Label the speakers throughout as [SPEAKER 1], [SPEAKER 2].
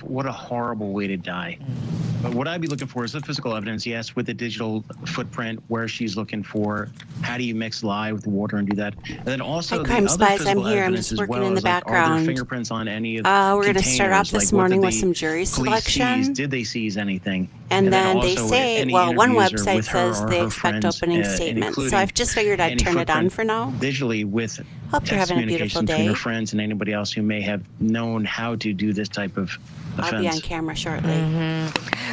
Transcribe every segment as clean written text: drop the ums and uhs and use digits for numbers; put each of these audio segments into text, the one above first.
[SPEAKER 1] What a horrible way to die. But what I'd be looking for is the physical evidence, yes, with the digital footprint, where she's looking for, how do you mix lye with water and do that? And then also the
[SPEAKER 2] Crime
[SPEAKER 1] other
[SPEAKER 2] Spies,
[SPEAKER 1] physical
[SPEAKER 2] I'm here. I'm
[SPEAKER 1] evidence
[SPEAKER 2] just
[SPEAKER 1] as
[SPEAKER 2] working
[SPEAKER 1] well
[SPEAKER 2] in the
[SPEAKER 1] is, like, are there
[SPEAKER 2] background.
[SPEAKER 1] fingerprints on any of the
[SPEAKER 2] We're going to start off
[SPEAKER 1] containers?
[SPEAKER 2] this
[SPEAKER 1] Like, what
[SPEAKER 2] morning
[SPEAKER 1] did
[SPEAKER 2] with
[SPEAKER 1] the
[SPEAKER 2] some jury
[SPEAKER 1] police seize?
[SPEAKER 2] selection.
[SPEAKER 1] Did they seize anything?
[SPEAKER 2] And then they
[SPEAKER 1] also
[SPEAKER 2] say,
[SPEAKER 1] any
[SPEAKER 2] well, one
[SPEAKER 1] interviews
[SPEAKER 2] website
[SPEAKER 1] with her
[SPEAKER 2] says
[SPEAKER 1] or
[SPEAKER 2] they
[SPEAKER 1] her
[SPEAKER 2] expect
[SPEAKER 1] friends,
[SPEAKER 2] opening
[SPEAKER 1] and
[SPEAKER 2] statements. So
[SPEAKER 1] including
[SPEAKER 2] I've just figured I'd
[SPEAKER 1] any
[SPEAKER 2] turn it on
[SPEAKER 1] footprint
[SPEAKER 2] for now.
[SPEAKER 1] Visually with
[SPEAKER 2] Hope you're
[SPEAKER 1] text
[SPEAKER 2] having a beautiful
[SPEAKER 1] communication between
[SPEAKER 2] day.
[SPEAKER 1] her friends and anybody else who may have known how to do this type of offense.
[SPEAKER 2] I'll be on camera shortly.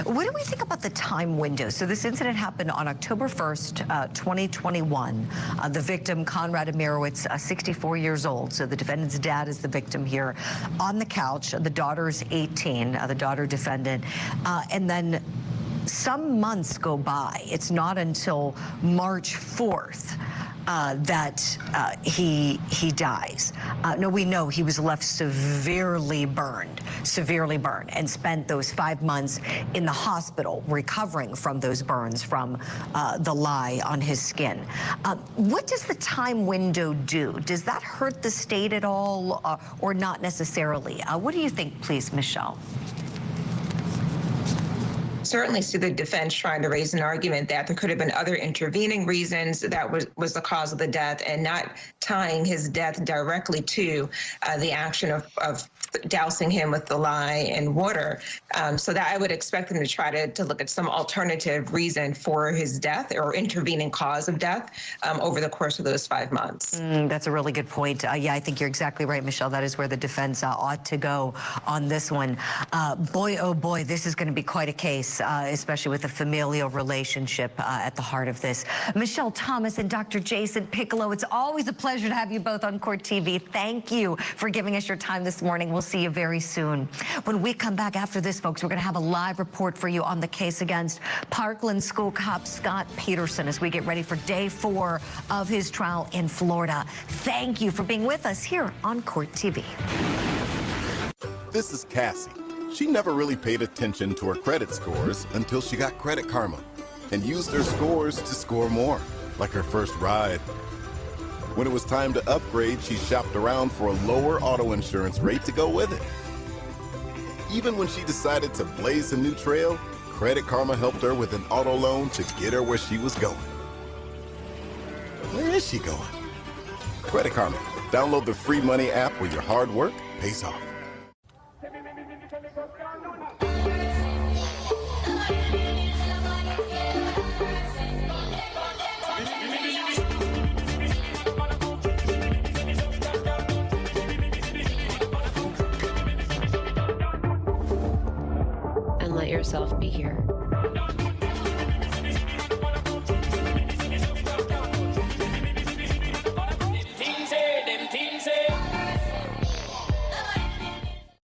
[SPEAKER 3] What do we think about the time window? So this incident happened on October 1st, 2021. The victim, Konrad Imirowicz, 64 years old. So the defendant's dad is the victim here on the couch. The daughter's 18, the daughter defendant. And then some months go by. It's not until March 4th that he dies. No, we know he was left severely burned, and spent those 5 months in the hospital recovering from those burns from the lye on his skin. What does the time window do? Does that hurt the state at all, or not necessarily? What do you think, please, Michelle?
[SPEAKER 4] Certainly see the defense trying to raise an argument that there could have been other intervening reasons that was the cause of the death, and not tying his death directly to the action of dousing him with the lye and water. So that I would expect them to try to look at some alternative reason for his death or intervening cause of death over the course of those 5 months.
[SPEAKER 3] That's a really good point. Yeah, I think you're exactly right, Michelle. That is where the defense ought to go on this one. Boy, oh boy, this is going to be quite a case, especially with the familial relationship at the heart of this. Michelle Thomas and Dr. Jason Piccolo, it's always a pleasure to have you both on Court TV. Thank you for giving us your time this morning. We'll see you very soon. When we come back after this, folks, we're going to have a live report for you on the case against Parkland School Cop Scott Peterson as we get ready for day 4 of his trial in Florida. Thank you for being with us here on Court TV.
[SPEAKER 5] This is Cassie. She never really paid attention to her credit scores until she got Credit Karma and used her scores to score more, like her first ride. When it was time to upgrade, she shopped around for a lower auto insurance rate to go with it. Even when she decided to blaze a new trail, Credit Karma helped her with an auto loan to get her where she was going. Where is she going? Credit Karma. Download the free money app where your hard work pays off.
[SPEAKER 6] And let yourself be here.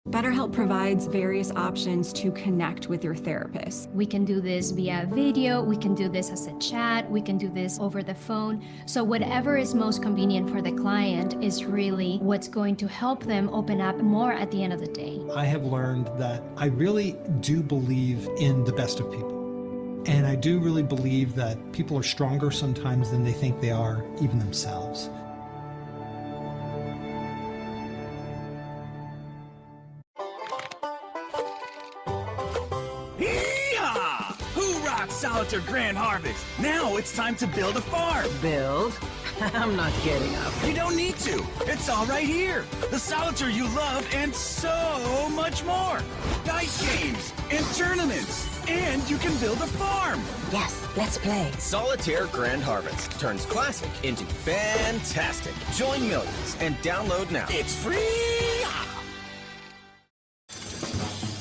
[SPEAKER 7] BetterHelp provides various options to connect with your therapist.
[SPEAKER 8] We can do this via video, we can do this as a chat, we can do this over the phone. So whatever is most convenient for the client is really what's going to help them open up more at the end of the day.
[SPEAKER 9] I have learned that I really do believe in the best of people. And I do really believe that people are stronger sometimes than they think they are, even themselves.
[SPEAKER 10] Solitaire Grand Harvest. Now it's time to build a farm.
[SPEAKER 11] Build? I'm not getting up.
[SPEAKER 10] You don't need to. It's all right here. The solitaire you love and so much more. Dice games and tournaments. And you can build a farm.
[SPEAKER 11] Yes, let's play.
[SPEAKER 12] Solitaire Grand Harvest turns classic into fantastic. Join millions and download now.
[SPEAKER 10] It's free.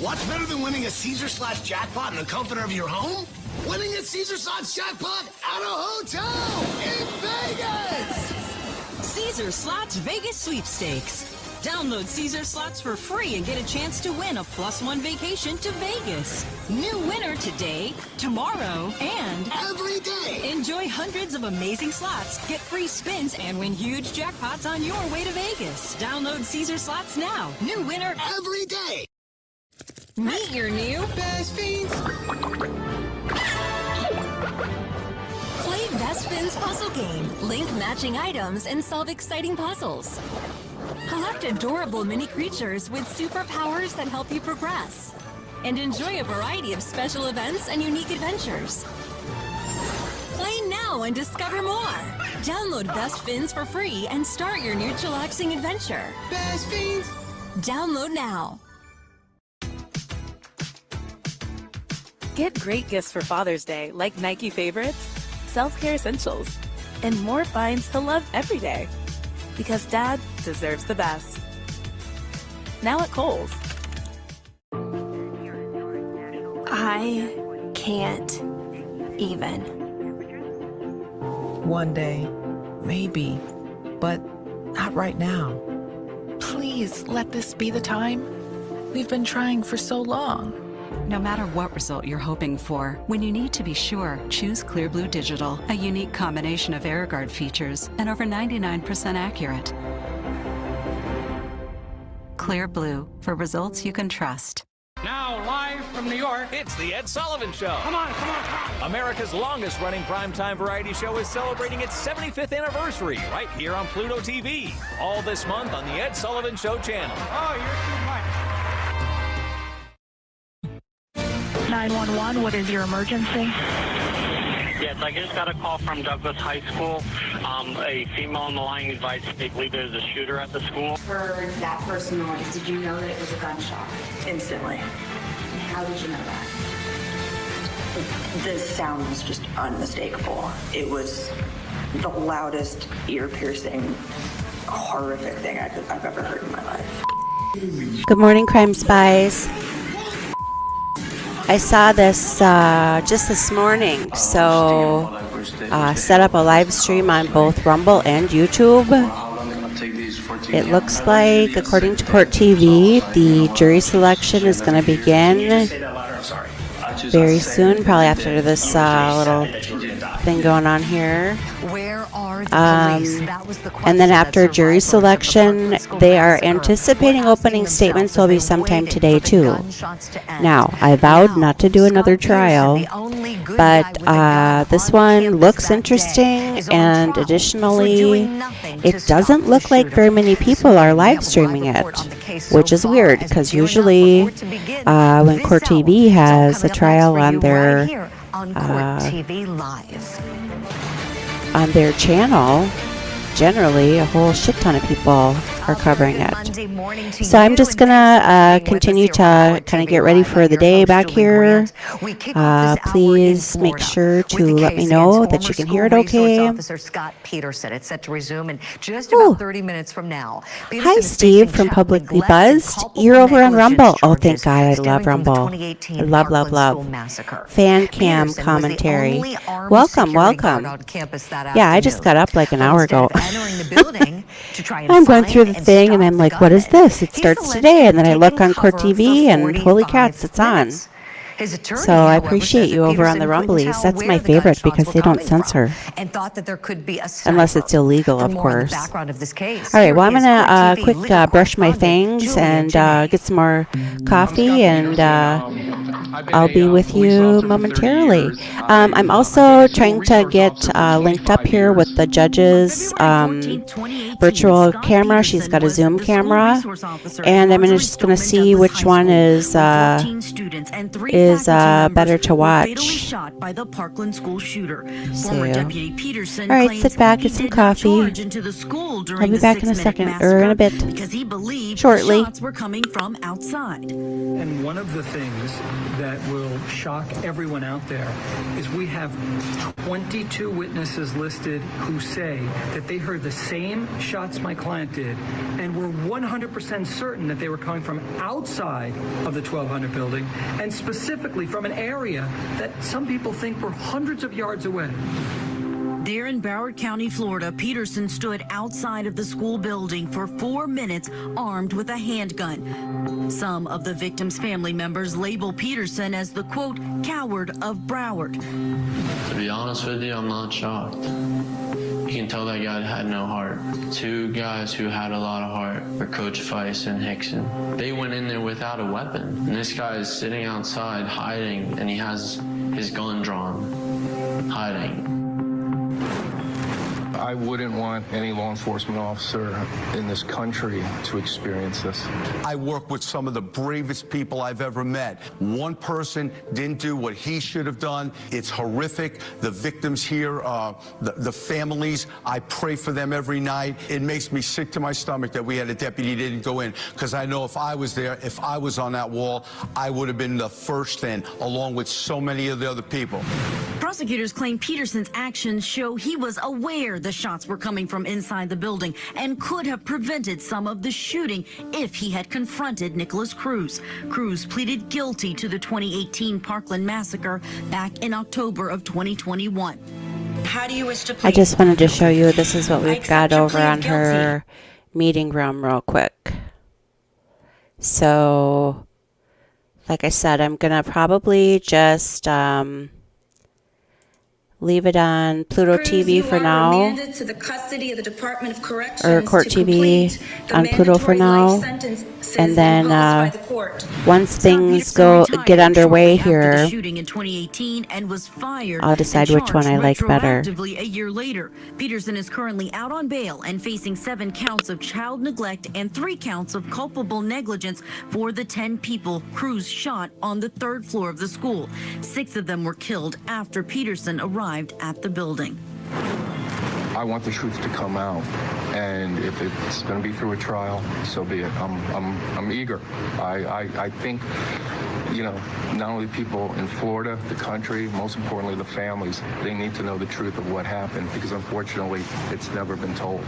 [SPEAKER 13] What's better than winning a Caesar Slots jackpot in the comfort of your home? Winning a Caesar Slots jackpot at a hotel in Vegas!
[SPEAKER 14] Caesar Slots Vegas Sweepstakes. Download Caesar Slots for free and get a chance to win a +1 vacation to Vegas. New winner today, tomorrow, and
[SPEAKER 13] every day.
[SPEAKER 14] Enjoy hundreds of amazing slots, get free spins, and win huge jackpots on your way to Vegas. Download Caesar Slots now. New winner
[SPEAKER 13] every day.
[SPEAKER 14] Meet your new best fiends. Play
[SPEAKER 2] Best Fins puzzle game. Link matching items and solve exciting puzzles. Collect adorable mini creatures with superpowers that help you progress. And enjoy a variety of special events and unique adventures. Play now and discover more. Download Best Fins for free and start your new chillaxing adventure. Best Fins! Download now.
[SPEAKER 15] Get great gifts for Father's Day, like Nike favorites, self-care essentials, and more finds he'll love every day. Because Dad deserves the best. Now at Kohl's.
[SPEAKER 16] I can't even.
[SPEAKER 17] One day, maybe, but not right now. Please let this be the time. We've been trying for so long.
[SPEAKER 18] No matter what result you're hoping for, when you need to be sure, choose Clear Blue Digital, a unique combination of AirGuard features and over 99% accurate. Clear Blue, for results you can trust.
[SPEAKER 19] Now, live from New York,
[SPEAKER 12] it's The Ed Sullivan Show.
[SPEAKER 19] Come on, come on, come on.
[SPEAKER 12] America's longest-running primetime variety show is celebrating its 75th anniversary right here on Pluto TV. All this month on The Ed Sullivan Show channel.
[SPEAKER 19] Oh, you're too much.
[SPEAKER 20] 911, what is your emergency?
[SPEAKER 21] Yes, I just got a call from Douglas High School. A female on the line advised they believe there's a shooter at the school.
[SPEAKER 22] Heard that first noise. Did you know that it was a gunshot?
[SPEAKER 23] Instantly.
[SPEAKER 22] How did you know that?
[SPEAKER 23] The sound was just unmistakable. It was the loudest, ear-piercing, horrific thing I've ever heard in my life.
[SPEAKER 24] Good morning, Crime Spies. I saw this just this morning, so set up a live stream on both Rumble and YouTube. It looks like, according to CourtTV, the jury selection is going to begin very soon, probably after this little thing going on here. And then after jury selection, they are anticipating opening statements will be sometime today too. Now, I vowed not to do another trial, but this one looks interesting, and additionally, it doesn't look like very many people are live streaming it, which is weird, because usually when CourtTV has a trial on their channel, generally a whole shit ton of people are covering it. So I'm just gonna continue to kind of get ready for the day back here. Please make sure to let me know that you can hear it okay.
[SPEAKER 3] Officer Scott Peterson. It's set to resume in just about 30 minutes from now.
[SPEAKER 24] Hi, Steve from Publicly Buzzed. You're over on Rumble. Oh, thank God, I love Rumble. I love. Fan cam commentary. Welcome. Yeah, I just got up like an hour ago. I'm going through the thing and I'm like, what is this? It starts today, and then I look on CourtTV and holy cats, it's on. So I appreciate you over on the Rumblies. That's my favorite because they don't censor. Unless it's illegal, of course. All right, well, I'm going to quick brush my fangs and get some more coffee, and I'll be with you momentarily. I'm also trying to get linked up here with the judge's virtual camera. She's got a Zoom camera, and I'm just going to see which one is better to watch. All right, sit back, get some coffee. I'll be back in a second, or in a bit, shortly.
[SPEAKER 25] And one of the things that will shock everyone out there is we have 22 witnesses listed who say that they heard the same shots my client did, and were 100% certain that they were coming from outside of the 1200 building, and specifically from an area that some people think were hundreds of yards away.
[SPEAKER 14] There in Broward County, Florida, Peterson stood outside of the school building for 4 minutes armed with a handgun. Some of the victim's family members label Peterson as the, quote, coward of Broward.
[SPEAKER 26] To be honest with you, I'm not shocked. You can tell that guy had no heart. Two guys who had a lot of heart were Coach Feist and Hickson. They went in there without a weapon. And this guy is sitting outside hiding, and he has his gun drawn, hiding.
[SPEAKER 1] I wouldn't want any law enforcement officer in this country to experience this.
[SPEAKER 4] I work with some of the bravest people I've ever met. One person didn't do what he should have done. It's horrific. The victims here, the families, I pray for them every night. It makes me sick to my stomach that we had a deputy that didn't go in, because I know if I was there, if I was on that wall, I would have been the first in, along with so many of the other people.
[SPEAKER 5] Prosecutors claim Peterson's actions show he was aware the shots were coming from inside the building and could have prevented some of the shooting if he had confronted Nicholas Cruz. Cruz pleaded guilty to the 2018 Parkland massacre back in October of 2021. How do you wish to plead?
[SPEAKER 24] I just wanted to show you, this is what we've got over on her meeting room real quick. So, like I said, I'm going to probably just leave it on Pluto TV for now,
[SPEAKER 5] to the custody of the Department of Corrections
[SPEAKER 24] or Court TV on Pluto for now, and then once things get underway here, I'll decide which one I like better.
[SPEAKER 5] A year later, Peterson is currently out on bail and facing 7 counts of child neglect and 3 counts of culpable negligence for the 10 people Cruz shot on the 3rd floor of the school. 6 of them were killed after Peterson arrived at the building.
[SPEAKER 1] I want the truth to come out, and if it's going to be through a trial, so be it. I'm eager. I think, you know, not only people in Florida, the country, most importantly the families, they need to know the truth of what happened, because unfortunately it's never been told.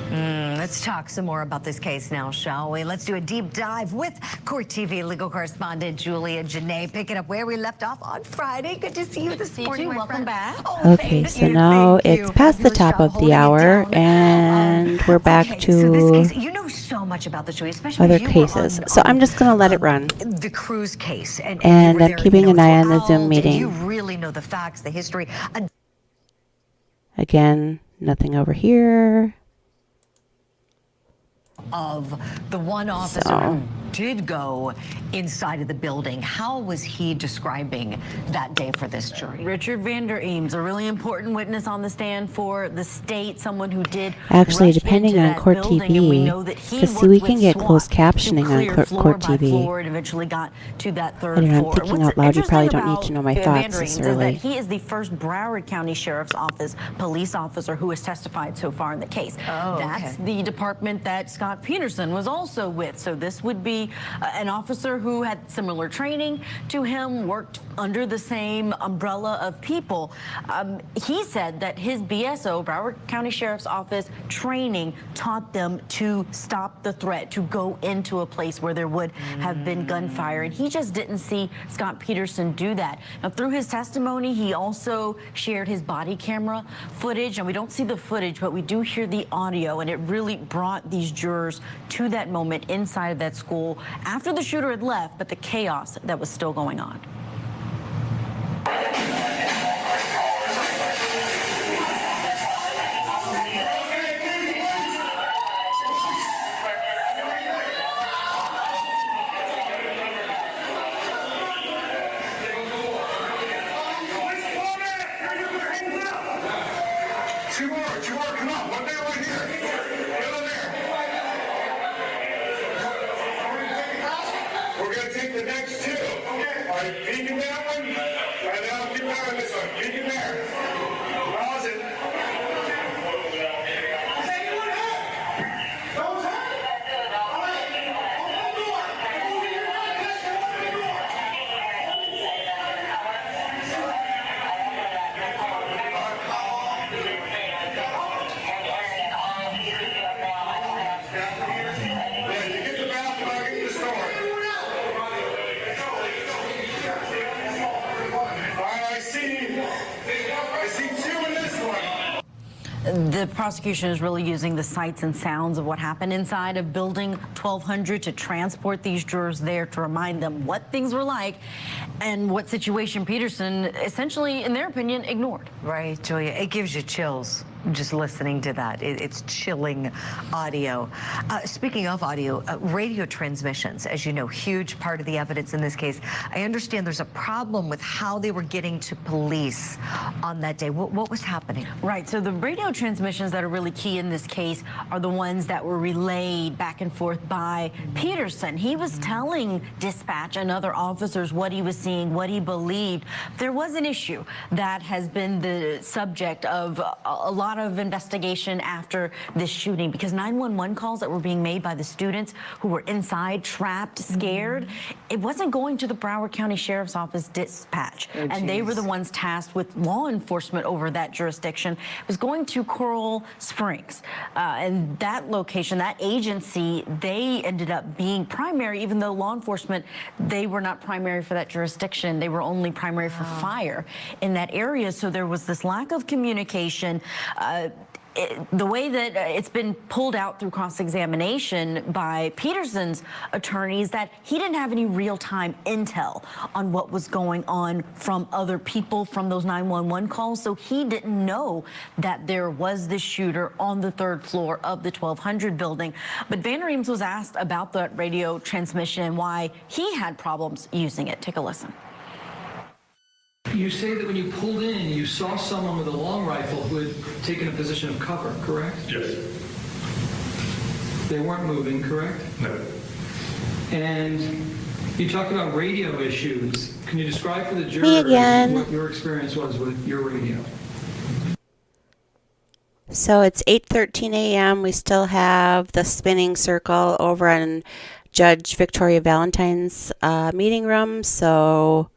[SPEAKER 3] Let's talk some more about this case now, shall we? Let's do a deep dive with Court TV legal correspondent Julia Janae, picking up where we left off on Friday. Good to see you this morning. Welcome back.
[SPEAKER 24] Okay, so now it's past the top of the hour, and we're back to
[SPEAKER 3] you know so much about the story, especially
[SPEAKER 24] other cases. So I'm just going to let it run.
[SPEAKER 3] The Cruz case, and
[SPEAKER 24] I'm keeping an eye on the Zoom meeting.
[SPEAKER 3] You really know the facts, the history.
[SPEAKER 24] Again, nothing over here.
[SPEAKER 3] Of the one officer who did go inside of the building. How was he describing that day for this jury?
[SPEAKER 5] Richard Vander Eames, a really important witness on the stand for the state, someone who did
[SPEAKER 24] actually, depending on Court TV, because we can get closed captioning on Court TV.
[SPEAKER 5] And eventually got to that 3rd
[SPEAKER 24] I don't know,
[SPEAKER 5] floor.
[SPEAKER 24] I'm thinking out loud. You probably don't need to know my thoughts this early.
[SPEAKER 5] He is the first Broward County Sheriff's Office police officer who has testified so far in the case. That's the department that Scott Peterson was also with. So this would be an officer who had similar training to him, worked under the same umbrella of people. He said that his BSO, Broward County Sheriff's Office training, taught them to stop the threat, to go into a place where there would have been gunfire. And he just didn't see Scott Peterson do that. Now, through his testimony, he also shared his body camera footage. And we don't see the footage, but we do hear the audio. And it really brought these jurors to that moment inside of that school after the shooter had left, but the chaos that was still going on.
[SPEAKER 6] Come on, one day right here. Get on there. We're going to take the next 2. Okay. All right, peek in that one. Right now, keep out of this one. Peek in there. Pause it.
[SPEAKER 5] The prosecution is really using the sights and sounds of what happened inside of building 1200 to transport these jurors there, to remind them what things were like and what situation Peterson essentially, in their opinion, ignored.
[SPEAKER 3] Right, Julia, it gives you chills just listening to that. It's chilling audio. Speaking of audio, radio transmissions, as you know, huge part of the evidence in this case. I understand there's a problem with how they were getting to police on that day. What was happening?
[SPEAKER 5] Right, so the radio transmissions that are really key in this case are the ones that were relayed back and forth by Peterson. He was telling dispatch and other officers what he was seeing, what he believed. There was an issue that has been the subject of a lot of investigation after this shooting, because 911 calls that were being made by the students who were inside, trapped, scared, it wasn't going to the Broward County Sheriff's Office dispatch. And they were the ones tasked with law enforcement over that jurisdiction. It was going to Coral Springs. And that location, that agency, they ended up being primary, even though law enforcement, they were not primary for that jurisdiction. They were only primary for fire in that area. So there was this lack of communication. The way that it's been pulled out through cross-examination by Peterson's attorneys, that he didn't have any real-time intel on what was going on from other people from those 911 calls. So he didn't know that there was this shooter on the 3rd floor of the 1200 building. But Van Reems was asked about that radio transmission and why he had problems using it. Take a listen.
[SPEAKER 25] You say that when you pulled in, you saw someone with a long rifle who had taken a position of cover, correct?
[SPEAKER 6] Yes.
[SPEAKER 25] They weren't moving, correct?
[SPEAKER 6] No.
[SPEAKER 25] And you talked about radio issues. Can you describe for the
[SPEAKER 24] Me
[SPEAKER 25] jurors
[SPEAKER 24] again.
[SPEAKER 25] what your experience was with your radio?
[SPEAKER 24] So it's 8:13 a.m. We still have the spinning circle over in Judge Victoria Valentine's meeting room. So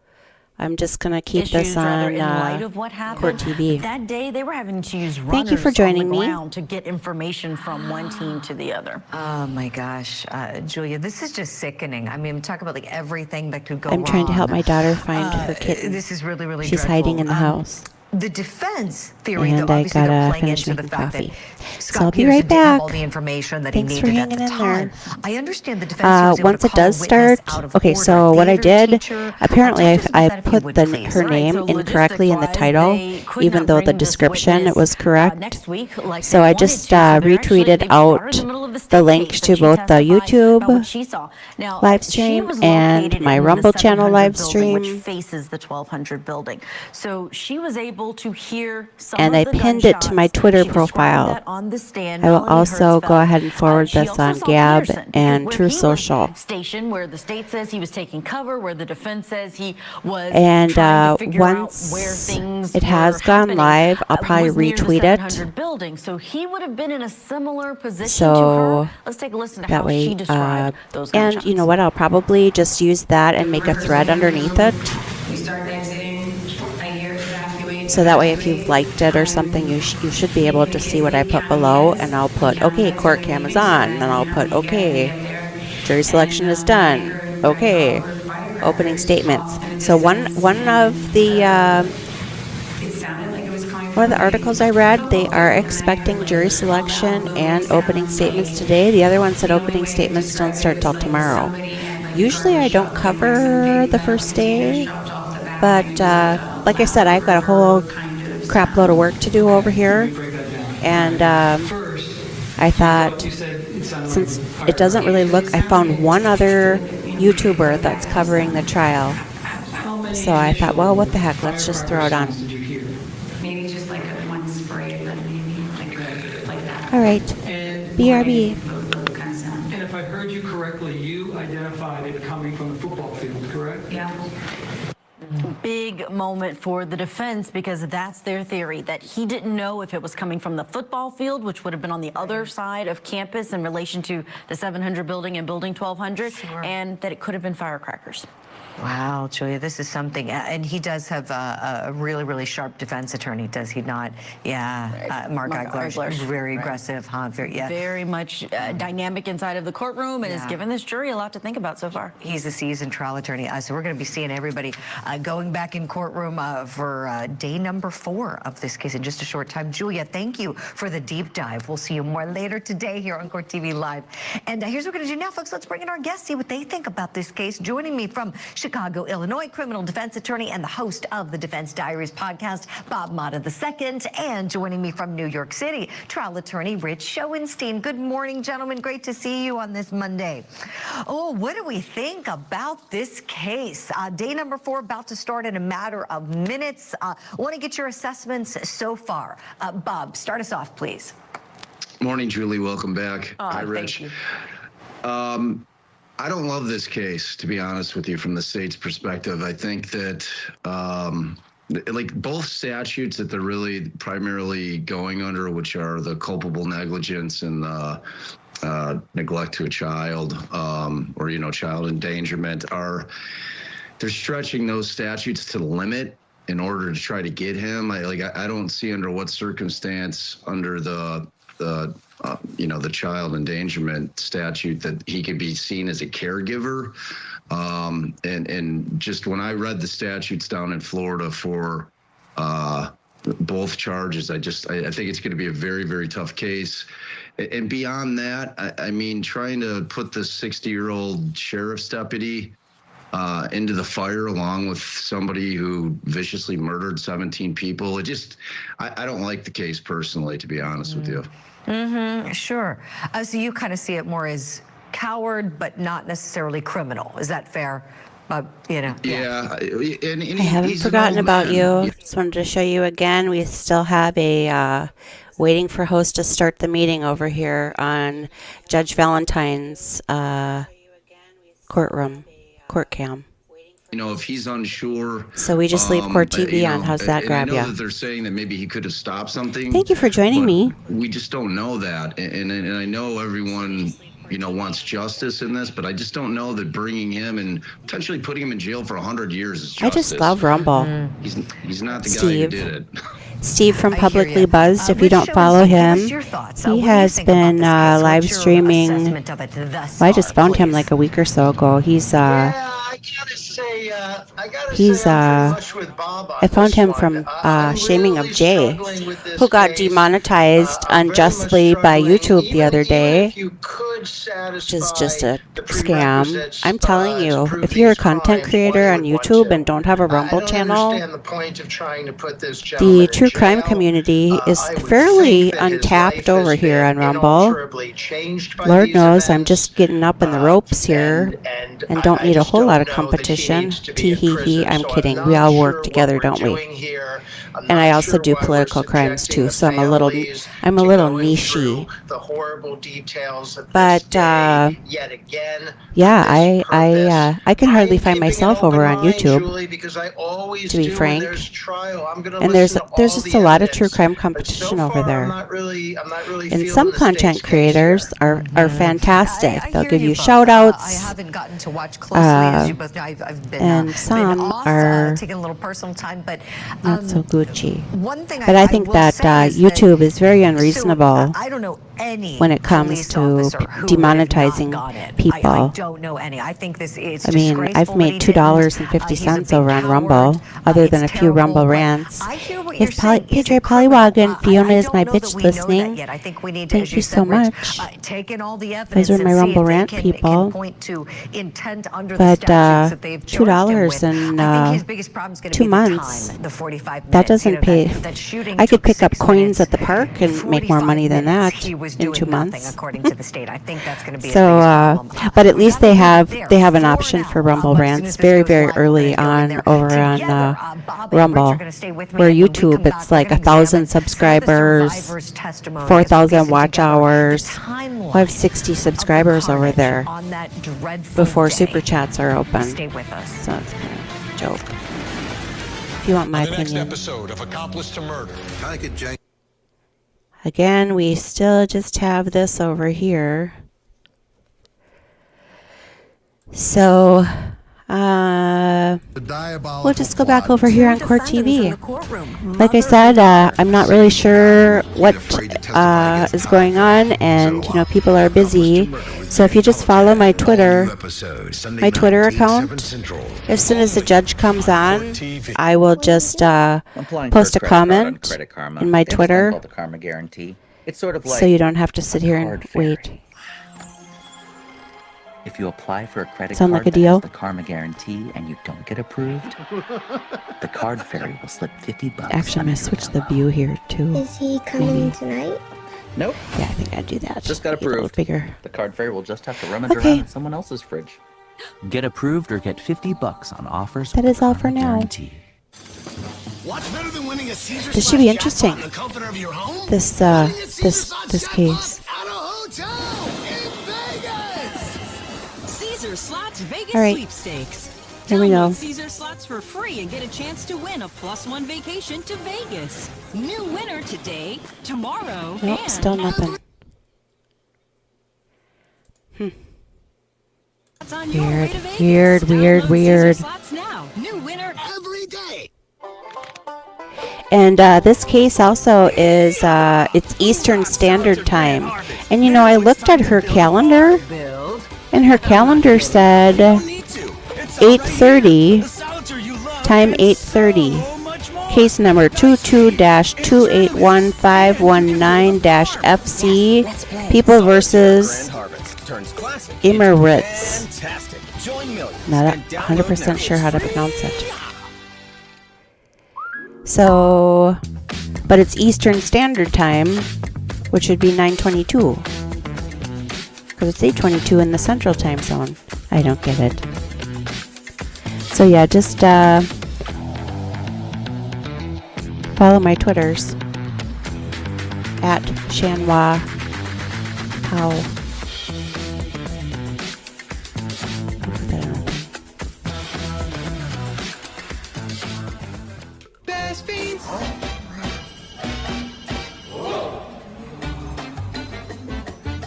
[SPEAKER 24] I'm just going to keep this on
[SPEAKER 5] in light of what happened.
[SPEAKER 24] CourtTV.
[SPEAKER 5] That day, they were having to use runners
[SPEAKER 24] Thank you for joining
[SPEAKER 5] on the
[SPEAKER 24] me.
[SPEAKER 5] ground to get information from one team to the other.
[SPEAKER 3] Oh my gosh, Julia, this is just sickening. I mean, talk about like everything that could go wrong.
[SPEAKER 24] I'm trying to help my daughter find her kitten.
[SPEAKER 3] This is really, really
[SPEAKER 24] She's
[SPEAKER 3] dreadful.
[SPEAKER 24] hiding in the house.
[SPEAKER 3] The defense theory,
[SPEAKER 24] And
[SPEAKER 3] though,
[SPEAKER 24] I
[SPEAKER 3] obviously they're
[SPEAKER 24] gotta
[SPEAKER 3] playing
[SPEAKER 24] finish
[SPEAKER 3] into the
[SPEAKER 24] making
[SPEAKER 3] fact
[SPEAKER 24] coffee.
[SPEAKER 3] that
[SPEAKER 24] So
[SPEAKER 3] Scott
[SPEAKER 24] I'll be
[SPEAKER 3] Peterson
[SPEAKER 24] right
[SPEAKER 3] didn't have
[SPEAKER 24] back.
[SPEAKER 3] all the information that
[SPEAKER 24] Thanks
[SPEAKER 3] he
[SPEAKER 24] for
[SPEAKER 3] needed at
[SPEAKER 24] hanging
[SPEAKER 3] the
[SPEAKER 24] in
[SPEAKER 3] time.
[SPEAKER 24] there.
[SPEAKER 3] I understand the defense was able
[SPEAKER 24] Once
[SPEAKER 3] to
[SPEAKER 24] it
[SPEAKER 3] call a
[SPEAKER 24] does
[SPEAKER 3] witness
[SPEAKER 24] start,
[SPEAKER 3] out of
[SPEAKER 24] okay,
[SPEAKER 3] order,
[SPEAKER 24] so what I
[SPEAKER 3] theater
[SPEAKER 24] did,
[SPEAKER 3] teacher.
[SPEAKER 24] apparently
[SPEAKER 3] Talk to us about
[SPEAKER 24] I
[SPEAKER 3] that if you
[SPEAKER 24] put
[SPEAKER 3] would,
[SPEAKER 24] the
[SPEAKER 3] please.
[SPEAKER 24] her
[SPEAKER 3] All right,
[SPEAKER 24] name
[SPEAKER 3] so
[SPEAKER 24] incorrectly in the
[SPEAKER 5] logistic-wise,
[SPEAKER 24] title,
[SPEAKER 5] they could
[SPEAKER 24] even
[SPEAKER 5] not
[SPEAKER 24] though the
[SPEAKER 5] bring this
[SPEAKER 24] description
[SPEAKER 5] witness,
[SPEAKER 24] it was correct.
[SPEAKER 5] next week, like
[SPEAKER 24] So
[SPEAKER 5] they
[SPEAKER 24] I
[SPEAKER 5] wanted
[SPEAKER 24] just
[SPEAKER 5] to. So they're actually-
[SPEAKER 24] retweeted
[SPEAKER 5] they
[SPEAKER 24] out
[SPEAKER 5] started in the middle of the
[SPEAKER 24] the
[SPEAKER 5] state
[SPEAKER 24] link
[SPEAKER 5] case
[SPEAKER 24] to
[SPEAKER 5] that she
[SPEAKER 24] both the
[SPEAKER 5] testified about
[SPEAKER 24] YouTube
[SPEAKER 5] what she saw. Now,
[SPEAKER 24] live
[SPEAKER 5] she
[SPEAKER 24] stream
[SPEAKER 5] was
[SPEAKER 24] and
[SPEAKER 5] located
[SPEAKER 24] my
[SPEAKER 5] in the
[SPEAKER 24] Rumble channel
[SPEAKER 5] 700
[SPEAKER 24] live
[SPEAKER 5] building, which
[SPEAKER 24] stream.
[SPEAKER 5] faces the 1200 building. So she was able to hear some
[SPEAKER 24] And
[SPEAKER 5] of
[SPEAKER 24] I
[SPEAKER 5] the
[SPEAKER 24] pinned it to my
[SPEAKER 5] gunshots.
[SPEAKER 24] Twitter
[SPEAKER 5] She described
[SPEAKER 24] profile.
[SPEAKER 5] that on the stand.
[SPEAKER 24] I will
[SPEAKER 5] Melanie
[SPEAKER 24] also go
[SPEAKER 5] Hertzfeld.
[SPEAKER 24] ahead and forward
[SPEAKER 5] She
[SPEAKER 24] this
[SPEAKER 5] also
[SPEAKER 24] on
[SPEAKER 5] saw
[SPEAKER 24] Gab
[SPEAKER 5] Peterson, because
[SPEAKER 24] and
[SPEAKER 5] where
[SPEAKER 24] True
[SPEAKER 5] he was
[SPEAKER 24] Social.
[SPEAKER 5] stationed, where the state says he was taking cover, where the defense says he was
[SPEAKER 24] And
[SPEAKER 5] trying to figure out where
[SPEAKER 24] once
[SPEAKER 5] things
[SPEAKER 24] it has
[SPEAKER 5] were
[SPEAKER 24] gone
[SPEAKER 5] happening,
[SPEAKER 24] live, I'll probably
[SPEAKER 5] was near the
[SPEAKER 24] retweet it.
[SPEAKER 5] 700 building. So he would have been in a similar position to
[SPEAKER 24] So
[SPEAKER 5] her. Let's take a listen to
[SPEAKER 24] that
[SPEAKER 5] how she
[SPEAKER 24] way,
[SPEAKER 5] described those
[SPEAKER 24] and
[SPEAKER 5] gunshots.
[SPEAKER 24] you know what? I'll probably just use that and make a thread underneath it.
[SPEAKER 22] We start exiting. I hear evacuate.
[SPEAKER 24] So that way, if you've liked it or something, you should be able to see what I put below. And I'll put, okay, court cam is on. And then I'll put, okay, jury selection is done. Okay, opening statements. So one of the articles I read, they are expecting jury selection and opening statements today. The other one said opening statements don't start till tomorrow. Usually I don't cover the first day, but like I said, I've got a whole crap load of work to do over here. And I thought, since it doesn't really look, I found one other YouTuber that's covering the trial. So I thought, well, what the heck, let's just throw it on.
[SPEAKER 22] Maybe just like one spray, but maybe like that.
[SPEAKER 24] All right, BRB.
[SPEAKER 25] And if I heard you correctly, you identified it coming from the football field, correct?
[SPEAKER 22] Yeah.
[SPEAKER 5] Big moment for the defense, because that's their theory, that he didn't know if it was coming from the football field, which would have been on the other side of campus in relation to the 700 building and building 1200, and that it could have been firecrackers.
[SPEAKER 3] Wow, Julia, this is something. And he does have a really, really sharp defense attorney, does he not? Yeah, Mark Eigler, very aggressive, huh?
[SPEAKER 5] Very much dynamic inside of the courtroom, and has given this jury a lot to think about so far.
[SPEAKER 3] He's a seasoned trial attorney. So we're going to be seeing everybody going back in courtroom for day number 4 of this case in just a short time. Julia, thank you for the deep dive. We'll see you more later today here on CourtTV Live. And here's what we're going to do now, folks. Let's bring in our guests, see what they think about this case. Joining me from Chicago Chicago, Illinois criminal defense attorney and the host of the Defense Diaries podcast, Bob Motta II. And joining me from New York City, trial attorney Rich Schoenstein. Good morning, gentlemen. Great to see you on this Monday. Oh, what do we think about this case? Day number 4 about to start in a matter of minutes. Want to get your assessments so far. Bob, start us off, please.
[SPEAKER 7] Morning, Julie. Welcome back. Hi, Rich.
[SPEAKER 3] Thank you.
[SPEAKER 7] I don't love this case, to be honest with you, from the state's perspective. I think that, like, both statutes that they're really primarily going under, which are the culpable negligence and the neglect to a child, or, child endangerment, they're stretching those statutes to the limit in order to try to get him. I don't see under what circumstance under the child endangerment statute that he could be seen as a caregiver. And just when I read the statutes down in Florida for both charges, I think it's going to be a very, very tough case. And beyond that, I mean, trying to put the 60-year-old sheriff's deputy into the fire along with somebody who viciously murdered 17 people. I don't like the case personally, to be honest with you.
[SPEAKER 3] Mm-hmm, sure. So you kind of see it more as coward, but not necessarily criminal. Is that fair?
[SPEAKER 7] Yeah. And
[SPEAKER 24] I haven't forgotten about you. Just wanted to show you again. We still have a waiting for host to start the meeting over here on Judge Valentine's courtroom, court cam.
[SPEAKER 7] If he's unsure.
[SPEAKER 24] So we just leave CourtTV on. How's that grab
[SPEAKER 7] you? I know
[SPEAKER 24] ya?
[SPEAKER 7] that they're saying that maybe he could have stopped something.
[SPEAKER 24] Thank you for joining me.
[SPEAKER 7] We just don't know that. And I know everyone, wants justice in this, but I just don't know that bringing him and potentially putting him in jail for 100 years is justice.
[SPEAKER 24] I just love Rumble.
[SPEAKER 7] He's not the guy who did it.
[SPEAKER 24] Steve from Publicly Buzzed, if you don't follow him, he has been live streaming. I just found him like a week or so ago. I found him from Shaming of Jay, who got demonetized unjustly by YouTube the other day, which is just a scam. I'm telling you, if you're a content creator on YouTube and don't have a Rumble channel, the true crime community is fairly untapped over here on Rumble. Lord knows I'm just getting up in the ropes here and don't need a whole lot of competition. Tee-hee-hee, I'm kidding. We all work together, don't we? And I also do political crimes too, so I'm a little niche-y. But yeah, I can hardly find myself over on YouTube, to be frank. And there's just a lot of true crime competition over there. And some content creators are fantastic. They'll give you shout-outs. And some are not so Gucci. But I think that YouTube is very unreasonable when it comes to demonetizing people.
[SPEAKER 3] I don't know any. I think this is.
[SPEAKER 24] I mean, I've made $2.50 over on Rumble, other than a few Rumble rants. If Pedro Polywagon, Fiona is my bitch listening, thank you so much. Those are my Rumble rant people. But $2 in 2 months, that doesn't pay. I could pick up coins at the park and make more money than that in 2 months. So, but at least they have an option for Rumble rants very, very early on over on Rumble, where YouTube it's like 1,000 subscribers, 4,000 watch hours. I have 60 subscribers over there before super chats are open. So it's kind of a joke. If you want my opinion.
[SPEAKER 8] Episode of Accomplice to Murder.
[SPEAKER 24] Again, we still just have this over here. So, we'll just go back over here on CourtTV. Like I said, I'm not really sure what is going on, and people are busy. So if you just follow my Twitter account, as soon as the judge comes on, I will just post a comment in my Twitter, so you don't have to sit here and wait.
[SPEAKER 2] If you apply for a credit
[SPEAKER 24] Sound
[SPEAKER 2] card
[SPEAKER 24] like a
[SPEAKER 2] that
[SPEAKER 24] deal?
[SPEAKER 2] has the Karma Guarantee and you don't get approved, the card fairy will slip $50.
[SPEAKER 24] Actually, I'm going to switch the view here too.
[SPEAKER 16] Is he coming tonight?
[SPEAKER 2] Nope.
[SPEAKER 24] Yeah, I think I'd do that.
[SPEAKER 2] Just got
[SPEAKER 24] Make it a little
[SPEAKER 2] approved.
[SPEAKER 24] bigger.
[SPEAKER 2] The card fairy will just have to rummage
[SPEAKER 24] Okay.
[SPEAKER 2] around in someone else's fridge. Get approved or get $50 on offers.
[SPEAKER 24] That is all for now.
[SPEAKER 2] Guarantee.
[SPEAKER 9] What's better than winning a Caesar
[SPEAKER 24] This should be
[SPEAKER 9] Slot
[SPEAKER 24] interesting.
[SPEAKER 9] jackpot in the comfort of your home?
[SPEAKER 24] This
[SPEAKER 9] Winning a Caesar
[SPEAKER 24] this
[SPEAKER 9] Slot
[SPEAKER 24] this
[SPEAKER 9] jackpot
[SPEAKER 24] case.
[SPEAKER 9] at a hotel in Vegas.
[SPEAKER 14] Caesar Slots Vegas
[SPEAKER 24] All right.
[SPEAKER 14] Sweepstakes.
[SPEAKER 24] Here we
[SPEAKER 14] Download
[SPEAKER 24] go.
[SPEAKER 14] Caesar Slots for free and get a chance to win a +1 vacation to Vegas. New winner today, tomorrow,
[SPEAKER 24] Nope,
[SPEAKER 14] and
[SPEAKER 24] still nothing.
[SPEAKER 14] Slots on your way to Vegas.
[SPEAKER 24] Weird.
[SPEAKER 14] Download Caesar Slots now. New winner every day.
[SPEAKER 24] And this case also is it's Eastern Standard Time. And you know, I looked at her calendar, and her calendar said 8:30, time 8:30. Case number 22-281519-FC, People versus Imirowicz. Not 100% sure how to pronounce it. So, but it's Eastern Standard Time, which would be 9:22. Because it's 8:22 in the Central Time Zone. I don't get it. So yeah, just follow my Twitters at Shanwa Powell.
[SPEAKER 9] Best fiends.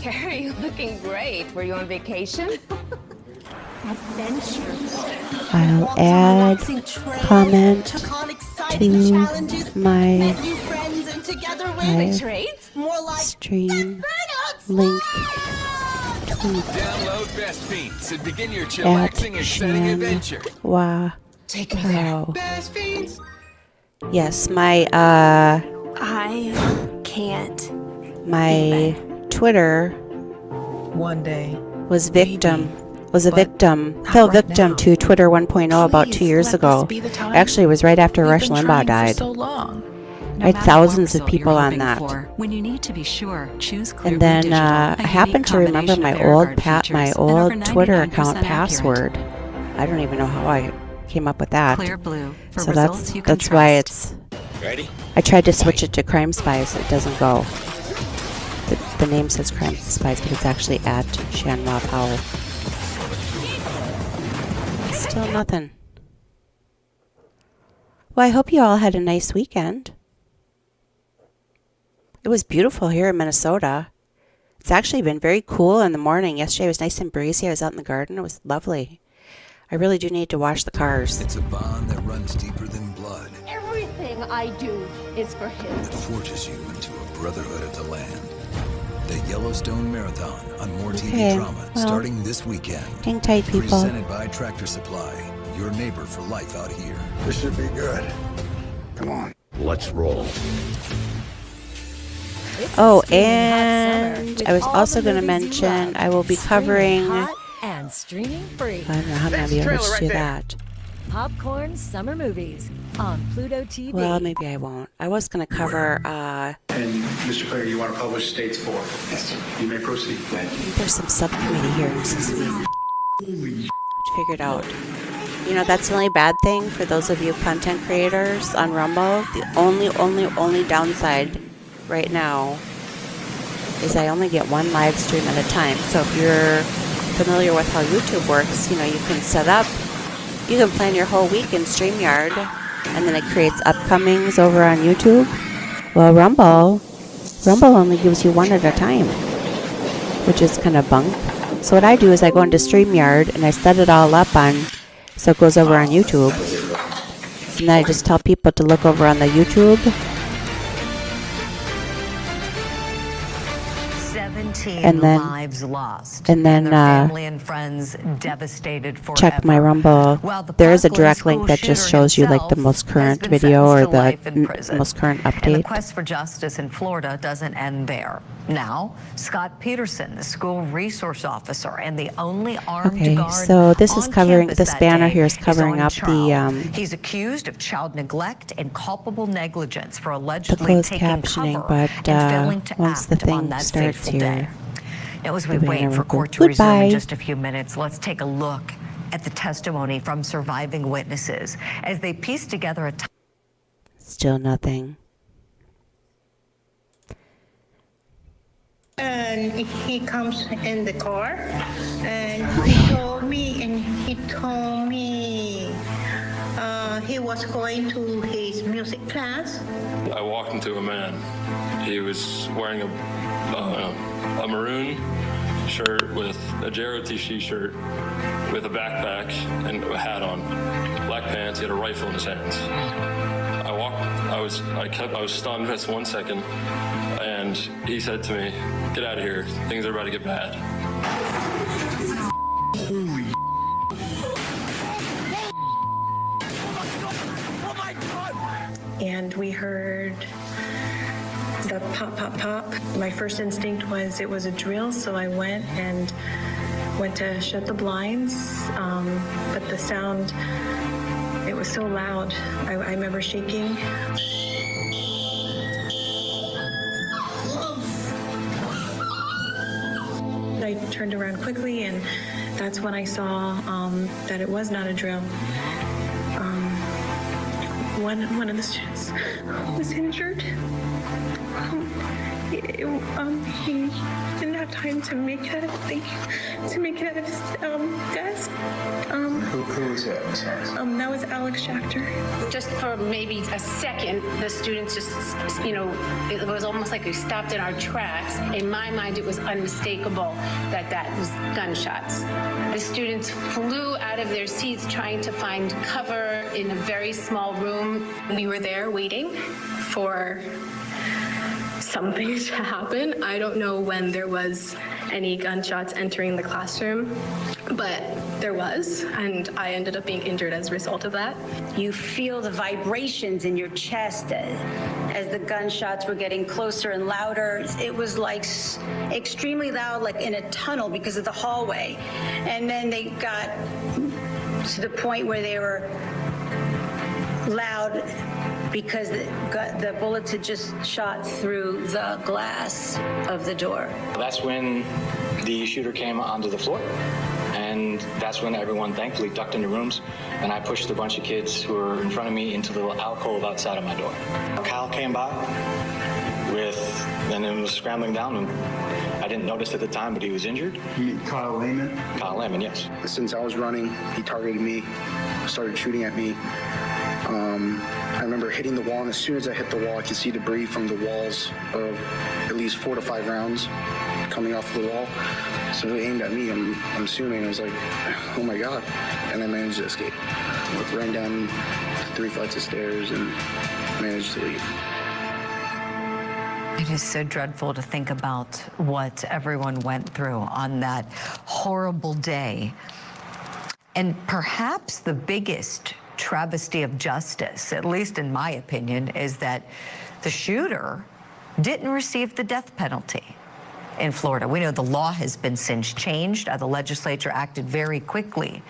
[SPEAKER 22] Carrie, you're looking great. Were you on vacation? Adventure.
[SPEAKER 24] I'll add comment to my stream link tweet
[SPEAKER 10] Download Best Fiends and begin your
[SPEAKER 24] at
[SPEAKER 10] chillaxing, exciting adventure.
[SPEAKER 24] Shanwa
[SPEAKER 9] Take me there.
[SPEAKER 24] Powell.
[SPEAKER 9] Best fiends.
[SPEAKER 24] Yes, my
[SPEAKER 16] I can't.
[SPEAKER 24] my Twitter
[SPEAKER 17] One day.
[SPEAKER 24] was fell victim
[SPEAKER 17] right now.
[SPEAKER 24] to Twitter 1.0 about 2 years
[SPEAKER 17] let
[SPEAKER 24] ago.
[SPEAKER 17] this be the time.
[SPEAKER 24] Actually, it was right after
[SPEAKER 17] We've
[SPEAKER 24] Rush
[SPEAKER 17] been
[SPEAKER 24] Limbaugh
[SPEAKER 17] trying
[SPEAKER 24] died.
[SPEAKER 17] for so long.
[SPEAKER 24] I had
[SPEAKER 18] matter
[SPEAKER 24] thousands
[SPEAKER 18] what
[SPEAKER 24] of
[SPEAKER 18] result
[SPEAKER 24] people
[SPEAKER 18] you're on hoping that. for, when you need to be sure, choose Clear
[SPEAKER 24] And
[SPEAKER 18] Blue
[SPEAKER 24] then
[SPEAKER 18] Digital, a
[SPEAKER 24] I
[SPEAKER 18] unique
[SPEAKER 24] happen to remember
[SPEAKER 18] combination
[SPEAKER 24] my
[SPEAKER 18] of
[SPEAKER 24] old
[SPEAKER 18] AirGuard features and
[SPEAKER 24] old
[SPEAKER 18] over
[SPEAKER 24] Twitter
[SPEAKER 18] 99%
[SPEAKER 24] account
[SPEAKER 18] accurate.
[SPEAKER 24] password. I don't even know how I came up with that.
[SPEAKER 18] Clear Blue for
[SPEAKER 24] So
[SPEAKER 18] results you can
[SPEAKER 24] that's why
[SPEAKER 18] trust.
[SPEAKER 24] it's.
[SPEAKER 10] Ready?
[SPEAKER 24] I tried to switch it to Crime Spies. It doesn't go. The name says Crime Spies, but it's actually at Shanwa Powell. Still nothing. Well, I hope you all had a nice weekend. It was beautiful here in Minnesota. It's actually been very cool in the morning. Yesterday was nice and breezy. I was out in the garden. It was lovely. I really do need to wash the cars.
[SPEAKER 11] It's a bond that runs deeper than blood.
[SPEAKER 22] Everything I do is for him.
[SPEAKER 11] It forges you into a brotherhood of the land. The Yellowstone Marathon on More TV
[SPEAKER 24] Okay,
[SPEAKER 11] Drama
[SPEAKER 24] well,
[SPEAKER 11] starting this weekend.
[SPEAKER 24] hang tight, people.
[SPEAKER 11] Presented by Tractor Supply, your neighbor for life out here.
[SPEAKER 6] This should be good. Come on.
[SPEAKER 11] Let's roll.
[SPEAKER 24] Oh, and I was also going to mention I will be covering.
[SPEAKER 13] And streaming free.
[SPEAKER 24] I don't know how I'm going to be able to do that.
[SPEAKER 13] Popcorn Summer Movies on Pluto TV.
[SPEAKER 24] Well, maybe I won't. I was going to cover.
[SPEAKER 20] And Mr. Clay, you want to publish states 4? Yes, sir. You may proceed. Thank you.
[SPEAKER 24] There's some subcommittee hearings this week. Figured out. You know, that's the only bad thing for those of you content creators on Rumble. The only downside right now is I only get one live stream at a time. So if you're familiar with how YouTube works, you know, you can set up, you can plan your whole week in StreamYard, and then it creates upcomings over on YouTube. Well, Rumble only gives you one at a time, which is kind of bunk. So what I do is I go into StreamYard and I set it all up on, so it goes over on YouTube. And then I just tell people to look over on the YouTube.
[SPEAKER 3] 7 17
[SPEAKER 24] and then
[SPEAKER 3] lives lost,
[SPEAKER 24] and then
[SPEAKER 3] their family and friends devastated forever.
[SPEAKER 24] check my Rumble.
[SPEAKER 3] Well, the
[SPEAKER 24] There is a
[SPEAKER 3] Parkland
[SPEAKER 24] direct link
[SPEAKER 3] school
[SPEAKER 24] that just
[SPEAKER 3] shooter
[SPEAKER 24] shows you like the
[SPEAKER 3] himself
[SPEAKER 24] most
[SPEAKER 3] has
[SPEAKER 24] current
[SPEAKER 3] been
[SPEAKER 24] video or
[SPEAKER 3] sentenced to
[SPEAKER 24] the
[SPEAKER 3] life in prison.
[SPEAKER 24] most current
[SPEAKER 3] And the
[SPEAKER 24] update.
[SPEAKER 3] quest for justice in Florida doesn't end there. Now, Scott Peterson, the school resource officer and the only armed
[SPEAKER 24] Okay,
[SPEAKER 3] guard
[SPEAKER 24] so this is
[SPEAKER 3] on
[SPEAKER 24] covering,
[SPEAKER 3] campus
[SPEAKER 24] this
[SPEAKER 3] that
[SPEAKER 24] banner
[SPEAKER 3] day
[SPEAKER 24] here is covering
[SPEAKER 3] on
[SPEAKER 24] up
[SPEAKER 3] trial.
[SPEAKER 24] the
[SPEAKER 3] He's accused of child neglect and culpable negligence for allegedly
[SPEAKER 24] closed
[SPEAKER 3] taking
[SPEAKER 24] captioning,
[SPEAKER 3] cover
[SPEAKER 24] but
[SPEAKER 3] and failing to
[SPEAKER 24] once the
[SPEAKER 3] act on
[SPEAKER 24] thing
[SPEAKER 3] that
[SPEAKER 24] starts
[SPEAKER 3] fateful day.
[SPEAKER 24] here,
[SPEAKER 3] Now, as
[SPEAKER 24] the
[SPEAKER 3] we
[SPEAKER 24] banner
[SPEAKER 3] wait for
[SPEAKER 24] will go,
[SPEAKER 3] court to resume
[SPEAKER 24] "Goodbye."
[SPEAKER 3] in just a few minutes, let's take a look at the testimony from surviving witnesses as they piece together a
[SPEAKER 24] still nothing.
[SPEAKER 12] And he comes in the car and he told me he was going to his music class.
[SPEAKER 15] I walked into a man. He was wearing a maroon shirt with a JROTC shirt with a backpack and a hat on, black pants. He had a rifle in his hands. I was stunned for 1 second, and he said to me, "Get out of here. Things are about to get bad."
[SPEAKER 19] And we heard the pop, pop, pop. My first instinct was it was a drill, so I went to shut the blinds, but the sound, it was so loud. I remember shaking. I turned around quickly, and that's when I saw that it was not a drill. One of the students was injured. He didn't have time to make it out of his desk.
[SPEAKER 20] Who was it?
[SPEAKER 19] That was Alex Schachter.
[SPEAKER 22] Just for maybe a second, the students just, it was almost like we stopped in our tracks. In my mind, it was unmistakable that was gunshots. The students flew out of their seats trying to find cover in a very small room.
[SPEAKER 21] We were there waiting for something to happen. I don't know when there was any gunshots entering the classroom, but there was, and I ended up being injured as a result of that.
[SPEAKER 23] You feel the vibrations in your chest as the gunshots were getting closer and louder. It was like extremely loud, like in a tunnel because of the hallway. And then they got to the point where they were loud because the bullets had just shot through the glass of the door.
[SPEAKER 20] That's when the shooter came onto the floor, and that's when everyone thankfully ducked into rooms, and I pushed a bunch of kids who were in front of me into the little alcove outside of my door. Kyle came by and it was scrambling down, and I didn't notice at the time, but he was injured. You mean Kyle Lehman? Kyle Lehman, yes.
[SPEAKER 26] Since I was running, he targeted me, started shooting at me. I remember hitting the wall, and as soon as I hit the wall, I could see debris from the walls of at least 4 to 5 rounds coming off the wall. So he aimed at me, I'm assuming. I was like, oh my God. And I managed to escape. I ran down 3 flights of stairs and managed to leave.
[SPEAKER 3] It is so dreadful to think about what everyone went through on that horrible day. And perhaps the biggest travesty of justice, at least in my opinion, is that the shooter didn't receive the death penalty in Florida. We know the law has been since changed. The legislature acted very quickly.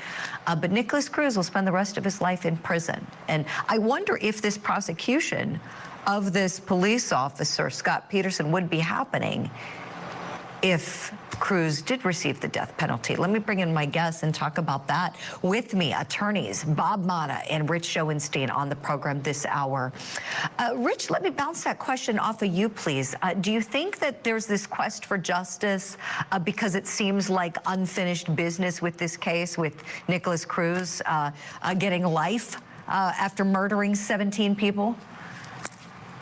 [SPEAKER 3] But Nikolas Cruz will spend the rest of his life in prison. And I wonder if this prosecution of this police officer, Scott Peterson, would be happening if Cruz did receive the death penalty. Let me bring in my guests and talk about that. With me, attorneys Bob Mata and Rich Schoenstein on the program this hour. Rich, let me bounce that question off of you, please. Do you think that there's this quest for justice because it seems like unfinished business with this case, with Nikolas Cruz getting life after murdering 17 people?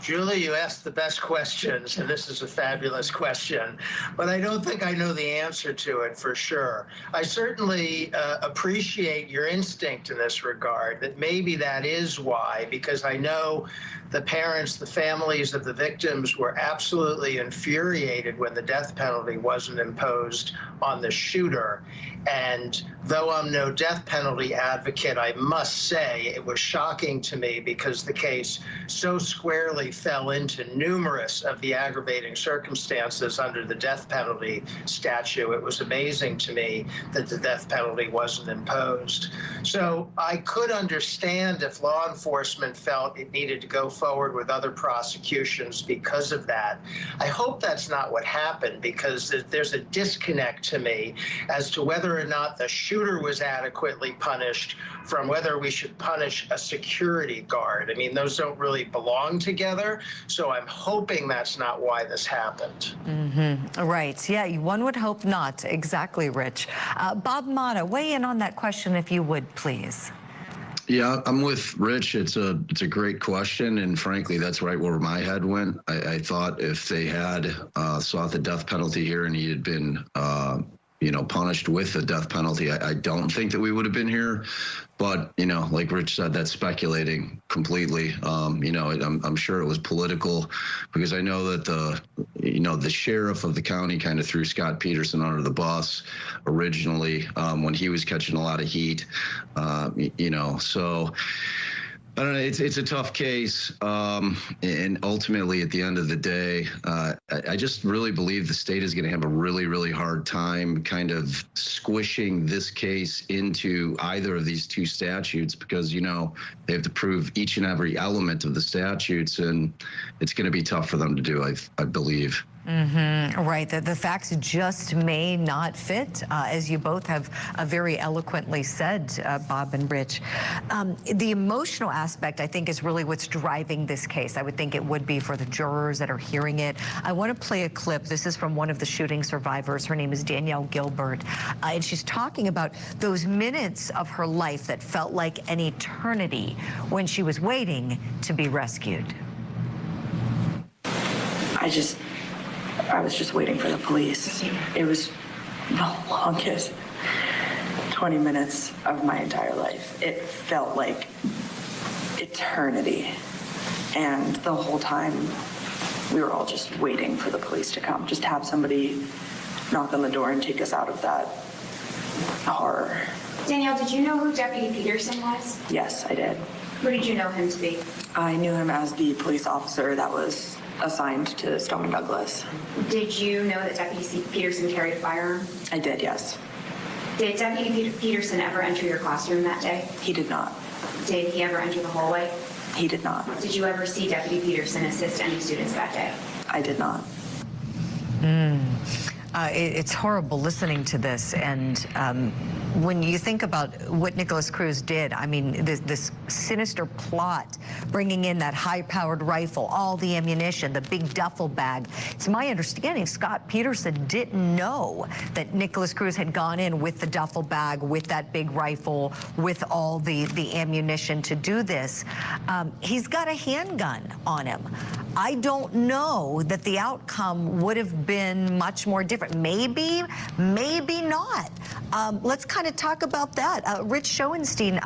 [SPEAKER 1] Julie, you asked the best questions, and this is a fabulous question, but I don't think I know the answer to it for sure. I certainly appreciate your instinct in this regard, that maybe that is why, because I know the parents, the families of the victims were absolutely infuriated when the death penalty wasn't imposed on the shooter. And though I'm no death penalty advocate, I must say it was shocking to me because the case so squarely fell into numerous of the aggravating circumstances under the death penalty statute. It was amazing to me that the death penalty wasn't imposed. So I could understand if law enforcement felt it needed to go forward with other prosecutions because of that. I hope that's not what happened, because there's a disconnect to me as to whether or not the shooter was adequately punished from whether we should punish a security guard. I mean, those don't really belong together, so I'm hoping that's not why this happened.
[SPEAKER 3] Right. Yeah, one would hope not. Exactly, Rich. Bob Mata, weigh in on that question if you would, please.
[SPEAKER 4] Yeah, I'm with Rich. It's a great question, and frankly, that's right where my head went. I thought if they had sought the death penalty here and he had been punished with the death penalty, I don't think that we would have been here. But, like Rich said, that's speculating completely. I'm sure it was political, because I know that the sheriff of the county kind of threw Scott Peterson under the bus originally when he was catching a lot of heat, so I don't know. It's a tough case, and ultimately, at the end of the day, I just really believe the state is going to have a really, really hard time kind of squishing this case into either of these two statutes, because they have to prove each and every element of the statutes, and it's going to be tough for them to do. I believe.
[SPEAKER 3] Right. The facts just may not fit, as you both have very eloquently said, Bob and Rich. The emotional aspect, I think, is really what's driving this case. I would think it would be for the jurors that are hearing it. I want to play a clip. This is from one of the shooting survivors. Her name is Danielle Gilbert, and she's talking about those minutes of her life that felt like an eternity when she was waiting to be rescued.
[SPEAKER 5] I was just waiting for the police. It was the longest 20 minutes of my entire life. It felt like eternity. And the whole time, we were all just waiting for the police to come, just have somebody knock on the door and take us out of that horror.
[SPEAKER 7] Danielle, did you know who Deputy Peterson was?
[SPEAKER 5] Yes, I did.
[SPEAKER 7] Who did you know him to be?
[SPEAKER 5] I knew him as the police officer that was assigned to Stoneman Douglas.
[SPEAKER 7] Did you know that Deputy Peterson carried a firearm?
[SPEAKER 5] I did, yes.
[SPEAKER 7] Did Deputy Peterson ever enter your classroom that day?
[SPEAKER 5] He did not.
[SPEAKER 7] Did he ever enter the hallway?
[SPEAKER 5] He did not.
[SPEAKER 7] Did you ever see Deputy Peterson assist any students that day?
[SPEAKER 5] I did not.
[SPEAKER 3] It's horrible listening to this, and when you think about what Nikolas Cruz did, I mean, this sinister plot, bringing in that high-powered rifle, all the ammunition, the big duffel bag. It's my understanding Scott Peterson didn't know that Nikolas Cruz had gone in with the duffel bag, with that big rifle, with all the ammunition to do this. He's got a handgun on him. I don't know that the outcome would have been much more different. Maybe, maybe not. Let's kind of talk about that. Rich Schoenstein,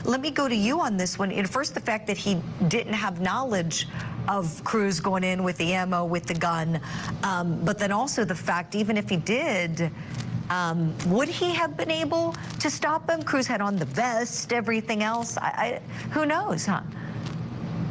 [SPEAKER 3] let me go to you on this one. First, the fact that he didn't have knowledge of Cruz going in with the ammo, with the gun, but then also the fact, even if he did, would he have been able to stop him? Cruz had on the vest, everything else. Who knows, huh?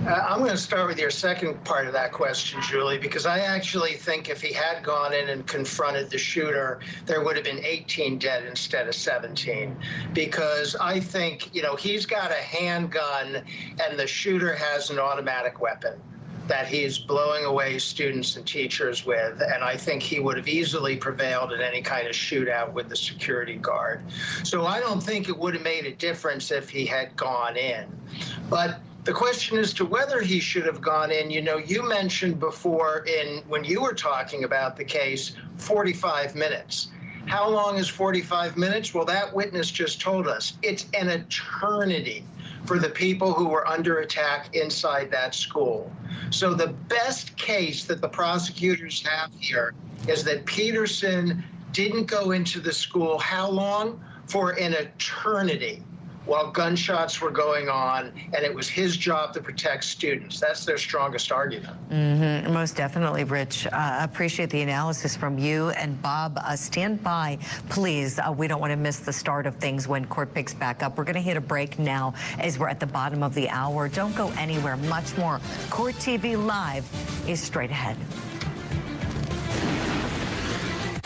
[SPEAKER 1] I'm going to start with your second part of that question, Julie, because I actually think if he had gone in and confronted the shooter, there would have been 18 dead instead of 17. Because I think, he's got a handgun and the shooter has an automatic weapon that he's blowing away students and teachers with, and I think he would have easily prevailed in any kind of shootout with the security guard. So I don't think it would have made a difference if he had gone in. But the question as to whether he should have gone in, you mentioned before when you were talking about the case, 45 minutes. How long is 45 minutes? Well, that witness just told us it's an eternity for the people who were under attack inside that school. So the best case that the prosecutors have here is that Peterson didn't go into the school how long? For an eternity, while gunshots were going on, and it was his job to protect students. That's their strongest argument.
[SPEAKER 3] Most definitely, Rich. Appreciate the analysis from you. And Bob, stand by, please. We don't want to miss the start of things when court picks back up. We're going to hit a break now as we're at the bottom of the hour. Don't go anywhere. Much more. Court TV Live is straight ahead.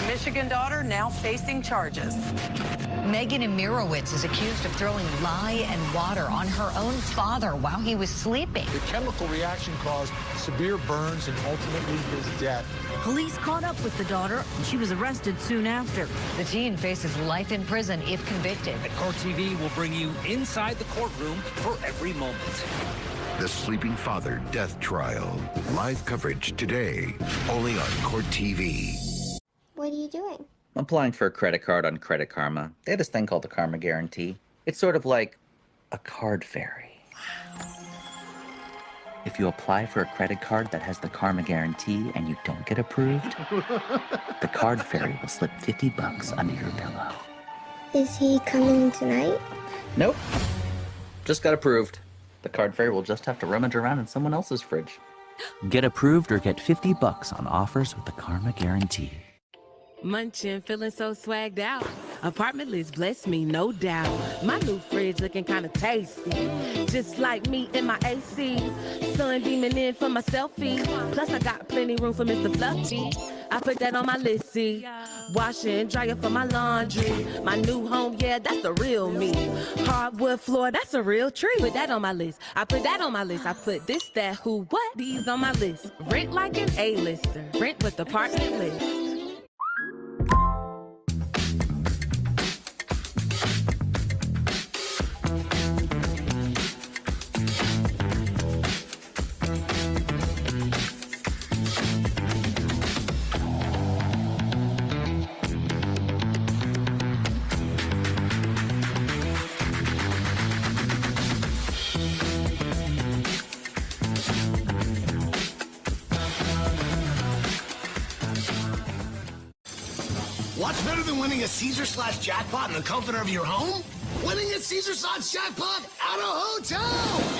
[SPEAKER 2] Michigan daughter now facing charges.
[SPEAKER 3] Megan Imirowicz is accused of throwing lye and water on her own father while he was sleeping.
[SPEAKER 8] The chemical reaction caused severe burns and ultimately his death.
[SPEAKER 2] Police caught up with the daughter, and she was arrested soon after.
[SPEAKER 3] The teen faces life in prison if convicted.
[SPEAKER 9] And CourtTV will bring you inside the courtroom for every moment.
[SPEAKER 14] The Sleeping Father Death Trial. Live coverage today, only on CourtTV.
[SPEAKER 16] What are you doing?
[SPEAKER 25] I'm applying for a credit card on Credit Karma. They have this thing called the Karma Guarantee. It's sort of like a card fairy. If you apply for a credit card that has the Karma Guarantee and you don't get approved, the card fairy will slip $50 under your pillow.
[SPEAKER 16] Is he coming tonight?
[SPEAKER 25] Nope. Just got approved. The card fairy will just have to rummage around in someone else's fridge. Get approved or get $50 on offers with the Karma Guarantee.
[SPEAKER 2] Munchin', feeling so swagged out. Apartment list bless me, no doubt. My new fridge looking kinda tasty. Just like me in my AC. Sun beaming in for my selfie. Plus I got plenty room for Mr. Fluffy. I put that on my list, see. Washer and dryer for my laundry. My new home, yeah, that's the real me. Hardwood floor, that's a real treat. Put that on my list. I put that on my list. I put this, that, who, what, these on my list. Rent like an A-lister. Rent with apartment list.
[SPEAKER 27] What's better than winning a Caesar Slots jackpot in the comfort of your home? Winning a Caesar Slots jackpot at a hotel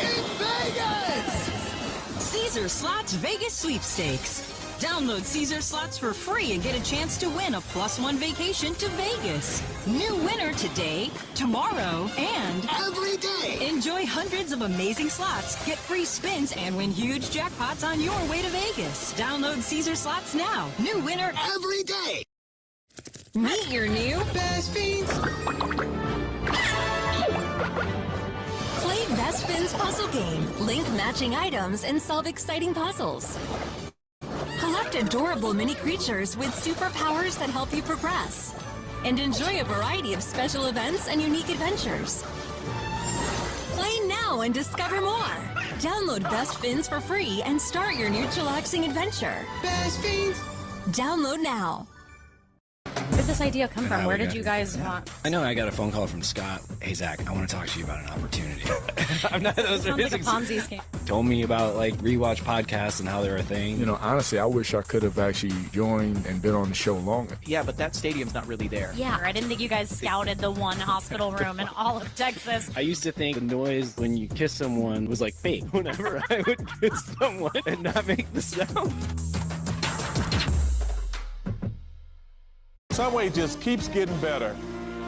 [SPEAKER 27] in Vegas!
[SPEAKER 28] Caesar Slots Vegas Sweepstakes. Download Caesar Slots for free and get a chance to win a +1 vacation to Vegas. New winner today, tomorrow, and
[SPEAKER 27] every day.
[SPEAKER 28] Enjoy hundreds of amazing slots, get free spins, and win huge jackpots on your way to Vegas. Download Caesar Slots now. New winner
[SPEAKER 27] every day.
[SPEAKER 28] Meet your new
[SPEAKER 27] Best Fiends.
[SPEAKER 13] Play Best Fiends puzzle game. Link matching items and solve exciting puzzles. Collect adorable mini creatures with superpowers that help you progress. And enjoy a variety of special events and unique adventures. Play now and discover more. Download Best Fiends for free and start your new chillaxing adventure.
[SPEAKER 27] Best Fiends.
[SPEAKER 13] Download now.
[SPEAKER 29] Where did this idea come from? Where did you guys want?
[SPEAKER 9] I know I got a phone call from Scott. Hey, Zach, I want to talk to you about an opportunity. I'm not,
[SPEAKER 29] Sounds like a Ponzi scheme.
[SPEAKER 9] Told me about like rewatch podcasts and how they're a thing.
[SPEAKER 8] You know, honestly, I wish I could have actually joined and been on the show longer.
[SPEAKER 25] Yeah, but that stadium's not really there.
[SPEAKER 29] Yeah, I didn't think you guys scouted the one hospital room in all of Texas.
[SPEAKER 9] I used to think the noise when you kiss someone was like fake whenever I would kiss someone and not make the sound.
[SPEAKER 30] Subway just keeps getting better.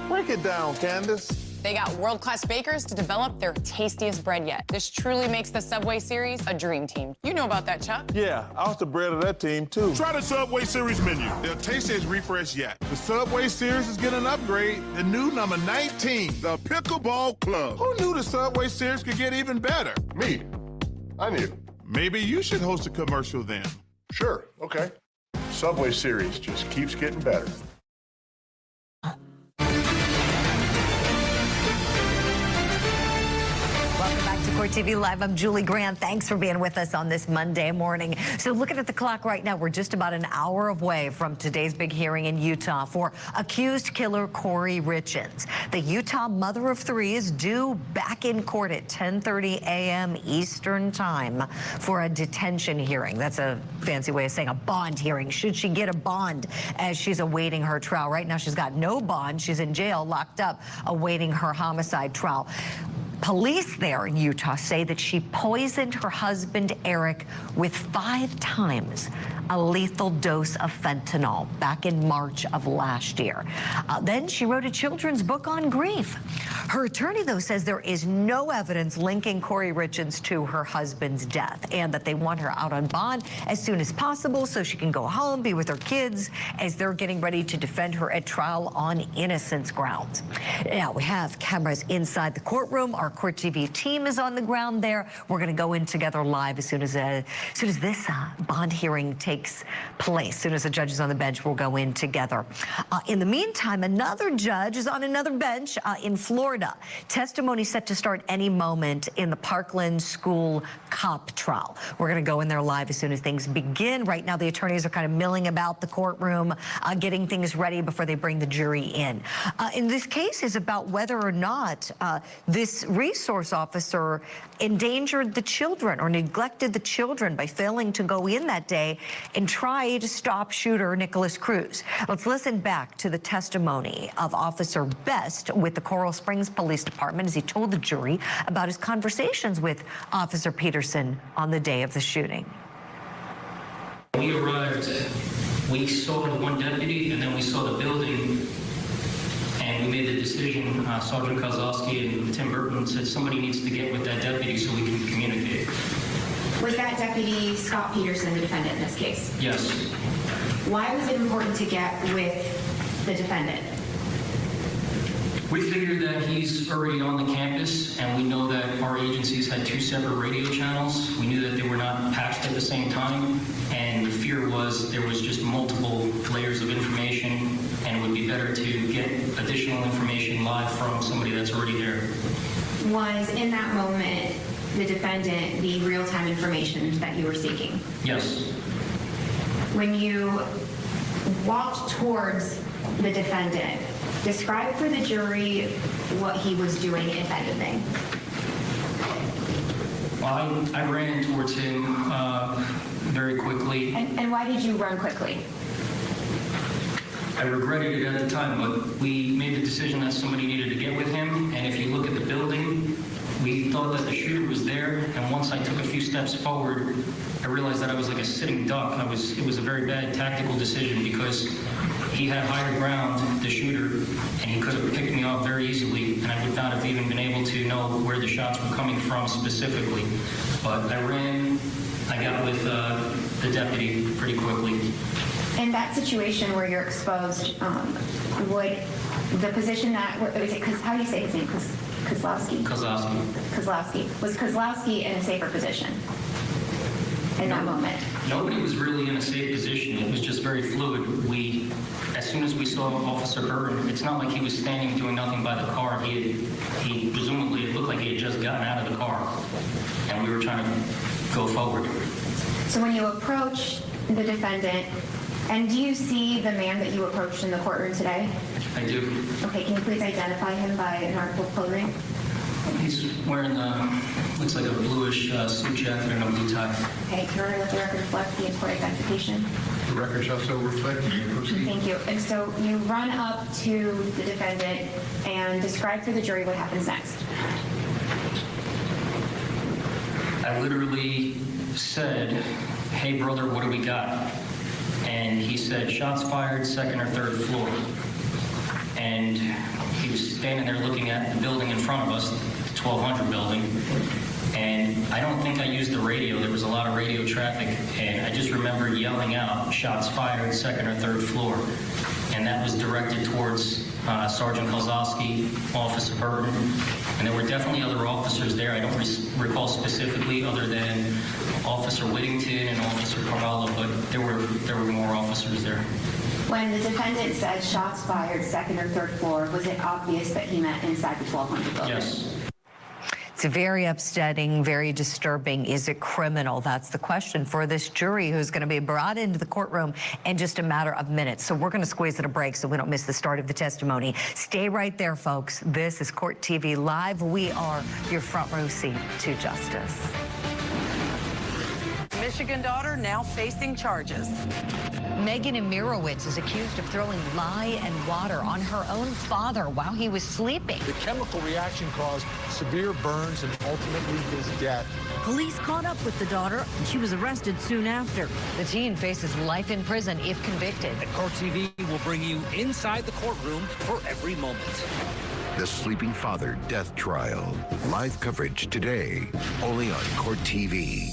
[SPEAKER 30] Break it down, Candace.
[SPEAKER 31] They got world-class bakers to develop their tastiest bread yet. This truly makes the Subway series a dream team. You know about that, Chuck.
[SPEAKER 30] Yeah, I was the bread of that team, too. Try the Subway series menu. Their taste is refreshed yet. The Subway series is getting an upgrade. The new number 19, the Pickleball Club. Who knew the Subway series could get even better? Me. I knew. Maybe you should host a commercial then. Sure, okay. Subway series just keeps getting better.
[SPEAKER 3] Welcome back to Court TV Live, I'm Julie Grant. Thanks for being with us on this Monday morning. So looking at the clock right now, we're just about an hour away from today's big hearing in Utah for accused killer Kouri Richen. The Utah mother of three is due back in court at 10:30 a.m. Eastern time for a detention hearing. That's a fancy way of saying a bond hearing. Should she get a bond as she's awaiting her trial? Right now, she's got no bond. She's in jail, locked up, awaiting her homicide trial. Police there in Utah say that she poisoned her husband, Eric, with 5 times a lethal dose of fentanyl back in March of last year. Then she wrote a children's book on grief. Her attorney, though, says there is no evidence linking Kouri Richen to her husband's death and that they want her out on bond as soon as possible so she can go home, be with her kids as they're getting ready to defend her at trial on innocence grounds. Now, we have cameras inside the courtroom. Our Court TV team is on the ground there. We're going to go in together live as soon as this bond hearing takes place. As soon as the judge is on the bench, we'll go in together. In the meantime, another judge is on another bench in Florida. Testimony set to start any moment in the Parkland school cop trial. We're going to go in there live as soon as things begin. Right now, the attorneys are kind of milling about the courtroom, getting things ready before they bring the jury in. In this case is about whether or not this resource officer endangered the children or neglected the children by failing to go in that day and try to stop shooter Nicholas Cruz. Let's listen back to the testimony of Officer Best with the Coral Springs Police Department as he told the jury about his conversations with Officer Peterson on the day of the shooting.
[SPEAKER 6] We arrived, we saw the one deputy and then we saw the building. And we made the decision, Sergeant Kozlowski and Tim Burton said somebody needs to get with that deputy so we can communicate.
[SPEAKER 7] Was that deputy Scott Peterson the defendant in this case?
[SPEAKER 6] Yes.
[SPEAKER 7] Why was it important to get with the defendant?
[SPEAKER 6] We figured that he's already on the campus, and we know that our agencies had 2 separate radio channels. We knew that they were not patched at the same time, and the fear was there was just multiple layers of information, and it would be better to get additional information live from somebody that's already there.
[SPEAKER 7] Was, in that moment, the defendant the real-time information that you were seeking?
[SPEAKER 6] Yes.
[SPEAKER 7] When you walked towards the defendant, describe for the jury what he was doing, if anything.
[SPEAKER 6] Well, I ran towards him very quickly.
[SPEAKER 7] And why did you run quickly?
[SPEAKER 6] I regretted it at the time, but we made the decision that somebody needed to get with him. And if you look at the building, we thought that the shooter was there. And once I took a few steps forward, I realized that I was like a sitting duck. It was a very bad tactical decision because he had higher ground, the shooter, and he could have picked me off very easily, and I would not have even been able to know where the shots were coming from specifically. But I ran, I got with the deputy pretty quickly.
[SPEAKER 7] In that situation where you're exposed, would the position that, is it, how do you say his name? Kozlowski?
[SPEAKER 6] Kozlowski.
[SPEAKER 7] Kozlowski. Was Kozlowski in a safer position in that moment?
[SPEAKER 6] Nobody was really in a safe position. It was just very fluid. As soon as we saw Officer Burton, it's not like he was standing doing nothing by the car. He presumably, it looked like he had just gotten out of the car, and we were trying to go forward.
[SPEAKER 7] So when you approach the defendant, and do you see the man that you approached in the courtroom today?
[SPEAKER 6] I do.
[SPEAKER 7] Okay, can you please identify him by an article of clothing?
[SPEAKER 6] He's wearing looks like a bluish suit jacket and a blue tie.
[SPEAKER 7] Okay, can you let the record reflect the in-court identification?
[SPEAKER 30] The record shall so reflect.
[SPEAKER 7] Thank you. And so you run up to the defendant and describe for the jury what happens next.
[SPEAKER 6] I literally said, "Hey brother, what do we got?" And he said, "Shots fired, 2nd or 3rd floor." And he was standing there looking at the building in front of us, the 1200 building. And I don't think I used the radio. There was a lot of radio traffic. And I just remember yelling out, "Shots fired, 2nd or 3rd floor." And that was directed towards Sergeant Kozlowski, Officer Burton. And there were definitely other officers there. I don't recall specifically other than Officer Whittington and Officer Carvalho, but there were more officers there.
[SPEAKER 7] When the defendant said shots fired, 2nd or 3rd floor, was it obvious that he meant inside the 1200 building?
[SPEAKER 6] Yes.
[SPEAKER 3] It's It's very upsetting, very disturbing. Is it criminal? That's the question for this jury who's going to be brought into the courtroom in just a matter of minutes. So we're going to squeeze it a break so we don't miss the start of the testimony. Stay right there, folks. This is Court TV Live. We are your front row seat to justice.
[SPEAKER 10] Michigan daughter now facing charges.
[SPEAKER 3] Megan Imirowicz is accused of throwing lye and water on her own father while he was sleeping.
[SPEAKER 8] The chemical reaction caused severe burns and ultimately his death.
[SPEAKER 11] Police caught up with the daughter, and she was arrested soon after.
[SPEAKER 3] The teen faces life in prison if convicted.
[SPEAKER 12] And Court TV will bring you inside the courtroom for every moment.
[SPEAKER 14] The Sleeping Father Death Trial. Live coverage today, only on Court TV.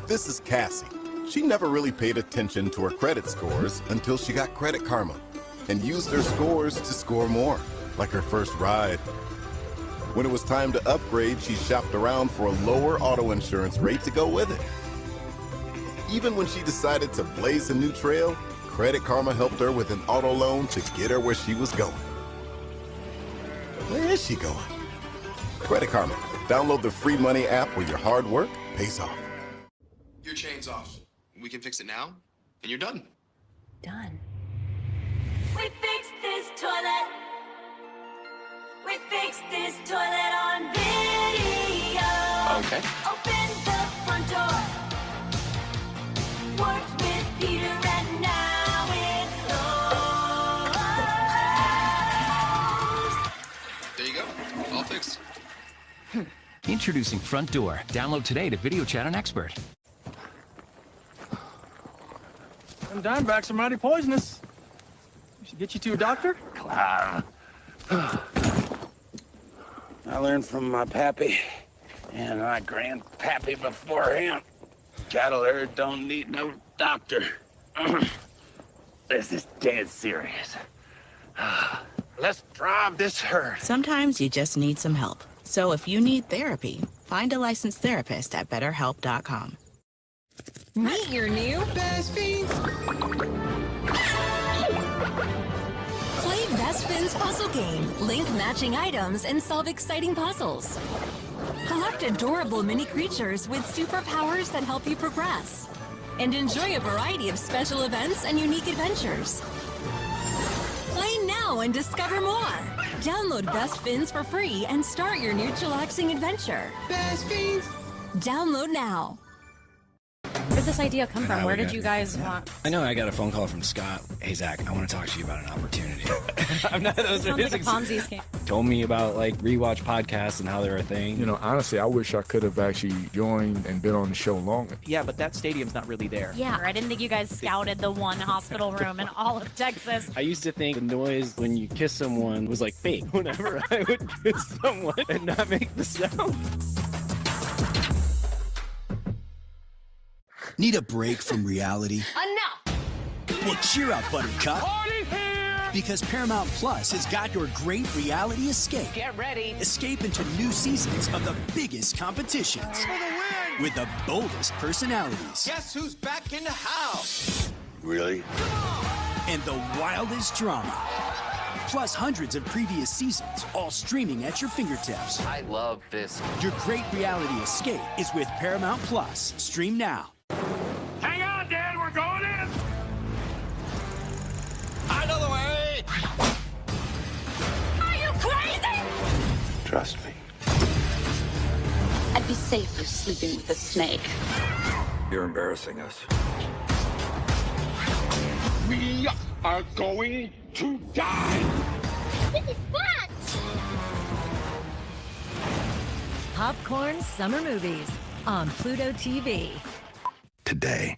[SPEAKER 15] This is Cassie. She never really paid attention to her credit scores until she got Credit Karma and used her scores to score more, like her first ride. When it was time to upgrade, she shopped around for a lower auto insurance rate to go with it. Even when she decided to blaze a new trail, Credit Karma helped her with an auto loan to get her where she was going. Where is she going? Credit Karma. Download the free money app where your hard work pays off.
[SPEAKER 17] Your chain's off. We can fix it now, and you're done.
[SPEAKER 3] Done.
[SPEAKER 18] We fixed this toilet. We fixed this toilet on video.
[SPEAKER 17] Okay.
[SPEAKER 18] Open the front door. Worked with Peter and now it's closed.
[SPEAKER 17] There you go. All fixed.
[SPEAKER 19] Introducing Front Door. Download today to video chat an expert.
[SPEAKER 21] Them Diamondbacks are mighty poisonous. We should get you to a doctor.
[SPEAKER 22] I learned from my pappy and my grandpappy before him. Cattle herd don't need no doctor. This is dead serious. Let's drive this herd.
[SPEAKER 23] Sometimes you just need some help. So if you need therapy, find a licensed therapist at BetterHelp.com.
[SPEAKER 13] Meet your new best fiends. Play Best Fiends puzzle game. Link matching items and solve exciting puzzles. Collect adorable mini creatures with superpowers that help you progress. And enjoy a variety of special events and unique adventures. Play now and discover more. Download Best Fiends for free and start your new chillaxing adventure. Best Fiends. Download now.
[SPEAKER 29] Where did this idea come from? Where did you guys want?
[SPEAKER 9] I know I got a phone call from Scott. Hey, Zach, I want to talk to you about an opportunity. I'm not those
[SPEAKER 29] Sounds like a Ponzi scheme.
[SPEAKER 9] Told me about like rewatch podcasts and how they're a thing.
[SPEAKER 8] You know, honestly, I wish I could have actually joined and been on the show longer.
[SPEAKER 25] Yeah, but that stadium's not really there.
[SPEAKER 29] Yeah, I didn't think you guys scouted the one hospital room in all of Texas.
[SPEAKER 9] I used to think the noise when you kiss someone was like fake. Whenever I would kiss someone and not make the sound.
[SPEAKER 24] Need a break from reality?
[SPEAKER 18] Enough!
[SPEAKER 24] Well, cheer up, Buttercup. Party's here! Because Paramount Plus has got your great reality escape.
[SPEAKER 18] Get ready.
[SPEAKER 24] Escape into new seasons of the biggest competitions.
[SPEAKER 18] For the win!
[SPEAKER 24] With the boldest personalities.
[SPEAKER 18] Guess who's back in the house?
[SPEAKER 24] Really? And the wildest drama. Plus hundreds of previous seasons, all streaming at your fingertips.
[SPEAKER 18] I love this.
[SPEAKER 24] Your great reality escape is with Paramount Plus. Stream now.
[SPEAKER 22] Hang on, Dad, we're going in.
[SPEAKER 18] Out of the way! Are you crazy?
[SPEAKER 22] Trust me.
[SPEAKER 32] I'd be safer sleeping with a snake.
[SPEAKER 22] You're embarrassing us. We are going to die.
[SPEAKER 32] This is fun!
[SPEAKER 11] Popcorn Summer Movies on Pluto TV.
[SPEAKER 14] Today.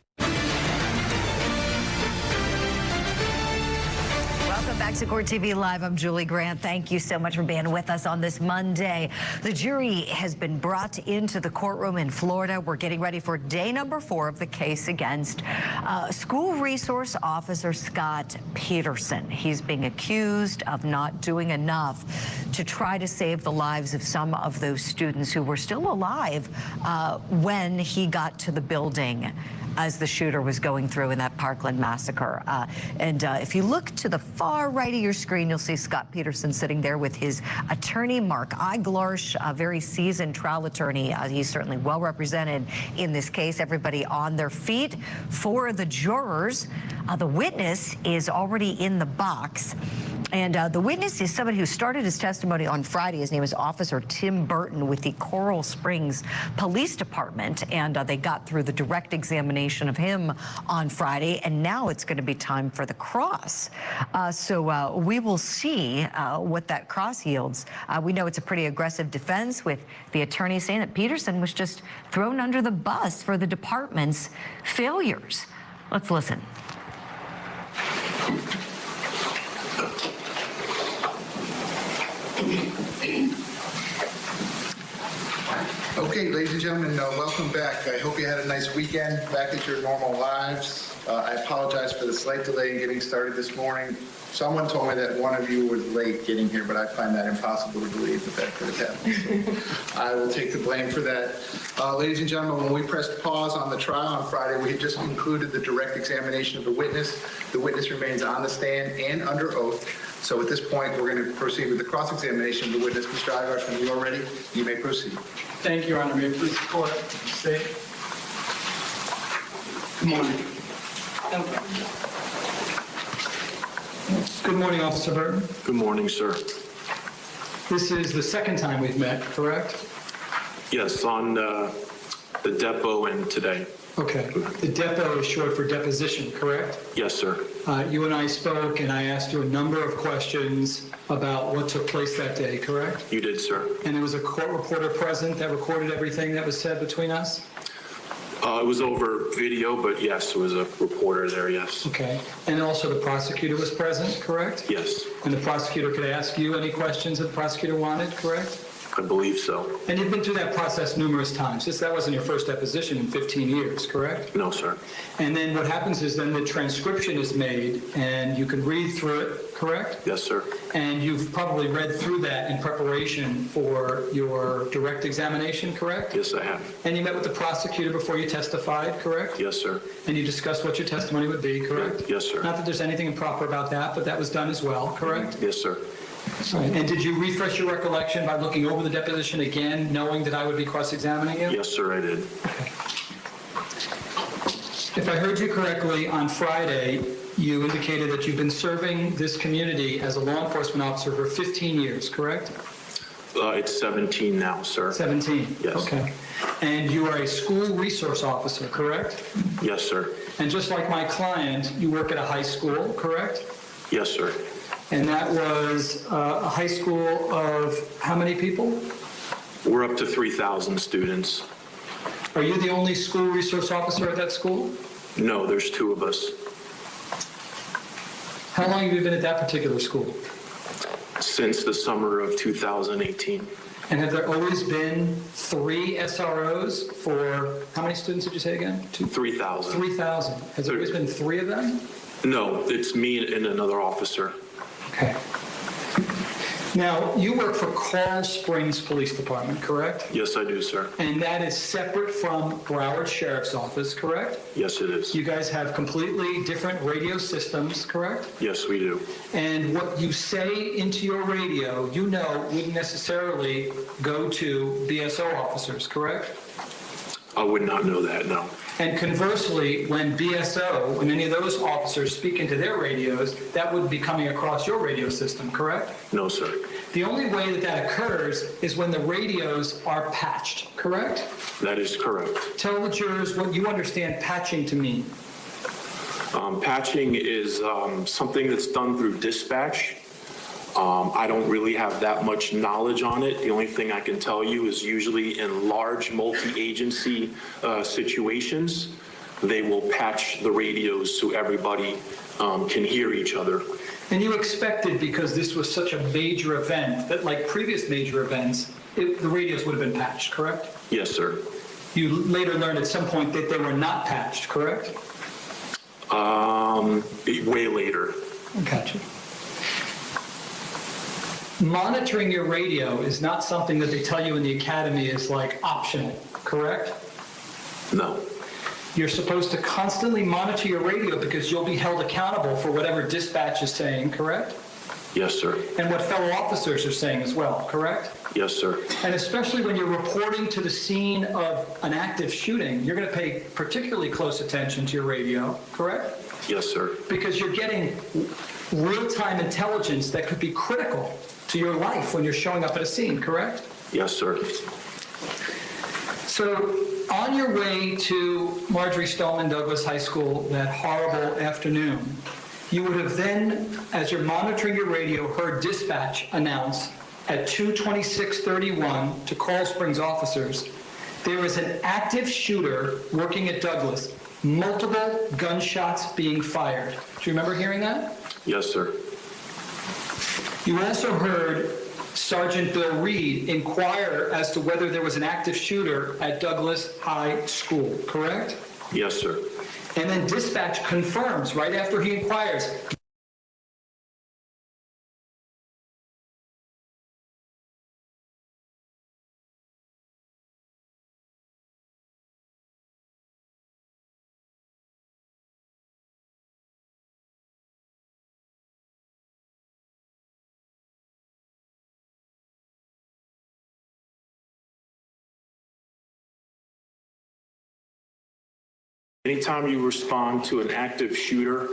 [SPEAKER 3] Welcome back to Court TV Live. I'm Julie Grant. Thank you so much for being with us on this Monday. The jury has been brought into the courtroom in Florida. We're getting ready for day number 4 of the case against school resource officer Scott Peterson. He's being accused of not doing enough to try to save the lives of some of those students who were still alive when he got to the building. as the shooter was going through in that Parkland massacre. If you look to the far right of your screen, you'll see Scott Peterson sitting there with his attorney, Mark Eiglarsh, a very seasoned trial attorney. He's certainly well represented in this case. Everybody on their feet. For the jurors, the witness is already in the box. And the witness is somebody who started his testimony on Friday. His name is Officer Tim Burton with the Coral Springs Police Department. And they got through the direct examination of him on Friday. And now it's going to be time for the cross. So we will see what that cross yields. We know it's a pretty aggressive defense, with the attorney saying that Peterson was just thrown under the bus for the department's failures. Let's listen.
[SPEAKER 1] Okay, ladies and gentlemen, welcome back. I hope you had a nice weekend back at your normal lives. I apologize for the slight delay in getting started this morning. Someone told me that one of you was late getting here, but I find that impossible to believe that could have happened. So I will take the blame for that. Ladies and gentlemen, when we pressed pause on the trial on Friday, we had just concluded the direct examination of the witness. The witness remains on the stand and under oath. So at this point, we're going to proceed with the cross-examination of the witness. Mr. Eiglarsh, when you are ready, you may proceed.
[SPEAKER 21] Thank you, Your Honor. May it please the court. Stay. Good morning. Good morning, Officer Burton.
[SPEAKER 2] Good morning, sir.
[SPEAKER 21] This is the second time we've met, correct?
[SPEAKER 2] Yes, on the depot and today.
[SPEAKER 21] Okay. The depot is short for deposition, correct?
[SPEAKER 2] Yes, sir.
[SPEAKER 21] You and I spoke, and I asked you a number of questions about what took place that day, correct?
[SPEAKER 2] You did, sir.
[SPEAKER 21] And there was a court reporter present that recorded everything that was said between us?
[SPEAKER 2] It was over video, but yes, there was a reporter there, yes.
[SPEAKER 21] Okay. And also the prosecutor was present, correct?
[SPEAKER 2] Yes.
[SPEAKER 21] And the prosecutor could ask you any questions that the prosecutor wanted, correct?
[SPEAKER 2] I believe so.
[SPEAKER 21] And you've been through that process numerous times. That wasn't your first deposition in 15 years, correct?
[SPEAKER 2] No, sir.
[SPEAKER 21] And then what happens is then the transcription is made, and you can read through it, correct?
[SPEAKER 2] Yes, sir.
[SPEAKER 21] And you've probably read through that in preparation for your direct examination, correct?
[SPEAKER 2] Yes, I have.
[SPEAKER 21] And you met with the prosecutor before you testified, correct?
[SPEAKER 2] Yes, sir.
[SPEAKER 21] And you discussed what your testimony would be, correct?
[SPEAKER 2] Yes, sir.
[SPEAKER 21] Not that there's anything improper about that, but that was done as well, correct?
[SPEAKER 2] Yes, sir.
[SPEAKER 21] All right. And did you refresh your recollection by looking over the deposition again, knowing that I would be cross-examining you?
[SPEAKER 2] Yes, sir, I did.
[SPEAKER 21] Okay. If I heard you correctly, on Friday, you indicated that you've been serving this community as a law enforcement officer for 15 years, correct?
[SPEAKER 2] It's 17 now, sir.
[SPEAKER 21] 17?
[SPEAKER 2] Yes.
[SPEAKER 21] Okay. And you are a school resource officer, correct?
[SPEAKER 2] Yes, sir.
[SPEAKER 21] And just like my client, you work at a high school, correct?
[SPEAKER 2] Yes, sir.
[SPEAKER 21] And that was a high school of how many people?
[SPEAKER 2] We're up to 3,000 students.
[SPEAKER 21] Are you the only school resource officer at that school?
[SPEAKER 2] No, there's two of us.
[SPEAKER 21] How long have you been at that particular school?
[SPEAKER 2] Since the summer of 2018.
[SPEAKER 21] And have there always been 3 SROs for, how many students did you say again?
[SPEAKER 2] 3,000.
[SPEAKER 21] 3,000. Has there always been 3 of them?
[SPEAKER 2] No, it's me and another officer.
[SPEAKER 21] Okay. Now, you work for Coral Springs Police Department, correct?
[SPEAKER 2] Yes, I do, sir.
[SPEAKER 21] And that is separate from Broward Sheriff's Office, correct?
[SPEAKER 2] Yes, it is.
[SPEAKER 21] You guys have completely different radio systems, correct?
[SPEAKER 2] Yes, we do.
[SPEAKER 21] And what you say into your radio, you know, wouldn't necessarily go to BSO officers, correct?
[SPEAKER 2] I would not know that, no.
[SPEAKER 21] And conversely, when BSO, when any of those officers speak into their radios, that would be coming across your radio system, correct?
[SPEAKER 2] No, sir.
[SPEAKER 21] The only way that that occurs is when the radios are patched, correct?
[SPEAKER 2] That is correct.
[SPEAKER 21] Tell the jurors what you understand patching to mean.
[SPEAKER 2] Patching is something that's done through dispatch. I don't really have that much knowledge on it. The only thing I can tell you is usually in large multi-agency situations, they will patch the radios so everybody can hear each other.
[SPEAKER 21] And you expected, because this was such a major event, that like previous major events, the radios would have been patched, correct?
[SPEAKER 2] Yes, sir.
[SPEAKER 21] You later learned at some point that they were not patched, correct?
[SPEAKER 2] Way later.
[SPEAKER 21] Gotcha. Monitoring your radio is not something that they tell you in the academy is like optional, correct?
[SPEAKER 2] No.
[SPEAKER 21] You're supposed to constantly monitor your radio because you'll be held accountable for whatever dispatch is saying, correct?
[SPEAKER 2] Yes, sir.
[SPEAKER 21] And what fellow officers are saying as well, correct?
[SPEAKER 2] Yes, sir.
[SPEAKER 21] And especially when you're reporting to the scene of an active shooting, you're going to pay particularly close attention to your radio, correct?
[SPEAKER 2] Yes, sir.
[SPEAKER 21] Because you're getting real-time intelligence that could be critical to your life when you're showing up at a scene, correct?
[SPEAKER 2] Yes, sir.
[SPEAKER 21] So on your way to Marjorie Stoneman Douglas High School that horrible afternoon, you would have then, as you're monitoring your radio, heard dispatch announce at 2:26:31 to Coral Springs officers, there is an active shooter working at Douglas, multiple gunshots being fired. Do you remember hearing that?
[SPEAKER 2] Yes, sir.
[SPEAKER 21] You also heard Sergeant Bill Reed inquire as to whether there was an active shooter at Douglas High School, correct?
[SPEAKER 2] Yes, sir.
[SPEAKER 21] And then dispatch confirms right after he inquires.
[SPEAKER 2] Anytime you respond to an active shooter,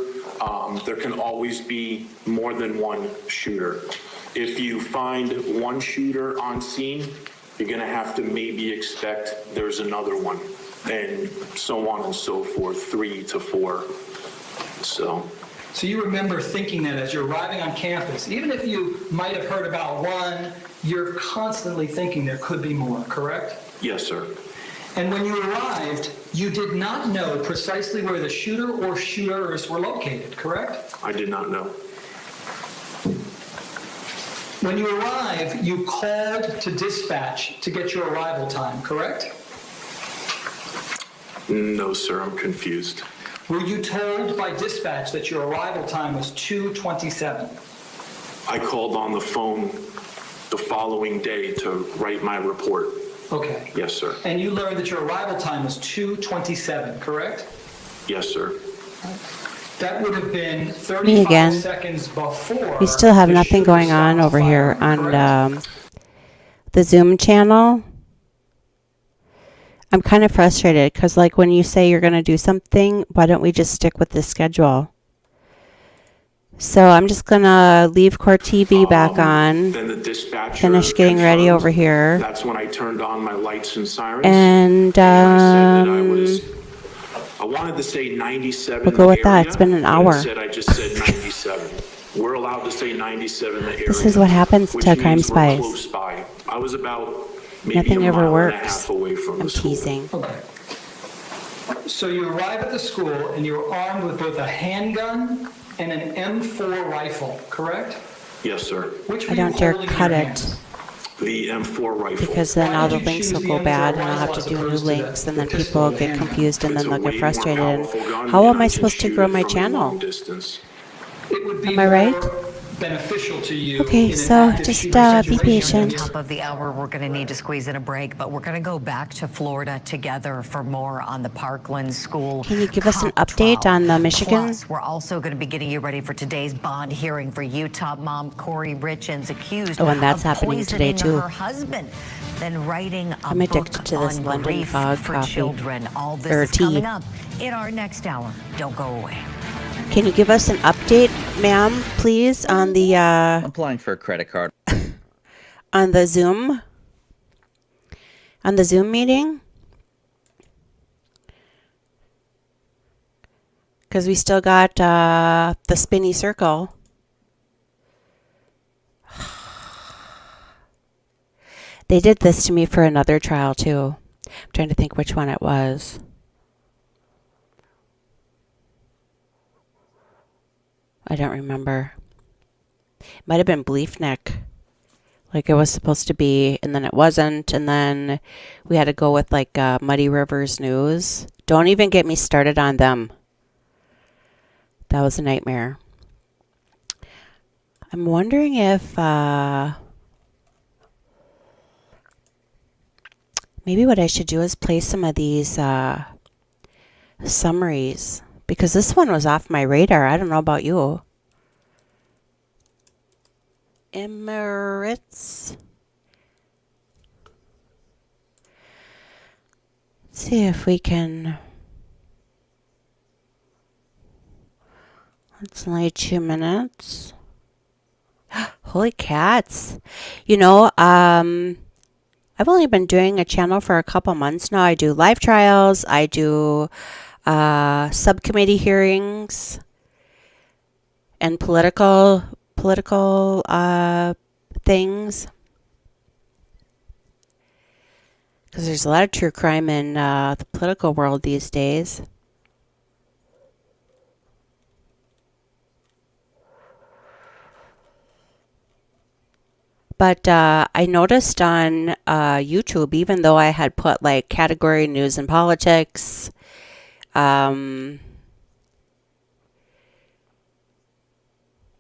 [SPEAKER 2] there can always be more than one shooter. If you find one shooter on scene, you're going to have to maybe expect there's another one, and so on and so forth, 3 to 4. So
[SPEAKER 21] you remember thinking that as you're arriving on campus, even if you might have heard about one, you're constantly thinking there could be more, correct?
[SPEAKER 2] Yes, sir.
[SPEAKER 21] And when you arrived, you did not know precisely where the shooter or shooters were located, correct?
[SPEAKER 2] I did not know.
[SPEAKER 21] When you arrived, you called to dispatch to get your arrival time, correct?
[SPEAKER 2] No, sir, I'm confused.
[SPEAKER 21] Were you told by dispatch that your arrival time was 2:27?
[SPEAKER 2] I called on the phone the following day to write my report.
[SPEAKER 21] Okay.
[SPEAKER 2] Yes, sir.
[SPEAKER 21] And you learned that your arrival time was 2:27, correct?
[SPEAKER 2] Yes, sir.
[SPEAKER 21] That would have been
[SPEAKER 4] Me
[SPEAKER 21] 35
[SPEAKER 4] again.
[SPEAKER 21] seconds before.
[SPEAKER 4] We still have
[SPEAKER 21] the
[SPEAKER 4] nothing
[SPEAKER 21] shooter
[SPEAKER 4] going on
[SPEAKER 21] stopped
[SPEAKER 4] over here
[SPEAKER 21] firing,
[SPEAKER 4] on
[SPEAKER 21] correct?
[SPEAKER 4] the Zoom channel. I'm kind of frustrated because, like, when you say you're going to do something, why don't we just stick with the schedule? So I'm just going to leave CourtTV back on.
[SPEAKER 2] Then the dispatcher
[SPEAKER 4] Finish getting ready
[SPEAKER 2] confirmed.
[SPEAKER 4] over here.
[SPEAKER 2] That's when I turned on my lights and sirens.
[SPEAKER 4] And
[SPEAKER 2] I wanted to say 97.
[SPEAKER 4] we'll go with that. It's been an hour.
[SPEAKER 2] Instead, I just said 97. We're allowed to say 97 in the area.
[SPEAKER 4] This is what happens
[SPEAKER 2] which
[SPEAKER 4] to Crime
[SPEAKER 2] means we're
[SPEAKER 4] Spies.
[SPEAKER 2] close by. I was about maybe
[SPEAKER 4] Nothing
[SPEAKER 2] a
[SPEAKER 4] ever
[SPEAKER 2] mile
[SPEAKER 4] works.
[SPEAKER 2] and a half away from
[SPEAKER 4] I'm
[SPEAKER 2] the school.
[SPEAKER 4] teasing.
[SPEAKER 21] Okay. So you arrive at the school and you're armed with both a handgun and an M4 rifle, correct?
[SPEAKER 2] Yes, sir.
[SPEAKER 21] Which
[SPEAKER 4] I
[SPEAKER 21] were you
[SPEAKER 4] don't dare
[SPEAKER 21] holding in
[SPEAKER 4] cut
[SPEAKER 21] your
[SPEAKER 4] it
[SPEAKER 21] hands?
[SPEAKER 2] The M4 rifle.
[SPEAKER 4] because then
[SPEAKER 21] Why
[SPEAKER 4] all
[SPEAKER 21] did
[SPEAKER 4] the
[SPEAKER 21] you
[SPEAKER 4] links
[SPEAKER 21] choose
[SPEAKER 4] will
[SPEAKER 21] the
[SPEAKER 4] go
[SPEAKER 21] M4
[SPEAKER 4] bad and I'll
[SPEAKER 21] rifle
[SPEAKER 4] have to
[SPEAKER 21] as
[SPEAKER 4] do new
[SPEAKER 21] opposed to
[SPEAKER 4] links and then
[SPEAKER 21] the
[SPEAKER 4] people will
[SPEAKER 21] pistol
[SPEAKER 4] get
[SPEAKER 21] handgun?
[SPEAKER 4] confused and
[SPEAKER 2] It's
[SPEAKER 4] then
[SPEAKER 2] a
[SPEAKER 4] they'll
[SPEAKER 2] way
[SPEAKER 4] get
[SPEAKER 2] more
[SPEAKER 4] frustrated. And
[SPEAKER 2] powerful gun,
[SPEAKER 4] how
[SPEAKER 2] and
[SPEAKER 4] am I
[SPEAKER 2] I can
[SPEAKER 4] supposed to
[SPEAKER 2] shoot
[SPEAKER 4] grow
[SPEAKER 2] it
[SPEAKER 4] my
[SPEAKER 2] from a long
[SPEAKER 4] channel?
[SPEAKER 2] distance.
[SPEAKER 21] It would be
[SPEAKER 4] Am I right?
[SPEAKER 21] more beneficial to you
[SPEAKER 4] Okay,
[SPEAKER 21] in an
[SPEAKER 4] so
[SPEAKER 21] active
[SPEAKER 4] just
[SPEAKER 21] shooter
[SPEAKER 4] be
[SPEAKER 21] situation.
[SPEAKER 4] patient.
[SPEAKER 3] Top of the hour, we're going to need to squeeze in a break, but we're going to go back to Florida together for more on the Parkland School.
[SPEAKER 4] Can you give us an
[SPEAKER 3] cop
[SPEAKER 4] update
[SPEAKER 3] trial.
[SPEAKER 4] on the Michigan?
[SPEAKER 3] Plus, we're also going to be getting you ready for today's bond hearing for Utah mom Kouri Richens, accused
[SPEAKER 4] Oh, and that's
[SPEAKER 3] of
[SPEAKER 4] happening today,
[SPEAKER 3] poisoning
[SPEAKER 4] too.
[SPEAKER 3] her husband, then writing a
[SPEAKER 4] I'm
[SPEAKER 3] book
[SPEAKER 4] addicted to this
[SPEAKER 3] on
[SPEAKER 4] London
[SPEAKER 3] grief
[SPEAKER 4] Fog
[SPEAKER 3] for
[SPEAKER 4] coffee.
[SPEAKER 3] children. All this
[SPEAKER 4] Or
[SPEAKER 3] is
[SPEAKER 4] tea.
[SPEAKER 3] coming up in our next hour. Don't go away.
[SPEAKER 4] Can you give us an update, ma'am, please, on the
[SPEAKER 25] Applying for a credit card.
[SPEAKER 4] on the Zoom meeting? Because we still got the spinny circle. They did this to me for another trial too. I'm trying to think which one it was. I don't remember. It might have been Bleefneck. Like it was supposed to be, and then it wasn't, and then we had to go with like Muddy Rivers News. Don't even get me started on them. That was a nightmare. I'm wondering if maybe what I should do is play some of these summaries because this one was off my radar. I don't know about you. Imirowicz. Let's see if we can. It's only 2 minutes. Holy cats. You know, I've only been doing a channel for a couple months now. I do live trials. I do subcommittee hearings and political things. Because there's a lot of true crime in the political world these days. But I noticed on YouTube, even though I had put like category news and politics,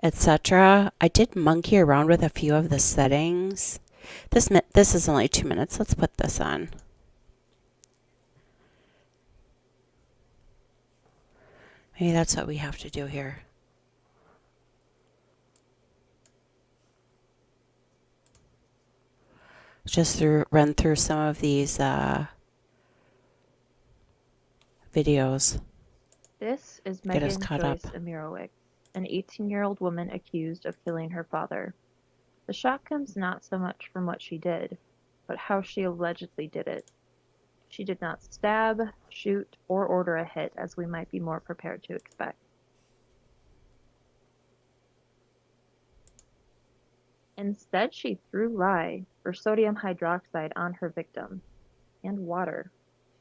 [SPEAKER 4] etc., I did monkey around with a few of the settings. This is only 2 minutes. Let's put this on. Maybe that's what we have to do here. Just run through some of these videos.
[SPEAKER 5] This is
[SPEAKER 4] Get us
[SPEAKER 5] Megan
[SPEAKER 4] caught
[SPEAKER 5] Joyce
[SPEAKER 4] up.
[SPEAKER 5] Imirowicz, an 18-year-old woman accused of killing her father. The shock comes not so much from what she did, but how she allegedly did it. She did not stab, shoot, or order a hit as we might be more prepared to expect. Instead, she threw lye or sodium hydroxide on her victim and water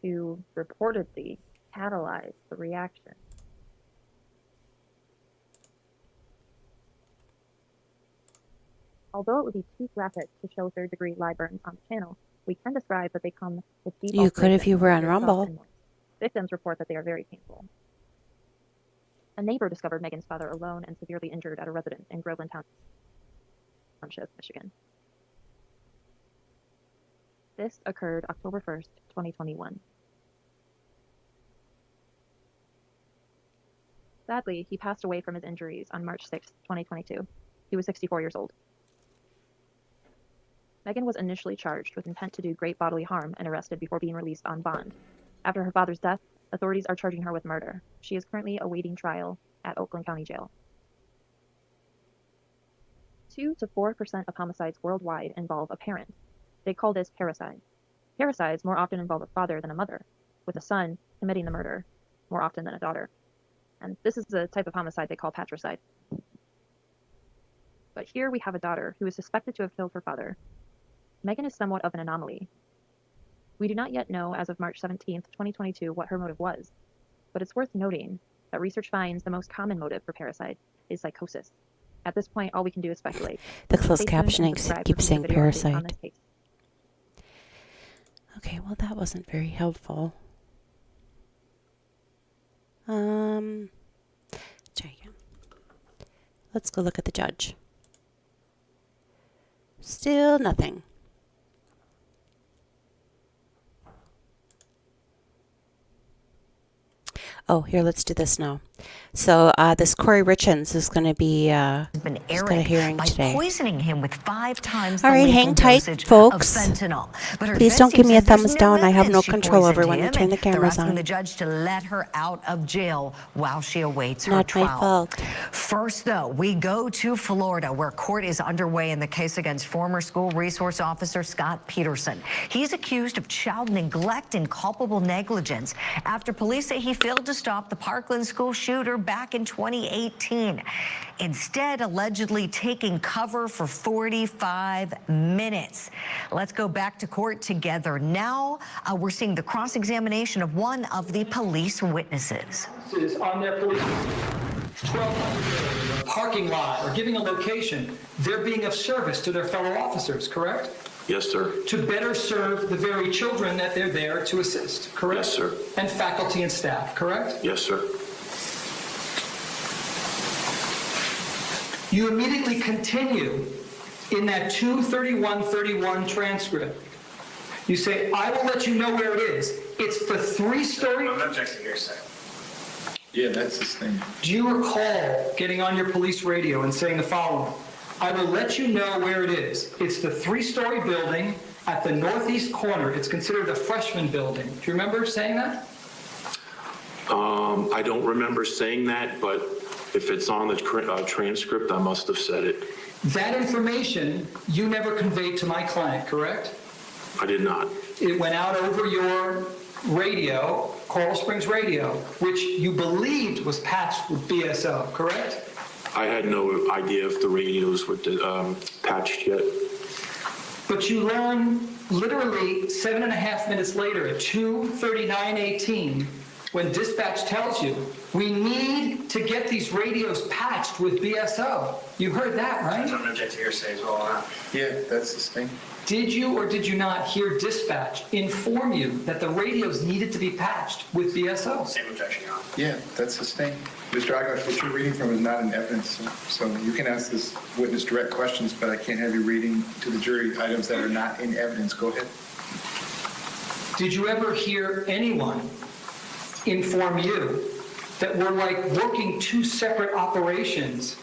[SPEAKER 5] to reportedly catalyze the reaction. Although it would be too graphic to show third-degree lye burns on the channel, we can describe that they come with deep
[SPEAKER 4] You could if you were on
[SPEAKER 5] ulceration,
[SPEAKER 4] Rumble.
[SPEAKER 5] and moist. Victims report that they are very painful. A neighbor discovered Megan's father alone and severely injured at a residence in Groveland Township, Michigan. This occurred October 1st, 2021. Sadly, he passed away from his injuries on March 6, 2022. He was 64 years old. Megan was initially charged with intent to do great bodily harm and arrested before being released on bond. After her father's death, authorities are charging her with murder. She is currently awaiting trial at Oakland County Jail. 2 to 4% of homicides worldwide involve a parent. They call this parricide. Parricides more often involve a father than a mother, with a son committing the murder more often than a daughter. And this is the type of homicide they call patricide. But here we have a daughter who is suspected to have killed her father. Megan is somewhat of an anomaly. We do not yet know as of March 17th, 2022 what her motive was, but it's worth noting that research finds the most common motive for parricide is psychosis. At this point, all we can do is speculate.
[SPEAKER 4] The closed
[SPEAKER 5] Stay tuned and
[SPEAKER 4] captioning
[SPEAKER 5] subscribe
[SPEAKER 4] keeps
[SPEAKER 5] for
[SPEAKER 4] saying
[SPEAKER 5] future video updates on
[SPEAKER 4] parasite.
[SPEAKER 5] this case.
[SPEAKER 4] Okay, well that wasn't very helpful. Try again. Let's go look at the judge. Still nothing. Oh, here, let's do this now. So this Kouri Richen is going to be
[SPEAKER 3] been
[SPEAKER 4] she's got a hearing
[SPEAKER 3] by
[SPEAKER 4] today.
[SPEAKER 3] poisoning him with 5 times
[SPEAKER 4] All
[SPEAKER 3] the
[SPEAKER 4] right,
[SPEAKER 3] lethal
[SPEAKER 4] hang tight,
[SPEAKER 3] dosage
[SPEAKER 4] folks.
[SPEAKER 3] of fentanyl. But her
[SPEAKER 4] Please don't
[SPEAKER 3] defense
[SPEAKER 4] give me a
[SPEAKER 3] team says there's
[SPEAKER 4] thumbs down. I have no
[SPEAKER 3] evidence she
[SPEAKER 4] control over
[SPEAKER 3] poisoned
[SPEAKER 4] when you
[SPEAKER 3] him,
[SPEAKER 4] turn the
[SPEAKER 3] and they're
[SPEAKER 4] cameras
[SPEAKER 3] asking
[SPEAKER 4] on.
[SPEAKER 3] the judge to let her out of jail while she awaits her
[SPEAKER 4] Not
[SPEAKER 3] trial.
[SPEAKER 4] my fault.
[SPEAKER 3] First, though, we go to Florida, where court is underway in the case against former school resource officer Scott Peterson. He's accused of child neglect and culpable negligence after police say he failed to stop the Parkland school shooter back in 2018. Instead, allegedly taking cover for 45 minutes. Let's go back to court together. Now, we're seeing the cross-examination of one of the police witnesses.
[SPEAKER 21] On their police 12 parking lot or giving a location, they're being of service to their fellow officers, correct?
[SPEAKER 2] Yes, sir.
[SPEAKER 21] To better serve the very children that they're there to assist, correct?
[SPEAKER 2] Yes, sir.
[SPEAKER 21] And faculty and staff, correct?
[SPEAKER 2] Yes, sir.
[SPEAKER 21] You immediately continue in that 2:31:31 transcript. You say, I will let you know where it is. It's the three-story...
[SPEAKER 6] I'm objecting here, sir.
[SPEAKER 1] Yeah, that's his thing.
[SPEAKER 21] Do you recall getting on your police radio and saying the following? I will let you know where it is. It's the three-story building at the northeast corner. It's considered the freshman building. Do you remember saying that?
[SPEAKER 2] I don't remember saying that, but if it's on the transcript, I must have said it.
[SPEAKER 21] That information you never conveyed to my client, correct?
[SPEAKER 2] I did not.
[SPEAKER 21] It went out over your radio, Coral Springs radio, which you believed was patched with BSO, correct?
[SPEAKER 2] I had no idea if the radios were patched yet.
[SPEAKER 21] But you learn literally 7.5 minutes later at 2:39:18 when dispatch tells you, we need to get these radios patched with BSO. You heard that, right?
[SPEAKER 6] I'm objecting to hearsay as well.
[SPEAKER 1] Yeah, that's his thing.
[SPEAKER 21] Did you or did you not hear dispatch inform you that the radios needed to be patched with BSO?
[SPEAKER 6] Same objection, Your Honor.
[SPEAKER 1] Yeah, that's his thing. Mr. Agash, what you're reading from is not in evidence, so you can ask this witness direct questions, but I can't have you reading to the jury items that are not in evidence. Go ahead.
[SPEAKER 21] Did you ever hear anyone inform you that we're like working two separate operations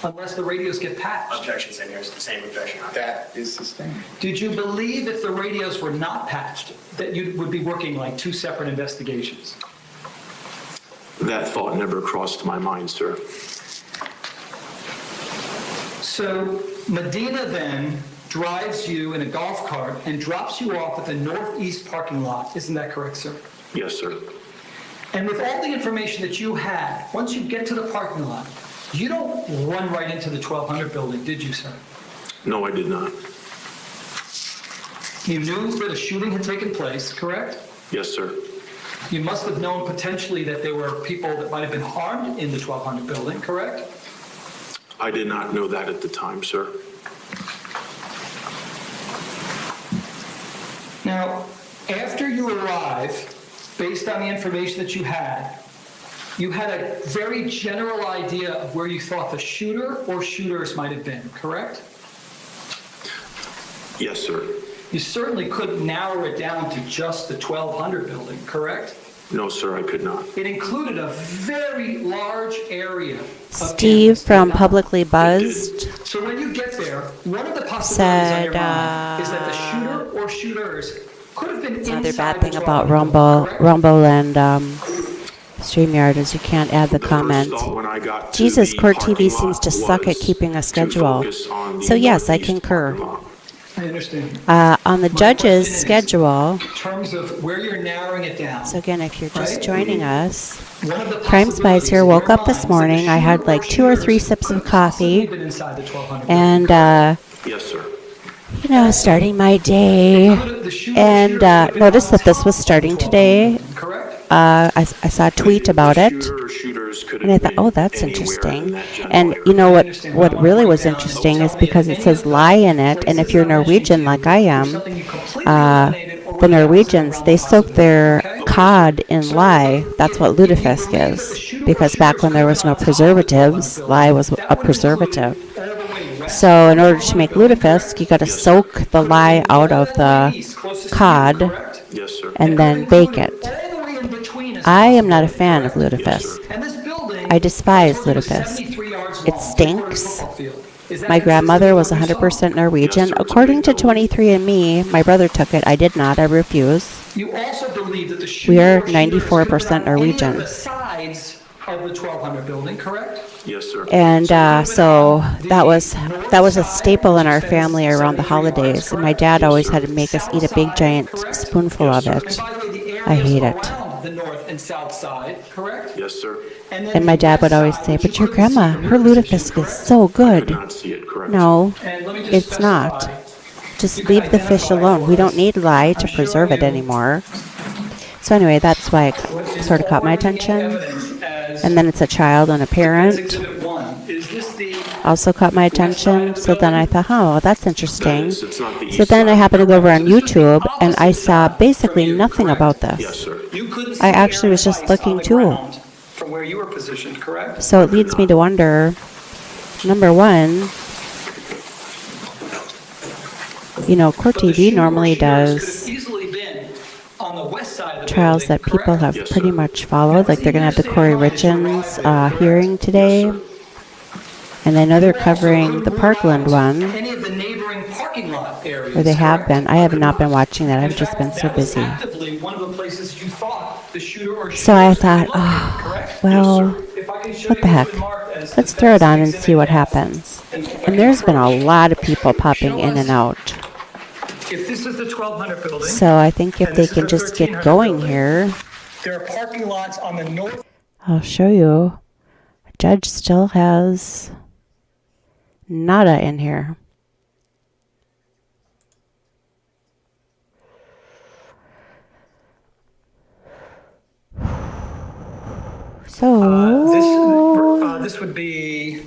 [SPEAKER 21] unless the radios get patched?
[SPEAKER 6] Objection, same here. Same objection, Your Honor.
[SPEAKER 1] That is his thing.
[SPEAKER 21] Did you believe if the radios were not patched that you would be working like two separate investigations?
[SPEAKER 2] That thought never crossed my mind, sir.
[SPEAKER 21] So Medina then drives you in a golf cart and drops you off at the northeast parking lot. Isn't that correct, sir?
[SPEAKER 2] Yes, sir.
[SPEAKER 21] And with all the information that you had, once you get to the parking lot, you don't run right into the 1200 building, did you, sir?
[SPEAKER 2] No, I did not.
[SPEAKER 21] You knew that a shooting had taken place, correct?
[SPEAKER 2] Yes, sir.
[SPEAKER 21] You must have known potentially that there were people that might have been harmed in the 1200 building, correct?
[SPEAKER 2] I did not know that at the time, sir.
[SPEAKER 21] Now, after you arrive, based on the information that you had a very general idea of where you thought the shooter or shooters might have been, correct?
[SPEAKER 2] Yes, sir.
[SPEAKER 21] You certainly couldn't narrow it down to just the 1200 building, correct?
[SPEAKER 2] No, sir, I could not.
[SPEAKER 21] It included a very large area.
[SPEAKER 4] Steve from Publicly Buzzed
[SPEAKER 21] So when you get there, one of the possibilities on your mind is that the shooter or shooters could have been inside
[SPEAKER 4] another bad thing
[SPEAKER 21] the
[SPEAKER 4] about
[SPEAKER 21] 1200 building,
[SPEAKER 4] Rumble and StreamYard is you can't add the comments. Jesus, Court TV seems to suck at keeping a schedule. So yes, I concur.
[SPEAKER 21] I understand.
[SPEAKER 4] On the judge's schedule,
[SPEAKER 21] In terms of where you're narrowing it down.
[SPEAKER 4] so again, if you're just joining us,
[SPEAKER 21] One of the
[SPEAKER 4] Crime Spies here, woke up this morning. I had like 2 or 3 sips of coffee and,
[SPEAKER 2] Yes, sir.
[SPEAKER 4] you know, starting my day, and noticed that this was starting today. I saw a tweet about it, and I thought, oh, that's interesting. And you know what really was interesting is because it says lie in it, and if you're Norwegian like I am, the Norwegians, they soak their cod in lye. That's what lutefisk is, because back when there was no preservatives, lye was a preservative. So in order to make lutefisk, you got to soak the lye out of the cod and then bake it. I am not a fan of lutefisk. I despise lutefisk. It stinks. My grandmother was 100% Norwegian. According to 23andMe, my brother took it. I did not. I refuse.
[SPEAKER 21] You also believe that the
[SPEAKER 4] We are
[SPEAKER 21] shooter or shooters
[SPEAKER 4] 94% Norwegian.
[SPEAKER 21] on the sides of the 1200 building, correct?
[SPEAKER 2] Yes, sir.
[SPEAKER 4] And so that was a staple in our family around the holidays. And my dad always had to make us eat a big giant spoonful of it. I hate it.
[SPEAKER 21] The north and south side, correct?
[SPEAKER 2] Yes, sir.
[SPEAKER 4] And my dad would always say, but your grandma, her lutefisk is so good. No, it's not. Just leave the fish alone. We don't need lye to preserve it anymore. So anyway, that's why it sort of caught my attention. And then it's a child and a parent. Also caught my attention. So then I thought, oh, that's interesting. So then I happened to go over on YouTube and I saw basically nothing about this. I actually was just looking too.
[SPEAKER 21] From where you were positioned, correct?
[SPEAKER 4] So it leads me to wonder, number one, you know, CourtTV normally does
[SPEAKER 21] easily been on the west side
[SPEAKER 4] trials that people have pretty much followed. Like they're going to have the Kouri Richen's hearing today. And I know they're covering the Parkland one.
[SPEAKER 21] Any of the neighboring parking lot areas.
[SPEAKER 4] Or they have been. I have not been watching that. I've just been so busy.
[SPEAKER 21] Actively one of the places you thought the shooter or
[SPEAKER 4] So I thought, oh, well, what the heck? Let's throw it on and see what happens. And there's been a lot of people popping in and out.
[SPEAKER 21] If this is the 1200 building.
[SPEAKER 4] So I think if they can just get going here.
[SPEAKER 21] There are parking lots on the north.
[SPEAKER 4] I'll show you. A judge still has nada in here. So
[SPEAKER 21] this would be.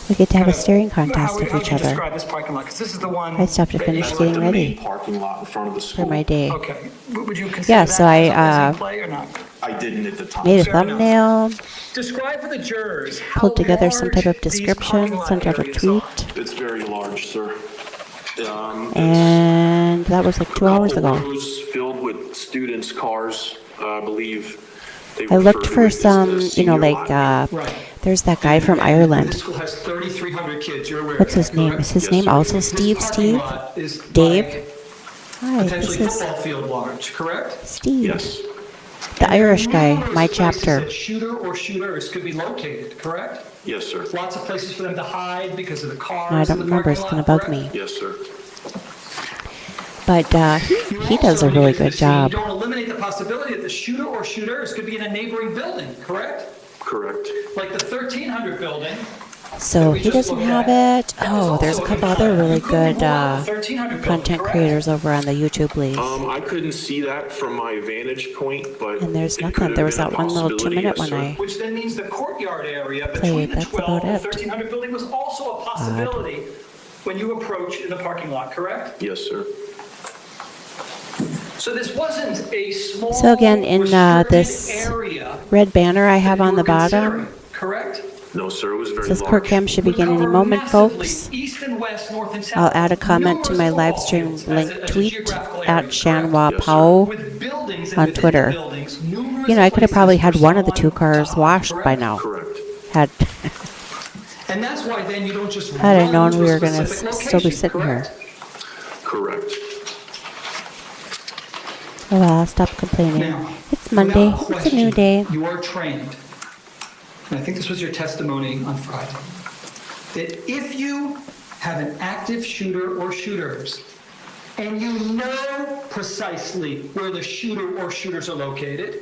[SPEAKER 4] We get to have a staring contest with each other.
[SPEAKER 21] Describe this parking lot, 'cause this is the one.
[SPEAKER 4] I still have to finish getting ready
[SPEAKER 2] Parking lot in front of the school.
[SPEAKER 4] for my day.
[SPEAKER 21] Okay. Would you consider
[SPEAKER 4] Yeah, so I
[SPEAKER 21] play or not?
[SPEAKER 2] I didn't at the time.
[SPEAKER 4] made a thumbnail,
[SPEAKER 21] Describe for the jurors.
[SPEAKER 4] pulled together some type of description, sent out a tweet,
[SPEAKER 2] It's very large, sir.
[SPEAKER 4] and that was like 2 hours ago.
[SPEAKER 2] Rows filled with students' cars, I believe.
[SPEAKER 4] I looked for some, you know, like, there's that guy from Ireland.
[SPEAKER 21] This school has 3,300 kids. You're aware.
[SPEAKER 4] What's his name? Is his name also Steve? Dave? Hi, this
[SPEAKER 21] Potentially
[SPEAKER 4] is
[SPEAKER 21] football field large, correct?
[SPEAKER 4] Steve.
[SPEAKER 2] Yes.
[SPEAKER 4] The Irish guy, my
[SPEAKER 21] Places
[SPEAKER 4] chapter.
[SPEAKER 21] that shooter or shooters could be located, correct?
[SPEAKER 2] Yes, sir.
[SPEAKER 21] Lots of places for them to hide because of the cars.
[SPEAKER 4] No, I don't
[SPEAKER 21] in the
[SPEAKER 4] remember. It's
[SPEAKER 21] parking
[SPEAKER 4] going to
[SPEAKER 21] lot,
[SPEAKER 4] bug me.
[SPEAKER 2] Yes, sir.
[SPEAKER 4] But he does a really good job.
[SPEAKER 21] You don't eliminate the possibility that the shooter or shooters could be in a neighboring building, correct?
[SPEAKER 2] Correct.
[SPEAKER 21] Like the 1300 building.
[SPEAKER 4] So he doesn't have it. Oh, there's a couple other really good content creators over on the YouTube leagues.
[SPEAKER 2] I couldn't see that from my vantage point, but
[SPEAKER 4] And there's
[SPEAKER 2] it
[SPEAKER 4] nothing.
[SPEAKER 2] could have
[SPEAKER 4] There was
[SPEAKER 2] been a
[SPEAKER 4] that one little
[SPEAKER 2] possibility,
[SPEAKER 4] 2-minute
[SPEAKER 2] yes,
[SPEAKER 4] one
[SPEAKER 2] sir.
[SPEAKER 4] I
[SPEAKER 21] Which then means the courtyard area
[SPEAKER 4] played.
[SPEAKER 21] between the
[SPEAKER 4] That's
[SPEAKER 21] 12
[SPEAKER 4] about
[SPEAKER 21] and
[SPEAKER 4] it.
[SPEAKER 21] 1300 building was also a possibility when you approach in the parking lot, correct?
[SPEAKER 2] Yes, sir.
[SPEAKER 21] So this wasn't a small
[SPEAKER 4] So again, in this
[SPEAKER 21] area
[SPEAKER 4] red banner I have on the bottom,
[SPEAKER 21] correct?
[SPEAKER 2] No, sir, it was very
[SPEAKER 4] says
[SPEAKER 2] large.
[SPEAKER 4] court cam should begin any moment, folks.
[SPEAKER 21] East and west, north and south.
[SPEAKER 4] I'll add a comment to my live stream link tweet at Shanwa Pao on Twitter. You know, I could have probably had one of the 2 cars washed by now.
[SPEAKER 2] Correct.
[SPEAKER 4] Had
[SPEAKER 21] And that's why then you don't just
[SPEAKER 4] had I
[SPEAKER 21] run
[SPEAKER 4] known
[SPEAKER 21] to
[SPEAKER 4] we
[SPEAKER 21] a
[SPEAKER 4] were going to
[SPEAKER 21] specific
[SPEAKER 4] still be
[SPEAKER 21] location,
[SPEAKER 4] sitting here.
[SPEAKER 21] correct?
[SPEAKER 2] Correct.
[SPEAKER 4] Oh well, I'll stop complaining.
[SPEAKER 21] Now,
[SPEAKER 4] It's Monday.
[SPEAKER 21] without
[SPEAKER 4] It's a new
[SPEAKER 21] question,
[SPEAKER 4] day.
[SPEAKER 21] You are trained, and I think this was your testimony on Friday, that if you have an active shooter or shooters, and you know precisely where the shooter or shooters are located,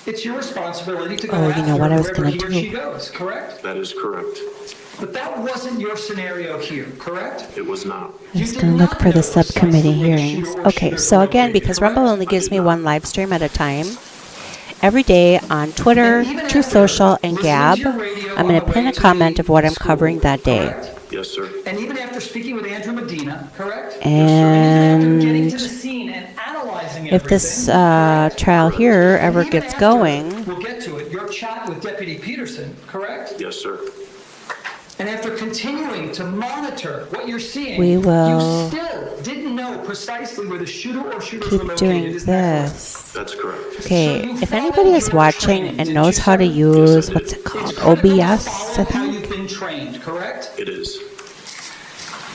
[SPEAKER 21] it's your responsibility to go
[SPEAKER 4] Oh, you
[SPEAKER 21] after
[SPEAKER 4] know what I was
[SPEAKER 21] wherever
[SPEAKER 4] gonna
[SPEAKER 21] he or
[SPEAKER 4] do?
[SPEAKER 21] she goes, correct?
[SPEAKER 2] That is correct.
[SPEAKER 21] But that wasn't your scenario here, correct?
[SPEAKER 2] It was not.
[SPEAKER 4] I'm just going to look for the subcommittee hearings. Okay, so again, because Rumble only gives me one live stream at a time, every day on Twitter, True Social, and Gab, I'm going to pin a comment of what I'm covering that day.
[SPEAKER 2] Yes, sir.
[SPEAKER 21] And even after speaking with Andrew Medina, correct? And getting to the
[SPEAKER 4] And
[SPEAKER 21] scene and analyzing
[SPEAKER 4] if this trial here ever gets going,
[SPEAKER 21] we'll get to it. Your chat with Deputy Peterson, correct?
[SPEAKER 2] Yes, sir.
[SPEAKER 21] And after continuing to monitor what you're seeing,
[SPEAKER 4] we will
[SPEAKER 21] you still didn't know precisely where the shooter or shooters were
[SPEAKER 4] keep
[SPEAKER 21] located.
[SPEAKER 4] doing
[SPEAKER 21] Is that correct?
[SPEAKER 4] this.
[SPEAKER 2] That's correct.
[SPEAKER 4] Okay, if anybody is watching and knows how to use, what's it called, OBS, I
[SPEAKER 21] How
[SPEAKER 4] think?
[SPEAKER 21] you've been trained, correct?
[SPEAKER 2] It is.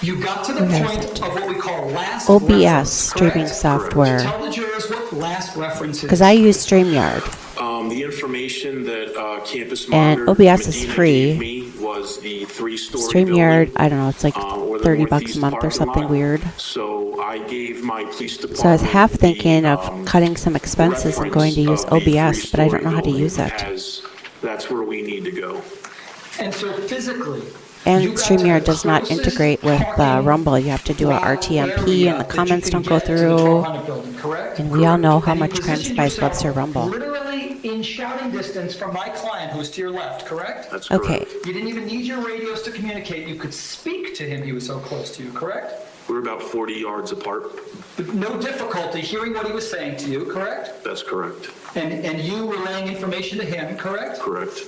[SPEAKER 21] You got to the
[SPEAKER 4] Where is
[SPEAKER 21] point of what we call last
[SPEAKER 4] OBS
[SPEAKER 21] reference,
[SPEAKER 4] streaming
[SPEAKER 21] correct?
[SPEAKER 4] software.
[SPEAKER 21] Tell the jurors what last reference is.
[SPEAKER 4] Because I use StreamYard.
[SPEAKER 2] The information that Campus
[SPEAKER 4] And
[SPEAKER 2] Monitor
[SPEAKER 4] OBS is
[SPEAKER 2] Medina
[SPEAKER 4] free.
[SPEAKER 2] gave me was the 3-story
[SPEAKER 4] StreamYard,
[SPEAKER 2] building,
[SPEAKER 4] I don't know, it's like
[SPEAKER 2] or the
[SPEAKER 4] $30
[SPEAKER 2] northeast
[SPEAKER 4] a month or
[SPEAKER 2] parking
[SPEAKER 4] something
[SPEAKER 2] lot.
[SPEAKER 4] weird.
[SPEAKER 2] So I gave my police department.
[SPEAKER 4] So I was half thinking
[SPEAKER 2] the,
[SPEAKER 4] of cutting some expenses and going to use
[SPEAKER 2] reference of the
[SPEAKER 4] OBS, but I don't know how to
[SPEAKER 2] 3-story
[SPEAKER 4] use it.
[SPEAKER 2] building as that's where we need to go.
[SPEAKER 21] And so physically,
[SPEAKER 4] And
[SPEAKER 21] you got to
[SPEAKER 4] StreamYard
[SPEAKER 21] the
[SPEAKER 4] does not
[SPEAKER 21] closest
[SPEAKER 4] integrate with
[SPEAKER 21] parking
[SPEAKER 4] Rumble. You have to do a
[SPEAKER 21] lot
[SPEAKER 4] RTMP and the
[SPEAKER 21] area
[SPEAKER 4] comments
[SPEAKER 21] that you
[SPEAKER 4] don't
[SPEAKER 21] can
[SPEAKER 4] go
[SPEAKER 21] get to the
[SPEAKER 4] through.
[SPEAKER 21] 1200 building, correct?
[SPEAKER 4] And we all know how
[SPEAKER 21] And you
[SPEAKER 4] much Crime
[SPEAKER 21] positioned
[SPEAKER 4] Spice loves her
[SPEAKER 21] yourself
[SPEAKER 4] Rumble.
[SPEAKER 21] Literally in shouting distance from my client who's to your left, correct?
[SPEAKER 2] That's
[SPEAKER 4] Okay.
[SPEAKER 2] correct.
[SPEAKER 21] You didn't even need your radios to communicate. You could speak to him. He was so close to you, correct?
[SPEAKER 2] We're about 40 yards apart.
[SPEAKER 21] With no difficulty hearing what he was saying to you, correct?
[SPEAKER 2] That's correct.
[SPEAKER 21] And you relaying information to him, correct?
[SPEAKER 2] Correct.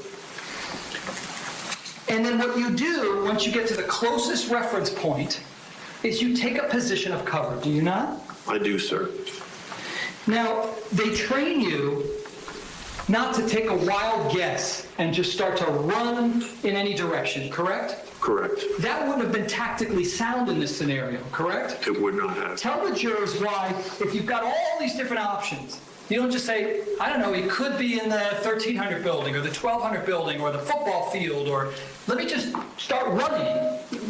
[SPEAKER 21] And then what you do, once you get to the closest reference point, is you take a position of cover, do you not?
[SPEAKER 2] I do, sir.
[SPEAKER 21] Now, they train you not to take a wild guess and just start to run in any direction, correct?
[SPEAKER 2] Correct.
[SPEAKER 21] That wouldn't have been tactically sound in this scenario, correct?
[SPEAKER 2] It would not have.
[SPEAKER 21] Tell the jurors why, if you've got all these different options, you don't just say, I don't know, he could be in the 1300 building or the 1200 building or the football field, or let me just start running.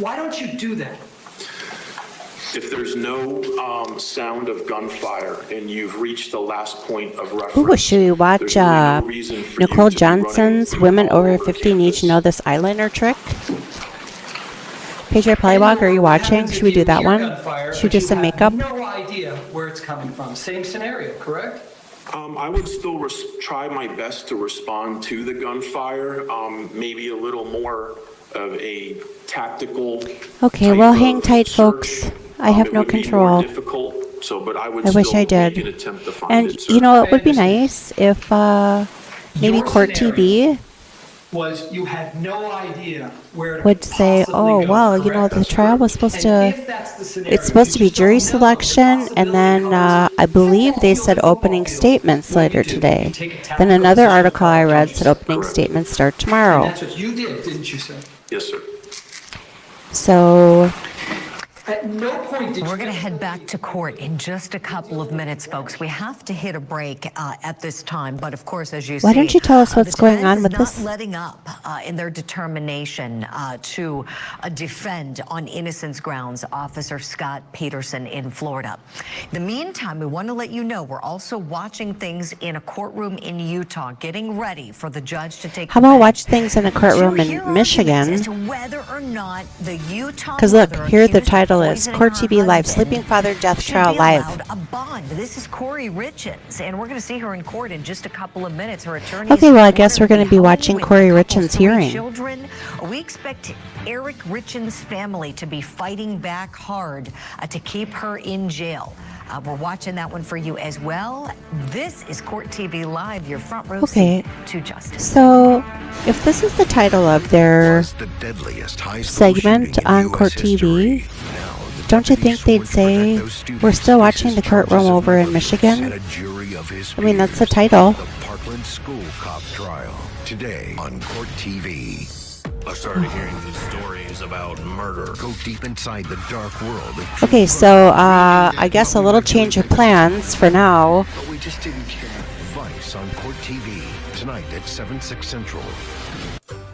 [SPEAKER 21] Why don't you do that?
[SPEAKER 2] If there's no sound of gunfire and you've reached the last point of reference,
[SPEAKER 4] Ooh, should we watch
[SPEAKER 2] there's really no reason for
[SPEAKER 4] Nicole
[SPEAKER 2] you to be running
[SPEAKER 4] Johnson's
[SPEAKER 2] through
[SPEAKER 4] Women
[SPEAKER 2] all
[SPEAKER 4] Over
[SPEAKER 2] over
[SPEAKER 4] 50 Need to
[SPEAKER 2] campus.
[SPEAKER 4] Know This Eyeliner Trick? Paige Polywalk, are you watching? Should we do that one? Should we do some makeup?
[SPEAKER 21] No idea where it's coming from. Same scenario, correct?
[SPEAKER 2] I would still try my best to respond to the gunfire, maybe a little more of a tactical.
[SPEAKER 4] Okay, well, hang tight, folks. I have no control.
[SPEAKER 2] Difficult, so, but I would
[SPEAKER 4] I wish
[SPEAKER 2] still
[SPEAKER 4] I did.
[SPEAKER 2] make an attempt to find
[SPEAKER 4] And,
[SPEAKER 2] it,
[SPEAKER 4] you know, it would be nice if maybe CourtTV
[SPEAKER 21] Was you had no idea where it
[SPEAKER 4] would
[SPEAKER 21] could
[SPEAKER 4] say,
[SPEAKER 21] possibly
[SPEAKER 4] oh,
[SPEAKER 21] go,
[SPEAKER 4] well, you know,
[SPEAKER 21] correct?
[SPEAKER 4] the trial was supposed
[SPEAKER 21] And
[SPEAKER 4] to,
[SPEAKER 21] if that's the scenario,
[SPEAKER 4] it's supposed to be
[SPEAKER 21] you
[SPEAKER 4] jury
[SPEAKER 21] just don't know the
[SPEAKER 4] selection, and then I believe they said opening statements later today. Then another article I read said opening statements start
[SPEAKER 21] And
[SPEAKER 4] tomorrow.
[SPEAKER 21] that's what you did, didn't you, sir?
[SPEAKER 2] Yes, sir.
[SPEAKER 4] So,
[SPEAKER 21] At no point did
[SPEAKER 3] We're
[SPEAKER 21] you
[SPEAKER 3] going to head back to court in just a couple of minutes, folks. We have to hit a break at this time, but of course, as you see,
[SPEAKER 4] why don't you tell us what's
[SPEAKER 3] the
[SPEAKER 4] going on
[SPEAKER 3] defense
[SPEAKER 4] with
[SPEAKER 3] is
[SPEAKER 4] this?
[SPEAKER 3] not letting up in their determination to defend on innocence grounds Officer Scott Peterson in Florida. In the meantime, we want to let you know we're also watching things in a courtroom in Utah, getting ready for the judge to take.
[SPEAKER 4] How about watch things in a courtroom in Michigan?
[SPEAKER 3] As to whether or not the Utah
[SPEAKER 4] Because look,
[SPEAKER 3] mother
[SPEAKER 4] here the
[SPEAKER 3] accused of
[SPEAKER 4] title is
[SPEAKER 3] poisoning
[SPEAKER 4] Court
[SPEAKER 3] her
[SPEAKER 4] TV Live,
[SPEAKER 3] husband
[SPEAKER 4] Sleeping Father Death
[SPEAKER 3] should
[SPEAKER 4] Trial
[SPEAKER 3] be
[SPEAKER 4] Live.
[SPEAKER 3] allowed a bond. This is Kouri Richen, and we're going to see her in court in just a couple of minutes. Her attorney.
[SPEAKER 4] Okay, well, I guess we're going to be watching Kouri Richen's hearing.
[SPEAKER 3] Children. We expect Eric Richen's family to be fighting back hard to keep her in jail. We're watching that one for you as well. This is Court TV Live, your front row
[SPEAKER 4] Okay,
[SPEAKER 3] seat to justice.
[SPEAKER 4] so if this is the title of their
[SPEAKER 14] The deadliest high school
[SPEAKER 4] segment
[SPEAKER 14] shooting in
[SPEAKER 4] on
[SPEAKER 14] US
[SPEAKER 4] Court
[SPEAKER 14] history.
[SPEAKER 4] TV, don't you think they'd say we're still watching the courtroom over in Michigan?
[SPEAKER 14] And a jury of his
[SPEAKER 4] I mean, that's the
[SPEAKER 14] peers.
[SPEAKER 4] title.
[SPEAKER 14] The Parkland School Cop Trial. Today on Court TV. I started hearing these stories about murder. Go deep inside the dark world of
[SPEAKER 4] Okay, so I guess a little change of plans for now.
[SPEAKER 14] But we just didn't care. Vice on Court TV. Tonight at 7/6 Central.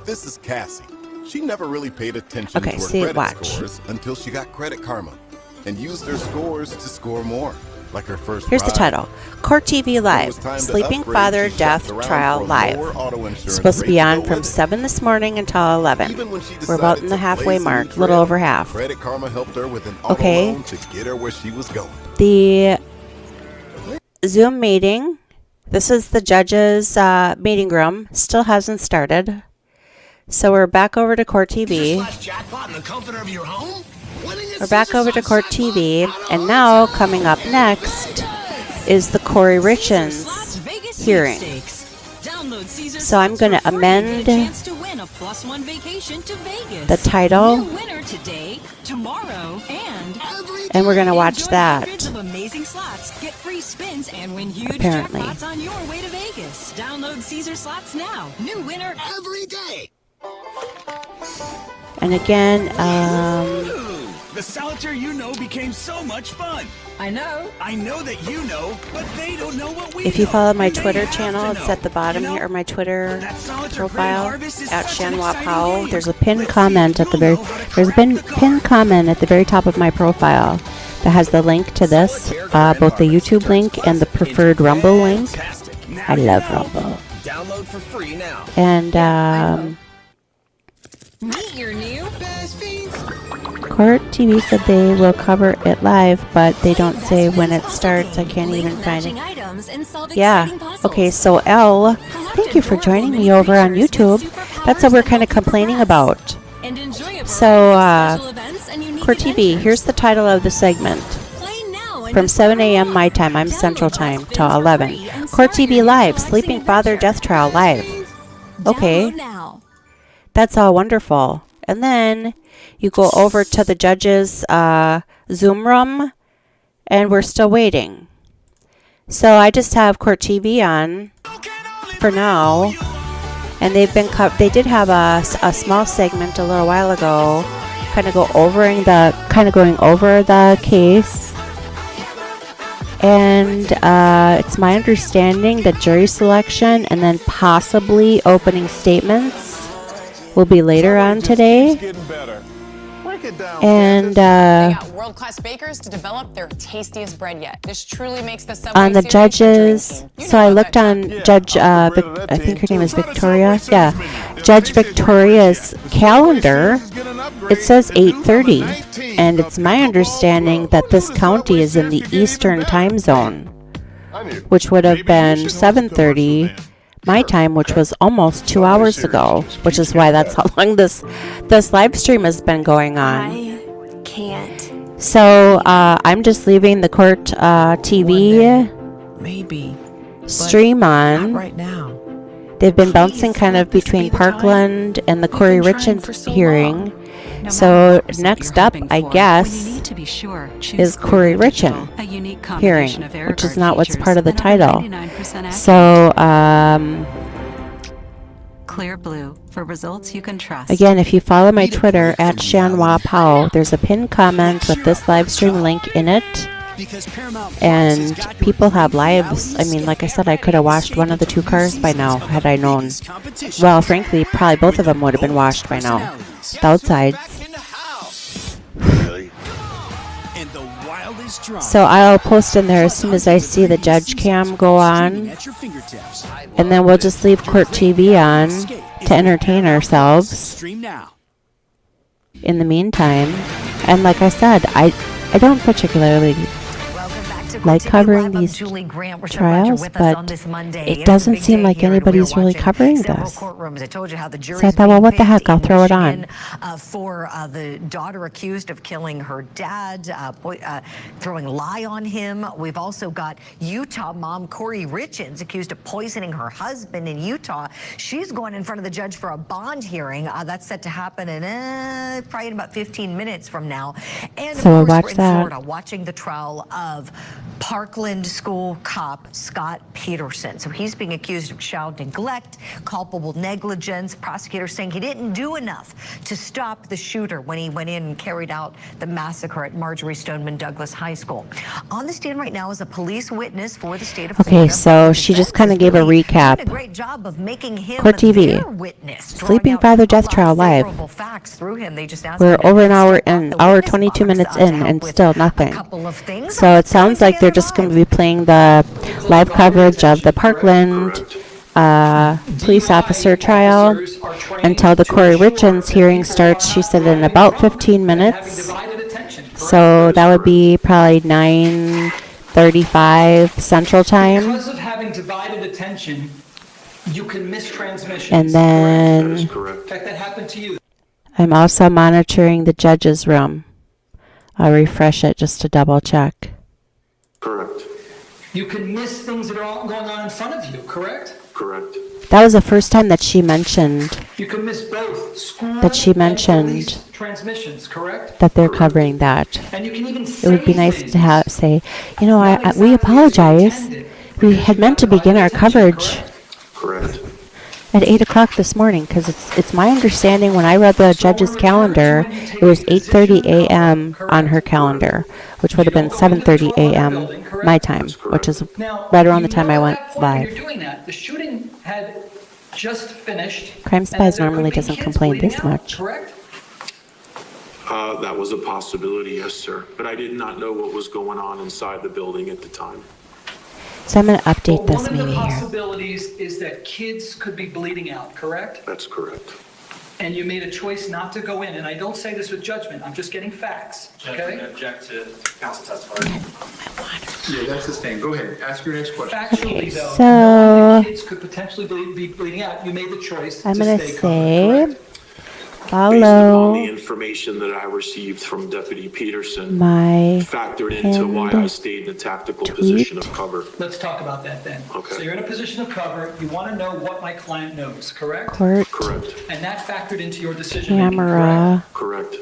[SPEAKER 7] This is Cassie. She never really paid attention
[SPEAKER 4] Okay,
[SPEAKER 7] to her
[SPEAKER 4] see,
[SPEAKER 7] credit
[SPEAKER 4] watch.
[SPEAKER 7] scores until she got Credit Karma and used her scores to score more, like her first
[SPEAKER 4] Here's the
[SPEAKER 7] ride.
[SPEAKER 4] title. Court TV Live,
[SPEAKER 7] time to
[SPEAKER 4] Sleeping
[SPEAKER 7] upgrade,
[SPEAKER 4] Father
[SPEAKER 7] she
[SPEAKER 4] Death
[SPEAKER 7] shopped around
[SPEAKER 4] Trial
[SPEAKER 7] for
[SPEAKER 4] Live.
[SPEAKER 7] lower auto insurance
[SPEAKER 4] Supposed to be
[SPEAKER 7] rates
[SPEAKER 4] on
[SPEAKER 7] go
[SPEAKER 4] from
[SPEAKER 7] with it.
[SPEAKER 4] 7 this morning until 11.
[SPEAKER 7] Even when she
[SPEAKER 4] We're about
[SPEAKER 7] decided
[SPEAKER 4] in the
[SPEAKER 7] to
[SPEAKER 4] halfway
[SPEAKER 7] blaze a new
[SPEAKER 4] mark, a little
[SPEAKER 7] trail,
[SPEAKER 4] over half.
[SPEAKER 7] Credit Karma helped her with an auto
[SPEAKER 4] Okay.
[SPEAKER 7] loan to get her where she was going.
[SPEAKER 4] The Zoom meeting, this is the judge's meeting room, still hasn't started. So we're back over to Court TV.
[SPEAKER 18] Jackpot in the comfort of your home?
[SPEAKER 4] We're back over to Court TV, and now coming up next is the Kouri Richen's hearing. So I'm going to amend the title,
[SPEAKER 13] New winner today, tomorrow,
[SPEAKER 4] and we're going to watch that.
[SPEAKER 13] hundreds of amazing slots, get free spins, and win huge
[SPEAKER 4] Apparently.
[SPEAKER 13] jackpots on your way to Vegas. Download Caesar Slots now. New winner every day.
[SPEAKER 4] And again,
[SPEAKER 24] The solitaire you know became so much fun.
[SPEAKER 13] I know.
[SPEAKER 24] I know that you know, but they don't know what we
[SPEAKER 4] if you
[SPEAKER 24] know.
[SPEAKER 4] follow my
[SPEAKER 24] And they
[SPEAKER 4] Twitter
[SPEAKER 24] have
[SPEAKER 4] channel,
[SPEAKER 24] to
[SPEAKER 4] it's
[SPEAKER 24] know.
[SPEAKER 4] at the bottom
[SPEAKER 24] You know,
[SPEAKER 4] here, or my Twitter
[SPEAKER 24] that solitaire
[SPEAKER 4] profile,
[SPEAKER 24] grand harvest is
[SPEAKER 4] at
[SPEAKER 24] such an
[SPEAKER 4] Shanwa
[SPEAKER 24] exciting
[SPEAKER 4] Powell.
[SPEAKER 24] game.
[SPEAKER 4] There's a pinned comment at the very, pinned comment at the very top of my profile that has the link to this, both the YouTube link and the preferred Rumble link. I love Rumble.
[SPEAKER 18] Download for free now.
[SPEAKER 4] And
[SPEAKER 13] Meet your new best fiends.
[SPEAKER 4] Court TV said they will cover it live, but they don't say when it starts. I can't even find it. Yeah. Okay, so Elle, thank you for joining me over on YouTube. That's what we're kind of complaining about. So, Court TV, here's the title of the segment. From 7 a.m. my time, I'm Central Time, till 11. Court TV Live, Sleeping Father Death Trial Live. Okay. That's all wonderful. And then you go over to the judge's Zoom room, and we're still waiting. So I just have Court TV on for now, and they've been they did have a small segment a little while ago, kind of going over the case, and it's my understanding that jury selection and then possibly opening statements will be later on today. And
[SPEAKER 10] they got world-class bakers to develop their tastiest bread yet. This truly makes the Subway
[SPEAKER 4] on the
[SPEAKER 10] series
[SPEAKER 4] judges, so I looked on Judge, I think her name is Victoria. Yeah, Judge Victoria's calendar. It says 8:30, and it's my understanding that this county is in the Eastern time zone, which would have been 7:30 my time, which was almost 2 hours ago, which is why that's how long this live stream has been going on.
[SPEAKER 13] I can't.
[SPEAKER 4] So I'm just leaving the Court TV
[SPEAKER 11] Maybe.
[SPEAKER 4] stream on.
[SPEAKER 11] Not right now.
[SPEAKER 4] They've been bouncing kind of between Parkland and the Kouri Richen hearing. So next up, I guess, is Kouri Richen hearing, which is not what's part of the title. So
[SPEAKER 12] Clear Blue for results you can trust.
[SPEAKER 4] again, if you follow my Twitter at Shanhua Pao, there's a pinned comment with this live stream link in it. And people have lives. I mean, like I said, I could have washed one of the two cars by now had I known. Well, frankly, probably both of them would have been washed by now. The outsides. So I'll post in there as soon as I see the judge cam go on. And then we'll just leave Court TV on to entertain ourselves in the meantime. And like I said, I don't particularly like covering these trials, but it doesn't seem like anybody's really covering this. So I thought, well, what the heck, I'll throw it on.
[SPEAKER 3] For the daughter accused of killing her dad, throwing lye on him. We've also got Utah mom Kouri Richen accused of poisoning her husband in Utah. She's going in front of the judge for a bond hearing. That's set to happen in probably in about 15 minutes from now. And
[SPEAKER 4] So we'll
[SPEAKER 3] of course,
[SPEAKER 4] watch
[SPEAKER 3] we're in
[SPEAKER 4] that.
[SPEAKER 3] Florida watching the trial of Parkland school cop Scott Peterson. So he's being accused of child neglect, culpable negligence. Prosecutors saying he didn't do enough to stop the shooter when he went in and carried out the massacre at Marjorie Stoneman Douglas High School. On the stand right now is a police witness for the state of
[SPEAKER 4] Okay,
[SPEAKER 3] Florida.
[SPEAKER 4] so she just kind of gave a recap.
[SPEAKER 3] Did a great job of making him
[SPEAKER 4] Court TV.
[SPEAKER 3] their witness,
[SPEAKER 4] Sleeping Father Death Trial live.
[SPEAKER 3] facts through him. They just asked
[SPEAKER 4] We're
[SPEAKER 3] him to
[SPEAKER 4] over an hour
[SPEAKER 3] step off
[SPEAKER 4] in,
[SPEAKER 3] the
[SPEAKER 4] hour
[SPEAKER 3] witness
[SPEAKER 4] 22
[SPEAKER 3] box,
[SPEAKER 4] minutes
[SPEAKER 3] to
[SPEAKER 4] in,
[SPEAKER 3] help
[SPEAKER 4] and
[SPEAKER 3] with
[SPEAKER 4] still
[SPEAKER 3] a
[SPEAKER 4] nothing.
[SPEAKER 3] couple of things.
[SPEAKER 4] So it sounds like they're just going to be playing the live coverage of the Parkland police officer trial until the Kouri Richen's hearing starts. She said in about 15 minutes. So that would be probably 9:35 Central Time.
[SPEAKER 21] Because of having divided attention, you can miss transmissions.
[SPEAKER 4] And then
[SPEAKER 21] In fact, that happened to you.
[SPEAKER 4] I'm also monitoring the judge's room. I'll refresh it just to double check.
[SPEAKER 2] Correct.
[SPEAKER 21] You can miss things that are all going on in front of you, correct?
[SPEAKER 2] Correct.
[SPEAKER 4] That was the first time that she mentioned
[SPEAKER 21] You can miss both school
[SPEAKER 4] that she
[SPEAKER 21] and
[SPEAKER 4] mentioned
[SPEAKER 21] police transmissions, correct?
[SPEAKER 4] that they're covering that.
[SPEAKER 21] And you can even
[SPEAKER 4] It would be
[SPEAKER 21] say
[SPEAKER 4] nice
[SPEAKER 21] things
[SPEAKER 4] to say, you know, we apologize. We had meant to begin our coverage
[SPEAKER 2] Correct.
[SPEAKER 4] at 8 o'clock this morning because it's my understanding when I read the judge's calendar, it was 8:30 a.m. on her calendar, which would have been 7:30 a.m. my time, which is right around the time I went live.
[SPEAKER 21] You're doing that. The shooting had just finished.
[SPEAKER 4] Crime Spies normally doesn't complain this much.
[SPEAKER 21] Correct?
[SPEAKER 2] That was a possibility, yes, sir. But I did not know what was going on inside the building at the time.
[SPEAKER 4] So I'm going to update this
[SPEAKER 21] One of the
[SPEAKER 4] maybe here.
[SPEAKER 21] possibilities is that kids could be bleeding out, correct?
[SPEAKER 2] That's correct.
[SPEAKER 21] And you made a choice not to go in. And I don't say this with judgment. I'm just getting facts, okay?
[SPEAKER 6] Object to counsel testimony.
[SPEAKER 1] Yeah, that's the thing. Go ahead. Ask your next question.
[SPEAKER 21] Factually, though,
[SPEAKER 4] So-
[SPEAKER 21] knowing that kids could potentially be bleeding out, you made the choice
[SPEAKER 4] I'm
[SPEAKER 21] to
[SPEAKER 4] going to
[SPEAKER 21] stay
[SPEAKER 4] say
[SPEAKER 2] Based upon the
[SPEAKER 4] follow
[SPEAKER 2] information that I received from Deputy Peterson,
[SPEAKER 4] my
[SPEAKER 2] factored into why I stayed in a tactical position of cover.
[SPEAKER 21] Let's talk about that then.
[SPEAKER 2] Okay.
[SPEAKER 21] So you're in a position of cover. You want to know what my client knows, correct?
[SPEAKER 4] Court
[SPEAKER 2] Correct.
[SPEAKER 21] And that factored into your decision making, correct?
[SPEAKER 4] camera.
[SPEAKER 2] Correct.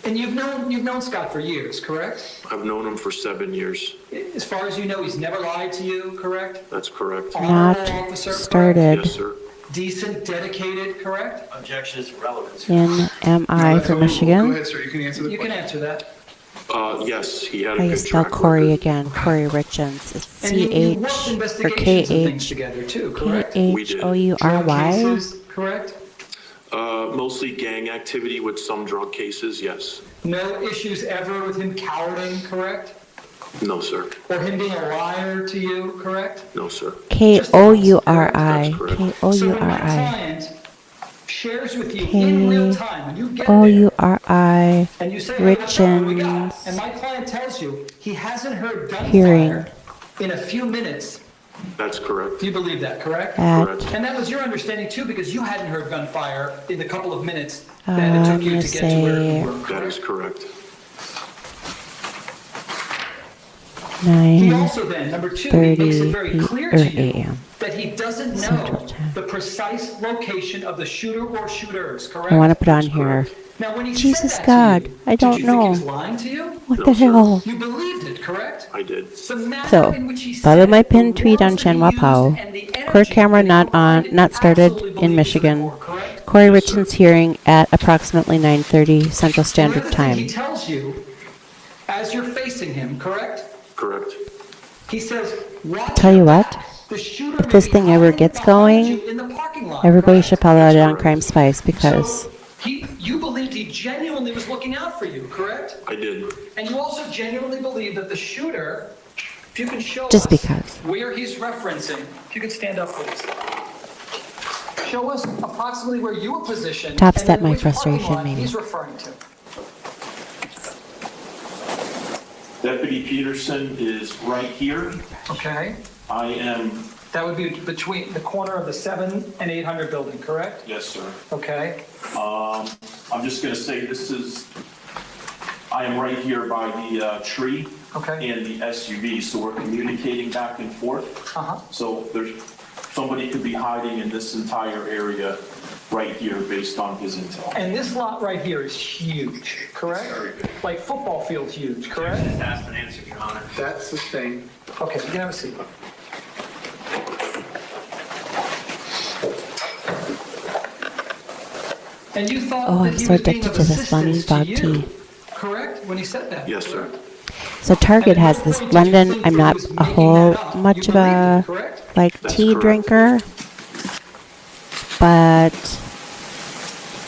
[SPEAKER 21] And you've known Scott for years, correct?
[SPEAKER 2] I've known him for 7 years.
[SPEAKER 21] as far as you know, he's never lied to you, correct?
[SPEAKER 2] That's correct.
[SPEAKER 4] Not
[SPEAKER 21] Honorable officer,
[SPEAKER 4] started
[SPEAKER 2] Yes, sir.
[SPEAKER 21] decent, dedicated, correct?
[SPEAKER 6] Objection is irrelevant.
[SPEAKER 4] in MI for
[SPEAKER 1] Go
[SPEAKER 4] Michigan.
[SPEAKER 1] ahead, sir, you can answer the
[SPEAKER 21] You can
[SPEAKER 1] question.
[SPEAKER 21] answer that.
[SPEAKER 2] Yes, he had
[SPEAKER 4] How
[SPEAKER 2] a
[SPEAKER 4] you
[SPEAKER 2] good
[SPEAKER 4] spell
[SPEAKER 2] track
[SPEAKER 4] Kouri
[SPEAKER 2] record.
[SPEAKER 4] again? Kouri Richens. It's
[SPEAKER 21] And you worked
[SPEAKER 4] C-H or
[SPEAKER 21] investigations and things
[SPEAKER 4] K-H
[SPEAKER 21] together too, correct?
[SPEAKER 2] We did.
[SPEAKER 4] K-H-O-U-R-Y.
[SPEAKER 21] Cases, correct?
[SPEAKER 2] Mostly gang activity with some drug cases, yes.
[SPEAKER 21] No issues ever with him cowarding, correct?
[SPEAKER 2] No, sir.
[SPEAKER 21] Or him being a liar to you, correct?
[SPEAKER 2] No, sir.
[SPEAKER 4] K-O-U-R-I.
[SPEAKER 21] So when my
[SPEAKER 4] K-O-U-R-I.
[SPEAKER 21] client shares with you in real time, when you get there,
[SPEAKER 4] K-O-U-R-I.
[SPEAKER 21] and you say, hey, what's up, what do we got?
[SPEAKER 4] Richens.
[SPEAKER 21] And my client tells you he hasn't heard gunfire
[SPEAKER 4] Hearing.
[SPEAKER 21] in a few minutes.
[SPEAKER 2] That's correct.
[SPEAKER 21] You believe that, correct?
[SPEAKER 2] Correct.
[SPEAKER 21] And that was your understanding too, because you hadn't heard gunfire in the couple of minutes that it took you to get to where you were.
[SPEAKER 2] That is correct.
[SPEAKER 21] He
[SPEAKER 4] 9:30
[SPEAKER 21] also then, number two, he makes it very clear to you
[SPEAKER 4] a.m.
[SPEAKER 21] that he doesn't know the precise location of the shooter or shooters, correct?
[SPEAKER 4] I want to put on here.
[SPEAKER 21] Now, when he
[SPEAKER 4] Jesus
[SPEAKER 21] said that
[SPEAKER 4] God,
[SPEAKER 21] to you,
[SPEAKER 4] I don't
[SPEAKER 21] did you think he
[SPEAKER 4] know.
[SPEAKER 21] was lying to you?
[SPEAKER 4] What the hell?
[SPEAKER 21] You believed it, correct?
[SPEAKER 2] I did.
[SPEAKER 21] The manner
[SPEAKER 4] So,
[SPEAKER 21] in which he
[SPEAKER 4] follow
[SPEAKER 21] said
[SPEAKER 4] my
[SPEAKER 21] it, the
[SPEAKER 4] pinned tweet on
[SPEAKER 21] words that he
[SPEAKER 4] Shanwa
[SPEAKER 21] used,
[SPEAKER 4] Pao.
[SPEAKER 21] and the energy
[SPEAKER 4] Court camera
[SPEAKER 21] that he
[SPEAKER 4] not started
[SPEAKER 21] absolutely
[SPEAKER 4] in
[SPEAKER 21] believed
[SPEAKER 4] Michigan.
[SPEAKER 21] it before, correct?
[SPEAKER 4] Cory Richens hearing at approximately 9:30 Central Standard
[SPEAKER 21] Another thing he
[SPEAKER 4] Time.
[SPEAKER 21] tells you as you're facing him, correct?
[SPEAKER 2] Correct.
[SPEAKER 21] He says, watch
[SPEAKER 4] Tell you what,
[SPEAKER 21] the shooter
[SPEAKER 4] if this
[SPEAKER 21] may be
[SPEAKER 4] thing ever
[SPEAKER 21] hiding
[SPEAKER 4] gets
[SPEAKER 21] behind
[SPEAKER 4] going,
[SPEAKER 21] you in the parking lot,
[SPEAKER 4] everybody
[SPEAKER 21] correct?
[SPEAKER 4] should follow it on Crime Spice because
[SPEAKER 21] So you believed he genuinely was looking out for you, correct?
[SPEAKER 2] I did.
[SPEAKER 21] And you also genuinely believe that the shooter, if you can show
[SPEAKER 4] Just
[SPEAKER 21] us
[SPEAKER 4] because.
[SPEAKER 21] where he's referencing, if you could stand up, please. Show us approximately where you were positioned.
[SPEAKER 4] Tops
[SPEAKER 21] and
[SPEAKER 4] that
[SPEAKER 21] then
[SPEAKER 4] my
[SPEAKER 21] which parking
[SPEAKER 4] frustration,
[SPEAKER 21] lot
[SPEAKER 4] maybe.
[SPEAKER 21] He's referring to.
[SPEAKER 2] Deputy Peterson is right here.
[SPEAKER 21] Okay.
[SPEAKER 2] I am,
[SPEAKER 21] That would be between the corner of the 7 and 800 building, correct?
[SPEAKER 2] yes, sir.
[SPEAKER 21] Okay.
[SPEAKER 2] I'm just going to say I am right here by the tree and the SUV, so we're communicating back and forth. So somebody could be hiding in this entire area right here based on his intel.
[SPEAKER 21] And this lot right here is huge, correct?
[SPEAKER 2] Very big.
[SPEAKER 21] Like football field huge, correct?
[SPEAKER 6] That's been answered, Your Honor.
[SPEAKER 1] That's sustained.
[SPEAKER 21] Okay, you can have a seat. And you thought
[SPEAKER 4] Oh,
[SPEAKER 21] that
[SPEAKER 4] I'm
[SPEAKER 21] he
[SPEAKER 4] so
[SPEAKER 21] was being
[SPEAKER 4] addicted
[SPEAKER 21] of
[SPEAKER 4] to this London
[SPEAKER 21] assistance to
[SPEAKER 4] fog
[SPEAKER 21] you,
[SPEAKER 4] tea.
[SPEAKER 21] correct? When he said that.
[SPEAKER 2] Yes, sir.
[SPEAKER 4] So Target has this London. I'm not a whole much of a like tea drinker, but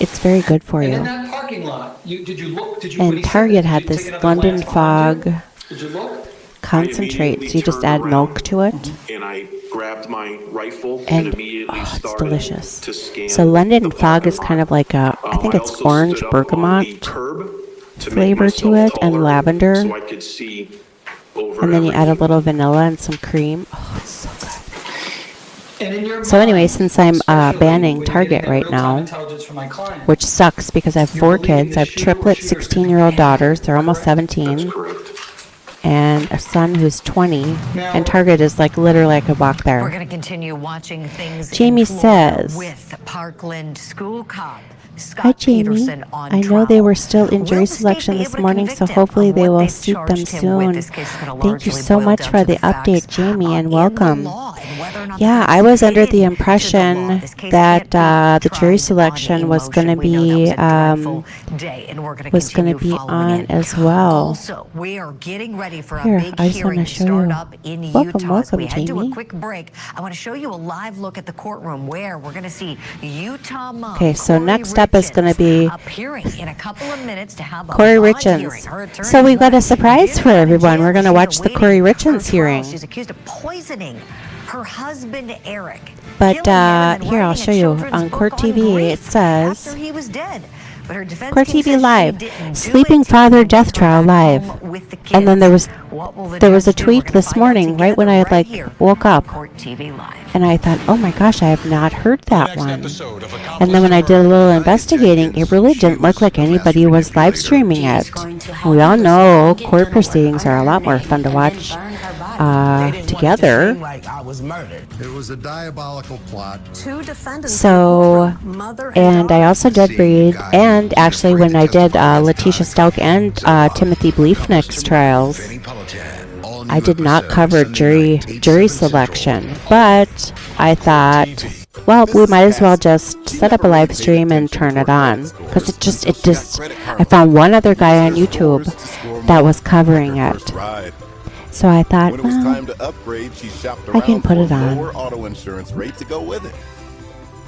[SPEAKER 4] it's very good for
[SPEAKER 21] And in
[SPEAKER 4] you.
[SPEAKER 21] that parking lot, did you look? Did you? when he
[SPEAKER 4] And
[SPEAKER 21] said
[SPEAKER 4] Target
[SPEAKER 21] that,
[SPEAKER 4] had
[SPEAKER 21] did you
[SPEAKER 4] this
[SPEAKER 21] take another
[SPEAKER 4] London
[SPEAKER 21] glance behind
[SPEAKER 4] fog
[SPEAKER 21] you? Did you look?
[SPEAKER 4] concentrate. So you just
[SPEAKER 2] turned
[SPEAKER 4] add milk to it,
[SPEAKER 2] And I grabbed my rifle
[SPEAKER 4] and
[SPEAKER 2] and immediately
[SPEAKER 4] it's
[SPEAKER 2] started
[SPEAKER 4] delicious.
[SPEAKER 2] to scan.
[SPEAKER 4] So London
[SPEAKER 2] the
[SPEAKER 4] fog is
[SPEAKER 2] parking
[SPEAKER 4] kind of like a, I think
[SPEAKER 2] I
[SPEAKER 4] it's
[SPEAKER 2] also
[SPEAKER 4] orange
[SPEAKER 2] stood up on the
[SPEAKER 4] bergamot
[SPEAKER 2] curb to make
[SPEAKER 4] flavor to
[SPEAKER 2] myself
[SPEAKER 4] it, and
[SPEAKER 2] taller
[SPEAKER 4] lavender,
[SPEAKER 2] so I could see over
[SPEAKER 4] and then you add a
[SPEAKER 2] everything.
[SPEAKER 4] little vanilla and some cream. Oh, it's so good.
[SPEAKER 21] And in your
[SPEAKER 4] So anyway,
[SPEAKER 21] mind,
[SPEAKER 4] since I'm
[SPEAKER 21] especially
[SPEAKER 4] banning
[SPEAKER 21] when you're
[SPEAKER 4] Target
[SPEAKER 21] getting that
[SPEAKER 4] right
[SPEAKER 21] real-time
[SPEAKER 4] now,
[SPEAKER 21] intelligence from my client,
[SPEAKER 4] which sucks because I have 4 kids. I have triplet 16-year-old daughters. They're almost 17. And a son who's 20. And Target is like literally I could walk
[SPEAKER 3] We're
[SPEAKER 4] there.
[SPEAKER 3] going to continue watching things
[SPEAKER 4] Jamie
[SPEAKER 3] in Florida
[SPEAKER 4] says,
[SPEAKER 3] with Parkland school cop
[SPEAKER 4] Hi
[SPEAKER 3] Scott
[SPEAKER 4] Jamie,
[SPEAKER 3] Peterson on
[SPEAKER 4] I know
[SPEAKER 3] trial.
[SPEAKER 4] they were still in
[SPEAKER 3] Will
[SPEAKER 4] jury
[SPEAKER 3] the state
[SPEAKER 4] selection
[SPEAKER 3] be
[SPEAKER 4] this
[SPEAKER 3] able to
[SPEAKER 4] morning,
[SPEAKER 3] convict
[SPEAKER 4] so
[SPEAKER 3] him
[SPEAKER 4] hopefully
[SPEAKER 3] of
[SPEAKER 4] they
[SPEAKER 3] what
[SPEAKER 4] will
[SPEAKER 3] they've
[SPEAKER 4] seat them
[SPEAKER 3] charged him with?
[SPEAKER 4] soon.
[SPEAKER 3] This case is gonna
[SPEAKER 4] Thank you
[SPEAKER 3] largely
[SPEAKER 4] so
[SPEAKER 3] boil
[SPEAKER 4] much
[SPEAKER 3] down
[SPEAKER 4] for
[SPEAKER 3] to
[SPEAKER 4] the
[SPEAKER 3] facts
[SPEAKER 4] update, Jamie, and
[SPEAKER 3] in the
[SPEAKER 4] welcome.
[SPEAKER 3] law and whether or not the
[SPEAKER 4] Yeah,
[SPEAKER 3] facts
[SPEAKER 4] I was under
[SPEAKER 3] fit
[SPEAKER 4] the
[SPEAKER 3] into
[SPEAKER 4] impression
[SPEAKER 3] This case
[SPEAKER 4] that
[SPEAKER 3] can't be
[SPEAKER 4] the jury
[SPEAKER 3] tried
[SPEAKER 4] selection
[SPEAKER 3] on
[SPEAKER 4] was going to
[SPEAKER 3] emotion. We know
[SPEAKER 4] be
[SPEAKER 3] that was a dreadful day, and we're gonna
[SPEAKER 4] was going to
[SPEAKER 3] continue
[SPEAKER 4] be
[SPEAKER 3] following
[SPEAKER 4] on
[SPEAKER 3] it.
[SPEAKER 4] as well.
[SPEAKER 3] Also, we are getting ready for a
[SPEAKER 4] Here,
[SPEAKER 3] big
[SPEAKER 4] I just
[SPEAKER 3] hearing
[SPEAKER 4] want
[SPEAKER 3] to
[SPEAKER 4] to show
[SPEAKER 3] start
[SPEAKER 4] you.
[SPEAKER 3] up in
[SPEAKER 4] Welcome,
[SPEAKER 3] Utah. As we
[SPEAKER 4] welcome,
[SPEAKER 3] head to a
[SPEAKER 4] Jamie.
[SPEAKER 3] quick break, I want to show you a live look at the courtroom where we're going to see Utah mom
[SPEAKER 4] Okay, so
[SPEAKER 3] Kouri
[SPEAKER 4] next up is going to be
[SPEAKER 3] appearing in a couple of minutes to have a
[SPEAKER 4] Kouri
[SPEAKER 3] bond hearing. Her
[SPEAKER 4] Richens.
[SPEAKER 3] attorney
[SPEAKER 4] So we've got a
[SPEAKER 3] wants to
[SPEAKER 4] surprise
[SPEAKER 3] get
[SPEAKER 4] for
[SPEAKER 3] out of
[SPEAKER 4] everyone.
[SPEAKER 3] jail.
[SPEAKER 4] We're going to
[SPEAKER 3] She's
[SPEAKER 4] watch the
[SPEAKER 3] awaiting
[SPEAKER 4] Kouri
[SPEAKER 3] her
[SPEAKER 4] Richens
[SPEAKER 3] trial.
[SPEAKER 4] hearing.
[SPEAKER 3] She's accused of poisoning her husband Eric.
[SPEAKER 4] But
[SPEAKER 3] killing him and then
[SPEAKER 4] here, I'll
[SPEAKER 3] writing a
[SPEAKER 4] show you
[SPEAKER 3] children's
[SPEAKER 4] on
[SPEAKER 3] book
[SPEAKER 4] Court TV. It
[SPEAKER 3] grief
[SPEAKER 4] says
[SPEAKER 3] after he was dead. But her defense
[SPEAKER 4] Court
[SPEAKER 3] team
[SPEAKER 4] TV
[SPEAKER 3] says she
[SPEAKER 4] Live,
[SPEAKER 3] didn't do
[SPEAKER 4] Sleeping
[SPEAKER 3] it.
[SPEAKER 4] Father
[SPEAKER 3] They
[SPEAKER 4] Death
[SPEAKER 3] took her
[SPEAKER 4] Trial
[SPEAKER 3] back
[SPEAKER 4] Live.
[SPEAKER 3] home with the
[SPEAKER 4] And then
[SPEAKER 3] kids. What will the
[SPEAKER 4] there was a
[SPEAKER 3] judge do? We're
[SPEAKER 4] tweet
[SPEAKER 3] gonna
[SPEAKER 4] this
[SPEAKER 3] find out
[SPEAKER 4] morning right when I
[SPEAKER 3] together
[SPEAKER 4] had
[SPEAKER 3] right here
[SPEAKER 4] woke up,
[SPEAKER 3] Court TV Live.
[SPEAKER 4] and I thought, oh my gosh, I have not heard that one. And then when I did a little investigating, it really didn't look like anybody was live streaming it. We all know court proceedings are a lot more fun to watch together.
[SPEAKER 8] It was a diabolical plot.
[SPEAKER 4] So, and I also did read, and actually when I did Letitia Stelk and Timothy Bleefnick's trials, I did not cover jury selection, but I thought, well, we might as well just set up a live stream and turn it on, because it just I found one other guy on YouTube that was covering it. So I thought,
[SPEAKER 7] When it was
[SPEAKER 4] well,
[SPEAKER 7] time to upgrade, she shopped
[SPEAKER 4] I can
[SPEAKER 7] around
[SPEAKER 4] put
[SPEAKER 7] for
[SPEAKER 4] it
[SPEAKER 7] a
[SPEAKER 4] on.
[SPEAKER 7] lower auto insurance rate to go with it.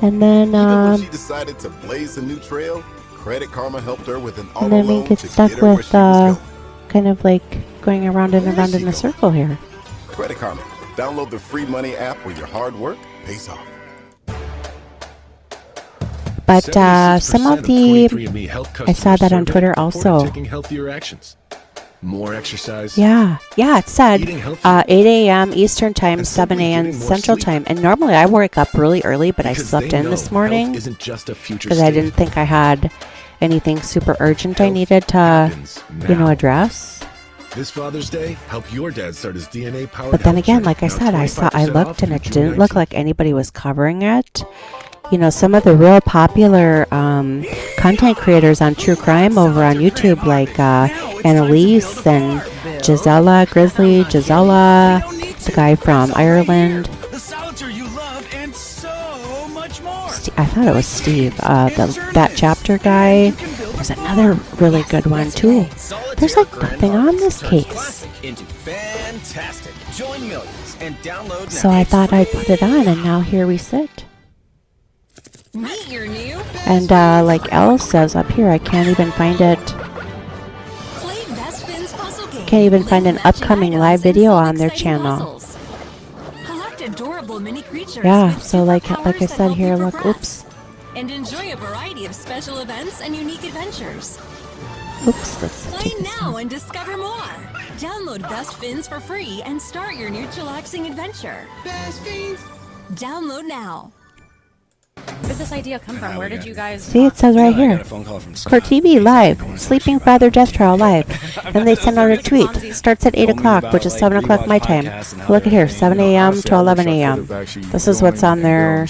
[SPEAKER 4] And then,
[SPEAKER 7] Even when she decided to blaze a new trail, Credit Karma helped her with an auto
[SPEAKER 4] and then we
[SPEAKER 7] loan
[SPEAKER 4] get
[SPEAKER 7] to
[SPEAKER 4] stuck
[SPEAKER 7] get her where
[SPEAKER 4] with
[SPEAKER 7] she was going.
[SPEAKER 4] kind of like going around and around in a circle here.
[SPEAKER 7] Credit Karma. Download the free money app where your hard work pays off.
[SPEAKER 4] But some of the, I saw that on Twitter also.
[SPEAKER 15] Taking healthier actions. More exercise.
[SPEAKER 4] Yeah, it said
[SPEAKER 15] Eating healthy.
[SPEAKER 4] 8 a.m. Eastern Time,
[SPEAKER 15] And
[SPEAKER 4] 7
[SPEAKER 15] simply
[SPEAKER 4] a.m.
[SPEAKER 15] getting more
[SPEAKER 4] Central
[SPEAKER 15] sleep.
[SPEAKER 4] Time. And normally I wake up really early, but I
[SPEAKER 15] Because
[SPEAKER 4] slept
[SPEAKER 15] they
[SPEAKER 4] in
[SPEAKER 15] know
[SPEAKER 4] this
[SPEAKER 15] health
[SPEAKER 4] morning
[SPEAKER 15] isn't just a future
[SPEAKER 4] because I
[SPEAKER 15] state.
[SPEAKER 4] didn't think I had anything super urgent I needed to,
[SPEAKER 15] now.
[SPEAKER 4] address.
[SPEAKER 15] This Father's Day, help your dad start his DNA powered.
[SPEAKER 4] But then again, like I said, I looked and it didn't look like anybody was covering it. You know, some of the real popular content creators on true crime over on YouTube, like Annalise and Gisela, Grizzly, Gisela, the guy from Ireland.
[SPEAKER 24] The silencer you love, and so much more.
[SPEAKER 4] I thought it was Steve, that chapter guy. There's another really good one too. There's like nothing on this case.
[SPEAKER 18] Into fantastic. Join millions and download
[SPEAKER 4] So I thought I'd put it on, and now here we sit.
[SPEAKER 13] Meet your new
[SPEAKER 4] And like Elle says up here, I can't even find it.
[SPEAKER 13] Play Best Fiends puzzle game.
[SPEAKER 4] Can't even find an upcoming live video on their channel.
[SPEAKER 13] Puzzles. Collect adorable mini creatures.
[SPEAKER 4] Yeah,
[SPEAKER 13] with
[SPEAKER 4] so like I
[SPEAKER 13] superpowers that
[SPEAKER 4] said
[SPEAKER 13] help
[SPEAKER 4] here,
[SPEAKER 13] you
[SPEAKER 4] look,
[SPEAKER 13] progress.
[SPEAKER 4] oops,
[SPEAKER 13] And enjoy a variety of special events and unique adventures.
[SPEAKER 4] let's
[SPEAKER 13] Play
[SPEAKER 4] take this
[SPEAKER 13] now
[SPEAKER 4] out.
[SPEAKER 13] and discover more. Download Best Fiends for free and start your new chillaxing adventure. Best Fiends. Download now.
[SPEAKER 10] Where did this idea come from? Where did you guys?
[SPEAKER 4] See, it says right here, CourtTV live, Sleeping Father Death Trial live. Then they send out a tweet. Starts at 8 o'clock, which is 7 o'clock my time. Look at here, 7 a.m. to 11 a.m. This is what's on their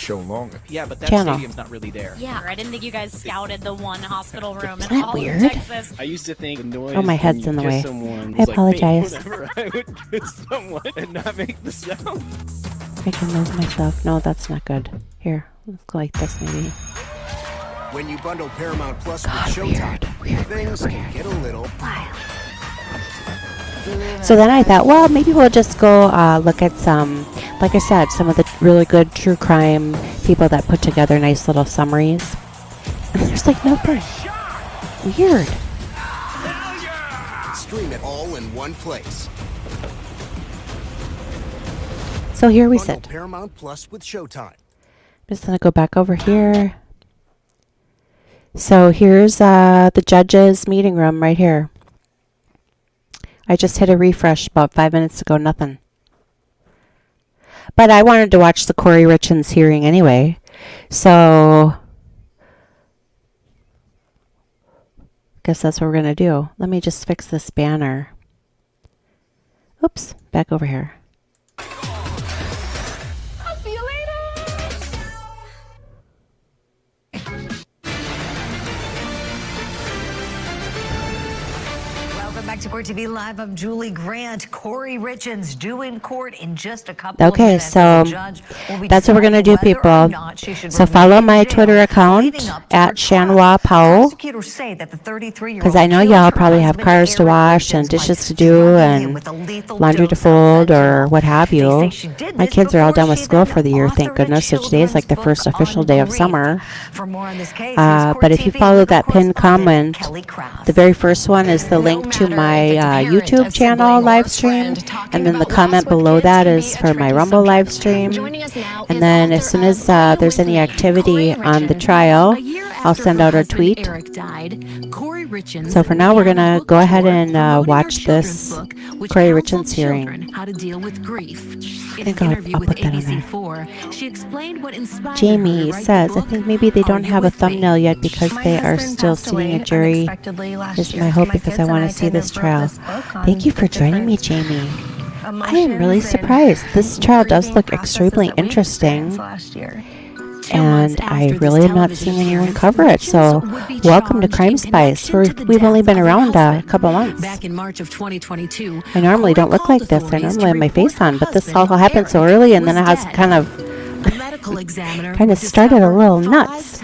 [SPEAKER 6] Yeah, but that
[SPEAKER 4] channel.
[SPEAKER 6] stadium's not really there.
[SPEAKER 10] Yeah, I didn't think you guys scouted the one hospital room
[SPEAKER 4] Isn't
[SPEAKER 10] in
[SPEAKER 4] that
[SPEAKER 10] all of
[SPEAKER 4] weird?
[SPEAKER 10] Texas.
[SPEAKER 9] I used to think the noise.
[SPEAKER 4] Oh, my head's
[SPEAKER 9] when
[SPEAKER 4] in the
[SPEAKER 9] you kiss
[SPEAKER 4] way.
[SPEAKER 9] someone
[SPEAKER 4] I
[SPEAKER 9] was like
[SPEAKER 4] apologize.
[SPEAKER 9] fake whenever I would kiss someone and not make the sound.
[SPEAKER 4] I can lose myself. No, that's not good. Here, let's go like this maybe.
[SPEAKER 14] When you bundle Paramount Plus
[SPEAKER 4] God,
[SPEAKER 14] with Showtime, things can get a little
[SPEAKER 4] So then I thought, well, maybe we'll just go look at some, like I said, some of the really good true crime people that put together nice little summaries. And there's like nobody. Weird.
[SPEAKER 14] Stream it all in one place.
[SPEAKER 4] So here we
[SPEAKER 14] Bundle
[SPEAKER 4] sit.
[SPEAKER 14] Paramount Plus with Showtime.
[SPEAKER 4] Just gonna go back over here. So here's the judge's meeting room right here. I just hit a refresh about 5 minutes ago, nothing. But I wanted to watch the Kouri Richen's hearing anyway. So guess that's what we're gonna do. Let me just fix this banner. Oops, back over here.
[SPEAKER 10] I'll see you later.
[SPEAKER 3] Welcome back to Court TV Live. I'm Julie Grant. Kouri Richen's due in court in just a couple of
[SPEAKER 4] Okay,
[SPEAKER 3] minutes.
[SPEAKER 4] so
[SPEAKER 3] The judge will be
[SPEAKER 4] that's what we're going to do,
[SPEAKER 3] deciding whether or
[SPEAKER 4] people.
[SPEAKER 3] not she should
[SPEAKER 4] So
[SPEAKER 3] remain
[SPEAKER 4] follow
[SPEAKER 3] in
[SPEAKER 4] my
[SPEAKER 3] jail
[SPEAKER 4] Twitter account
[SPEAKER 3] leading up to her
[SPEAKER 4] at
[SPEAKER 3] trial.
[SPEAKER 4] Shanwa Powell.
[SPEAKER 3] Prosecutors say that the 33-year-old
[SPEAKER 4] Because I know
[SPEAKER 3] killed
[SPEAKER 4] y'all
[SPEAKER 3] her
[SPEAKER 4] probably have
[SPEAKER 3] husband,
[SPEAKER 4] cars to
[SPEAKER 3] Eric
[SPEAKER 4] wash and
[SPEAKER 3] Richens, by
[SPEAKER 4] dishes to do
[SPEAKER 3] drugging him
[SPEAKER 4] and
[SPEAKER 3] with a lethal
[SPEAKER 4] laundry to
[SPEAKER 3] dose of
[SPEAKER 4] fold or
[SPEAKER 3] fentanyl.
[SPEAKER 4] what have
[SPEAKER 3] They
[SPEAKER 4] you.
[SPEAKER 3] say she did
[SPEAKER 4] My
[SPEAKER 3] this
[SPEAKER 4] kids are all
[SPEAKER 3] before
[SPEAKER 4] done with
[SPEAKER 3] she
[SPEAKER 4] school
[SPEAKER 3] then
[SPEAKER 4] for the year, thank
[SPEAKER 3] authored a
[SPEAKER 4] goodness. So today is like the
[SPEAKER 3] children's
[SPEAKER 4] first
[SPEAKER 3] book
[SPEAKER 4] official
[SPEAKER 3] on
[SPEAKER 4] day of
[SPEAKER 3] grief.
[SPEAKER 4] summer.
[SPEAKER 3] For more on this case, here's
[SPEAKER 4] But if you
[SPEAKER 3] Court
[SPEAKER 4] follow
[SPEAKER 3] TV
[SPEAKER 4] that pinned comment,
[SPEAKER 3] Kelly Krause.
[SPEAKER 4] the very first one is the link to my YouTube channel live stream. And then the comment below that is for my Rumble live stream. And then as soon as there's any activity on the trial, I'll send out a tweet. So for now, we're going to go ahead and watch this Kouri Richen's hearing.
[SPEAKER 11] How to deal with grief.
[SPEAKER 4] I
[SPEAKER 11] In
[SPEAKER 4] think
[SPEAKER 11] an
[SPEAKER 4] I'll
[SPEAKER 11] interview
[SPEAKER 4] put
[SPEAKER 11] with
[SPEAKER 4] that on there.
[SPEAKER 11] ABC4, she explained what inspired
[SPEAKER 4] Jamie
[SPEAKER 11] her to write
[SPEAKER 4] says,
[SPEAKER 11] the
[SPEAKER 4] I
[SPEAKER 11] book,
[SPEAKER 4] think maybe they
[SPEAKER 11] Are
[SPEAKER 4] don't
[SPEAKER 11] You
[SPEAKER 4] have a
[SPEAKER 11] With Me?
[SPEAKER 4] thumbnail yet because
[SPEAKER 11] My
[SPEAKER 4] they are
[SPEAKER 11] husband
[SPEAKER 4] still
[SPEAKER 11] passed away
[SPEAKER 4] seeing a jury.
[SPEAKER 11] unexpectedly last
[SPEAKER 4] Is
[SPEAKER 11] year.
[SPEAKER 4] my hope
[SPEAKER 11] My
[SPEAKER 4] because I
[SPEAKER 11] kids
[SPEAKER 4] want
[SPEAKER 11] and
[SPEAKER 4] to see
[SPEAKER 11] I
[SPEAKER 4] this
[SPEAKER 11] wrote
[SPEAKER 4] trial.
[SPEAKER 11] this book on
[SPEAKER 4] Thank you for
[SPEAKER 11] the
[SPEAKER 4] joining me,
[SPEAKER 11] different
[SPEAKER 4] Jamie. I am really
[SPEAKER 11] emotions and
[SPEAKER 4] surprised. This trial does
[SPEAKER 11] grieving
[SPEAKER 4] look
[SPEAKER 11] process
[SPEAKER 4] extremely
[SPEAKER 11] that we
[SPEAKER 4] interesting.
[SPEAKER 11] experienced last year.
[SPEAKER 4] and I really am not seeing anyone cover it. So welcome to Crime Spice. We've only been around a couple months.
[SPEAKER 11] Back in March of 2022,
[SPEAKER 4] I normally don't look like this. I normally have my face on, but this all happened so early, and then it has kind of started a little nuts.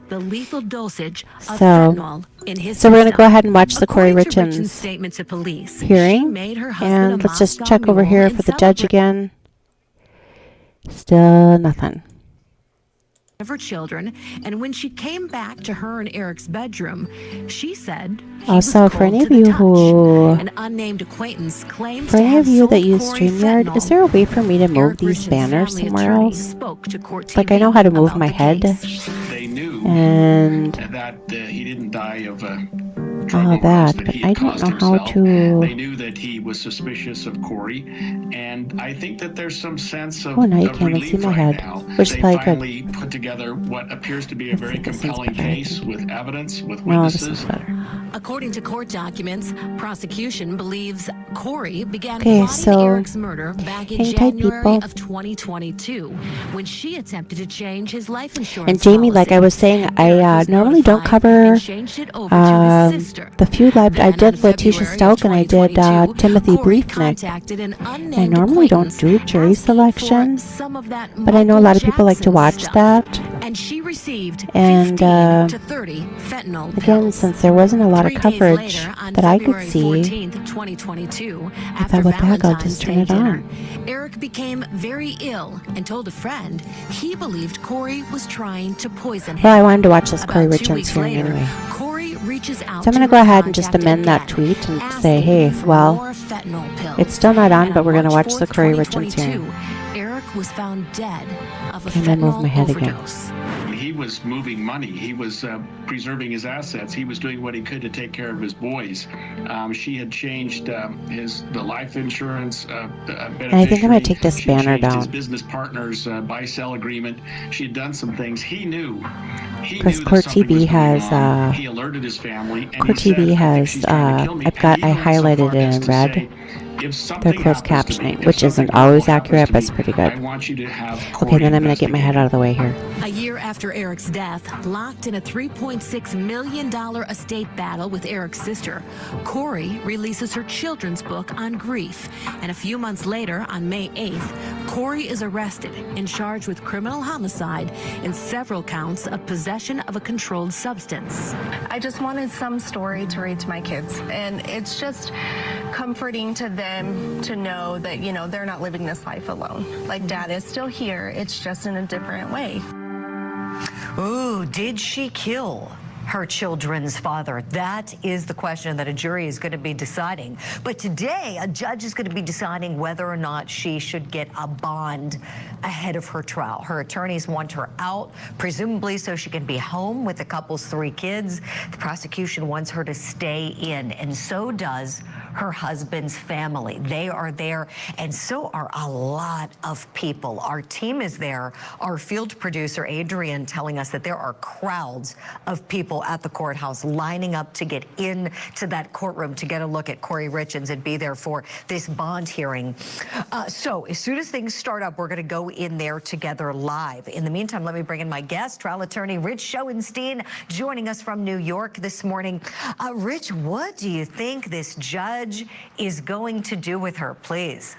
[SPEAKER 11] The lethal dosage of
[SPEAKER 4] So
[SPEAKER 11] fentanyl in his
[SPEAKER 4] we're going to
[SPEAKER 11] system.
[SPEAKER 4] go ahead and watch the Kouri
[SPEAKER 11] According to Richen's
[SPEAKER 4] Richens
[SPEAKER 11] statement to police, she
[SPEAKER 4] hearing,
[SPEAKER 11] made her husband
[SPEAKER 4] and
[SPEAKER 11] a
[SPEAKER 4] let's just
[SPEAKER 11] Moscow
[SPEAKER 4] check over
[SPEAKER 11] mule
[SPEAKER 4] here
[SPEAKER 11] and
[SPEAKER 4] for the judge
[SPEAKER 11] celebrate
[SPEAKER 4] again. Still nothing.
[SPEAKER 11] of her children, and when she came back to her and Eric's bedroom, she said he was
[SPEAKER 4] Also, for
[SPEAKER 11] cold
[SPEAKER 4] any
[SPEAKER 11] to
[SPEAKER 4] of
[SPEAKER 11] the
[SPEAKER 4] you
[SPEAKER 11] touch.
[SPEAKER 4] who,
[SPEAKER 11] An unnamed acquaintance claims
[SPEAKER 4] for
[SPEAKER 11] to
[SPEAKER 4] any
[SPEAKER 11] have
[SPEAKER 4] of you
[SPEAKER 11] sold
[SPEAKER 4] that use
[SPEAKER 11] Kouri
[SPEAKER 4] StreamYard,
[SPEAKER 11] fentanyl.
[SPEAKER 4] is there a way for me to move
[SPEAKER 11] Eric
[SPEAKER 4] these
[SPEAKER 11] Richen's
[SPEAKER 4] banners
[SPEAKER 11] family
[SPEAKER 4] somewhere
[SPEAKER 11] attorney
[SPEAKER 4] else?
[SPEAKER 11] spoke to CourtTV
[SPEAKER 4] Like, I know how to move
[SPEAKER 11] about
[SPEAKER 4] my
[SPEAKER 11] the
[SPEAKER 4] head,
[SPEAKER 11] case.
[SPEAKER 16] They knew
[SPEAKER 4] and
[SPEAKER 16] that he didn't die of
[SPEAKER 4] all of that, but I don't know how
[SPEAKER 16] They
[SPEAKER 4] to.
[SPEAKER 16] knew that he was suspicious of Kouri, and I think that there's some sense of,
[SPEAKER 4] Oh, now you
[SPEAKER 16] of
[SPEAKER 4] can't even
[SPEAKER 16] relief
[SPEAKER 4] see my
[SPEAKER 16] right
[SPEAKER 4] head,
[SPEAKER 16] now.
[SPEAKER 4] which is
[SPEAKER 16] They
[SPEAKER 4] probably good.
[SPEAKER 16] finally put together what appears to be a very compelling case with evidence, with
[SPEAKER 4] No, this
[SPEAKER 16] witnesses.
[SPEAKER 4] is better.
[SPEAKER 11] According to court documents, prosecution believes Kouri began
[SPEAKER 4] Okay,
[SPEAKER 11] plotting
[SPEAKER 4] so
[SPEAKER 11] Eric's murder back in
[SPEAKER 4] hang tight,
[SPEAKER 11] January
[SPEAKER 4] people.
[SPEAKER 11] of 2022 when she attempted to change his life insurance
[SPEAKER 4] And Jamie, like I was saying, I normally don't cover the few live. I did Letitia Stout and I did Timothy Briefnick. I normally don't do jury selection, but I know a lot of people like to watch that.
[SPEAKER 11] and she received
[SPEAKER 4] And
[SPEAKER 11] 15 to 30 fentanyl
[SPEAKER 4] again,
[SPEAKER 11] pills.
[SPEAKER 4] since there wasn't a lot of
[SPEAKER 11] 3 days
[SPEAKER 4] coverage
[SPEAKER 11] later, on
[SPEAKER 4] that I could
[SPEAKER 11] February
[SPEAKER 4] see,
[SPEAKER 11] 14th, 2022,
[SPEAKER 4] I
[SPEAKER 11] after
[SPEAKER 4] thought, what the heck, I'll
[SPEAKER 11] Valentine's
[SPEAKER 4] just turn
[SPEAKER 11] Day
[SPEAKER 4] it
[SPEAKER 11] dinner,
[SPEAKER 4] on.
[SPEAKER 11] Eric became very ill and told a friend he believed Kouri was trying to poison him.
[SPEAKER 4] Well, I wanted to watch this
[SPEAKER 11] About
[SPEAKER 4] Kouri
[SPEAKER 11] 2
[SPEAKER 4] Richens
[SPEAKER 11] weeks
[SPEAKER 4] hearing
[SPEAKER 11] later,
[SPEAKER 4] anyway.
[SPEAKER 11] Kouri reaches out
[SPEAKER 4] So I'm going to go ahead and just amend that tweet and say, hey, well, it's still not on, but we're going to watch the Kouri Richens hearing.
[SPEAKER 11] Eric was found dead of a
[SPEAKER 4] Okay, I'm going to move my head again.
[SPEAKER 11] overdose.
[SPEAKER 16] He was moving money. He was preserving his assets. He was doing what he could to take care of his boys. She had changed the life insurance
[SPEAKER 4] And I think I'm going to take this banner
[SPEAKER 16] his
[SPEAKER 4] down.
[SPEAKER 16] business partner's buy-sell agreement. She had done some things. He knew.
[SPEAKER 4] Because CourtTV has,
[SPEAKER 16] He alerted his family. And
[SPEAKER 4] CourtTV has, I highlighted it in red. Their closed captioning, which isn't always accurate, but it's pretty good. Okay, then I'm going to get my head out of the way here.
[SPEAKER 11] A year after Eric's death, locked in a $3.6 million estate battle with Eric's sister, Kouri releases her children's book on grief. And a few months later, on May 8th, Kouri is arrested and charged with criminal homicide and several counts of possession of a controlled substance.
[SPEAKER 17] I just wanted some story to read to my kids, and it's just comforting to them to know that, you know, they're not living this life alone. Like, Dad is still here, it's just in a different way.
[SPEAKER 3] Ooh, did she kill her children's father? That is the question that a jury is going to be deciding. But today, a judge is going to be deciding whether or not she should get a bond ahead of her trial. Her attorneys want her out, presumably so she can be home with the couple's 3 kids. The prosecution wants her to stay in, and so does her husband's family. They are there, and so are a lot of people. Our team is there. Our field producer, Adrian, telling us that there are crowds of people at the courthouse lining up to get into that courtroom to get a look at Kouri Richens and be there for this bond hearing. So as soon as things start up, we're going to go in there together live. In the meantime, let me bring in my guest, trial attorney Rich Schoenstein, joining us from New York this morning. Rich, what do you think this judge is going to do with her, please?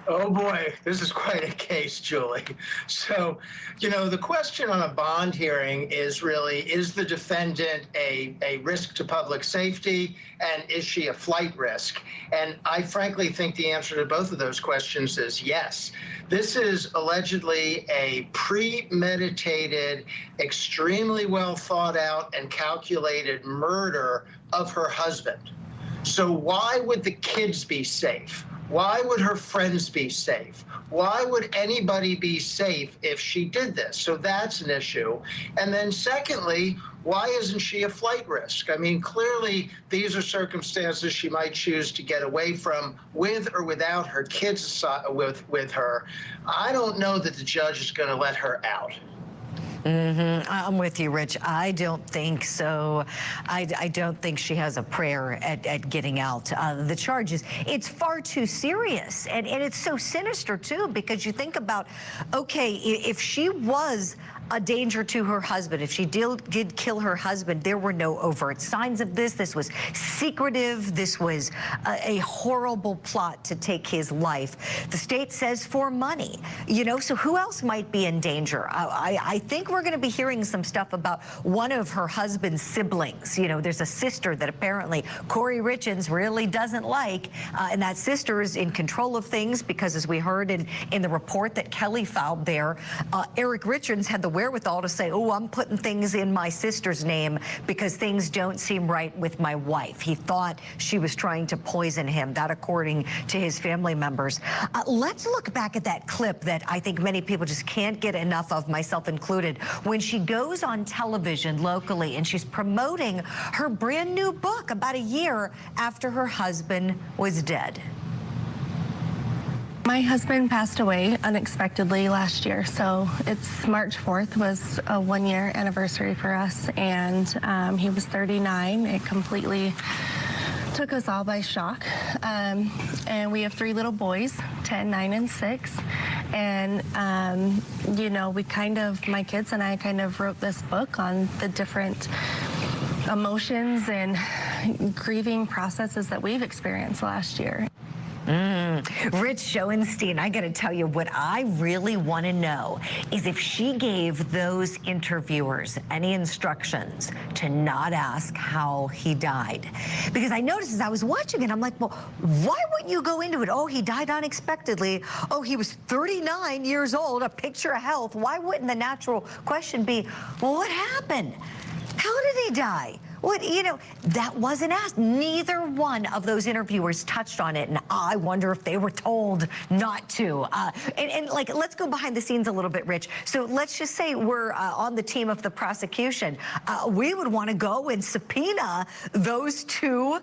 [SPEAKER 19] Oh boy, this is quite a case, Julie. So, you know, the question on a bond hearing is really, is the defendant a risk to public safety, and is she a flight risk? And I frankly think the answer to both of those questions is yes. This is allegedly a premeditated, extremely well thought out and calculated murder of her husband. So why would the kids be safe? Why would her friends be safe? Why would anybody be safe if she did this? So that's an issue. And then secondly, why isn't she a flight risk? I mean, clearly these are circumstances she might choose to get away from with or without her kids with her. I don't know that the judge is going to let her out.
[SPEAKER 3] I'm with you, Rich. I don't think so. I don't think she has a prayer at getting out. The charges, it's far too serious. And it's so sinister, too, because you think about, okay, if she was a danger to her husband, if she did kill her husband, there were no overt signs of this. This was secretive. This was a horrible plot to take his life. The state says for money, you know, so who else might be in danger? I think we're going to be hearing some stuff about one of her husband's siblings. You know, there's a sister that apparently Kouri Richen really doesn't like, and that sister is in control of things because, as we heard in the report that Kelly filed there, Eric Richens had the wherewithal to say, oh, I'm putting things in my sister's name because things don't seem right with my wife. He thought she was trying to poison him, that according to his family members. Let's look back at that clip that I think many people just can't get enough of, myself included, when she goes on television locally and she's promoting her brand new book about a year after her husband was dead.
[SPEAKER 17] My husband passed away unexpectedly last year, so it's March 4th was a one-year anniversary for us, and he was 39. It completely took us all by shock, and we have 3 little boys, 10, 9, and 6, and you know, my kids and I kind of wrote this book on the different emotions and grieving processes that we've experienced last year.
[SPEAKER 3] Rich Schoenstein, I got to tell you, what I really want to know is if she gave those interviewers any instructions to not ask how he died. Because I noticed as I was watching it, I'm like, well, why wouldn't you go into it? Oh, he died unexpectedly. Oh, he was 39 years old, a picture of health. Why wouldn't the natural question be, well, what happened? How did he die? What, you know, that wasn't asked. Neither one of those interviewers touched on it, and I wonder if they were told not to. And like, let's go behind the scenes a little bit, Rich. So let's just say we're on the team of the prosecution. We would want to go and subpoena those 2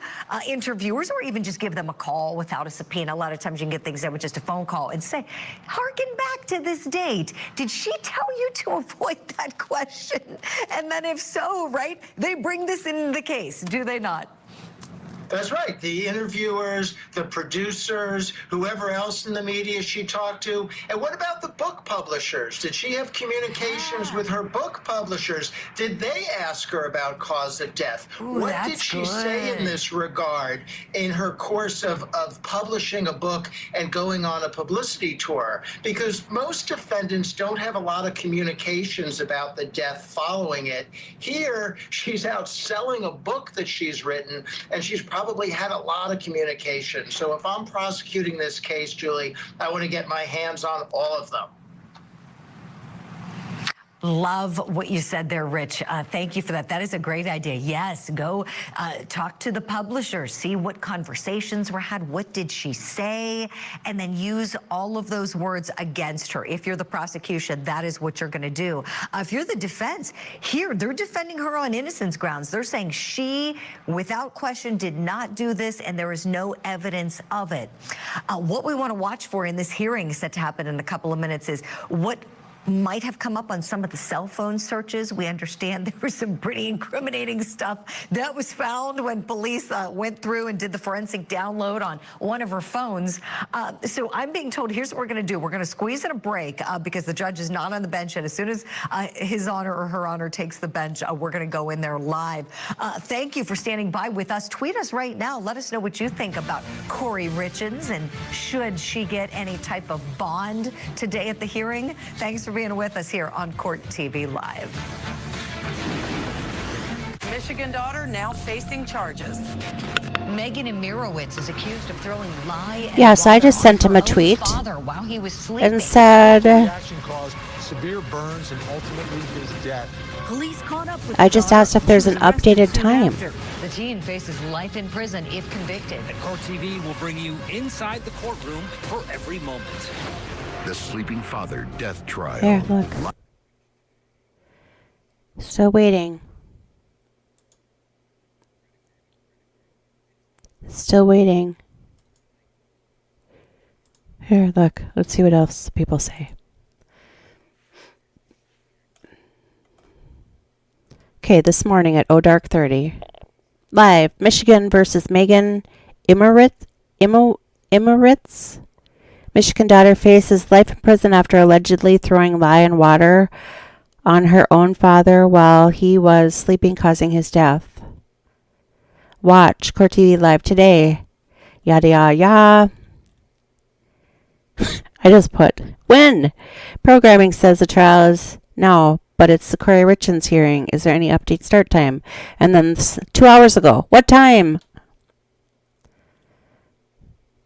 [SPEAKER 3] interviewers, or even just give them a call without a subpoena. A lot of times you can get things done with just a phone call and say, harken back to this date. Did she tell you to avoid that question? And then if so, right, they bring this in the case, do they not?
[SPEAKER 19] That's right. The interviewers, the producers, whoever else in the media she talked to. And what about the book publishers? Did she have communications with her book publishers? Did they ask her about cause of death?
[SPEAKER 3] Ooh,
[SPEAKER 19] what did she say in this regard in her course of publishing a book and going on a publicity tour? Because most defendants don't have a lot of communications about the death following it. Here, she's out selling a book that she's written, and she's probably had a lot of communication. So if I'm prosecuting this case, Julie, I want to get my hands on all of them.
[SPEAKER 3] Love what you said there, Rich. Thank you for that. That is a great idea. Yes, go talk to the publisher, see what conversations were had, what did she say, and then use all of those words against her. If you're the prosecution, that is what you're going to do. If you're the defense, here, they're defending her on innocence grounds. They're saying she, without question, did not do this, and there is no evidence of it. What we want to watch for in this hearing set to happen in a couple of minutes is what might have come up on some of the cell phone searches. We understand there was some pretty incriminating stuff that was found when police went through and did the forensic download on one of her phones. So I'm being told, here's what we're going to do. We're going to squeeze in a break because the judge is not on the bench. And as soon as his honor or her honor takes the bench, we're going to go in there live. Thank you for standing by with us. Tweet us right now. Let us know what you think about Kouri Richen, and should she get any type of bond today at the hearing. Thanks for being with us here on Court TV Live.
[SPEAKER 5] Michigan daughter now facing charges.
[SPEAKER 3] Megan Imirowicz is accused of throwing lye.
[SPEAKER 4] Yes, I just sent him a tweet
[SPEAKER 3] while he was sleeping.
[SPEAKER 4] and said,
[SPEAKER 20] caused severe burns and ultimately his death.
[SPEAKER 3] Police caught up with
[SPEAKER 4] I just asked if there's an updated time.
[SPEAKER 3] The teen faces life in prison if convicted.
[SPEAKER 6] And CourtTV will bring you inside the courtroom for every moment.
[SPEAKER 14] The Sleeping Father death trial.
[SPEAKER 4] There, look. Still waiting. Still waiting. Here, look. Let's see what else people say. Okay, this morning at dark:30. Live, Michigan versus Megan Imirowicz. Michigan daughter faces life in prison after allegedly throwing lye and water on her own father while he was sleeping, causing his death. Watch CourtTV live today. Yada yada yada. I just put when. Programming says the trial is now, but it's the Kouri Richen's hearing. Is there any update start time? And then 2 hours ago. What time?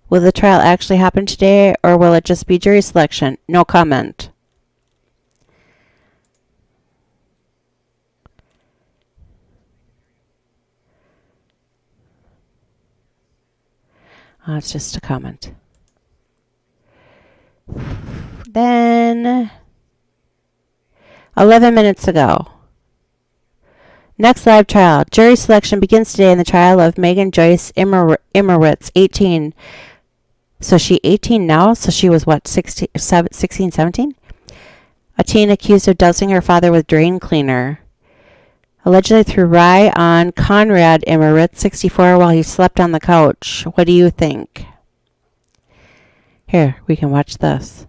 [SPEAKER 4] Will the trial actually happen today, or will it just be jury selection? No comment. It's just a comment. Then 11 minutes ago. Next live trial. Jury selection begins today in the trial of Megan Joyce Imirowicz, 18. So she 18 now? So she was what, 16, 17? A teen accused of dousing her father with drain cleaner. Allegedly threw rye on Konrad Imirowicz, 64, while he slept on the couch. What do you think? Here, we can watch this.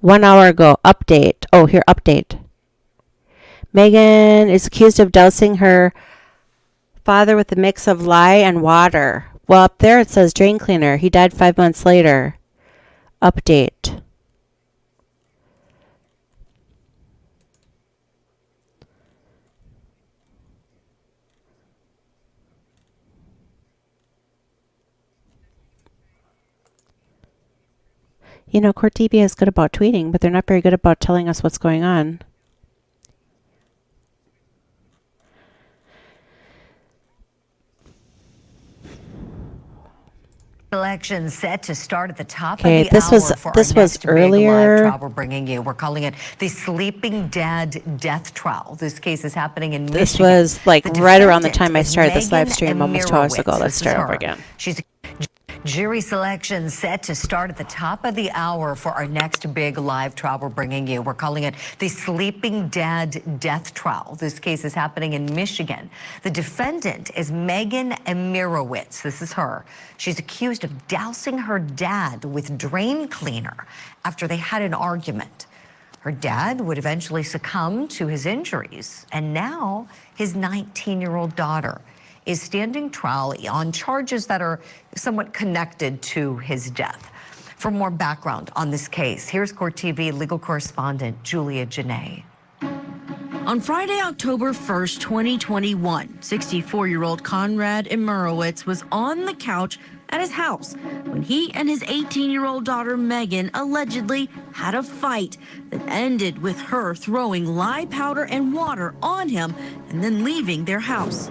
[SPEAKER 4] 1 hour ago, update. Oh, here, update. Megan is accused of dousing her father with a mix of lye and water. Well, up there it says drain cleaner. He died 5 months later. Update. You know, CourtTV is good about tweeting, but they're not very good about telling us what's going on.
[SPEAKER 3] Election set to start at the top
[SPEAKER 4] Okay,
[SPEAKER 3] of the
[SPEAKER 4] this
[SPEAKER 3] hour
[SPEAKER 4] was
[SPEAKER 3] for
[SPEAKER 4] this
[SPEAKER 3] our
[SPEAKER 4] was
[SPEAKER 3] next big live
[SPEAKER 4] earlier.
[SPEAKER 3] trial we're bringing you. We're calling it the Sleeping Dad Death Trial. This case is happening in
[SPEAKER 4] This
[SPEAKER 3] Michigan.
[SPEAKER 4] was like
[SPEAKER 3] The
[SPEAKER 4] right around the
[SPEAKER 3] defendant
[SPEAKER 4] time I
[SPEAKER 3] is
[SPEAKER 4] started this live
[SPEAKER 3] Megan
[SPEAKER 4] stream almost 2 hours ago.
[SPEAKER 3] Imirowicz.
[SPEAKER 4] Let's
[SPEAKER 3] This is
[SPEAKER 4] start over
[SPEAKER 3] her.
[SPEAKER 4] again.
[SPEAKER 3] She's jury selection set to start at the top of the hour for our next big live trial we're bringing you. We're calling it the Sleeping Dad Death Trial. This case is happening in Michigan. The defendant is Megan Imirowicz. This is her. She's accused of dousing her dad with drain cleaner after they had an argument. Her dad would eventually succumb to his injuries, and now his 19-year-old daughter is standing trial on charges that are somewhat connected to his death. For more background on this case, here's CourtTV legal correspondent Julia Janae.
[SPEAKER 11] On Friday, October 1st, 2021, 64-year-old Konrad Imirowicz was on the couch at his house when he and his 18-year-old daughter Megan allegedly had a fight that ended with her throwing lye powder and water on him and then leaving their house.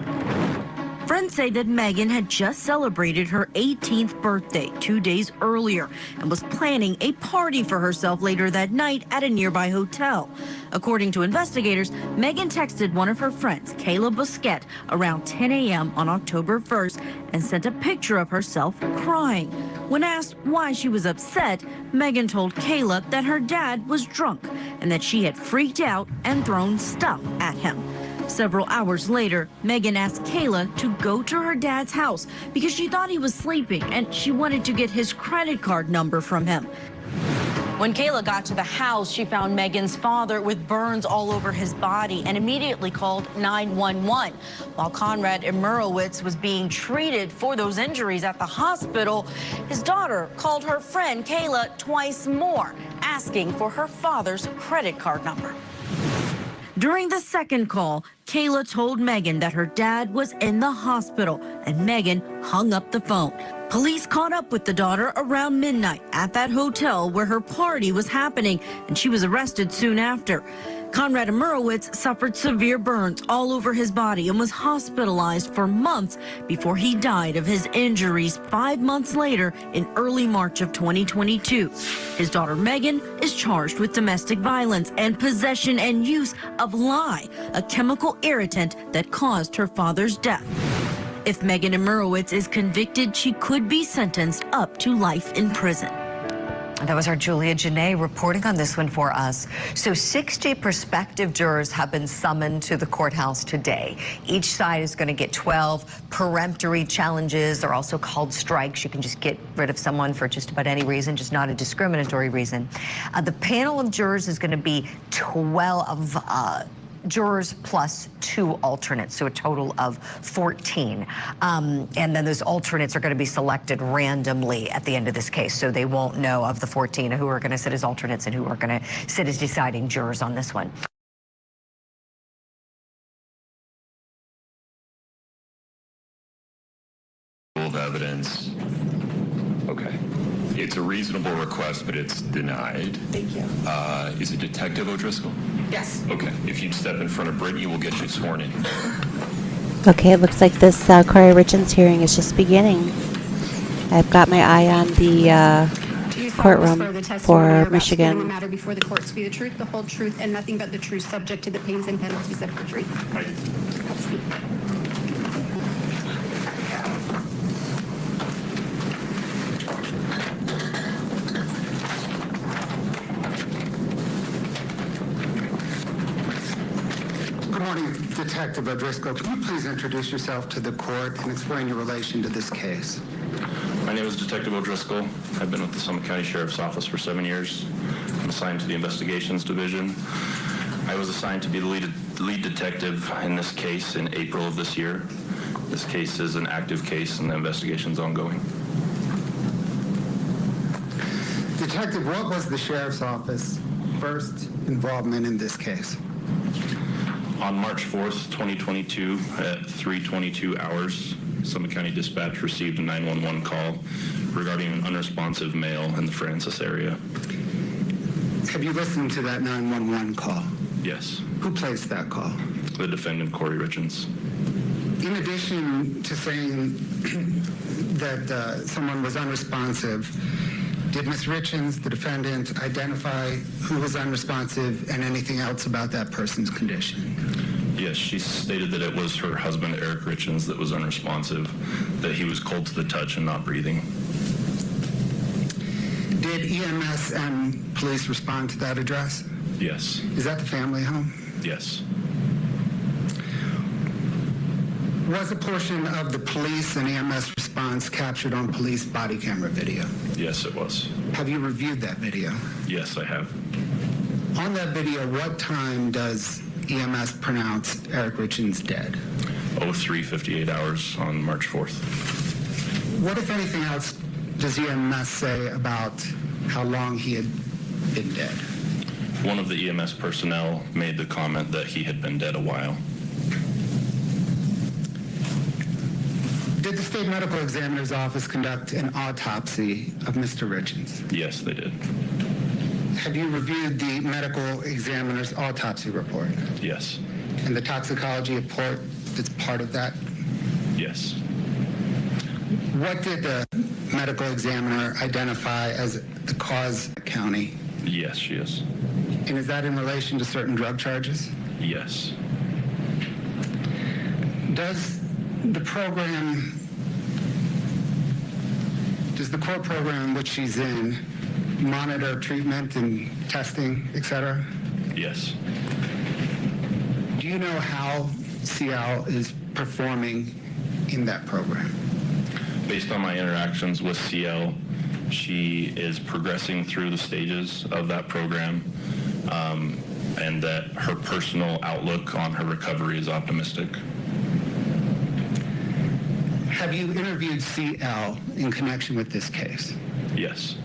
[SPEAKER 11] Friends say that Megan had just celebrated her 18th birthday 2 days earlier and was planning a party for herself later that night at a nearby hotel. According to investigators, Megan texted one of her friends, Kayla Busquet, around 10 a.m. on October 1st and sent a picture of herself crying. When asked why she was upset, Megan told Kayla that her dad was drunk and that she had freaked out and thrown stuff at him. Several hours later, Megan asked Kayla to go to her dad's house because she thought he was sleeping and she wanted to get his credit card number from him. When Kayla got to the house, she found Megan's father with burns all over his body and immediately called 911. While Konrad Imirowicz was being treated for those injuries at the hospital, his daughter called her friend Kayla twice more, asking for her father's credit card number. During the second call, Kayla told Megan that her dad was in the hospital, and Megan hung up the phone. Police caught up with the daughter around midnight at that hotel where her party was happening, and she was arrested soon after. Konrad Imirowicz suffered severe burns all over his body and was hospitalized for months before he died of his injuries 5 months later in early March of 2022. His daughter Megan is charged with domestic violence and possession and use of lye, a chemical irritant that caused her father's death. If Megan Imirowicz is convicted, she could be sentenced up to life in prison.
[SPEAKER 3] That was our Julia Janae reporting on this one for us. So 60 prospective jurors have been summoned to the courthouse today. Each side is going to get 12 peremptory challenges. They're also called strikes. You can just get rid of someone for just about any reason, just not a discriminatory reason. The panel of jurors is going to be 12 jurors plus 2 alternates, so a total of 14. And then those alternates are going to be selected randomly at the end of this case, so they won't know of the 14 who are going to sit as alternates and who are going to sit as deciding jurors on this one.
[SPEAKER 1] Of evidence. Okay. It's a reasonable request, but it's denied.
[SPEAKER 10] Thank you.
[SPEAKER 1] Is it Detective O'Driscoll?
[SPEAKER 10] Yes.
[SPEAKER 1] Okay. If you'd step in front of Brittany, we'll get you sworn in.
[SPEAKER 4] Okay, it looks like this Kouri Richen's hearing is just beginning. I've got my eye on the courtroom for Michigan.
[SPEAKER 12] The matter before the court to be the truth, the whole truth, and nothing but the truth, subject to the pains and penalties of perjury.
[SPEAKER 22] Good morning, Detective O'Driscoll. Can you please introduce yourself to the court and explain your relation to this case?
[SPEAKER 23] My name is Detective O'Driscoll. I've been with the Summit County Sheriff's Office for 7 years. I'm assigned to the Investigations Division. I was assigned to be the lead detective in this case in April of this year. This case is an active case and the investigation's ongoing.
[SPEAKER 22] Detective, what was the Sheriff's Office first involvement in this case?
[SPEAKER 23] On March 4th, 2022, at 3:22 hours, Summit County Dispatch received a 911 call regarding an unresponsive male in the Francis area.
[SPEAKER 22] Have you listened to that 911 call?
[SPEAKER 23] Yes.
[SPEAKER 22] Who placed that call?
[SPEAKER 23] The defendant, Kouri Richens.
[SPEAKER 22] In addition to saying that someone was unresponsive, did Ms. Richens, the defendant, identify who was unresponsive and anything else about that person's condition?
[SPEAKER 23] Yes, she stated that it was her husband, Eric Richens, that was unresponsive, that he was cold to the touch and not breathing.
[SPEAKER 22] Did EMS and police respond to that address?
[SPEAKER 23] Yes.
[SPEAKER 22] Is that the family home?
[SPEAKER 23] Yes.
[SPEAKER 22] Was a portion of the police and EMS response captured on police body camera video?
[SPEAKER 23] Yes, it was.
[SPEAKER 22] Have you reviewed that video?
[SPEAKER 23] Yes, I have.
[SPEAKER 22] On that video, what time does EMS pronounce Eric Richens dead?
[SPEAKER 23] 03:58 hours on March 4th.
[SPEAKER 22] What, if anything else, does EMS say about how long he had been dead?
[SPEAKER 23] One of the EMS personnel made the comment that he had been dead a while.
[SPEAKER 22] Did the state medical examiner's office conduct an autopsy of Mr. Richens?
[SPEAKER 23] Yes, they did.
[SPEAKER 22] Have you reviewed the medical examiner's autopsy report?
[SPEAKER 23] Yes.
[SPEAKER 22] And the toxicology report that's part of that?
[SPEAKER 23] Yes.
[SPEAKER 22] What did the medical examiner identify as the cause county?
[SPEAKER 23] Yes, she is.
[SPEAKER 22] And is that in relation to certain drug charges?
[SPEAKER 23] Yes.
[SPEAKER 22] Does the court program in which she's in monitor treatment and testing, et cetera?
[SPEAKER 23] Yes.
[SPEAKER 22] Do you know how CL is performing in that program?
[SPEAKER 23] Based on my interactions with CL, she is progressing through the stages of that program, and that her personal outlook on her recovery is optimistic.
[SPEAKER 22] Have you interviewed CL in connection with this case?
[SPEAKER 23] Yes.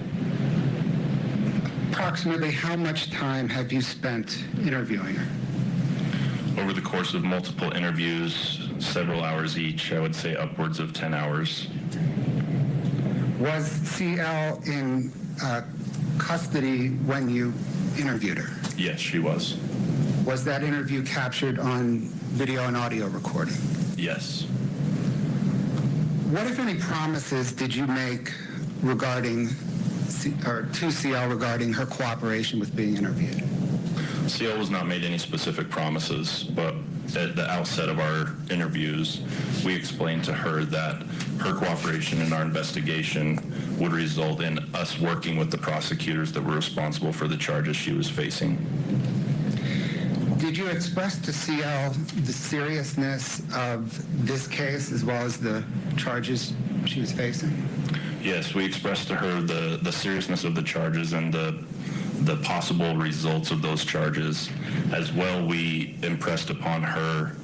[SPEAKER 22] Approximately how much time have you spent interviewing her?
[SPEAKER 23] Over the course of multiple interviews, several hours each, I would say upwards of 10 hours.
[SPEAKER 22] Was CL in custody when you interviewed her?
[SPEAKER 23] Yes, she was.
[SPEAKER 22] Was that interview captured on video and audio recording?
[SPEAKER 23] Yes.
[SPEAKER 22] What, if any, promises did you make regarding, to CL regarding her cooperation with being interviewed?
[SPEAKER 23] CL was not made any specific promises, but at the outset of our interviews, we explained to her that her cooperation in our investigation would result in us working with the prosecutors that were responsible for the charges she was facing.
[SPEAKER 22] Did you express to CL the seriousness of this case as well as the charges she was facing?
[SPEAKER 23] Yes, we expressed to her the seriousness of the charges and the possible results of those charges. As well, we impressed upon her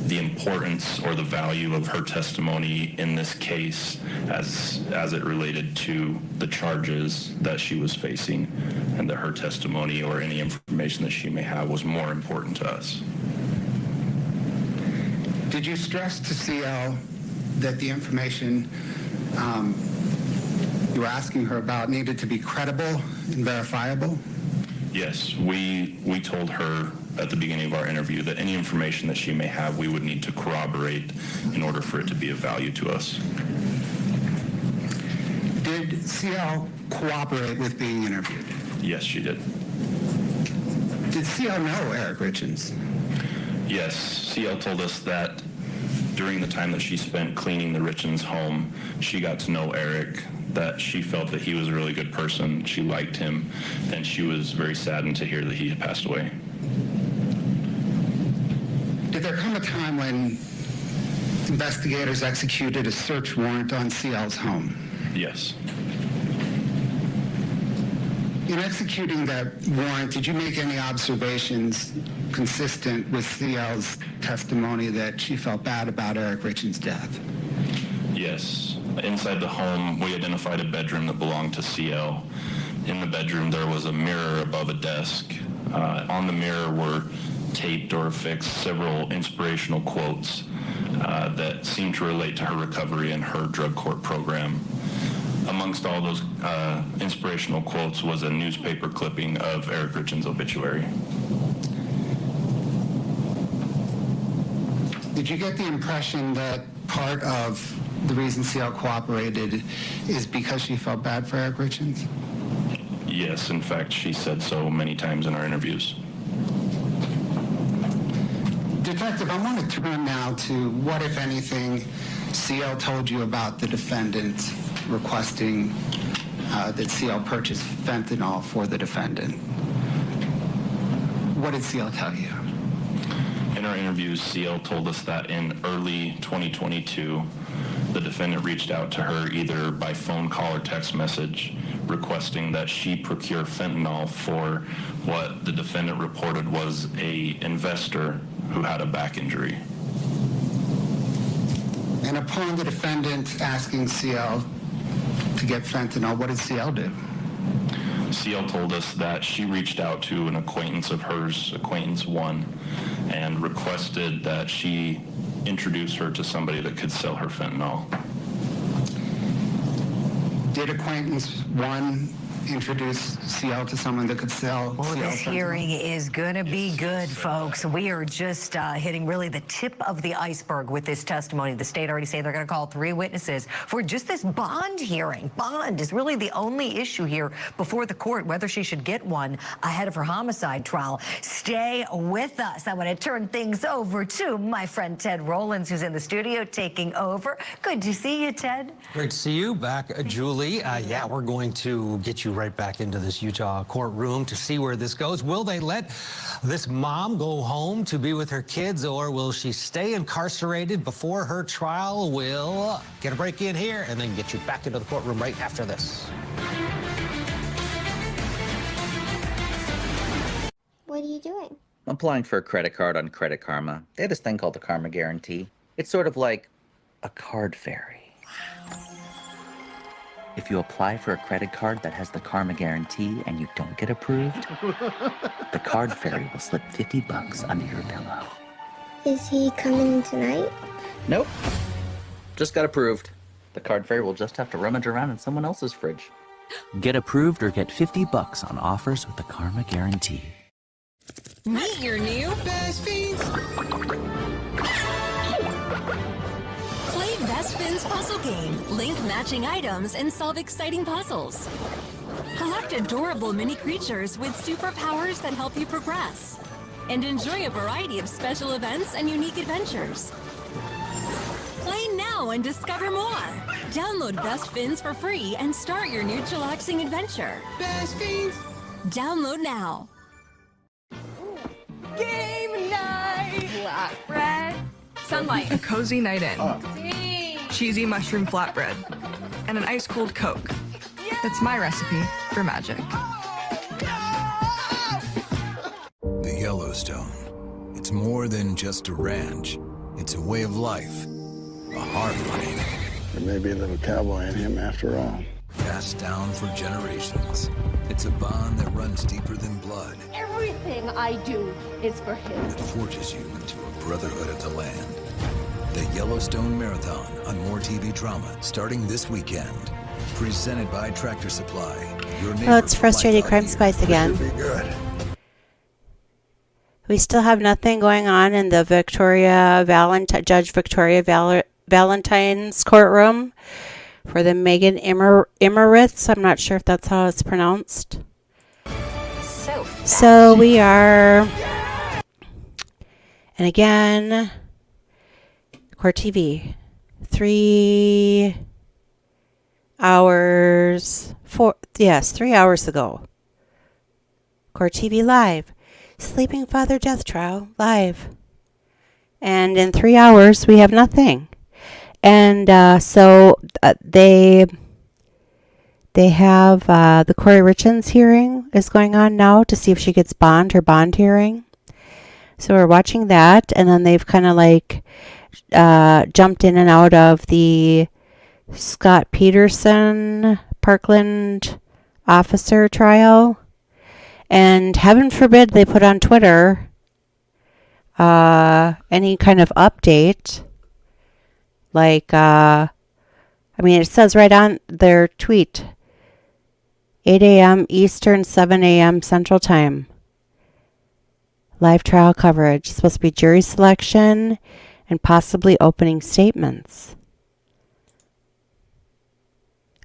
[SPEAKER 23] the importance or the value of her testimony in this case as it related to the charges that she was facing, and that her testimony or any information that she may have was more important to us.
[SPEAKER 22] Did you stress to CL that the information you were asking her about needed to be credible and verifiable?
[SPEAKER 23] Yes, we told her at the beginning of our interview that any information that she may have, we would need to corroborate in order for it to be of value to us.
[SPEAKER 22] Did CL cooperate with being interviewed?
[SPEAKER 23] Yes, she did.
[SPEAKER 22] Did CL know Eric Richens?
[SPEAKER 23] Yes, CL told us that during the time that she spent cleaning the Richens home, she got to know Eric, that she felt that he was a really good person, she liked him, and she was very saddened to hear that he had passed away.
[SPEAKER 22] Did there come a time when investigators executed a search warrant on CL's home?
[SPEAKER 23] Yes.
[SPEAKER 22] In executing that warrant, did you make any observations consistent with CL's testimony that she felt bad about Eric Richens' death?
[SPEAKER 23] Yes. Inside the home, we identified a bedroom that belonged to CL. In the bedroom, there was a mirror above a desk. On the mirror were taped or affixed several inspirational quotes that seemed to relate to her recovery and her drug court program. Amongst all those inspirational quotes was a newspaper clipping of Eric Richens' obituary.
[SPEAKER 22] Did you get the impression that part of the reason CL cooperated is because she felt bad for Eric Richens?
[SPEAKER 23] Yes, in fact, she said so many times in our interviews.
[SPEAKER 22] Detective, I want to turn now to what, if anything, CL told you about the defendant requesting that CL purchase fentanyl for the defendant. What did CL tell you?
[SPEAKER 23] In our interviews, CL told us that in early 2022, the defendant reached out to her either by phone call or text message requesting that she procure fentanyl for what the defendant reported was an investor who had a back injury.
[SPEAKER 22] And upon the defendant asking CL to get fentanyl, what did CL do?
[SPEAKER 23] CL told us that she reached out to an acquaintance of hers, acquaintance one, and requested that she introduce her to somebody that could sell her fentanyl.
[SPEAKER 22] Did acquaintance one introduce CL to someone that could sell?
[SPEAKER 3] Well, this hearing is going to be good, folks. We are just hitting really the tip of the iceberg with this testimony. The state already saying they're going to call 3 witnesses for just this bond hearing. Bond is really the only issue here before the court, whether she should get one ahead of her homicide trial. Stay with us. I want to turn things over to my friend Ted Rollins, who's in the studio taking over. Good to see you, Ted.
[SPEAKER 2] Great to see you back, Julie. Yeah, we're going to get you right back into this Utah courtroom to see where this goes. Will they let this mom go home to be with her kids, or will she stay incarcerated before her trial? We'll get a break in here and then get you back into the courtroom right after this.
[SPEAKER 7] What are you doing?
[SPEAKER 8] I'm applying for a credit card on Credit Karma. They have this thing called the Karma Guarantee. It's sort of like a card fairy. If you apply for a credit card that has the Karma Guarantee and you don't get approved, the card fairy will slip $50 under your pillow.
[SPEAKER 7] Is he coming tonight?
[SPEAKER 8] Nope. Just got approved. The card fairy will just have to rummage around in someone else's fridge. Get approved or get $50 on offers with the Karma Guarantee.
[SPEAKER 13] Meet your new best fiends. Play Best Fiends puzzle game. Link matching items and solve exciting puzzles. Collect adorable mini creatures with superpowers that help you progress. and enjoy a variety of special events and unique adventures. Play now and discover more. Download Best Fins for free and start your new chillaxing adventure. Best Fins! Download now.
[SPEAKER 15] Game night! Flatbread. Sunlight.
[SPEAKER 18] A cozy night in. Cheesy mushroom flatbread. And an ice-cold Coke. That's my recipe for magic.
[SPEAKER 21] The Yellowstone. It's more than just a ranch. It's a way of life. A hard life.
[SPEAKER 24] There may be a little cowboy in him after all.
[SPEAKER 21] Passed down for generations. It's a bond that runs deeper than blood.
[SPEAKER 15] Everything I do is for him.
[SPEAKER 21] That forges you into a brotherhood of the land. The Yellowstone Marathon on More TV Drama, starting this weekend. Presented by Tractor Supply. Your
[SPEAKER 4] Oh, it's frustrated crime spice again.
[SPEAKER 24] Be good.
[SPEAKER 4] We still have nothing going on in the Judge Victoria Valentine's courtroom for the Megan Imirowicz. I'm not sure if that's how it's pronounced. So we are, and again, CourtTV, 3 hours ago. CourtTV live. Sleeping Father Death Trial live. And in 3 hours, we have nothing. And so they have the Kouri Richen's hearing is going on now to see if she gets her bond hearing. So we're watching that. And then they've kind of like jumped in and out of the Scott Peterson Parkland officer trial. And heaven forbid they put on Twitter any kind of update. Like, it says right on their tweet, 8 a.m. Eastern, 7 a.m. Central Time. Live trial coverage. It's supposed to be jury selection and possibly opening statements.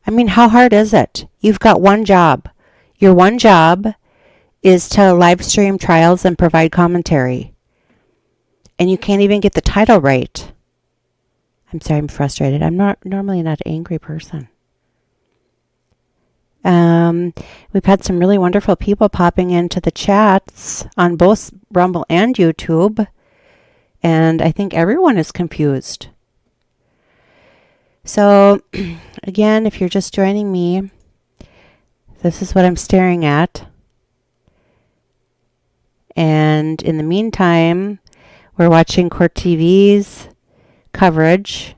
[SPEAKER 4] How hard is it? You've got one job. Your one job is to live stream trials and provide commentary. And you can't even get the title right. I'm sorry, I'm frustrated. I'm normally not an angry person. We've had some really wonderful people popping into the chats on both Rumble and YouTube. And I think everyone is confused. So, again, if you're just joining me, this is what I'm staring at. And in the meantime, we're watching CourtTV's coverage.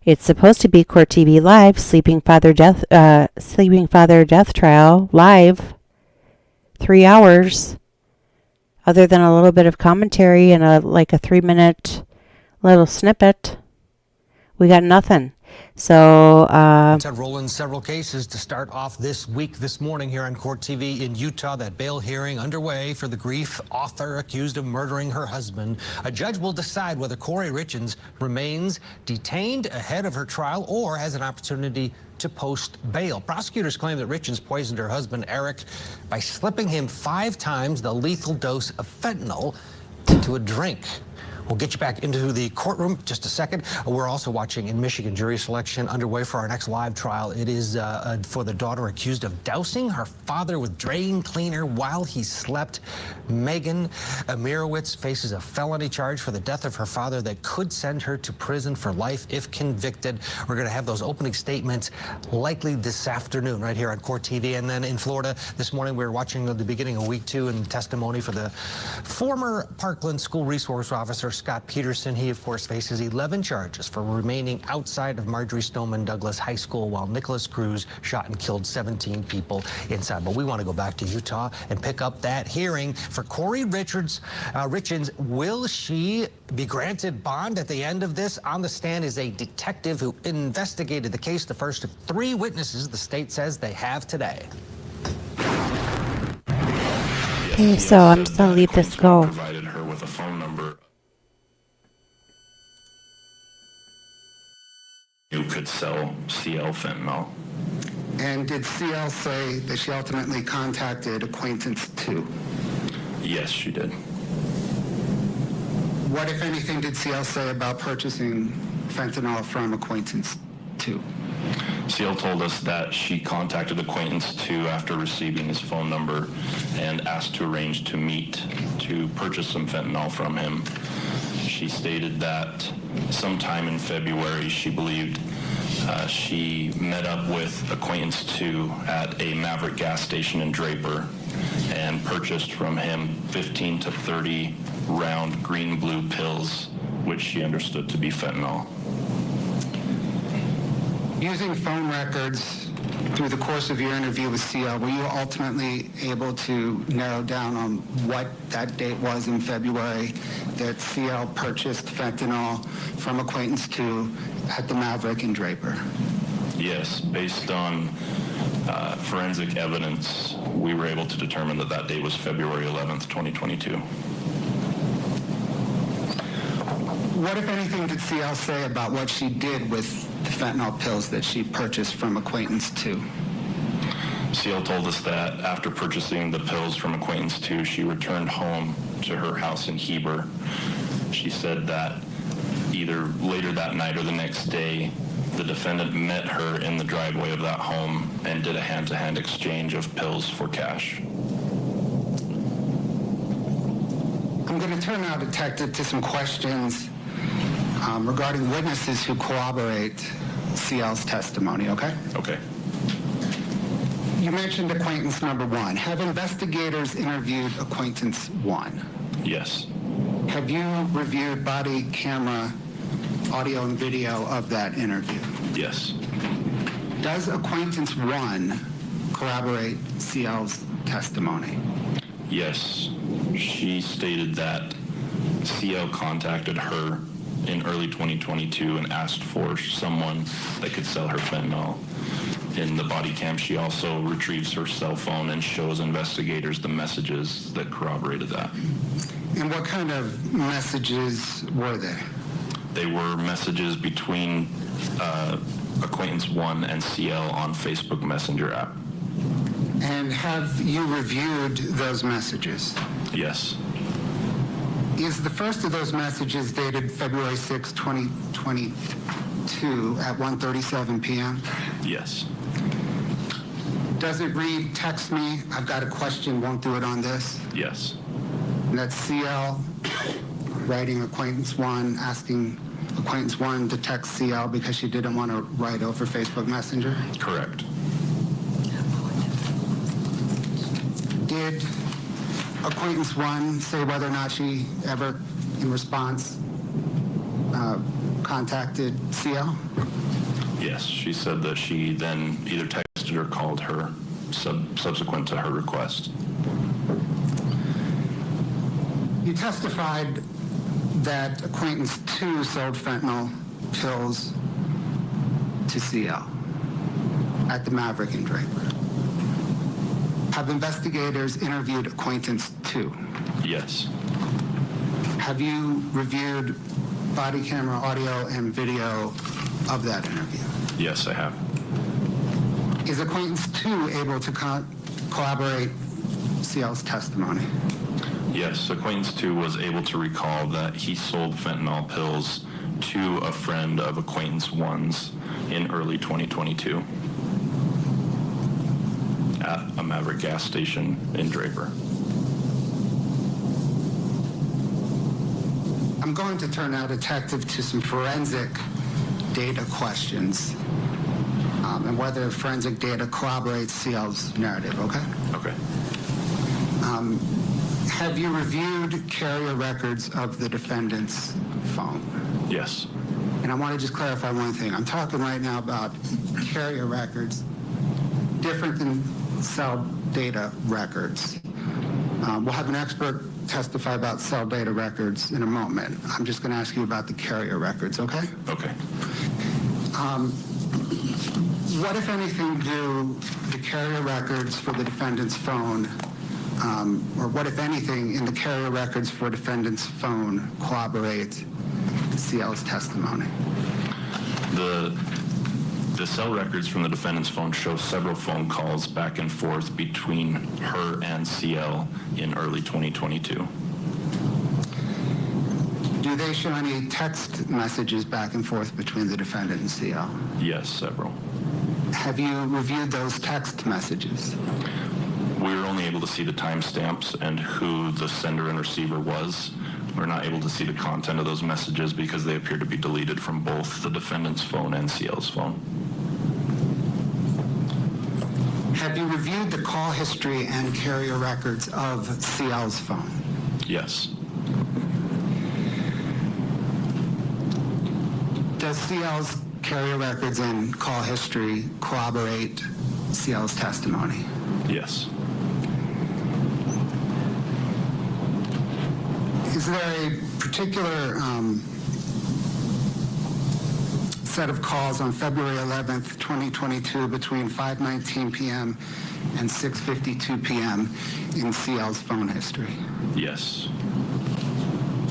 [SPEAKER 4] It's supposed to be CourtTV Live, Sleeping Father Death Trial live, 3 hours. Other than a little bit of commentary and a 3-minute little snippet, we got nothing. So,
[SPEAKER 2] rolling several cases to start off this morning here on CourtTV in Utah. That bail hearing underway for the grief author accused of murdering her husband. A judge will decide whether Kouri Richens remains detained ahead of her trial or has an opportunity to post bail. Prosecutors claim that Richens poisoned her husband, Eric, by slipping him 5 times the lethal dose of fentanyl into a drink. We'll get you back into the courtroom just a second. We're also watching in Michigan jury selection underway for our next live trial. It is for the daughter accused of dousing her father with drain cleaner while he slept. Megan Imirowicz faces a felony charge for the death of her father that could send her to prison for life if convicted. We're going to have those opening statements likely this afternoon right here on CourtTV. And then in Florida this morning, we were watching the beginning of week 2 and testimony for the former Parkland school resource officer, Scott Peterson. He, of course, faces 11 charges for remaining outside of Marjorie Stoneman Douglas High School while Nicholas Cruz shot and killed 17 people inside. But we want to go back to Utah and pick up that hearing for Kouri Richens. Will she be granted bond at the end of this? On the stand is a detective who investigated the case, the first of 3 witnesses the state says they have today.
[SPEAKER 4] Okay, so I'm just going to leave this go.
[SPEAKER 23] Provided her with a phone number. You could sell CL fentanyl.
[SPEAKER 22] And did CL say that she ultimately contacted acquaintance 2?
[SPEAKER 23] Yes, she did.
[SPEAKER 22] What, if anything, did CL say about purchasing fentanyl from acquaintance 2?
[SPEAKER 23] CL told us that she contacted acquaintance 2 after receiving his phone number and asked to arrange to meet to purchase some fentanyl from him. She stated that sometime in February she believed she met up with acquaintance 2 at a Maverick gas station in Draper and purchased from him 15 to 30 round green-blue pills, which she understood to be fentanyl.
[SPEAKER 22] Using phone records through the course of your interview with CL, were you ultimately able to narrow down on what that date was in February that CL purchased fentanyl from acquaintance 2 at the Maverick in Draper?
[SPEAKER 23] Yes, based on forensic evidence, we were able to determine that that date was February 11th, 2022.
[SPEAKER 22] What, if anything, did CL say about what she did with the fentanyl pills that she purchased from acquaintance 2?
[SPEAKER 23] CL told us that after purchasing the pills from acquaintance 2, she returned home to her house in Heber. She said that either later that night or the next day, the defendant met her in the driveway of that home and did a hand-to-hand exchange of pills for cash.
[SPEAKER 22] I'm going to turn now, Detective, to some questions regarding witnesses who corroborate CL's testimony, okay?
[SPEAKER 23] Okay.
[SPEAKER 22] You mentioned acquaintance number 1. Have investigators interviewed acquaintance 1?
[SPEAKER 23] Yes.
[SPEAKER 22] Have you reviewed body camera, audio, and video of that interview?
[SPEAKER 23] Yes.
[SPEAKER 22] Does acquaintance 1 corroborate CL's testimony?
[SPEAKER 23] Yes. She stated that CL contacted her in early 2022 and asked for someone that could sell her fentanyl. In the body cam, she also retrieves her cell phone and shows investigators the messages that corroborated that.
[SPEAKER 22] And what kind of messages were they?
[SPEAKER 23] They were messages between acquaintance 1 and CL on Facebook Messenger app.
[SPEAKER 22] And have you reviewed those messages?
[SPEAKER 23] Yes.
[SPEAKER 22] Is the first of those messages dated February 6, 2022 at 1:37 p.m.?
[SPEAKER 23] Yes.
[SPEAKER 22] Does it read, text me, I've got a question, won't do it on this?
[SPEAKER 23] Yes.
[SPEAKER 22] And that's CL writing acquaintance 1, asking acquaintance 1 to text CL because she didn't want to write over Facebook Messenger?
[SPEAKER 23] Correct.
[SPEAKER 22] Did acquaintance 1 say whether or not she ever, in response, contacted CL?
[SPEAKER 23] Yes, she said that she then either texted or called her subsequent to her request.
[SPEAKER 22] You testified that acquaintance 2 sold fentanyl pills to CL at the Maverick in Draper. Have investigators interviewed acquaintance 2?
[SPEAKER 23] Yes.
[SPEAKER 22] Have you reviewed body camera, audio, and video of that interview?
[SPEAKER 23] Yes, I have.
[SPEAKER 22] Is acquaintance 2 able to corroborate CL's testimony?
[SPEAKER 23] Yes, acquaintance 2 was able to recall that he sold fentanyl pills to a friend of acquaintance 1's in early 2022 at a Maverick gas station in Draper.
[SPEAKER 22] I'm going to turn now, Detective, to some forensic data questions and whether forensic data corroborates CL's narrative, okay?
[SPEAKER 23] Okay.
[SPEAKER 22] Have you reviewed carrier records of the defendant's phone?
[SPEAKER 23] Yes.
[SPEAKER 22] And I want to just clarify one thing. I'm talking right now about carrier records different than cell data records. We'll have an expert testify about cell data records in a moment. I'm just going to ask you about the carrier records, okay?
[SPEAKER 23] Okay.
[SPEAKER 22] What, if anything, do the carrier records for the defendant's phone, or what, if anything, in the carrier records for defendant's phone corroborate CL's testimony?
[SPEAKER 23] The cell records from the defendant's phone show several phone calls back and forth between her and CL in early 2022.
[SPEAKER 22] Do they show any text messages back and forth between the defendant and CL?
[SPEAKER 23] Yes, several.
[SPEAKER 22] Have you reviewed those text messages?
[SPEAKER 23] We were only able to see the timestamps and who the sender and receiver was. We're not able to see the content of those messages because they appear to be deleted from both the defendant's phone and CL's phone.
[SPEAKER 22] Have you reviewed the call history and carrier records of CL's phone?
[SPEAKER 23] Yes.
[SPEAKER 22] Does CL's carrier records and call history corroborate CL's testimony?
[SPEAKER 23] Yes.
[SPEAKER 22] Is there a particular set of calls on February 11th, 2022 between 5:19 p.m. and 6:52 p.m. in CL's phone history?
[SPEAKER 23] Yes.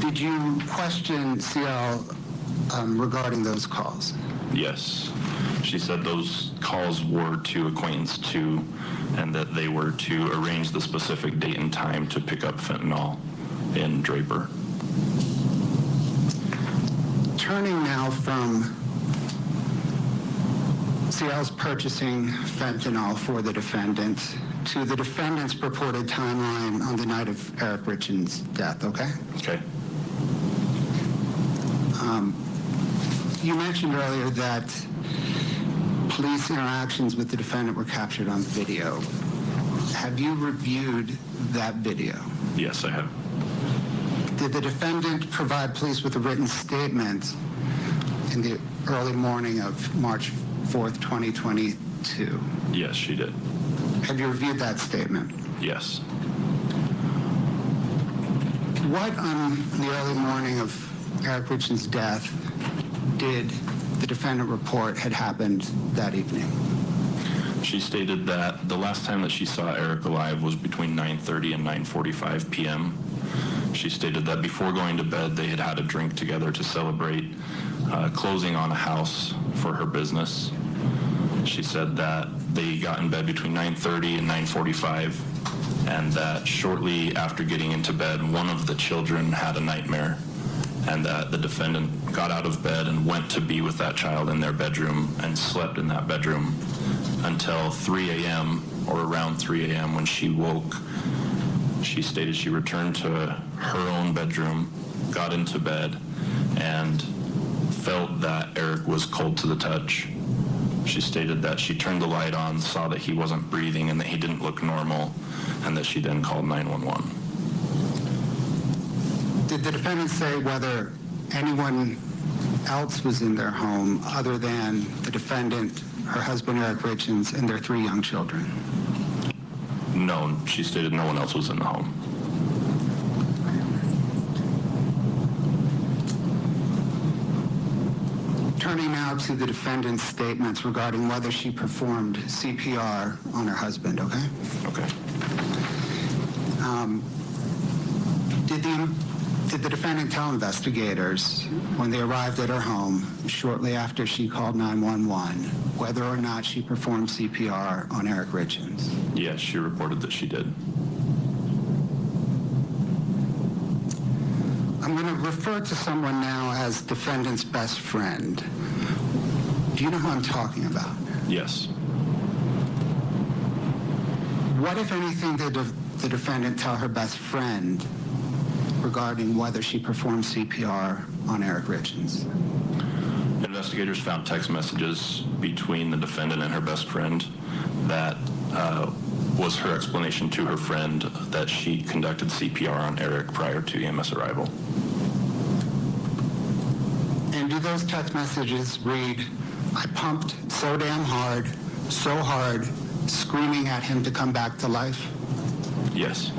[SPEAKER 22] Did you question CL regarding those calls?
[SPEAKER 23] Yes. She said those calls were to acquaintance two and that they were to arrange the specific date and time to pick up fentanyl in Draper.
[SPEAKER 22] Turning now from CL's purchasing fentanyl for the defendant to the defendant's purported timeline on the night of Eric Richen's death, okay?
[SPEAKER 23] Okay.
[SPEAKER 22] You mentioned earlier that police interactions with the defendant were captured on video. Have you reviewed that video?
[SPEAKER 23] Yes, I have.
[SPEAKER 22] Did the defendant provide police with a written statement in the early morning of March 4th, 2022?
[SPEAKER 23] Yes, she did.
[SPEAKER 22] Have you reviewed that statement?
[SPEAKER 23] Yes.
[SPEAKER 22] What on the early morning of Eric Richen's death did the defendant report had happened that evening?
[SPEAKER 23] She stated that the last time that she saw Eric alive was between 9:30 and 9:45 p.m. She stated that before going to bed, they had had a drink together to celebrate closing on a house for her business. She said that they got in bed between 9:30 and 9:45, and that shortly after getting into bed, one of the children had a nightmare, and that the defendant got out of bed and went to be with that child in their bedroom and slept in that bedroom until 3 a.m. or around 3 a.m. when she woke. She stated she returned to her own bedroom, got into bed, and felt that Eric was cold to the touch. She stated that she turned the light on, saw that he wasn't breathing and that he didn't look normal, and that she then called 911.
[SPEAKER 22] Did the defendant say whether anyone else was in their home other than the defendant, her husband Eric Richens, and their 3 young children?
[SPEAKER 23] No, she stated no one else was in the home.
[SPEAKER 22] Turning now to the defendant's statements regarding whether she performed CPR on her husband, okay?
[SPEAKER 23] Okay.
[SPEAKER 22] Did the defendant tell investigators when they arrived at her home shortly after she called 911 whether or not she performed CPR on Eric Richens?
[SPEAKER 23] Yes, she reported that she did.
[SPEAKER 22] I'm going to refer to someone now as defendant's best friend. Do you know who I'm talking about?
[SPEAKER 23] Yes.
[SPEAKER 22] What, if anything, did the defendant tell her best friend regarding whether she performed CPR on Eric Richens?
[SPEAKER 23] Investigators found text messages between the defendant and her best friend that was her explanation to her friend that she conducted CPR on Eric prior to EMS arrival.
[SPEAKER 22] And do those text messages read, "I pumped so damn hard, so hard, screaming at him to come back to life"?
[SPEAKER 23] Yes.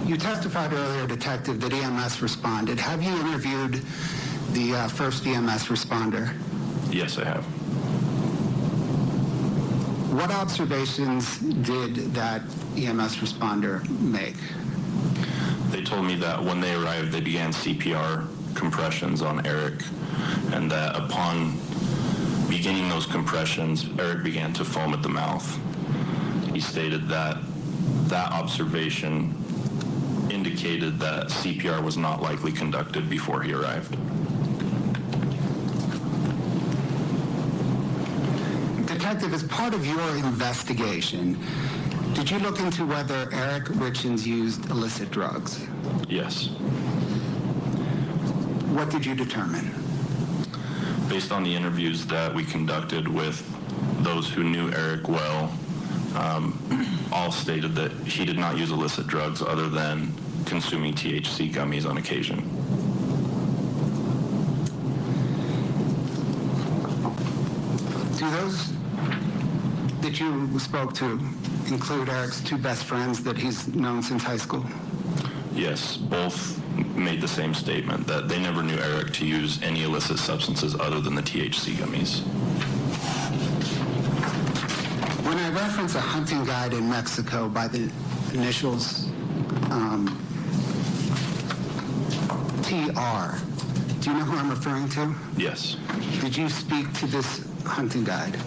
[SPEAKER 22] You testified earlier, Detective, that EMS responded. Have you interviewed the first EMS responder?
[SPEAKER 23] Yes, I have.
[SPEAKER 22] What observations did that EMS responder make?
[SPEAKER 23] They told me that when they arrived, they began CPR compressions on Eric, and that upon beginning those compressions, Eric began to foam at the mouth. He stated that that observation indicated that CPR was not likely conducted before he arrived.
[SPEAKER 22] Detective, as part of your investigation, did you look into whether Eric Richen used illicit drugs?
[SPEAKER 23] Yes.
[SPEAKER 22] What did you determine?
[SPEAKER 23] Based on the interviews that we conducted with those who knew Eric well, all stated that he did not use illicit drugs other than consuming THC gummies on occasion.
[SPEAKER 22] Do those that you spoke to include Eric's two best friends that he's known since high school?
[SPEAKER 23] Yes, both made the same statement that they never knew Eric to use any illicit substances other than the THC gummies.
[SPEAKER 22] When I reference a hunting guide in Mexico by the initials TR, do you know who I'm referring to?
[SPEAKER 23] Yes.
[SPEAKER 22] Did you speak to this hunting guide?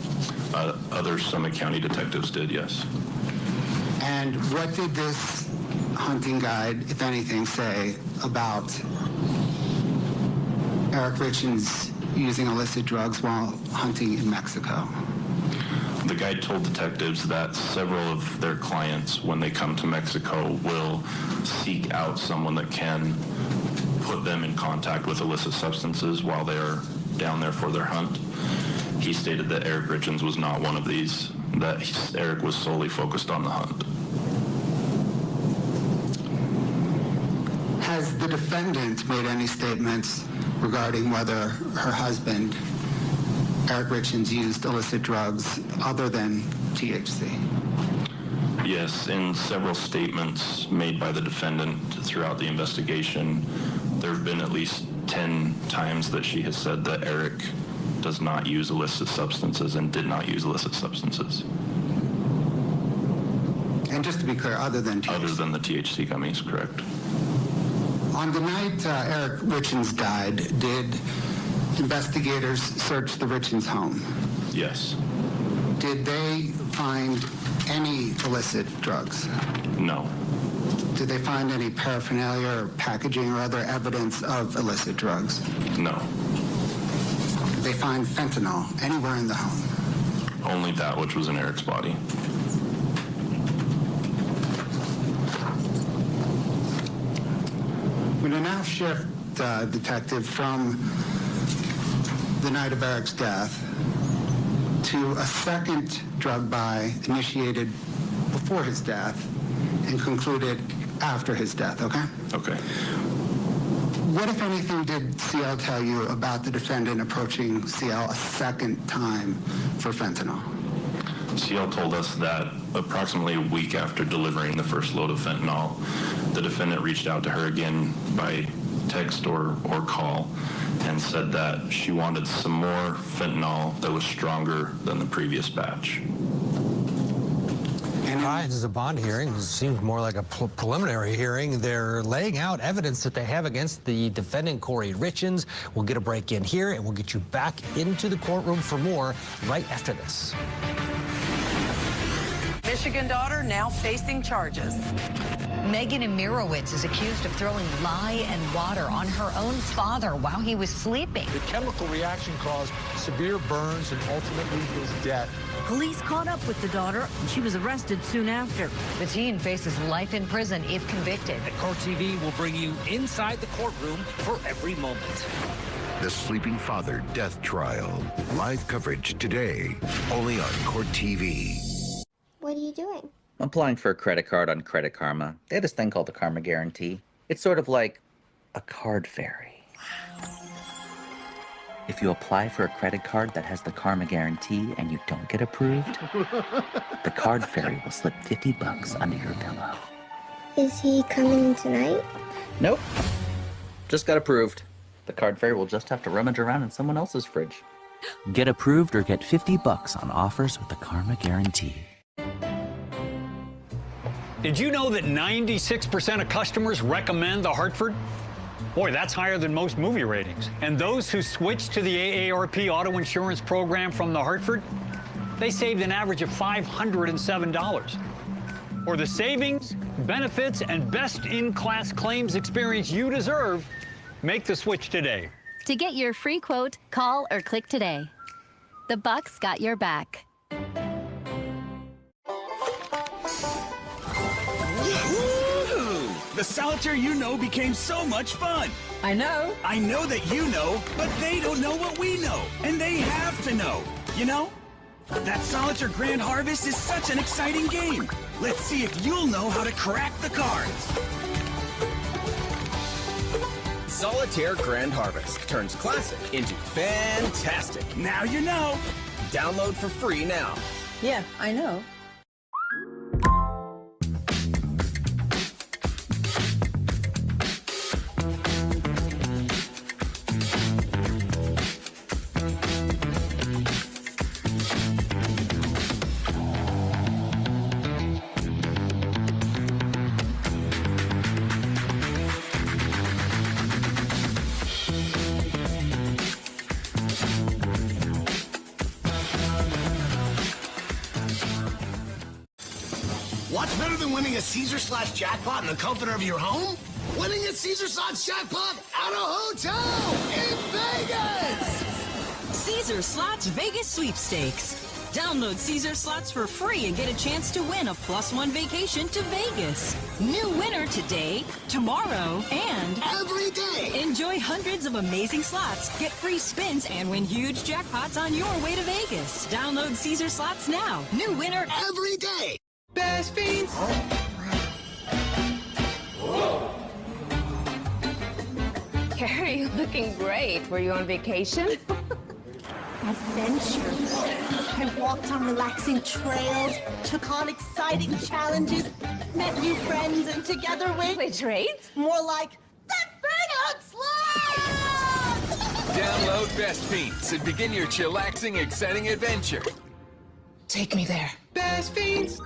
[SPEAKER 23] Other Summit County detectives did, yes.
[SPEAKER 22] And what did this hunting guide, if anything, say about Eric Richen's using illicit drugs while hunting in Mexico?
[SPEAKER 23] The guide told detectives that several of their clients, when they come to Mexico, will seek out someone that can put them in contact with illicit substances while they are down there for their hunt. He stated that Eric Richen was not one of these, that Eric was solely focused on the hunt.
[SPEAKER 22] Has the defendant made any statements regarding whether her husband, Eric Richen, used illicit drugs other than THC?
[SPEAKER 23] Yes, in several statements made by the defendant throughout the investigation, there have been at least 10 times that she has said that Eric does not use illicit substances and did not use illicit substances.
[SPEAKER 22] And just to be clear, other than THC?
[SPEAKER 23] Other than the THC gummies, correct.
[SPEAKER 22] On the night Eric Richen died, did investigators search the Richens' home?
[SPEAKER 23] Yes.
[SPEAKER 22] Did they find any illicit drugs?
[SPEAKER 23] No.
[SPEAKER 22] Did they find any paraphernalia or packaging or other evidence of illicit drugs?
[SPEAKER 23] No.
[SPEAKER 22] Did they find fentanyl anywhere in the home?
[SPEAKER 23] Only that which was in Eric's body.
[SPEAKER 22] We're going to now shift, Detective, from the night of Eric's death to a second drug buy initiated before his death and concluded after his death, okay?
[SPEAKER 23] Okay.
[SPEAKER 22] What, if anything, did CL tell you about the defendant approaching CL a second time for fentanyl?
[SPEAKER 23] CL told us that approximately a week after delivering the first load of fentanyl, the defendant reached out to her again by text or call and said that she wanted some more fentanyl that was stronger than the previous batch.
[SPEAKER 2] All right, this is a bond hearing. It seems more like a preliminary hearing. They're laying out evidence that they have against the defendant, Kouri Richen. We'll get a break in here, and we'll get you back into the courtroom for more right after this.
[SPEAKER 5] Michigan daughter now facing charges.
[SPEAKER 3] Megan Imirowicz is accused of throwing lye and water on her own father while he was sleeping.
[SPEAKER 20] The chemical reaction caused severe burns and ultimately his death.
[SPEAKER 11] Police caught up with the daughter. She was arrested soon after.
[SPEAKER 3] The teen faces life in prison if convicted.
[SPEAKER 6] CourtTV will bring you inside the courtroom for every moment.
[SPEAKER 14] The Sleeping Father Death Trial. Live coverage today, only on CourtTV.
[SPEAKER 7] What are you doing?
[SPEAKER 8] I'm applying for a credit card on Credit Karma. They have this thing called the Karma Guarantee. It's sort of like a card fairy. If you apply for a credit card that has the Karma Guarantee and you don't get approved, the card fairy will slip $50 under your pillow.
[SPEAKER 7] Is he coming tonight?
[SPEAKER 8] Nope. Just got approved. The card fairy will just have to rummage around in someone else's fridge. Get approved or get $50 on offers with the Karma Guarantee.
[SPEAKER 6] Did you know that 96% of customers recommend the Hartford?
[SPEAKER 9] Boy, that's higher than most movie ratings. And those who switched to the AARP auto insurance program from the Hartford, they saved an average of $507. For the savings, benefits, and best-in-class claims experience you deserve, make the switch today.
[SPEAKER 13] To get your free quote, call or click today. The Bucks got your back.
[SPEAKER 16] Woo! The solitaire you know became so much fun.
[SPEAKER 5] I know.
[SPEAKER 16] I know that you know, but they don't know what we know. And they have to know. You know? That Solitaire Grand Harvest is such an exciting game. Let's see if you'll know how to crack the cards.
[SPEAKER 17] Solitaire Grand Harvest turns classic into fantastic.
[SPEAKER 16] Now you know.
[SPEAKER 17] Download for free now.
[SPEAKER 5] Yeah, I know.
[SPEAKER 19] What's better than winning a Caesar Slots jackpot in the comfort of your home? Winning a Caesar Slots jackpot at a hotel in Vegas!
[SPEAKER 25] Caesar Slots Vegas Sweepstakes. Download Caesar Slots for free and get a chance to win a +1 vacation to Vegas. New winner today, tomorrow, and
[SPEAKER 19] every day.
[SPEAKER 25] Enjoy hundreds of amazing slots, get free spins, and win huge jackpots on your way to Vegas. Download Caesar Slots now. New winner
[SPEAKER 19] every day.
[SPEAKER 25] Best fiends.
[SPEAKER 15] Carrie, you're looking great. Were you on vacation?
[SPEAKER 26] Adventure. I walked on relaxing trails, took on exciting challenges, met new friends, and together we
[SPEAKER 15] Play trades?
[SPEAKER 26] More like the Big Slot!
[SPEAKER 27] Download Best Fiends and begin your chillaxing, exciting adventure.
[SPEAKER 25] Take me there.
[SPEAKER 26] Best Fiends.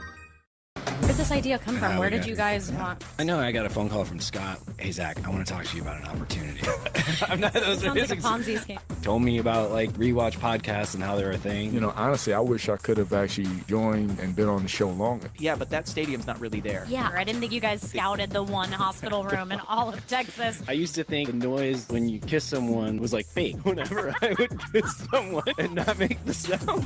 [SPEAKER 28] Where did this idea come from? Where did you guys want?
[SPEAKER 29] I know I got a phone call from Scott. Hey, Zach, I want to talk to you about an opportunity. I'm not those
[SPEAKER 28] Sounds like a Ponzi scheme.
[SPEAKER 29] Told me about like rewatch podcasts and how they're a thing.
[SPEAKER 20] You know, honestly, I wish I could have actually joined and been on the show longer.
[SPEAKER 8] Yeah, but that stadium's not really there.
[SPEAKER 28] Yeah, I didn't think you guys scouted the one hospital room in all of Texas.
[SPEAKER 29] I used to think the noise when you kiss someone was like fake whenever I would kiss someone and not make the sound.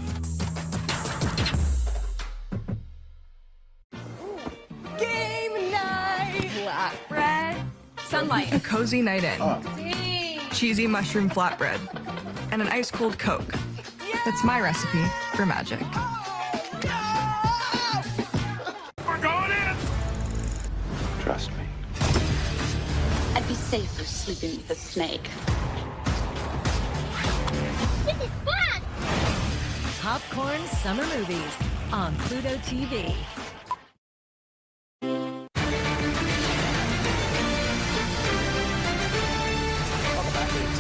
[SPEAKER 15] Game night! Black bread. Sunlight.
[SPEAKER 18] A cozy night in.
[SPEAKER 15] Tea.
[SPEAKER 18] Cheesy mushroom flatbread. And an ice cold Coke. That's my recipe for magic.
[SPEAKER 19] We're going in!
[SPEAKER 30] Trust me.
[SPEAKER 31] I'd be safer sleeping with a snake.
[SPEAKER 26] This is fun!
[SPEAKER 28] Popcorn Summer Movies on Pluto TV.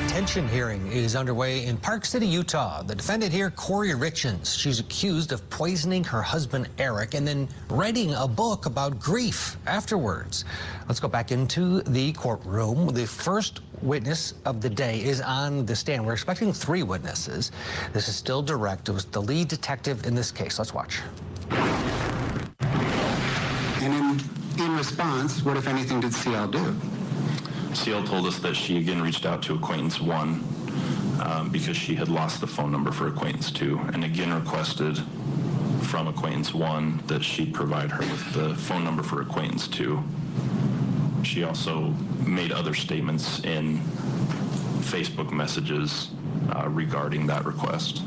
[SPEAKER 2] Detention hearing is underway in Park City, Utah. The defendant here, Kouri Richen. She's accused of poisoning her husband, Eric, and then writing a book about grief afterwards. Let's go back into the courtroom. The first witness of the day is on the stand. We're expecting 3 witnesses. This is still direct. It was the lead detective in this case. Let's watch.
[SPEAKER 22] And in response, what, if anything, did CL do?
[SPEAKER 23] CL told us that she again reached out to acquaintance 1 because she had lost the phone number for acquaintance 2, and again requested from acquaintance 1 that she provide her with the phone number for acquaintance 2. She also made other statements in Facebook messages regarding that request.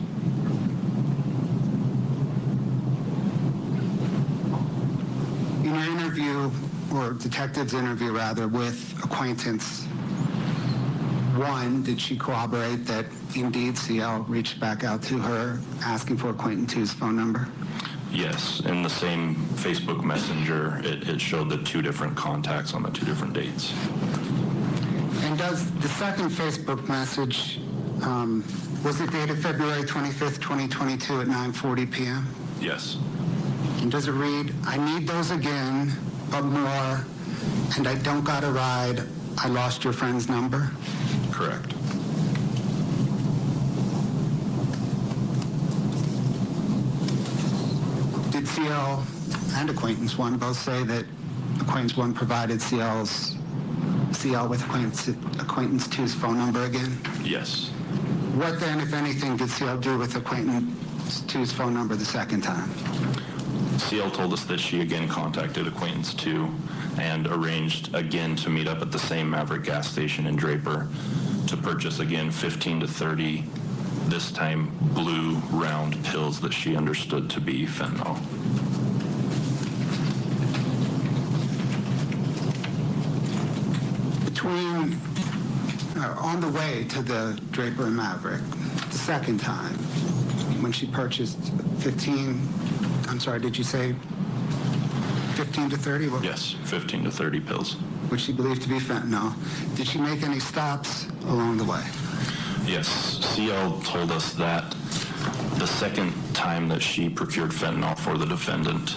[SPEAKER 22] In your interview, or detective's interview rather, with acquaintance 1, did she corroborate that indeed CL reached back out to her asking for acquaintance 2's phone number?
[SPEAKER 23] Yes, in the same Facebook Messenger, it showed the 2 different contacts on the 2 different dates.
[SPEAKER 22] And does the second Facebook message, was it dated February 25th, 2022 at 9:40 p.m.?
[SPEAKER 23] Yes.
[SPEAKER 22] And does it read, I need those again, but more, and I don't got a ride, I lost your friend's number?
[SPEAKER 23] Correct.
[SPEAKER 22] Did CL and Acquaintance 1 both say that Acquaintance 1 provided CL with Acquaintance 2's phone number again?
[SPEAKER 23] Yes.
[SPEAKER 22] What then, if anything, did CL do with Acquaintance 2's phone number the second time?
[SPEAKER 23] CL told us that she again contacted Acquaintance 2 and arranged again to meet up at the same Maverick gas station in Draper to purchase again 15 to 30, this time blue round pills that she understood to be fentanyl.
[SPEAKER 22] On the way to the Draper and Maverick, the second time, when she purchased 15, I'm sorry, did you say 15 to 30? What?
[SPEAKER 23] Yes, 15 to 30 pills.
[SPEAKER 22] Which she believed to be fentanyl. Did she make any stops along the way?
[SPEAKER 23] Yes, CL told us that the second time that she procured fentanyl for the defendant,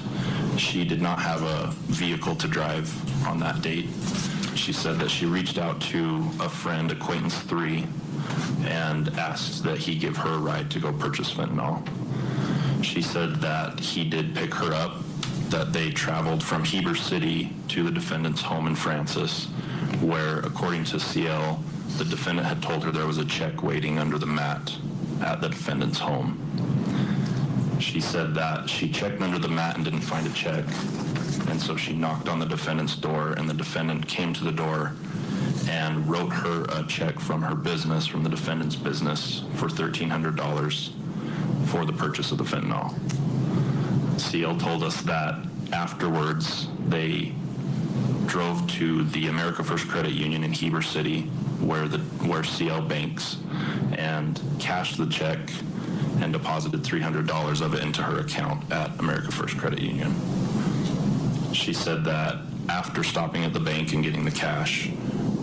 [SPEAKER 23] she did not have a vehicle to drive on that date. She said that she reached out to a friend, Acquaintance 3, and asked that he give her a ride to go purchase fentanyl. She said that he did pick her up, that they traveled from Heber City to the defendant's home in Francis, where, according to CL, the defendant had told her there was a check waiting under the mat at the defendant's home. She said that she checked under the mat and didn't find a check, and so she knocked on the defendant's door, and the defendant came to the door and wrote her a check from her business, from the defendant's business, for $1,300 for the purchase of the fentanyl. CL told us that afterwards they drove to the America First Credit Union in Heber City, where CL banks, and cashed the check and deposited $300 of it into her account at America First Credit Union. She said that after stopping at the bank and getting the cash,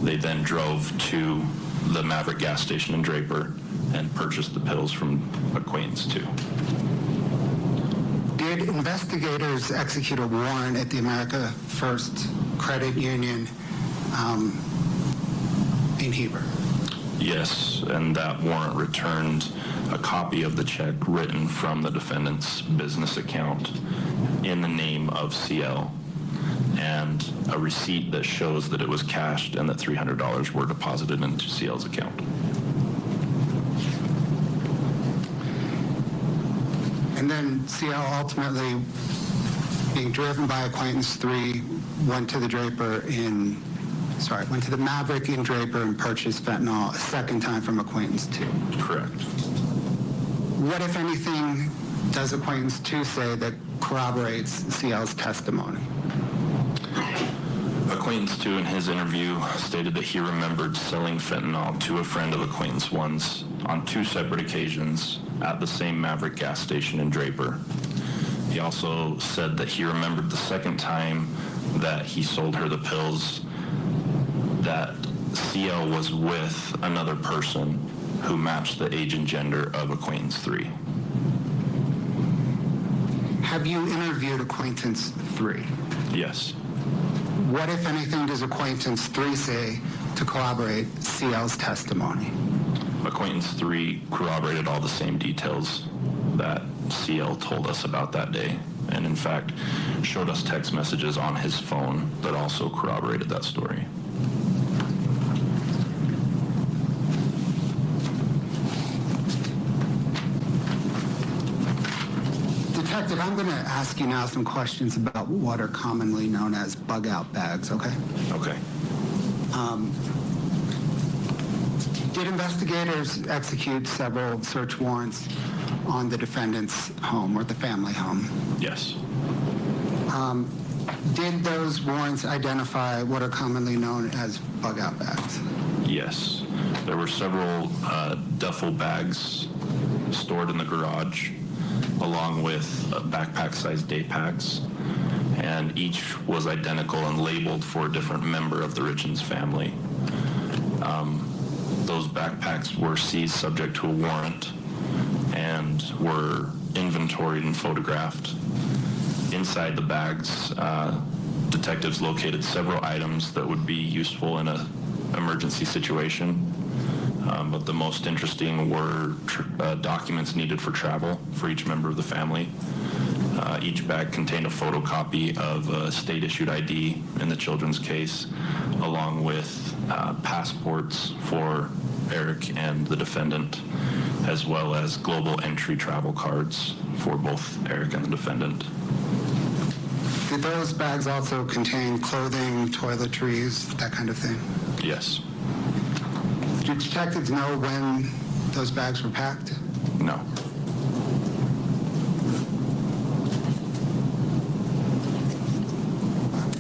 [SPEAKER 23] they then drove to the Maverick gas station in Draper and purchased the pills from Acquaintance 2.
[SPEAKER 22] Did investigators execute a warrant at the America First Credit Union in Heber?
[SPEAKER 23] Yes, and that warrant returned a copy of the check written from the defendant's business account in the name of CL, and a receipt that shows that it was cashed and that $300 were deposited into CL's account.
[SPEAKER 22] And then CL ultimately, being driven by Acquaintance 3, went to the Maverick in Draper and purchased fentanyl a second time from Acquaintance 2.
[SPEAKER 23] Correct.
[SPEAKER 22] What, if anything, does Acquaintance 2 say that corroborates CL's testimony?
[SPEAKER 23] Acquaintance 2 in his interview stated that he remembered selling fentanyl to a friend of Acquaintance 1's on 2 separate occasions at the same Maverick gas station in Draper. He also said that he remembered the second time that he sold her the pills that CL was with another person who matched the age and gender of Acquaintance 3.
[SPEAKER 22] Have you interviewed Acquaintance 3?
[SPEAKER 23] Yes.
[SPEAKER 22] What, if anything, does Acquaintance 3 say to corroborate CL's testimony?
[SPEAKER 23] Acquaintance 3 corroborated all the same details that CL told us about that day, and in fact showed us text messages on his phone that also corroborated that story.
[SPEAKER 22] Detective, I'm going to ask you now some questions about what are commonly known as bug-out bags, okay?
[SPEAKER 23] Okay.
[SPEAKER 22] Did investigators execute several search warrants on the defendant's home or the family home?
[SPEAKER 23] Yes.
[SPEAKER 22] Did those warrants identify what are commonly known as bug-out bags?
[SPEAKER 23] Yes. There were several duffel bags stored in the garage, along with backpack-sized day packs, and each was identical and labeled for a different member of the Richens family. Those backpacks were seized subject to a warrant and were inventoried and photographed. Inside the bags, detectives located several items that would be useful in a emergency situation. But the most interesting were documents needed for travel for each member of the family. Each bag contained a photocopy of a state-issued ID in the children's case, along with passports for Eric and the defendant, as well as global entry travel cards for both Eric and the defendant.
[SPEAKER 22] Did those bags also contain clothing, toiletries, that kind of thing?
[SPEAKER 23] Yes.
[SPEAKER 22] Did detectives know when those bags were packed?
[SPEAKER 23] No.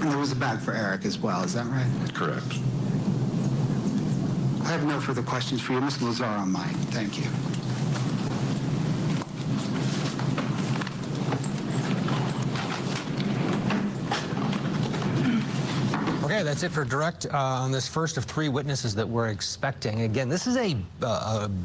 [SPEAKER 22] And there was a bag for Eric as well, is that right?
[SPEAKER 23] Correct.
[SPEAKER 22] I have no further questions for you. Ms. Lazar on mine. Thank you.
[SPEAKER 2] Okay, that's it for direct on this first of 3 witnesses that we're expecting. Again, this is a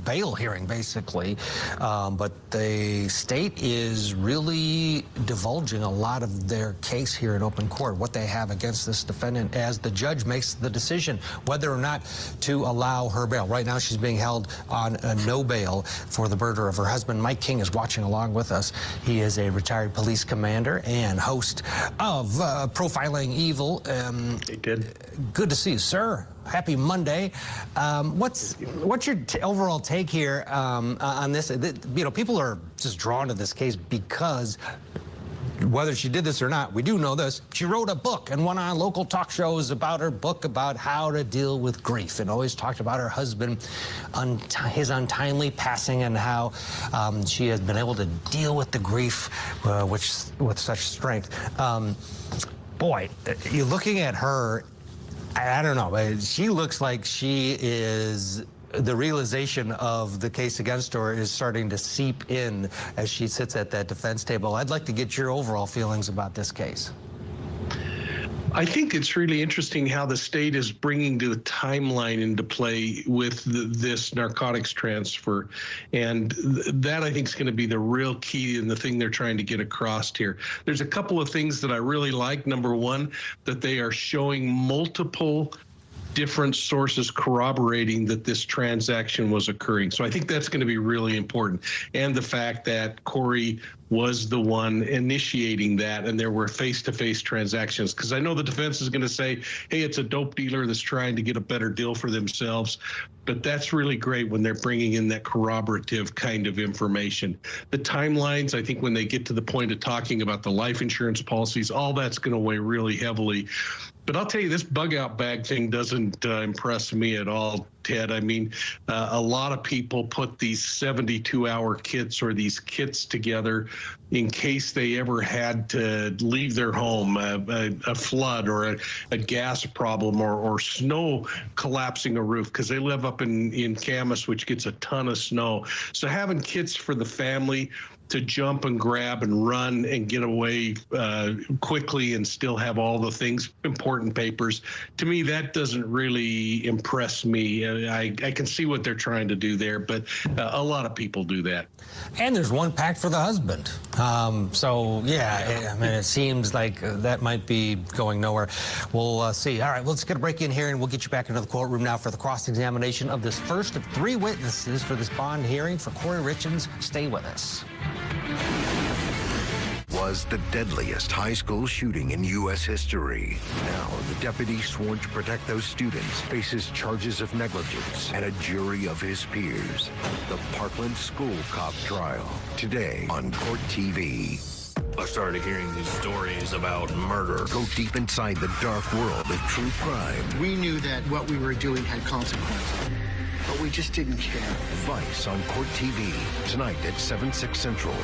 [SPEAKER 2] bail hearing, basically, but the state is really divulging a lot of their case here in open court, what they have against this defendant as the judge makes the decision whether or not to allow her bail. Right now, she's being held on a no bail for the murder of her husband. Mike King is watching along with us. He is a retired police commander and host of Profiling Evil.
[SPEAKER 1] Did.
[SPEAKER 2] Good to see you, sir. Happy Monday. What's your overall take here on this? You know, people are just drawn to this case because whether she did this or not, we do know this. She wrote a book and went on local talk shows about her book about how to deal with grief, and always talked about her husband, his untimely passing, and how she has been able to deal with the grief with such strength. Boy, you're looking at her, I don't know, she looks like she is, the realization of the case against her is starting to seep in as she sits at that defense table. I'd like to get your overall feelings about this case.
[SPEAKER 1] I think it's really interesting how the state is bringing the timeline into play with this narcotics transfer. And that, I think, is going to be the real key and the thing they're trying to get across here. There's a couple of things that I really like. Number one, that they are showing multiple different sources corroborating that this transaction was occurring. So I think that's going to be really important. And the fact that Kouri was the one initiating that, and there were face-to-face transactions. Because I know the defense is going to say, hey, it's a dope dealer that's trying to get a better deal for themselves. But that's really great when they're bringing in that corroborative kind of information. The timelines, I think when they get to the point of talking about the life insurance policies, all that's going to weigh really heavily. But I'll tell you, this bug-out bag thing doesn't impress me at all, Ted. I mean, a lot of people put these 72-hour kits or these kits together in case they ever had to leave their home, a flood or a gas problem or snow collapsing a roof, because they live up in Camas, which gets a ton of snow. So having kits for the family to jump and grab and run and get away quickly and still have all the things, important papers, to me, that doesn't really impress me. I can see what they're trying to do there, but a lot of people do that.
[SPEAKER 2] And there's one packed for the husband. So, yeah, I mean, it seems like that might be going nowhere. We'll see. All right, let's get a break in here, and we'll get you back into the courtroom now for the cross-examination of this first of 3 witnesses for this bond hearing for Kouri Richen. Stay with us.
[SPEAKER 3] Was the deadliest high school shooting in U.S. history. Now, the deputy sworn to protect those students faces charges of negligence and a jury of his peers. The Parkland School Cop Trial, today on CourtTV.
[SPEAKER 4] I started hearing these stories about murder.
[SPEAKER 3] Go deep inside the dark world of true crime.
[SPEAKER 19] We knew that what we were doing had consequences, but we just didn't care.
[SPEAKER 3] Vice on CourtTV, tonight at 7/6 Central.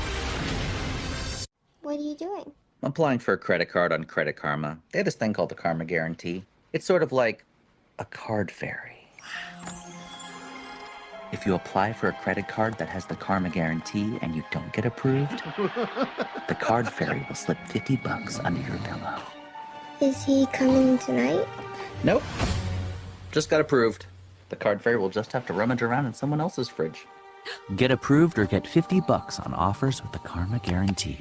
[SPEAKER 6] What are you doing?
[SPEAKER 8] I'm applying for a credit card on Credit Karma. They have this thing called the Karma Guarantee. It's sort of like a card fairy. If you apply for a credit card that has the Karma Guarantee and you don't get approved, the card fairy will slip $50 under your pillow.
[SPEAKER 6] Is he coming tonight?
[SPEAKER 8] Nope. Just got approved. The card fairy will just have to rummage around in someone else's fridge. Get approved or get $50 on offers with the Karma Guarantee.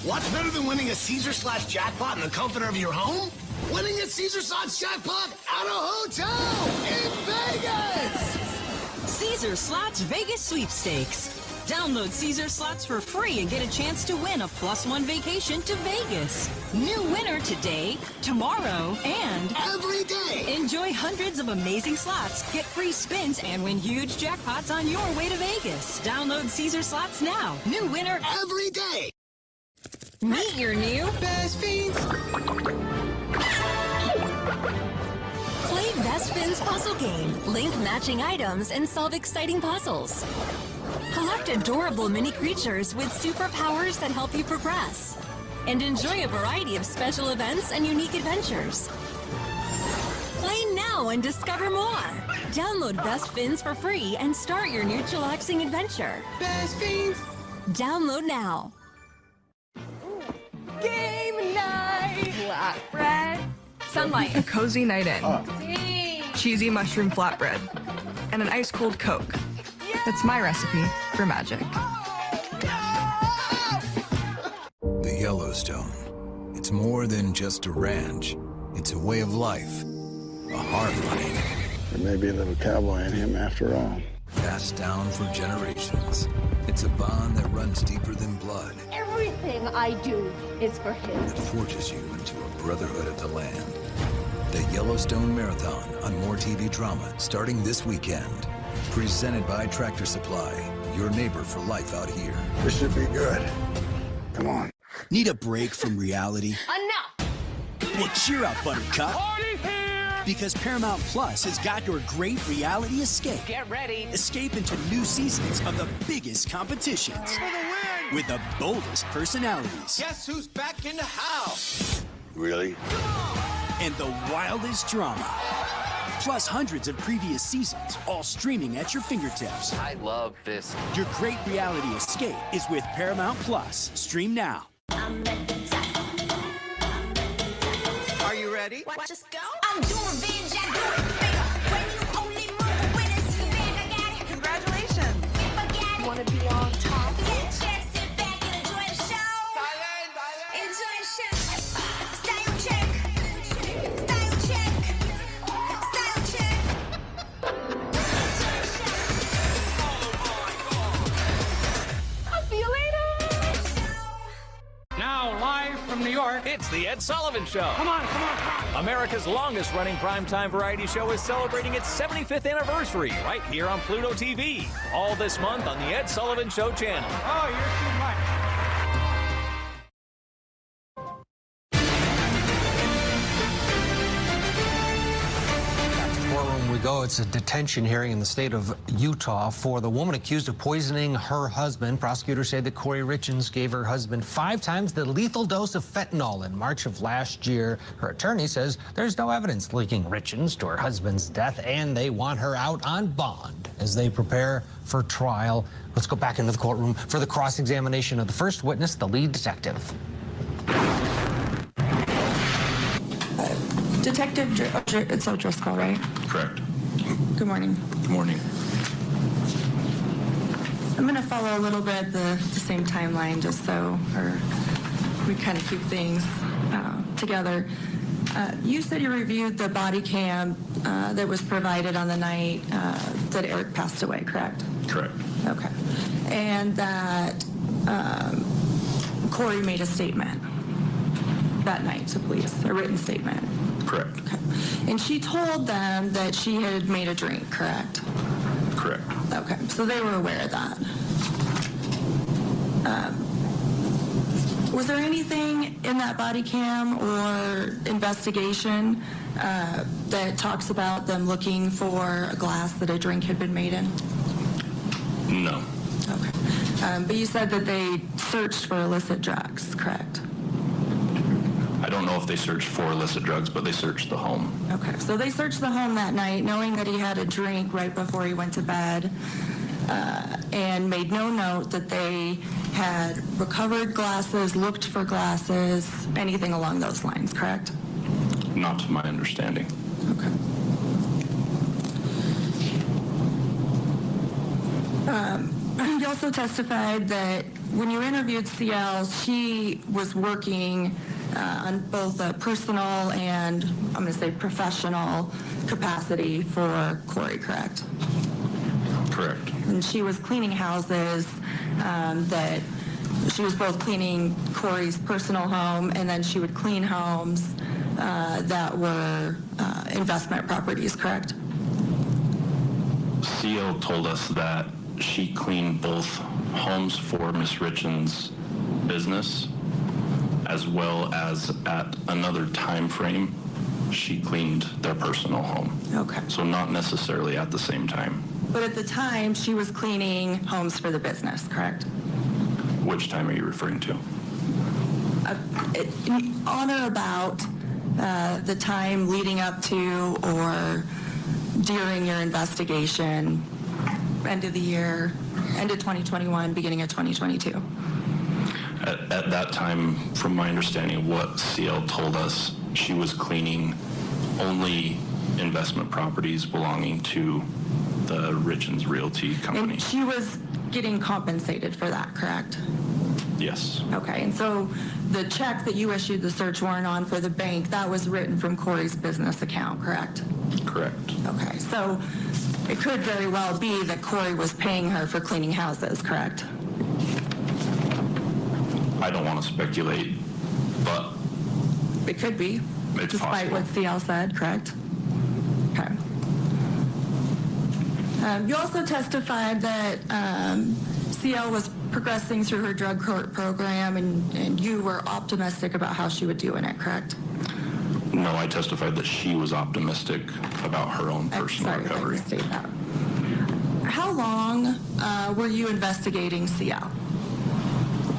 [SPEAKER 19] What's better than winning a Caesar/jackpot in the comfort of your home? Winning a Caesar Slots jackpot at a hotel in Vegas!
[SPEAKER 25] Caesar Slots Vegas Sweepstakes. Download Caesar Slots for free and get a chance to win a +1 vacation to Vegas. New winner today, tomorrow, and
[SPEAKER 19] every day.
[SPEAKER 25] Enjoy hundreds of amazing slots, get free spins, and win huge jackpots on your way to Vegas. Download Caesar Slots now. New winner
[SPEAKER 19] every day.
[SPEAKER 25] Meet your new
[SPEAKER 19] best fiends.
[SPEAKER 7] Play Best Fiends puzzle game. Link matching items and solve exciting puzzles. Collect adorable mini creatures with superpowers that help you progress. And enjoy a variety of special events and unique adventures. Play now and discover more. Download Best Fiends for free and start your new chillaxing adventure.
[SPEAKER 19] Best Fiends.
[SPEAKER 7] Download now.
[SPEAKER 18] Game night! Flatbread. Sunlight. A cozy night in. Cheesy mushroom flatbread. And an ice-cold Coke. That's my recipe for magic.
[SPEAKER 9] The Yellowstone. It's more than just a ranch. It's a way of life. A hard life.
[SPEAKER 10] There may be a little cowboy in him after all.
[SPEAKER 9] Passed down for generations. It's a bond that runs deeper than blood.
[SPEAKER 31] Everything I do is for him.
[SPEAKER 9] That forges you into a brotherhood of the land. The Yellowstone Marathon on More TV Drama starting this weekend. Presented by Tractor Supply, your neighbor for life out here.
[SPEAKER 10] This should be good. Come on.
[SPEAKER 11] Need a break from reality?
[SPEAKER 31] Enough!
[SPEAKER 11] Well, cheer up, Buttercup.
[SPEAKER 31] Party here!
[SPEAKER 11] Because Paramount Plus has got your great reality escape.
[SPEAKER 31] Get ready.
[SPEAKER 11] Escape into new seasons of the biggest competitions.
[SPEAKER 31] For the win!
[SPEAKER 11] With the boldest personalities.
[SPEAKER 31] Guess who's back in the house?
[SPEAKER 10] Really?
[SPEAKER 11] And the wildest drama. Plus hundreds of previous seasons, all streaming at your fingertips.
[SPEAKER 31] I love this.
[SPEAKER 11] Your great reality escape is with Paramount Plus. Stream now.
[SPEAKER 31] Are you ready?
[SPEAKER 26] Just go. I'm doing revenge, I do it bigger. When you only move when it's the big, I got it.
[SPEAKER 18] Congratulations.
[SPEAKER 26] If I got it.
[SPEAKER 31] Want to be on top?
[SPEAKER 26] Get a chance, sit back and enjoy the show. Enjoy the show. Style check. Style check. Style check. I'll see you later.
[SPEAKER 12] Now, live from New York,
[SPEAKER 13] it's the Ed Sullivan Show.
[SPEAKER 12] Come on, come on, come on.
[SPEAKER 13] America's longest-running primetime variety show is celebrating its 75th anniversary right here on Pluto TV. All this month on the Ed Sullivan Show channel.
[SPEAKER 12] Oh, you're too much.
[SPEAKER 2] Courtroom we go. It's a detention hearing in the state of Utah for the woman accused of poisoning her husband. Prosecutors say that Kouri Richen gave her husband 5 times the lethal dose of fentanyl in March of last year. Her attorney says there's no evidence linking Richen to her husband's death, and they want her out on bond as they prepare for trial. Let's go back into the courtroom for the cross-examination of the first witness, the lead detective.
[SPEAKER 18] Detective it's Driscoll, right?
[SPEAKER 23] Correct.
[SPEAKER 18] Good morning.
[SPEAKER 23] Good morning.
[SPEAKER 18] I'm going to follow a little bit the same timeline just so we kind of keep things together. You said you reviewed the body cam that was provided on the night that Eric passed away, correct?
[SPEAKER 23] Correct.
[SPEAKER 18] Okay. And that Kouri made a statement that night to police, a written statement.
[SPEAKER 23] Correct.
[SPEAKER 18] Okay. And she told them that she had made a drink, correct?
[SPEAKER 23] Correct.
[SPEAKER 18] Okay, so they were aware of that. Was there anything in that body cam or investigation that talks about them looking for a glass that a drink had been made in?
[SPEAKER 23] No.
[SPEAKER 18] Okay. But you said that they searched for illicit drugs, correct?
[SPEAKER 23] I don't know if they searched for illicit drugs, but they searched the home.
[SPEAKER 18] Okay, so they searched the home that night knowing that he had a drink right before he went to bed and made no note that they had recovered glasses, looked for glasses, anything along those lines, correct?
[SPEAKER 23] Not to my understanding.
[SPEAKER 18] Okay. You also testified that when you interviewed CL, she was working on both a personal and, I'm going to say, professional capacity for Kouri, correct?
[SPEAKER 23] Correct.
[SPEAKER 18] And she was cleaning houses that she was both cleaning Kouri's personal home, and then she would clean homes that were investment properties, correct?
[SPEAKER 23] CL told us that she cleaned both homes for Miss Richen's business, as well as at another time frame, she cleaned their personal home.
[SPEAKER 18] Okay.
[SPEAKER 23] So not necessarily at the same time.
[SPEAKER 18] But at the time, she was cleaning homes for the business, correct?
[SPEAKER 23] Which time are you referring to?
[SPEAKER 18] On or about the time leading up to or during your investigation, end of the year, end of 2021, beginning of 2022?
[SPEAKER 23] At that time, from my understanding of what CL told us, she was cleaning only investment properties belonging to the Richens Realty Company.
[SPEAKER 18] And she was getting compensated for that, correct?
[SPEAKER 23] Yes.
[SPEAKER 18] Okay, and so the check that you issued the search warrant on for the bank, that was written from Kouri's business account, correct?
[SPEAKER 23] Correct.
[SPEAKER 18] Okay, so it could very well be that Kouri was paying her for cleaning houses, correct?
[SPEAKER 23] I don't want to speculate, but
[SPEAKER 18] it could be,
[SPEAKER 23] it's
[SPEAKER 18] despite
[SPEAKER 23] possible.
[SPEAKER 18] what CL said, correct? Okay. You also testified that CL was progressing through her drug court program, and you were optimistic about how she would do in it, correct?
[SPEAKER 23] No, I testified that she was optimistic about her own personal recovery.
[SPEAKER 18] Sorry, I that. How long were you investigating CL?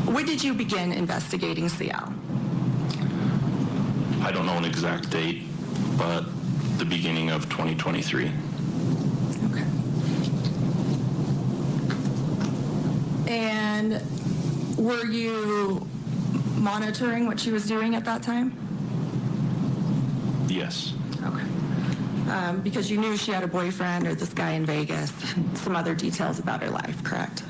[SPEAKER 18] When did you begin investigating CL?
[SPEAKER 23] I don't know an exact date, but the beginning of 2023.
[SPEAKER 18] Okay. And were you monitoring what she was doing at that time?
[SPEAKER 23] Yes.
[SPEAKER 18] Okay. Because you knew she had a boyfriend or this guy in Vegas, some other details about her life, correct?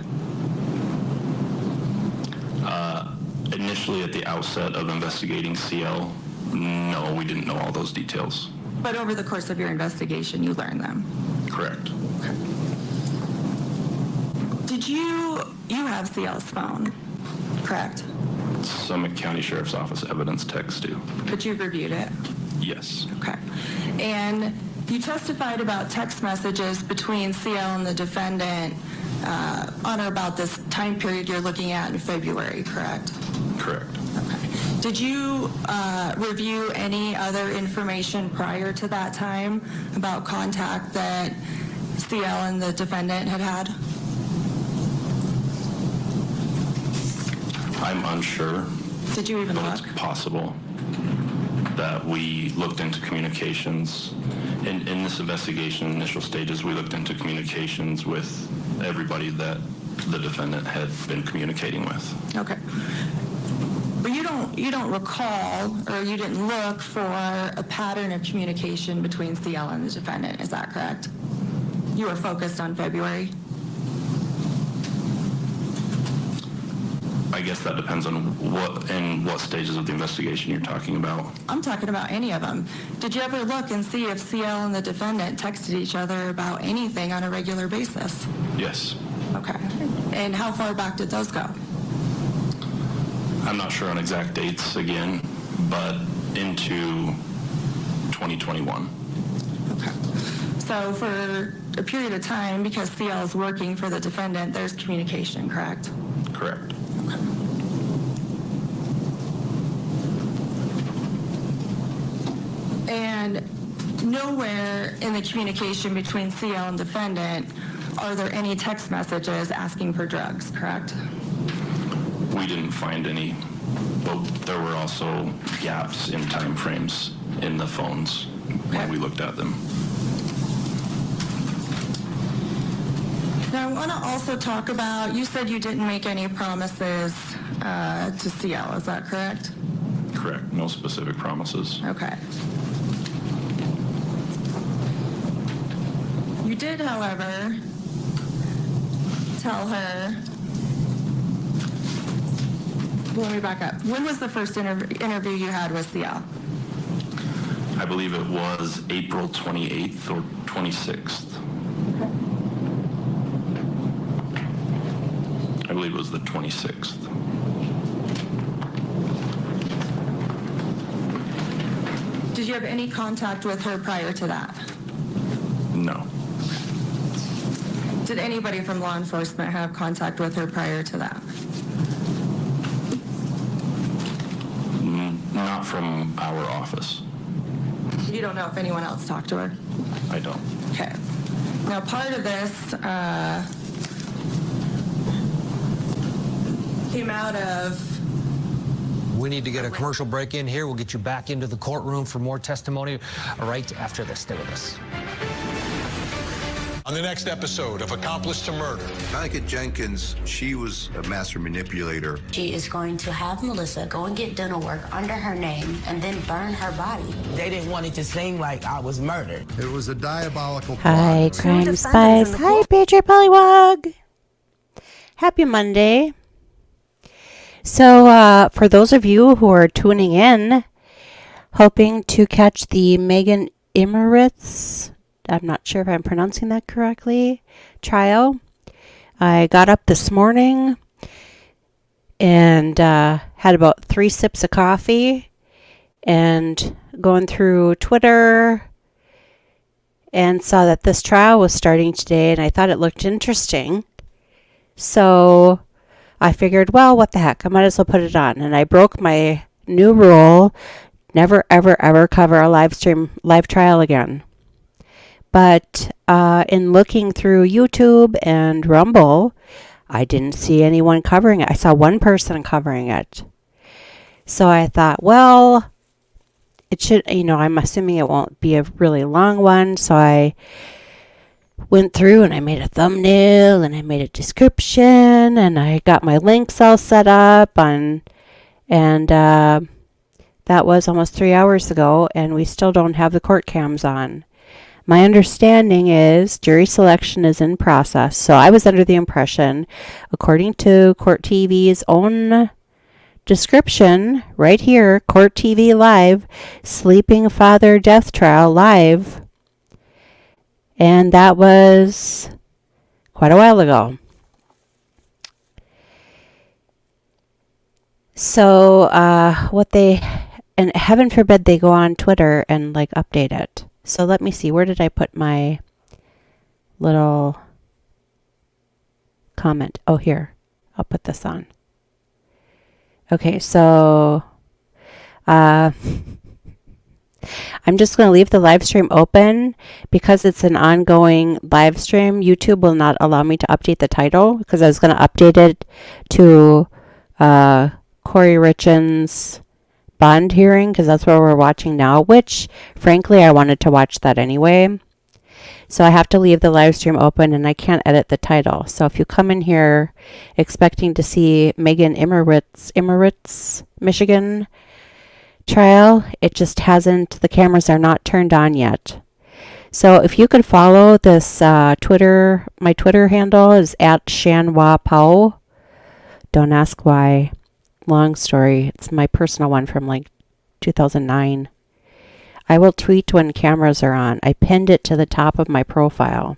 [SPEAKER 23] Initially, at the outset of investigating CL, no, we didn't know all those details.
[SPEAKER 18] But over the course of your investigation, you learned them?
[SPEAKER 23] Correct.
[SPEAKER 18] Okay. Did you have CL's phone, correct?
[SPEAKER 23] Summit County Sheriff's Office evidence text do.
[SPEAKER 18] But you've reviewed it?
[SPEAKER 23] Yes.
[SPEAKER 18] Okay. And you testified about text messages between CL and the defendant on or about this time period you're looking at in February, correct?
[SPEAKER 23] Correct.
[SPEAKER 18] Okay. Did you review any other information prior to that time about contact that CL and the defendant had had?
[SPEAKER 23] I'm unsure.
[SPEAKER 18] Did you even look?
[SPEAKER 23] It's possible that we looked into communications. In this investigation, initial stages, we looked into communications with everybody that the defendant had been communicating with.
[SPEAKER 18] Okay. But you don't recall, or you didn't look for a pattern of communication between CL and the defendant, is that correct? You were focused on February?
[SPEAKER 23] I guess that depends on what stages of the investigation you're talking about.
[SPEAKER 18] I'm talking about any of them. Did you ever look and see if CL and the defendant texted each other about anything on a regular basis?
[SPEAKER 23] Yes.
[SPEAKER 18] Okay. And how far back did those go?
[SPEAKER 23] I'm not sure on exact dates again, but into 2021.
[SPEAKER 18] Okay. So for a period of time, because CL is working for the defendant, there's communication, correct?
[SPEAKER 23] Correct.
[SPEAKER 18] Okay. And nowhere in the communication between CL and defendant are there any text messages asking for drugs, correct?
[SPEAKER 23] We didn't find any, but there were also gaps in time frames in the phones when we looked at them.
[SPEAKER 18] Now, I want to also talk about, you said you didn't make any promises to CL, is that correct?
[SPEAKER 23] Correct. No specific promises.
[SPEAKER 18] Okay. You did, however, tell her let me back up. When was the first interview you had with CL?
[SPEAKER 23] I believe it was April 28th or 26th. I believe it was the 26th.
[SPEAKER 18] Did you have any contact with her prior to that?
[SPEAKER 23] No.
[SPEAKER 18] Did anybody from law enforcement have contact with her prior to that?
[SPEAKER 23] Not from our office.
[SPEAKER 18] You don't know if anyone else talked to her?
[SPEAKER 23] I don't.
[SPEAKER 18] Okay. Now, part of this came out of...
[SPEAKER 2] We need to get a commercial break in here. We'll get you back into the courtroom for more testimony right after this. Stay with us.
[SPEAKER 5] On the next episode of Accomplice to Murder.
[SPEAKER 14] Monica Jenkins, she was a master manipulator.
[SPEAKER 31] She is going to have Melissa go and get dental work under her name and then burn her body. They didn't want it to seem like I was murdered.
[SPEAKER 14] It was a diabolical plot.
[SPEAKER 15] Hi, Crime Spies. Hi, Patriot Pollywog. Happy Monday. So, for those of you who are tuning in, hoping to catch the Megan Imirowicz, I'm not sure if I'm pronouncing that correctly, trial. I got up this morning and had about 3 sips of coffee and going through Twitter and saw that this trial was starting today, and I thought it looked interesting. So I figured, well, what the heck, I might as well put it on. And I broke my new rule, never, ever, ever cover a live trial again. But in looking through YouTube and Rumble, I didn't see anyone covering it. I saw one person covering it. So I thought, well, it should, I'm assuming it won't be a really long one. So I went through and I made a thumbnail and I made a description and I got my links all set up and that was almost 3 hours ago, and we still don't have the court cams on. My understanding is jury selection is in process. So I was under the impression, according to CourtTV's own description right here, CourtTV Live, Sleeping Father Death Trial Live. And that was quite a while ago. So and heaven forbid they go on Twitter and update it. So let me see, where did I put my little comment? Oh, here. I'll put this on. Okay, so I'm just going to leave the live stream open because it's an ongoing live stream. YouTube will not allow me to update the title because I was going to update it to Kouri Richen's bond hearing because that's where we're watching now, which frankly I wanted to watch that anyway. So I have to leave the live stream open and I can't edit the title. So if you come in here expecting to see Megan Imirowicz, Michigan trial, it just hasn't, the cameras are not turned on yet. So if you could follow this Twitter, my Twitter handle is @ShanWaPao. Don't ask why. Long story. It's my personal one from 2009. I will tweet when cameras are on. I pinned it to the top of my profile.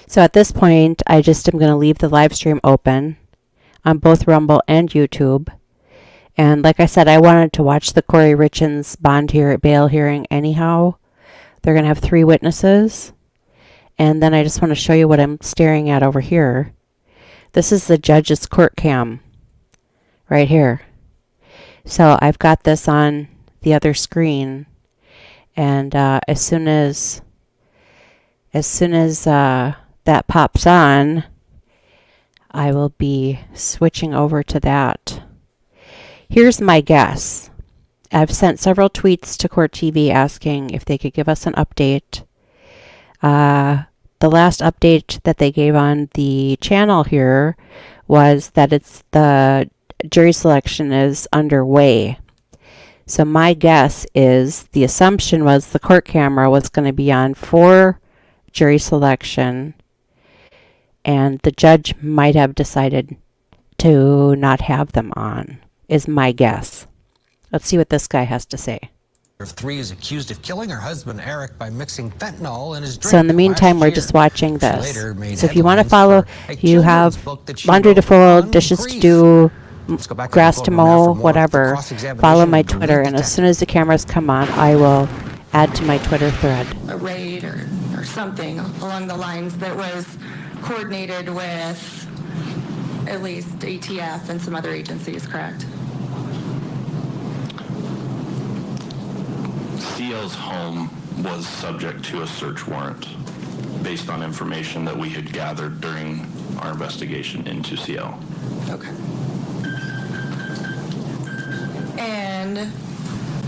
[SPEAKER 15] So at this point, I just am going to leave the live stream open on both Rumble and YouTube. And like I said, I wanted to watch the Kouri Richen's bail hearing anyhow. They're going to have 3 witnesses. And then I just want to show you what I'm staring at over here. This is the judge's court cam. Right here. So I've got this on the other screen, and as soon as that pops on, I will be switching over to that. Here's my guess. I've sent several tweets to CourtTV asking if they could give us an update. The last update that they gave on the channel here was that it's the jury selection is underway. So my guess is the assumption was the court camera was going to be on for jury selection, and the judge might have decided to not have them on, is my guess. Let's see what this guy has to say.
[SPEAKER 2] Of 3 is accused of killing her husband Eric by mixing fentanyl in his drink.
[SPEAKER 15] So in the meantime, we're just watching this. So if you want to follow, you have laundry to fold, dishes to do, grass to mow, whatever. Follow my Twitter, and as soon as the cameras come on, I will add to my Twitter thread.
[SPEAKER 18] A raid or something along the lines that was coordinated with at least ATF and some other agencies, correct?
[SPEAKER 23] CL's home was subject to a search warrant based on information that we had gathered during our investigation into CL.
[SPEAKER 18] Okay. And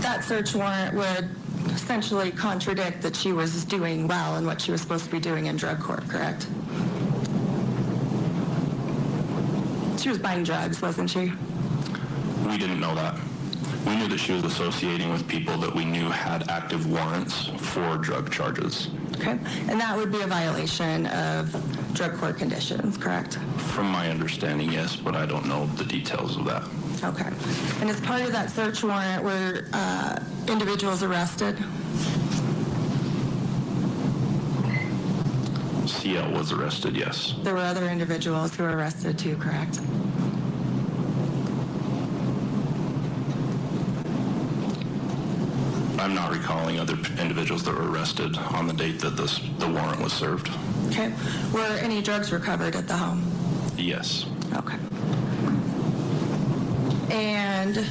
[SPEAKER 18] that search warrant would essentially contradict that she was doing well and what she was supposed to be doing in drug court, correct? She was buying drugs, wasn't she?
[SPEAKER 23] We didn't know that. We knew that she was associating with people that we knew had active warrants for drug charges.
[SPEAKER 18] Okay. And that would be a violation of drug court conditions, correct?
[SPEAKER 23] From my understanding, yes, but I don't know the details of that.
[SPEAKER 18] Okay. And as part of that search warrant, were individuals arrested?
[SPEAKER 23] CL was arrested, yes.
[SPEAKER 18] There were other individuals who were arrested too, correct?
[SPEAKER 23] I'm not recalling other individuals that were arrested on the date that the warrant was served.
[SPEAKER 18] Okay. Were any drugs recovered at the home?
[SPEAKER 23] Yes.
[SPEAKER 18] Okay. And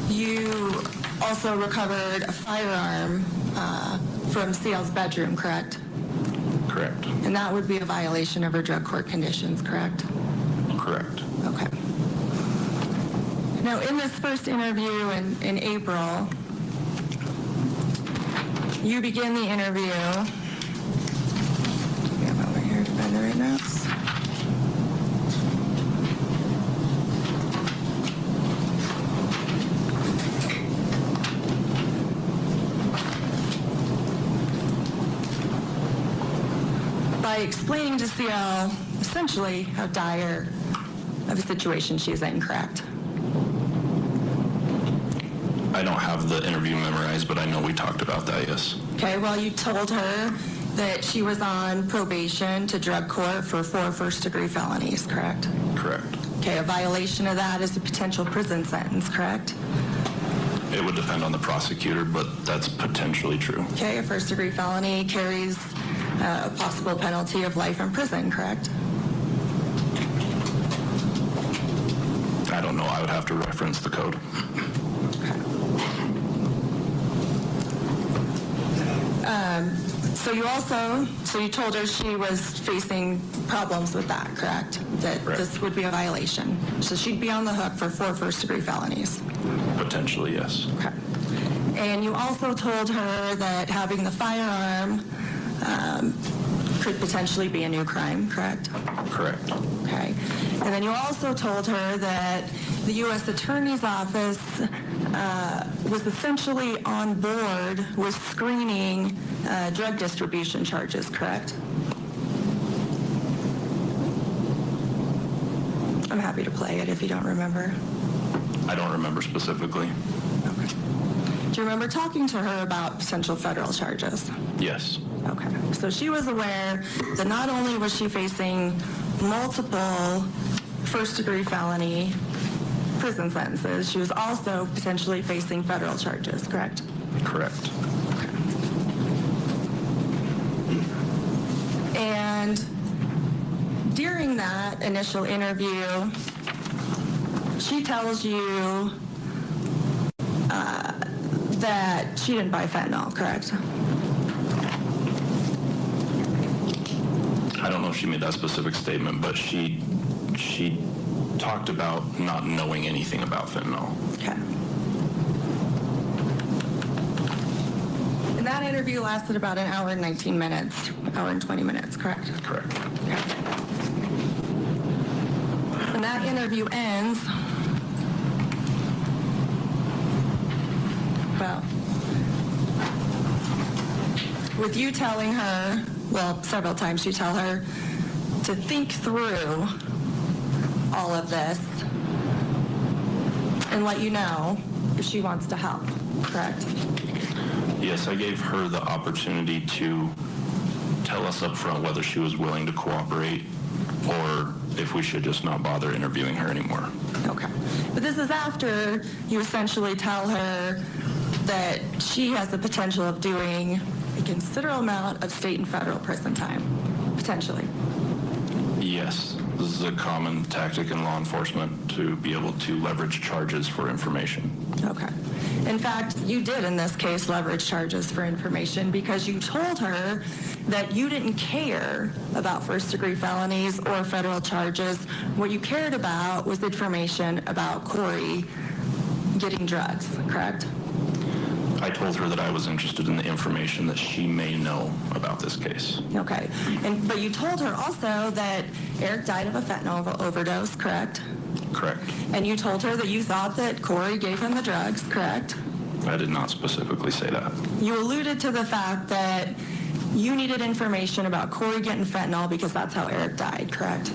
[SPEAKER 18] you also recovered a firearm from CL's bedroom, correct?
[SPEAKER 23] Correct.
[SPEAKER 18] And that would be a violation of her drug court conditions, correct?
[SPEAKER 23] Correct.
[SPEAKER 18] Okay. Now, in this first interview in April, you begin the interview. I'm over here to find the right notes. By explaining to CL essentially how dire of a situation she's in, correct?
[SPEAKER 23] I don't have the interview memorized, but I know we talked about that, yes.
[SPEAKER 18] Okay, well, you told her that she was on probation to drug court for 4 first-degree felonies, correct?
[SPEAKER 23] Correct.
[SPEAKER 18] Okay, a violation of that is a potential prison sentence, correct?
[SPEAKER 23] It would depend on the prosecutor, but that's potentially true.
[SPEAKER 18] Okay, a first-degree felony carries a possible penalty of life in prison, correct?
[SPEAKER 23] I don't know. I would have to reference the code.
[SPEAKER 18] So you told her she was facing problems with that, correct? That this would be a violation. So she'd be on the hook for 4 first-degree felonies.
[SPEAKER 23] Potentially, yes.
[SPEAKER 18] Okay. And you also told her that having the firearm could potentially be a new crime, correct?
[SPEAKER 23] Correct.
[SPEAKER 18] Okay. And then you also told her that the U.S. Attorney's Office was essentially on board with screening drug distribution charges, correct? I'm happy to play it if you don't remember.
[SPEAKER 23] I don't remember specifically.
[SPEAKER 18] Okay. Do you remember talking to her about potential federal charges?
[SPEAKER 23] Yes.
[SPEAKER 18] Okay. So she was aware that not only was she facing multiple first-degree felony prison sentences, she was also potentially facing federal charges, correct?
[SPEAKER 23] Correct.
[SPEAKER 18] Okay. And during that initial interview, she tells you that she didn't buy fentanyl, correct?
[SPEAKER 23] I don't know if she made that specific statement, but she talked about not knowing anything about fentanyl.
[SPEAKER 18] Okay. And that interview lasted about an hour and 19 minutes, hour and 20 minutes, correct?
[SPEAKER 23] Correct.
[SPEAKER 18] Okay. And that interview ends, well, with you telling her, well, several times you tell her to think through all of this and let you know if she wants to help, correct?
[SPEAKER 23] Yes, I gave her the opportunity to tell us up front whether she was willing to cooperate or if we should just not bother interviewing her anymore.
[SPEAKER 18] Okay. But this is after you essentially tell her that she has the potential of doing a considerable amount of state and federal prison time, potentially.
[SPEAKER 23] Yes, this is a common tactic in law enforcement to be able to leverage charges for information.
[SPEAKER 18] Okay. In fact, you did in this case leverage charges for information because you told her that you didn't care about first-degree felonies or federal charges. What you cared about was information about Kouri getting drugs, correct?
[SPEAKER 23] I told her that I was interested in the information that she may know about this case.
[SPEAKER 18] Okay. But you told her also that Eric died of a fentanyl overdose, correct?
[SPEAKER 23] Correct.
[SPEAKER 18] And you told her that you thought that Kouri gave him the drugs, correct?
[SPEAKER 23] I did not specifically say that.
[SPEAKER 18] You alluded to the fact that you needed information about Kouri getting fentanyl because that's how Eric died, correct?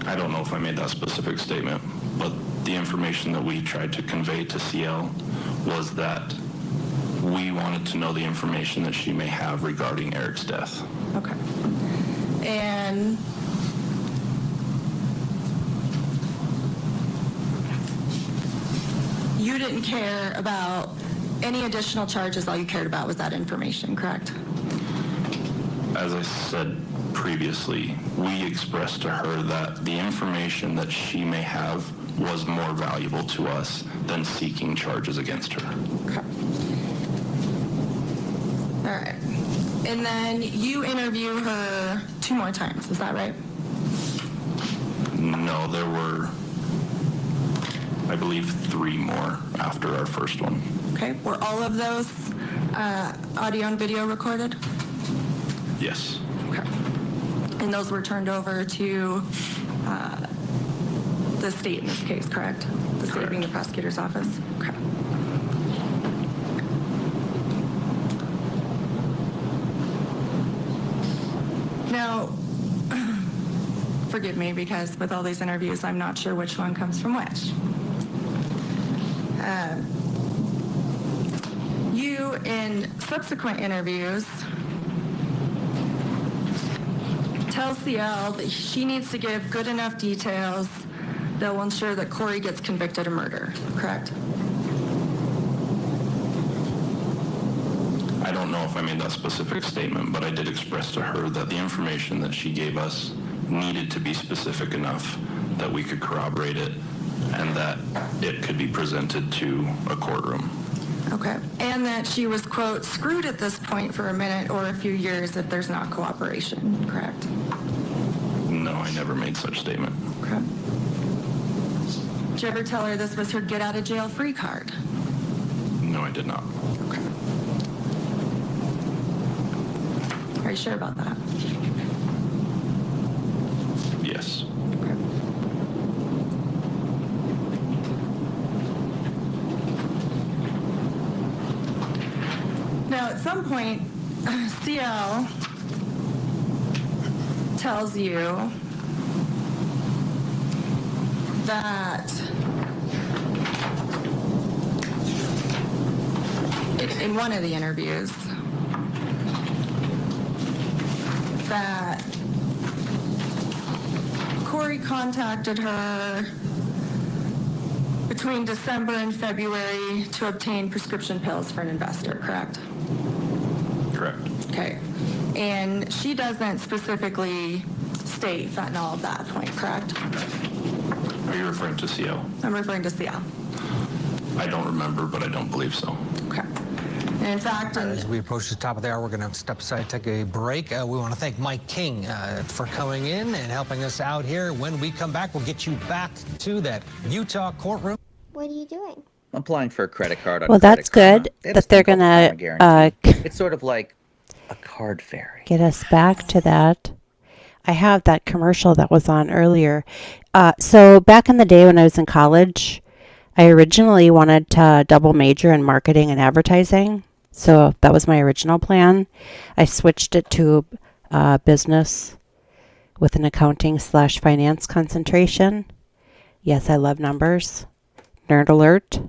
[SPEAKER 23] I don't know if I made that specific statement, but the information that we tried to convey to CL was that we wanted to know the information that she may have regarding Eric's death.
[SPEAKER 18] Okay. And you didn't care about any additional charges. All you cared about was that information, correct?
[SPEAKER 23] As I said previously, we expressed to her that the information that she may have was more valuable to us than seeking charges against her.
[SPEAKER 18] Okay. All right. And then you interview her 2 more times, is that right?
[SPEAKER 23] No, there were, I believe, 3 more after our first one.
[SPEAKER 18] Okay. Were all of those audio and video recorded?
[SPEAKER 23] Yes.
[SPEAKER 18] Okay. And those were turned over to the state in this case, correct? The state being the prosecutor's office? Okay. Now, forgive me because with all these interviews, I'm not sure which one comes from which. You, in subsequent interviews, tell CL that she needs to give good enough details that will ensure that Kouri gets convicted of murder, correct?
[SPEAKER 23] I don't know if I made that specific statement, but I did express to her that the information that she gave us needed to be specific enough that we could corroborate it and that it could be presented to a courtroom.
[SPEAKER 18] Okay. And that she was, quote, screwed at this point for a minute or a few years if there's not cooperation, correct?
[SPEAKER 23] No, I never made such statement.
[SPEAKER 18] Okay. Did you ever tell her this was her get out of jail free card?
[SPEAKER 23] No, I did not.
[SPEAKER 18] Okay. Are you sure about that?
[SPEAKER 23] Yes.
[SPEAKER 18] Okay. Now, at some point, CL tells you that in one of the interviews that Kouri contacted her between December and February to obtain prescription pills for an investor, correct?
[SPEAKER 23] Correct.
[SPEAKER 18] Okay. And she doesn't specifically state fentanyl at that point, correct?
[SPEAKER 23] Are you referring to CL?
[SPEAKER 18] I'm referring to CL.
[SPEAKER 23] I don't remember, but I don't believe so.
[SPEAKER 18] Okay. And in fact,
[SPEAKER 2] as we approach the top of the hour, we're going to step aside, take a break. We want to thank Mike King for coming in and helping us out here. When we come back, we'll get you back to that Utah courtroom.
[SPEAKER 6] What are you doing?
[SPEAKER 8] Applying for a credit card on
[SPEAKER 15] Well, that's good that they're going to
[SPEAKER 8] it's sort of like a card fairy.
[SPEAKER 15] get us back to that. I have that commercial that was on earlier. So back in the day when I was in college, I originally wanted to double major in marketing and advertising. So that was my original plan. I switched it to business with an accounting/finance concentration. Yes, I love numbers. Nerd alert.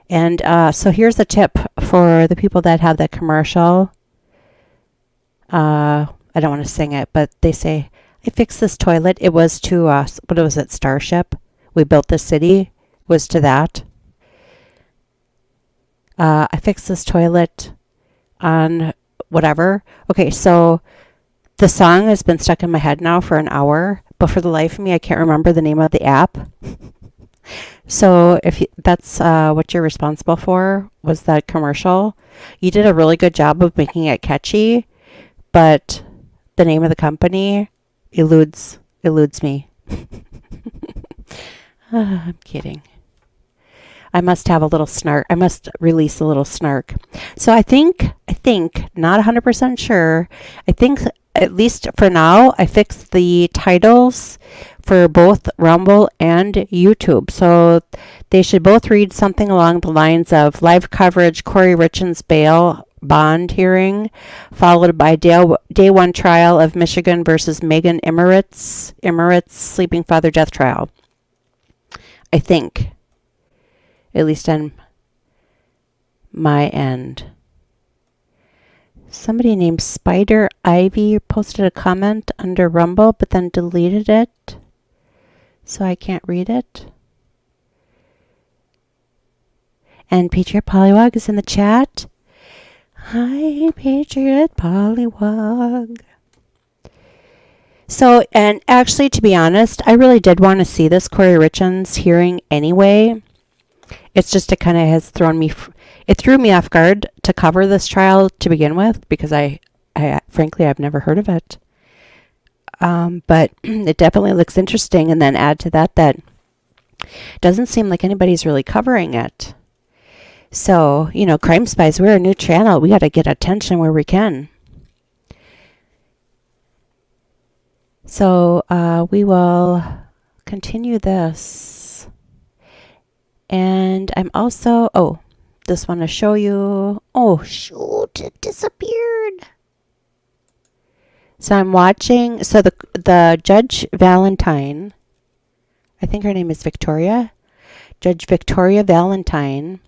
[SPEAKER 15] And so here's a tip for the people that have the commercial. I don't want to sing it, but they say, I fixed this toilet. It was to, what was it, Starship? We built this city. Was to that. I fixed this toilet on whatever. Okay, so the song has been stuck in my head now for an hour, but for the life of me, I can't remember the name of the app. So if that's what you're responsible for, was that commercial, you did a really good job of making it catchy, but the name of the company eludes me. I'm kidding. I must have a little snark. I must release a little snark. So I think, not 100% sure, I think at least for now, I fixed the titles for both Rumble and YouTube. So they should both read something along the lines of live coverage, Kouri Richen's bail bond hearing, followed by day one trial of Michigan versus Megan Imirowicz sleeping father death trial. I think. At least on my end. Somebody named Spider Ivy posted a comment under Rumble, but then deleted it. So I can't read it. And Patriot Pollywog is in the chat. Hi, Patriot Pollywog. So, and actually, to be honest, I really did want to see this Kouri Richen's hearing anyway. It's just it kind of has it threw me off guard to cover this trial to begin with, because I frankly, I've never heard of it. But it definitely looks interesting, and then add to that doesn't seem like anybody's really covering it. So, Crime Spies, we're a new channel. We got to get attention where we can. So, we will continue this. And I'm also, just want to show you. Oh, shoot, it disappeared. So I'm watching, so the Judge Valentine, I think her name is Victoria. Judge Victoria Valentine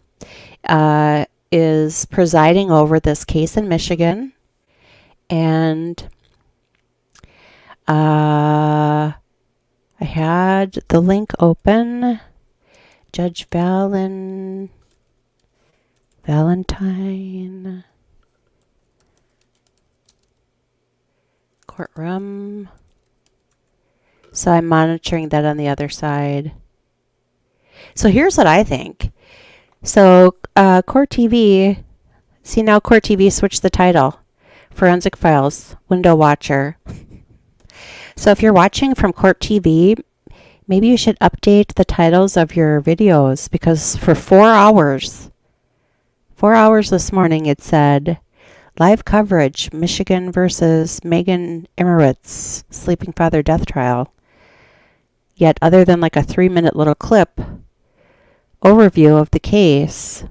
[SPEAKER 15] is presiding over this case in Michigan. And I had the link open. Judge Valentine. Courtroom. So I'm monitoring that on the other side. So here's what I think. So CourtTV, see now CourtTV switched the title. Forensic Files, Window Watcher. So if you're watching from CourtTV, maybe you should update the titles of your videos, because for 4 hours this morning, it said live coverage, Michigan versus Megan Imirowicz sleeping father death trial. Yet other than like a 3-minute little clip overview of the case,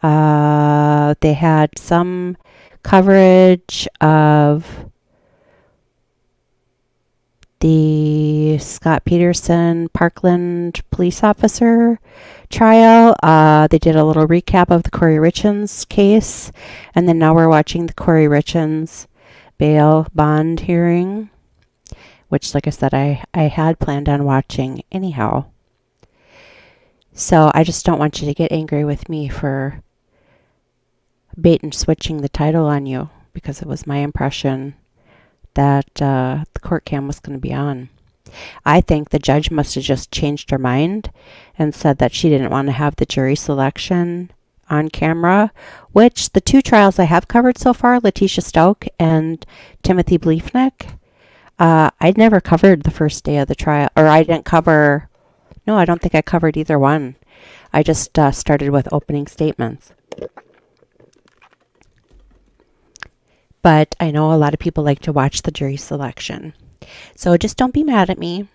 [SPEAKER 15] they had some coverage of the Scott Peterson Parkland police officer trial. They did a little recap of the Kouri Richen's case, and then now we're watching the Kouri Richen's bail bond hearing, which, like I said, I had planned on watching anyhow. So I just don't want you to get angry with me for bait and switching the title on you, because it was my impression that the court cam was going to be on. I think the judge must have just changed her mind and said that she didn't want to have the jury selection on camera, which the 2 trials I have covered so far, Letitia Stouck and Timothy Bleefnick, I'd never covered the first day of the trial, or I didn't cover, no, I don't think I covered either one. I just started with opening statements. But I know a lot of people like to watch the jury selection. So just don't be mad at me.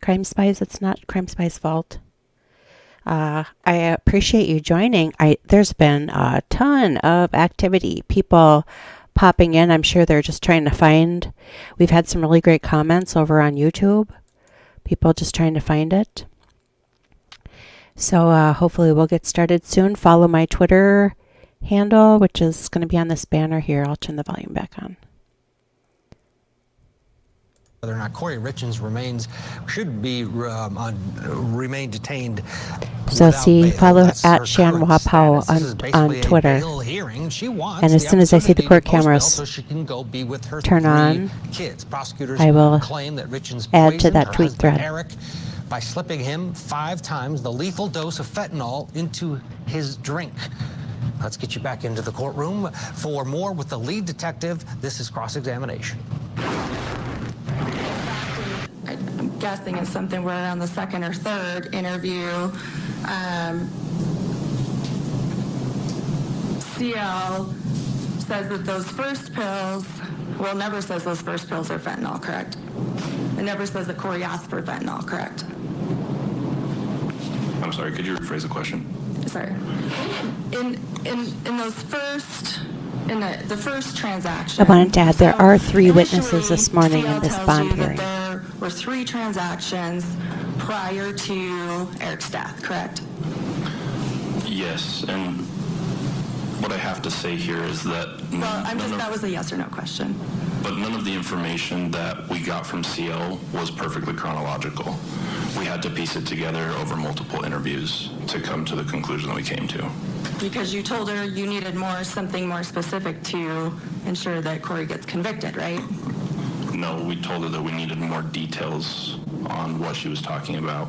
[SPEAKER 15] Crime Spies, it's not Crime Spies' fault. I appreciate you joining. There's been a ton of activity. People popping in. I'm sure they're just trying to find. We've had some really great comments over on YouTube. People just trying to find it. So hopefully we'll get started soon. Follow my Twitter handle, which is going to be on this banner here. I'll turn the volume back on.
[SPEAKER 2] Whether or not Kouri Richen's remains should be remain detained.
[SPEAKER 15] So see, follow at Shan Wapau on Twitter. And as soon as I see the court cameras turn on, I will add to that tweet thread.
[SPEAKER 2] By slipping him 5 times the lethal dose of fentanyl into his drink. Let's get you back into the courtroom for more with the lead detective. This is cross-examination.
[SPEAKER 18] I'm guessing it's something where on the second or third interview, CL says that those first pills, well, never says those first pills are fentanyl, correct? It never says that Kouri asked for fentanyl, correct?
[SPEAKER 23] I'm sorry, could you rephrase the question?
[SPEAKER 18] Sorry. In those first, in the first transaction.
[SPEAKER 15] I wanted to add there are 3 witnesses this morning in this bond hearing.
[SPEAKER 18] There were 3 transactions prior to Eric's death, correct?
[SPEAKER 23] Yes, and what I have to say here is that
[SPEAKER 18] that was a yes or no question.
[SPEAKER 23] But none of the information that we got from CL was perfectly chronological. We had to piece it together over multiple interviews to come to the conclusion that we came to.
[SPEAKER 18] Because you told her you needed something more specific to ensure that Kouri gets convicted, right?
[SPEAKER 23] No, we told her that we needed more details on what she was talking about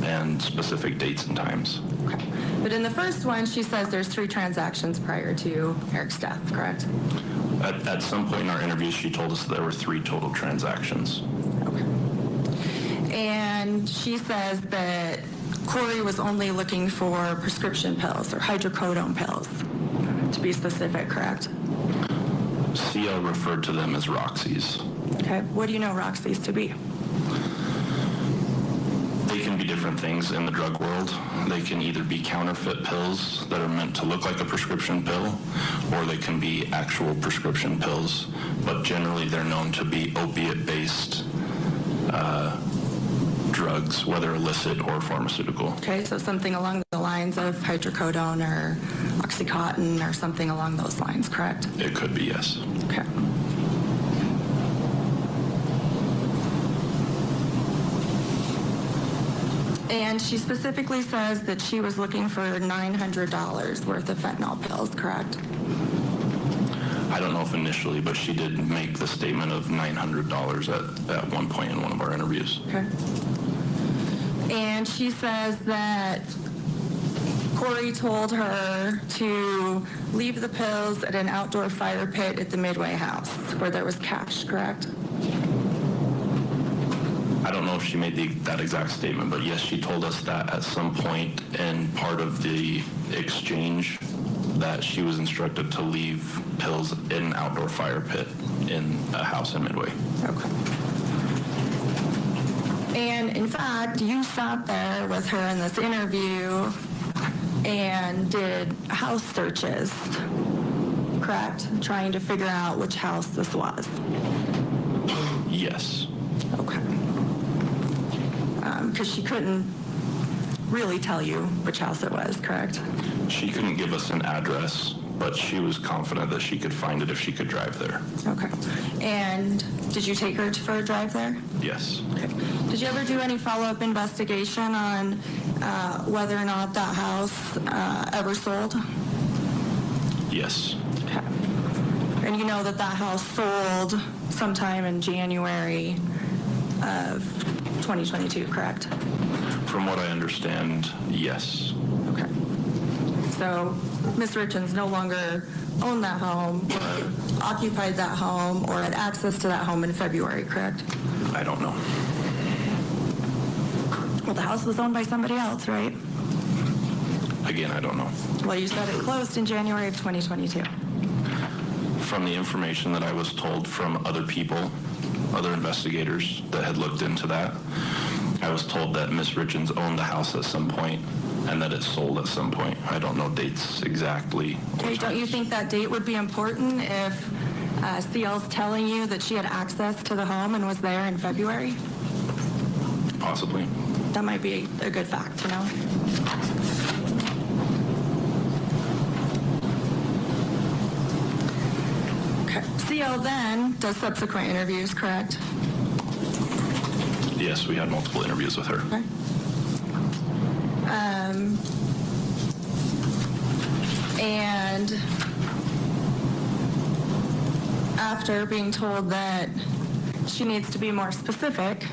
[SPEAKER 23] and specific dates and times.
[SPEAKER 18] Okay. But in the first one, she says there's 3 transactions prior to Eric's death, correct?
[SPEAKER 23] At some point in our interviews, she told us there were 3 total transactions.
[SPEAKER 18] Okay. And she says that Kouri was only looking for prescription pills or hydrocodone pills, to be specific, correct?
[SPEAKER 23] CL referred to them as Roxys.
[SPEAKER 18] Okay. What do you know Roxys to be?
[SPEAKER 23] They can be different things in the drug world. They can either be counterfeit pills that are meant to look like a prescription pill, or they can be actual prescription pills, but generally they're known to be opiate-based drugs, whether illicit or pharmaceutical.
[SPEAKER 18] Okay, so something along the lines of hydrocodone or Oxycontin or something along those lines, correct?
[SPEAKER 23] It could be, yes.
[SPEAKER 18] Okay. And she specifically says that she was looking for $900 worth of fentanyl pills, correct?
[SPEAKER 23] I don't know if initially, but she did make the statement of $900 at one point in one of our interviews.
[SPEAKER 18] Okay. And she says that Kouri told her to leave the pills at an outdoor fire pit at the Midway house where there was cash, correct?
[SPEAKER 23] I don't know if she made that exact statement, but yes, she told us that at some point in part of the exchange that she was instructed to leave pills in an outdoor fire pit in a house in Midway.
[SPEAKER 18] Okay. And in fact, you sat there with her in this interview and did house searches, correct? Trying to figure out which house this was.
[SPEAKER 23] Yes.
[SPEAKER 18] Okay. Because she couldn't really tell you which house it was, correct?
[SPEAKER 23] She couldn't give us an address, but she was confident that she could find it if she could drive there.
[SPEAKER 18] Okay. And did you take her for a drive there?
[SPEAKER 23] Yes.
[SPEAKER 18] Okay. Did you ever do any follow-up investigation on whether or not that house ever sold?
[SPEAKER 23] Yes.
[SPEAKER 18] Okay. And you know that house sold sometime in January of 2022, correct?
[SPEAKER 23] From what I understand, yes.
[SPEAKER 18] Okay. So Ms. Richens no longer owned that home or occupied that home or had access to that home in February, correct?
[SPEAKER 23] I don't know.
[SPEAKER 18] Well, the house was owned by somebody else, right?
[SPEAKER 23] Again, I don't know.
[SPEAKER 18] Well, you said it closed in January of 2022.
[SPEAKER 23] From the information that I was told from other people, other investigators that had looked into that, I was told that Ms. Richens owned the house at some point and that it sold at some point. I don't know dates exactly.
[SPEAKER 18] Okay, don't you think that date would be important if CL's telling you that she had access to the home and was there in February?
[SPEAKER 23] Possibly.
[SPEAKER 18] That might be a good fact to know. Okay. CL then does subsequent interviews, correct?
[SPEAKER 23] Yes, we had multiple interviews with her.
[SPEAKER 18] Okay. And after being told that she needs to be more specific,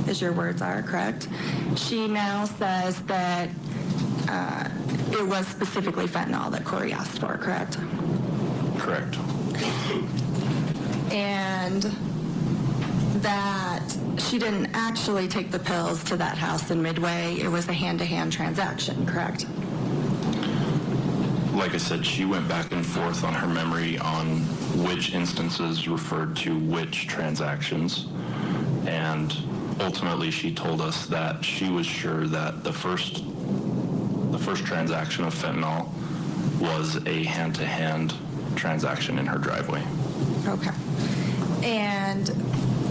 [SPEAKER 18] as your words are, correct? She now says that it was specifically fentanyl that Kouri asked for, correct?
[SPEAKER 23] Correct.
[SPEAKER 18] And that she didn't actually take the pills to that house in Midway. It was a hand-to-hand transaction, correct?
[SPEAKER 23] Like I said, she went back and forth on her memory on which instances referred to which transactions. And ultimately, she told us that she was sure that the first transaction of fentanyl was a hand-to-hand transaction in her driveway.
[SPEAKER 18] Okay. And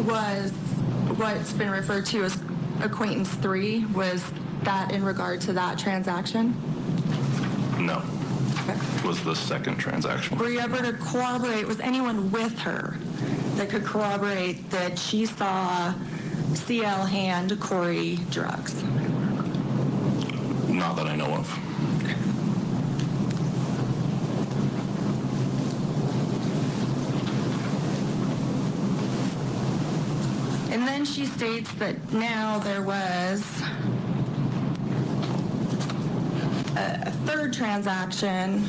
[SPEAKER 18] was what's been referred to as acquaintance 3, was that in regard to that transaction?
[SPEAKER 23] No.
[SPEAKER 18] Okay.
[SPEAKER 23] It was the second transaction.
[SPEAKER 18] Were you ever to corroborate, was anyone with her that could corroborate that she saw CL hand Kouri drugs?
[SPEAKER 23] Not that I know of.
[SPEAKER 18] And then she states that now there was a third transaction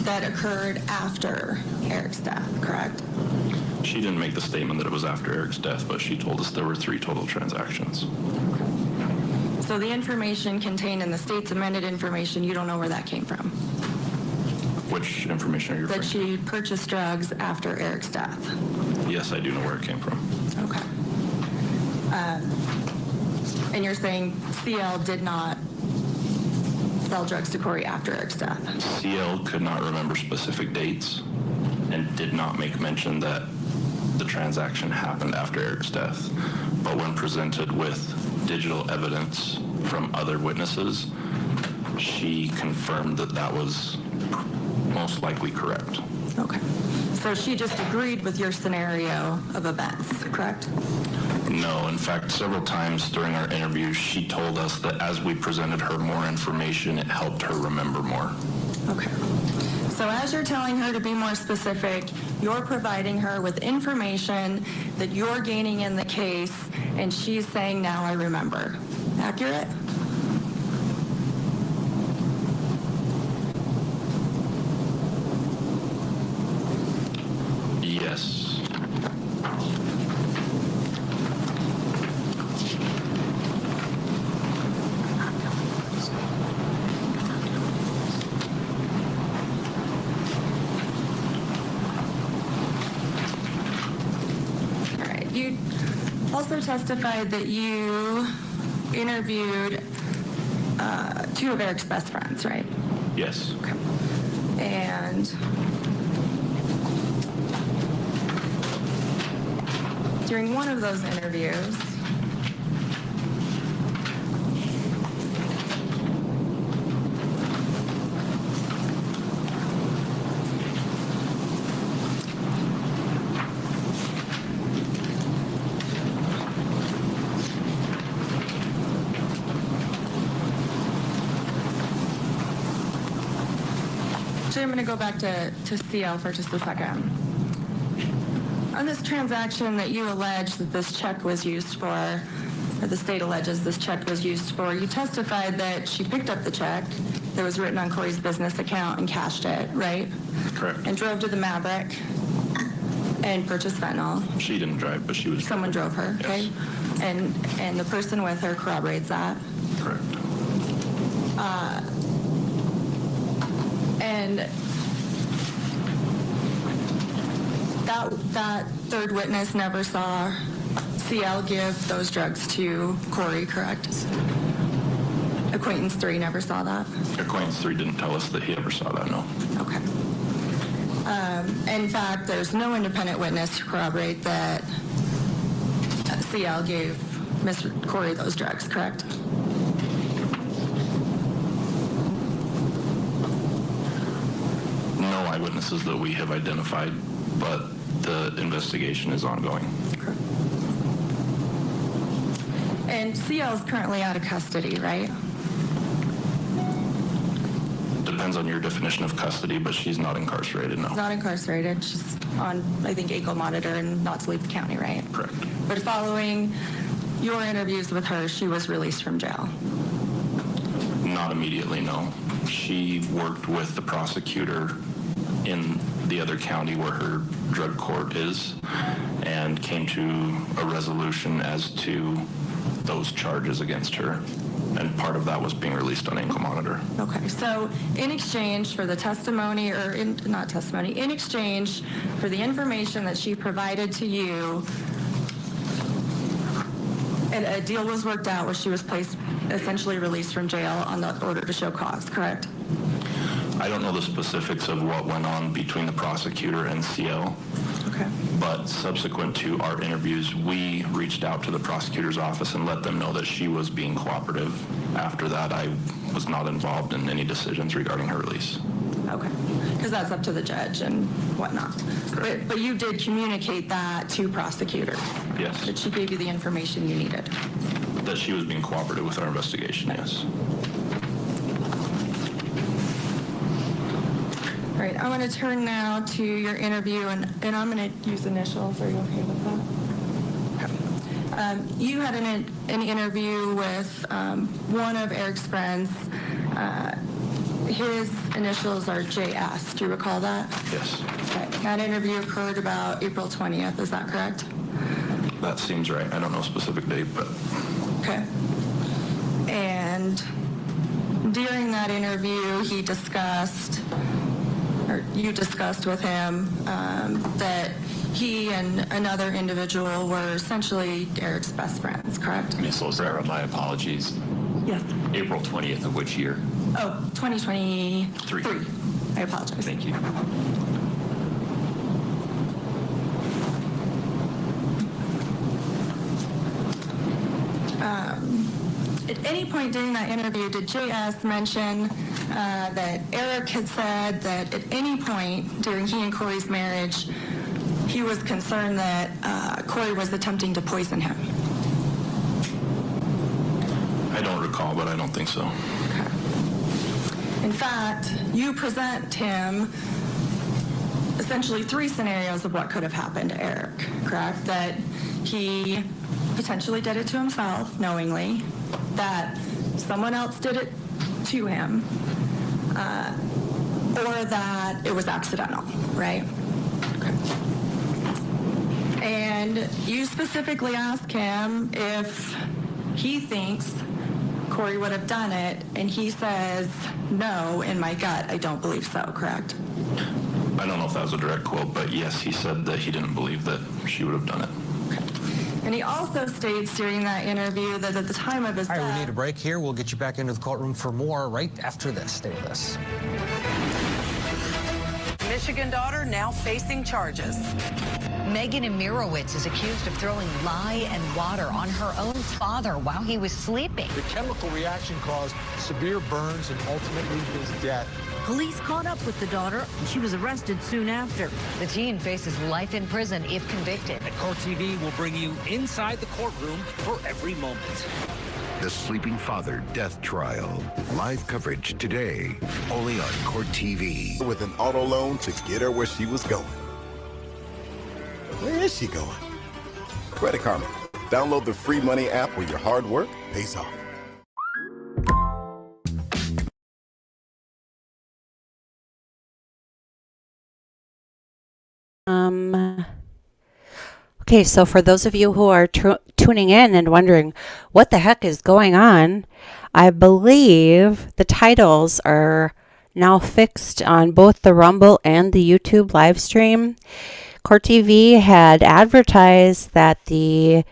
[SPEAKER 18] that occurred after Eric's death, correct?
[SPEAKER 23] She didn't make the statement that it was after Eric's death, but she told us there were 3 total transactions.
[SPEAKER 18] So the information contained in the state's amended information, you don't know where that came from?
[SPEAKER 23] Which information are you referring
[SPEAKER 18] That she purchased drugs after Eric's death?
[SPEAKER 23] to? Yes, I do know where it came from.
[SPEAKER 18] Okay. And you're saying CL did not sell drugs to Kouri after Eric's death?
[SPEAKER 23] CL could not remember specific dates and did not make mention that the transaction happened after Eric's death. But when presented with digital evidence from other witnesses, she confirmed that that was most likely correct.
[SPEAKER 18] Okay. So she just agreed with your scenario of events, correct?
[SPEAKER 23] No, in fact, several times during our interview, she told us that as we presented her more information, it helped her remember more.
[SPEAKER 18] Okay. So as you're telling her to be more specific, you're providing her with information that you're gaining in the case, and she's saying, now I remember. Accurate?
[SPEAKER 23] Yes.
[SPEAKER 18] You also testified that you interviewed 2 of Eric's best friends, right?
[SPEAKER 23] Yes.
[SPEAKER 18] Okay. And during one of those interviews, I'm going to go back to CL for just a second. On this transaction that you allege that this check was used for, or the state alleges this check was used for, you testified that she picked up the check that was written on Kouri's business account and cashed it, right?
[SPEAKER 23] Correct.
[SPEAKER 18] And drove to the Maverick and purchased fentanyl.
[SPEAKER 23] She didn't drive, but she was.
[SPEAKER 18] Someone drove her, okay?
[SPEAKER 23] Yes.
[SPEAKER 18] And the person with her corroborates that.
[SPEAKER 23] Correct.
[SPEAKER 18] And that third witness never saw CL give those drugs to Kouri, correct? Acquaintance 3 never saw that?
[SPEAKER 23] Acquaintance 3 didn't tell us that he ever saw that, no.
[SPEAKER 18] Okay. In fact, there's no independent witness to corroborate that CL gave Ms. Kouri those drugs, correct?
[SPEAKER 23] No eyewitnesses that we have identified, but the investigation is ongoing.
[SPEAKER 18] And CL is currently out of custody, right?
[SPEAKER 23] Depends on your definition of custody, but she's not incarcerated, no.
[SPEAKER 18] Not incarcerated. She's on, I think, ankle monitor and not to leave the county, right?
[SPEAKER 23] Correct.
[SPEAKER 18] But following your interviews with her, she was released from jail.
[SPEAKER 23] Not immediately, no. She worked with the prosecutor in the other county where her drug court is and came to a resolution as to those charges against her. And part of that was being released on ankle monitor.
[SPEAKER 18] Okay, so in exchange for the testimony, or not testimony, in exchange for the information that she provided to you, and a deal was worked out where she was placed, essentially released from jail on the order to show cause, correct?
[SPEAKER 23] I don't know the specifics of what went on between the prosecutor and CL.
[SPEAKER 18] Okay.
[SPEAKER 23] But subsequent to our interviews, we reached out to the prosecutor's office and let them know that she was being cooperative. After that, I was not involved in any decisions regarding her release.
[SPEAKER 18] Okay, because that's up to the judge and whatnot. But you did communicate that to prosecutors?
[SPEAKER 23] Yes.
[SPEAKER 18] That she gave you the information you needed?
[SPEAKER 23] That she was being cooperative with our investigation, yes.
[SPEAKER 18] All right, I'm going to turn now to your interview, and I'm going to use initials. Are you okay with that? Okay. You had an interview with one of Eric's friends. His initials are JS. Do you recall that?
[SPEAKER 23] Yes.
[SPEAKER 18] Okay. That interview occurred about April 20th. Is that correct?
[SPEAKER 23] That seems right. I don't know a specific date, but...
[SPEAKER 18] Okay. And during that interview, he discussed, or you discussed with him, that he and another individual were essentially Eric's best friends, correct?
[SPEAKER 1] Miss Lozera, my apologies.
[SPEAKER 18] Yes.
[SPEAKER 1] April 20th of which year?
[SPEAKER 18] Oh, 2023. I apologize.
[SPEAKER 1] Thank you.
[SPEAKER 18] At any point during that interview, did JS mention that Eric had said that at any point during he and Kouri's marriage, he was concerned that Kouri was attempting to poison him?
[SPEAKER 23] I don't recall, but I don't think so.
[SPEAKER 18] Okay. In fact, you present him essentially three scenarios of what could have happened to Eric, correct? That he potentially did it to himself knowingly, that someone else did it to him, or that it was accidental, right? Okay. And you specifically ask him if he thinks Kouri would have done it, and he says, no, in my gut, I don't believe so, correct?
[SPEAKER 23] I don't know if that was a direct quote, but yes, he said that he didn't believe that she would have done it.
[SPEAKER 18] And he also states during that interview that at the time of his
[SPEAKER 2] All right,
[SPEAKER 18] death...
[SPEAKER 2] we need a break here. We'll get you back into the courtroom for more right after this. Stay with us.
[SPEAKER 16] Michigan daughter now facing charges.
[SPEAKER 17] Megan Imirowicz is accused of throwing lye and water on her own father while he was sleeping.
[SPEAKER 5] The chemical reaction caused severe burns and ultimately his death.
[SPEAKER 20] Police caught up with the daughter, and she was arrested soon after.
[SPEAKER 17] The teen faces life in prison if convicted.
[SPEAKER 13] And CourtTV will bring you inside the courtroom for every moment.
[SPEAKER 3] The Sleeping Father Death Trial. Live coverage today, only on CourtTV.
[SPEAKER 21] With an auto loan to get her where she was going. Where is she going? Credit Karma. Download the free money app where your hard work pays off.
[SPEAKER 15] Okay, so for those of you who are tuning in and wondering what the heck is going on, I believe the titles are now fixed on both the Rumble and the YouTube live stream. CourtTV had advertised that the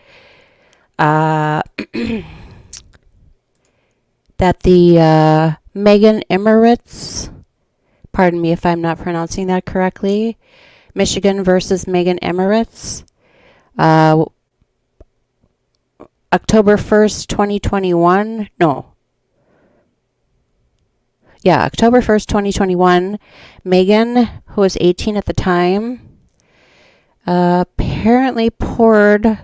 [SPEAKER 15] Megan Imirowicz Pardon me if I'm not pronouncing that correctly. Michigan versus Megan Imirowicz. October 1st, 2021. No. Yeah, October 1st, 2021. Megan, who was 18 at the time, apparently poured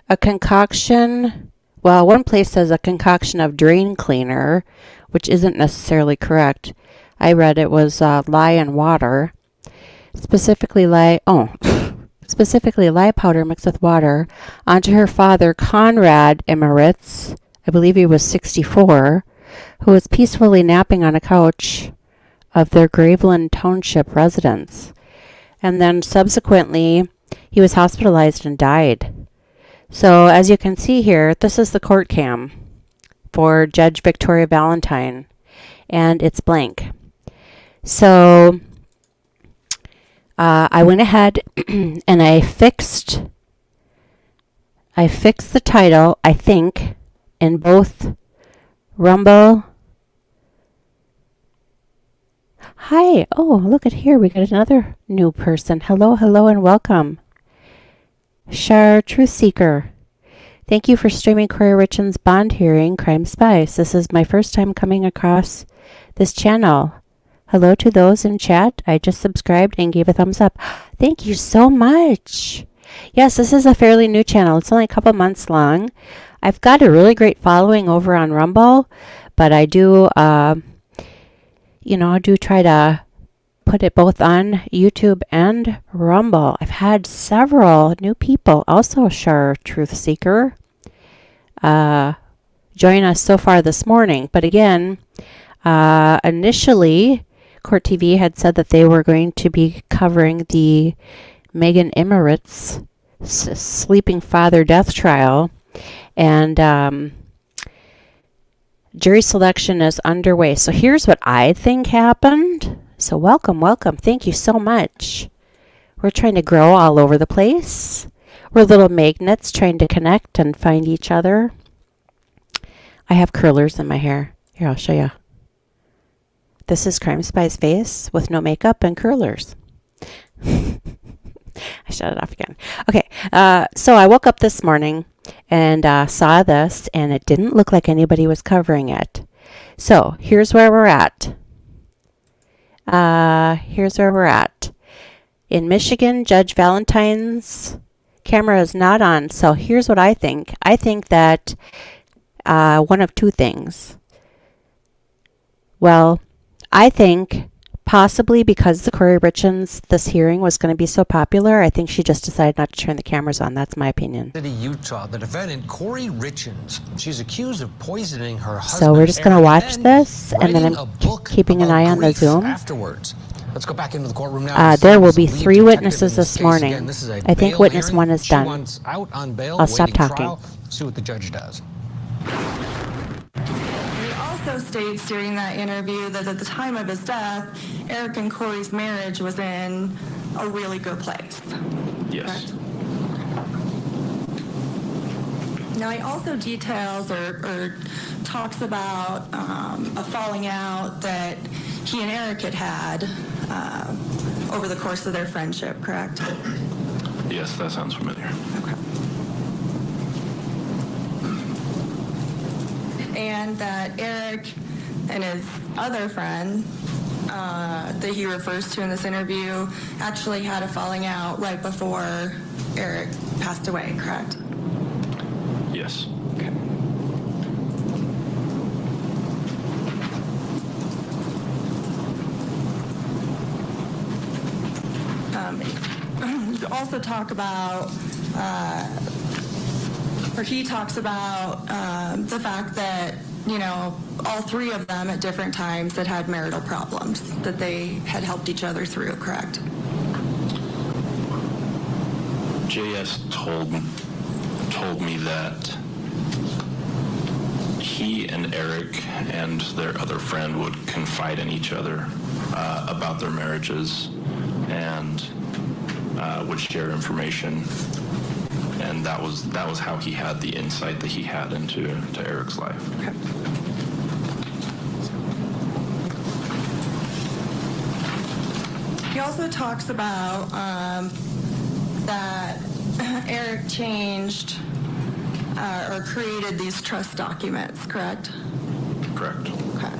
[SPEAKER 15] a concoction. Well, one place says a concoction of drain cleaner, which isn't necessarily correct. I read it was lye and water. Specifically lye powder mixed with water onto her father, Konrad Imirowicz. I believe he was 64, who was peacefully napping on a couch of their Groveland Township residence. And then subsequently, he was hospitalized and died. So as you can see here, this is the court cam for Judge Victoria Valentine, and it's blank. So I went ahead and I fixed the title, I think, in both Rumble. Hi. Oh, look at here. We got another new person. Hello, hello, and welcome. Shar Truth Seeker. Thank you for streaming Kouri Richen's bond hearing, Crime Spies. This is my first time coming across this channel. Hello to those in chat. I just subscribed and gave a thumbs up. Thank you so much. Yes, this is a fairly new channel. It's only a couple months long. I've got a really great following over on Rumble, but I do, I do try to put it both on YouTube and Rumble. I've had several new people, also Shar Truth Seeker, join us so far this morning. But again, initially, CourtTV had said that they were going to be covering the Megan Imirowicz sleeping father death trial, and jury selection is underway. So here's what I think happened. So welcome. Thank you so much. We're trying to grow all over the place. We're little magnets trying to connect and find each other. I have curlers in my hair. Here, I'll show you. This is Crime Spy's face with no makeup and curlers. I shut it off again. Okay, so I woke up this morning and saw this, and it didn't look like anybody was covering it. So here's where we're at. In Michigan, Judge Valentine's camera is not on. So here's what I think. I think that one of two things. Well, I think possibly because the Kouri Richen's this hearing was going to be so popular, I think she just decided not to turn the cameras on. That's my opinion.
[SPEAKER 2] City, Utah, the defendant, Kouri Richen. She's accused of poisoning her husband.
[SPEAKER 15] So we're just going to watch this, and then I'm keeping an eye on the Zoom.
[SPEAKER 2] Afterwards. Let's go back into the courtroom now.
[SPEAKER 15] There will be 3 witnesses this morning. I think witness 1 is done. I'll stop talking.
[SPEAKER 2] See what the judge does.
[SPEAKER 18] Also states during that interview that at the time of his death, Eric and Kouri's marriage was in a really good place.
[SPEAKER 23] Yes.
[SPEAKER 18] Now he also details or talks about a falling out that he and Eric had over the course of their friendship, correct?
[SPEAKER 23] Yes, that sounds familiar.
[SPEAKER 18] Okay. And that Eric and his other friend that he refers to in this interview actually had a falling out right before Eric passed away, correct?
[SPEAKER 23] Yes.
[SPEAKER 18] Okay. Also talk about he talks about the fact that, all 3 of them at different times that had marital problems that they had helped each other through, correct?
[SPEAKER 23] JS told me that he and Eric and their other friend would confide in each other about their marriages and would share information. And that was how he had the insight that he had into Eric's life.
[SPEAKER 18] Okay. He also talks about that Eric changed or created these trust documents, correct?
[SPEAKER 23] Correct.
[SPEAKER 18] Okay.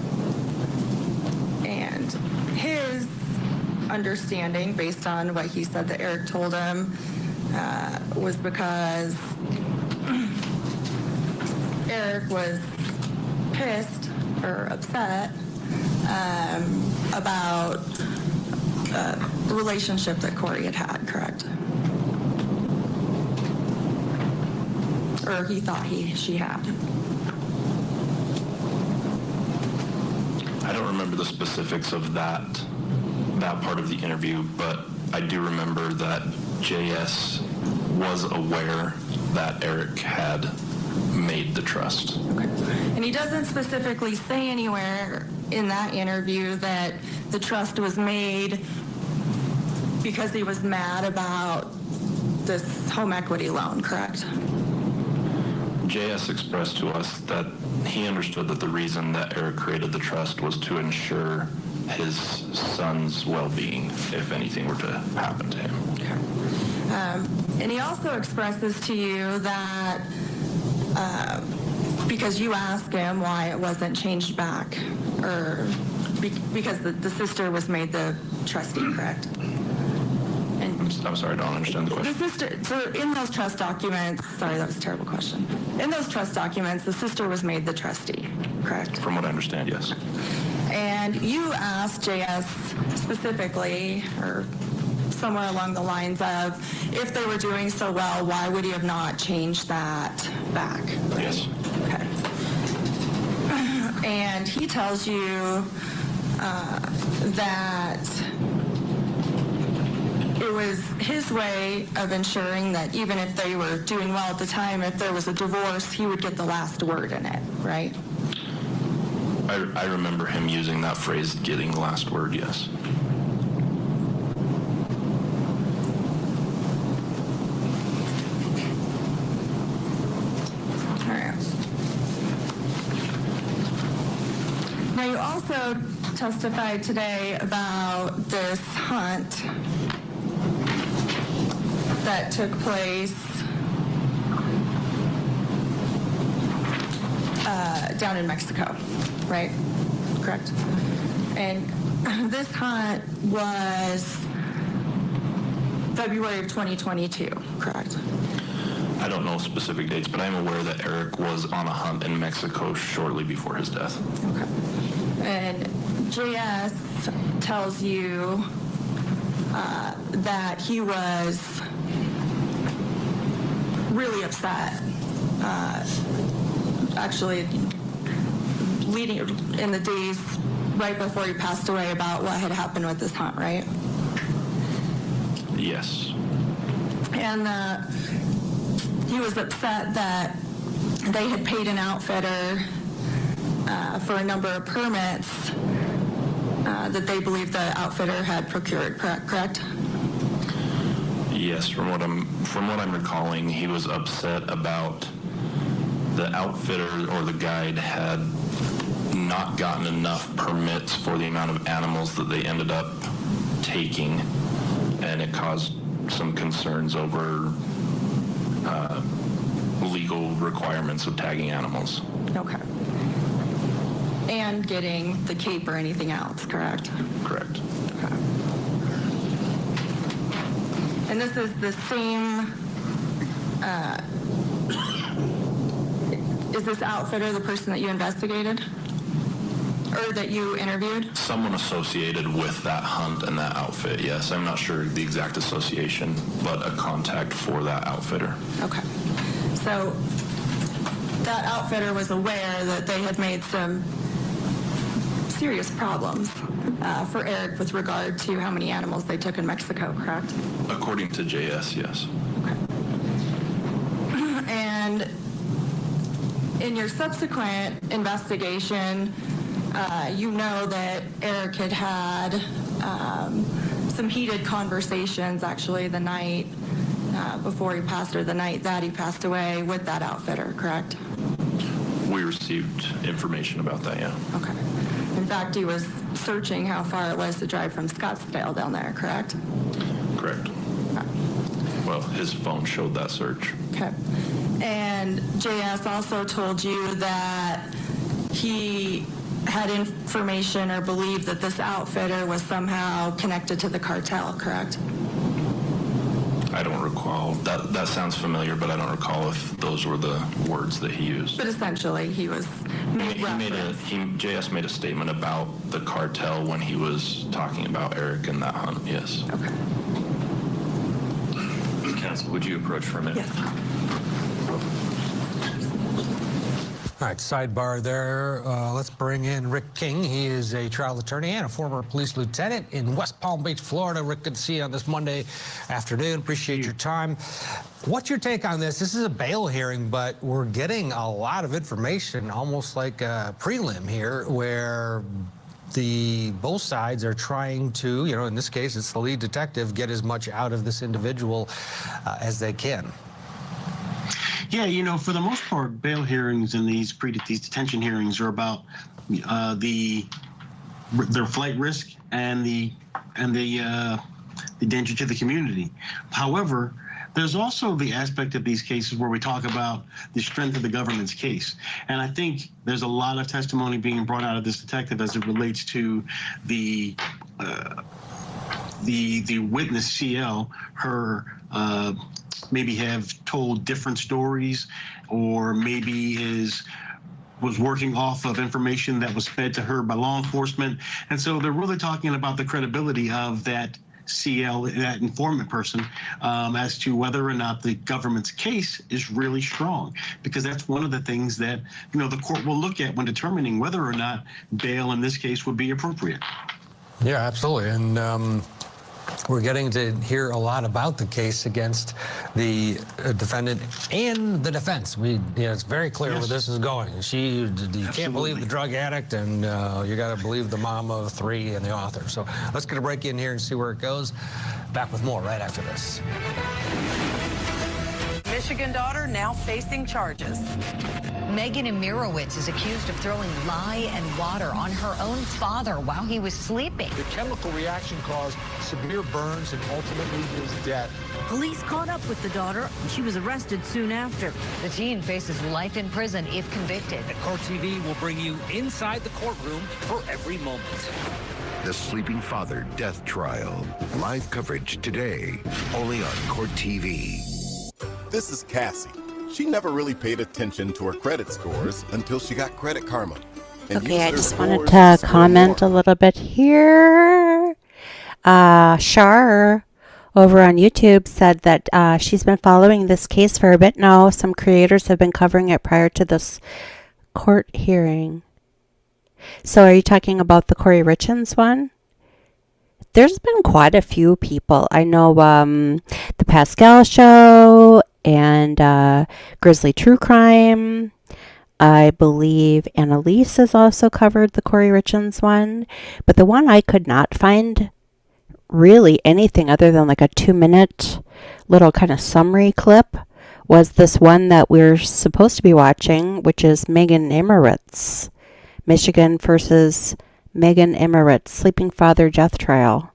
[SPEAKER 18] And his understanding, based on what he said that Eric told him, was because Eric was pissed or upset about a relationship that Kouri had had, correct? Or he thought she had.
[SPEAKER 23] I don't remember the specifics of that part of the interview, but I do remember that JS was aware that Eric had made the trust.
[SPEAKER 18] Okay. And he doesn't specifically say anywhere in that interview that the trust was made because he was mad about this home equity loan, correct?
[SPEAKER 23] JS expressed to us that he understood that the reason that Eric created the trust was to ensure his son's well-being if anything were to happen to him.
[SPEAKER 18] Okay. And he also expresses to you that because you asked him why it wasn't changed back, or because the sister was made the trustee, correct?
[SPEAKER 23] I'm sorry, I don't understand the question.
[SPEAKER 18] The sister, so in those trust documents, sorry, that was a terrible question. In those trust documents, the sister was made the trustee, correct?
[SPEAKER 23] From what I understand, yes.
[SPEAKER 18] And you asked JS specifically, or somewhere along the lines of, if they were doing so well, why would he have not changed that back?
[SPEAKER 23] Yes.
[SPEAKER 18] Okay. And he tells you that it was his way of ensuring that even if they were doing well at the time, if there was a divorce, he would get the last word in it, right?
[SPEAKER 23] I remember him using that phrase, getting the last word, yes.
[SPEAKER 18] All right. Now, you also testified today about this hunt that took place down in Mexico, right? Correct? And this hunt was February of 2022, correct?
[SPEAKER 23] I don't know specific dates, but I'm aware that Eric was on a hunt in Mexico shortly before his death.
[SPEAKER 18] Okay. And JS tells you that he was really upset, actually leading in the days right before he passed away, about what had happened with this hunt, right?
[SPEAKER 23] Yes.
[SPEAKER 18] And he was upset that they had paid an outfitter for a number of permits that they believed the outfitter had procured, correct?
[SPEAKER 23] Yes, from what I'm recalling, he was upset about the outfitter or the guide had not gotten enough permits for the amount of animals that they ended up taking, and it caused some concerns over legal requirements of tagging animals.
[SPEAKER 18] Okay. And getting the cape or anything else, correct?
[SPEAKER 23] Correct.
[SPEAKER 18] Okay. And this is the same, is this outfitter the person that you investigated? Or that you interviewed?
[SPEAKER 23] Someone associated with that hunt and that outfit, yes. I'm not sure the exact association, but a contact for that outfitter.
[SPEAKER 18] Okay. So that outfitter was aware that they had made some serious problems for Eric with regard to how many animals they took in Mexico, correct?
[SPEAKER 23] According to JS, yes.
[SPEAKER 18] Okay. And in your subsequent investigation, you know that Eric had had some heated conversations actually the night before he passed, or the night that he passed away, with that outfitter, correct?
[SPEAKER 23] We received information about that, yeah.
[SPEAKER 18] Okay. In fact, he was searching how far it was to drive from Scottsdale down there, correct?
[SPEAKER 23] Correct. Well, his phone showed that search.
[SPEAKER 18] Okay. And JS also told you that he had information or believed that this outfitter was somehow connected to the cartel, correct?
[SPEAKER 23] I don't recall. That sounds familiar, but I don't recall if those were the words that he used.
[SPEAKER 18] But essentially, he was
[SPEAKER 23] JS made a statement about the cartel when he was talking about Eric and that hunt, yes.
[SPEAKER 18] Okay.
[SPEAKER 1] Counsel, would you approach for a minute?
[SPEAKER 18] Yes.
[SPEAKER 2] All right, sidebar there. Let's bring in Rick King. He is a trial attorney and a former police lieutenant in West Palm Beach, Florida. Rick, good to see you on this Monday afternoon. Appreciate your time. What's your take on this? This is a bail hearing, but we're getting a lot of information, almost like a prelim here, where both sides are trying to, in this case, it's the lead detective, get as much out of this individual as they can.
[SPEAKER 4] Yeah, for the most part, bail hearings and these detention hearings are about their flight risk and the danger to the community. However, there's also the aspect of these cases where we talk about the strength of the government's case. And I think there's a lot of testimony being brought out of this detective as it relates to the witness, CL, her maybe have told different stories, or maybe was working off of information that was fed to her by law enforcement. And so they're really talking about the credibility of that CL, that informant person, as to whether or not the government's case is really strong, because that's one of the things that the court will look at when determining whether or not bail in this case would be appropriate.
[SPEAKER 2] Yeah, absolutely. And we're getting to hear a lot about the case against the defendant and the defense. It's very clear where this is going. You can't believe the drug addict, and you got to believe the mom of 3 and the author. So let's get a break in here and see where it goes. Back with more right after this.
[SPEAKER 16] Michigan daughter now facing charges.
[SPEAKER 17] Megan Imirowicz is accused of throwing lye and water on her own father while he was sleeping.
[SPEAKER 5] The chemical reaction caused severe burns and ultimately his death.
[SPEAKER 20] Police caught up with the daughter, and she was arrested soon after.
[SPEAKER 17] The teen faces life in prison if convicted.
[SPEAKER 13] And CourtTV will bring you inside the courtroom for every moment.
[SPEAKER 3] The Sleeping Father Death Trial. Live coverage today, only on CourtTV.
[SPEAKER 21] This is Cassie. She never really paid attention to her credit scores until she got Credit Karma.
[SPEAKER 15] Okay, I just wanted to comment a little bit here. Shar over on YouTube said that she's been following this case for a bit now. Some creators have been covering it prior to this court hearing. So are you talking about the Kouri Richens one? There's been quite a few people. I know the Pascal Show and Grizzly True Crime. I believe Annalise has also covered the Kouri Richens one. But the one I could not find really anything other than like a 2-minute little kind of summary clip was this one that we're supposed to be watching, which is Megan Imirowicz. Michigan versus Megan Imirowicz, Sleeping Father Death Trial,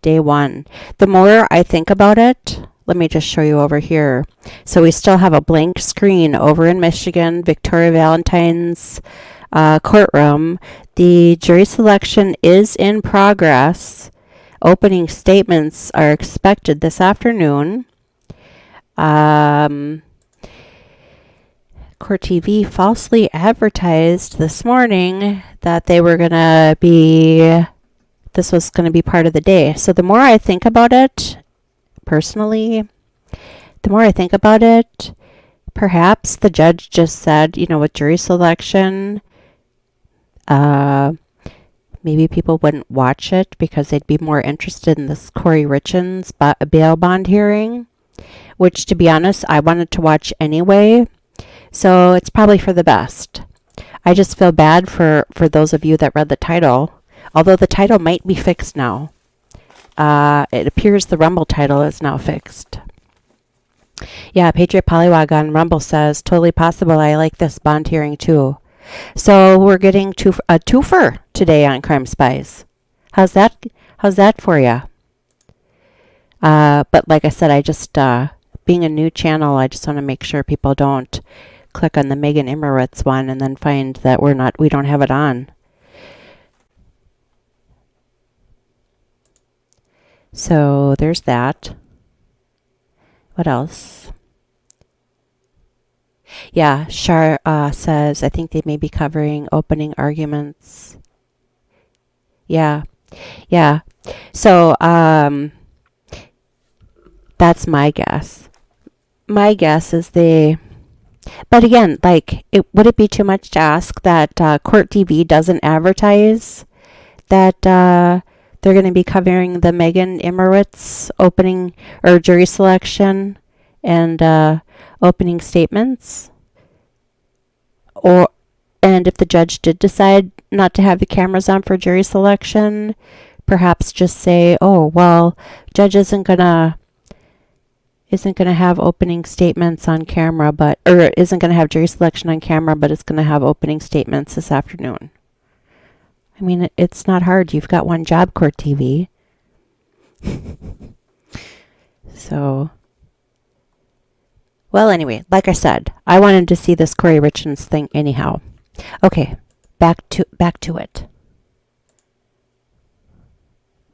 [SPEAKER 15] Day 1. The more I think about it, let me just show you over here. So we still have a blank screen over in Michigan, Victoria Valentine's courtroom. The jury selection is in progress. Opening statements are expected this afternoon. CourtTV falsely advertised this morning that they were this was going to be part of the day. So the more I think about it, personally, perhaps the judge just said, with jury selection, maybe people wouldn't watch it because they'd be more interested in this Kouri Richens bail bond hearing, which, to be honest, I wanted to watch anyway. So it's probably for the best. I just feel bad for those of you that read the title, although the title might be fixed now. It appears the Rumble title is now fixed. Yeah, Patriot Polywog on Rumble says, totally possible. I like this bond hearing too. So we're getting a twofer today on Crime Spies. How's that for you? But like I said, I just, being a new channel, I just want to make sure people don't click on the Megan Imirowicz one and then find that we don't have it on. So there's that. What else? Yeah, Shar says, I think they may be covering opening arguments. Yeah. So, that's my guess. My guess is but again, like, would it be too much to ask that CourtTV doesn't advertise that they're going to be covering the Megan Imirowicz opening or jury selection and opening statements? And if the judge did decide not to have the cameras on for jury selection, perhaps just say, oh, well, judge isn't gonna have opening statements on camera, or isn't gonna have jury selection on camera, but it's gonna have opening statements this afternoon. I mean, it's not hard. You've got one job, CourtTV. So, well, anyway, like I said, I wanted to see this Kouri Richens thing anyhow. Okay, back to it.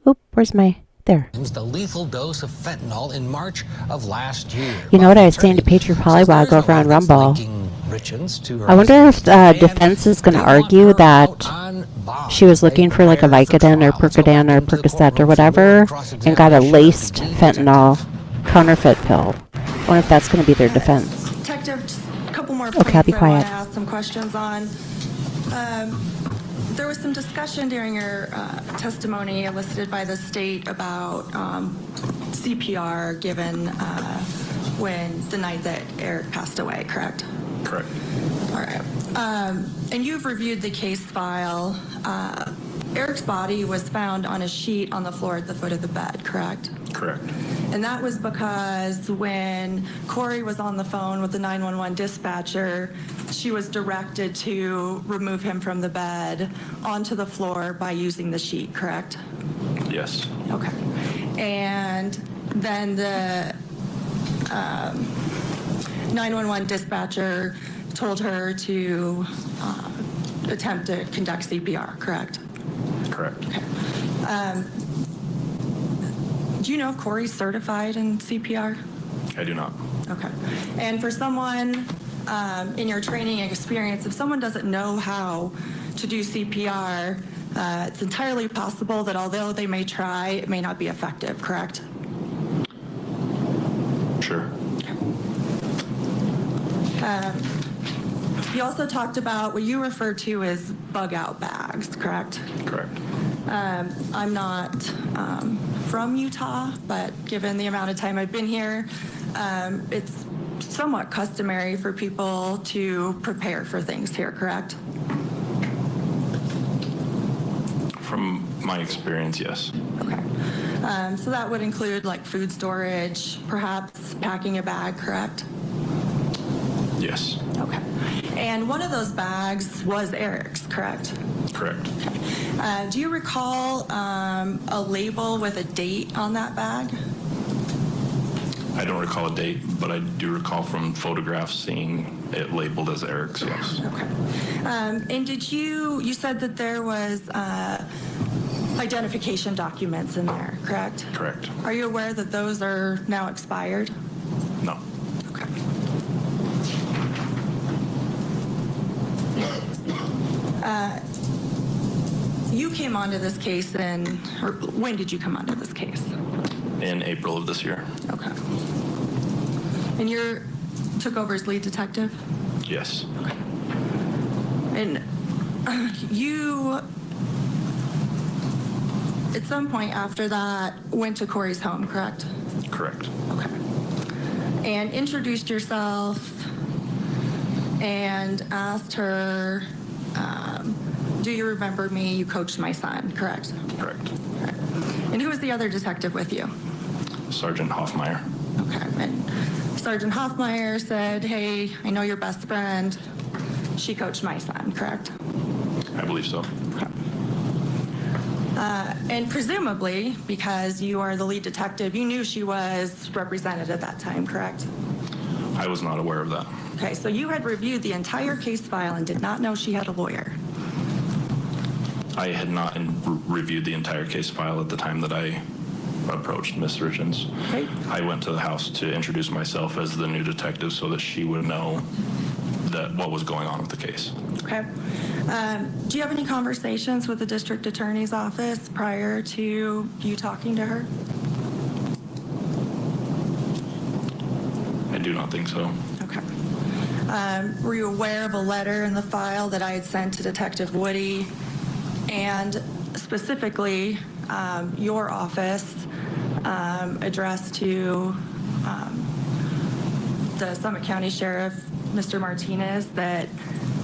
[SPEAKER 15] Oop, where's my... There.
[SPEAKER 2] The lethal dose of fentanyl in March of last year.
[SPEAKER 15] You know what I was saying to Patriot Polywog over on Rumble? I wonder if the defense is going to argue that she was looking for like a Vicodin or Percodan or Percocet or whatever and got a laced fentanyl counterfeit pill. I wonder if that's going to be their defense.
[SPEAKER 18] Detective, just a couple more points
[SPEAKER 15] okay, I'll be quiet.
[SPEAKER 18] I want to ask some questions on. There was some discussion during your testimony elicited by the state about CPR given when the night that Eric passed away, correct?
[SPEAKER 23] Correct.
[SPEAKER 18] All right. And you've reviewed the case file. Eric's body was found on a sheet on the floor at the foot of the bed, correct?
[SPEAKER 23] Correct.
[SPEAKER 18] And that was because when Kouri was on the phone with the 911 dispatcher, she was directed to remove him from the bed onto the floor by using the sheet, correct?
[SPEAKER 23] Yes.
[SPEAKER 18] Okay. And then the 911 dispatcher told her to attempt to conduct CPR, correct?
[SPEAKER 23] Correct.
[SPEAKER 18] Okay. Do you know if Kouri's certified in CPR?
[SPEAKER 23] I do not.
[SPEAKER 18] Okay. And for someone in your training and experience, if someone doesn't know how to do CPR, it's entirely possible that although they may try, it may not be effective, correct?
[SPEAKER 23] Sure.
[SPEAKER 18] You also talked about what you referred to as bug out bags, correct?
[SPEAKER 23] Correct.
[SPEAKER 18] I'm not from Utah, but given the amount of time I've been here, it's somewhat customary for people to prepare for things here, correct?
[SPEAKER 23] From my experience, yes.
[SPEAKER 18] Okay. So that would include like food storage, perhaps packing a bag, correct?
[SPEAKER 23] Yes.
[SPEAKER 18] Okay. And one of those bags was Eric's, correct?
[SPEAKER 23] Correct.
[SPEAKER 18] Okay. Do you recall a label with a date on that bag?
[SPEAKER 23] I don't recall a date, but I do recall from photographs seeing it labeled as Eric's, yes.
[SPEAKER 18] Okay. And did you said that there was identification documents in there, correct?
[SPEAKER 23] Correct.
[SPEAKER 18] Are you aware that those are now expired?
[SPEAKER 23] No.
[SPEAKER 18] Okay. You came onto this case or when did you come onto this case?
[SPEAKER 23] In April of this year.
[SPEAKER 18] Okay. And you took over as lead detective?
[SPEAKER 23] Yes.
[SPEAKER 18] Okay. And you, at some point after that, went to Kouri's home, correct?
[SPEAKER 23] Correct.
[SPEAKER 18] Okay. And introduced yourself and asked her, do you remember me? You coached my son, correct?
[SPEAKER 23] Correct.
[SPEAKER 18] Okay. And who was the other detective with you?
[SPEAKER 23] Sergeant Hoffmeyer.
[SPEAKER 18] Okay. And Sergeant Hoffmeyer said, hey, I know your best friend. she coached my son, correct?
[SPEAKER 23] I believe so.
[SPEAKER 18] And presumably, because you are the lead detective, you knew she was represented at that time, correct?
[SPEAKER 23] I was not aware of that.
[SPEAKER 18] Okay, so you had reviewed the entire case file and did not know she had a lawyer.
[SPEAKER 23] I had not reviewed the entire case file at the time that I approached Miss Richens.
[SPEAKER 18] Okay.
[SPEAKER 23] I went to the house to introduce myself as the new detective so that she would know that what was going on with the case.
[SPEAKER 18] Okay. Do you have any conversations with the district attorney's office prior to you talking to her?
[SPEAKER 23] I do not think so.
[SPEAKER 18] Okay. Were you aware of a letter in the file that I had sent to Detective Woody and specifically your office addressed to the Summit County Sheriff, Mr. Martinez, that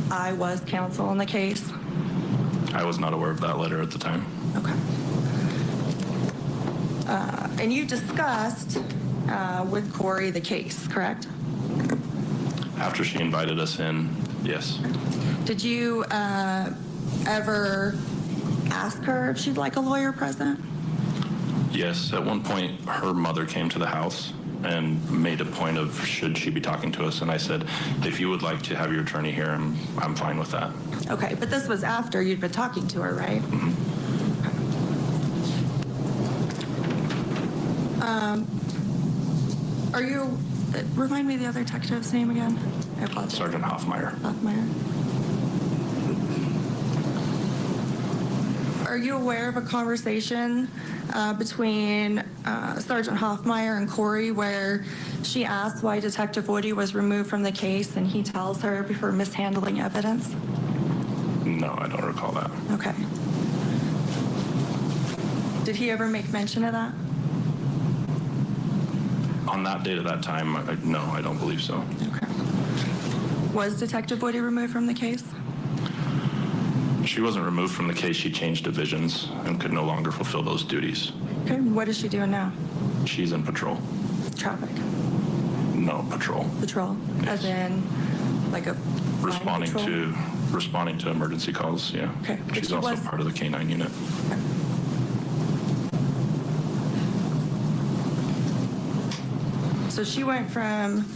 [SPEAKER 18] I was counsel in the case?
[SPEAKER 23] I was not aware of that letter at the time.
[SPEAKER 18] Okay. And you discussed with Kouri the case, correct?
[SPEAKER 23] After she invited us in, yes.
[SPEAKER 18] Did you ever ask her if she'd like a lawyer present?
[SPEAKER 23] Yes, at one point her mother came to the house and made a point of should she be talking to us, and I said, if you would like to have your attorney here, I'm fine with that.
[SPEAKER 18] Okay, but this was after you'd been talking to her, right?
[SPEAKER 23] Mm-hmm.
[SPEAKER 18] Are you, remind me the other detective's name again? I apologize.
[SPEAKER 23] Sergeant Hoffmeyer.
[SPEAKER 18] Hoffmeyer. Are you aware of a conversation between Sergeant Hoffmeyer and Kouri where she asked why Detective Woody was removed from the case and he tells her for mishandling evidence?
[SPEAKER 23] No, I don't recall that.
[SPEAKER 18] Okay. Did he ever make mention of that?
[SPEAKER 23] On that date at that time, no, I don't believe so.
[SPEAKER 18] Okay. Was Detective Woody removed from the case?
[SPEAKER 23] She wasn't removed from the case. She changed divisions and could no longer fulfill those duties.
[SPEAKER 18] Okay, what is she doing now?
[SPEAKER 23] She's in patrol.
[SPEAKER 18] Traffic?
[SPEAKER 23] No, patrol.
[SPEAKER 18] Patrol?
[SPEAKER 23] Yes.
[SPEAKER 18] As in, like a
[SPEAKER 23] Responding to emergency calls, yeah.
[SPEAKER 18] Okay.
[SPEAKER 23] She's also part of the K-9 unit.
[SPEAKER 18] Okay. So she went from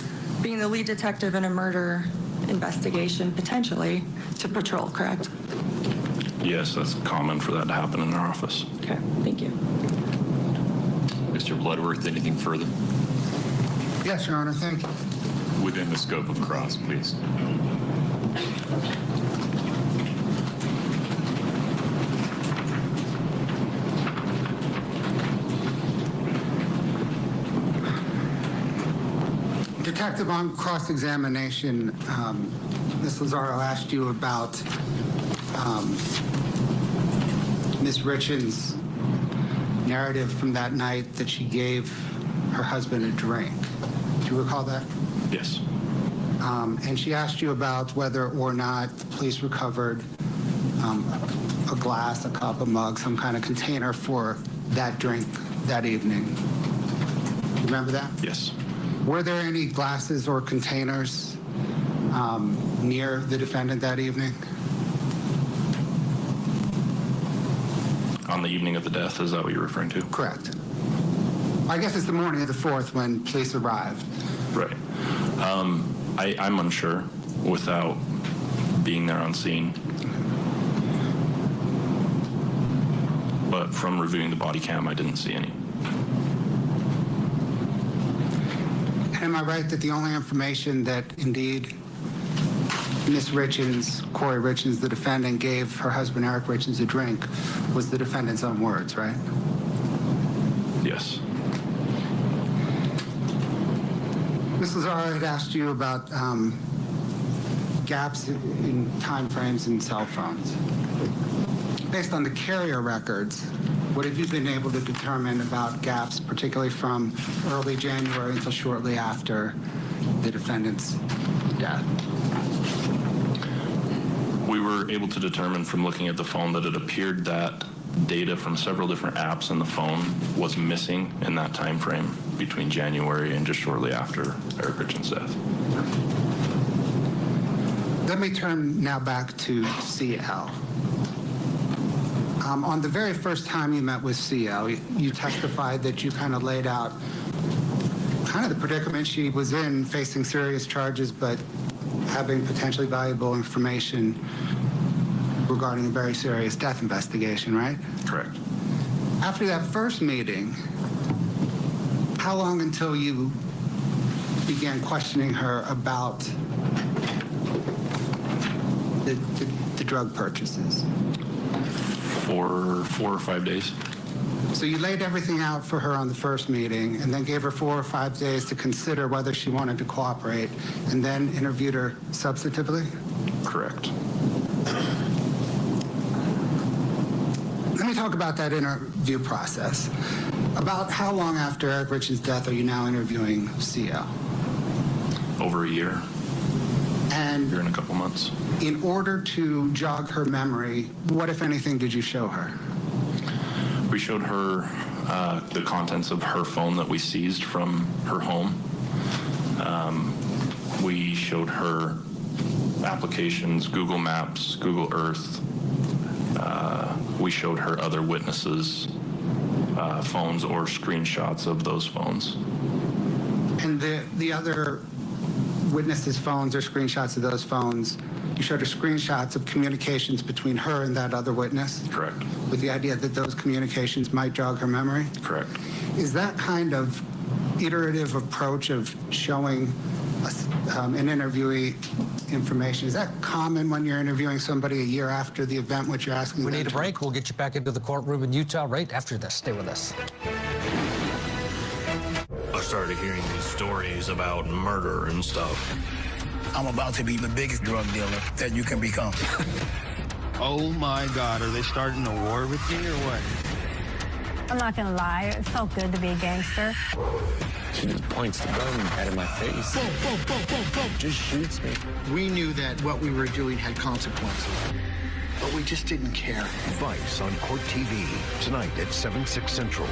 [SPEAKER 18] being the lead detective in a murder investigation, potentially, to patrol, correct?
[SPEAKER 23] Yes, that's common for that to happen in our office.
[SPEAKER 18] Okay, thank you.
[SPEAKER 1] Mr. Bloodworth, anything further?
[SPEAKER 7] Yes, Your Honor, thank you.
[SPEAKER 1] Within the scope of cross, please.
[SPEAKER 7] Detective, on cross-examination, Ms. Lazaro asked you about Ms. Richen's narrative from that night that she gave her husband a drink. Do you recall that?
[SPEAKER 23] Yes.
[SPEAKER 7] And she asked you about whether or not the police recovered a glass, a cup, a mug, some kind of container for that drink that evening. Remember that?
[SPEAKER 23] Yes.
[SPEAKER 7] Were there any glasses or containers near the defendant that evening?
[SPEAKER 23] On the evening of the death, is that what you're referring to?
[SPEAKER 7] Correct. I guess it's the morning of the 4th when police arrived.
[SPEAKER 23] Right. I'm unsure without being there on scene. But from reviewing the body cam, I didn't see any.
[SPEAKER 7] Am I right that the only information that indeed Ms. Richens, Kouri Richens, the defendant, gave her husband Eric Richens a drink was the defendant's own words, right?
[SPEAKER 23] Yes.
[SPEAKER 7] Ms. Lazaro had asked you about gaps in time frames in cell phones. Based on the carrier records, what have you been able to determine about gaps, particularly from early January until shortly after the defendant's death?
[SPEAKER 23] We were able to determine from looking at the phone that it appeared that data from several different apps in the phone was missing in that time frame between January and just shortly after Eric Richen's death.
[SPEAKER 7] Let me turn now back to CL. On the very first time you met with CL, you testified that you kind of laid out kind of the predicament she was in, facing serious charges, but having potentially valuable information regarding a very serious death investigation, right?
[SPEAKER 23] Correct.
[SPEAKER 7] After that first meeting, how long until you began questioning her about the drug purchases?
[SPEAKER 23] For 4 or 5 days.
[SPEAKER 7] So you laid everything out for her on the first meeting and then gave her 4 or 5 days to consider whether she wanted to cooperate and then interviewed her substantively?
[SPEAKER 23] Correct.
[SPEAKER 7] Let me talk about that interview process. About how long after Eric Richen's death are you now interviewing CL?
[SPEAKER 23] Over a year.
[SPEAKER 7] And
[SPEAKER 23] Here in a couple months.
[SPEAKER 7] in order to jog her memory, what, if anything, did you show her?
[SPEAKER 23] We showed her the contents of her phone that we seized from her home. We showed her applications, Google Maps, Google Earth. We showed her other witnesses' phones or screenshots of those phones.
[SPEAKER 7] And the other witnesses' phones or screenshots of those phones, you showed her screenshots of communications between her and that other witness?
[SPEAKER 23] Correct.
[SPEAKER 7] With the idea that those communications might jog her memory?
[SPEAKER 23] Correct.
[SPEAKER 7] Is that kind of iterative approach of showing an interviewee information, is that common when you're interviewing somebody a year after the event, which you're asking
[SPEAKER 2] We
[SPEAKER 7] them
[SPEAKER 2] need a
[SPEAKER 7] to-
[SPEAKER 2] break. We'll get you back into the courtroom in Utah right after this. Stay with us.
[SPEAKER 9] I started hearing these stories about murder and stuff.
[SPEAKER 10] I'm about to be the biggest drug dealer that you can become.
[SPEAKER 11] Oh my God, are they starting a war with me or what?
[SPEAKER 20] I'm not gonna lie, it felt good to be a gangster.
[SPEAKER 11] She just points the gun at my face. Just shoots me.
[SPEAKER 10] We knew that what we were doing had consequences, but we just didn't care.
[SPEAKER 3] Vice on Court TV, tonight at 7/6 Central,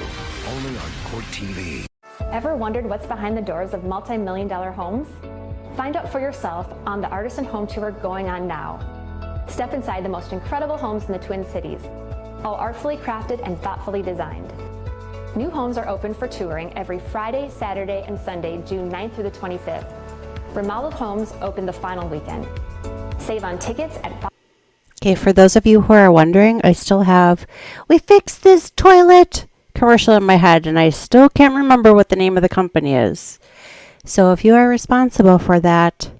[SPEAKER 3] only on Court TV.
[SPEAKER 19] Ever wondered what's behind the doors of multi-million-dollar homes? Find out for yourself on the Artisan Home Tour going on now. Step inside the most incredible homes in the Twin Cities, all artfully crafted and thoughtfully designed. New homes are open for touring every Friday, Saturday, and Sunday, June 9th through the 25th. Remodeled homes open the final weekend. Save on tickets at...
[SPEAKER 15] Okay, for those of you who are wondering, I still have "We Fixed This Toilet" commercial in my head, and I still can't remember what the name of the company is. So if you are responsible for that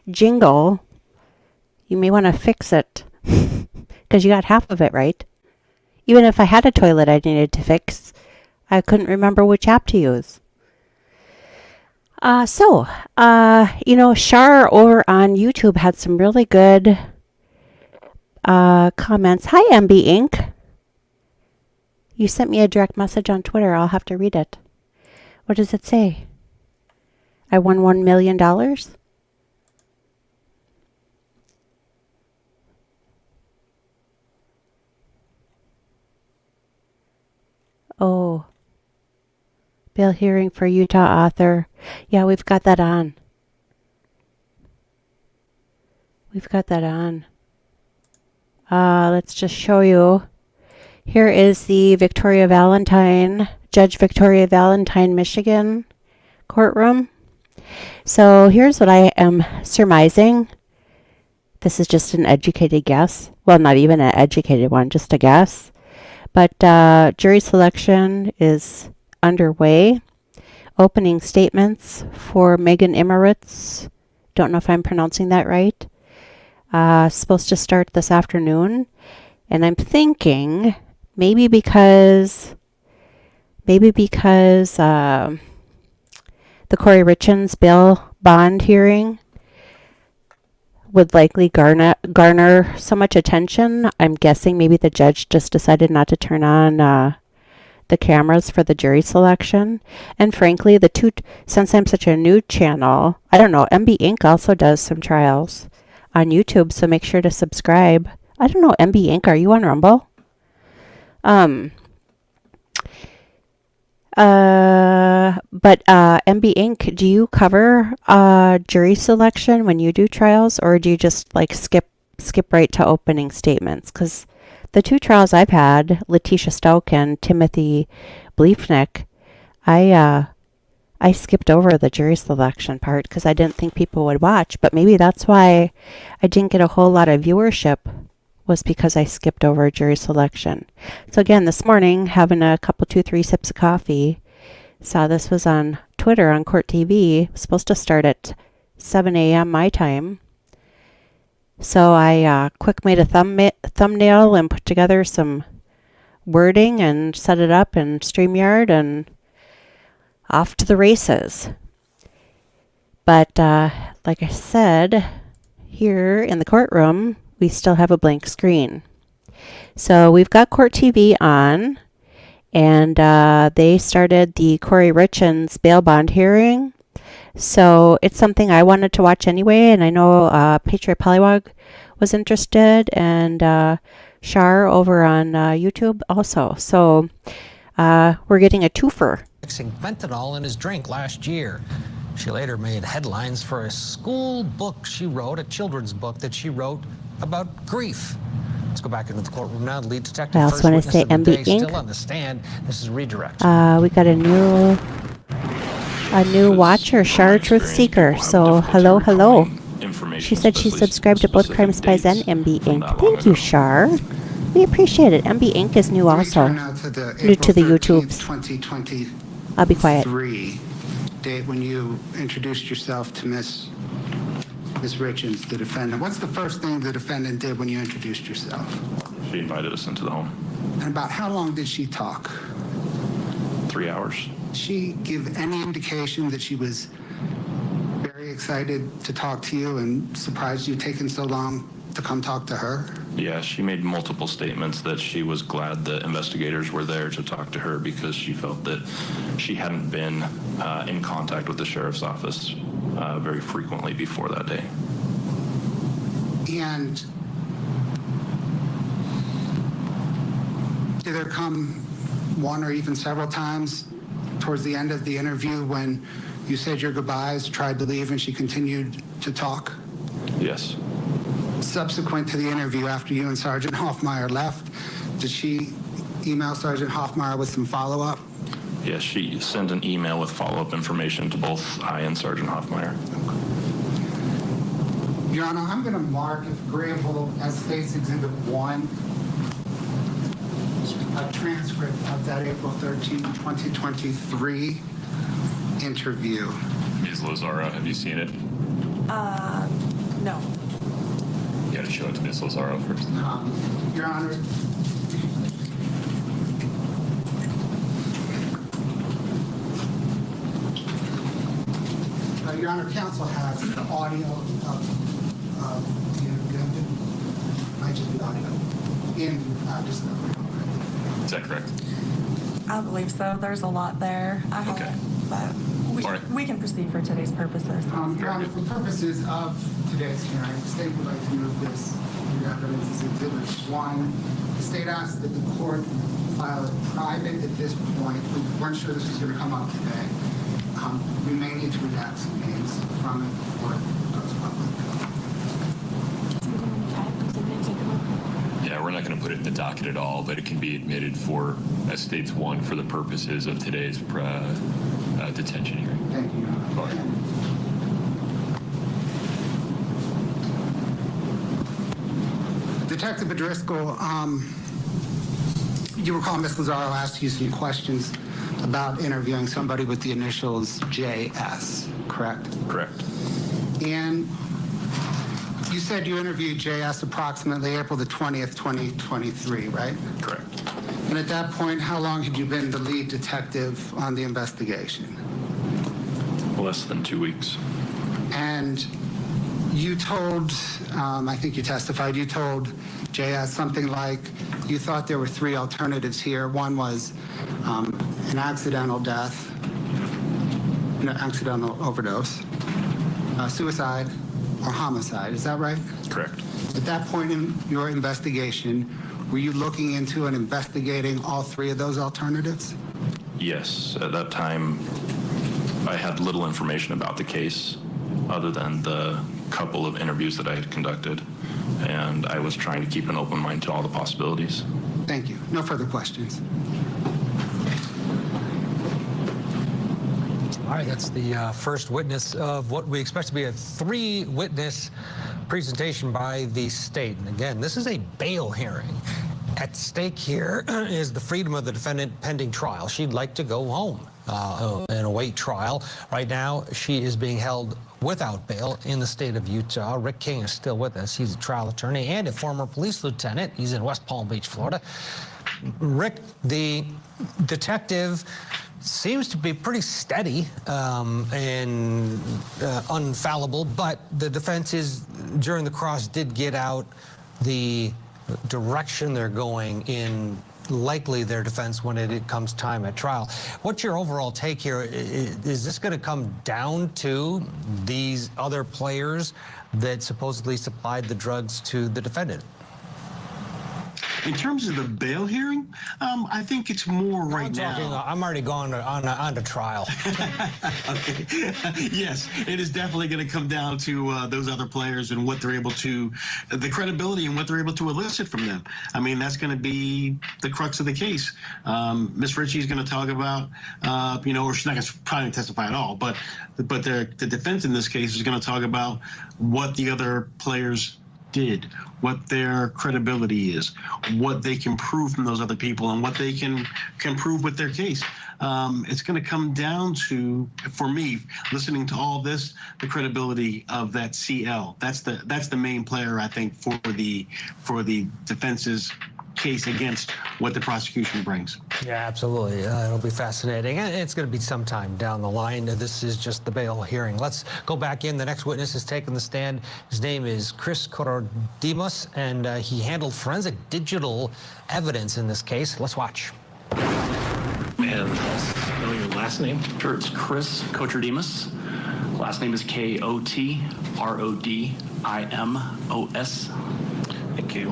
[SPEAKER 15] jingle, you may want to fix it because you got half of it right. Even if I had a toilet I needed to fix, I couldn't remember which app to use. Shar over on YouTube had some really good comments. Hi, MB Inc. You sent me a direct message on Twitter. I'll have to read it. What does it say? I won $1 million? Oh. Bail hearing for Utah author. Yeah, we've got that on. We've got that on. Let's just show you. Here is the Judge Victoria Valentine, Michigan courtroom. So here's what I am surmising. This is just an educated guess. Well, not even an educated one, just a guess. But jury selection is underway. Opening statements for Megan Imirowicz. Don't know if I'm pronouncing that right. Supposed to start this afternoon. And I'm thinking maybe because the Kouri Richen's bail bond hearing would likely garner so much attention. I'm guessing maybe the judge just decided not to turn on the cameras for the jury selection. And frankly, since I'm such a new channel, I don't know, MB Inc. also does some trials on YouTube, so make sure to subscribe. I don't know, MB Inc., are you on Rumble? But MB Inc., do you cover jury selection when you do trials, or do you just like skip right to opening statements? Because the two trials I've had, Letitia Stoke and Timothy Bleefnick, I skipped over the jury selection part because I didn't think people would watch. But maybe that's why I didn't get a whole lot of viewership, was because I skipped over jury selection. So again, this morning, having a couple, 2-3 sips of coffee, saw this was on Twitter on CourtTV. It was supposed to start at 7 a.m. my time. So I quick made a thumbnail and put together some wording and set it up in StreamYard and off to the races. But like I said, here in the courtroom, we still have a blank screen. So we've got CourtTV on, and they started the Kouri Richen's bail bond hearing. So it's something I wanted to watch anyway, and I know Patriot Polywog was interested, and Shar over on YouTube also. So we're getting a twofer.
[SPEAKER 2] Mixing fentanyl in his drink last year. She later made headlines for a school book she wrote, a children's book that she wrote about grief. Let's go back into the courtroom now. The lead detective.
[SPEAKER 15] I also want to say MB Inc.
[SPEAKER 2] Still on the stand. This is redirect.
[SPEAKER 15] We got a new watcher, Shar Truth Seeker. So hello. She said she subscribed to both Crime Spies and MB Inc. Thank you, Shar. We appreciate it. MB Inc. is new also. New to the YouTubes.
[SPEAKER 7] 2023
[SPEAKER 15] I'll be quiet.
[SPEAKER 7] Date when you introduced yourself to Miss Richen, the defendant. What's the first thing the defendant did when you introduced yourself?
[SPEAKER 23] She invited us into the home.
[SPEAKER 7] And about how long did she talk?
[SPEAKER 23] 3 hours.
[SPEAKER 7] Did she give any indication that she was very excited to talk to you and surprised you taking so long to come talk to her?
[SPEAKER 23] Yeah, she made multiple statements that she was glad the investigators were there to talk to her because she felt that she hadn't been in contact with the sheriff's office very frequently before that day.
[SPEAKER 7] And did there come one or even several times towards the end of the interview when you said your goodbyes, tried to leave, and she continued to talk?
[SPEAKER 23] Yes.
[SPEAKER 7] Subsequent to the interview, after you and Sergeant Hoffmeyer left, did she email Sergeant Hoffmeyer with some follow-up?
[SPEAKER 23] Yes, she sent an email with follow-up information to both I and Sergeant Hoffmeyer.
[SPEAKER 7] Your Honor, I'm going to mark, if agreeable, as State's Exhibit 1, a transcript of that April 13, 2023 interview.
[SPEAKER 1] Ms. Lozaro, have you seen it?
[SPEAKER 18] No.
[SPEAKER 1] You got to show it to Ms. Lozaro first.
[SPEAKER 7] Your Honor, Your Honor, counsel has the audio of the interview. Might just be audio in discovery.
[SPEAKER 1] Is that correct?
[SPEAKER 18] I believe so. There's a lot there. I haven't, but we can proceed for today's purposes.
[SPEAKER 7] Your Honor, for purposes of today's hearing, the State would like to move this evidence as Exhibit 1. The State asks that the court file it private at this point. We weren't sure this was going to come up today. We may need to redact some names from it before it goes public.
[SPEAKER 1] Yeah, we're not going to put it in the docket at all, but it can be admitted for, as States 1, for the purposes of today's detention hearing.
[SPEAKER 7] Thank you, Your Honor. Detective Driscoll, you recall Ms. Lozaro asked you some questions about interviewing somebody with the initials JS, correct?
[SPEAKER 23] Correct.
[SPEAKER 7] And you said you interviewed JS approximately April the 20th, 2023, right?
[SPEAKER 23] Correct.
[SPEAKER 7] And at that point, how long had you been the lead detective on the investigation?
[SPEAKER 23] Less than 2 weeks.
[SPEAKER 7] And you told, I think you testified, you told JS something like you thought there were 3 alternatives here. One was an accidental death, an accidental overdose, suicide, or homicide. Is that right?
[SPEAKER 23] Correct.
[SPEAKER 7] At that point in your investigation, were you looking into and investigating all 3 of those alternatives?
[SPEAKER 23] Yes, at that time, I had little information about the case other than the couple of interviews that I had conducted, and I was trying to keep an open mind to all the possibilities.
[SPEAKER 7] Thank you. No further questions.
[SPEAKER 2] All right, that's the first witness of what we expect to be a 3-witness presentation by the state. And again, this is a bail hearing. At stake here is the freedom of the defendant pending trial. She'd like to go home and await trial. Right now, she is being held without bail in the state of Utah. Rick King is still with us. He's a trial attorney and a former police lieutenant. He's in West Palm Beach, Florida. Rick, the detective seems to be pretty steady and unfallible, but the defense is, during the cross, did get out the direction they're going in, likely their defense when it comes time at trial. What's your overall take here? Is this going to come down to these other players that supposedly supplied the drugs to the defendant?
[SPEAKER 4] In terms of the bail hearing, I think it's more right now.
[SPEAKER 2] I'm already going on to trial.
[SPEAKER 4] Okay. Yes, it is definitely going to come down to those other players and what they're able to, the credibility and what they're able to elicit from them. I mean, that's going to be the crux of the case. Ms. Ritchie is going to talk about, or she's not going to probably testify at all, but the defense in this case is going to talk about what the other players did, what their credibility is, what they can prove from those other people, and what they can prove with their case. It's going to come down to, for me, listening to all this, the credibility of that CL. That's the main player, I think, for the defense's case against what the prosecution brings.
[SPEAKER 2] Yeah, absolutely. It'll be fascinating. And it's going to be some time down the line. This is just the bail hearing. Let's go back in. The next witness has taken the stand. His name is Chris Konrad, and he handled forensic digital evidence in this case. Let's watch.
[SPEAKER 12] And spell your last name? Sure, it's Chris Kotradimus. Last name is Kotrodimus. Thank you.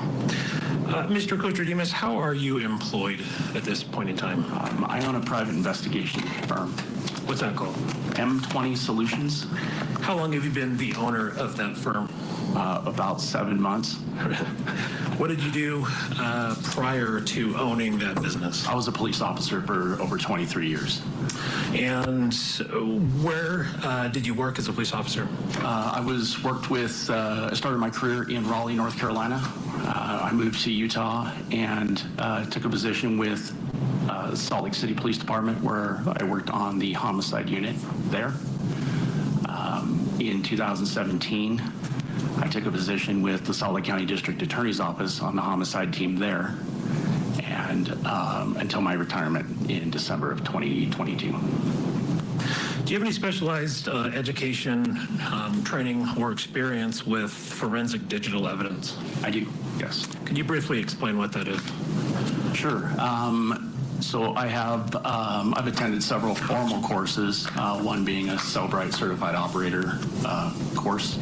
[SPEAKER 12] Mr. Kotradimus, how are you employed at this point in time? I own a private investigation firm. What's that called? M20 Solutions. How long have you been the owner of that firm? About 7 months. What did you do prior to owning that business? I was a police officer for over 23 years. And where did you work as a police officer? I started my career in Raleigh, North Carolina. I moved to Utah and took a position with Salt Lake City Police Department, where I worked on the homicide unit there. In 2017, I took a position with the Salt Lake County District Attorney's Office on the homicide team there, and until my retirement in December of 2022. Do you have any specialized education, training, or experience with forensic digital evidence? I do, yes. Could you briefly explain what that is? Sure. So I have, I've attended several formal courses, one being a Cellbrite Certified Operator course,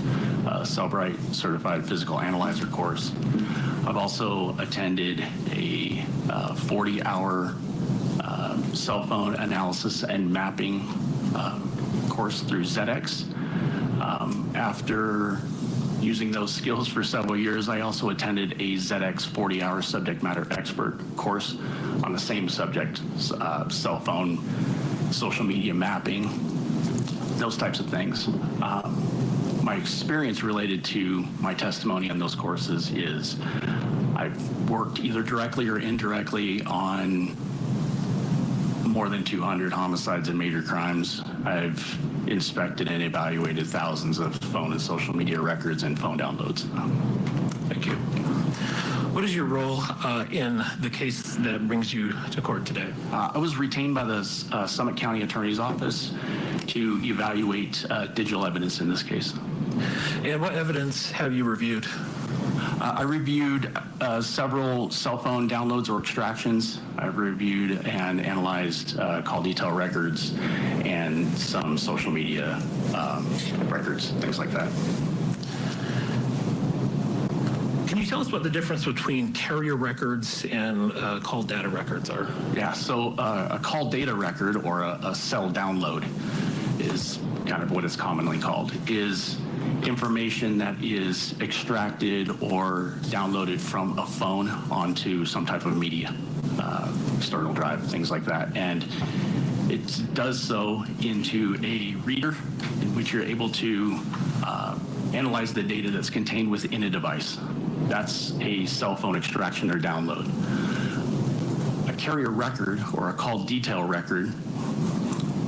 [SPEAKER 12] Cellbrite Certified Physical Analyzer course. I've also attended a 40-hour cell phone analysis and mapping course through ZX. After using those skills for several years, I also attended a ZX 40-hour subject matter expert course on the same subject, cell phone, social media mapping, those types of things. My experience related to my testimony on those courses is I've worked either directly or indirectly on more than 200 homicides and major crimes. I've inspected and evaluated thousands of phone and social media records and phone downloads. Thank you. What is your role in the case that brings you to court today? I was retained by the Summit County Attorney's Office to evaluate digital evidence in this case. And what evidence have you reviewed? I reviewed several cell phone downloads or extractions. I've reviewed and analyzed call detail records and some social media records, things like that. Can you tell
[SPEAKER 9] tell us what the difference between carrier records and call data records are?
[SPEAKER 12] Yeah, so a call data record or a cell download is kind of what it's commonly called, is information that is extracted or downloaded from a phone onto some type of media, external drive, things like that. And it does so into a reader in which you're able to analyze the data that's contained within a device. That's a cell phone extraction or download. A carrier record or a call detail record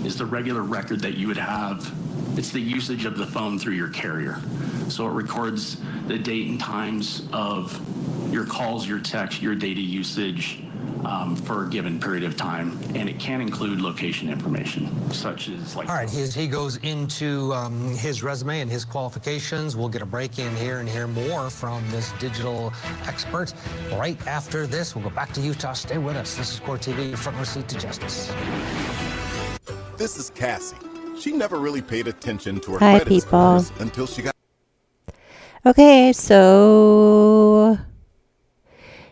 [SPEAKER 12] is the regular record that you would have. It's the usage of the phone through your carrier. So it records the date and times of your calls, your texts, your data usage for a given period of time. And it can include location information, such as like...
[SPEAKER 2] All right, he goes into his resume and his qualifications. We'll get a break in here and hear more from this digital expert right after this. We'll go back to Utah. Stay with us. This is CourtTV, front row seat to justice.
[SPEAKER 21] This is Cassie. She never really paid attention to her
[SPEAKER 15] Hi,
[SPEAKER 21] credit
[SPEAKER 15] people.
[SPEAKER 21] scores until she got...
[SPEAKER 15] Okay, so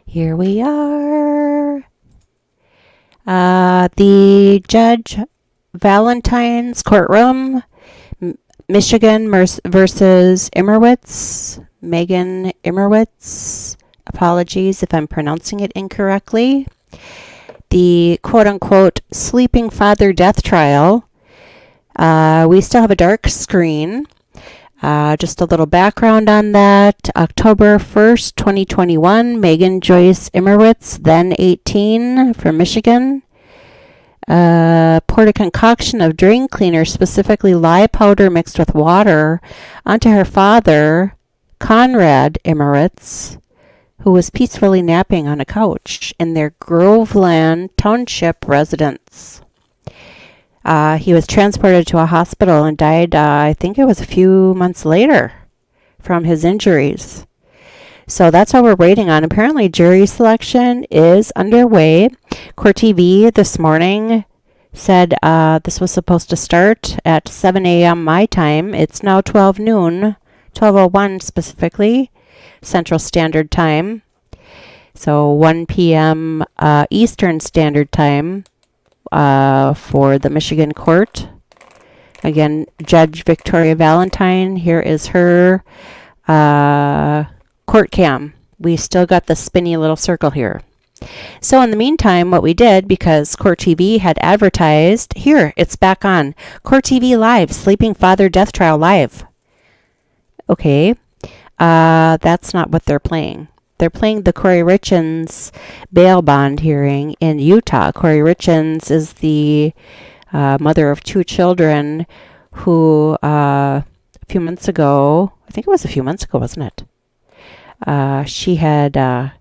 [SPEAKER 15] here we are. The Judge Valentine's courtroom, Michigan versus Imirowicz, Megan Imirowicz. Apologies if I'm pronouncing it incorrectly. The quote-unquote sleeping father death trial. We still have a dark screen. Just a little background on that. October 1st, 2021, Megan Joyce Imirowicz, then 18, from Michigan, poured a concoction of drain cleaner, specifically lye powder mixed with water, onto her father, Konrad Imirowicz, who was peacefully napping on a couch in their Groveland Township residence. He was transported to a hospital and died, I think it was a few months later, from his injuries. So that's what we're waiting on. Apparently, jury selection is underway. CourtTV this morning said this was supposed to start at 7 a.m. my time. It's now 12 noon, 12:01 specifically, Central Standard Time. So 1 p.m. Eastern Standard Time. For the Michigan court. Again, Judge Victoria Valentine. Here is her court cam. We still got the spinny little circle here. So in the meantime, what we did, because CourtTV had advertised, here, it's back on. CourtTV Live, Sleeping Father Death Trial Live. Okay, that's not what they're playing. They're playing the Kouri Richen's bail bond hearing in Utah. Kouri Richen's is the mother of 2 children who a few months ago, I think it was a few months ago, wasn't it? She had, or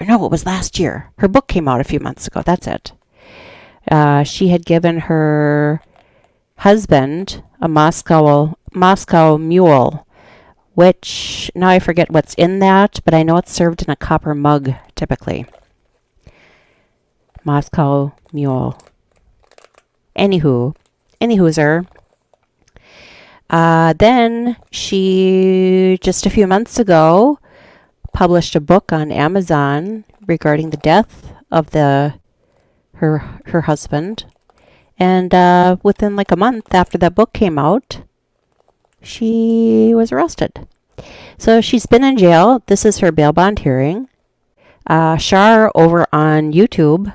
[SPEAKER 15] no, it was last year. Her book came out a few months ago. That's it. She had given her husband a Moscow mule, which now I forget what's in that, but I know it's served in a copper mug typically. Moscow mule. Anywhooser. Then she, just a few months ago, published a book on Amazon regarding the death of her husband. And within like a month after that book came out, she was arrested. So she's been in jail. This is her bail bond hearing. Shar over on YouTube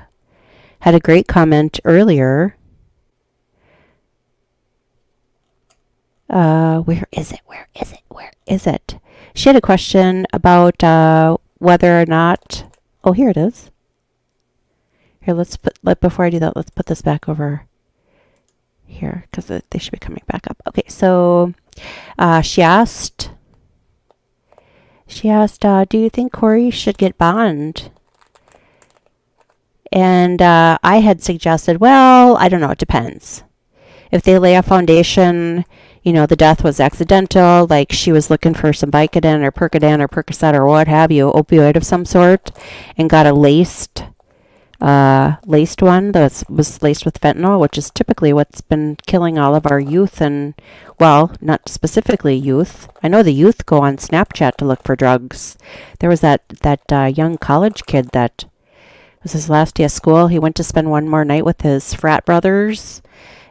[SPEAKER 15] had a great comment earlier. Where is it? She had a question about whether or not... Oh, here it is. Here, before I do that, let's put this back over here, because they should be coming back up. Okay, so she asked, do you think Kouri should get bond? And I had suggested, well, I don't know, it depends. If they lay a foundation, the death was accidental, like she was looking for some Vicodin or Percodan or Percocet or what have you, opioid of some sort, and got a laced laced one that was laced with fentanyl, which is typically what's been killing all of our youth, and, well, not specifically youth. I know the youth go on Snapchat to look for drugs. There was that young college kid that was his last day of school. He went to spend one more night with his frat brothers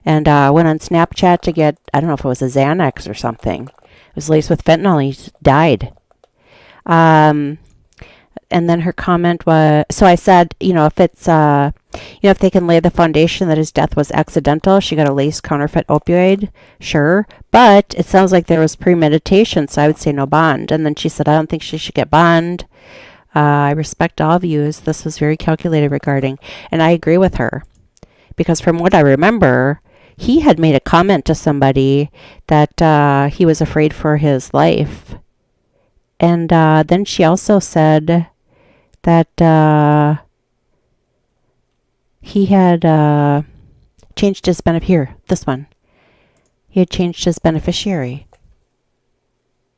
[SPEAKER 15] and went on Snapchat to get, I don't know if it was a Xanax or something. It was laced with fentanyl. He died. And then her comment was, so I said, if it's, if they can lay the foundation that his death was accidental, she got a laced counterfeit opioid, sure. But it sounds like there was premeditation, so I would say no bond. And then she said, I don't think she should get bond. I respect all views. This was very calculated regarding, and I agree with her. Because from what I remember, he had made a comment to somebody that he was afraid for his life. And then she also said that he had changed his this one. He had changed his beneficiary.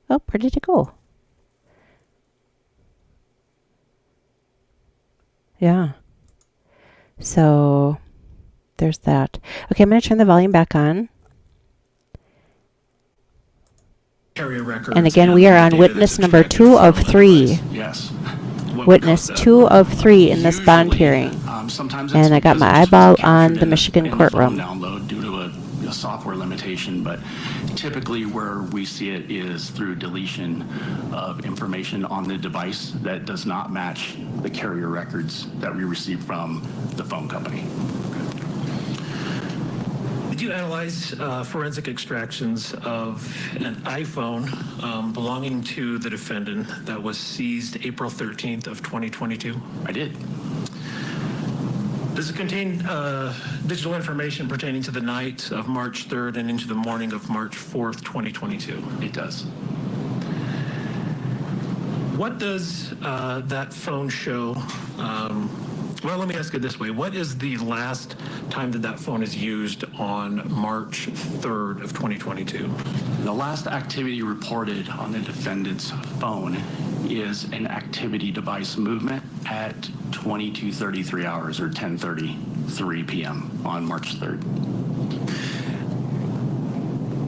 [SPEAKER 15] Oh, where did it go? Yeah. So there's that. Okay, I'm going to turn the volume back on. And again, we are on witness number 2 of 3.
[SPEAKER 12] Yes.
[SPEAKER 15] Witness 2 of 3 in this bond hearing. And I got my eyeball on the Michigan courtroom.
[SPEAKER 12] Download due to a software limitation, but typically where we see it is through deletion of information on the device that does not match the carrier records that we receive from the phone company.
[SPEAKER 9] Did you analyze forensic extractions of an iPhone belonging to the defendant that was seized April 13th of 2022?
[SPEAKER 12] I did.
[SPEAKER 9] Does it contain digital information pertaining to the night of March 3rd and into the morning of March 4th, 2022?
[SPEAKER 12] It does.
[SPEAKER 9] What does that phone show? Well, let me ask it this way. What is the last time that phone is used on March 3rd of 2022?
[SPEAKER 12] The last activity reported on the defendant's phone is an activity device movement at 22:33 hours or 10:33 p.m. on March 3rd.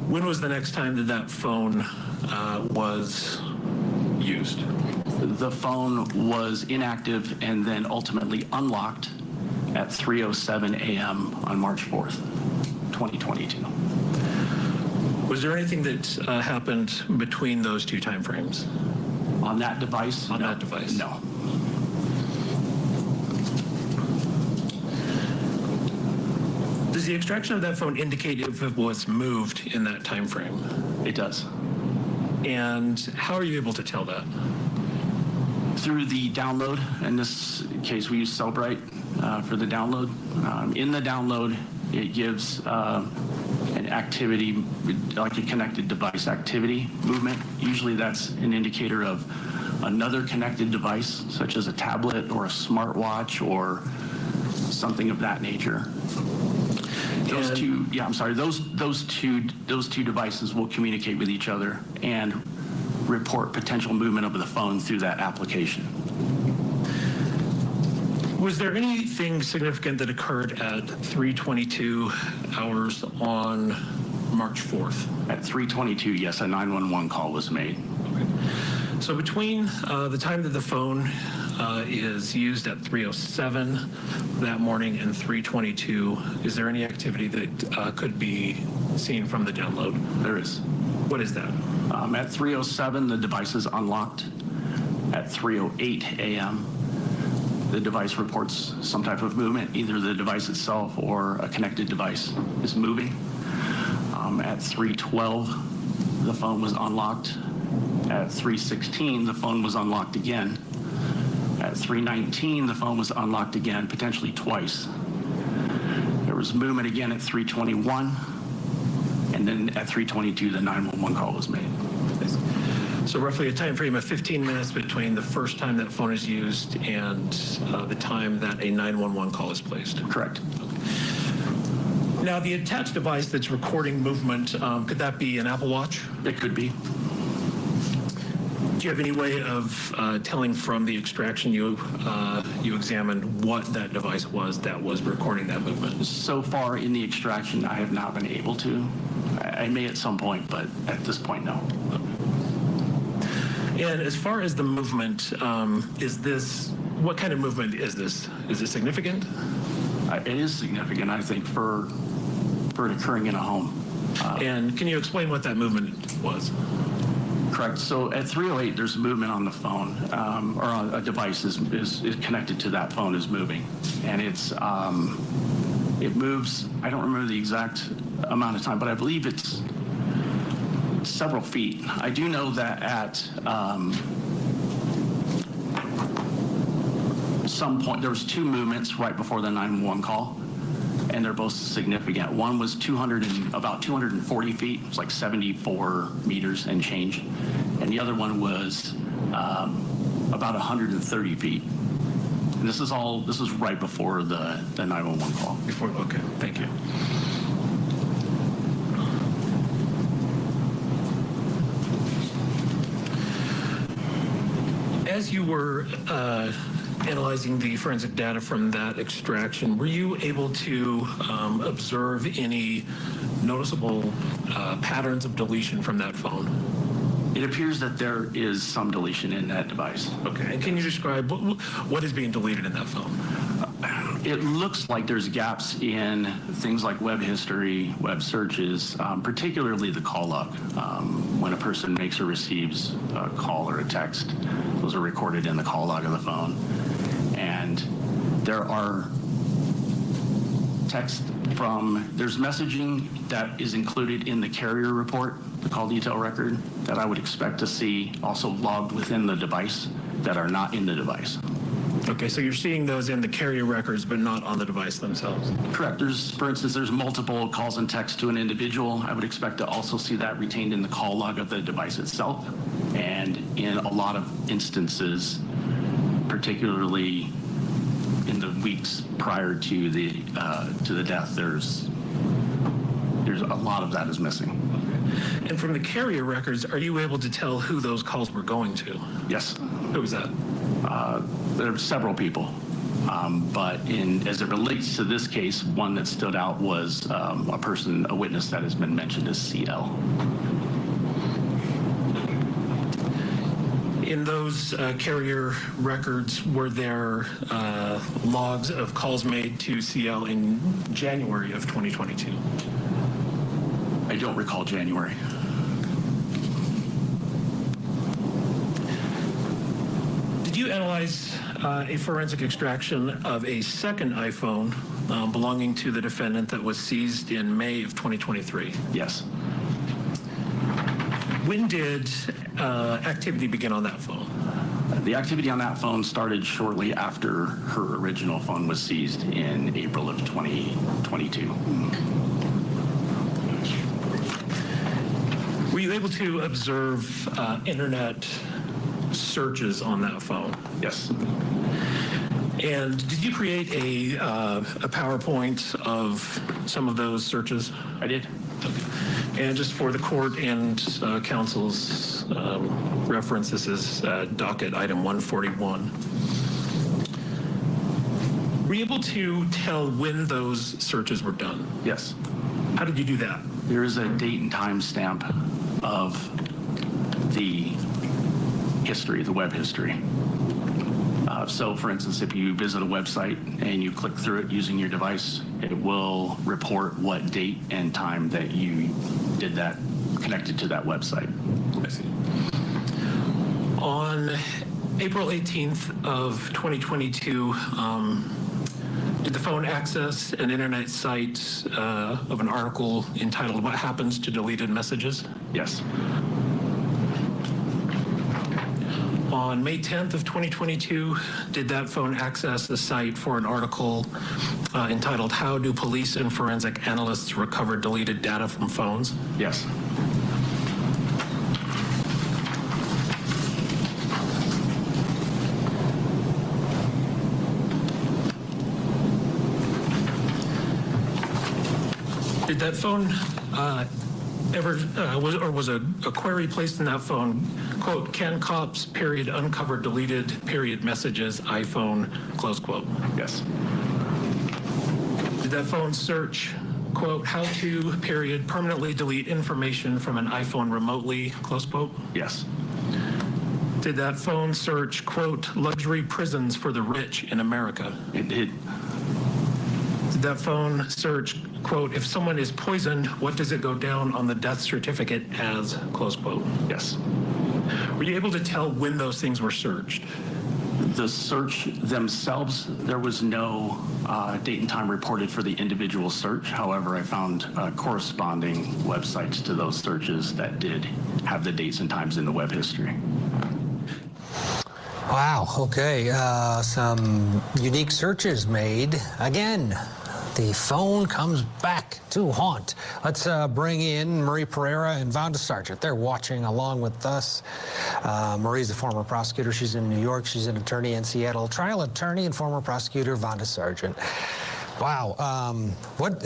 [SPEAKER 9] When was the next time that phone was used?
[SPEAKER 12] The phone was inactive and then ultimately unlocked at 3:07 a.m. on March 4th, 2022.
[SPEAKER 9] Was there anything that happened between those two time frames?
[SPEAKER 12] On that device?
[SPEAKER 9] On that device?
[SPEAKER 12] No.
[SPEAKER 9] Does the extraction of that phone indicate if it was moved in that time frame?
[SPEAKER 12] It does.
[SPEAKER 9] And how are you able to tell that?
[SPEAKER 12] Through the download. In this case, we use Cellbrite for the download. In the download, it gives an activity, like a connected device activity movement. Usually that's an indicator of another connected device, such as a tablet or a smartwatch or something of that nature. Those two, yeah, I'm sorry, those two devices will communicate with each other and report potential movement of the phone through that application.
[SPEAKER 9] Was there anything significant that occurred at 3:22 hours on March 4th?
[SPEAKER 12] At 3:22, yes, a 911 call was made.
[SPEAKER 9] Okay. So between the time that the phone is used at 3:07 that morning and 3:22, is there any activity that could be seen from the download?
[SPEAKER 12] There is.
[SPEAKER 9] What is that?
[SPEAKER 12] At 3:07, the device is unlocked. At 3:08 a.m., the device reports some type of movement. Either the device itself or a connected device is moving. At 3:12, the phone was unlocked. At 3:16, the phone was unlocked again. At 3:19, the phone was unlocked again, potentially twice. There was movement again at 3:21, and then at 3:22, the 911 call was made.
[SPEAKER 9] So roughly a time frame of 15 minutes between the first time that phone is used and the time that a 911 call is placed.
[SPEAKER 12] Correct.
[SPEAKER 9] Okay. Now, the attached device that's recording movement, could that be an Apple Watch?
[SPEAKER 12] It could be.
[SPEAKER 9] Do you have any way of telling from the extraction you examined what that device was that was recording that movement?
[SPEAKER 12] So far in the extraction, I have not been able to. I may at some point, but at this point, no.
[SPEAKER 9] And as far as the movement, what kind of movement is this? Is it significant?
[SPEAKER 12] It is significant, I think, for it occurring in a home.
[SPEAKER 9] And can you explain what that movement was?
[SPEAKER 12] Correct. So at 3:08, there's movement on the phone, or on a device is connected to that phone is moving, and it moves. I don't remember the exact amount of time, but I believe it's several feet. I do know that at some point there was two movements right before the 911 call, and they're both significant. One was about 240 feet, it's like 74 meters and change, and the other one was about 130 feet. And this is right before the 911 call.
[SPEAKER 9] Okay, thank you. As you were analyzing the forensic data from that extraction, were you able to observe any noticeable patterns of deletion from that phone?
[SPEAKER 12] It appears that there is some deletion in that device.
[SPEAKER 9] Okay, and can you describe what is being deleted in that phone?
[SPEAKER 12] It looks like there's gaps in things like web history, web searches, particularly the call log. When a person makes or receives a call or a text, those are recorded in the call log of the phone. And there are there's messaging that is included in the carrier report, the call detail record, that I would expect to see also logged within the device that are not in the device.
[SPEAKER 9] Okay, so you're seeing those in the carrier records, but not on the device themselves?
[SPEAKER 12] Correct. For instance, there's multiple calls and texts to an individual. I would expect to also see that retained in the call log of the device itself. And in a lot of instances, particularly in the weeks prior to the death, there's a lot of that is missing.
[SPEAKER 9] Okay. And from the carrier records, are you able to tell who those calls were going to?
[SPEAKER 12] Yes.
[SPEAKER 9] Who was that?
[SPEAKER 12] There are several people, but as it relates to this case, one that stood out was a witness that has been mentioned as CL.
[SPEAKER 9] In those carrier records, were there logs of calls made to CL in January of 2022?
[SPEAKER 12] I don't recall January.
[SPEAKER 9] Did you analyze a forensic extraction of a second iPhone belonging to the defendant that was seized in May of 2023?
[SPEAKER 12] Yes.
[SPEAKER 9] When did activity begin on that phone?
[SPEAKER 12] The activity on that phone started shortly after her original phone was seized in April of 2022.
[SPEAKER 9] Were you able to observe internet searches on that phone?
[SPEAKER 12] Yes.
[SPEAKER 9] And did you create a PowerPoint of some of those searches?
[SPEAKER 12] I did.
[SPEAKER 9] Okay. And just for the court and counsel's reference, this is docket item 141. Were you able to tell when those searches were done?
[SPEAKER 12] Yes.
[SPEAKER 9] How did you do that?
[SPEAKER 12] There is a date and time stamp of the history, the web history. So, for instance, if you visit a website and you click through it using your device, it will report what date and time that you did that connected to that website.
[SPEAKER 9] I see. On April 18th of 2022, did the phone access an internet site of an article entitled "What Happens to Deleted Messages"?
[SPEAKER 12] Yes.
[SPEAKER 9] On May 10th of 2022, did that phone access the site for an article entitled "How Do Police and Forensic Analysts Recover Deleted Data from Phones"?
[SPEAKER 12] Yes.
[SPEAKER 9] Did that phone was a query placed in that phone, quote, can cops, period, uncover deleted, period, messages, iPhone, close quote?
[SPEAKER 12] Yes.
[SPEAKER 9] Did that phone search, quote, how to, period, permanently delete information from an iPhone remotely, close quote?
[SPEAKER 12] Yes.
[SPEAKER 9] Did that phone search, quote, luxury prisons for the rich in America?
[SPEAKER 12] It did.
[SPEAKER 9] Did that phone search, quote, if someone is poisoned, what does it go down on the death certificate as, close quote?
[SPEAKER 12] Yes.
[SPEAKER 9] Were you able to tell when those things were searched?
[SPEAKER 12] The search themselves, there was no date and time reported for the individual search. However, I found corresponding websites to those searches that did have the dates and times in the web history.
[SPEAKER 2] Wow, okay. Some unique searches made. Again, the phone comes back to haunt. Let's bring in Marie Pereira and Vonda Sargent. They're watching along with us. Marie's a former prosecutor. She's in New York. She's an attorney in Seattle. Trial attorney and former prosecutor Vonda Sargent. Wow. What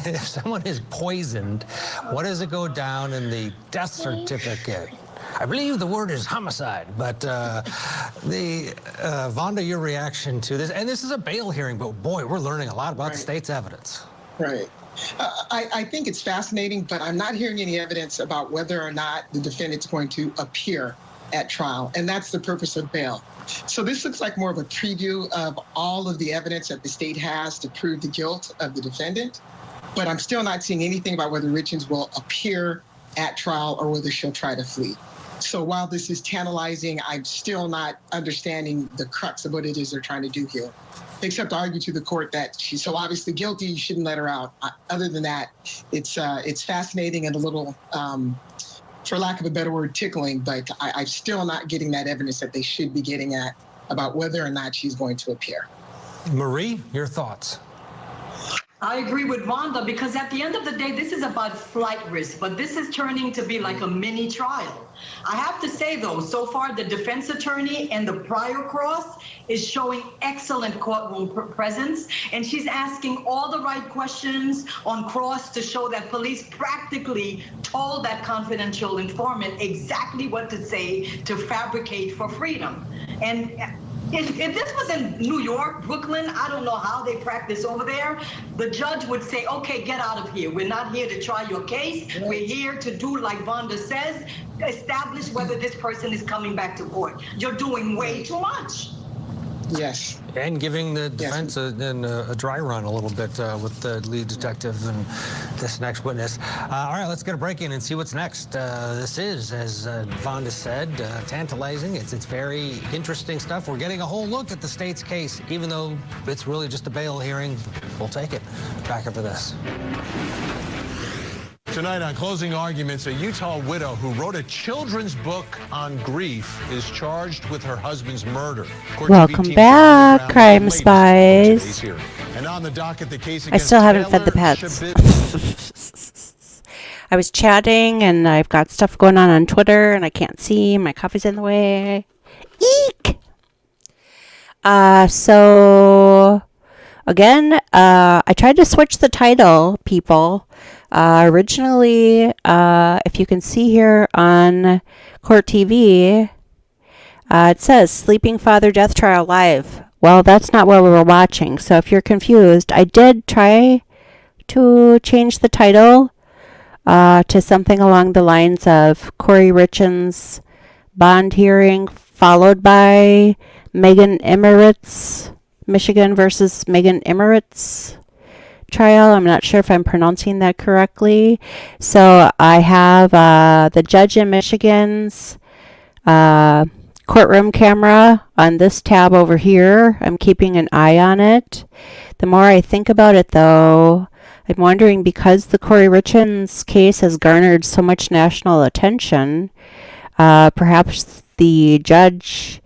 [SPEAKER 2] if someone is poisoned? What does it go down in the death certificate? I believe the word is homicide, but Vonda, your reaction to this, and this is a bail hearing, but boy, we're learning a lot about the state's evidence.
[SPEAKER 10] Right. I think it's fascinating, but I'm not hearing any evidence about whether or not the defendant's going to appear at trial, and that's the purpose of bail. So this looks like more of a preview of all of the evidence that the state has to prove the guilt of the defendant, but I'm still not seeing anything about whether Richen will appear at trial or whether she'll try to flee. So while this is tantalizing, I'm still not understanding the crux of what it is they're trying to do here, except to argue to the court that she's so obviously guilty, you shouldn't let her out. Other than that, it's fascinating and a little, for lack of a better word, tickling, but I'm still not getting that evidence that they should be getting at about whether or not she's going to appear.
[SPEAKER 2] Marie, your thoughts?
[SPEAKER 6] I agree with Vonda because at the end of the day, this is about flight risk, but this is turning to be like a mini trial. I have to say, though, so far the defense attorney and the prior cross is showing excellent courtroom presence, and she's asking all the right questions on cross to show that police practically told that confidential informant exactly what to say to fabricate for freedom. And if this was in New York, Brooklyn, I don't know how they practice over there, the judge would say, okay, get out of here. We're not here to try your case. We're here to do, like Vonda says, establish whether this person is coming back to court. You're doing way too much.
[SPEAKER 10] Yes.
[SPEAKER 2] And giving the defense a dry run a little bit with the lead detective and this next witness. All right, let's get a break in and see what's next. This is, as Vonda said, tantalizing. It's very interesting stuff. We're getting a whole look at the state's case, even though it's really just a bail hearing. We'll take it. Back after this.
[SPEAKER 5] Tonight on Closing Arguments, a Utah widow who wrote a children's book on grief is charged with her husband's murder.
[SPEAKER 15] Welcome back, Crime Spies.
[SPEAKER 5] And on the docket, the case
[SPEAKER 15] I still haven't fed the pets. I was chatting, and I've got stuff going on Twitter, and I can't see. My coffee's in the way. Eek! So, again, I tried to switch the title, people. Originally, if you can see here on CourtTV, it says Sleeping Father Death Trial Live. Well, that's not what we were watching. So if you're confused, I did try to change the title to something along the lines of Kouri Richen's bond hearing, followed by Megan Imirowicz, Michigan versus Megan Imirowicz trial. I'm not sure if I'm pronouncing that correctly. So I have the judge in Michigan's courtroom camera on this tab over here. I'm keeping an eye on it. The more I think about it, though, I'm wondering, because the Kouri Richen's case has garnered so much national attention, perhaps the judge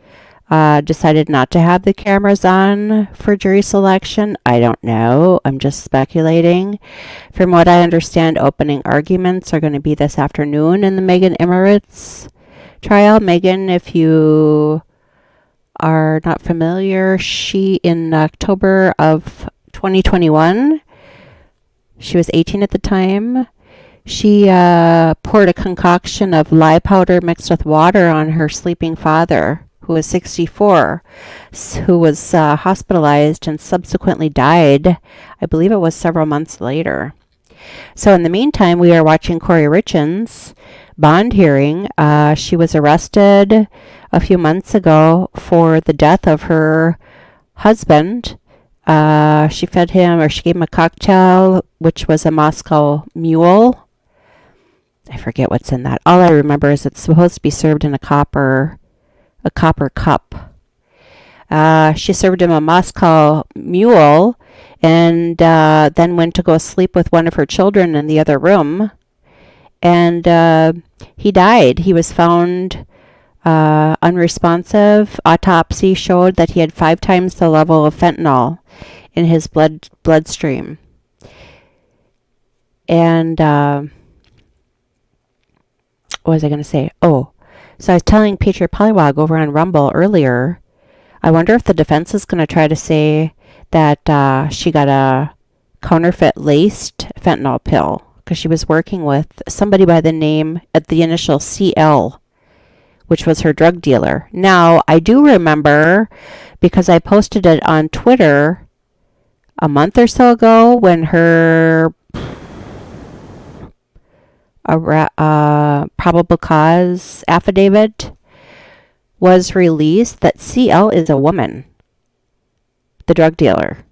[SPEAKER 15] decided not to have the cameras on for jury selection. I don't know. I'm just speculating. From what I understand, opening arguments are going to be this afternoon in the Megan Imirowicz trial. Megan, if you are not familiar, she, in October of 2021, she was 18 at the time. She poured a concoction of lye powder mixed with water on her sleeping father, who was 64, who was hospitalized and subsequently died. I believe it was several months later. So in the meantime, we are watching Kouri Richen's bond hearing. She was arrested a few months ago for the death of her husband. She fed him, or she gave him a cocktail, which was a Moscow Mule. I forget what's in that. All I remember is it's supposed to be served in a copper cup. She served him a Moscow Mule and then went to go sleep with one of her children in the other room. And he died. He was found unresponsive. Autopsy showed that he had 5 times the level of fentanyl in his bloodstream. And what was I going to say? Oh, so I was telling Patriot Polywog over on Rumble earlier, I wonder if the defense is going to try to say that she got a counterfeit laced fentanyl pill because she was working with somebody by the name at the initial CL, which was her drug dealer. Now, I do remember, because I posted it on Twitter a month or so ago when her probable cause affidavit was released, that CL is a woman, the drug dealer.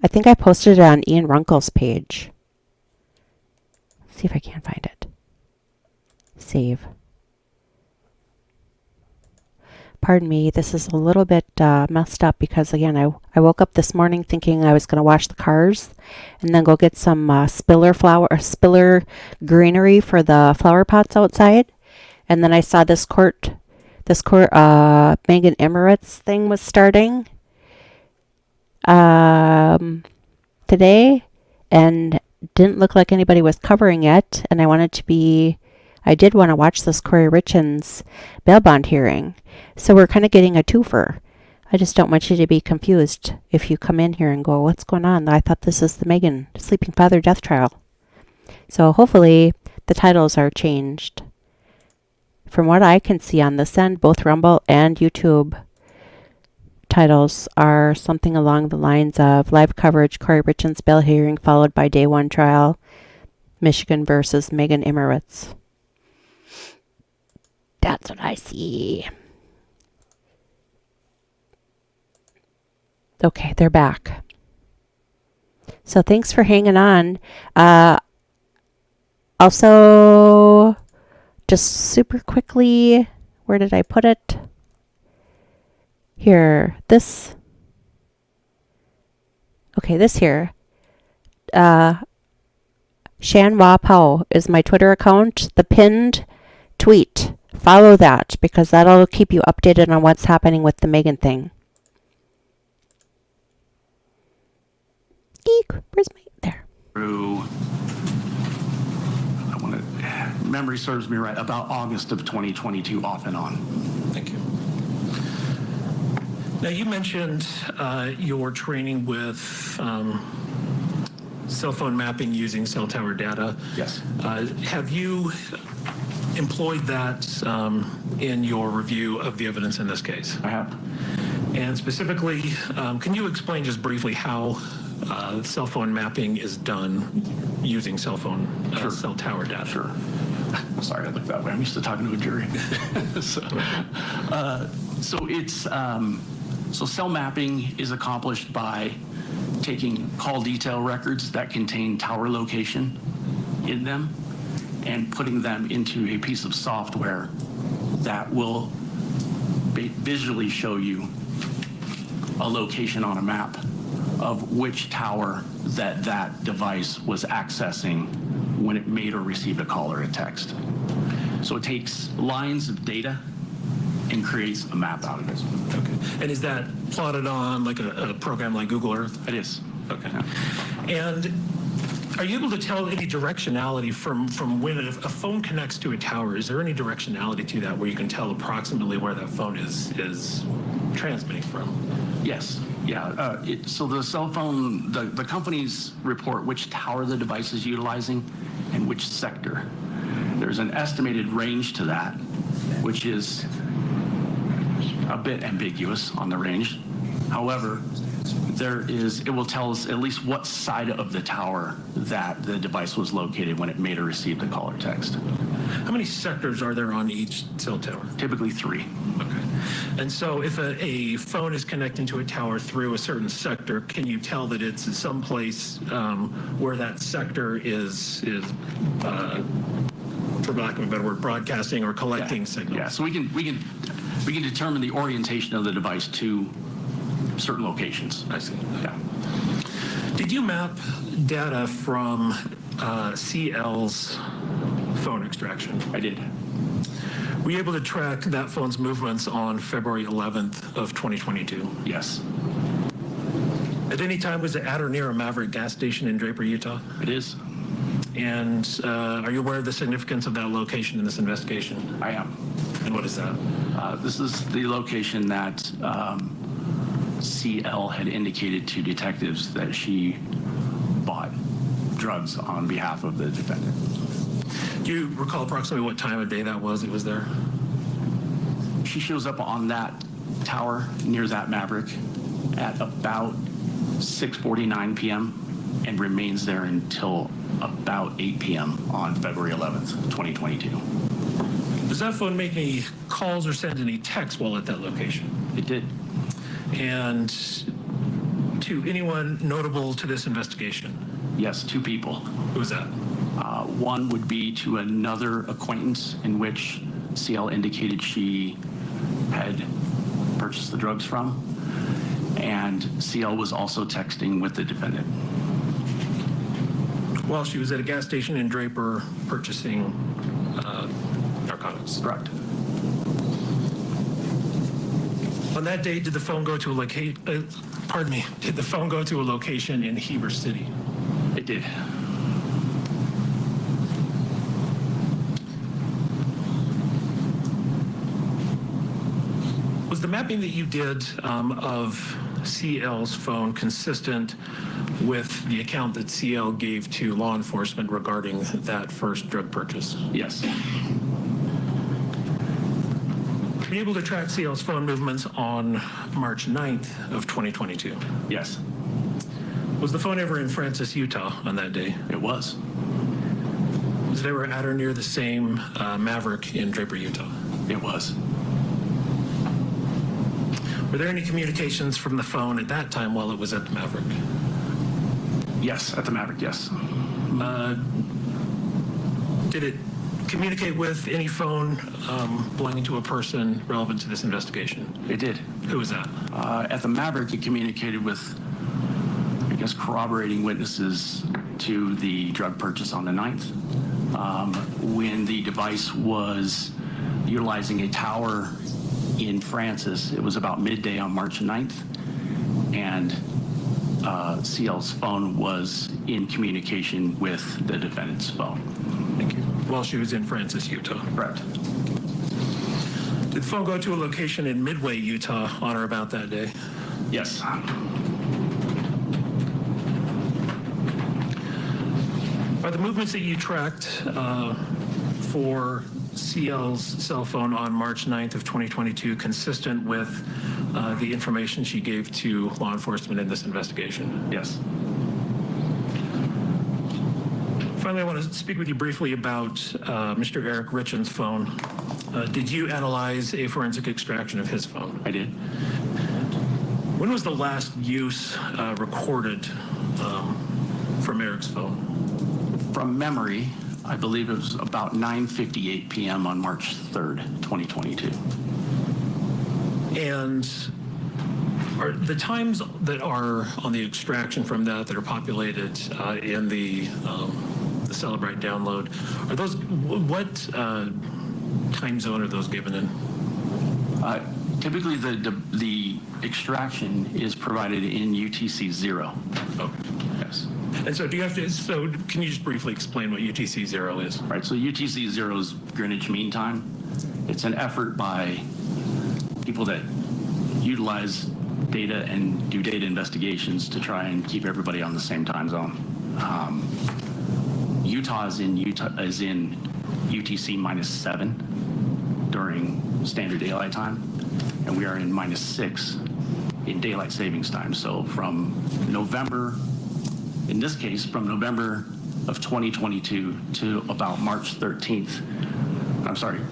[SPEAKER 15] I think I posted it on Ian Runkle's page. Let's see if I can find it. Save. Pardon me, this is a little bit messed up because, again, I woke up this morning thinking I was going to wash the cars and then go get some spiller greenery for the flower pots outside. And then I saw this court Megan Imirowicz thing was starting today, and didn't look like anybody was covering it. And I did want to watch this Kouri Richen's bail bond hearing. So we're kind of getting a twofer. I just don't want you to be confused if you come in here and go, what's going on? I thought this is the Megan sleeping father death trial. So hopefully the titles are changed. From what I can see on this end, both Rumble and YouTube titles are something along the lines of live coverage, Kouri Richen's bail hearing followed by day 1 trial, Michigan versus Megan Imirowicz. That's what I see. Okay, they're back. So thanks for hanging on. Also, just super quickly, where did I put it? Here, this. Okay, this here. Shan Hua Pao is my Twitter account. The pinned tweet. Follow that because that'll keep you updated on what's happening with the Megan thing. Eek, where's my, there.
[SPEAKER 12] Memory serves me right, about August of 2022 off and on.
[SPEAKER 9] Thank you. Now, you mentioned your training with cell phone mapping using cell tower data.
[SPEAKER 12] Yes.
[SPEAKER 9] Have you employed that in your review of the evidence in this case?
[SPEAKER 12] I have.
[SPEAKER 9] And specifically, can you explain just briefly how cell phone mapping is done using cell tower data?
[SPEAKER 12] Sure. Sorry, I look that way. I'm used to talking to a jury. So cell mapping is accomplished by taking call detail records that contain tower location in them and putting them into a piece of software that will visually show you a location on a map of which tower that device was accessing when it made or received a call or a text. So it takes lines of data and creates a map out of it.
[SPEAKER 9] Okay. And is that plotted on like a program like Google Earth?
[SPEAKER 12] It is.
[SPEAKER 9] Okay. Yeah. And are you able to tell any directionality from when a phone connects to a tower? Is there any directionality to that where you can tell approximately where that phone is transmitting from?
[SPEAKER 12] Yes. Yeah. So the cell phone, the companies report which tower the device is utilizing, and which sector. There's an estimated range to that, which is a bit ambiguous on the range. However, it will tell us at least what side of the tower that the device was located when it made or received the call or text.
[SPEAKER 9] How many sectors are there on each cell tower?
[SPEAKER 12] Typically 3.
[SPEAKER 9] Okay. And so if a phone is connecting to a tower through a certain sector, can you tell that it's someplace where that sector is for lack of a better word, broadcasting or collecting signals?
[SPEAKER 12] Yeah, so we can determine the orientation of the device to certain locations.
[SPEAKER 9] I see.
[SPEAKER 12] Yeah.
[SPEAKER 9] Did you map data from CL's phone extraction?
[SPEAKER 12] I did.
[SPEAKER 9] Were you able to track that phone's movements on February 11th of 2022?
[SPEAKER 12] Yes.
[SPEAKER 9] At any time, was it at or near a Maverick gas station in Draper, Utah?
[SPEAKER 12] It is.
[SPEAKER 9] And are you aware of the significance of that location in this investigation?
[SPEAKER 12] I am.
[SPEAKER 9] And what is that?
[SPEAKER 12] This is the location that CL had indicated to detectives that she bought drugs on behalf of the defendant.
[SPEAKER 9] Do you recall approximately what time of day that was it was there?
[SPEAKER 12] She shows up on that tower near that Maverick at about 6:49 p.m. and remains there until about 8 p.m. on February 11th, 2022.
[SPEAKER 9] Does that phone make any calls or send any texts while at that location?
[SPEAKER 12] It did.
[SPEAKER 9] And to anyone notable to this investigation?
[SPEAKER 12] Yes, 2 people.
[SPEAKER 9] Who was that?
[SPEAKER 12] One would be to another acquaintance in which CL indicated she had purchased the drugs from, and CL was also texting with the defendant.
[SPEAKER 9] While she was at a gas station in Draper purchasing narcotics.
[SPEAKER 12] Correct.
[SPEAKER 9] On that date, did the phone go to a location? Did the phone go to a location in Heber City?
[SPEAKER 12] It did.
[SPEAKER 9] Was the mapping that you did of CL's phone consistent with the account that CL gave to law enforcement regarding that first drug purchase?
[SPEAKER 12] Yes.
[SPEAKER 9] Were you able to track CL's phone movements on March 9th of 2022?
[SPEAKER 12] Yes.
[SPEAKER 9] Was the phone ever in Francis, Utah on that day?
[SPEAKER 12] It was.
[SPEAKER 9] Was it ever at or near the same Maverick in Draper, Utah?
[SPEAKER 12] It was.
[SPEAKER 9] Were there any communications from the phone at that time while it was at the Maverick?
[SPEAKER 12] Yes, at the Maverick, yes.
[SPEAKER 9] Did it communicate with any phone belonging to a person relevant to this investigation?
[SPEAKER 12] It did.
[SPEAKER 9] Who was that?
[SPEAKER 12] At the Maverick, it communicated with, I guess, corroborating witnesses to the drug purchase on the 9th. When the device was utilizing a tower in Francis, it was about midday on March 9th, and CL's phone was in communication with the defendant's phone.
[SPEAKER 9] Thank you. While she was in Francis, Utah.
[SPEAKER 12] Correct.
[SPEAKER 9] Did the phone go to a location in Midway, Utah on or about that day?
[SPEAKER 12] Yes.
[SPEAKER 9] Are the movements that you tracked for CL's cell phone on March 9th of 2022 consistent with the information she gave to law enforcement in this investigation?
[SPEAKER 12] Yes.
[SPEAKER 9] Finally, I want to speak with you briefly about Mr. Eric Richen's phone. Did you analyze a forensic extraction of his phone?
[SPEAKER 12] I did.
[SPEAKER 9] When was the last use recorded from Eric's phone?
[SPEAKER 12] From memory, I believe it was about 9:58 p.m. on March 3rd, 2022.
[SPEAKER 9] And are the times that are on the extraction from that are populated in the Celebrate download, are those, what time zone are those given in?
[SPEAKER 12] Typically, the extraction is provided in UTC 0.
[SPEAKER 9] Oh,
[SPEAKER 12] yes.
[SPEAKER 9] And so do you have to, so can you just briefly explain what UTC 0 is?
[SPEAKER 12] Right, so UTC 0 is Greenwich Mean Time. It's an effort by people that utilize data and do data investigations to try and keep everybody on the same time zone. Utah is in UTC -7 during standard daylight time, and we are in -6 in daylight savings time. So from November, in this case, from November of 2022 to about March 13th,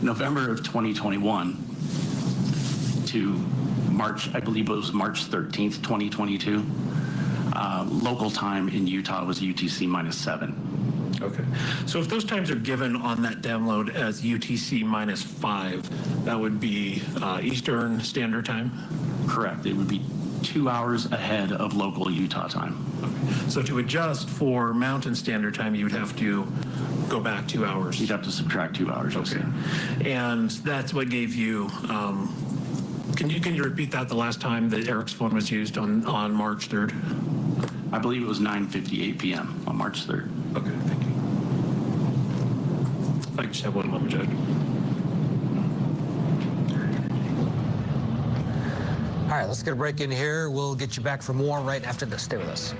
[SPEAKER 12] November of 2021 to March, I believe it was March 13th, 2022, local time in Utah was UTC -7.
[SPEAKER 9] Okay. So if those times are given on that download as UTC -5, that would be Eastern Standard Time?
[SPEAKER 12] Correct. It would be 2 hours ahead of local Utah time.
[SPEAKER 9] Okay. So to adjust for Mountain Standard Time, you would have to go back 2 hours?
[SPEAKER 12] You'd have to subtract 2 hours.
[SPEAKER 9] Okay. And that's what gave you, can you repeat that the last time that Eric's phone was used on March 3rd?
[SPEAKER 12] I believe it was 9:58 p.m. on March 3rd.
[SPEAKER 9] Okay, thank you. I just have one moment, Judge.
[SPEAKER 2] All right, let's get a break in here. We'll get you back for more right after this. Stay with us.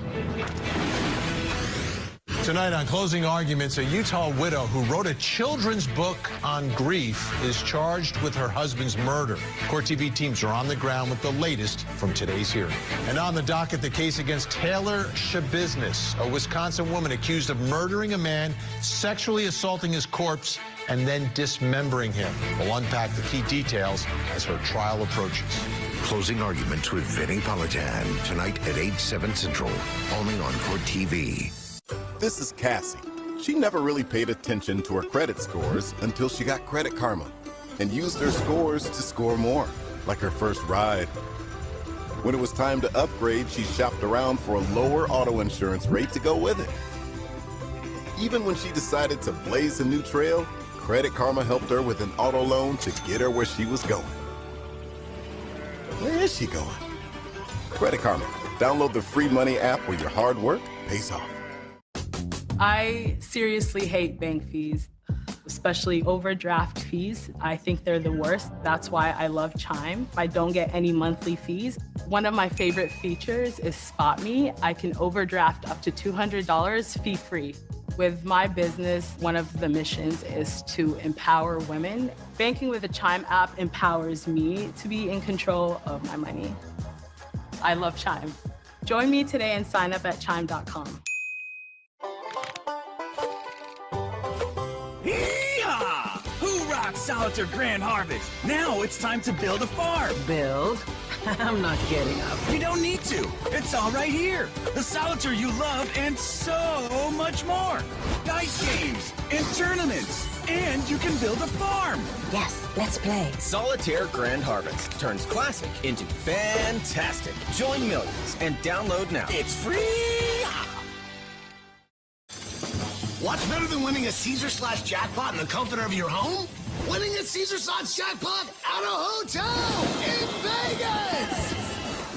[SPEAKER 5] Tonight on Closing Arguments, a Utah widow who wrote a children's book on grief is charged with her husband's murder. CourtTV teams are on the ground with the latest from today's hearing. And on the docket, the case against Taylor Shabiznis, a Wisconsin woman accused of murdering a man, sexually assaulting his corpse, and then dismembering him. We'll unpack the key details as her trial approaches.
[SPEAKER 3] Closing Arguments with Vinny Politan, tonight at 8/7 Central, only on CourtTV.
[SPEAKER 21] This is Cassie. She never really paid attention to her credit scores until she got Credit Karma and used her scores to score more, like her first ride. When it was time to upgrade, she shopped around for a lower auto insurance rate to go with it. Even when she decided to blaze a new trail, Credit Karma helped her with an auto loan to get her where she was going. Where is she going? Credit Karma. Download the free money app where your hard work pays off.
[SPEAKER 8] I seriously hate bank fees, especially overdraft fees. I think they're the worst. That's why I love Chime. I don't get any monthly fees. One of my favorite features is Spot Me. I can overdraft up to $200 fee-free. With my business, one of the missions is to empower women. Banking with the Chime app empowers me to be in control of my money. I love Chime. Join me today and sign up at chime.com.
[SPEAKER 14] Yeehaw! Who rocks Solitaire Grand Harvest? Now it's time to build a farm.
[SPEAKER 20] Build? I'm not getting up.
[SPEAKER 14] You don't need to. It's all right here. The Solitaire you love and so much more. Dice games and tournaments. And you can build a farm.
[SPEAKER 20] Yes, let's play.
[SPEAKER 14] Solitaire Grand Harvest turns classic into fantastic. Join millions and download now. It's free!
[SPEAKER 22] What's better than winning a Caesar Slots jackpot in the comfort of your home? Winning a Caesar Slots jackpot at a hotel in Vegas!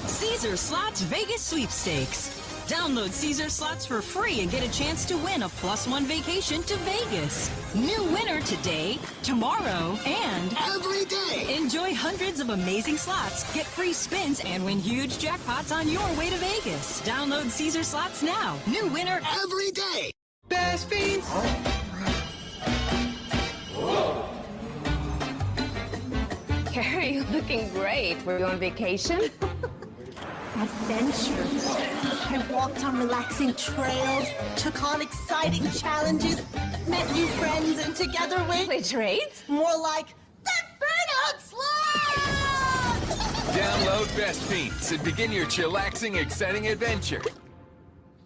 [SPEAKER 24] Caesar Slots Vegas Sweepstakes. Download Caesar Slots for free and get a chance to win a +1 vacation to Vegas. New winner today, tomorrow, and
[SPEAKER 22] every day.
[SPEAKER 24] Enjoy hundreds of amazing slots, get free spins, and win huge jackpots on your way to Vegas. Download Caesar Slots now. New winner
[SPEAKER 22] every day.
[SPEAKER 24] Best fiends.
[SPEAKER 25] Carrie, you're looking great. Were you on vacation?
[SPEAKER 26] Adventures. I walked on relaxing trails, took on exciting challenges, met new friends, and together we
[SPEAKER 25] play trades?
[SPEAKER 26] More like the burnout slugs!
[SPEAKER 27] Download Best Fiends and begin your chillaxing, exciting adventure.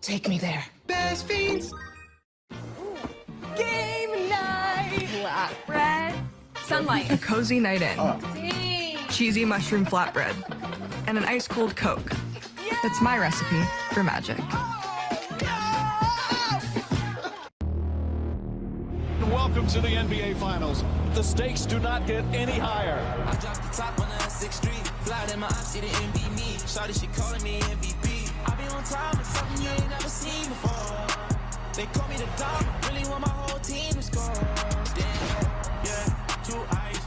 [SPEAKER 26] Take me there. Best Fiends.
[SPEAKER 25] Game night! Flatbread. Sunlight.
[SPEAKER 28] A cozy night in. Cheesy mushroom flatbread. And an ice-cold Coke. That's my recipe for magic.
[SPEAKER 29] Welcome to the NBA Finals. The stakes do not get any higher.
[SPEAKER 30] I dropped the top on the 6th Street. Fly in my eyes, see the envy me. Shawty, she calling me MVP. I be on time with something you ain't never seen before. They call me the dog, really want my whole team to score. Yeah, too ice,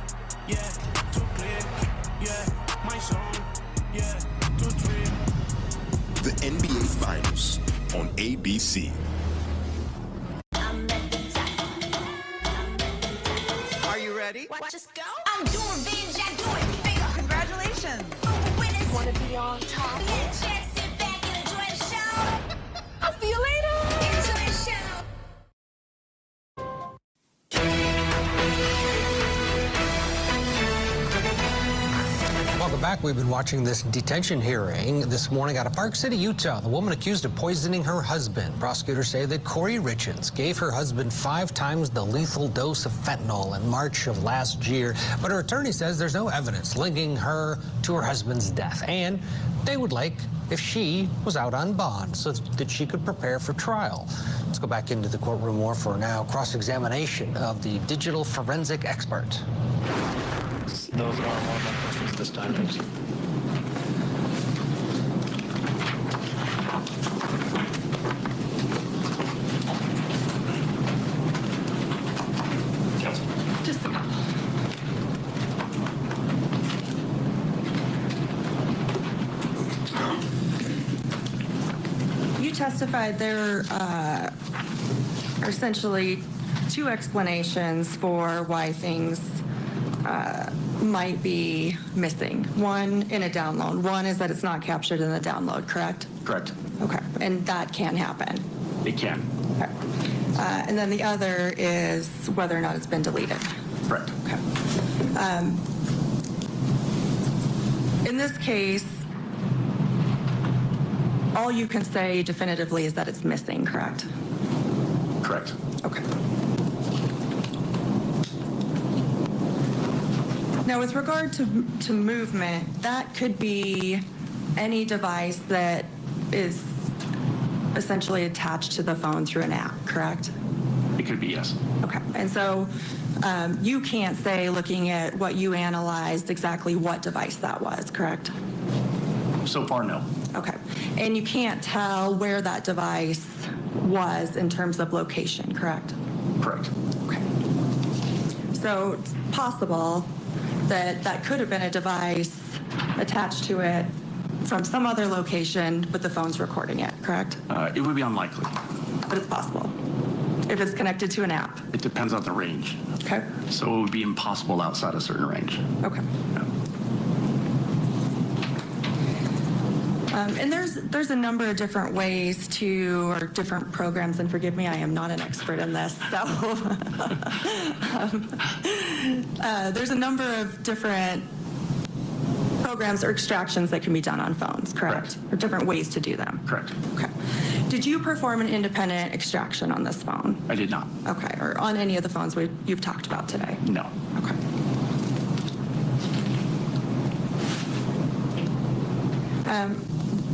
[SPEAKER 30] yeah, too clear, yeah, my song, yeah, too true.
[SPEAKER 21] The NBA Finals on ABC.
[SPEAKER 26] I met wanna be on top. Just sit back and enjoy the show. I'll see you later. Enjoy the show.
[SPEAKER 2] Welcome back. We've been watching this detention hearing this morning out of Park City, Utah. The woman accused of poisoning her husband. Prosecutors say that Kouri Richen gave her husband 5 times the lethal dose of fentanyl in March of last year. But her attorney says there's no evidence linking her to her husband's death. And they would like if she was out on bond so that she could prepare for trial. Let's go back into the courtroom more for now. Cross-examination of the digital forensic expert.
[SPEAKER 9] Those are more of my questions this time. Thanks.
[SPEAKER 28] Just a moment. You testified there are essentially 2 explanations for why things might be missing. One in a download. One is that it's not captured in the download, correct?
[SPEAKER 12] Correct.
[SPEAKER 28] Okay, and that can happen.
[SPEAKER 12] It can.
[SPEAKER 28] Okay. And then the other is whether or not it's been deleted.
[SPEAKER 12] Correct.
[SPEAKER 28] Okay. In this case, all you can say definitively is that it's missing, correct?
[SPEAKER 12] Correct.
[SPEAKER 28] Okay. Now, with regard to movement, that could be any device that is essentially attached to the phone through an app, correct?
[SPEAKER 12] It could be, yes.
[SPEAKER 28] Okay. And so you can't say, looking at what you analyzed, exactly what device that was, correct?
[SPEAKER 12] So far, no.
[SPEAKER 28] Okay. And you can't tell where that device was in terms of location, correct?
[SPEAKER 12] Correct.
[SPEAKER 28] Okay. So it's possible that that could have been a device attached to it from some other location, but the phone's recording it, correct?
[SPEAKER 12] It would be unlikely.
[SPEAKER 28] But it's possible if it's connected to an app.
[SPEAKER 12] It depends on the range.
[SPEAKER 28] Okay.
[SPEAKER 12] So it would be impossible outside a certain range.
[SPEAKER 28] Okay.
[SPEAKER 12] Yeah.
[SPEAKER 28] And there's a number of different ways to, or different programs, and forgive me, I am not an expert in this, so there's a number of different programs or extractions that can be done on phones, correct? Or different ways to do them.
[SPEAKER 12] Correct.
[SPEAKER 28] Okay. Did you perform an independent extraction on this phone?
[SPEAKER 12] I did not.
[SPEAKER 28] Okay, or on any of the phones you've talked about today?
[SPEAKER 12] No.
[SPEAKER 28] Okay.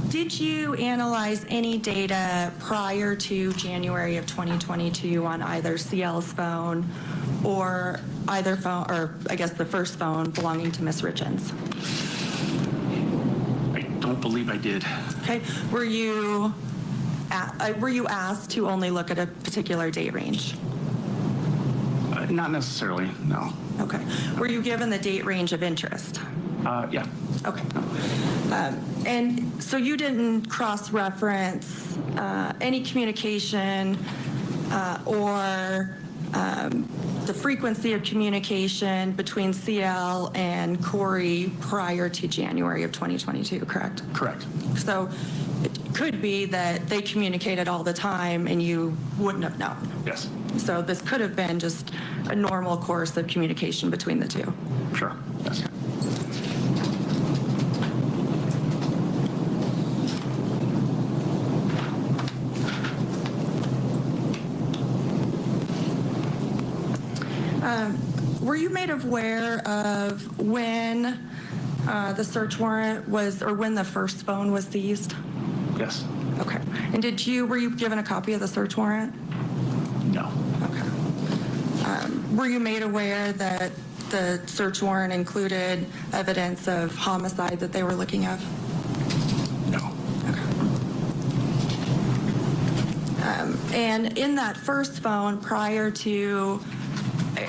[SPEAKER 28] Did you analyze any data prior to January of 2022 on either CL's phone or either phone, or I guess the first phone belonging to Miss Richens?
[SPEAKER 12] I don't believe I did.
[SPEAKER 28] Okay. Were you asked to only look at a particular date range?
[SPEAKER 12] Not necessarily, no.
[SPEAKER 28] Okay. Were you given the date range of interest?
[SPEAKER 12] Yeah.
[SPEAKER 28] Okay. And so you didn't cross-reference any communication or the frequency of communication between CL and Kouri prior to January of 2022, correct?
[SPEAKER 12] Correct.
[SPEAKER 28] So it could be that they communicated all the time and you wouldn't have known.
[SPEAKER 12] Yes.
[SPEAKER 28] So this could have been just a normal course of communication between the two.
[SPEAKER 12] Sure. Yes.
[SPEAKER 28] Were you made aware of when the search warrant was, or when the first phone was seized?
[SPEAKER 12] Yes.
[SPEAKER 28] Okay. And were you given a copy of the search warrant?
[SPEAKER 12] No.
[SPEAKER 28] Okay. Were you made aware that the search warrant included evidence of homicide that they were looking at?
[SPEAKER 12] No.
[SPEAKER 28] Okay. And in that first phone, prior to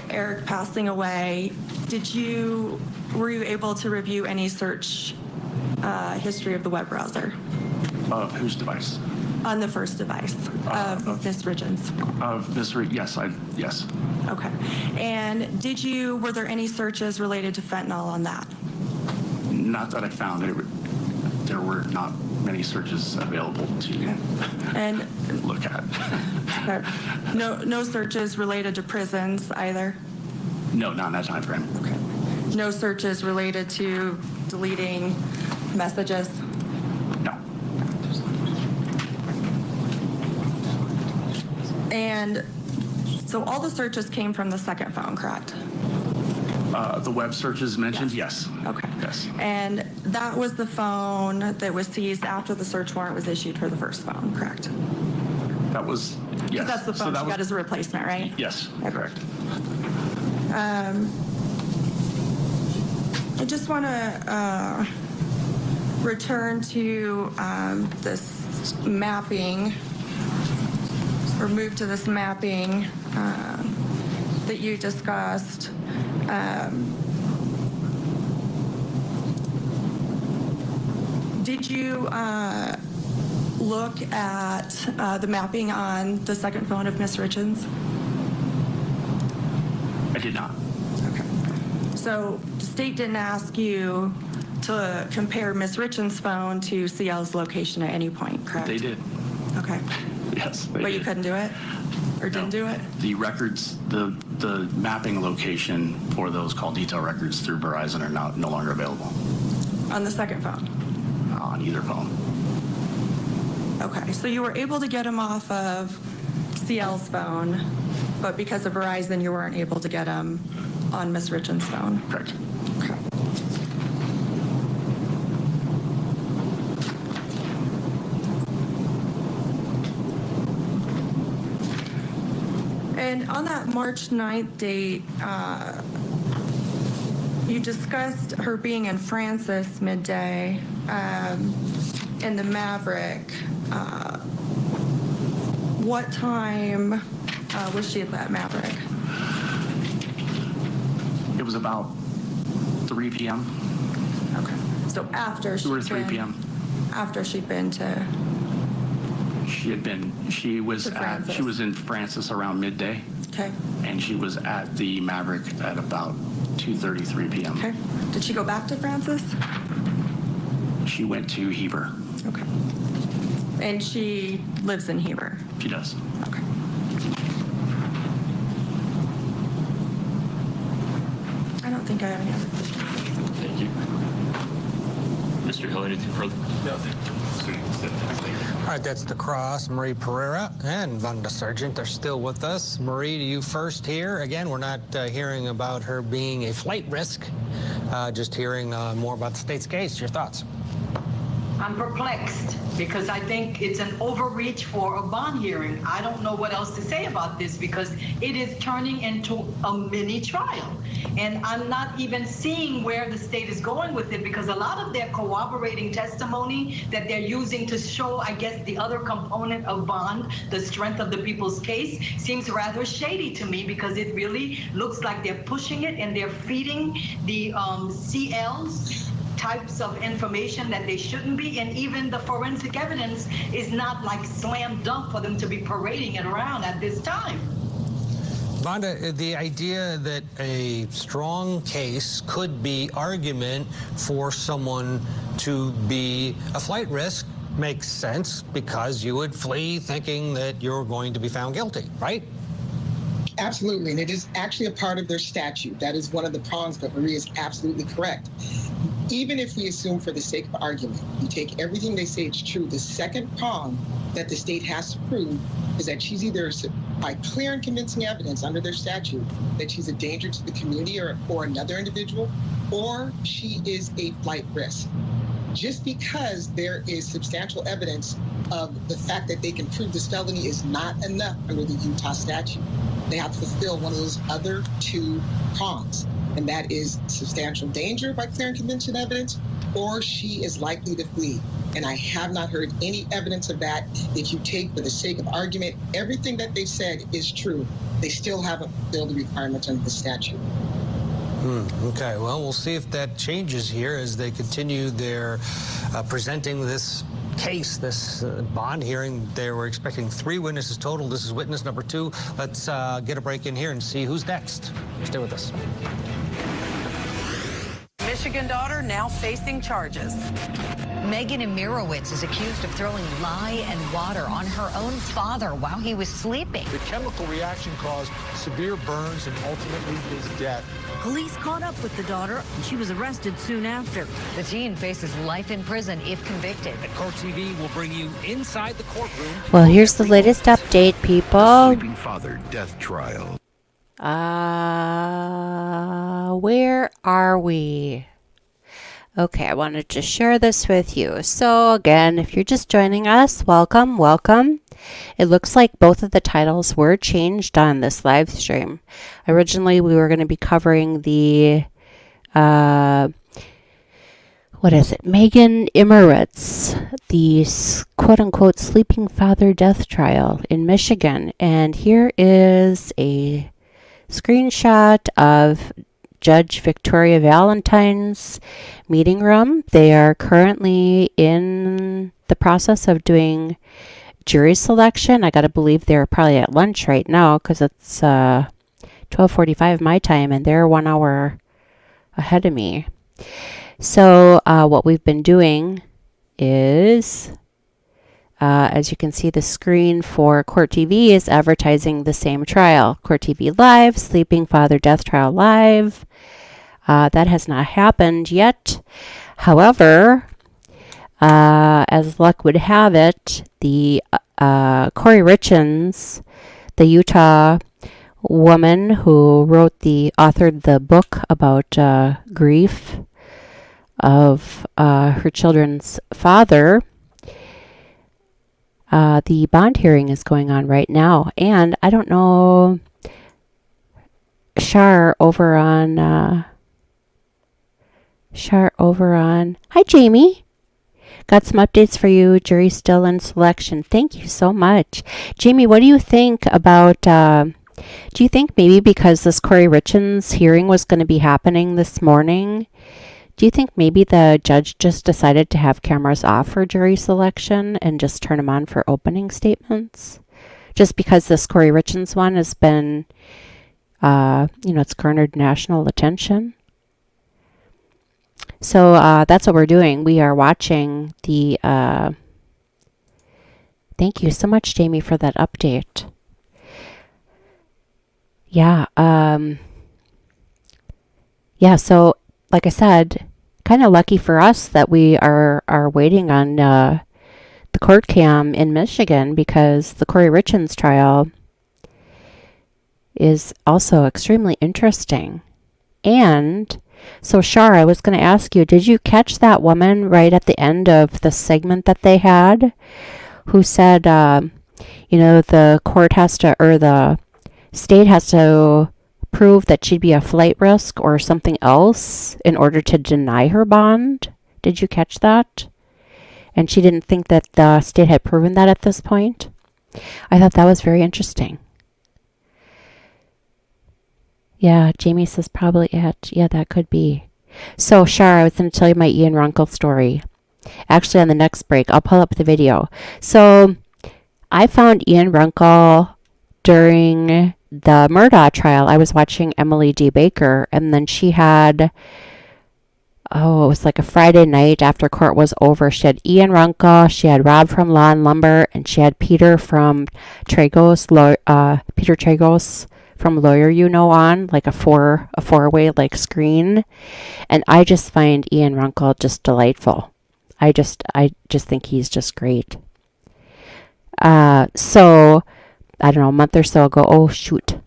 [SPEAKER 28] Eric passing away, were you able to review any search history of the web browser?
[SPEAKER 12] Of whose device?
[SPEAKER 28] On the first device of Ms. Richens.
[SPEAKER 12] Of Ms. Yes, yes.
[SPEAKER 28] Okay. And were there any searches related to fentanyl on that?
[SPEAKER 12] Not that I found. there were not many searches available to
[SPEAKER 28] And
[SPEAKER 12] look at.
[SPEAKER 28] no searches related to prisons either?
[SPEAKER 12] No, not in that time frame.
[SPEAKER 28] Okay. No searches related to deleting messages?
[SPEAKER 12] No.
[SPEAKER 28] And so all the searches came from the second phone, correct?
[SPEAKER 12] The web searches mentioned, yes.
[SPEAKER 28] Okay.
[SPEAKER 12] Yes.
[SPEAKER 28] And that was the phone that was seized after the search warrant was issued for the first phone, correct?
[SPEAKER 12] That was, yes.
[SPEAKER 28] That's the phone
[SPEAKER 12] So
[SPEAKER 28] she got as a replacement, right?
[SPEAKER 12] Yes, correct.
[SPEAKER 28] I just want to return to this mapping, or move to this mapping that you discussed. Did you look at the mapping on the second phone of Miss Richen's?
[SPEAKER 12] I did not.
[SPEAKER 28] Okay. So the state didn't ask you to compare Miss Richen's phone to CL's location at any point, correct?
[SPEAKER 12] They did.
[SPEAKER 28] Okay.
[SPEAKER 12] Yes, they
[SPEAKER 28] But
[SPEAKER 12] did.
[SPEAKER 28] you couldn't do it? Or didn't do it?
[SPEAKER 12] The records, the mapping location for those call detail records through Verizon are no longer available
[SPEAKER 28] On the second phone?
[SPEAKER 12] on either phone.
[SPEAKER 28] Okay, so you were able to get them off of CL's phone, but because of Verizon, you weren't able to get them on Miss Richen's phone?
[SPEAKER 12] Correct.
[SPEAKER 28] Okay. And on that March 9th date, you discussed her being in Francis midday in the Maverick. What time was she at that Maverick?
[SPEAKER 12] It was about 3 p.m.
[SPEAKER 28] Okay. So after
[SPEAKER 12] 2 or 3 p.m.
[SPEAKER 28] After she'd been to.
[SPEAKER 12] She was in Francis around midday.
[SPEAKER 28] Okay.
[SPEAKER 12] And she was at the Maverick at about 2:33 p.m.
[SPEAKER 28] Okay. Did she go back to Francis?
[SPEAKER 12] She went to Heber.
[SPEAKER 28] Okay. And she lives in Heber?
[SPEAKER 12] She does.
[SPEAKER 28] Okay. I don't think I have any other questions.
[SPEAKER 1] Thank you. Mr. Hill, anything further? No, thank you.
[SPEAKER 2] All right, that's the cross. Marie Pereira and Vanda Sargent are still with us. Marie, to you first here. Again, we're not hearing about her being a flight risk, just hearing more about the state's case. Your thoughts?
[SPEAKER 6] I'm perplexed because I think it's an overreach for a bond hearing. I don't know what else to say about this because it is turning into a mini trial. And I'm not even seeing where the state is going with it because a lot of their corroborating testimony that they're using to show, I guess, the other component of bond, the strength of the people's case, seems rather shady to me because it really looks like they're pushing it and they're feeding the CLs types of information that they shouldn't be, and even the forensic evidence is not like slam dunk for them to be parading it around at this time.
[SPEAKER 2] Vanda, the idea that a strong case could be argument for someone to be a flight risk makes sense because you would flee thinking that you're going to be found guilty, right?
[SPEAKER 10] Absolutely, and it is actually a part of their statute. That is one of the prongs, but Marie is absolutely correct. Even if we assume for the sake of argument, you take everything they say it's true, the second prong that the state has to prove is that she's either, by clear and convincing evidence under their statute, that she's a danger to the community or another individual, or she is a flight risk. Just because there is substantial evidence of the fact that they can prove this felony is not enough under the Utah statute. They have to fulfill one of those other two prongs, and that is substantial danger by clear and convincing evidence, or she is likely to flee. And I have not heard any evidence of that. If you take, for the sake of argument, everything that they said is true, they still haven't fulfilled the requirements under the statute.
[SPEAKER 2] Okay, well, we'll see if that changes here as they continue their presenting this case, this bond hearing. They were expecting 3 witnesses total. This is witness number 2. Let's get a break in here and see who's next. Stay with us.
[SPEAKER 4] Miss Michigan daughter now facing charges.
[SPEAKER 7] Megan Imirowicz is accused of throwing lye and water on her own father while he was sleeping.
[SPEAKER 5] The chemical reaction caused severe burns and ultimately his death.
[SPEAKER 20] Police caught up with the daughter, and she was arrested soon after.
[SPEAKER 7] The teen faces life in prison if convicted.
[SPEAKER 2] CourtTV will bring you inside the courtroom.
[SPEAKER 11] Well, here's the latest update, people.
[SPEAKER 3] Sleeping father death trial.
[SPEAKER 11] Where are we? Okay, I wanted to share this with you. So again, if you're just joining us, welcome, welcome. It looks like both of the titles were changed on this live stream. Originally, we were going to be covering the, Megan Imirowicz, the quote-unquote sleeping father death trial in Michigan. And here is a screenshot of Judge Victoria Valentine's meeting room. They are currently in the process of doing jury selection. I gotta believe they're probably at lunch right now because it's 12:45 my time and they're 1 hour ahead of me. So what we've been doing is, as you can see, the screen for CourtTV is advertising the same trial. CourtTV Live, Sleeping Father Death Trial Live. That has not happened yet. However, as luck would have it, the Kouri Richens, the Utah woman who authored the book about grief of her children's father, the bond hearing is going on right now. And I don't know, Shar over on, hi Jamie. Got some updates for you. Jury still in selection. Thank you so much. Jamie, what do you think about, do you think maybe because this Kouri Richens hearing was going to be happening this morning, do you think maybe the judge just decided to have cameras off for jury selection and just turn them on for opening statements? Just because this Kouri Richens one has been, it's garnered national attention. So that's what we're doing. We are watching the, thank you so much, Jamie, for that update. Yeah, so like I said, kind of lucky for us that we are waiting on the court cam in Michigan because the Kouri Richens trial is also extremely interesting. And so, Shar, I was going to ask you, did you catch that woman right at the end of the segment that they had who said, the court has to, or the state has to prove that she'd be a flight risk or something else in order to deny her bond? Did you catch that? And she didn't think that the state had proven that at this point? I thought that was very interesting. Yeah, Jamie says probably it. Yeah, that could be. So, Shar, I was going to tell you my Ian Runkle story. Actually, on the next break, I'll pull up the video. So, I found Ian Runkle during the Murdaugh trial. I was watching Emily D. Baker, and then she had, it was like a Friday night after court was over. She had Ian Runkle, she had Rob from Law and Lumber, and she had Peter from Tragos, Peter Tragos from Lawyer You Know on, like a four-way like screen. And I just find Ian Runkle just delightful. I just think he's just great. So I don't know, a month or so ago, oh shoot.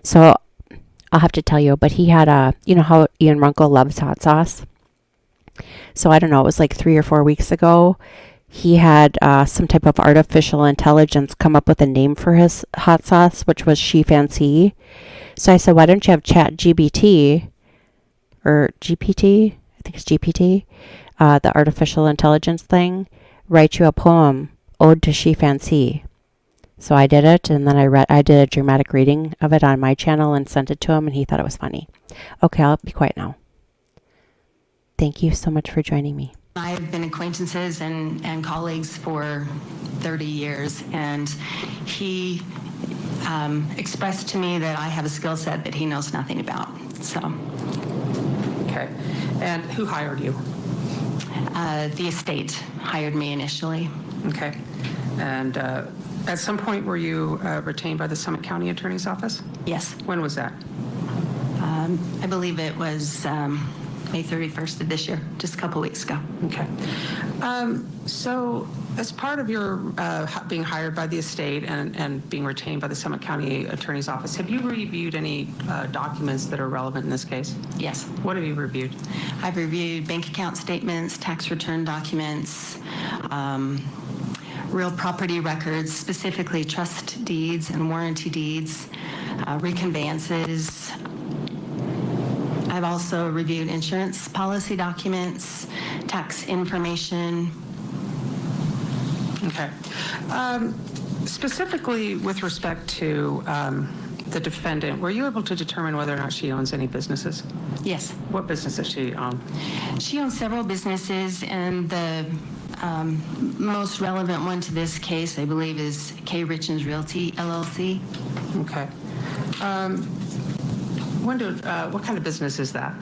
[SPEAKER 11] So I'll have to tell you, but he had you know how Ian Runkle loves hot sauce? So I don't know, it was like 3 or 4 weeks ago. He had some type of artificial intelligence come up with a name for his hot sauce, which was She Fancy. So I said, why don't you have ChatGPT or GPT? I think it's GPT, the artificial intelligence thing, write you a poem, Ode to She Fancy. So I did it, and then I did a dramatic reading of it on my channel and sent it to him, and he thought it was funny. Okay, I'll be quiet now. Thank you so much for joining me.
[SPEAKER 13] I've been acquaintances and colleagues for 30 years, and he expressed to me that I have a skill set that he knows nothing about. So.
[SPEAKER 8] Okay. And who hired you?
[SPEAKER 13] The estate hired me initially.
[SPEAKER 8] Okay. And at some point, were you retained by the Summit County Attorney's Office?
[SPEAKER 13] Yes.
[SPEAKER 8] When was that?
[SPEAKER 13] I believe it was May 31st of this year, just a couple weeks ago.
[SPEAKER 8] Okay. So as part of your being hired by the estate and being retained by the Summit County Attorney's Office, have you reviewed any documents that are relevant in this case?
[SPEAKER 13] Yes.
[SPEAKER 8] What have you reviewed?
[SPEAKER 13] I've reviewed bank account statements, tax return documents, real property records, specifically trust deeds and warranty deeds, reconveyances. I've also reviewed insurance policy documents, tax information.
[SPEAKER 8] Okay. Specifically with respect to the defendant, were you able to determine whether or not she owns any businesses?
[SPEAKER 13] Yes.
[SPEAKER 8] What business does she own?
[SPEAKER 13] She owns several businesses, and the most relevant one to this case, I believe, is K. Richen's Realty, LLC.
[SPEAKER 8] Okay. What kind of business is that?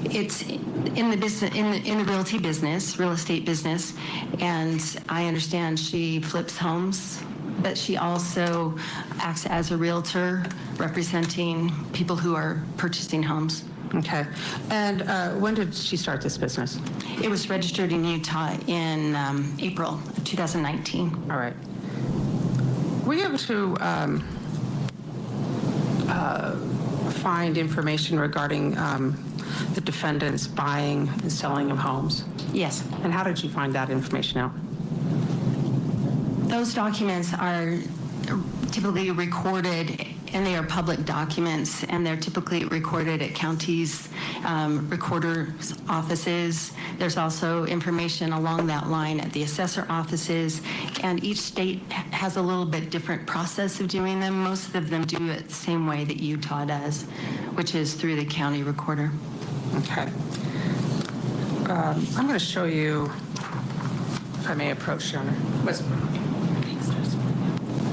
[SPEAKER 13] It's in the business, in the realty business, real estate business, and I understand she flips homes, but she also acts as a realtor representing people who are purchasing homes.
[SPEAKER 8] Okay. And when did she start this business?
[SPEAKER 13] It was registered in Utah in April of 2019.
[SPEAKER 8] All right. Were you able to find information regarding the defendant's buying and selling of homes?
[SPEAKER 13] Yes.
[SPEAKER 8] And how did you find that information out?
[SPEAKER 13] Those documents are typically recorded, and they are public documents, and they're typically recorded at counties, recorder's offices. There's also information along that line at the assessor offices, and each state has a little bit different process of doing them. Most of them do it the same way that Utah does, which is through the county recorder.
[SPEAKER 8] Okay. I'm going to show you, if I may approach, Your Honor,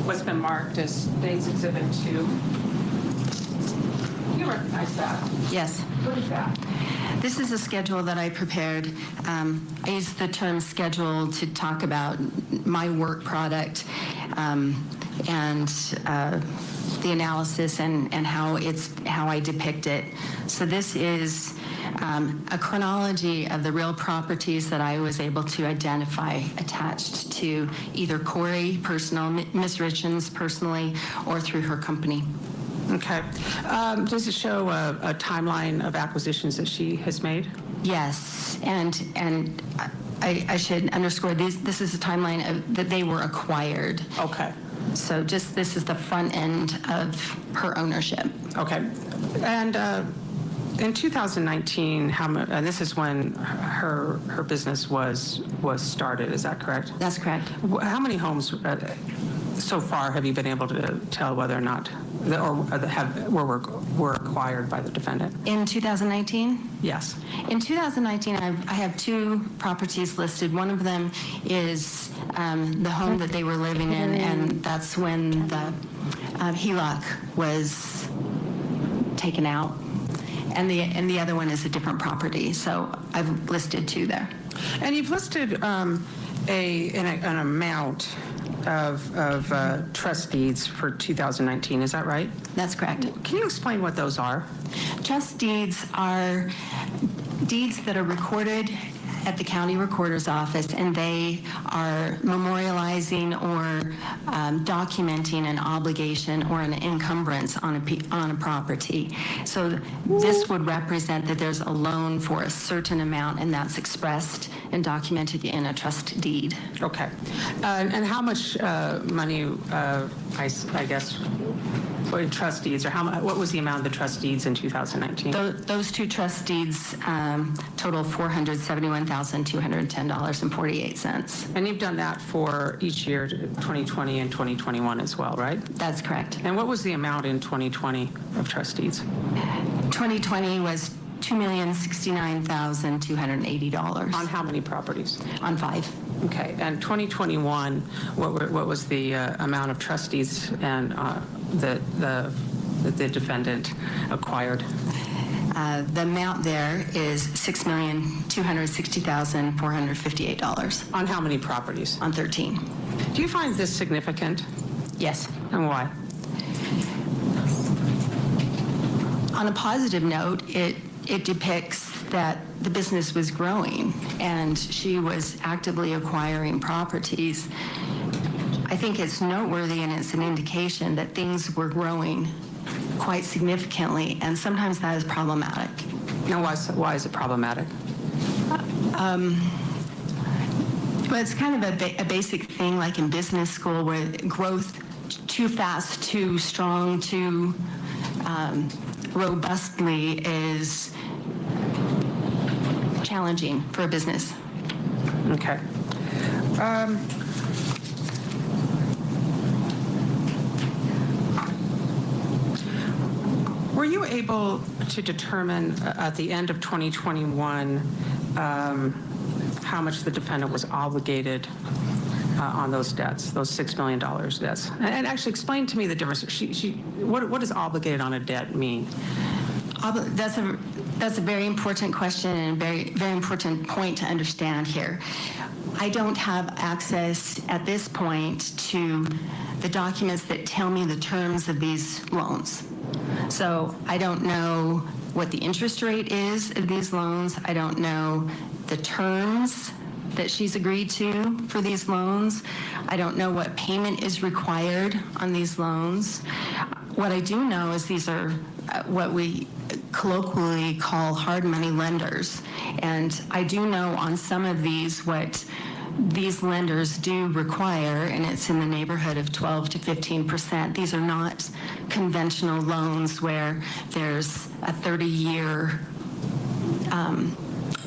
[SPEAKER 8] what's been marked as State's Exhibit 2. You recognize that?
[SPEAKER 13] Yes.
[SPEAKER 8] What is that?
[SPEAKER 13] This is a schedule that I prepared. I use the term schedule to talk about my work product and the analysis and how I depict it. So this is a chronology of the real properties that I was able to identify attached to either Kouri personal, Ms. Richen's personally, or through her company.
[SPEAKER 8] Okay. Does it show a timeline of acquisitions that she has made?
[SPEAKER 13] Yes, and I should underscore this is a timeline that they were acquired.
[SPEAKER 8] Okay.
[SPEAKER 13] So just this is the front end of her ownership.
[SPEAKER 8] Okay. And in 2019, and this is when her business was started, is that correct?
[SPEAKER 13] That's correct.
[SPEAKER 8] How many homes so far have you been able to tell whether or not were acquired by the defendant?
[SPEAKER 13] In 2019?
[SPEAKER 8] Yes.
[SPEAKER 13] In 2019, I have two properties listed. One of them is the home that they were living in, and that's when the HELOC was taken out. And the other one is a different property. So I've listed two there.
[SPEAKER 8] And you've listed an amount of trust deeds for 2019, is that right?
[SPEAKER 13] That's correct.
[SPEAKER 8] Can you explain what those are?
[SPEAKER 13] Trust deeds are deeds that are recorded at the county recorder's office, and they are memorializing or documenting an obligation or an encumbrance on a property. So this would represent that there's a loan for a certain amount, and that's expressed and documented in a trust deed.
[SPEAKER 8] Okay. And how much money, I guess, in trust deeds, or what was the amount of the trust deeds in 2019?
[SPEAKER 13] Those two trust deeds total $471,210.48.
[SPEAKER 8] And you've done that for each year, 2020 and 2021 as well, right?
[SPEAKER 13] That's correct.
[SPEAKER 8] And what was the amount in 2020 of trust deeds?
[SPEAKER 13] 2020 was $2,069,280.
[SPEAKER 8] On how many properties?
[SPEAKER 13] On 5.
[SPEAKER 8] Okay. And 2021, what was the amount of trust deeds and that the defendant acquired?
[SPEAKER 13] The amount there is $6,260,458.
[SPEAKER 8] On how many properties?
[SPEAKER 13] On 13.
[SPEAKER 8] Do you find this significant?
[SPEAKER 13] Yes.
[SPEAKER 8] And why?
[SPEAKER 13] On a positive note, it depicts that the business was growing and she was actively acquiring properties. I think it's noteworthy and it's an indication that things were growing quite significantly, and sometimes that is problematic.
[SPEAKER 8] Now, why is it problematic?
[SPEAKER 13] Well, it's kind of a basic thing like in business school where growth too fast, too strong, too robustly is challenging for a business.
[SPEAKER 8] Okay. Were you able to determine at the end of 2021 how much the defendant was obligated on those debts, those $6 million debts? And actually explain to me the difference. What does obligated on a debt mean?
[SPEAKER 13] That's a very important question and a very, very important point to understand here. I don't have access at this point to the documents that tell me the terms of these loans. So I don't know what the interest rate is of these loans. I don't know the terms that she's agreed to for these loans. I don't know what payment is required on these loans. What I do know is these are what we colloquially call hard money lenders. And I do know on some of these what these lenders do require, and it's in the neighborhood of 12 to 15%. These are not conventional loans where there's a 30-year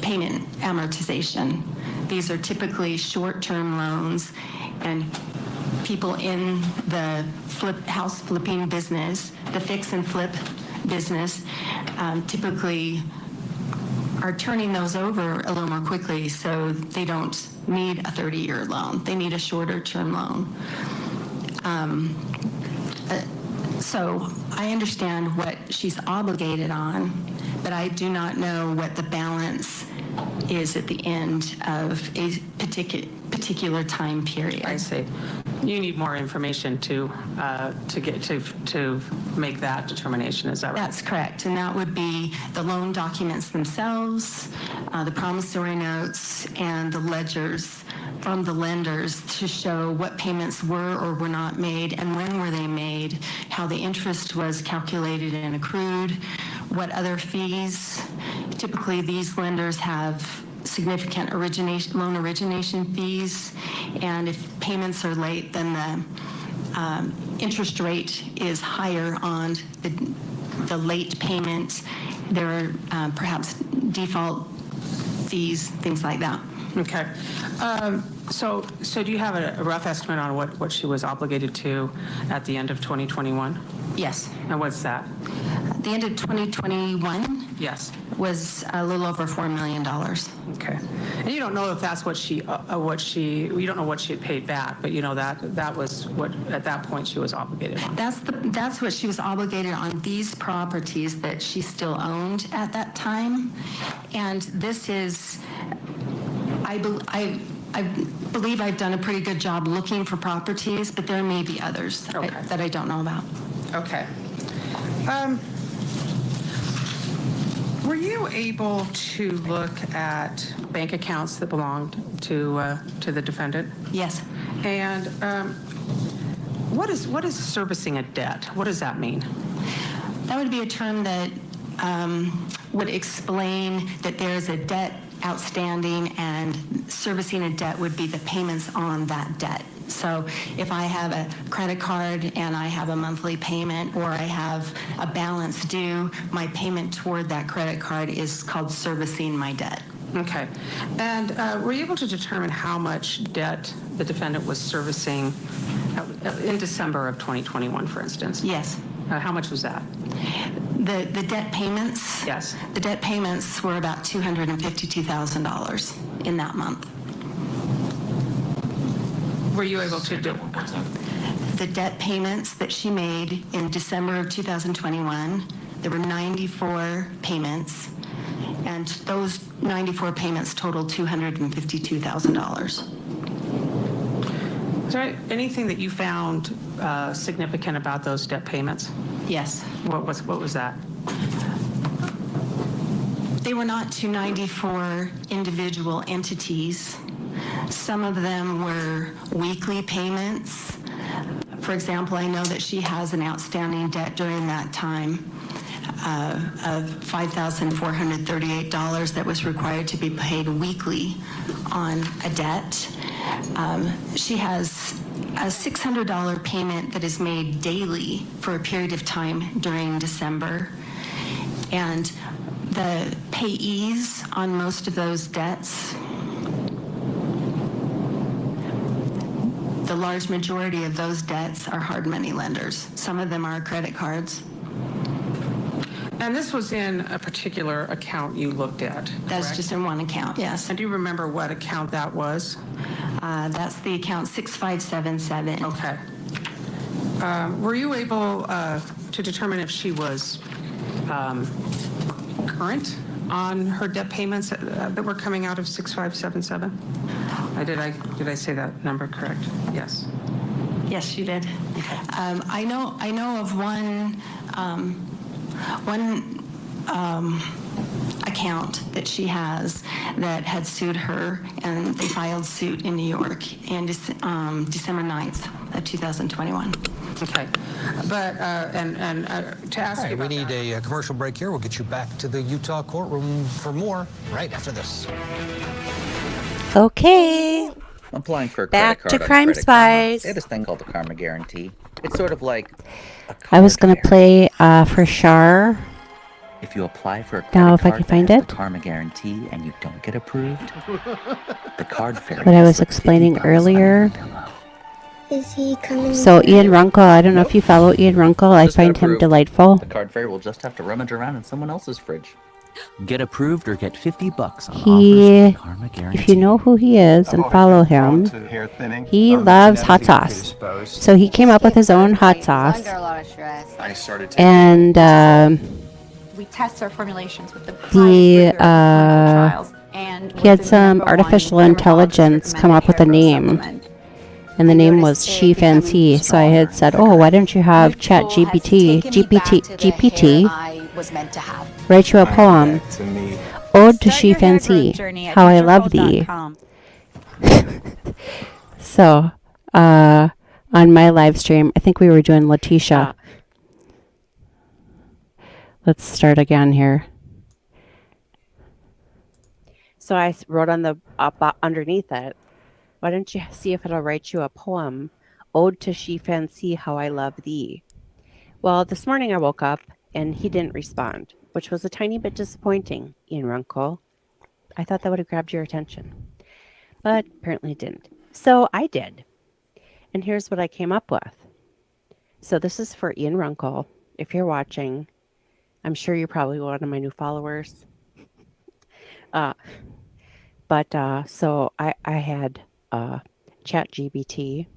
[SPEAKER 13] payment amortization. These are typically short-term loans, and people in the house flipping business, the fix and flip business, typically are turning those over a little more quickly, so they don't need a 30-year loan. They need a shorter-term loan. So I understand what she's obligated on, but I do not know what the balance is at the end of a particular time period.
[SPEAKER 8] I see. You need more information to make that determination. Is that right?
[SPEAKER 13] That's correct, and that would be the loan documents themselves, the promissory notes, and the ledgers from the lenders to show what payments were or were not made and when were they made, how the interest was calculated and accrued, what other fees. Typically, these lenders have significant loan origination fees, and if payments are late, then the interest rate is higher on the late payment. There are perhaps default fees, things like that.
[SPEAKER 8] Okay. So do you have a rough estimate on what she was obligated to at the end of 2021?
[SPEAKER 13] Yes.
[SPEAKER 8] And what's that?
[SPEAKER 13] At the end of 2021?
[SPEAKER 8] Yes.
[SPEAKER 13] Was a little over $4 million.
[SPEAKER 8] Okay. And you don't know if that's you don't know what she had paid back, but you know that was what at that point she was obligated on.
[SPEAKER 13] That's what she was obligated on these properties that she still owned at that time. And this is, I believe I've done a pretty good job looking for properties, but there may be others that I don't know about.
[SPEAKER 8] Okay. Were you able to look at bank accounts that belonged to the defendant?
[SPEAKER 13] Yes.
[SPEAKER 8] And what is servicing a debt? What does that mean?
[SPEAKER 13] That would be a term that would explain that there is a debt outstanding, and servicing a debt would be the payments on that debt. So if I have a credit card and I have a monthly payment, or I have a balance due, my payment toward that credit card is called servicing my debt.
[SPEAKER 8] Okay. And were you able to determine how much debt the defendant was servicing in December of 2021, for instance?
[SPEAKER 13] Yes.
[SPEAKER 8] How much was that?
[SPEAKER 13] The debt payments?
[SPEAKER 8] Yes.
[SPEAKER 13] The debt payments were about $252,000 in that month.
[SPEAKER 8] Were you able to do
[SPEAKER 13] the debt payments that she made in December of 2021 There were 94 payments, and those 94 payments totaled $252,000.
[SPEAKER 8] Is there anything that you found significant about those debt payments?
[SPEAKER 13] Yes.
[SPEAKER 8] What was that?
[SPEAKER 13] They were not to 94 individual entities. Some of them were weekly payments. For example, I know that she has an outstanding debt during that time of $5,438 that was required to be paid weekly on a debt. She has a $600 payment that is made daily for a period of time during December. And the payees on most of those debts, the large majority of those debts are hard money lenders. Some of them are credit cards.
[SPEAKER 8] And this was in a particular account you looked at?
[SPEAKER 13] That's
[SPEAKER 8] correct?
[SPEAKER 13] just in one account, yes.
[SPEAKER 8] And do you remember what account that was?
[SPEAKER 13] That's the account 6577.
[SPEAKER 8] Okay. Were you able to determine if she was current on her debt payments that were coming out of 6577? Did I say that number correct? Yes.
[SPEAKER 13] Yes, you did.
[SPEAKER 8] Okay.
[SPEAKER 13] I know of one account that she has that had sued her, and they filed suit in New York in December 9th of 2021.
[SPEAKER 8] Okay. But, to ask you
[SPEAKER 2] we
[SPEAKER 8] about
[SPEAKER 2] need
[SPEAKER 8] that.
[SPEAKER 2] a commercial break here. We'll get you back to the Utah courtroom for more right after this.
[SPEAKER 11] Okay.
[SPEAKER 14] Applying for a
[SPEAKER 11] Back
[SPEAKER 14] credit card
[SPEAKER 11] to
[SPEAKER 14] on
[SPEAKER 11] Crime
[SPEAKER 14] Credit Karma.
[SPEAKER 11] Spies.
[SPEAKER 14] They have this thing called the Karma Guarantee. It's sort of like a
[SPEAKER 11] I was
[SPEAKER 14] card
[SPEAKER 11] going to
[SPEAKER 14] fairy.
[SPEAKER 11] play for Shar.
[SPEAKER 14] If you apply for a credit
[SPEAKER 11] Now, if I
[SPEAKER 14] card
[SPEAKER 11] can
[SPEAKER 14] that
[SPEAKER 11] find
[SPEAKER 14] has
[SPEAKER 11] it.
[SPEAKER 14] the Karma Guarantee and you don't get approved, the card fairy
[SPEAKER 11] What I
[SPEAKER 14] will
[SPEAKER 11] was
[SPEAKER 14] slip
[SPEAKER 11] explaining
[SPEAKER 14] $50
[SPEAKER 11] earlier.
[SPEAKER 14] under your pillow.
[SPEAKER 15] Is he coming?
[SPEAKER 11] So Ian Runkle, I don't know if you follow Ian Runkle. I
[SPEAKER 14] Just got
[SPEAKER 11] find him
[SPEAKER 14] approved.
[SPEAKER 11] delightful.
[SPEAKER 14] The card fairy will just have to rummage around in someone else's fridge. Get approved or get $50 on offers
[SPEAKER 11] He,
[SPEAKER 14] with the Karma Guarantee.
[SPEAKER 11] if you know who he is and follow him, he loves hot sauce. So he came up with his own hot sauce.
[SPEAKER 15] Under a lot of stress.
[SPEAKER 14] I started
[SPEAKER 11] And
[SPEAKER 15] We test our formulations with the
[SPEAKER 11] he
[SPEAKER 15] trials, and
[SPEAKER 11] he had some artificial intelligence come up with a name. And the name was She Fancy. So I had said, oh, why don't you have Chat GPT
[SPEAKER 15] was meant to have.
[SPEAKER 11] write you a poem. Ode to She Fancy, How I Love Thee. So, on my live stream, I think we were doing Letitia. Let's start again here. So I wrote on the underneath it, why don't you see if it'll write you a poem, Ode to She Fancy, How I Love Thee. Well, this morning I woke up and he didn't respond, which was a tiny bit disappointing, Ian Runkle. I thought that would have grabbed your attention, but apparently it didn't. So I did. And here's what I came up with. So this is for Ian Runkle. If you're watching, I'm sure you're probably one of my new followers. So I had ChatGPT,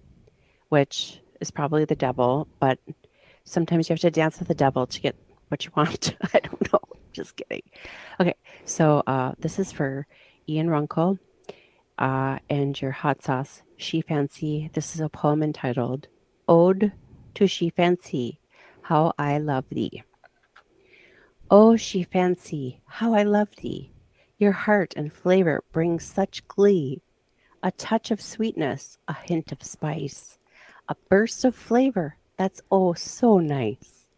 [SPEAKER 11] which is probably the devil, but sometimes you have to dance with the devil to get what you want. I don't know. Just kidding. Okay, so this is for Ian Runkle and your hot sauce, She Fancy. This is a poem entitled Ode to She Fancy, How I Love Thee. Oh, She Fancy, how I love thee. Your heart and flavor bring such glee. A touch of sweetness, a hint of spice, a burst of flavor that's oh so nice.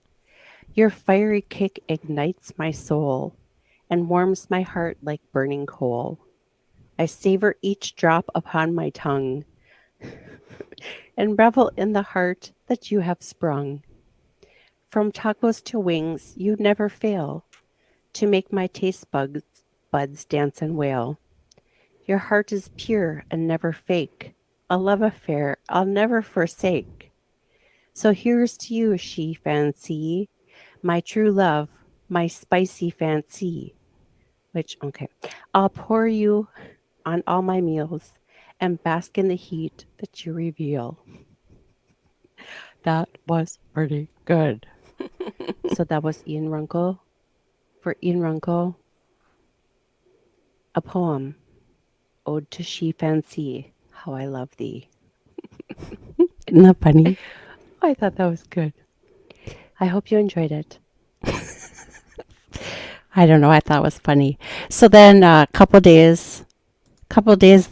[SPEAKER 11] Your fiery kick ignites my soul and warms my heart like burning coal. I savor each drop upon my tongue and revel in the heart that you have sprung. From tacos to wings, you never fail to make my taste buds dance and wail. Your heart is pure and never fake, a love affair I'll never forsake. So here's to you, She Fancy, my true love, my spicy fancy. Which, okay, I'll pour you on all my meals and bask in the heat that you reveal. That was pretty good. So that was Ian Runkle. For Ian Runkle, a poem, Ode to She Fancy, How I Love Thee. Isn't that funny? I thought that was good. I hope you enjoyed it. I don't know. I thought it was funny. So then a couple days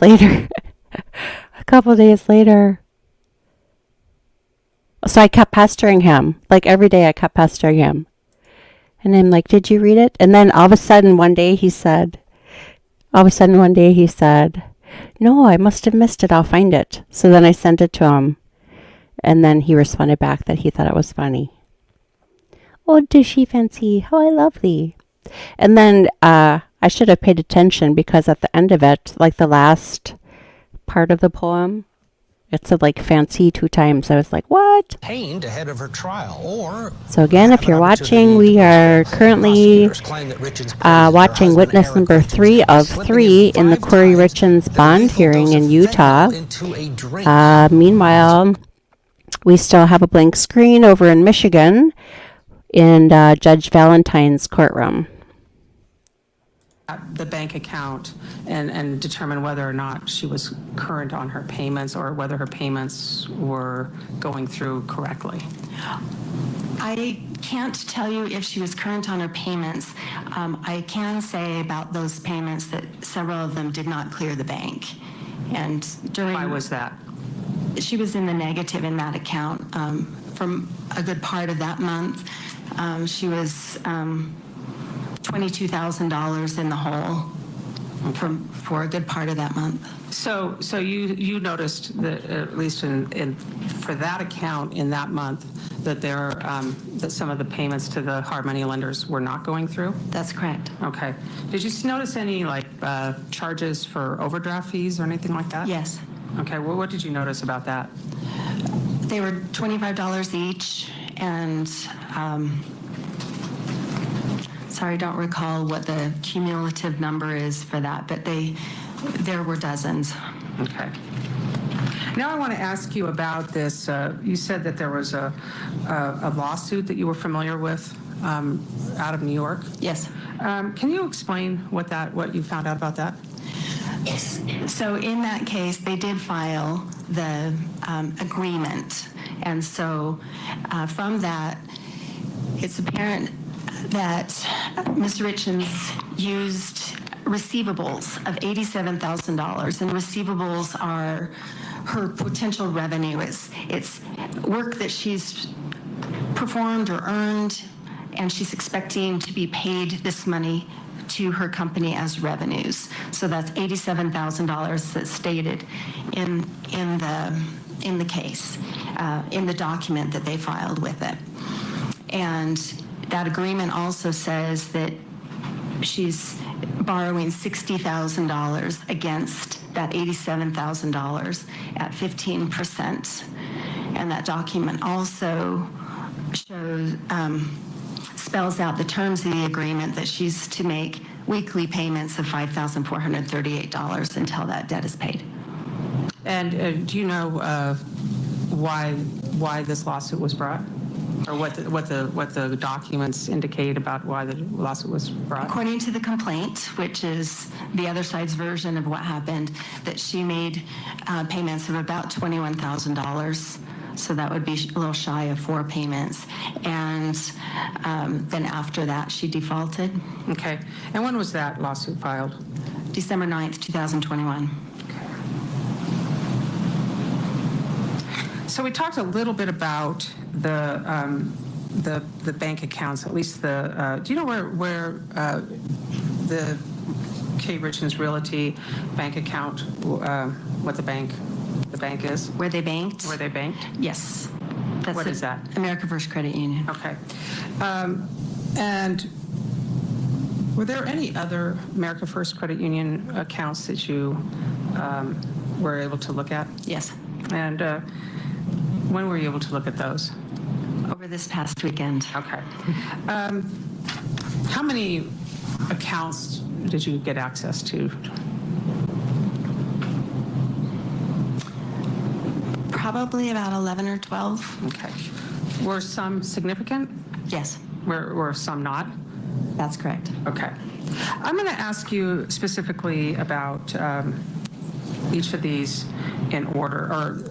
[SPEAKER 11] later, so I kept pestering him. Like every day I kept pestering him. And I'm like, did you read it? And then all of a sudden one day he said, no, I must have missed it. I'll find it. So then I sent it to him. And then he responded back that he thought it was funny. Oh, does she fancy how I love thee? And then I should have paid attention because at the end of it, like the last part of the poem, it said like fancy 2 times. I was like, what?
[SPEAKER 2] Pained ahead of her trial, or
[SPEAKER 11] So again, if you're watching, we are currently watching witness number 3 of 3 in the Kouri Richen's bond hearing in Utah. Meanwhile, we still have a blank screen over in Michigan in Judge Valentine's courtroom.
[SPEAKER 8] The bank account and determine whether or not she was current on her payments or whether her payments were going through correctly.
[SPEAKER 13] I can't tell you if she was current on her payments. I can say about those payments that several of them did not clear the bank. And during
[SPEAKER 8] Why was that?
[SPEAKER 13] She was in the negative in that account from a good part of that month. She was $22,000 in the hole for a good part of that month.
[SPEAKER 8] So you noticed that at least for that account in that month that that some of the payments to the hard money lenders were not going through?
[SPEAKER 13] That's correct.
[SPEAKER 8] Okay. Did you notice any charges for overdraft fees or anything like that?
[SPEAKER 13] Yes.
[SPEAKER 8] Okay. Well, what did you notice about that?
[SPEAKER 13] They were $25 each, and sorry, I don't recall what the cumulative number is for that, but there were dozens.
[SPEAKER 8] Okay. Now I want to ask you about this. You said that there was a lawsuit that you were familiar with out of New York.
[SPEAKER 13] Yes.
[SPEAKER 8] Can you explain what you found out about that?
[SPEAKER 13] Yes. So in that case, they did file the agreement, and so from that, it's apparent that Ms. Richens used receivables of $87,000, and receivables are her potential revenue. It's work that she's performed or earned, and she's expecting to be paid this money to her company as revenues. So that's $87,000 that's stated in the case, in the document that they filed with it. And that agreement also says that she's borrowing $60,000 against that $87,000 at 15%. And that document also spells out the terms of the agreement that she's to make weekly payments of $5,438 until that debt is paid.
[SPEAKER 8] And do you know why this lawsuit was brought? Or what the documents indicate about why the lawsuit was brought?
[SPEAKER 13] According to the complaint, which is the other side's version of what happened, that she made payments of about $21,000. So that would be a little shy of 4 payments. And then after that, she defaulted.
[SPEAKER 8] Okay. And when was that lawsuit filed?
[SPEAKER 13] December 9th, 2021.
[SPEAKER 8] So we talked a little bit about the bank accounts, at least do you know where the K. Richen's Realty bank account, what the bank is?
[SPEAKER 13] Where they banked?
[SPEAKER 8] Where they banked?
[SPEAKER 13] Yes.
[SPEAKER 8] What is that?
[SPEAKER 13] America First Credit Union.
[SPEAKER 8] Okay. And were there any other America First Credit Union accounts that you were able to look at?
[SPEAKER 13] Yes.
[SPEAKER 8] And when were you able to look at those?
[SPEAKER 13] Over this past weekend.
[SPEAKER 8] Okay. How many accounts did you get access to?
[SPEAKER 13] Probably about 11 or 12.
[SPEAKER 8] Okay. Were some significant?
[SPEAKER 13] Yes.
[SPEAKER 8] Were some not?
[SPEAKER 13] That's correct.
[SPEAKER 8] Okay. I'm going to ask you specifically about each of these in order, or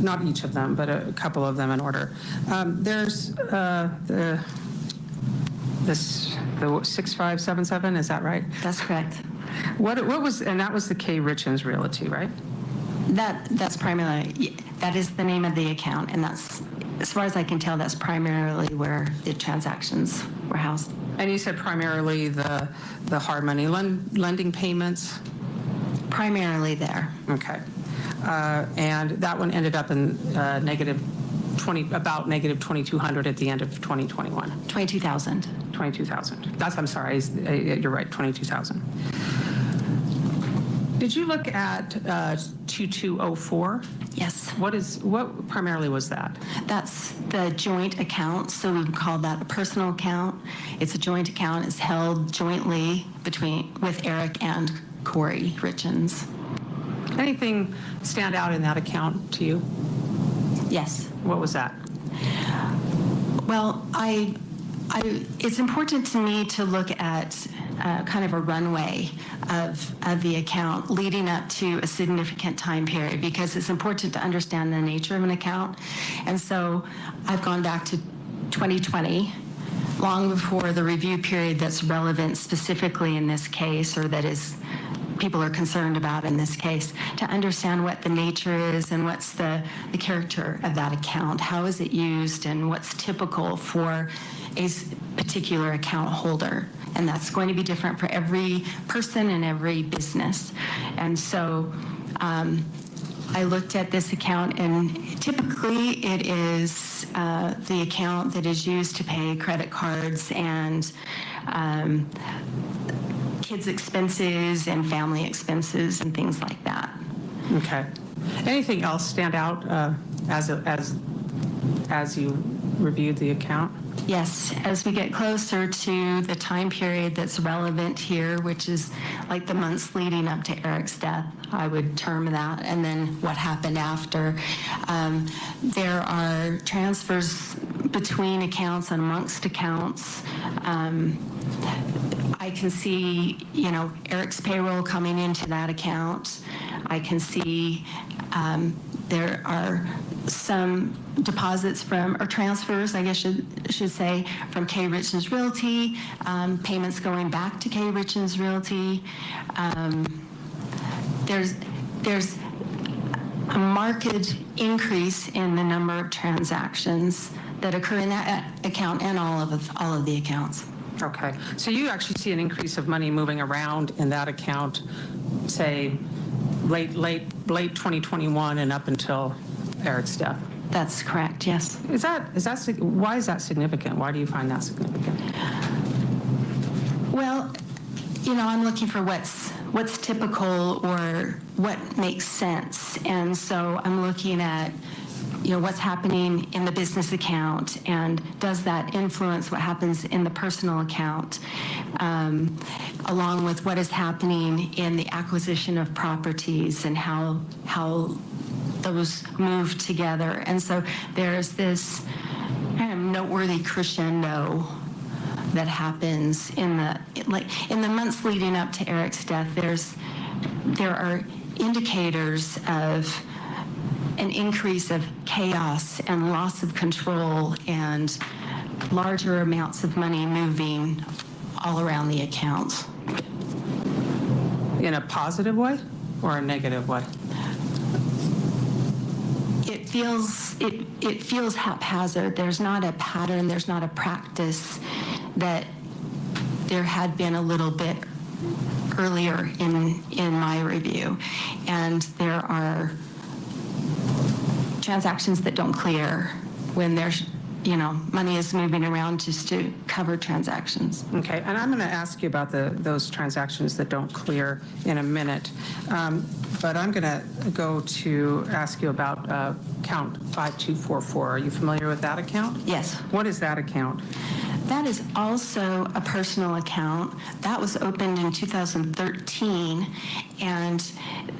[SPEAKER 8] not each of them, but a couple of them in order. There's the 6577, is that right?
[SPEAKER 13] That's correct.
[SPEAKER 8] What was, and that was the K. Richens Realty, right?
[SPEAKER 13] That's primarily, that is the name of the account, and that's, as far as I can tell, that's primarily where the transactions were housed.
[SPEAKER 8] And you said primarily the hard money lending payments?
[SPEAKER 13] Primarily there.
[SPEAKER 8] Okay. And that one ended up in about negative 2,200 at the end of 2021.
[SPEAKER 13] 22,000.
[SPEAKER 8] 22,000. That's, I'm sorry, you're right, 22,000. Did you look at 2204?
[SPEAKER 13] Yes.
[SPEAKER 8] What primarily was that?
[SPEAKER 13] That's the joint account, so we would call that a personal account. It's a joint account. It's held jointly with Eric and Kouri Richens.
[SPEAKER 8] Anything stand out in that account to you?
[SPEAKER 13] Yes.
[SPEAKER 8] What was that?
[SPEAKER 13] Well, it's important to me to look at kind of a runway of the account leading up to a significant time period, because it's important to understand the nature of an account. And so I've gone back to 2020, long before the review period that's relevant specifically in this case, or that is people are concerned about in this case, to understand what the nature is and what's the character of that account. How is it used and what's typical for a particular account holder. And that's going to be different for every person and every business. And so I looked at this account, and typically it is the account that is used to pay credit cards and kids' expenses and family expenses and things like that.
[SPEAKER 8] Okay. Anything else stand out as you reviewed the account?
[SPEAKER 13] Yes, as we get closer to the time period that's relevant here, which is like the months leading up to Eric's death, I would term that, and then what happened after. There are transfers between accounts and amongst accounts. I can see, Eric's payroll coming into that account. I can see there are some deposits or transfers, I guess should say, from K. Richens Realty, payments going back to K. Richens Realty. There's a marked increase in the number of transactions that occur in that account and all of the accounts.
[SPEAKER 8] Okay, so you actually see an increase of money moving around in that account, say, late 2021 and up until Eric's death.
[SPEAKER 13] That's correct, yes.
[SPEAKER 8] Why is that significant? Why do you find that significant?
[SPEAKER 13] Well, I'm looking for what's typical or what makes sense. And so I'm looking at, what's happening in the business account, and does that influence what happens in the personal account, along with what is happening in the acquisition of properties and how those move together. And so there's this kind of noteworthy crescendo that happens in the months leading up to Eric's death. There are indicators of an increase of chaos and loss of control and larger amounts of money moving all around the account.
[SPEAKER 8] In a positive way or a negative way?
[SPEAKER 13] It feels haphazard. There's not a pattern, there's not a practice that there had been a little bit earlier in my review. And there are transactions that don't clear when there's, money is moving around just to cover transactions.
[SPEAKER 8] Okay, and I'm going to ask you about those transactions that don't clear in a minute. But I'm going to go to ask you about account 5244. Are you familiar with that account?
[SPEAKER 13] Yes.
[SPEAKER 8] What is that account?
[SPEAKER 13] That is also a personal account. That was opened in 2013, and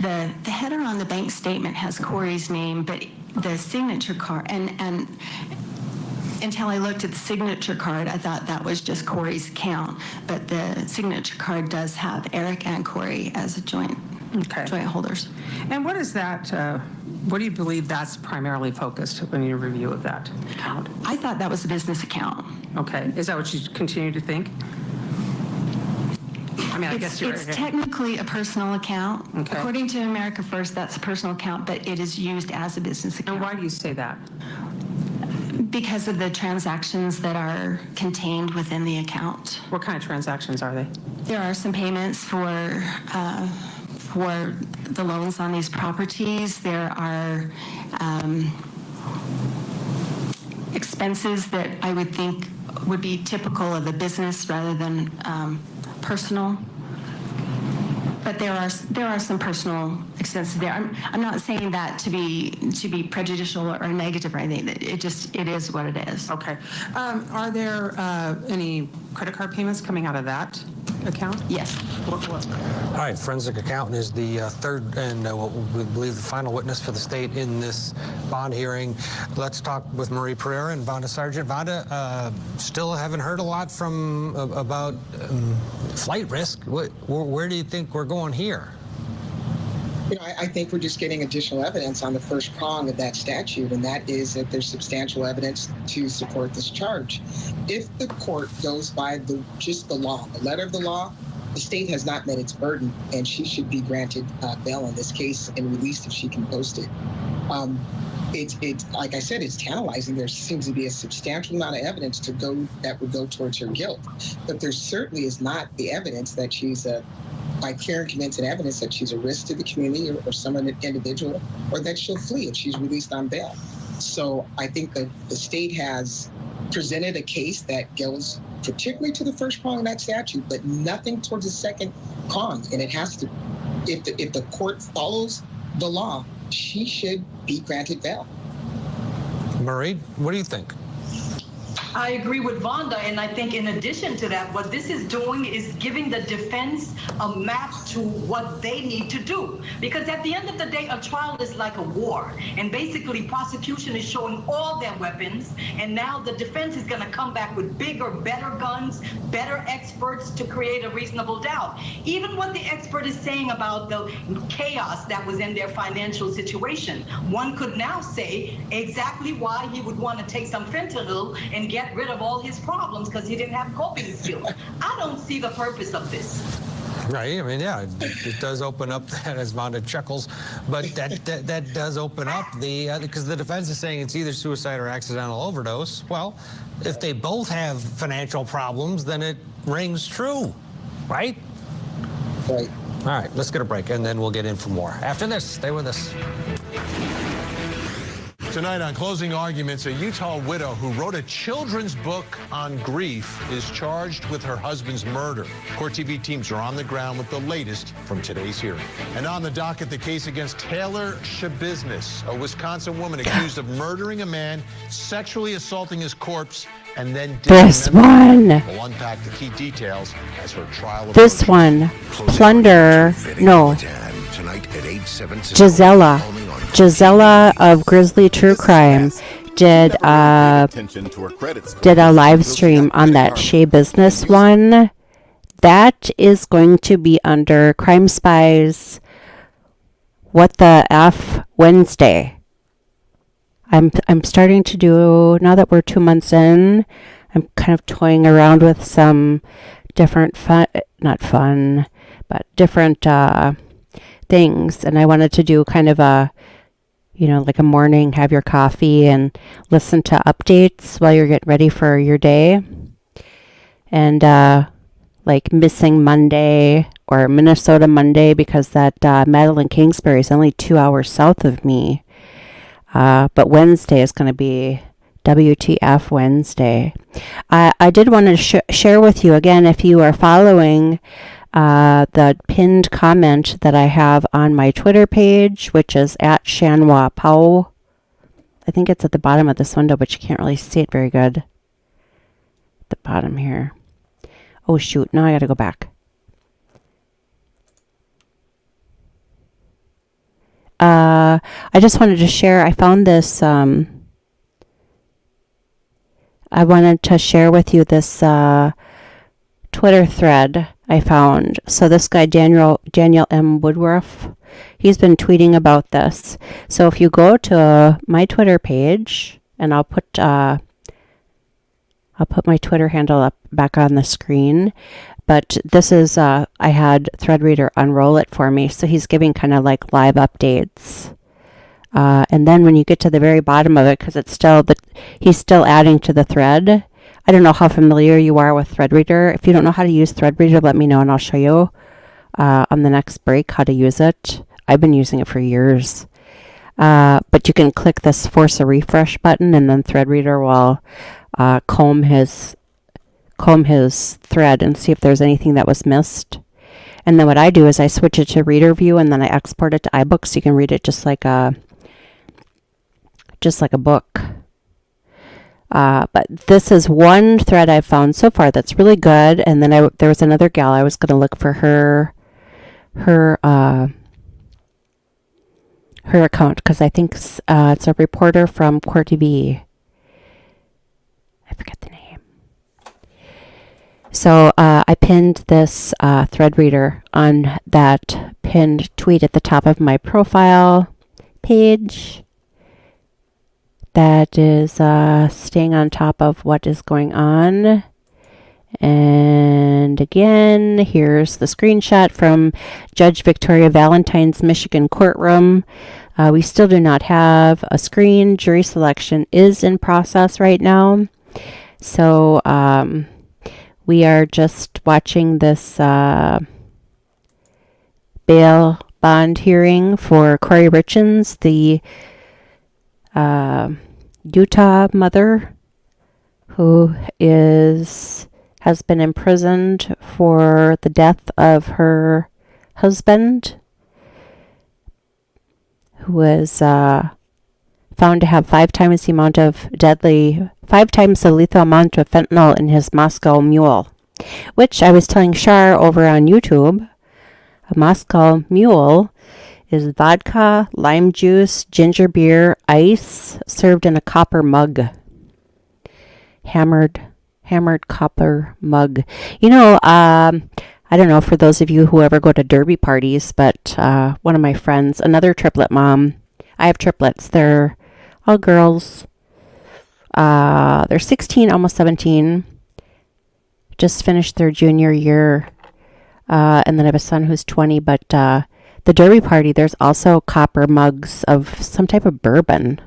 [SPEAKER 13] the header on the bank statement has Kouri's name, but the signature card, and until I looked at the signature card, I thought that was just Kouri's account, but the signature card does have Eric and Kouri as a joint holders.
[SPEAKER 8] And what is that, what do you believe that's primarily focused when you review of that account?
[SPEAKER 13] I thought that was a business account.
[SPEAKER 8] Okay, is that what you continue to think? I mean, I guess
[SPEAKER 13] it's technically a personal account.
[SPEAKER 8] Okay.
[SPEAKER 13] According to America First, that's a personal account, but it is used as a business account.
[SPEAKER 8] And why do you say that?
[SPEAKER 13] Because of the transactions that are contained within the account.
[SPEAKER 8] What kind of transactions are they?
[SPEAKER 13] There are some payments for the loans on these properties. There are expenses that I would think would be typical of a business rather than personal. But there are some personal expenses there. I'm not saying that to be prejudicial or negative or anything. It is what it is.
[SPEAKER 8] Okay. Are there any credit card payments coming out of that account?
[SPEAKER 13] Yes.
[SPEAKER 8] What?
[SPEAKER 2] All right, forensic accountant is the third and what we believe the final witness for the state in this bond hearing. Let's talk with Marie Pereira and Vonda Sargent. Vonda, still haven't heard a lot from about flight risk. Where do you think we're going here?
[SPEAKER 10] You know, I think we're just getting additional evidence on the first prong of that statute, and that is that there's substantial evidence to support this charge. If the court goes by just the law, the letter of the law, the state has not met its burden, and she should be granted bail in this case and released if she can post it. It's like I said, it's tantalizing. There seems to be a substantial amount of evidence that would go towards her guilt, but there certainly is not the evidence that she's by clear and convincing evidence that she's a risk to the community or some individual, or that she'll flee if she's released on bail. So I think that the state has presented a case that goes particularly to the first prong of that statute, but nothing towards the second prong. And it has to, if the court follows the law, she should be granted bail.
[SPEAKER 2] Marie, what do you think?
[SPEAKER 6] I agree with Vonda, and I think in addition to that, what this is doing is giving the defense a map to what they need to do. Because at the end of the day, a trial is like a war, and basically prosecution is showing all their weapons, and now the defense is going to come back with bigger, better guns, better experts to create a reasonable doubt. Even what the expert is saying about the chaos that was in their financial situation, one could now say exactly why he would want to take some fentanyl and get rid of all his problems because he didn't have coping skills. I don't see the purpose of this.
[SPEAKER 2] Right. I mean, yeah, it does open up that, as Vonda chuckles, but that does open up because the defense is saying it's either suicide or accidental overdose. Well, if they both have financial problems, then it rings true, right?
[SPEAKER 10] Right.
[SPEAKER 2] All right, let's get a break, and then we'll get in for more. After this, stay with us.
[SPEAKER 5] Tonight on Closing Arguments, a Utah widow who wrote a children's book on grief is charged with her husband's murder. CourtTV teams are on the ground with the latest from today's hearing. And on the docket, the case against Taylor Shabiznis, a Wisconsin woman accused of murdering a man, sexually assaulting his corpse, and then
[SPEAKER 11] This one.
[SPEAKER 5] We'll unpack the key details as her trial approaches.
[SPEAKER 11] This one. Plunder. No.
[SPEAKER 3] Tonight at 8/7
[SPEAKER 11] Gisela of Grizzly True Crime did a live stream on that Shea Business one. That is going to be under Crime Spies What the F Wednesday. I'm starting to do, now that we're 2 months in, I'm kind of toying around with some different different things, and I wanted to do kind of a, like a morning, have your coffee and listen to updates while you're getting ready for your day. And like Missing Monday or Minnesota Monday, because that Madeline Kingsbury is only 2 hours south of me. But Wednesday is going to be WTF Wednesday. I did want to share with you again, if you are following the pinned comment that I have on my Twitter page, which is at Shanwa Pao. I think it's at the bottom of this window, but you can't really see it very good. At the bottom here. Oh shoot, now I gotta go back. I just wanted to share, I found this I wanted to share with you this Twitter thread I found. So this guy, Daniel M. Woodruff, he's been tweeting about this. So if you go to my Twitter page, and I'll put my Twitter handle up back on the screen. But this is, I had ThreadReader unroll it for me. So he's giving kind of like live updates. And then when you get to the very bottom of it, because it's still, he's still adding to the thread. I don't know how familiar you are with ThreadReader. If you don't know how to use ThreadReader, let me know and I'll show you on the next break how to use it. I've been using it for years. But you can click this force a refresh button, and then ThreadReader will comb his thread and see if there's anything that was missed. And then what I do is I switch it to reader view, and then I export it to iBooks so you can read it just like a book. But this is one thread I've found so far that's really good. And then there was another gal I was going to look for her account, because I think it's a reporter from CourtTV. I forget the name. So I pinned this ThreadReader on that pinned tweet at the top of my profile page. That is staying on top of what is going on. And again, here's the screenshot from Judge Victoria Valentine's Michigan courtroom. We still do not have a screen. Jury selection is in process right now. So we are just watching this bail bond hearing for Kouri Richen, the Utah mother who has been imprisoned for the death of her husband, who was found to have 5 times the lethal amount of fentanyl in his Moscow Mule, which I was telling Shar over on YouTube. A Moscow Mule is vodka, lime juice, ginger beer, ice, served in a copper mug. Hammered copper mug. You know, I don't know for those of you who ever go to derby parties, but one of my friends, another triplet mom, I have triplets. They're all girls. They're 16, almost 17. Just finished their junior year. And then I have a son who's 20, but the derby party, there's also copper mugs of some type of bourbon.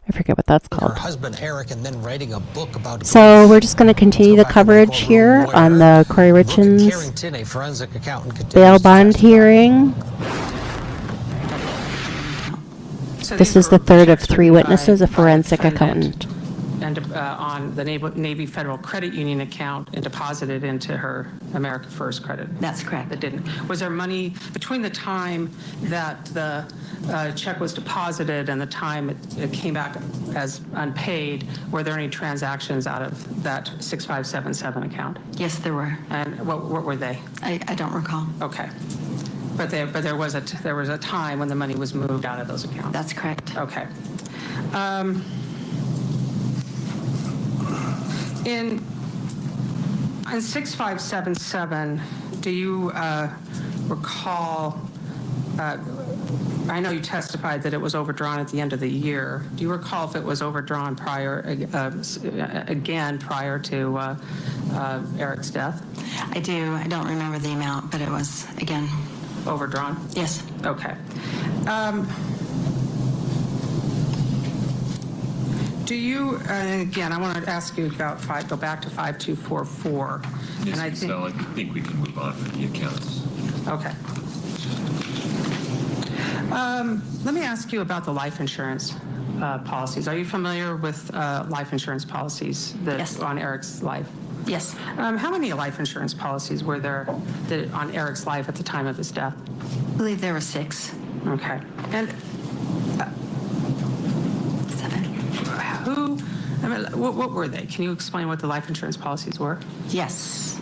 [SPEAKER 11] I forget what that's called.
[SPEAKER 2] Her husband Eric, and then writing a book about.
[SPEAKER 11] So we're just going to continue the coverage here on the Kouri Richen's bail bond hearing. This is the third of 3 witnesses, a forensic accountant.
[SPEAKER 8] And on the Navy Federal Credit Union account and deposited into her America First credit.
[SPEAKER 13] That's correct.
[SPEAKER 8] That didn't. Was there money between the time that the check was deposited and the time it came back as unpaid? Were there any transactions out of that 6577 account?
[SPEAKER 13] Yes, there were.
[SPEAKER 8] And what were they?
[SPEAKER 13] I don't recall.
[SPEAKER 8] Okay. But there was a time when the money was moved out of those accounts.
[SPEAKER 13] That's correct.
[SPEAKER 8] Okay. In 6577, do you recall, I know you testified that it was overdrawn at the end of the year. Do you recall if it was overdrawn prior to Eric's death?
[SPEAKER 13] I do. I don't remember the amount, but it was, again,
[SPEAKER 8] overdrawn?
[SPEAKER 13] Yes.
[SPEAKER 8] Okay. Do you, again, I want to ask you about go back to 5244.
[SPEAKER 1] Yes,
[SPEAKER 8] And I
[SPEAKER 1] think we can move on from the accounts.
[SPEAKER 8] Okay. Let me ask you about the life insurance policies. Are you familiar with life insurance policies on Eric's life?
[SPEAKER 13] Yes.
[SPEAKER 8] How many life insurance policies were there on Eric's life at the time of his death?
[SPEAKER 13] I believe there were 6.
[SPEAKER 8] Okay. And
[SPEAKER 13] 7.
[SPEAKER 8] What were they? Can you explain what the life insurance policies were?
[SPEAKER 13] Yes.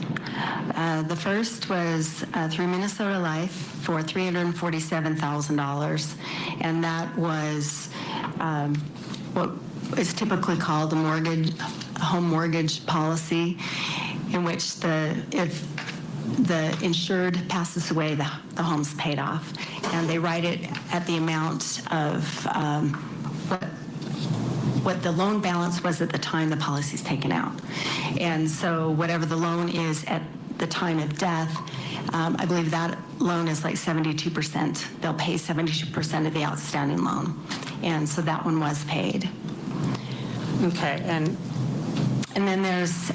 [SPEAKER 13] The first was through Minnesota Life for $347,000, and that was what is typically called a home mortgage policy in which if the insured passes away, the home's paid off. And they write it at the amount of what the loan balance was at the time the policy's taken out. And so whatever the loan is at the time of death, I believe that loan is like 72%. They'll pay 72% of the outstanding loan. And so that one was paid.
[SPEAKER 8] Okay, and
[SPEAKER 13] then there's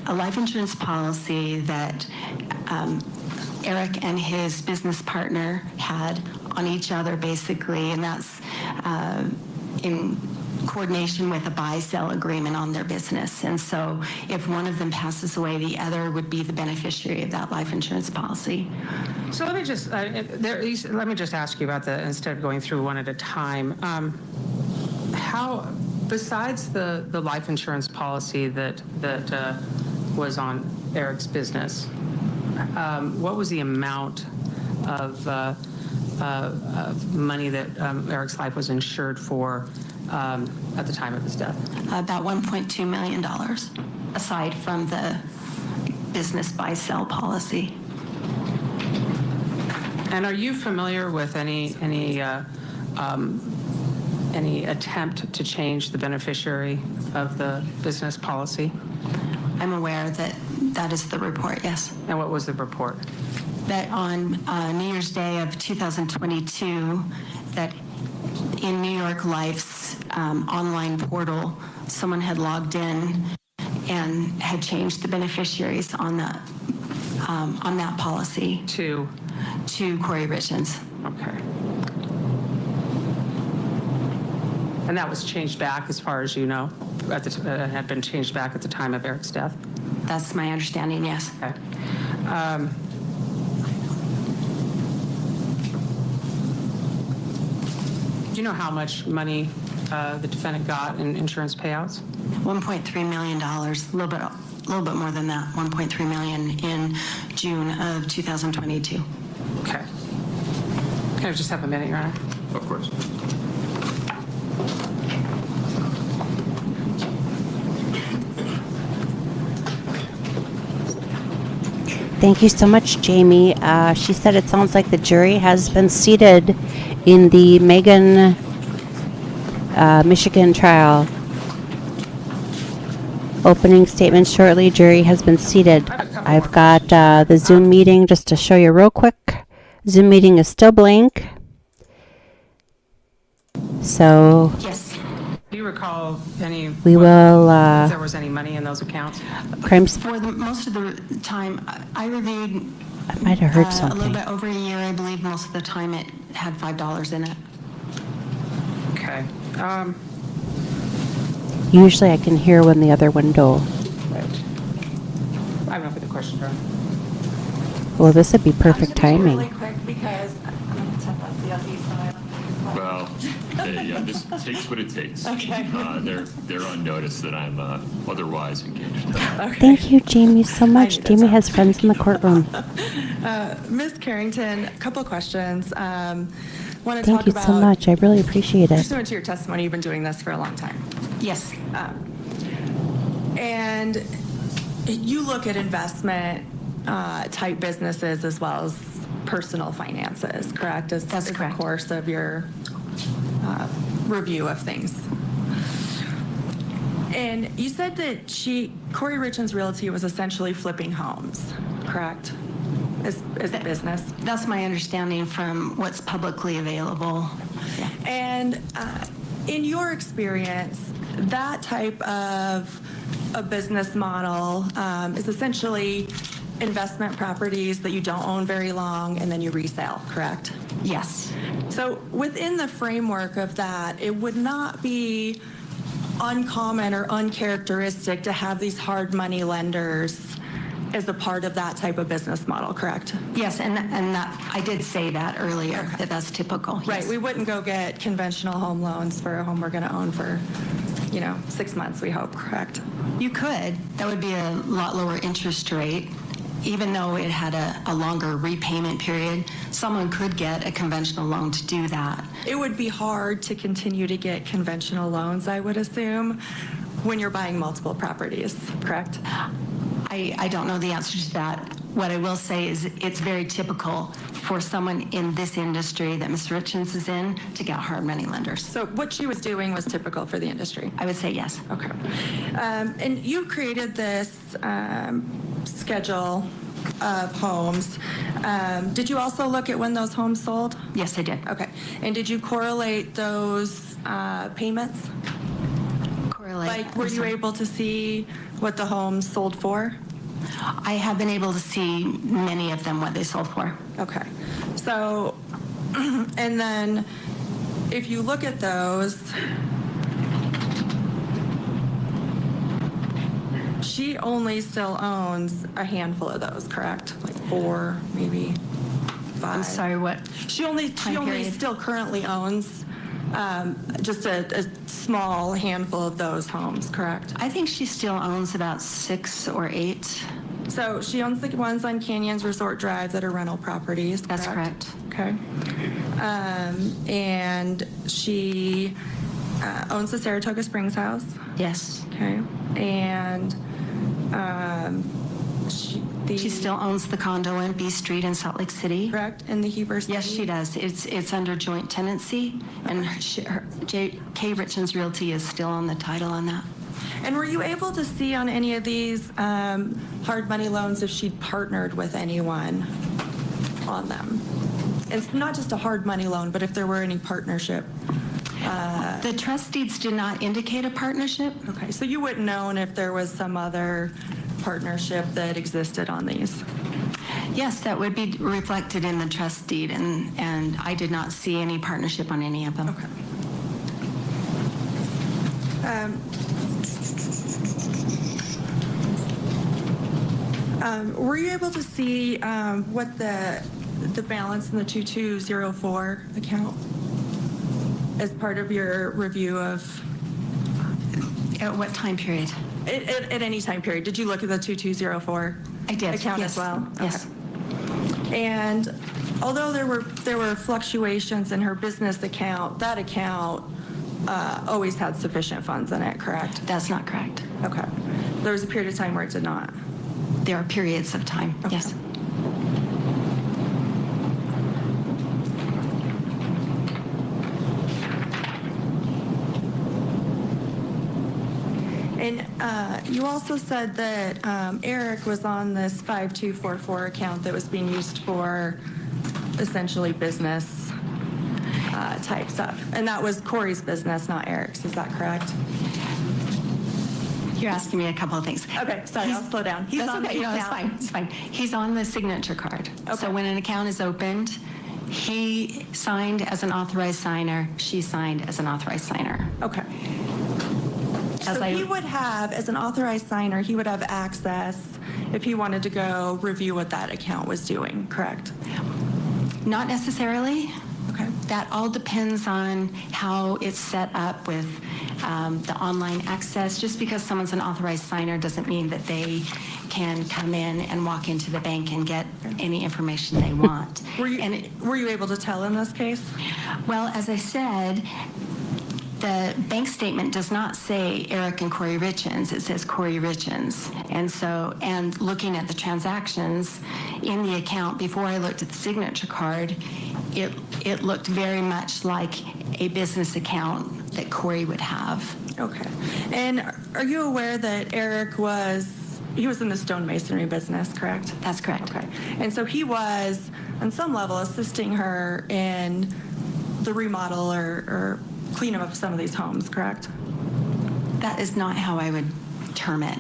[SPEAKER 13] a life insurance policy that Eric and his business partner had on each other, basically, and that's in coordination with a buy-sell agreement on their business. And so if one of them passes away, the other would be the beneficiary of that life insurance policy.
[SPEAKER 8] so let me just ask you about that instead of going through one at a time. How, besides the life insurance policy that was on Eric's business, what was the amount of money that Eric's life was insured for at the time of his death?
[SPEAKER 13] About $1.2 million, aside from the business buy-sell policy.
[SPEAKER 8] And are you familiar with any attempt to change the beneficiary of the business policy?
[SPEAKER 13] I'm aware that that is the report, yes.
[SPEAKER 8] And what was the report?
[SPEAKER 13] That on New Year's Day of 2022, that in New York Life's online portal, someone had logged in and had changed the beneficiaries on that policy
[SPEAKER 8] to
[SPEAKER 13] Kouri Richens.
[SPEAKER 8] Okay. And that was changed back, as far as you know, had been changed back at the time of Eric's death?
[SPEAKER 13] That's my understanding, yes.
[SPEAKER 8] Okay. Do you know how much money the defendant got in insurance payouts?
[SPEAKER 13] $1.3 million, a little bit more than that, $1.3 million in June of 2022.
[SPEAKER 8] Okay. Can I just have a minute, Your Honor?
[SPEAKER 1] Of course.
[SPEAKER 11] Thank you so much, Jamie. She said it sounds like the jury has been seated in the Michigan trial. Opening statement shortly. Jury has been seated. I've got the Zoom meeting just to show you real quick. Zoom meeting is still blank. So
[SPEAKER 8] Yes. Do you recall any?
[SPEAKER 11] We will.
[SPEAKER 8] If there was any money in those accounts?
[SPEAKER 11] Crimes.
[SPEAKER 13] For most of the time, I reviewed.
[SPEAKER 11] I might have heard
[SPEAKER 13] A
[SPEAKER 11] something.
[SPEAKER 13] little bit over a year, I believe. Most of the time, it had $5 in it.
[SPEAKER 8] Okay.
[SPEAKER 11] Usually, I can hear when the other window.
[SPEAKER 8] Right. I have no further questions, Your Honor.
[SPEAKER 11] Well, this would be perfect timing.
[SPEAKER 15] Really quick because I'm going to tap us the other side.
[SPEAKER 1] Well, yeah, this takes what it takes.
[SPEAKER 15] Okay.
[SPEAKER 1] They're on notice that I'm otherwise engaged.
[SPEAKER 15] Okay.
[SPEAKER 11] Thank you, Jamie, so much. Jamie has friends in the courtroom.
[SPEAKER 28] Ms. Carrington, a couple of questions. Want to
[SPEAKER 11] Thank
[SPEAKER 28] talk
[SPEAKER 11] you
[SPEAKER 28] about,
[SPEAKER 11] so much. I really appreciate it.
[SPEAKER 28] Just went to your testimony. You've been doing this for a long time.
[SPEAKER 13] Yes.
[SPEAKER 28] And you look at investment type businesses as well as personal finances, correct?
[SPEAKER 13] That's correct.
[SPEAKER 28] The course of your review of things. And you said that Kouri Richen's Realty was essentially flipping homes, correct? As a business.
[SPEAKER 13] That's my understanding from what's publicly available. Yeah.
[SPEAKER 28] And in your experience, that type of a business model is essentially investment properties that you don't own very long and then you resell, correct?
[SPEAKER 13] Yes.
[SPEAKER 28] So within the framework of that, it would not be uncommon or uncharacteristic to have these hard money lenders as a part of that type of business model, correct?
[SPEAKER 13] Yes, and that, I did say that earlier, that that's typical.
[SPEAKER 28] Right,
[SPEAKER 13] yes.
[SPEAKER 28] we wouldn't go get conventional home loans for a home we're going to own for, 6 months, we hope, correct?
[SPEAKER 13] You could. That would be a lot lower interest rate. Even though it had a longer repayment period, someone could get a conventional loan to do that.
[SPEAKER 28] It would be hard to continue to get conventional loans, I would assume. when you're buying multiple properties, correct?
[SPEAKER 13] I don't know the answer to that. What I will say is it's very typical for someone in this industry that Ms. Richens is in to get hard money lenders.
[SPEAKER 28] So what she was doing was typical for the industry?
[SPEAKER 13] I would say yes.
[SPEAKER 28] Okay. And you created this schedule of homes. Did you also look at when those homes sold?
[SPEAKER 13] Yes, I did.
[SPEAKER 28] Okay. And did you correlate those payments?
[SPEAKER 13] Correlate.
[SPEAKER 28] Like, were you able to see what the homes sold for?
[SPEAKER 13] I have been able to see many of them what they sold for.
[SPEAKER 28] Okay. So, and then if you look at those, she only still owns a handful of those, correct? Like 4, maybe 5.
[SPEAKER 13] I'm sorry, what?
[SPEAKER 28] She only
[SPEAKER 13] period?
[SPEAKER 28] still currently owns just a small handful of those homes, correct?
[SPEAKER 13] I think she still owns about 6 or 8.
[SPEAKER 28] So she owns the ones on Canyons Resort Drive that are rental properties,
[SPEAKER 13] That's correct.
[SPEAKER 28] Okay. And she owns the Saratoga Springs house?
[SPEAKER 13] Yes.
[SPEAKER 28] Okay. And
[SPEAKER 13] She still owns the condo in B Street in Salt Lake City.
[SPEAKER 28] Correct. In the Heber City?
[SPEAKER 13] Yes, she does. It's under joint tenancy, and K. Richens Realty is still on the title on that.
[SPEAKER 28] And were you able to see on any of these hard money loans if she'd partnered with anyone on them? It's not just a hard money loan, but if there were any partnership.
[SPEAKER 13] The trust deeds did not indicate a partnership.
[SPEAKER 28] Okay, so you wouldn't know if there was some other partnership that existed on these?
[SPEAKER 13] Yes, that would be reflected in the trust deed, and I did not see any partnership on any of them.
[SPEAKER 28] Okay. Were you able to see what the balance in the 2204 account as part of your review of?
[SPEAKER 13] At what time period?
[SPEAKER 28] At any time period. Did you look at the 2204
[SPEAKER 13] I did,
[SPEAKER 28] account
[SPEAKER 13] yes.
[SPEAKER 28] as well?
[SPEAKER 13] Yes.
[SPEAKER 28] Okay. And although there were fluctuations in her business account, that account always had sufficient funds in it, correct?
[SPEAKER 13] That's not correct.
[SPEAKER 28] Okay. There was a period of time where it did not.
[SPEAKER 13] There are periods of time,
[SPEAKER 28] Okay.
[SPEAKER 13] yes.
[SPEAKER 28] And you also said that Eric was on this 5244 account that was being used for essentially business type stuff. And that was Kouri's business, not Eric's. Is that correct?
[SPEAKER 13] You're asking me a couple of things.
[SPEAKER 28] Okay, sorry, I'll slow down. He's
[SPEAKER 13] That's
[SPEAKER 28] on
[SPEAKER 13] okay.
[SPEAKER 28] the
[SPEAKER 13] No, it's
[SPEAKER 28] account.
[SPEAKER 13] fine. It's fine. He's on the signature card.
[SPEAKER 28] Okay.
[SPEAKER 13] So when an account is opened, he signed as an authorized signer. She signed as an authorized signer.
[SPEAKER 28] Okay. So he would have, as an authorized signer, he would have access if he wanted to go review what that account was doing, correct?
[SPEAKER 13] Not necessarily.
[SPEAKER 28] Okay.
[SPEAKER 13] That all depends on how it's set up with the online access. Just because someone's an authorized signer doesn't mean that they can come in and walk into the bank and get any information they want.
[SPEAKER 28] Were you able to tell in this case?
[SPEAKER 13] Well, as I said, the bank statement does not say Eric and Kouri Richens. It says Kouri Richens. And looking at the transactions in the account before I looked at the signature card, it looked very much like a business account that Kouri would have.
[SPEAKER 28] Okay. And are you aware that Eric was in the stonemasonry business, correct?
[SPEAKER 13] That's correct.
[SPEAKER 28] Okay. And so he was, on some level, assisting her in the remodel or cleanup of some of these homes, correct?
[SPEAKER 13] That is not how I would term it.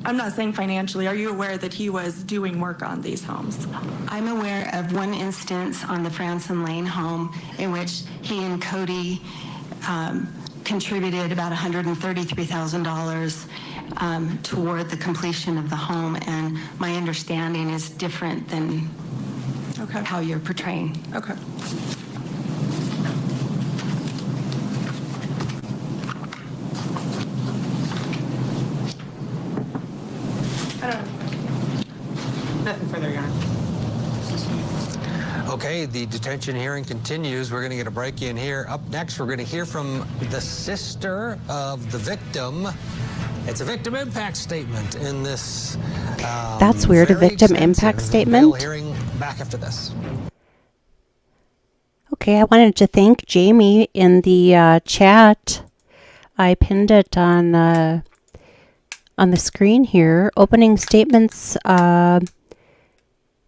[SPEAKER 28] I'm not saying financially. Are you aware that he was doing work on these homes?
[SPEAKER 13] I'm aware of one instance on the Franson Lane home in which he and Cody contributed about $133,000 toward the completion of the home, and my understanding is different than how you're portraying.
[SPEAKER 28] Okay.
[SPEAKER 8] Nothing further, Your Honor.
[SPEAKER 2] Okay, the detention hearing continues. We're going to get a break in here. Up next, we're going to hear from the sister of the victim. It's a victim impact statement in this.
[SPEAKER 11] That's weird, a
[SPEAKER 2] very
[SPEAKER 11] victim
[SPEAKER 2] extensive
[SPEAKER 11] impact
[SPEAKER 2] bail
[SPEAKER 11] statement?
[SPEAKER 2] hearing. Back after this.
[SPEAKER 11] Okay, I wanted to thank Jamie in the chat. I pinned it on the screen here. Opening statements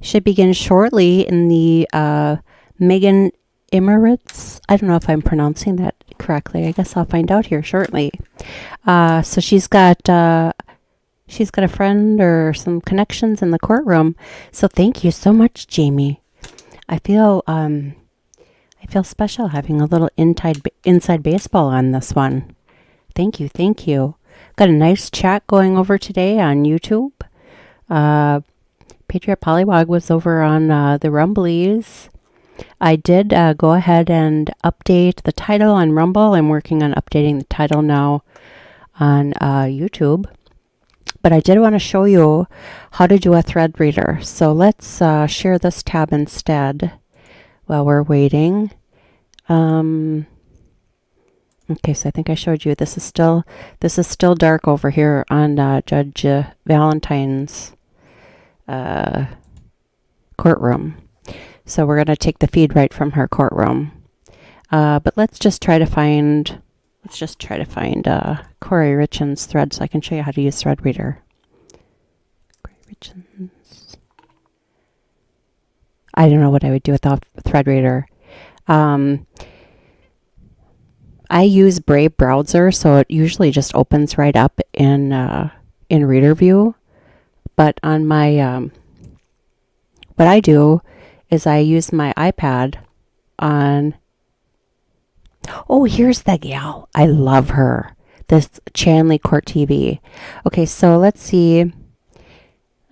[SPEAKER 11] should begin shortly in the Megan Imirowicz. I don't know if I'm pronouncing that correctly. I guess I'll find out here shortly. So she's got a friend or some connections in the courtroom. So thank you so much, Jamie. I feel special having a little inside baseball on this one. Thank you, thank you. Got a nice chat going over today on YouTube. Patriot Pollywog was over on the Rumblies. I did go ahead and update the title on Rumble. I'm working on updating the title now on YouTube. But I did want to show you how to do a thread reader. So let's share this tab instead while we're waiting. Okay, so I think I showed you. This is still dark over here on Judge Valentine's courtroom. So we're going to take the feed right from her courtroom. But let's just try to find Kouri Richen's thread so I can show you how to use Thread Reader. Kouri Richen's. I don't know what I would do without Thread Reader. I use Brave browser, so it usually just opens right up in Reader View. But on my what I do is I use my iPad on. Oh, here's the gal. I love her. This Chanley CourtTV. Okay, so let's see.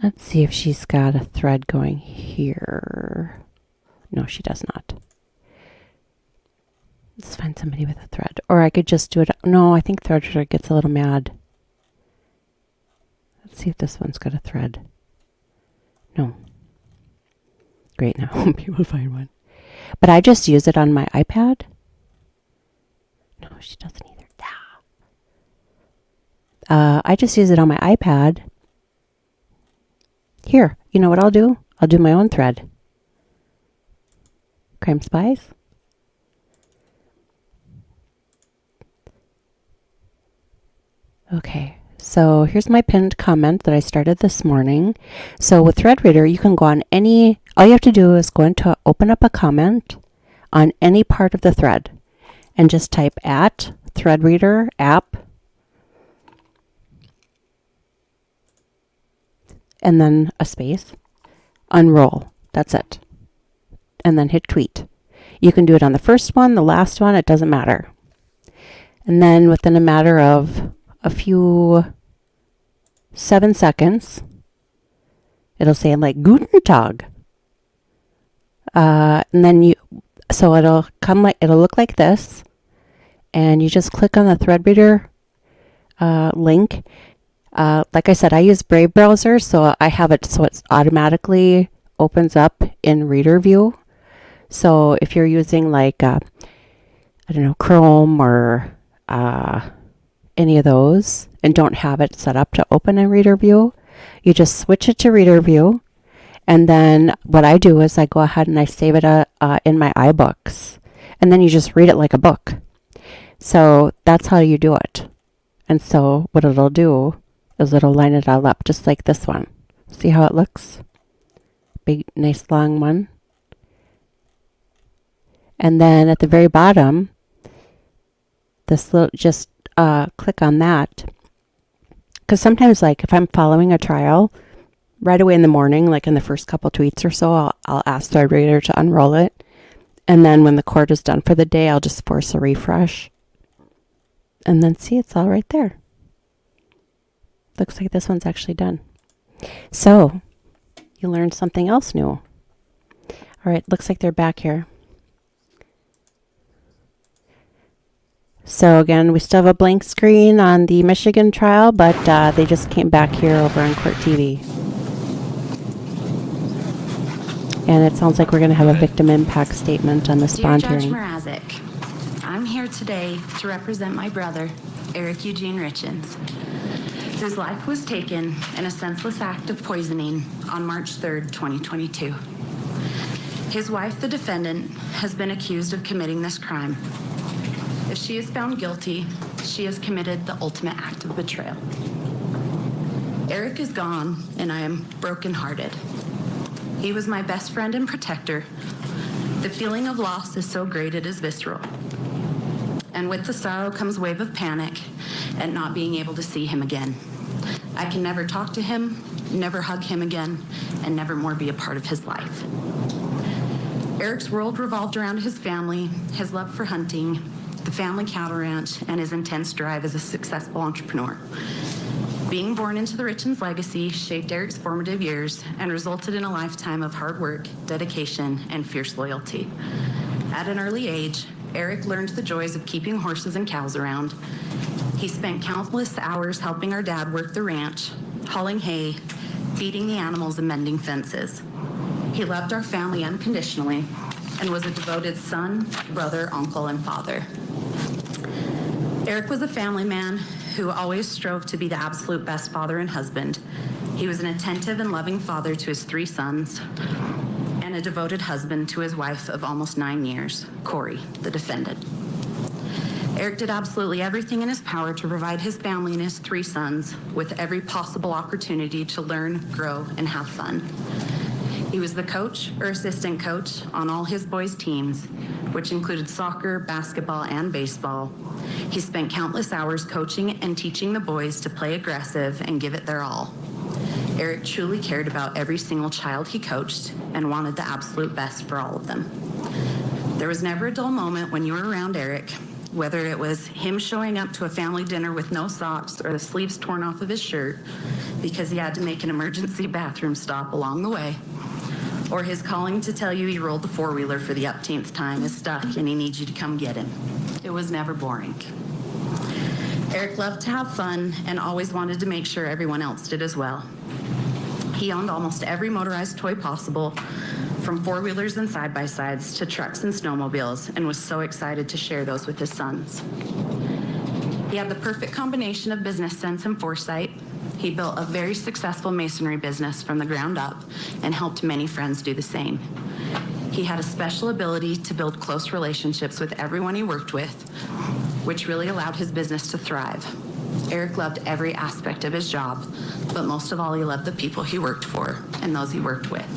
[SPEAKER 11] Let's see if she's got a thread going here. No, she does not. Let's find somebody with a thread. Or I could just do it. No, I think Thread gets a little mad. Let's see if this one's got a thread. No. Great, now I won't be able to find one. But I just use it on my iPad. No, she doesn't either. I just use it on my iPad. Here, you know what I'll do? I'll do my own thread. Crime Spies. Okay, so here's my pinned comment that I started this morning. So with Thread Reader, you can go on all you have to do is go into open up a comment on any part of the thread and just type at Thread Reader app and then a space, unroll. That's it. And then hit tweet. You can do it on the first one, the last one, it doesn't matter. And then within a matter of a few 7 seconds, it'll say like Guten Tag. And then so it'll look like this, and you just click on the Thread Reader link. Like I said, I use Brave browser, so I have it so it automatically opens up in Reader View. So if you're using like I don't know, Chrome or any of those and don't have it set up to open in Reader View, you just switch it to Reader View. And then what I do is I go ahead and I save it in my iBooks. And then you just read it like a book. So that's how you do it. And so what it'll do is it'll line it all up just like this one. See how it looks? Big, nice long one. And then at the very bottom, this little, just click on that. Because sometimes, like, if I'm following a trial, right away in the morning, like in the first couple tweets or so, I'll ask Thread Reader to unroll it. And then when the court is done for the day, I'll just force a refresh. And then see, it's all right there. Looks like this one's actually done. So, you learned something else new. All right, looks like they're back here. So again, we still have a blank screen on the Michigan trial, but they just came back here over on CourtTV. And it sounds like we're going to have a victim impact statement on this
[SPEAKER 13] Dear
[SPEAKER 11] bond
[SPEAKER 13] Judge
[SPEAKER 11] hearing.
[SPEAKER 13] Mrazek, I'm here today to represent my brother, Eric Eugene Richen, whose life was taken in a senseless act of poisoning on March 3rd, 2022. His wife, the defendant, has been accused of committing this crime. If she is found guilty, she has committed the ultimate act of betrayal. Eric is gone, and I am brokenhearted. He was my best friend and protector. The feeling of loss is so great it is visceral. And with the sorrow comes a wave of panic at not being able to see him again. I can never talk to him, never hug him again, and never more be a part of his life. Eric's world revolved around his family, his love for hunting, the family cattle ranch, and his intense drive as a successful entrepreneur. Being born into the Richens legacy shaped Eric's formative years and resulted in a lifetime of hard work, dedication, and fierce loyalty. At an early age, Eric learned the joys of keeping horses and cows around. He spent countless hours helping our dad work the ranch, hauling hay, feeding the animals, and mending fences. He loved our family unconditionally and was a devoted son, brother, uncle, and father. Eric was a family man who always strove to be the absolute best father and husband. He was an attentive and loving father to his 3 sons and a devoted husband to his wife of almost 9 years, Kouri, the defendant. Eric did absolutely everything in his power to provide his family and his 3 sons with every possible opportunity to learn, grow, and have fun. He was the coach or assistant coach on all his boys' teams, which included soccer, basketball, and baseball. He spent countless hours coaching and teaching the boys to play aggressive and give it their all. Eric truly cared about every single child he coached and wanted the absolute best for all of them. There was never a dull moment when you were around Eric, whether it was him showing up to a family dinner with no socks or the sleeves torn off of his shirt because he had to make an emergency bathroom stop along the way, or his calling to tell you he rolled the 4-wheeler for the upteenth time is stuck and he needs you to come get him. It was never boring. Eric loved to have fun and always wanted to make sure everyone else did as well. He owned almost every motorized toy possible, from 4-wheelers and side-by-sides to trucks and snowmobiles, and was so excited to share those with his sons. He had the perfect combination of business sense and foresight. He built a very successful masonry business from the ground up and helped many friends do the same. He had a special ability to build close relationships with everyone he worked with, which really allowed his business to thrive. Eric loved every aspect of his job, but most of all, he loved the people he worked for and those he worked with.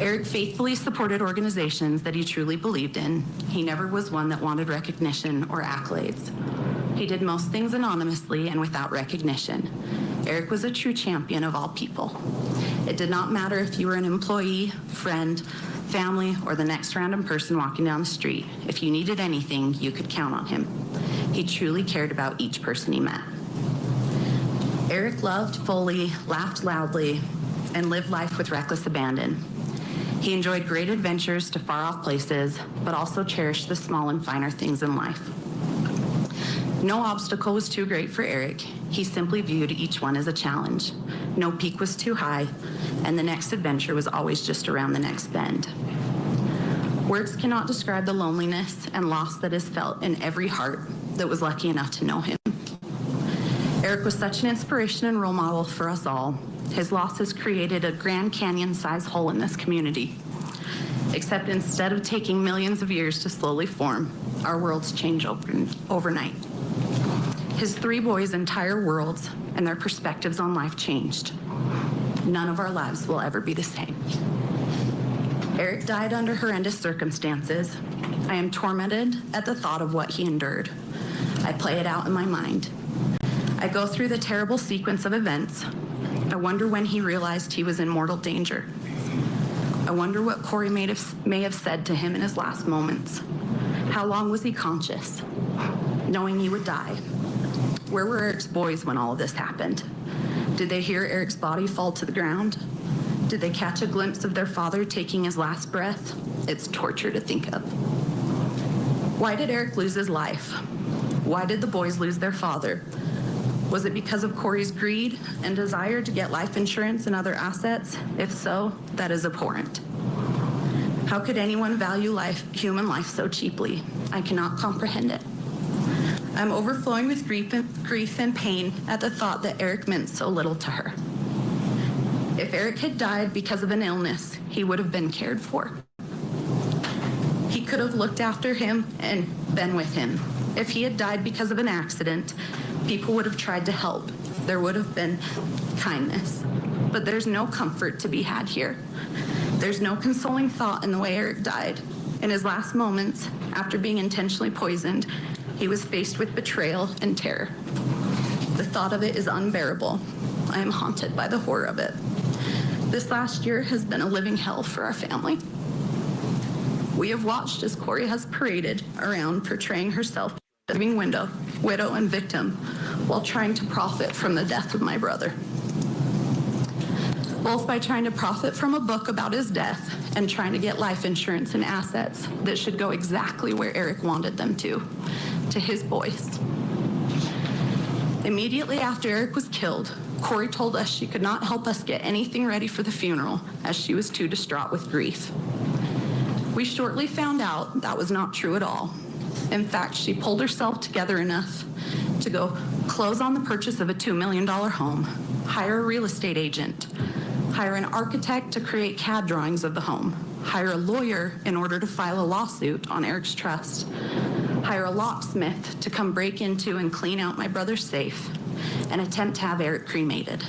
[SPEAKER 13] Eric faithfully supported organizations that he truly believed in. He never was one that wanted recognition or accolades. He did most things anonymously and without recognition. Eric was a true champion of all people. It did not matter if you were an employee, friend, family, or the next random person walking down the street. If you needed anything, you could count on him. He truly cared about each person he met. Eric loved fully, laughed loudly, and lived life with reckless abandon. He enjoyed great adventures to far-off places, but also cherished the small and finer things in life. No obstacle was too great for Eric. He simply viewed each one as a challenge. No peak was too high, and the next adventure was always just around the next bend. Words cannot describe the loneliness and loss that is felt in every heart that was lucky enough to know him. Eric was such an inspiration and role model for us all. His loss has created a Grand Canyon-sized hole in this community. Except instead of taking millions of years to slowly form, our worlds change overnight. His 3 boys' entire worlds and their perspectives on life changed. None of our lives will ever be the same. Eric died under horrendous circumstances. I am tormented at the thought of what he endured. I play it out in my mind. I go through the terrible sequence of events. I wonder when he realized he was in mortal danger. I wonder what Kouri may have said to him in his last moments. How long was he conscious, knowing he would die? Where were Eric's boys when all of this happened? Did they hear Eric's body fall to the ground? Did they catch a glimpse of their father taking his last breath? It's torture to think of. Why did Eric lose his life? Why did the boys lose their father?
[SPEAKER 28] Was it because of Kouri's greed and desire to get life insurance and other assets? If so, that is abhorrent. How could anyone value life, human life so cheaply? I cannot comprehend it. I'm overflowing with grief and pain at the thought that Eric meant so little to her. If Eric had died because of an illness, he would have been cared for. He could have looked after him and been with him. If he had died because of an accident, people would have tried to help. There would have been kindness. But there's no comfort to be had here. There's no consoling thought in the way Eric died. In his last moments, after being intentionally poisoned, he was faced with betrayal and terror. The thought of it is unbearable. I am haunted by the horror of it. This last year has been a living hell for our family. We have watched as Kouri has paraded around portraying herself as a living widow and victim while trying to profit from the death of my brother. Both by trying to profit from a book about his death and trying to get life insurance and assets that should go exactly where Eric wanted them to his boys. Immediately after Eric was killed, Kouri told us she could not help us get anything ready for the funeral as she was too distraught with grief. We shortly found out that was not true at all. In fact, she pulled herself together enough to go close on the purchase of a $2 million home, hire a real estate agent, hire an architect to create CAD drawings of the home, hire a lawyer in order to file a lawsuit on Eric's trust, hire a locksmith to come break into and clean out my brother's safe, and attempt to have Eric cremated.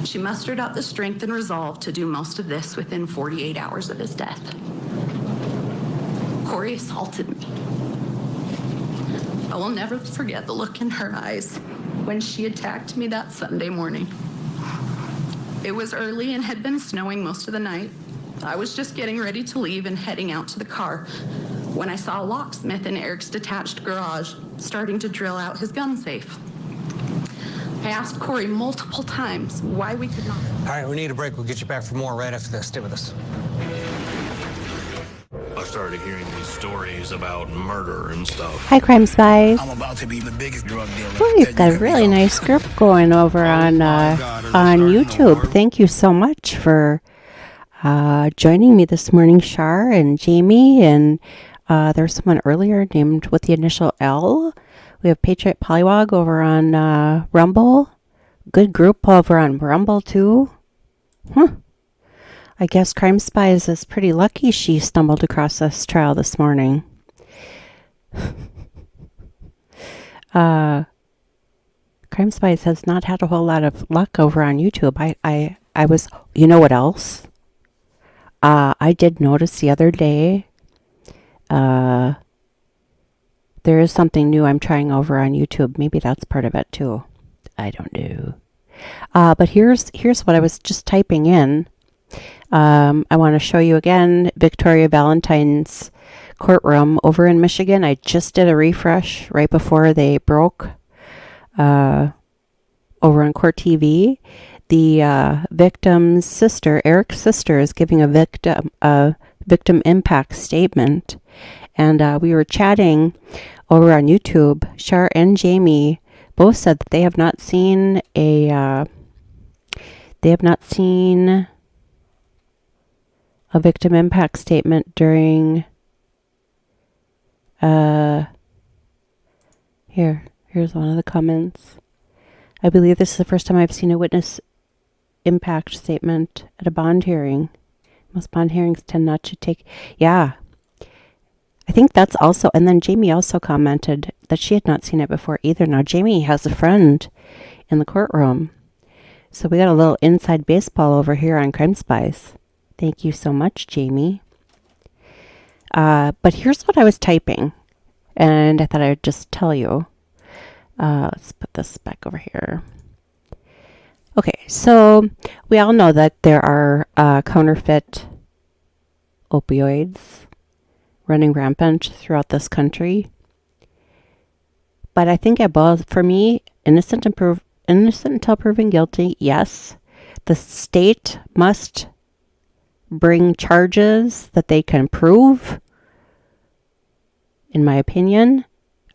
[SPEAKER 28] She mustered up the strength and resolve to do most of this within 48 hours of his death. Kouri assaulted me. I will never forget the look in her eyes when she attacked me that Sunday morning. It was early and had been snowing most of the night. I was just getting ready to leave and heading out to the car when I saw a locksmith in Eric's detached garage starting to drill out his gun safe. I asked Kouri multiple times why we could not.
[SPEAKER 2] All right, we need a break. We'll get you back for more right after this. Stay with us.
[SPEAKER 16] I started hearing these stories about murder and stuff.
[SPEAKER 11] Hi, Crime Spies.
[SPEAKER 16] I'm about to be the biggest drug dealer.
[SPEAKER 11] Well, you've got a really nice group going over on YouTube. Thank you so much for joining me this morning, Shar and Jamie. And there's someone earlier named with the initial L. We have Patriot Polywog over on Rumble. Good group over on Rumble, too. I guess Crime Spies is pretty lucky she stumbled across this trial this morning. Crime Spies has not had a whole lot of luck over on YouTube. I was, you know what else? I did notice the other day, there is something new I'm trying over on YouTube. Maybe that's part of it too. I don't know. But here's what I was just typing in. I want to show you again Victoria Valentine's courtroom over in Michigan. I just did a refresh right before they broke over on CourtTV. The victim's sister, Eric's sister, is giving a victim impact statement. And we were chatting over on YouTube. Shar and Jamie both said that they have not seen a victim impact statement during here's one of the comments. I believe this is the first time I've seen a witness impact statement at a bond hearing. Most bond hearings tend not to take, yeah. I think that's also, and then Jamie also commented that she had not seen it before either. Now, Jamie has a friend in the courtroom. So we got a little inside baseball over here on Crime Spies. Thank you so much, Jamie. But here's what I was typing, and I thought I'd just tell you. Let's put this back over here. Okay, so we all know that there are counterfeit opioids running rampant throughout this country. But I think for me, innocent until proven guilty, yes. The state must bring charges that they can prove, in my opinion.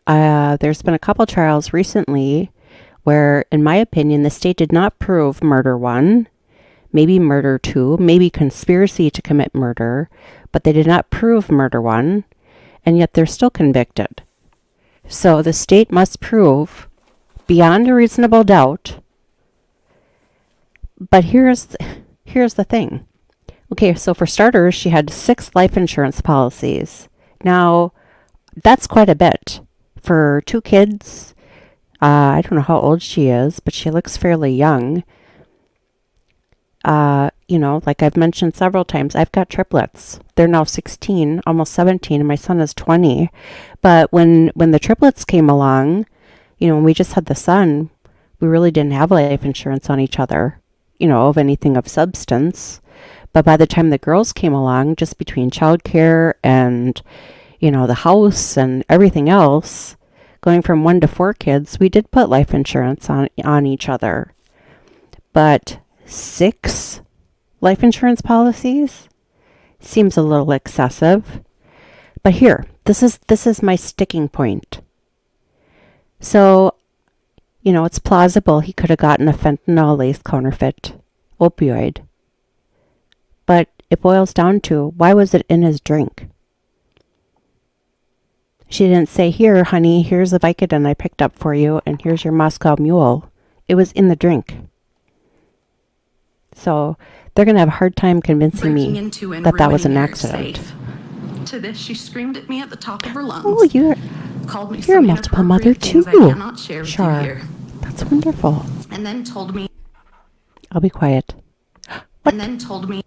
[SPEAKER 11] There's been a couple trials recently where, in my opinion, the state did not prove murder 1, maybe murder 2, maybe conspiracy to commit murder, but they did not prove murder 1, and yet they're still convicted. So the state must prove beyond a reasonable doubt. But here's the thing. Okay, so for starters, she had 6 life insurance policies. Now, that's quite a bit. For 2 kids, I don't know how old she is, but she looks fairly young. You know, like I've mentioned several times, I've got triplets. They're now 16, almost 17, and my son is 20. But when the triplets came along, you know, when we just had the son, we really didn't have life insurance on each other, you know, of anything of substance. But by the time the girls came along, just between childcare and, you know, the house and everything else, going from 1 to 4 kids, we did put life insurance on each other. But 6 life insurance policies seems a little excessive. But here, this is my sticking point. So, you know, it's plausible he could have gotten a fentanyl-laced counterfeit opioid. But it boils down to, why was it in his drink? She didn't say, here, honey, here's a Vicodin I picked up for you, and here's your Moscow Mule. It was in the drink. So they're going to have a hard time convincing me that was an accident.
[SPEAKER 13] To this, she screamed at me at the top of her lungs.
[SPEAKER 11] Oh, you're a multiple mother too.
[SPEAKER 13] Sure.
[SPEAKER 11] That's wonderful.
[SPEAKER 13] And then told me.
[SPEAKER 11] I'll be quiet.
[SPEAKER 13] And then told me.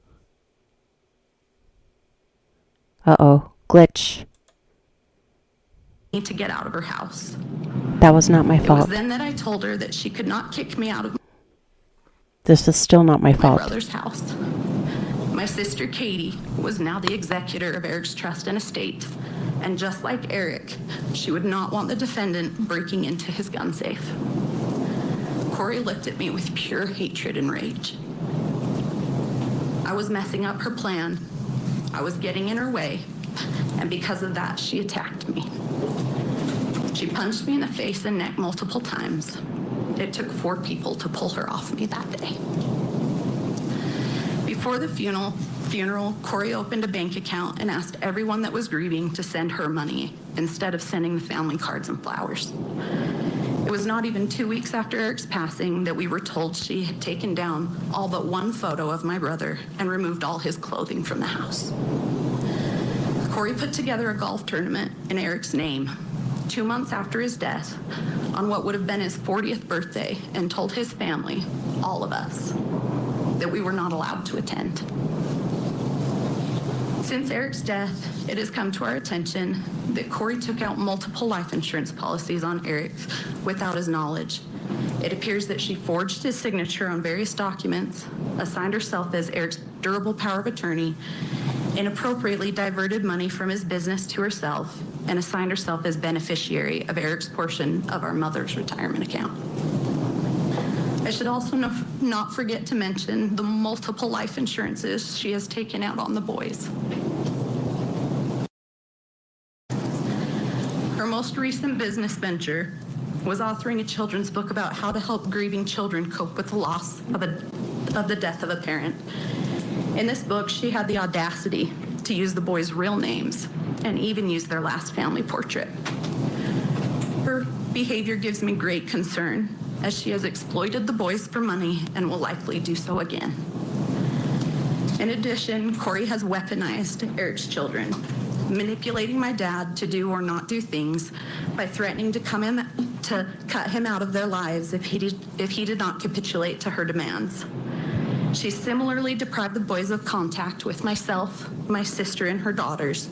[SPEAKER 11] Uh-oh. Glitch.
[SPEAKER 13] To get out of her house.
[SPEAKER 11] That was not my
[SPEAKER 13] It was
[SPEAKER 11] fault.
[SPEAKER 13] then that I told her that she could not kick me out of
[SPEAKER 11] This is still not my
[SPEAKER 13] my
[SPEAKER 11] fault.
[SPEAKER 13] brother's house. My sister Katie was now the executor of Eric's trust and estate, and just like Eric, she would not want the defendant breaking into his gun safe. Kouri looked at me with pure hatred and rage. I was messing up her plan. I was getting in her way, and because of that, she attacked me. She punched me in the face and neck multiple times. It took 4 people to pull her off me that day. Before the funeral, Kouri opened a bank account and asked everyone that was grieving to send her money instead of sending the family cards and flowers. It was not even 2 weeks after Eric's passing that we were told she had taken down all but 1 photo of my brother and removed all his clothing from the house. Kouri put together a golf tournament in Eric's name 2 months after his death on what would have been his 40th birthday, and told his family, all of us, that we were not allowed to attend. Since Eric's death, it has come to our attention that Kouri took out multiple life insurance policies on Eric without his knowledge. It appears that she forged his signature on various documents, assigned herself as Eric's durable power of attorney, inappropriately diverted money from his business to herself, and assigned herself as beneficiary of Eric's portion of our mother's retirement account. I should also not forget to mention the multiple life insurances she has taken out on the boys. Her most recent business venture was authoring a children's book about how to help grieving children cope with the loss of the death of a parent. In this book, she had the audacity to use the boys' real names and even use their last family portrait. Her behavior gives me great concern, as she has exploited the boys for money and will likely do so again. In addition, Kouri has weaponized Eric's children, manipulating my dad to do or not do things by threatening to cut him out of their lives if he did not capitulate to her demands. She similarly deprived the boys of contact with myself, my sister, and her daughters,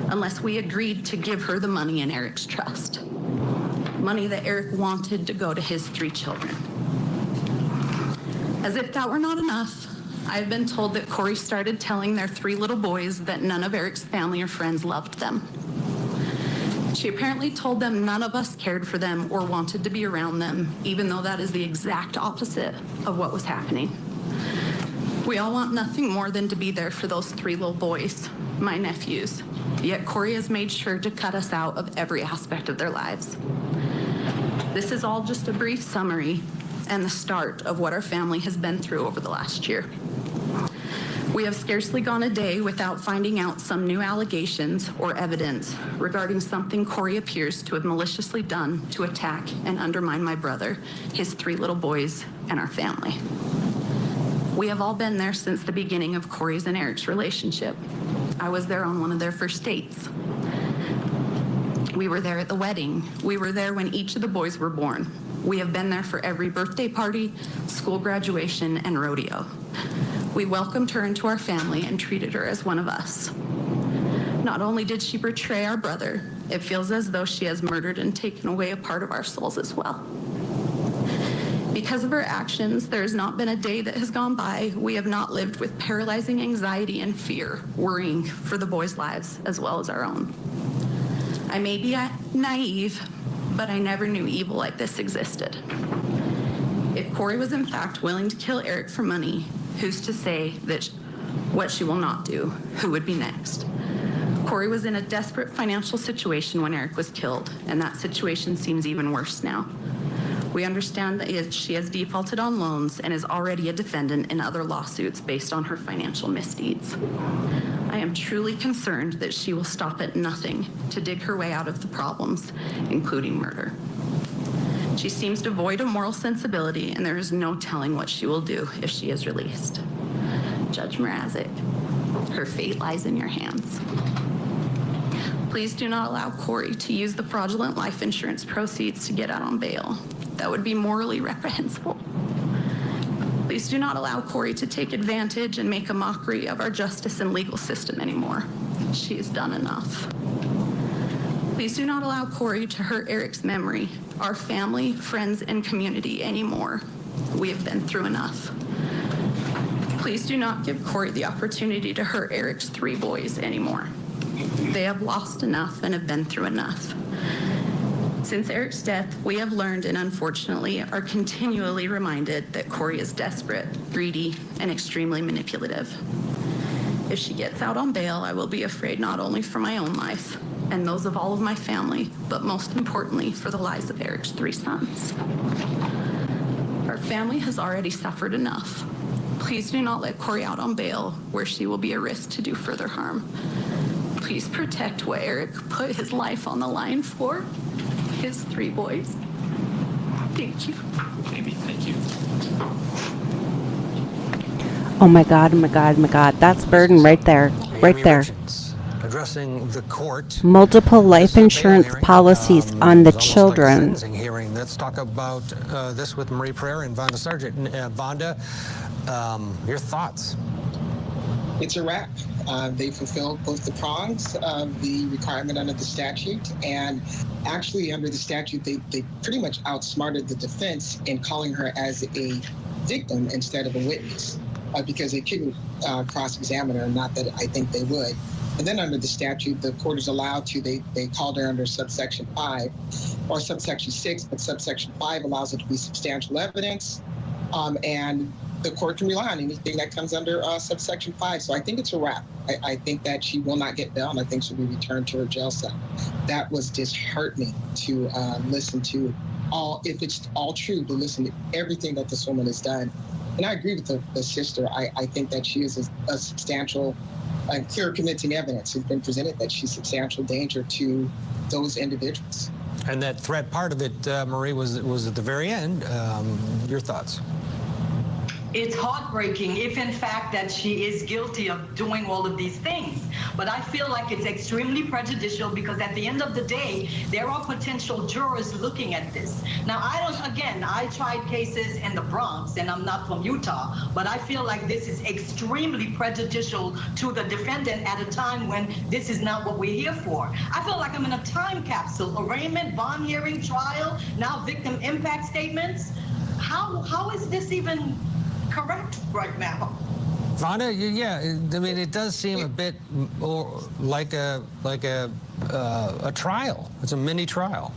[SPEAKER 13] unless we agreed to give her the money in Eric's trust. Money that Eric wanted to go to his 3 children. As if that were not enough, I've been told that Kouri started telling their 3 little boys that none of Eric's family or friends loved them. She apparently told them none of us cared for them or wanted to be around them, even though that is the exact opposite of what was happening. We all want nothing more than to be there for those 3 little boys, my nephews, yet Kouri has made sure to cut us out of every aspect of their lives.
[SPEAKER 17] This is all just a brief summary and the start of what our family has been through over the last year. We have scarcely gone a day without finding out some new allegations or evidence regarding something Kouri appears to have maliciously done to attack and undermine my brother, his 3 little boys, and our family. We have all been there since the beginning of Kouri's and Eric's relationship. I was there on one of their first dates. We were there at the wedding. We were there when each of the boys were born. We have been there for every birthday party, school graduation, and rodeo. We welcomed her into our family and treated her as one of us. Not only did she betray our brother, it feels as though she has murdered and taken away a part of our souls as well. Because of her actions, there has not been a day that has gone by we have not lived with paralyzing anxiety and fear, worrying for the boys' lives as well as our own. I may be naive, but I never knew evil like this existed. If Kouri was in fact willing to kill Eric for money, who's to say that what she will not do? Who would be next? Kouri was in a desperate financial situation when Eric was killed, and that situation seems even worse now. We understand that she has defaulted on loans and is already a defendant in other lawsuits based on her financial misdeeds. I am truly concerned that she will stop at nothing to dig her way out of the problems, including murder. She seems devoid of moral sensibility, and there is no telling what she will do if she is released. Judge Mrazek, her fate lies in your hands. Please do not allow Kouri to use the fraudulent life insurance proceeds to get out on bail. That would be morally reprehensible. Please do not allow Kouri to take advantage and make a mockery of our justice and legal system anymore. She has done enough. Please do not allow Kouri to hurt Eric's memory, our family, friends, and community anymore. We have been through enough. Please do not give Kouri the opportunity to hurt Eric's 3 boys anymore. They have lost enough and have been through enough. Since Eric's death, we have learned and unfortunately are continually reminded that Kouri is desperate, greedy, and extremely manipulative. If she gets out on bail, I will be afraid not only for my own life and those of all of my family, but most importantly for the lives of Eric's 3 sons. Our family has already suffered enough. Please do not let Kouri out on bail where she will be a risk to do further harm. Please protect what Eric put his life on the line for, his 3 boys. Thank you.
[SPEAKER 1] Amy, thank you.
[SPEAKER 11] Oh my God, oh my God, oh my God. That's burden right there. Right
[SPEAKER 2] Amy
[SPEAKER 11] there.
[SPEAKER 2] Richens addressing the court.
[SPEAKER 11] Multiple life insurance policies on the
[SPEAKER 2] It's almost like a
[SPEAKER 11] children.
[SPEAKER 2] sentencing hearing. Let's talk about this with Marie Prayer and Vonda Sargent. Vonda, your thoughts?
[SPEAKER 10] It's a wrap. They fulfilled both the prongs of the requirement under the statute, and actually under the statute, they pretty much outsmarted the defense in calling her as a victim instead of a witness, because they couldn't cross-examine her, not that I think they would. And then under the statute, the court is allowed to, they called her under subsection 5 or subsection 6, but subsection 5 allows it to be substantial evidence, and the court can rely on anything that comes under subsection 5. So I think it's a wrap. I think that she will not get bail, and I think she'll be returned to her jail cell. That was disheartening to listen to if it's all true, to listen to everything that this woman has done. And I agree with the sister. I think that she is a substantial and clear convincing evidence has been presented that she's substantial danger to those individuals.
[SPEAKER 2] And that threat part of it, Marie, was at the very end. Your thoughts?
[SPEAKER 6] It's heartbreaking if in fact that she is guilty of doing all of these things. But I feel like it's extremely prejudicial because at the end of the day, there are potential jurors looking at this. Now, I tried cases in the Bronx and I'm not from Utah, but I feel like this is extremely prejudicial to the defendant at a time when this is not what we're here for. I feel like I'm in a time capsule, arraignment, bond hearing, trial, now victim impact statements. How is this even correct right now?
[SPEAKER 2] Vonda, yeah, I mean, it does seem a bit more like a trial. It's a mini trial.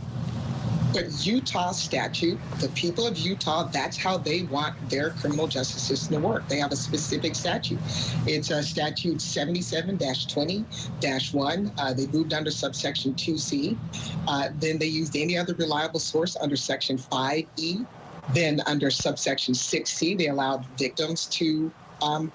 [SPEAKER 10] But Utah statute, the people of Utah, that's how they want their criminal justice system to work. They have a specific statute. It's statute 77-20-1. They moved under subsection 2C. Then they used any other reliable source under section 5E. Then under subsection 6C, they allowed victims to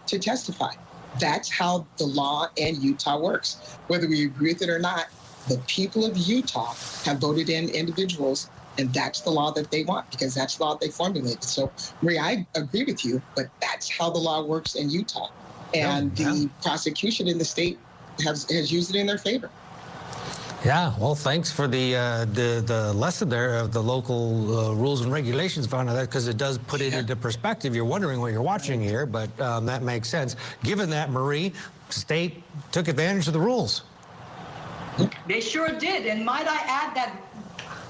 [SPEAKER 10] testify. That's how the law in Utah works. Whether we agree with it or not, the people of Utah have voted in individuals, and that's the law that they want because that's the law they formulated. So, Maria, I agree with you, but that's how the law works in Utah. And the prosecution in the state has used it in their favor.
[SPEAKER 2] Yeah, well, thanks for the lesson there of the local rules and regulations found on that, because it does put it into perspective. You're wondering what you're watching here, but that makes sense. Given that, Marie, state took advantage of the rules.
[SPEAKER 6] They sure did. And might I add that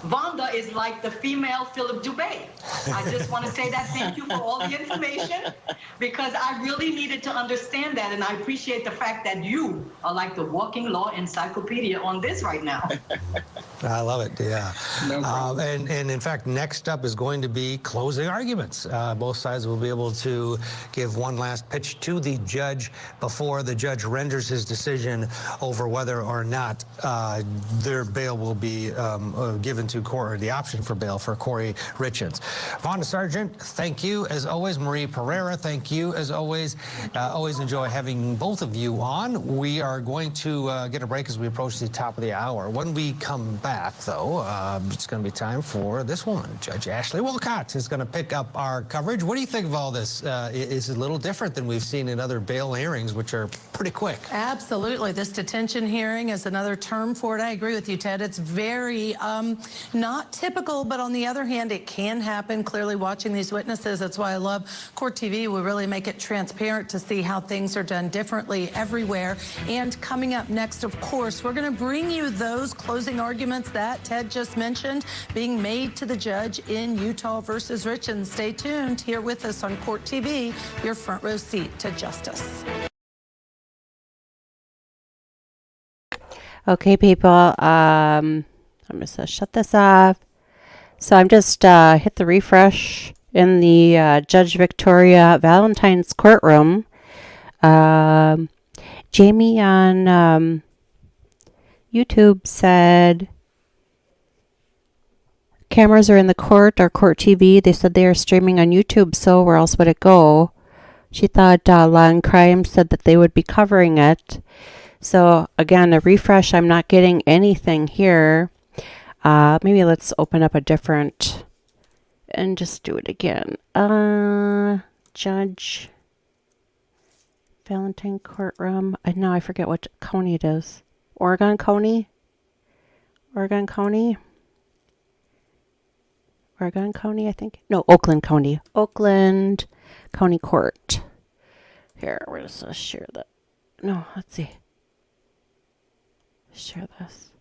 [SPEAKER 6] Vonda is like the female Philip Dubé. I just want to say that. Thank you for all the information, because I really needed to understand that. And I appreciate the fact that you are like the walking law encyclopedia on this right now.
[SPEAKER 2] I love it, yeah.
[SPEAKER 10] No problem.
[SPEAKER 2] And in fact, next up is going to be closing arguments. Both sides will be able to give one last pitch to the judge before the judge renders his decision over whether or not their bail will be given to court, or the option for bail for Kouri Richen. Vonda Sargent, thank you as always. Marie Pereira, thank you as always. Always enjoy having both of you on. We are going to get a break as we approach the top of the hour. When we come back, though, it's going to be time for this woman. Judge Ashley Wilcott is going to pick up our coverage. What do you think of all this? Is it a little different than we've seen in other bail hearings, which are pretty quick?
[SPEAKER 18] Absolutely. This detention hearing is another term for it. I agree with you, Ted. It's very not typical, but on the other hand, it can happen. Clearly watching these witnesses, that's why I love Court TV. We really make it transparent to see how things are done differently everywhere. And coming up next, of course, we're going to bring you those closing arguments that Ted just mentioned being made to the judge in Utah versus Richen. Stay tuned here with us on Court TV, your front row seat to justice.
[SPEAKER 11] Okay, people, I'm just going to shut this off. So I'm just hit the refresh in the Judge Victoria Valentine's courtroom. Jamie on YouTube said cameras are in the court, or Court TV. They said they are streaming on YouTube, so where else would it go? She thought Law&Crime said that they would be covering it. So again, a refresh, I'm not getting anything here. Maybe let's open up a different and just do it again. Judge Valentine courtroom. I forget what county it is. Oregon County? Oregon County? Oregon County, I think. No, Oakland County. Oakland County Court. Here, we're just going to share that. No, let's see. Share this.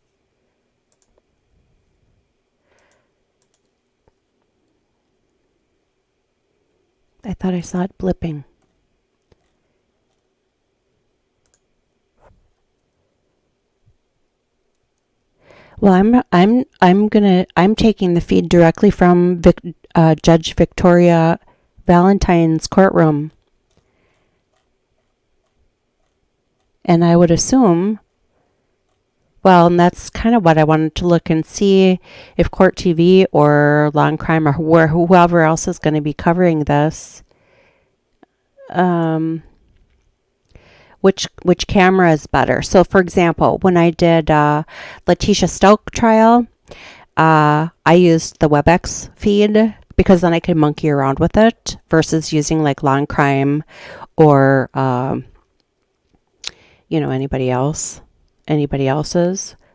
[SPEAKER 11] I thought I saw it blipping. Well, I'm taking the feed directly from Judge Victoria Valentine's courtroom. And I would assume, well, and that's kind of what I wanted to look and see if Court TV or Law&Crime or whoever else is going to be covering this. Which camera is better? So, for example, when I did Letitia Stouck trial, I used the WebEx feed because then I could monkey around with it versus using like Law&Crime or anybody else's.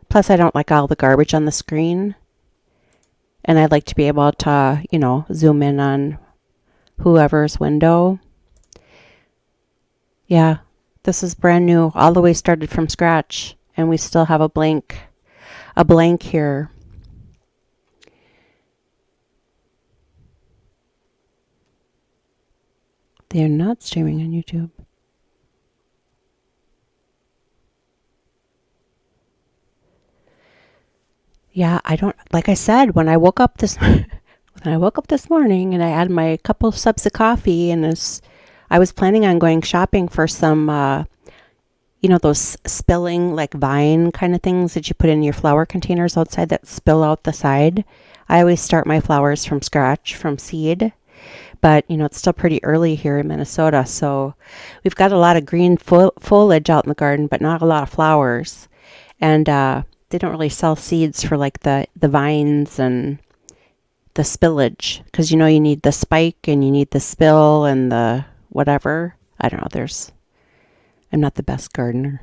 [SPEAKER 11] Plus, I don't like all the garbage on the screen, and I'd like to be able to zoom in on whoever's window. Yeah. This is brand new, all the way started from scratch, and we still have a blank here. They are not streaming on YouTube. Yeah, I don't, like I said, when I woke up this morning and I had my couple of cups of coffee and I was planning on going shopping for some, those spilling like vine kind of things that you put in your flower containers outside that spill out the side. I always start my flowers from scratch, from seed. But, it's still pretty early here in Minnesota. So we've got a lot of green foliage out in the garden, but not a lot of flowers. And they don't really sell seeds for like the vines and the spillage. Because, you need the spike and you need the spill and the whatever. I don't know. I'm not the best gardener.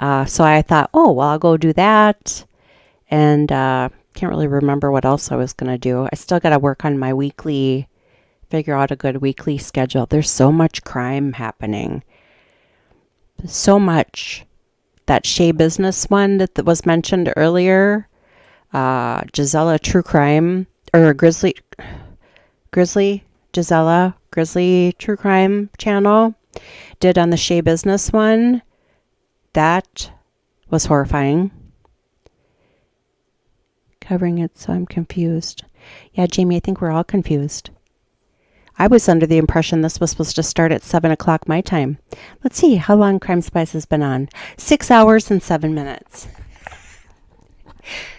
[SPEAKER 11] So I thought, I'll go do that. And can't really remember what else I was going to do. I still got to work on my figure out a good weekly schedule. There's so much crime happening. So much. That Shea Business one that was mentioned earlier, Gisela True Crime, or Grizzly True Crime channel did on the Shea Business one. That was horrifying. Covering it, so I'm confused. Yeah, Jamie, I think we're all confused. I was under the impression this was supposed to start at 7 o'clock my time. Let's see how long Crime Spice has been on. 6 hours and 7 minutes.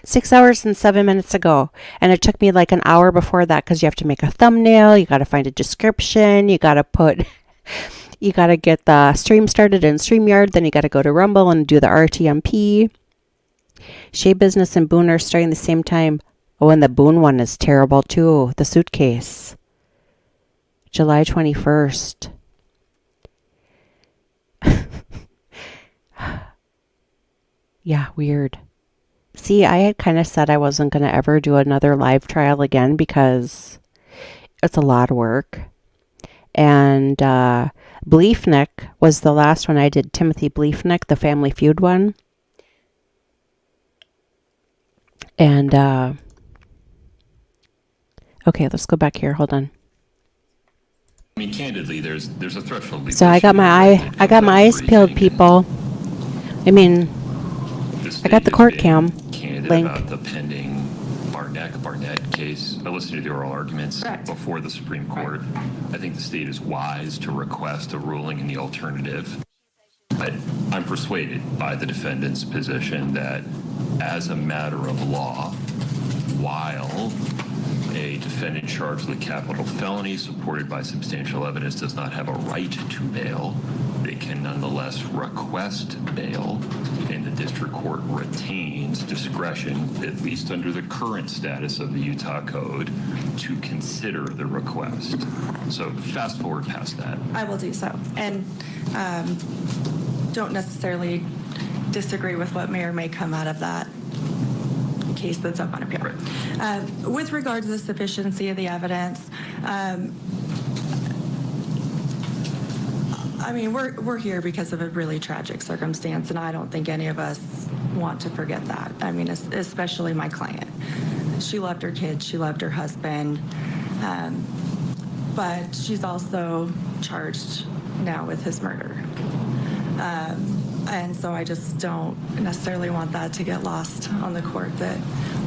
[SPEAKER 11] 6 hours and 7 minutes ago. And it took me like an hour before that because you have to make a thumbnail. You got to find a description. You got to get the stream started in StreamYard. Then you got to go to Rumble and do the RTMP. Shea Business and Boone are starting the same time. Oh, and the Boone one is terrible too. The suitcase. July 21st. Yeah, weird. See, I had kind of said I wasn't going to ever do another live trial again because it's a lot of work. And Bleefnick was the last one I did. Timothy Bleefnick, the Family Feud one. And, okay, let's go back here. Hold on.
[SPEAKER 1] I mean, candidly, there's a threshold.
[SPEAKER 11] So I got my eyes peeled, people. I mean, I got the court cam link.
[SPEAKER 1] About the pending Barnett case. I listened to the oral arguments before the Supreme Court. I think the state is wise to request a ruling in the alternative. But I'm persuaded by the defendant's position that as a matter of law, while a defendant charged with a capital felony supported by substantial evidence does not have a right to bail, they can nonetheless request bail, and the district court retains discretion, at least under the current status of the Utah Code, to consider the request. So fast forward past that.
[SPEAKER 28] I will do so. And don't necessarily disagree with what may or may come out of that case that's up on appeal. Right. With regard to the sufficiency of the evidence, I mean, we're here because of a really tragic circumstance, and I don't think any of us want to forget that. I mean, especially my client. She loved her kids, she loved her husband, but she's also charged now with his murder. And so I just don't necessarily want that to get lost on the court, that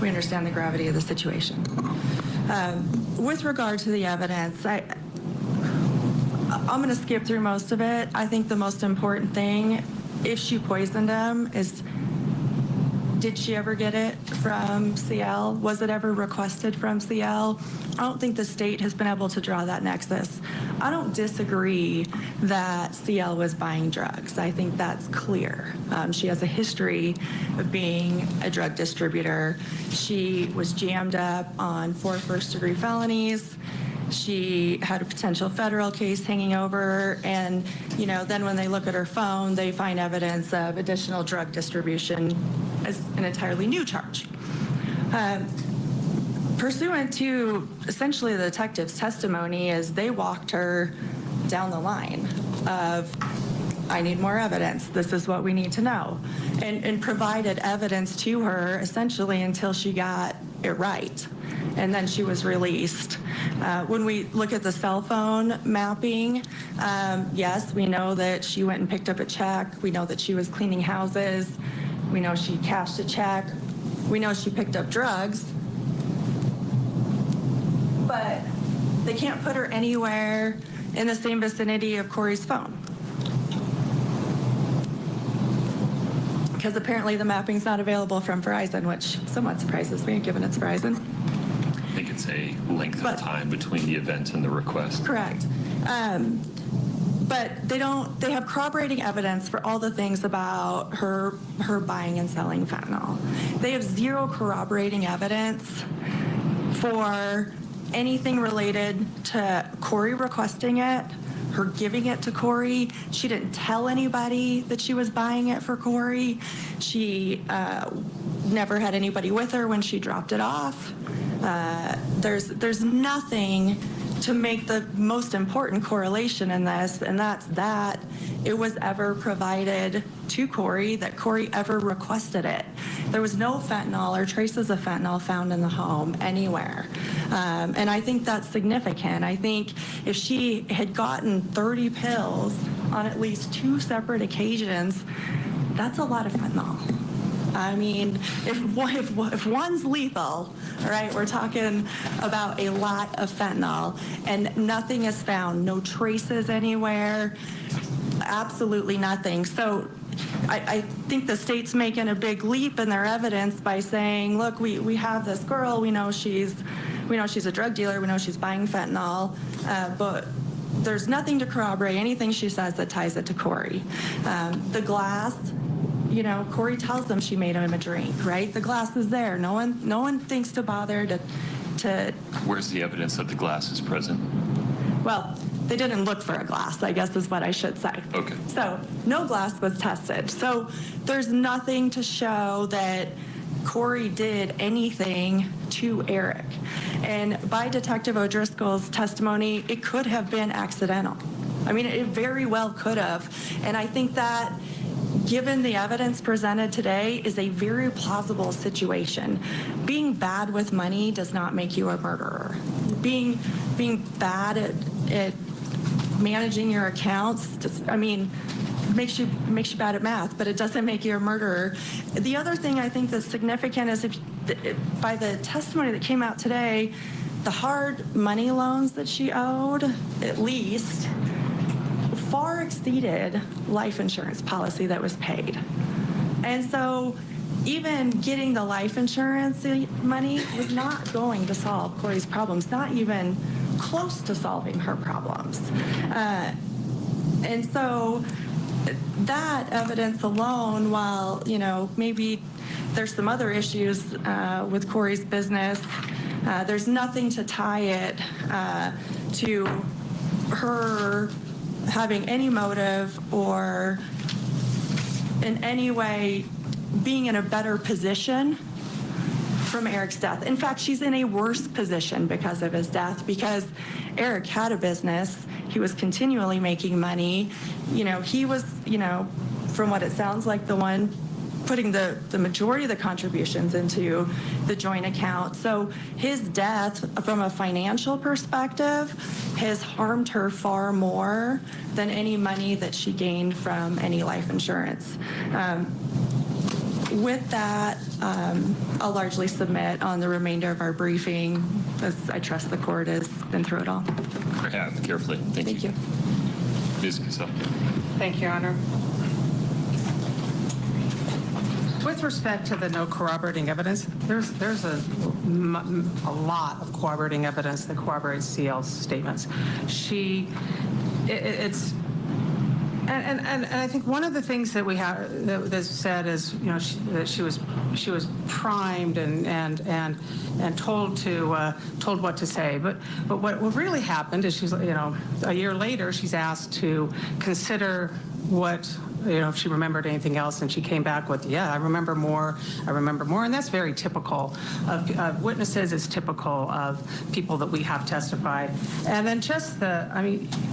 [SPEAKER 28] we understand the gravity of the situation. With regard to the evidence, I'm going to skip through most of it. I think the most important thing, if she poisoned him, is did she ever get it from CL? Was it ever requested from CL? I don't think the state has been able to draw that nexus. I don't disagree that CL was buying drugs. I think that's clear. She has a history of being a drug distributor. She was jammed up on 4 first-degree felonies. She had a potential federal case hanging over her, and then when they look at her phone, they find evidence of additional drug distribution as an entirely new charge. Pursuant to essentially the detective's testimony, is they walked her down the line of, I need more evidence, this is what we need to know, and provided evidence to her essentially until she got it right. And then she was released. When we look at the cell phone mapping, yes, we know that she went and picked up a check. We know that she was cleaning houses. We know she cashed a check. We know she picked up drugs, but they can't put her anywhere in the same vicinity of Kouri's phone. Because apparently the mapping's not available from Verizon, which somewhat surprises me, given it's Verizon.
[SPEAKER 1] I think it's a length of time between the event and the request.
[SPEAKER 28] Correct. But they have corroborating evidence for all the things about her buying and selling fentanyl. They have zero corroborating evidence for anything related to Kouri requesting it, her giving it to Kouri. She didn't tell anybody that she was buying it for Kouri. She never had anybody with her when she dropped it off. There's nothing to make the most important correlation in this, and that's that it was ever provided to Kouri, that Kouri ever requested it. There was no fentanyl or traces of fentanyl found in the home anywhere. And I think that's significant. I think if she had gotten 30 pills on at least 2 separate occasions, that's a lot of fentanyl. I mean, if one's lethal, all right, we're talking about a lot of fentanyl, and nothing is found, no traces anywhere, absolutely nothing. So I think the state's making a big leap in their evidence by saying, look, we have this girl, we know she's a drug dealer, we know she's buying fentanyl, but there's nothing to corroborate anything she says that ties it to Kouri. The glass, you know, Kouri tells them she made him a drink, right? The glass is there. No one thinks to bother to.
[SPEAKER 1] Where's the evidence that the glass is present?
[SPEAKER 28] Well, they didn't look for a glass, I guess is what I should say.
[SPEAKER 1] Okay.
[SPEAKER 28] So no glass was tested. So there's nothing to show that Kouri did anything to Eric. And by Detective O'Driscoll's testimony, it could have been accidental. I mean, it very well could have. And I think that, given the evidence presented today, is a very plausible situation. Being bad with money does not make you a murderer. Being bad at managing your accounts, makes you bad at math, but it doesn't make you a murderer. The other thing I think that's significant is by the testimony that came out today, the hard money loans that she owed, at least, far exceeded life insurance policy that was paid. And so even getting the life insurance money was not going to solve Kouri's problems, not even close to solving her problems. And so that evidence alone, while, you know, maybe there's some other issues with Kouri's business, there's nothing to tie it to her having any motive or in any way being in a better position from Eric's death. In fact, she's in a worse position because of his death, because Eric had a business. He was continually making money. You know, he was, you know, from what it sounds like, the one putting the majority of the contributions into the joint account. So his death, from a financial perspective, has harmed her far more than any money that she gained from any life insurance. With that, I'll largely submit on the remainder of our briefing, as I trust the court has been through it all.
[SPEAKER 1] I have, carefully. Thank you. Ms. Cassell.
[SPEAKER 8] Thank you, Your Honor. With respect to the no corroborating evidence, there's a lot of corroborating evidence that corroborates CL's statements. And I think one of the things that we have that's said is, you know, that she was primed and told what to say. But what really happened is she's, you know, a year later she's asked to consider what, you know, if she remembered anything else, and she came back with, yeah, I remember more, and that's very typical of witnesses. It's typical of people that we have testified. And then just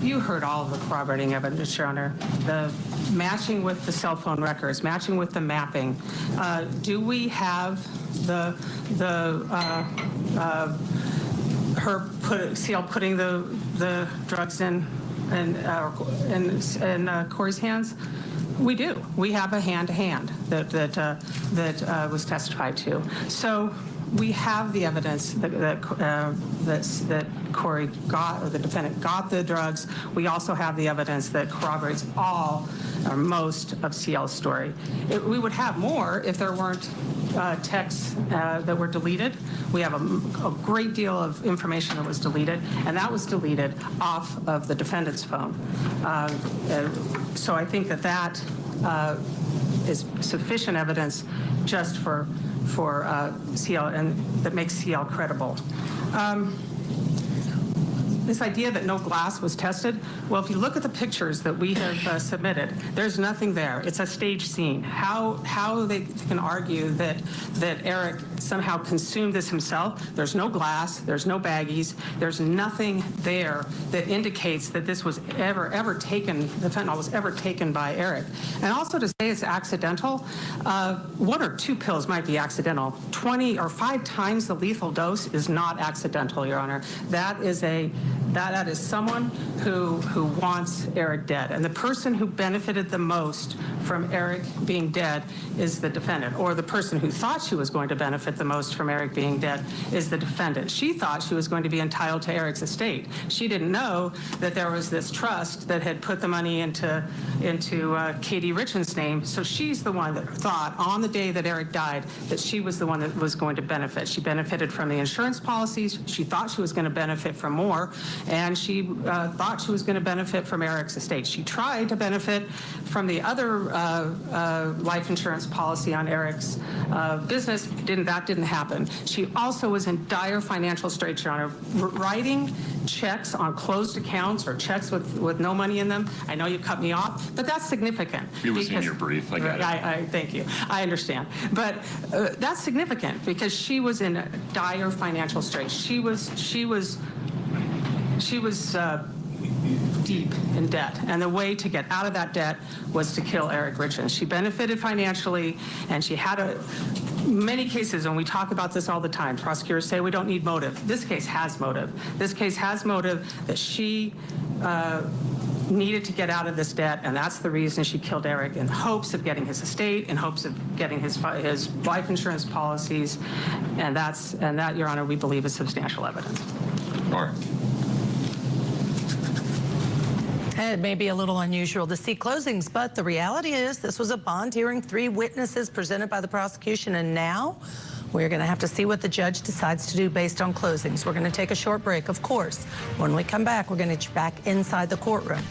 [SPEAKER 8] you heard all of the corroborating evidence, Your Honor, the matching with the cell phone records, matching with the mapping. Do we have CL putting the drugs in Kouri's hands? We do. We have a hand-to-hand that was testified to. So we have the evidence that Kouri got, or the defendant got the drugs. We also have the evidence that corroborates all or most of CL's story. We would have more if there weren't texts that were deleted. We have a great deal of information that was deleted, and that was deleted off of the defendant's phone. So I think that is sufficient evidence just for CL, and that makes CL credible. This idea that no glass was tested, well, if you look at the pictures that we have submitted, there's nothing there. It's a staged scene. How they can argue that Eric somehow consumed this himself? There's no glass, there's no baggies, there's nothing there that indicates that this was ever taken, the fentanyl was ever taken by Eric. And also to say it's accidental, 1 or 2 pills might be accidental. 20 or 5 times the lethal dose is not accidental, Your Honor. That is someone who wants Eric dead. And the person who benefited the most from Eric being dead is the defendant, or the person who thought she was going to benefit the most from Eric being dead is the defendant. She thought she was going to be entitled to Eric's estate. She didn't know that there was this trust that had put the money into Katie Richen's name. So she's the one that thought on the day that Eric died that she was the one that was going to benefit. She benefited from the insurance policies. She thought she was going to benefit from more, and she thought she was going to benefit from Eric's estate. She tried to benefit from the other life insurance policy on Eric's business. That didn't happen. She also was in dire financial straits, Your Honor, writing checks on closed accounts or checks with no money in them. I know you cut me off, but that's significant.
[SPEAKER 1] It was in your brief. I got it.
[SPEAKER 8] Thank you. I understand. But that's significant because she was in dire financial straits. She was deep in debt, and the way to get out of that debt was to kill Eric Richen. She benefited financially, and she had many cases, and we talk about this all the time. Prosecutors say we don't need motive. This case has motive. This case has motive that she needed to get out of this debt, and that's the reason she killed Eric, in hopes of getting his estate, in hopes of getting his life insurance policies, and that, Your Honor, we believe is substantial evidence.
[SPEAKER 1] All right.
[SPEAKER 18] It may be a little unusual to see closings, but the reality is this was a bond hearing, 3 witnesses presented by the prosecution, and now we're going to have to see what the judge decides to do based on closings. We're going to take a short break, of course. When we come back, we're going to get you back inside the courtroom.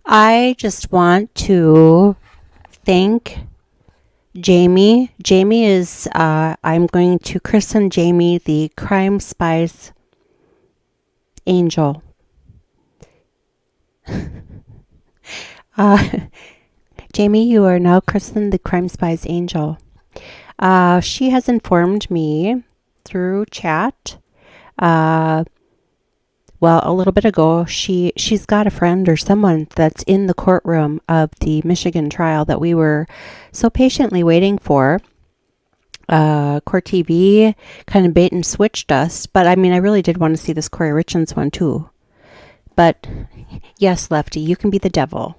[SPEAKER 11] I just want to thank Jamie. Jamie is, I'm going to christen Jamie the Crime Spies Angel. Jamie, you are now christened the Crime Spies Angel. She has informed me through chat, well, a little bit ago, she's got a friend or someone that's in the courtroom of the Michigan trial that we were so patiently waiting for. CourtTV kind of bait and switched us, but I mean, I really did want to see this Kouri Richens one too. But yes, Lefty, you can be the devil.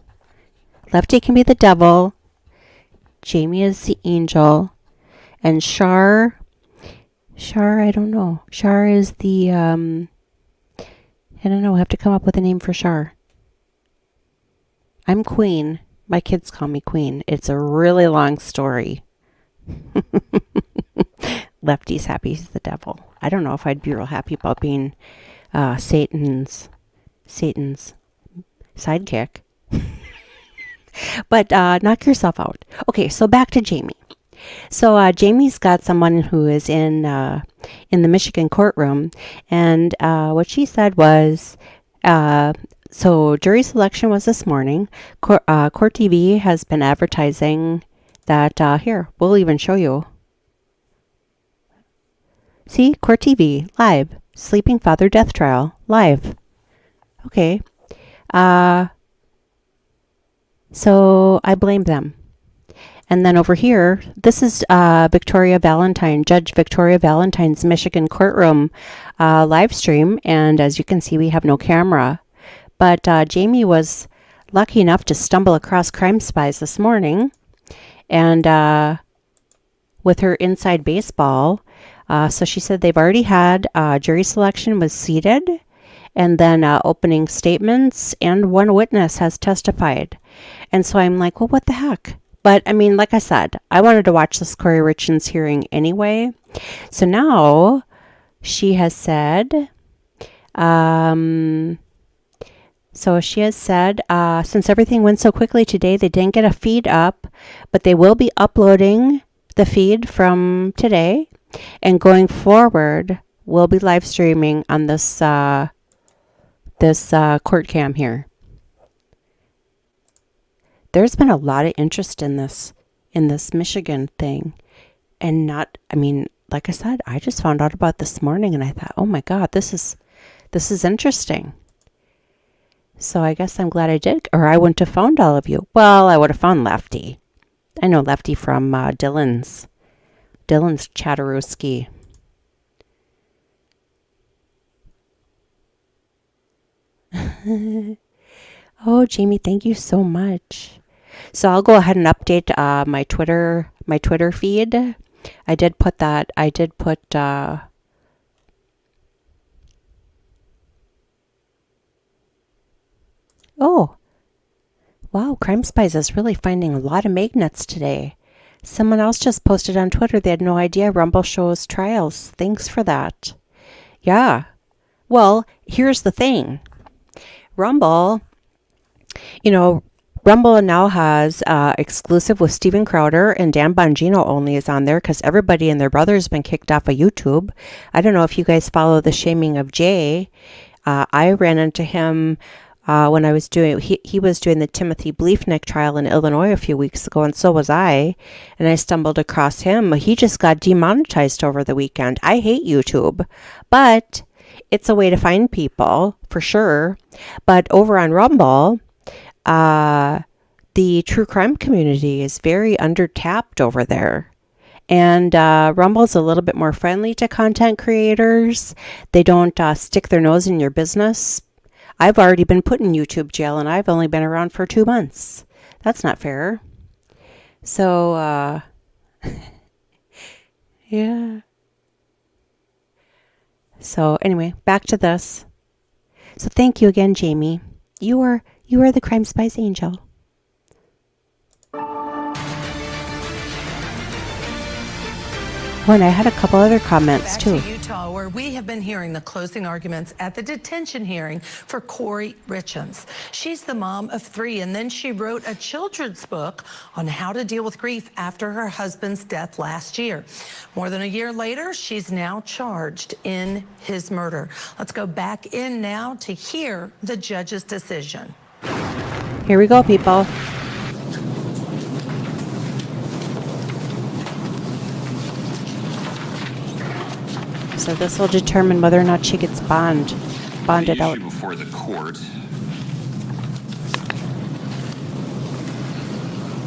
[SPEAKER 11] Lefty can be the devil. Jamie is the angel, and Shar, I don't know. Shar is the I don't know. I have to come up with a name for Shar. I'm Queen. My kids call me Queen. It's a really long story. Lefty's happy he's the devil. I don't know if I'd be real happy about being Satan's sidekick. But knock yourself out. Okay, so back to Jamie. So Jamie's got someone who is in the Michigan courtroom, and what she said was, so jury selection was this morning. CourtTV has been advertising that, here, we'll even show you. See, CourtTV, live, Sleeping Father Death Trial, live. Okay. So I blame them. And then over here, this is Victoria Valentine, Judge Victoria Valentine's Michigan courtroom live stream. And as you can see, we have no camera. But Jamie was lucky enough to stumble across Crime Spies this morning, and with her inside baseball. So she said they've already had jury selection was seated, and then opening statements, and one witness has testified. And so I'm like, well, what the heck? But I mean, like I said, I wanted to watch this Kouri Richen's hearing anyway. So now she has said, since everything went so quickly today, they didn't get a feed up, but they will be uploading the feed from today, and going forward, we'll be live streaming on this court cam here. There's been a lot of interest in this Michigan thing, and like I said, I just found out about this morning, and I thought, oh my God, this is interesting. So I guess I'm glad I did, or I wouldn't have found all of you. Well, I would have found Lefty. I know Lefty from Dylan's Chatterooski. Oh, Jamie, thank you so much. So I'll go ahead and update my Twitter feed. I did put oh, wow, Crime Spies is really finding a lot of magnets today. Someone else just posted on Twitter they had no idea Rumble shows trials. Thanks for that. Yeah. Well, here's the thing. Rumble now has exclusive with Steven Crowder, and Dan Bongino only is on there because everybody and their brother has been kicked off of YouTube. I don't know if you guys follow the Shaming of Jay. I ran into him when I was doing, he was doing the Timothy Bleefnick trial in Illinois a few weeks ago, and so was I, and I stumbled across him. He just got demonetized over the weekend. I hate YouTube, but it's a way to find people, for sure. But over on Rumble, the true crime community is very undertapped over there. And Rumble's a little bit more friendly to content creators. They don't stick their nose in your business. I've already been put in YouTube jail, and I've only been around for 2 months. That's not fair. So, yeah. So anyway, back to this. So thank you again, Jamie. You are the Crime Spies angel. Oh, and I had a couple other comments too.
[SPEAKER 18] Back to Utah, where we have been hearing the closing arguments at the detention hearing for Kouri Richen. She's the mom of 3, and then she wrote a children's book on how to deal with grief after her husband's death last year. More than a year later, she's now charged in his murder. Let's go back in now to hear the judge's decision.
[SPEAKER 11] Here we go, people. So this will determine whether or not she gets bonded out.
[SPEAKER 1] The issue before the court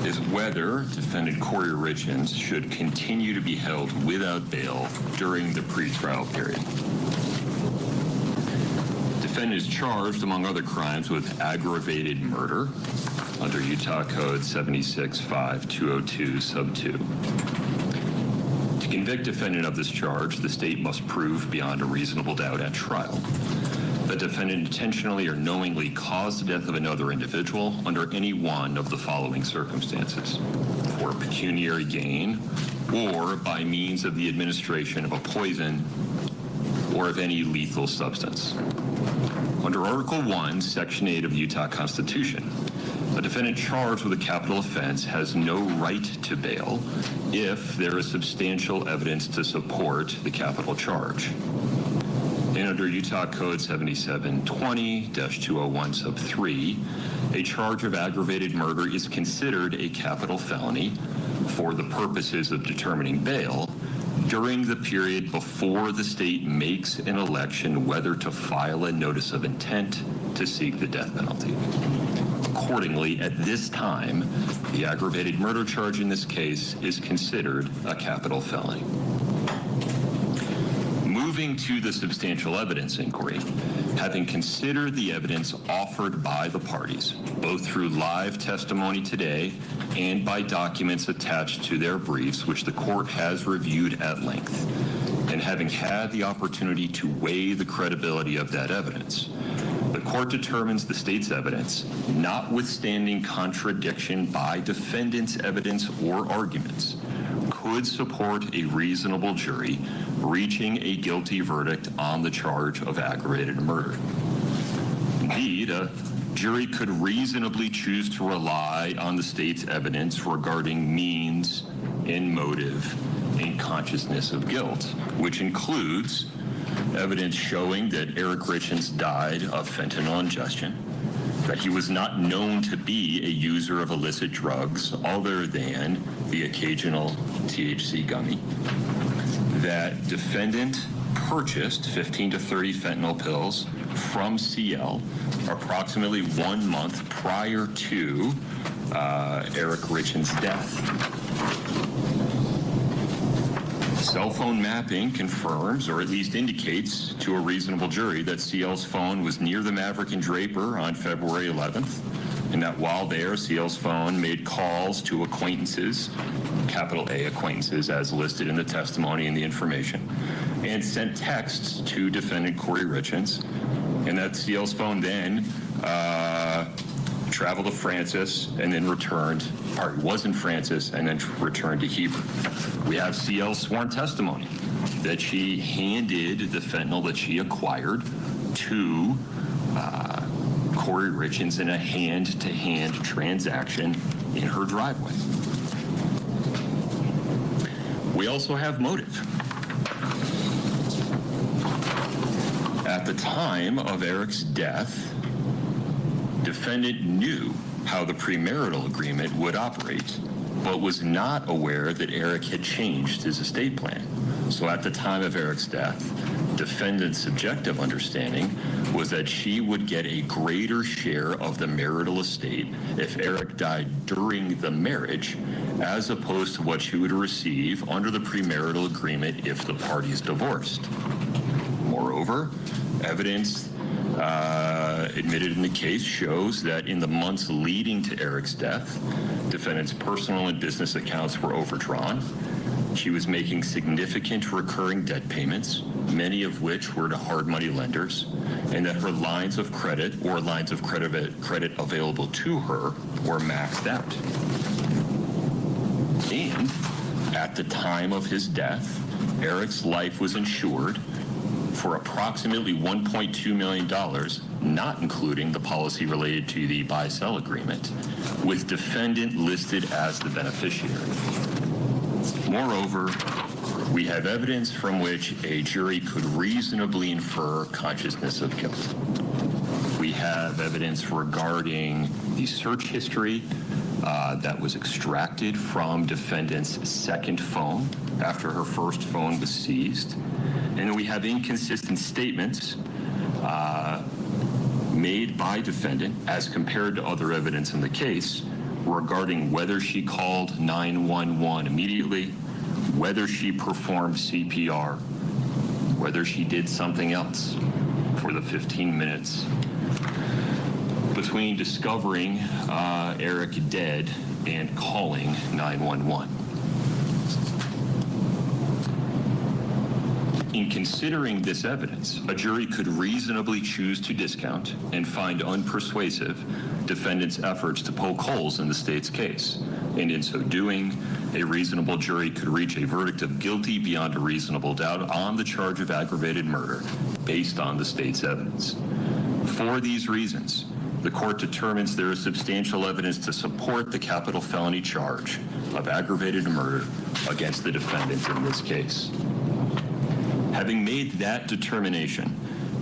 [SPEAKER 1] is whether defendant Kouri Richen should continue to be held without bail during the pretrial period. Defendant is charged, among other crimes, with aggravated murder under Utah Code 76-5202 sub 2. To convict defendant of this charge, the state must prove beyond a reasonable doubt at trial that defendant intentionally or knowingly caused the death of another individual under any one of the following circumstances: for pecuniary gain, or by means of the administration of a poison or of any lethal substance. Under Article 1, Section 8 of the Utah Constitution, a defendant charged with a capital offense has no right to bail if there is substantial evidence to support the capital charge. And under Utah Code 7720-201 sub 3, a charge of aggravated murder is considered a capital felony for the purposes of determining bail during the period before the state makes an election whether to file a notice of intent to seek the death penalty. Accordingly, at this time, the aggravated murder charge in this case is considered a capital felony. Moving Turning to the substantial evidence inquiry, having considered the evidence offered by the parties, both through live testimony today and by documents attached to their briefs, which the court has reviewed at length, and having had the opportunity to weigh the credibility of that evidence, the court determines the state's evidence, notwithstanding contradiction by defendant's evidence or arguments, could support a reasonable jury reaching a guilty verdict on the charge of aggravated murder. Indeed, a jury could reasonably choose to rely on the state's evidence regarding means and motive and consciousness of guilt, which includes evidence showing that Eric Richen died of fentanyl ingestion, that he was not known to be a user of illicit drugs other than the occasional THC gummy, that defendant purchased 15 to 30 fentanyl pills from CL approximately 1 month prior to Eric Richen's death. Cell phone mapping confirms, or at least indicates to a reasonable jury, that CL's phone was near the Maverick and Draper on February 11th, and that while there, CL's phone made calls to acquaintances, capital A acquaintances as listed in the testimony and the information, and sent texts to defendant Kouri Richens, and that CL's phone then traveled to Francis and then returned, was in Francis and then returned to Heber. We have CL's sworn testimony that she handed the fentanyl that she acquired to Kouri Richens in a hand-to-hand transaction in her driveway. We also have motive. At the time of Eric's death, defendant knew how the premarital agreement would operate, but was not aware that Eric had changed his estate plan. So at the time of Eric's death, defendant's subjective understanding was that she would get a greater share of the marital estate if Eric died during the marriage, as opposed to what she would receive under the premarital agreement if the parties divorced. Moreover, evidence admitted in the case shows that in the months leading to Eric's death, defendant's personal and business accounts were overdrawn. She was making significant recurring debt payments, many of which were to hard money lenders, and that her lines of credit or lines of credit available to her were maxed out. And at the time of his death, Eric's life was insured for approximately $1.2 million, not including the policy related to the buy-sell agreement, with defendant listed as the beneficiary. Moreover, we have evidence from which a jury could reasonably infer consciousness of guilt. We have evidence regarding the search history that was extracted from defendant's second phone after her first phone was seized. And then we have inconsistent statements made by defendant as compared to other evidence in the case regarding whether she called 911 immediately, whether she performed CPR, whether she did something else for the 15 minutes between discovering Eric dead and calling 911. In considering this evidence, a jury could reasonably choose to discount and find unpersuasive defendant's efforts to poke holes in the state's case. And in so doing, a reasonable jury could reach a verdict of guilty beyond a reasonable doubt on the charge of aggravated murder based on the state's evidence. For these reasons, the court determines there is substantial evidence to support the capital felony charge of aggravated murder against the defendant in this case. Having made that determination,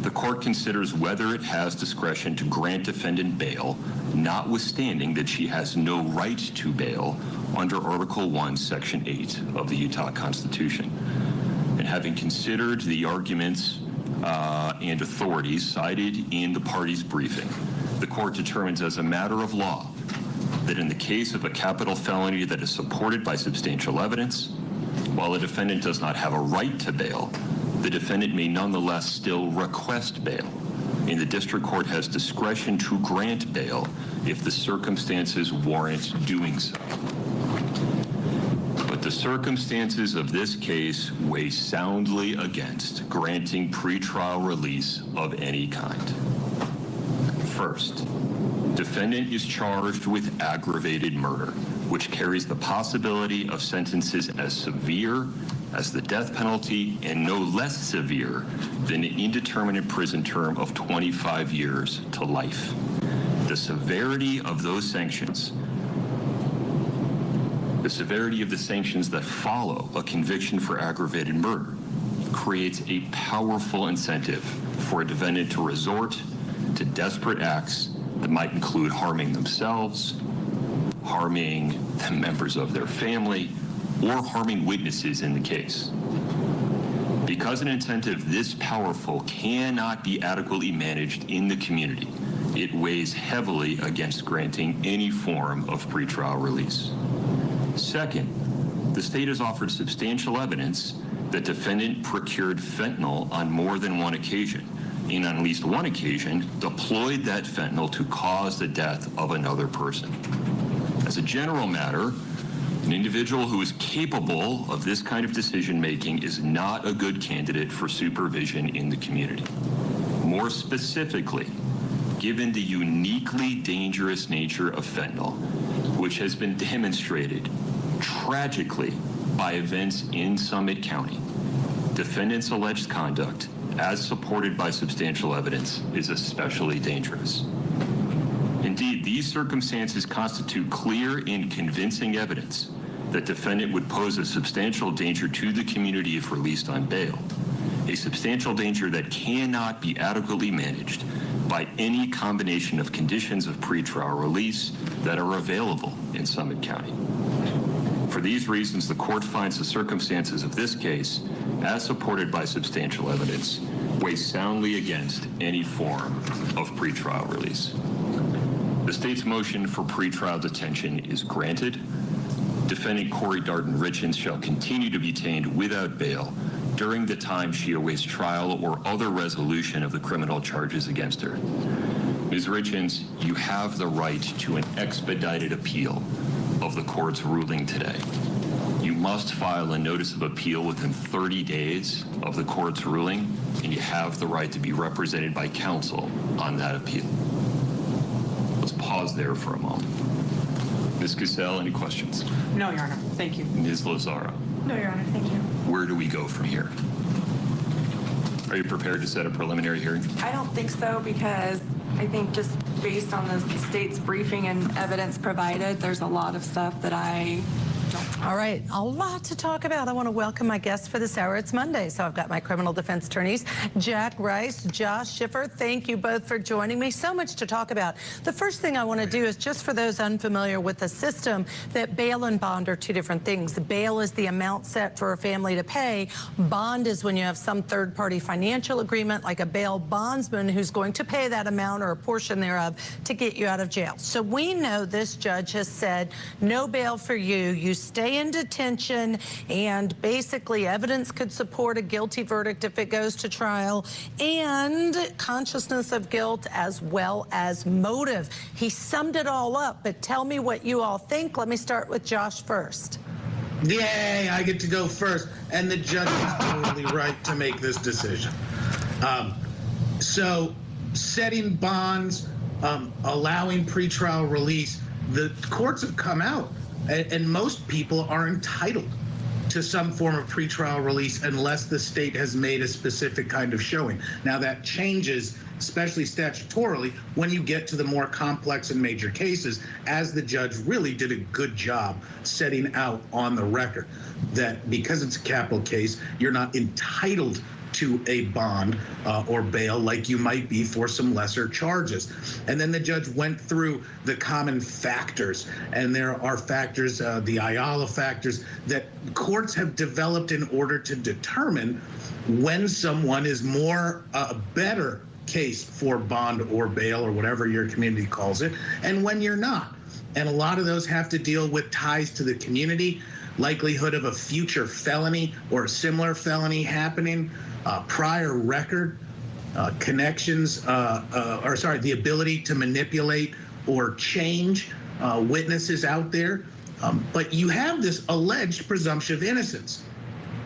[SPEAKER 1] the court considers whether it has discretion to grant defendant bail, notwithstanding that she has no right to bail under Article 1, Section 8 of the Utah Constitution. And having considered the arguments and authorities cited in the parties' briefing, the court determines as a matter of law that in the case of a capital felony that is supported by substantial evidence, while a defendant does not have a right to bail, the defendant may nonetheless still request bail, and the district court has discretion to grant bail if the circumstances warrant doing so. But the circumstances of this case weigh soundly against granting pretrial release of any kind. First, defendant is charged with aggravated murder, which carries the possibility of sentences as severe as the death penalty and no less severe than an indeterminate prison term of 25 years to life. The severity of those sanctions, the severity of the sanctions that follow a conviction for aggravated murder creates a powerful incentive for a defendant to resort to desperate acts that might include harming themselves, harming the members of their family, or harming witnesses in the case. Because an incentive this powerful cannot be adequately managed in the community, it weighs heavily against granting any form of pretrial release. Second, the state has offered substantial evidence that defendant procured fentanyl on more than one occasion, and on at least one occasion deployed that fentanyl to cause the death of another person. As a general matter, an individual who is capable of this kind of decision-making is not a good candidate for supervision in the community. More specifically, given the uniquely dangerous nature of fentanyl, which has been demonstrated tragically by events in Summit County, defendant's alleged conduct, as supported by substantial evidence, is especially dangerous. Indeed, these circumstances constitute clear and convincing evidence that defendant would pose a substantial danger to the community if released on bail, a substantial danger that cannot be adequately managed by any combination of conditions of pretrial release that are available in Summit County. For these reasons, the court finds the circumstances of this case, as supported by substantial evidence, weigh soundly against any form of pretrial release. The state's motion for pretrial detention is granted. Defendant Kouri Richen shall continue to be detained without bail during the time she awaits trial or other resolution of the criminal charges against her. Ms. Richen, you have the right to an expedited appeal of the court's ruling today. You must file a notice of appeal within 30 days of the court's ruling, and you have the right to be represented by counsel on that appeal. Let's pause there for a moment. Ms. Cassell, any questions?
[SPEAKER 8] No, Your Honor. Thank you.
[SPEAKER 1] Ms. Lozaro,
[SPEAKER 28] No, Your Honor, thank you.
[SPEAKER 1] where do we go from here? Are you prepared to set a preliminary hearing?
[SPEAKER 28] I don't think so, because I think just based on the state's briefing and evidence provided, there's a lot of stuff that I don't.
[SPEAKER 18] All right, a lot to talk about. I want to welcome my guests for this hour. It's Monday, so I've got my criminal defense attorneys, Jack Rice, Josh Schiffer. Thank you both for joining me. So much to talk about. The first thing I want to do is, just for those unfamiliar with the system, that bail and bond are two different things. Bail is the amount set for a family to pay. Bond is when you have some third-party financial agreement, like a bail bondsman who's going to pay that amount or a portion thereof to get you out of jail. So we know this judge has said no bail for you. You stay in detention, and basically evidence could support a guilty verdict if it goes to trial, and consciousness of guilt as well as motive. He summed it all up, but tell me what you all think. Let me start with Josh first.
[SPEAKER 19] Yay, I get to go first. And the judge is totally right to make this decision. So setting bonds, allowing pretrial release, the courts have come out, and most people are entitled to some form of pretrial release unless the state has made a specific kind of showing. Now that changes, especially statutorily, when you get to the more complex and major cases, as the judge really did a good job setting out on the record that because it's a capital case, you're not entitled to a bond or bail like you might be for some lesser charges. And then the judge went through the common factors, and there are factors, the Ayala factors, that courts have developed in order to determine when someone is more better case for bond or bail or whatever your community calls it, and when you're not. And a lot of those have to deal with ties to the community, likelihood of a future felony or a similar felony happening, prior record, connections, the ability to manipulate or change witnesses out there. But you have this alleged presumption of innocence.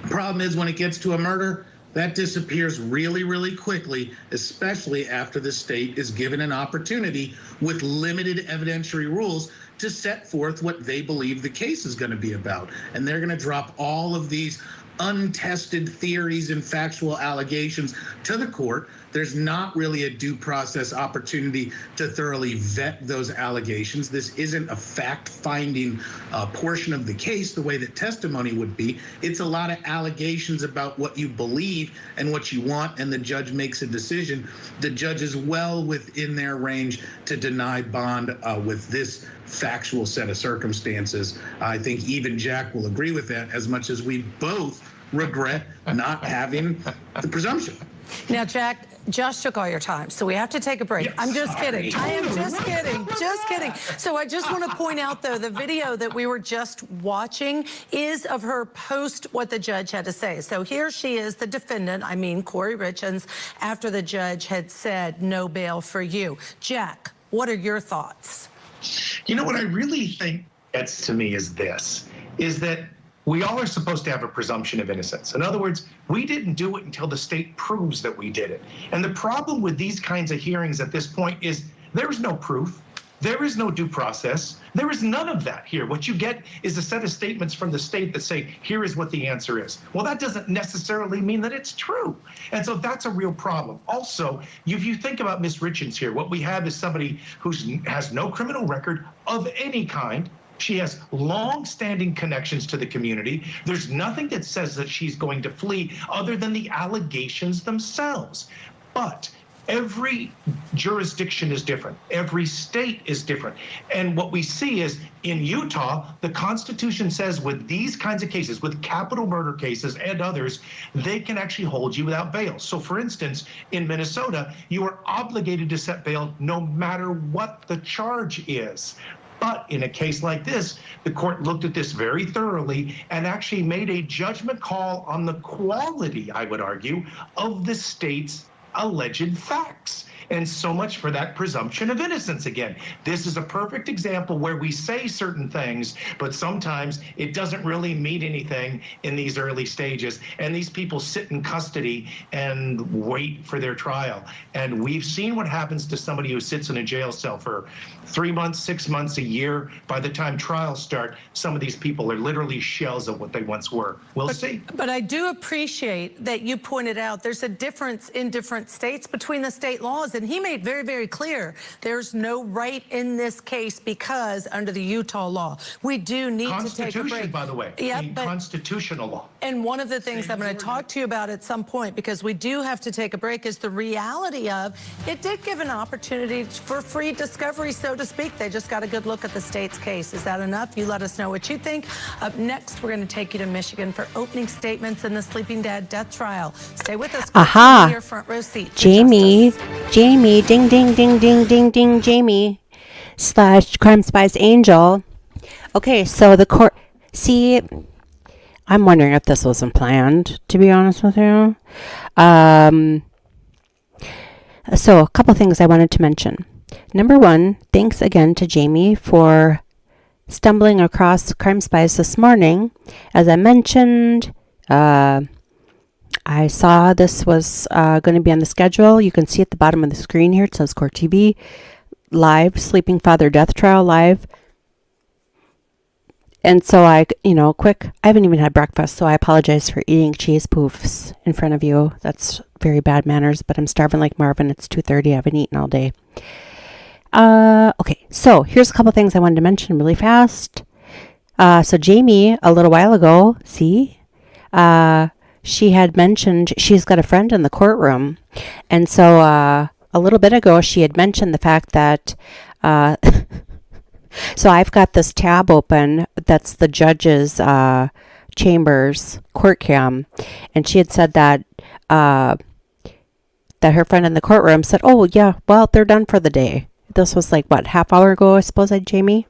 [SPEAKER 19] Problem is, when it gets to a murder, that disappears really, really quickly, especially after the state is given an opportunity with limited evidentiary rules to set forth what they believe the case is going to be about. And they're going to drop all of these untested theories and factual allegations to the court. There's not really a due process opportunity to thoroughly vet those allegations. This isn't a fact-finding portion of the case the way that testimony would be. It's a lot of allegations about what you believe and what you want, and the judge makes a decision. The judge is well within their range to deny bond with this factual set of circumstances. I think even Jack will agree with that, as much as we both regret not having the presumption.
[SPEAKER 18] Now, Jack, Josh took all your time, so we have to take a break. I'm just kidding. I am just kidding. Just kidding. So I just want to point out, though, the video that we were just watching is of her post what the judge had to say. So here she is, the defendant, Kouri Richen, after the judge had said no bail for you. Jack, what are your thoughts?
[SPEAKER 9] You know, what I really think gets to me is this, is that we all are supposed to have a presumption of innocence. In other words, we didn't do it until the state proves that we did it. And the problem with these kinds of hearings at this point is there is no proof. There is no due process. There is none of that here. What you get is a set of statements from the state that say, here is what the answer is. Well, that doesn't necessarily mean that it's true. And so that's a real problem. Also, if you think about Ms. Richen here, what we have is somebody who has no criminal record of any kind. She has long-standing connections to the community. There's nothing that says that she's going to flee other than the allegations themselves. But every jurisdiction is different. Every state is different. And what we see is in Utah, the Constitution says with these kinds of cases, with capital murder cases and others, they can actually hold you without bail. So for instance, in Minnesota, you are obligated to set bail no matter what the charge is. But in a case like this, the court looked at this very thoroughly and actually made a judgment call on the quality, I would argue, of the state's alleged facts. And so much for that presumption of innocence again. This is a perfect example where we say certain things, but sometimes it doesn't really mean anything in these early stages. And these people sit in custody and wait for their trial. And we've seen what happens to somebody who sits in a jail cell for 3 months, 6 months, a year. By the time trials start, some of these people are literally shells of what they once were. We'll see.
[SPEAKER 18] But I do appreciate that you pointed out there's a difference in different states between the state laws. And he made very, very clear there's no right in this case because under the Utah law, we do need to take a break.
[SPEAKER 9] Constitution, by the way.
[SPEAKER 18] Yeah,
[SPEAKER 9] constitutional law.
[SPEAKER 18] And one of the things I'm going to talk to you about at some point, because we do have to take a break, is the reality of it did give an opportunity for free discovery, so to speak. They just got a good look at the state's case. Is that enough? You let us know what you think. Up next, we're going to take you to Michigan for opening statements in the Sleeping Dad death trial. Stay with us.
[SPEAKER 11] Aha.
[SPEAKER 18] Your front row seat.
[SPEAKER 11] Jamie, ding, ding, ding, ding, ding, ding, Jamie / Crime Spies Angel. Okay, so the court, see, I'm wondering if this wasn't planned, to be honest with you. So a couple things I wanted to mention. Number one, thanks again to Jamie for stumbling across Crime Spies this morning. As I mentioned, I saw this was going to be on the schedule. You can see at the bottom of the screen here, it says CourtTV live, Sleeping Father death trial live. And so I haven't even had breakfast, so I apologize for eating cheese poofs in front of you. That's very bad manners, but I'm starving like Marvin. It's 2:30. I haven't eaten all day. Okay, so here's a couple things I wanted to mention really fast. So Jamie, a little while ago, she had mentioned she's got a friend in the courtroom. And so a little bit ago, she had mentioned the fact that, so I've got this tab open that's the judge's chambers court cam. And she had said that her friend in the courtroom said, oh, yeah, well, they're done for the day. This was like, what, half hour ago, I suppose, Jamie?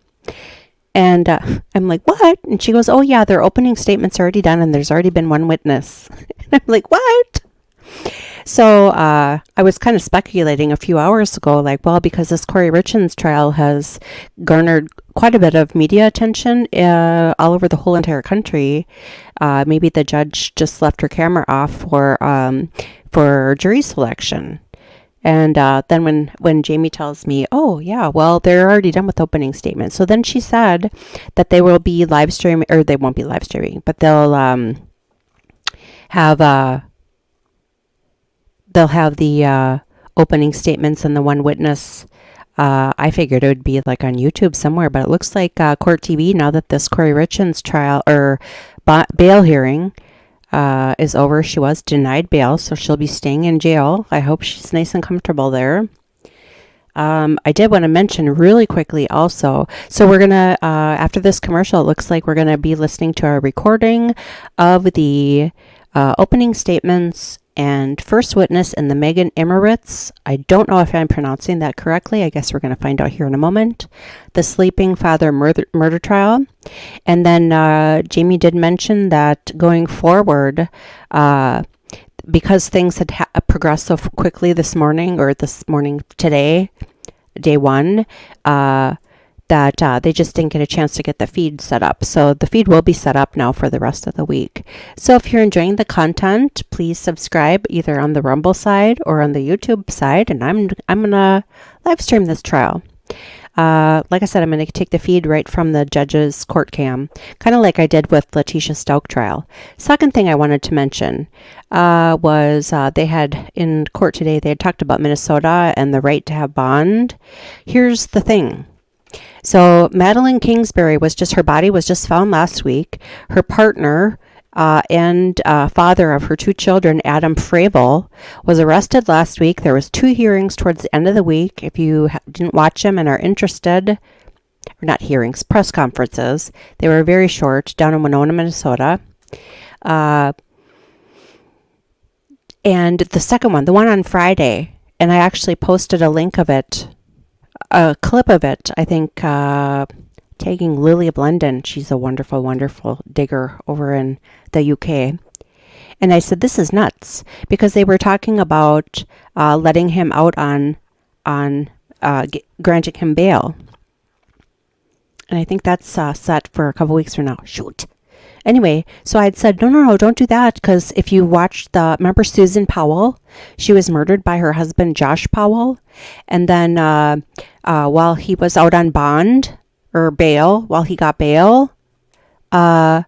[SPEAKER 11] And I'm like, what? And she goes, oh, yeah, their opening statement's already done and there's already been one witness. And I'm like, what? So I was kind of speculating a few hours ago, like, well, because this Kouri Richen's trial has garnered quite a bit of media attention all over the whole entire country, maybe the judge just left her camera off for jury selection. And then when Jamie tells me, oh, yeah, well, they're already done with opening statements. So then she said that they will be live streaming, or they won't be live streaming, but they'll have the opening statements and the one witness. I figured it would be like on YouTube somewhere, but it looks like CourtTV, now that this Kouri Richen's trial or bail hearing is over. She was denied bail, so she'll be staying in jail. I hope she's nice and comfortable there. I did want to mention really quickly also, so we're going to, after this commercial, it looks like we're going to be listening to a recording of the opening statements and first witness in the Megan Imirowicz. I don't know if I'm pronouncing that correctly. I guess we're going to find out here in a moment. The sleeping father murder trial. And then Jamie did mention that going forward, because things had progressed so quickly this morning today, day one, that they just didn't get a chance to get the feed set up. So the feed will be set up now for the rest of the week. So if you're enjoying the content, please subscribe either on the Rumble side or on the YouTube side. And I'm gonna live stream this trial. Like I said, I'm going to take the feed right from the judge's court cam, kind of like I did with Letitia Stauch trial. Second thing I wanted to mention was they had in court today, they had talked about Minnesota and the right to have bond. Here's the thing. So Madeline Kingsbury her body was just found last week. Her partner and father of her two children, Adam Fravel, was arrested last week. There was 2 hearings towards the end of the week. If you didn't watch them and are interested, or not hearings, press conferences, they were very short, down in Winona, Minnesota. And the second one, the one on Friday, and I actually posted a link of it, a clip of it, I think, tagging Lily of London. She's a wonderful, wonderful digger over in the UK. And I said, this is nuts, because they were talking about letting him out on granting him bail. And I think that's set for a couple weeks from now. Shoot. Anyway, so I had said, no, don't do that, because if you watched remember Susan Powell? She was murdered by her husband, Josh Powell. And then while he was out on bond, or bail, while he got bail, the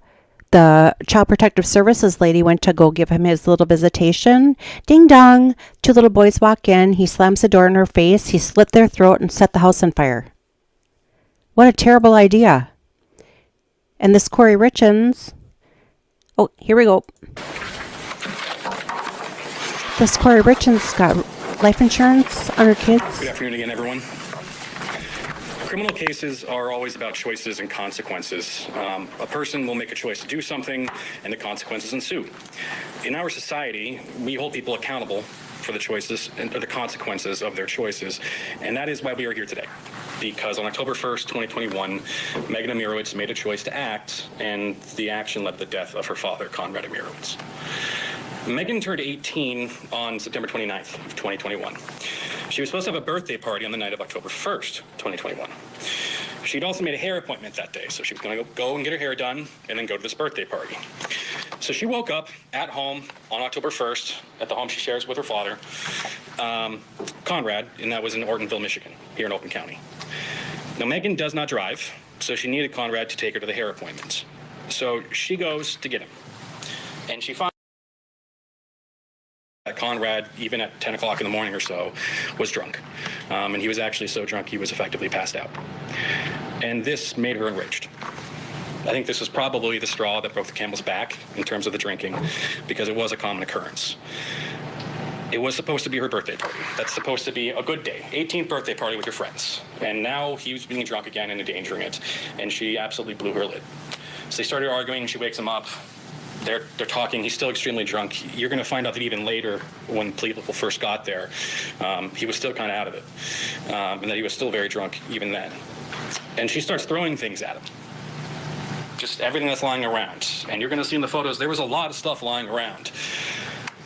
[SPEAKER 11] Child Protective Services lady went to go give him his little visitation. Ding dong, 2 little boys walk in. He slams the door in her face. He slit their throat and set the house on fire. What a terrible idea. And this Kouri Richen's, oh, here we go. This Kouri Richen's got life insurance on her kids.
[SPEAKER 12] Good afternoon again, everyone. Criminal cases are always about choices and consequences. A person will make a choice to do something, and the consequences ensue. In our society, we hold people accountable for the choices and the consequences of their choices, and that is why we are here today. Because on October 1st, 2021, Megan Imirowicz made a choice to act, and the action led to the death of her father, Konrad Imirowicz. Megan turned 18 on September 29th of 2021. She was supposed to have a birthday party on the night of October 1st, 2021. She'd also made a hair appointment that day, so she was going to go and get her hair done and then go to this birthday party. So she woke up at home on October 1st, at the home she shares with her father, Konrad, and that was in Ortonville, Michigan, here in Oakland County. Now, Megan does not drive, so she needed Konrad to take her to the hair appointment. So she goes to get him, and she finds that Konrad, even at 10 o'clock in the morning or so, was drunk. And he was actually so drunk he was effectively passed out. And this made her enraged. I think this was probably the straw that broke the camel's back in terms of the drinking, because it was a common occurrence. It was supposed to be her birthday party. That's supposed to be a good day. 18th birthday party with your friends. And now he was being drunk again and endangering it. And she absolutely blew her lid. So they started arguing. She wakes him up. They're talking. He's still extremely drunk. You're going to find out that even later, when people first got there, he was still kind of out of it. And that he was still very drunk even then. And she starts throwing things at him. Just everything that's lying around. And you're going to see in the photos, there was a lot of stuff lying around.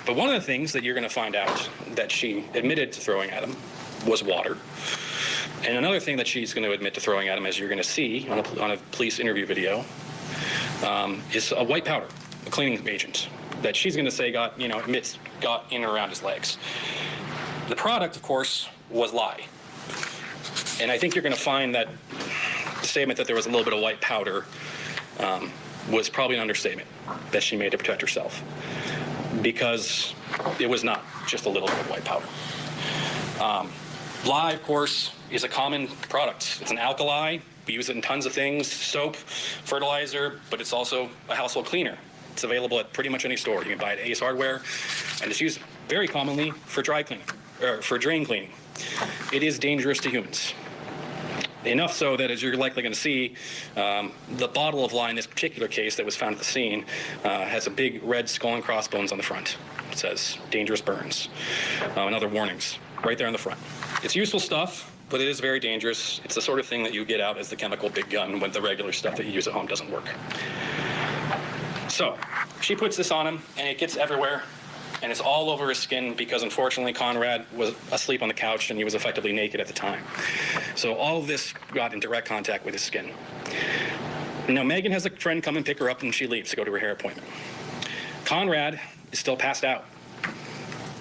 [SPEAKER 12] But one of the things that you're going to find out that she admitted to throwing at him was water. And another thing that she's going to admit to throwing at him, as you're going to see on a police interview video, is a white powder, a cleaning agent, that she's going to say got in and around his legs. The product, of course, was lye. And I think you're going to find that the statement that there was a little bit of white powder was probably an understatement that she made to protect herself, because it was not just a little bit of white powder. Lye, of course, is a common product. It's an alkali. We use it in tons of things, soap, fertilizer, but it's also a household cleaner. It's available at pretty much any store. You can buy it at Ace Hardware, and it's used very commonly for dry cleaning, or for drain cleaning. It is dangerous to humans. Enough so that, as you're likely going to see, the bottle of lye in this particular case that was found at the scene has a big red skull and crossbones on the front. It says dangerous burns and other warnings right there on the front. It's useful stuff, but it is very dangerous. It's the sort of thing that you get out as the chemical big gun when the regular stuff that you use at home doesn't work. So she puts this on him, and it gets everywhere, and it's all over his skin because, unfortunately, Konrad was asleep on the couch and he was effectively naked at the time. So all of this got in direct contact with his skin. Now, Megan has a friend come and pick her up, and she leaves to go to her hair appointment. Konrad is still passed out.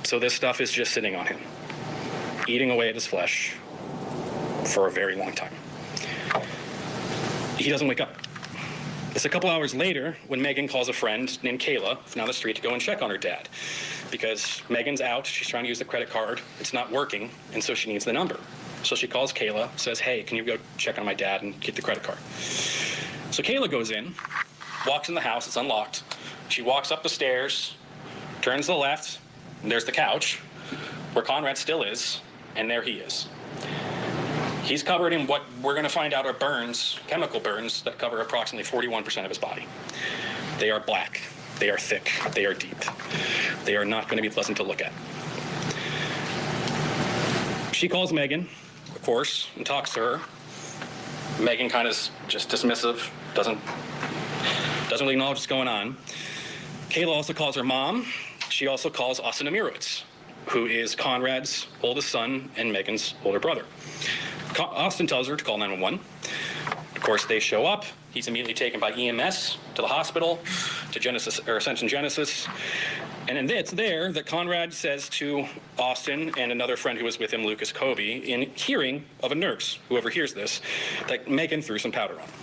[SPEAKER 12] So this stuff is just sitting on him, eating away at his flesh for a very long time. He doesn't wake up. It's a couple hours later when Megan calls a friend named Kayla from down the street to go and check on her dad, because Megan's out. She's trying to use the credit card. It's not working, and so she needs the number. So she calls Kayla, says, hey, can you go check on my dad and get the credit card? So Kayla goes in, walks in the house. It's unlocked. She walks up the stairs, turns to the left, and there's the couch where Konrad still is, and there he is. He's covered in what we're going to find out are burns, chemical burns, that cover approximately 41% of his body. They are black. They are thick. They are deep. They are not going to be pleasant to look at. She calls Megan, of course, and talks to her. Megan kind of just dismissive, doesn't really acknowledge what's going on. Kayla also calls her mom. She also calls Austin Imirowicz, who is Konrad's oldest son and Megan's older brother. Austin tells her to call 911. Of course, they show up. He's immediately taken by EMS to the hospital, to Ascension Genesis. And then it's there that Konrad says to Austin and another friend who was with him, Lucas Kobe, in hearing of a nurse, whoever hears this, that Megan threw some powder on him.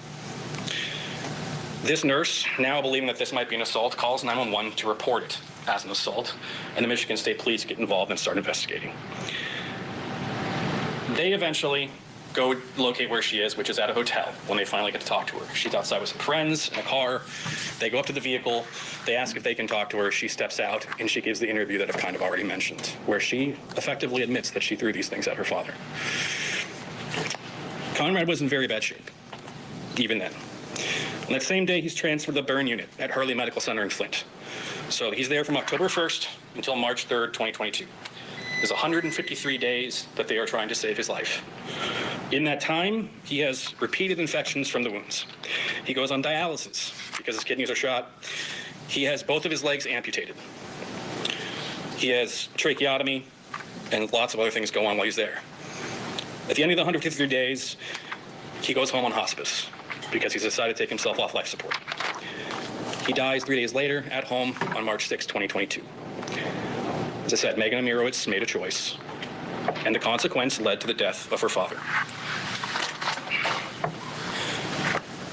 [SPEAKER 12] This nurse, now believing that this might be an assault, calls 911 to report it as an assault, and the Michigan State Police get involved and start investigating. They eventually go locate where she is, which is at a hotel, when they finally get to talk to her. She's outside with some friends in a car. They go up to the vehicle. They ask if they can talk to her. She steps out, and she gives the interview that I've kind of already mentioned, where she effectively admits that she threw these things at her father. Konrad was in very bad shape, even then. On that same day, he's transferred to the burn unit at Hurley Medical Center in Flint. So he's there from October 1st until March 3rd, 2022. There's 153 days that they are trying to save his life. In that time, he has repeated infections from the wounds. He goes on dialysis because his kidneys are shot. He has both of his legs amputated. He has tracheotomy, and lots of other things go on while he's there. At the end of the 153 days, he goes home on hospice because he's decided to take himself off life support. He dies 3 days later at home on March 6, 2022. As I said, Megan Imirowicz made a choice, and the consequence led to the death of her father.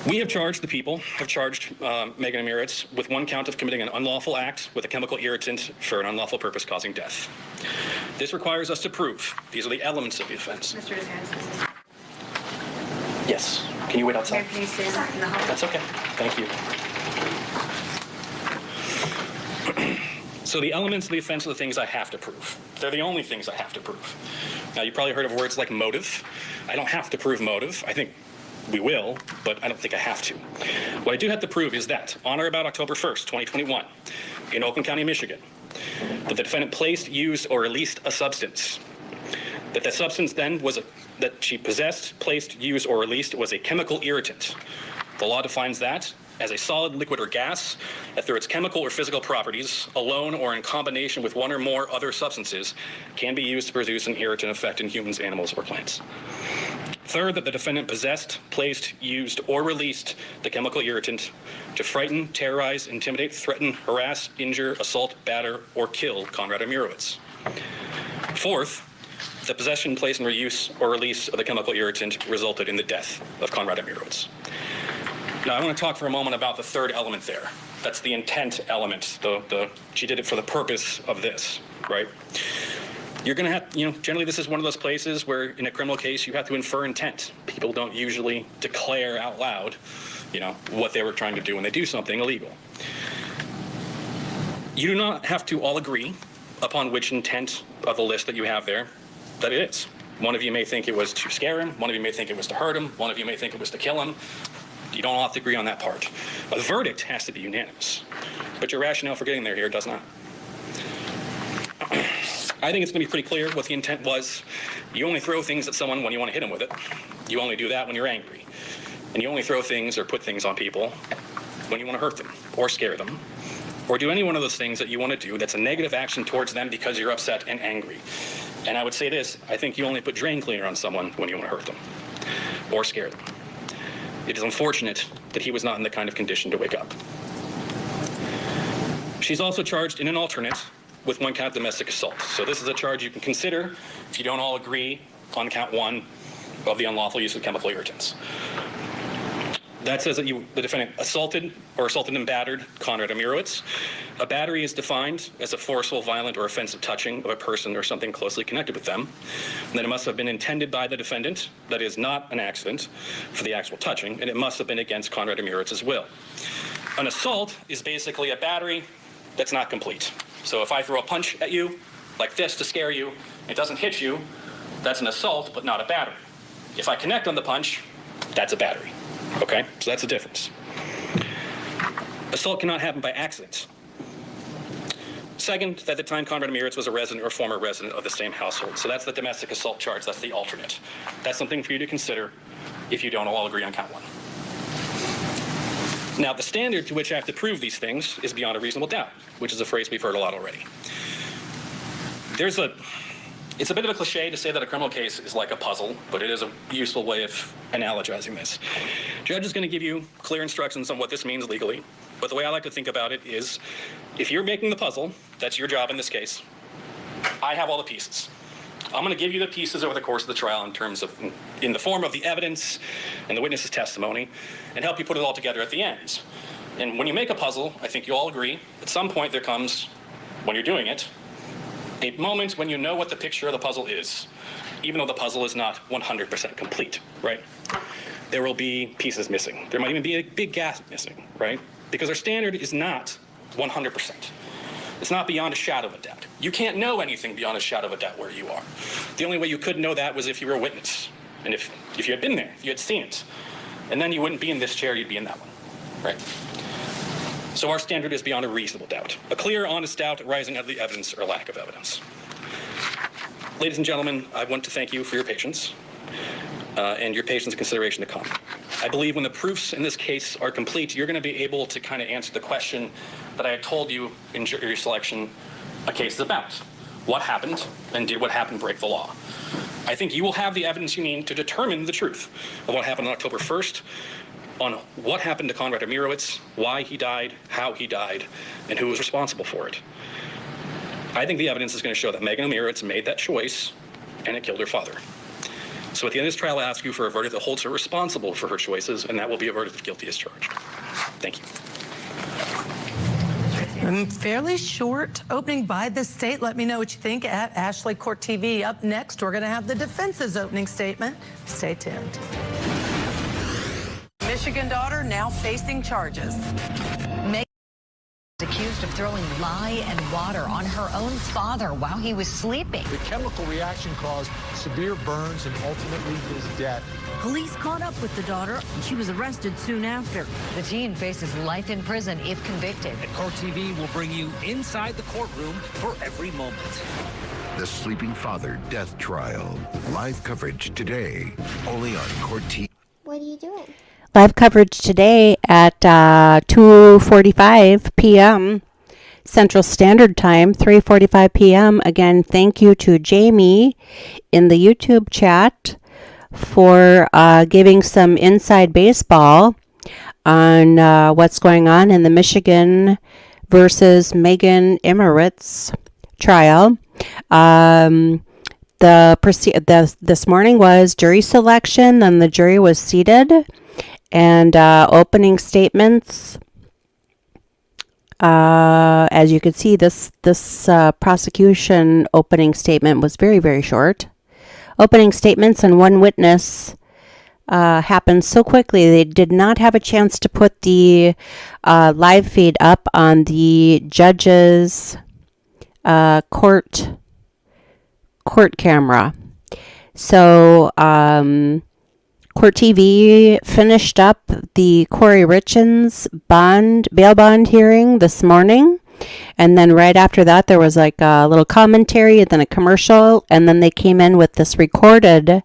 [SPEAKER 12] We have charged, Megan Imirowicz with one count of committing an unlawful act with a chemical irritant for an unlawful purpose causing death. This requires us to prove these are the elements of the offense.
[SPEAKER 15] Mr. DeSantis.
[SPEAKER 12] Yes. Can you wait outside?
[SPEAKER 15] Can you stay in the hall?
[SPEAKER 12] That's okay. Thank you. So the elements of the offense are the things I have to prove. They're the only things I have to prove. Now, you probably heard of words like motive. I don't have to prove motive. I think we will, but I don't think I have to. What I do have to prove is that on or about October 1st, 2021, in Oakland County, Michigan, that the defendant placed, used, or released a substance. That substance then was that she possessed, placed, used, or released was a chemical irritant. The law defines that as a solid, liquid, or gas that through its chemical or physical properties, alone or in combination with one or more other substances, can be used to produce an irritant effect in humans, animals, or plants. Third, that the defendant possessed, placed, used, or released the chemical irritant to frighten, terrorize, intimidate, threaten, harass, injure, assault, batter, or kill Konrad Imirowicz. Fourth, the possession, placement, or use or release of the chemical irritant resulted in the death of Konrad Imirowicz. Now, I want to talk for a moment about the third element there. That's the intent element. She did it for the purpose of this, right? You're going to have, generally this is one of those places where in a criminal case you have to infer intent. People don't usually declare out loud, what they were trying to do when they do something illegal. You do not have to all agree upon which intent of the list that you have there that it is. One of you may think it was to scare him. One of you may think it was to hurt him. One of you may think it was to kill him. You don't all have to agree on that part. A verdict has to be unanimous. But your rationale for getting there here does not. I think it's going to be pretty clear what the intent was. You only throw things at someone when you want to hit them with it. You only do that when you're angry. And you only throw things or put things on people when you want to hurt them or scare them or do any one of those things that you want to do that's a negative action towards them because you're upset and angry. And I would say this, I think you only put drain cleaner on someone when you want to hurt them or scare them. It is unfortunate that he was not in the kind of condition to wake up. She's also charged in an alternate with one count of domestic assault. So this is a charge you can consider if you don't all agree on count one of the unlawful use of chemical irritants. That says that the defendant assaulted and battered Konrad Imirowicz. A battery is defined as a forceful, violent, or offensive touching of a person or something closely connected with them. And then it must have been intended by the defendant, that is not an accident, for the actual touching, and it must have been against Konrad Imirowicz's will. An assault is basically a battery that's not complete. So if I throw a punch at you, like this to scare you, it doesn't hit you, that's an assault, but not a battery. If I connect on the punch, that's a battery. Okay, so that's the difference. Assault cannot happen by accident. Second, at the time Konrad Imirowicz was a resident or former resident of the same household. So that's the domestic assault charge, that's the alternate. That's something for you to consider if you don't all agree on count one. Now, the standard to which I have to prove these things is beyond a reasonable doubt, which is a phrase we've heard a lot already. It's a bit of a cliche to say that a criminal case is like a puzzle, but it is a useful way of analogizing this. Judge is going to give you clear instructions on what this means legally, but the way I like to think about it is, if you're making the puzzle, that's your job in this case, I have all the pieces. I'm going to give you the pieces over the course of the trial in the form of the evidence and the witness's testimony, and help you put it all together at the end. And when you make a puzzle, I think you all agree, at some point there comes, when you're doing it, a moment when you know what the picture of the puzzle is, even though the puzzle is not 100% complete, right? There will be pieces missing. There might even be a big gap missing, right? Because our standard is not 100%. It's not beyond a shadow of a doubt. You can't know anything beyond a shadow of a doubt where you are. The only way you could know that was if you were a witness. And if you had been there, if you had seen it. And then you wouldn't be in this chair, you'd be in that one, right? So our standard is beyond a reasonable doubt. A clear, honest doubt arising out of the evidence or lack of evidence. Ladies and gentlemen, I want to thank you for your patience and your patience and consideration to come. I believe when the proofs in this case are complete, you're going to be able to kind of answer the question that I had told you in jury selection a case is about. What happened, and did what happened break the law? I think you will have the evidence you need to determine the truth of what happened on October 1st, on what happened to Konrad Imirowicz, why he died, how he died, and who was responsible for it. I think the evidence is going to show that Megan Imirowicz made that choice, and it killed her father. So at the end of this trial, I ask you for a verdict that holds her responsible for her choices, and that will be a verdict of guilty as charged. Thank you.
[SPEAKER 18] Fairly short opening by the state. Let me know what you think at Ashley Court TV. Up next, we're going to have the defense's opening statement. Stay tuned. Michigan daughter now facing charges.
[SPEAKER 7] Megan is accused of throwing lye and water on her own father while he was sleeping.
[SPEAKER 5] The chemical reaction caused severe burns and ultimately his death.
[SPEAKER 20] Police caught up with the daughter, and she was arrested soon after.
[SPEAKER 7] The teen faces life in prison if convicted.
[SPEAKER 2] And CourtTV will bring you inside the courtroom for every moment.
[SPEAKER 3] The Sleeping Father Death Trial. Live coverage today, only on CourtTV.
[SPEAKER 11] What are you doing? Live coverage today at 2:45 p.m. Central Standard Time, 3:45 p.m. Again, thank you to Jamie in the YouTube chat for giving some inside baseball on what's going on in the Michigan versus Megan Imirowicz trial. This morning was jury selection, then the jury was seated, and opening statements. As you can see, this prosecution opening statement was very, very short. Opening statements and one witness happened so quickly they did not have a chance to put the live feed up on the judge's court camera. So CourtTV finished up the Kouri Richen's bail bond hearing this morning. And then right after that, there was like a little commentary and then a commercial. And then they came in with this recorded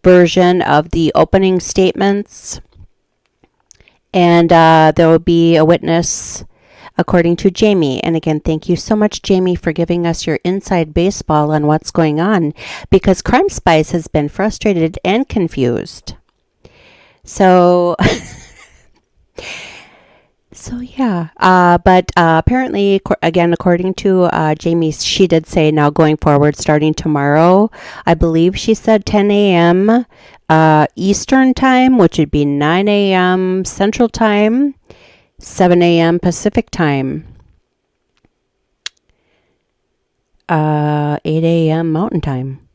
[SPEAKER 11] version of the opening statements. And there will be a witness, according to Jamie. And again, thank you so much, Jamie, for giving us your inside baseball on what's going on, because Crime Spies has been frustrated and confused. So, but apparently, again, according to Jamie, she did say now going forward, starting tomorrow, I believe she said 10 a.m. Eastern time, which would be 9 a.m. Central time, 7 a.m. Pacific time, 8 a.m. Mountain time.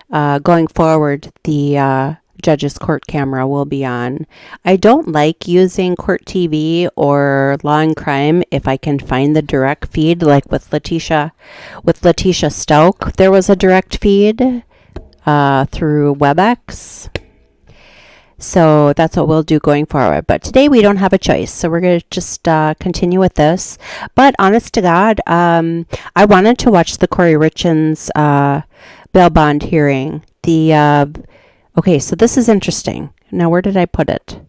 [SPEAKER 11] Going forward, the judge's court camera will be on. I don't like using CourtTV or Law&Crime if I can find the direct feed, like with Letitia Stouck. There was a direct feed through WebEx. So that's what we'll do going forward. But today we don't have a choice. So we're going to just continue with this. But honest to God, I wanted to watch the Kouri Richen's bail bond hearing. Okay, so this is interesting. Now, where did I put it?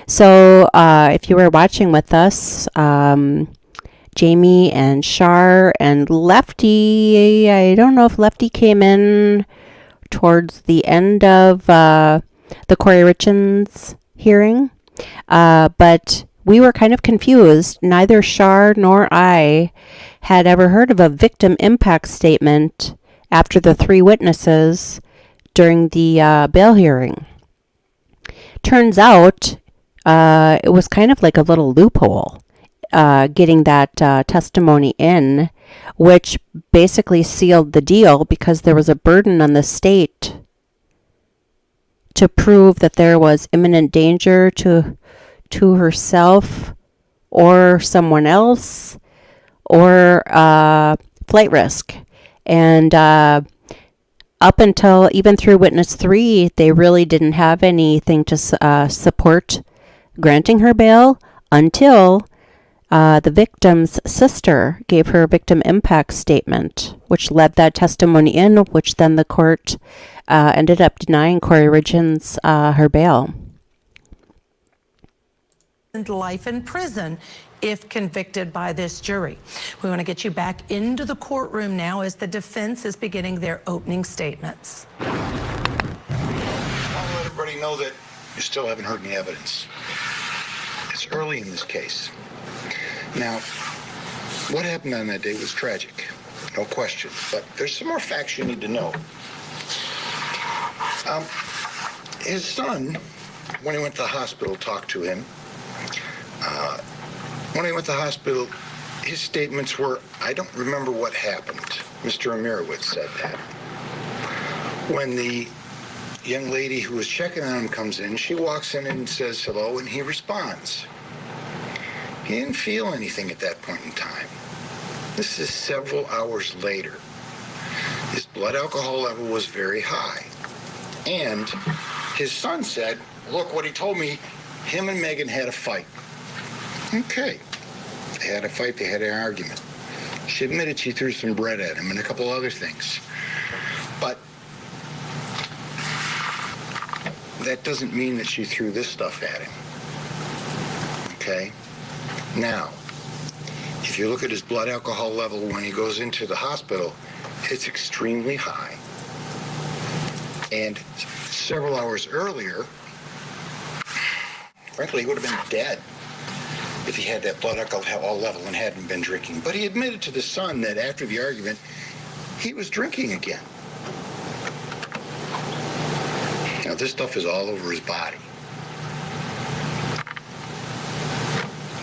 [SPEAKER 11] So if you were watching with us, Jamie and Shar and Lefty, I don't know if Lefty came in towards the end of the Kouri Richen's hearing, but we were kind of confused. Neither Shar nor I had ever heard of a victim impact statement after the three witnesses during the bail hearing. Turns out it was kind of like a little loophole getting that testimony in, which basically sealed the deal because there was a burden on the state to prove that there was imminent danger to herself or someone else or flight risk. And up until even through witness 3, they really didn't have anything to support granting her bail until the victim's sister gave her a victim impact statement, which led that testimony in, which then the court ended up denying Kouri Richen's her bail.
[SPEAKER 18] Life in prison if convicted by this jury. We want to get you back into the courtroom now as the defense is beginning their opening statements.
[SPEAKER 4] I want to let everybody know that you still haven't heard any evidence. It's early in this case. Now, what happened on that day was tragic, no question, but there's some more facts you need to know. His son, when he went to the hospital, talked to him. When he went to the hospital, his statements were, "I don't remember what happened." Mr. Imirowicz said that. When the young lady who was checking on him comes in, she walks in and says hello, and he responds. He didn't feel anything at that point in time. This is several hours later. His blood alcohol level was very high. And his son said, "Look what he told me, him and Megan had a fight." Okay. They had a fight, they had an argument. She admitted she threw some bread at him and a couple other things. But that doesn't mean that she threw this stuff at him. Okay? Now, if you look at his blood alcohol level when he goes into the hospital, it's extremely high. And several hours earlier, frankly, he would have been dead if he had that blood alcohol level and hadn't been drinking. But he admitted to the Sun that after the argument, he was drinking again. Now, this stuff is all over his body.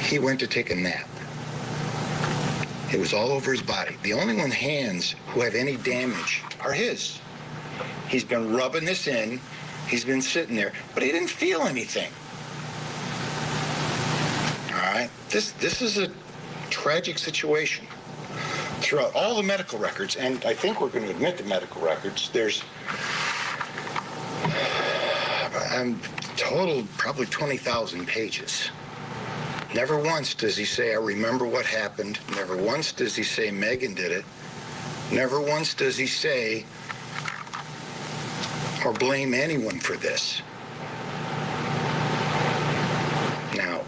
[SPEAKER 4] He went to take a nap. It was all over his body. The only one hands who have any damage are his. He's been rubbing this in. He's been sitting there, but he didn't feel anything. All right? This is a tragic situation. Throughout all the medical records, and I think we're going to admit the medical records, there's total probably 20,000 pages. Never once does he say, I remember what happened. Never once does he say Megan did it. Never once does he say or blame anyone for this. Now,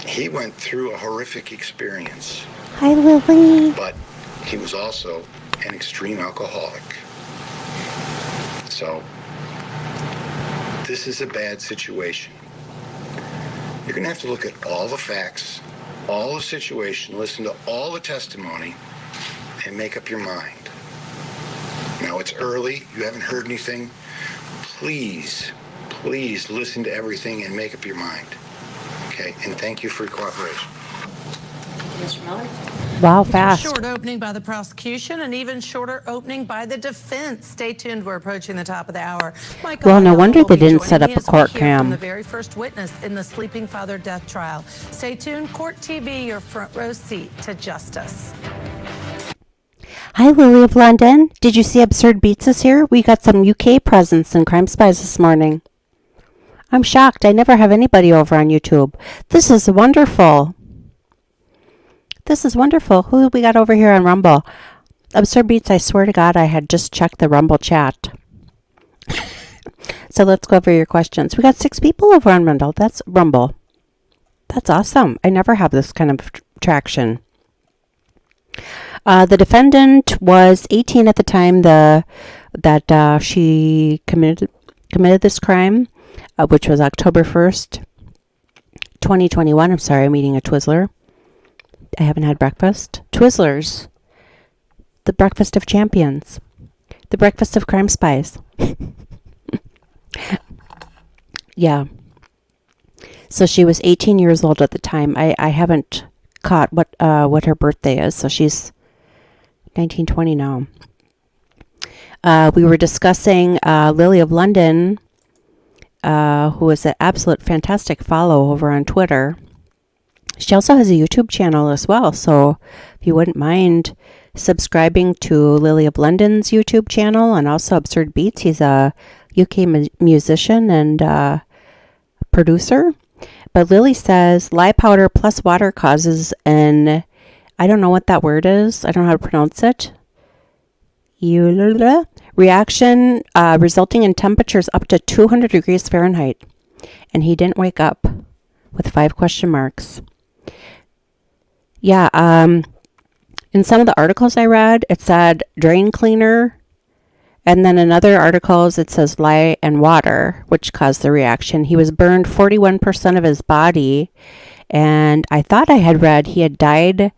[SPEAKER 4] he went through a horrific experience.
[SPEAKER 11] Hi, Lily.
[SPEAKER 4] But he was also an extreme alcoholic. So, this is a bad situation. You're going to have to look at all the facts, all the situation, listen to all the testimony, and make up your mind. Now, it's early. You haven't heard anything. Please listen to everything and make up your mind. Okay? And thank you for your cooperation.
[SPEAKER 28] Mr. Miller?
[SPEAKER 11] Wow, fast.
[SPEAKER 18] Short opening by the prosecution, and even shorter opening by the defense. Stay tuned. We're approaching the top of the hour. Michael
[SPEAKER 11] Well, no
[SPEAKER 18] Ayala
[SPEAKER 11] wonder
[SPEAKER 18] will
[SPEAKER 11] they
[SPEAKER 18] be
[SPEAKER 11] didn't
[SPEAKER 18] joining
[SPEAKER 11] set up
[SPEAKER 18] me
[SPEAKER 11] a
[SPEAKER 18] as we
[SPEAKER 11] court
[SPEAKER 18] hear from
[SPEAKER 11] cam.
[SPEAKER 18] the very first witness in the sleeping father death trial. Stay tuned. Court TV, your front row seat to justice.
[SPEAKER 11] Hi, Lily of London. Did you see Absurd Beats is here? We got some UK presence in Crime Spies this morning. I'm shocked. I never have anybody over on YouTube. This is wonderful. This is wonderful. Who have we got over here on Rumble? Absurd Beats, I swear to God, I had just checked the Rumble chat. So let's go over your questions. We got 6 people over on Rumble. That's Rumble. That's awesome. I never have this kind of traction. The defendant was 18 at the time that she committed this crime, which was October 1st, 2021. I'm sorry, I'm eating a Twizzler. I haven't had breakfast. Twizzlers. The breakfast of champions. The breakfast of crime spies. Yeah. So she was 18 years old at the time. I haven't caught what her birthday is. So she's 1920 now. We were discussing Lily of London, who is an absolute fantastic follow over on Twitter. She also has a YouTube channel as well, so if you wouldn't mind subscribing to Lily of London's YouTube channel and also Absurd Beats. He's a UK musician and producer. But Lily says lye powder plus water causes an, I don't know what that word is. I don't know how to pronounce it. Reaction resulting in temperatures up to 200 degrees Fahrenheit. And he didn't wake up with 5 question marks. Yeah, in some of the articles I read, it said drain cleaner. And then in other articles, it says lye and water, which caused the reaction. He was burned 41% of his body. And I thought I had read he had died.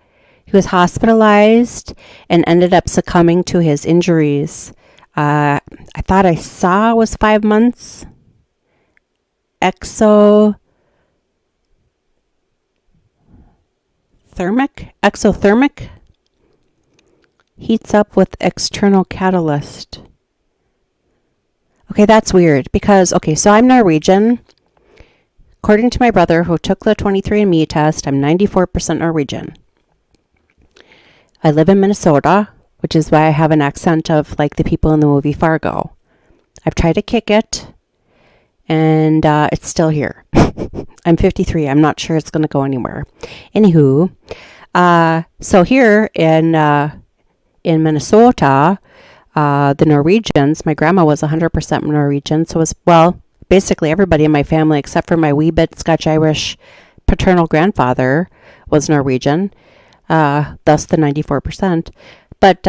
[SPEAKER 11] He was hospitalized and ended up succumbing to his injuries. I thought I saw was 5 months. Exothermic heats up with external catalyst. Okay, that's weird because, okay, so I'm Norwegian. According to my brother who took the 23andMe test, I'm 94% Norwegian. I live in Minnesota, which is why I have an accent of like the people in the movie Fargo. I've tried to kick it, and it's still here. I'm 53. I'm not sure it's going to go anywhere. Anywho, So here in Minnesota, the Norwegians, my grandma was 100% Norwegian. So it was, well, basically everybody in my family except for my wee bit Scotch-Irish paternal grandfather was Norwegian, thus the 94%. But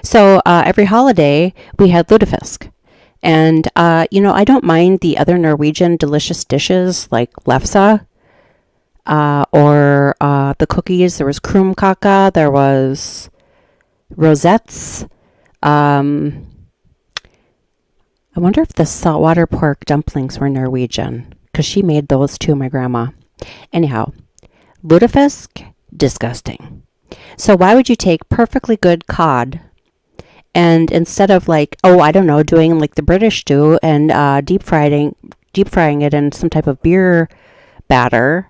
[SPEAKER 11] so every holiday we had lutefisk. And, I don't mind the other Norwegian delicious dishes like lefse or the cookies. There was krumkake, there was rosettes. I wonder if the saltwater pork dumplings were Norwegian, because she made those too, my grandma. Anyhow, lutefisk, disgusting. So why would you take perfectly good cod and instead of doing like the British do and deep frying it in some type of beer batter?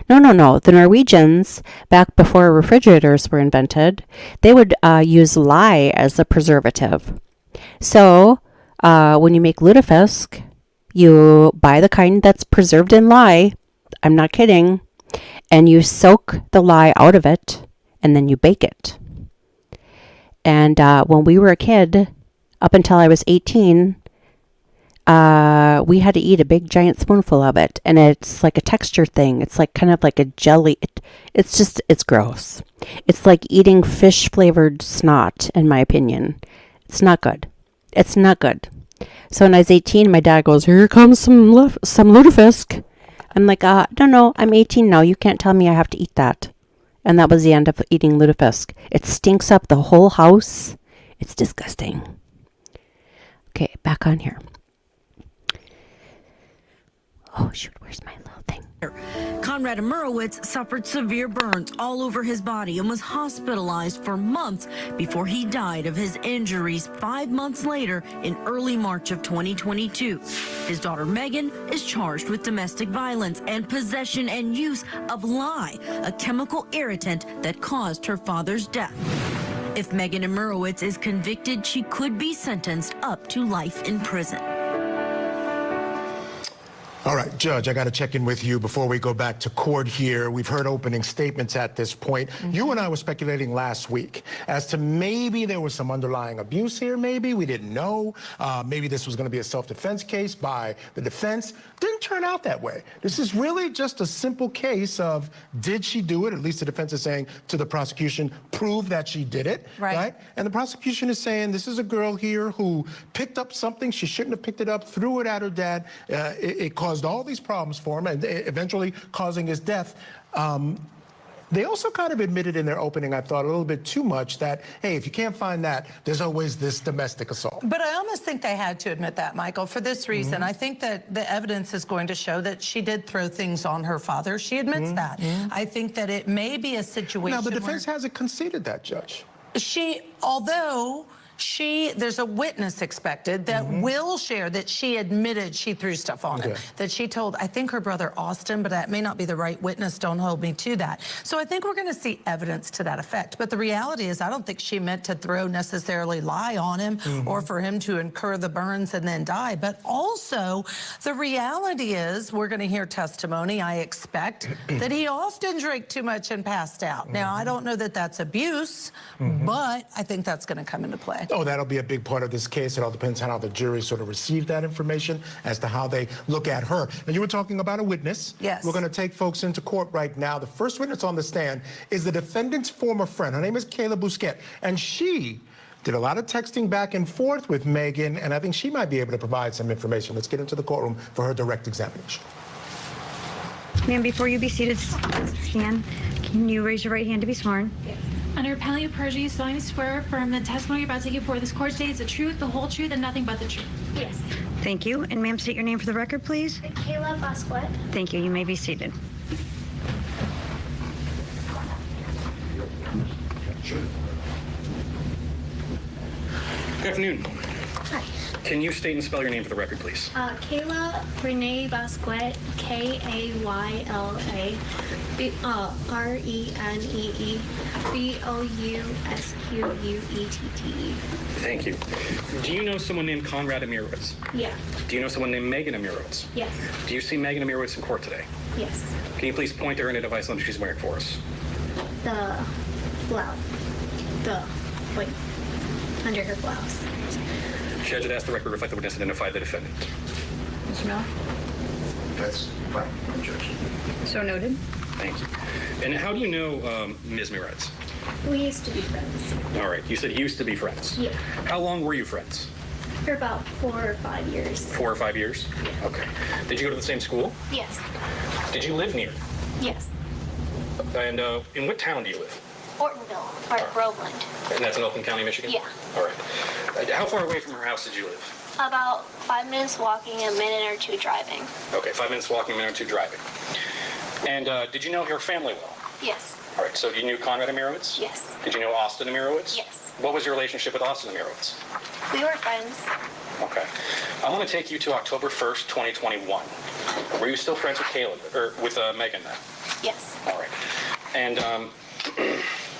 [SPEAKER 11] No. The Norwegians, back before refrigerators were invented, they would use lye as the preservative. So when you make lutefisk, you buy the kind that's preserved in lye. I'm not kidding. And you soak the lye out of it, and then you bake it. And when we were a kid, up until I was 18, we had to eat a big giant spoonful of it. And it's like a texture thing. It's like kind of like a jelly. It's gross. It's like eating fish flavored snot, in my opinion. It's not good. It's not good. So when I was 18, my dad goes, "Here comes some lutefisk." I'm like, no, I'm 18 now. You can't tell me I have to eat that. And that was the end of eating lutefisk. It stinks up the whole house. It's disgusting. Okay, back on here. Oh, shoot, where's my little thing?
[SPEAKER 20] Konrad Imirowicz suffered severe burns all over his body and was hospitalized for months before he died of his injuries 5 months later in early March of 2022. His daughter Megan is charged with domestic violence and possession and use of lye, a chemical irritant that caused her father's death. If Megan Imirowicz is convicted, she could be sentenced up to life in prison.
[SPEAKER 9] All right, Judge, I got to check in with you before we go back to court here. We've heard opening statements at this point. You and I were speculating last week as to maybe there was some underlying abuse here, maybe. We didn't know. Maybe this was going to be a self-defense case by the defense. Didn't turn out that way. This is really just a simple case of, did she do it? At least the defense is saying to the prosecution, prove that she did it, right? And the prosecution is saying, this is a girl here who picked up something she shouldn't have picked it up, threw it at her dad. It caused all these problems for him and eventually causing his death. They also kind of admitted in their opening, I thought, a little bit too much that, hey, if you can't find that, there's always this domestic assault.
[SPEAKER 18] But I almost think they had to admit that, Michael, for this reason. I think that the evidence is going to show that she did throw things on her father. She admits that. I think that it may be a situation.
[SPEAKER 9] Now, the defense hasn't conceded that, Judge.
[SPEAKER 18] There's a witness expected that will share that she admitted she threw stuff on him. That she told, I think her brother Austin, but that may not be the right witness. Don't hold me to that. So I think we're going to see evidence to that effect. But the reality is I don't think she meant to throw necessarily lye on him or for him to incur the burns and then die. But also the reality is we're going to hear testimony, I expect, that he often drank too much and passed out. Now, I don't know that that's abuse, but I think that's going to come into play.
[SPEAKER 9] Oh, that'll be a big part of this case. It all depends on how the jury sort of received that information as to how they look at her. And you were talking about a witness.
[SPEAKER 18] Yes.
[SPEAKER 9] We're going to take folks into court right now. The first witness on the stand is the defendant's former friend. Her name is Kayla Bousquet. And she did a lot of texting back and forth with Megan, and I think she might be able to provide some information. Let's get into the courtroom for her direct examination.
[SPEAKER 15] Ma'am, before you be seated, can you raise your right hand to be sworn?
[SPEAKER 14] Yes. Under penalty of perjury, solemnly swear affirm the testimony you're about to give before this court today is the truth, the whole truth, and nothing but the truth.
[SPEAKER 15] Yes. Thank you. And ma'am, state your name for the record, please.
[SPEAKER 14] Kayla Bousquet.
[SPEAKER 15] Thank you. You may be seated.
[SPEAKER 12] Good afternoon.
[SPEAKER 14] Hi.
[SPEAKER 12] Can you state and spell your name for the record, please?
[SPEAKER 14] Kayla Renee Bousquet, Kayla Renee Bousquette.
[SPEAKER 12] Thank you. Do you know someone named Konrad Imirowicz?
[SPEAKER 14] Yeah.
[SPEAKER 12] Do you know someone named Megan Imirowicz?
[SPEAKER 14] Yes.
[SPEAKER 12] Do you see Megan Imirowicz in court today?
[SPEAKER 14] Yes.
[SPEAKER 12] Can you please point to her in a device limit she's wearing for us?
[SPEAKER 16] the blouse. Like, under her blouse.
[SPEAKER 12] Judge, I'd ask the record to reflect the witness identify the defendant.
[SPEAKER 16] Mr. Miller?
[SPEAKER 4] That's fine, Judge.
[SPEAKER 16] So noted.
[SPEAKER 12] Thank you. And how do you know Ms. Imirowicz?
[SPEAKER 16] We used to be friends.
[SPEAKER 12] All right. You said you used to be friends.
[SPEAKER 16] Yeah.
[SPEAKER 12] How long were you friends?
[SPEAKER 16] For about 4 or 5 years.
[SPEAKER 12] 4 or 5 years?
[SPEAKER 16] Yeah.
[SPEAKER 12] Okay. Did you go to the same school?
[SPEAKER 16] Yes.
[SPEAKER 12] Did you live near?
[SPEAKER 16] Yes.
[SPEAKER 12] And in what town do you live?
[SPEAKER 16] Ortonville, or Groveland.
[SPEAKER 12] And that's in Oakland County, Michigan?
[SPEAKER 16] Yeah.
[SPEAKER 12] All right. How far away from her house did you live?
[SPEAKER 16] About 5 minutes walking, a minute or two driving.
[SPEAKER 12] Okay, 5 minutes walking, a minute or two driving. And did you know her family well?
[SPEAKER 16] Yes.
[SPEAKER 12] All right, so you knew Konrad Imirowicz?
[SPEAKER 16] Yes.
[SPEAKER 12] Did you know Austin Imirowicz?
[SPEAKER 16] Yes.
[SPEAKER 12] What was your relationship with Austin Imirowicz?
[SPEAKER 16] We were friends.
[SPEAKER 12] Okay. I want to take you to October 1st, 2021. Were you still friends with Caleb, or with Megan then?
[SPEAKER 16] Yes.
[SPEAKER 12] All right. And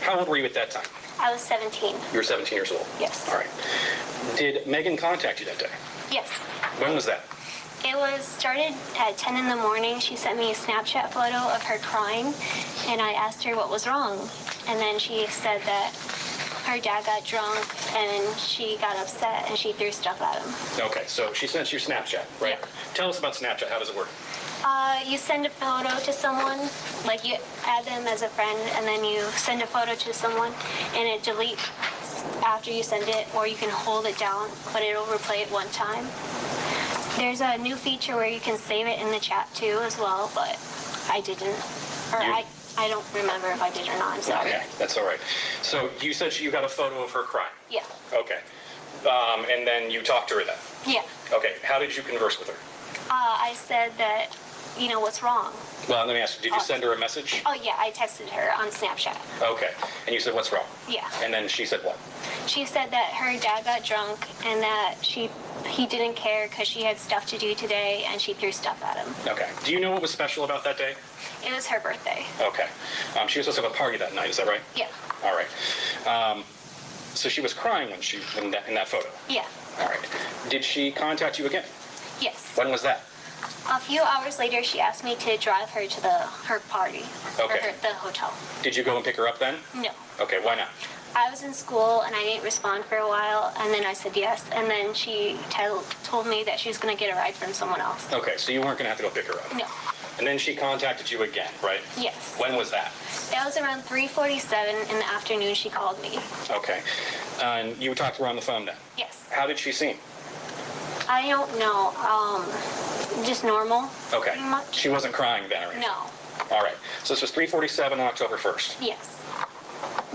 [SPEAKER 12] how old were you at that time?
[SPEAKER 16] I was 17.
[SPEAKER 12] You were 17 years old?
[SPEAKER 16] Yes.
[SPEAKER 12] All right. Did Megan contact you that day?
[SPEAKER 16] Yes.
[SPEAKER 12] When was that?
[SPEAKER 16] It was started at 10 in the morning. She sent me a Snapchat photo of her crying, and I asked her what was wrong. And then she said that her dad got drunk, and she got upset, and she threw stuff at him.
[SPEAKER 12] Okay, so she sent you Snapchat, right?
[SPEAKER 16] Yeah.
[SPEAKER 12] Tell us about Snapchat. How does it work?
[SPEAKER 16] You send a photo to someone, like you add them as a friend, and then you send a photo to someone, and it deletes after you send it, or you can hold it down, but it'll replay it one time. There's a new feature where you can save it in the chat too as well, but I didn't. Or I don't remember if I did or not. I'm sorry.
[SPEAKER 12] Okay, that's all right. So you said you got a photo of her crying?
[SPEAKER 16] Yeah.
[SPEAKER 12] Okay. And then you talked to her then?
[SPEAKER 16] Yeah.
[SPEAKER 12] Okay, how did you converse with her?
[SPEAKER 16] I said that, what's wrong?
[SPEAKER 12] Well, let me ask you, did you send her a message?
[SPEAKER 16] Oh, yeah, I texted her on Snapchat.
[SPEAKER 12] Okay, and you said, what's wrong?
[SPEAKER 16] Yeah.
[SPEAKER 12] And then she said what?
[SPEAKER 16] She said that her dad got drunk and that he didn't care because she had stuff to do today, and she threw stuff at him.
[SPEAKER 12] Okay. Do you know what was special about that day?
[SPEAKER 16] It was her birthday.
[SPEAKER 12] Okay. She was supposed to have a party that night, is that right?
[SPEAKER 16] Yeah.
[SPEAKER 12] All right. So she was crying in that photo?
[SPEAKER 16] Yeah.
[SPEAKER 12] All right. Did she contact you again?
[SPEAKER 16] Yes.
[SPEAKER 12] When was that?
[SPEAKER 16] A few hours later, she asked me to drive her to her party.
[SPEAKER 12] Okay.
[SPEAKER 16] Or the hotel.
[SPEAKER 12] Did you go and pick her up then?
[SPEAKER 16] No.
[SPEAKER 12] Okay, why not?
[SPEAKER 16] I was in school and I didn't respond for a while, and then I said yes, and then she told me that she was going to get a ride from someone else.
[SPEAKER 12] Okay, so you weren't going to have to go pick her up?
[SPEAKER 16] No.
[SPEAKER 12] And then she contacted you again, right?
[SPEAKER 16] Yes.
[SPEAKER 12] When was that?
[SPEAKER 16] That was around 3:47 in the afternoon she called me.
[SPEAKER 12] Okay. And you talked to her on the phone then?
[SPEAKER 16] Yes.
[SPEAKER 12] How did she seem?
[SPEAKER 16] I don't know. Just normal.
[SPEAKER 12] Okay.
[SPEAKER 16] Pretty much.
[SPEAKER 12] She wasn't crying then, right?
[SPEAKER 16] No.
[SPEAKER 12] All right. So this was 3:47 on October 1st.
[SPEAKER 16] Yes.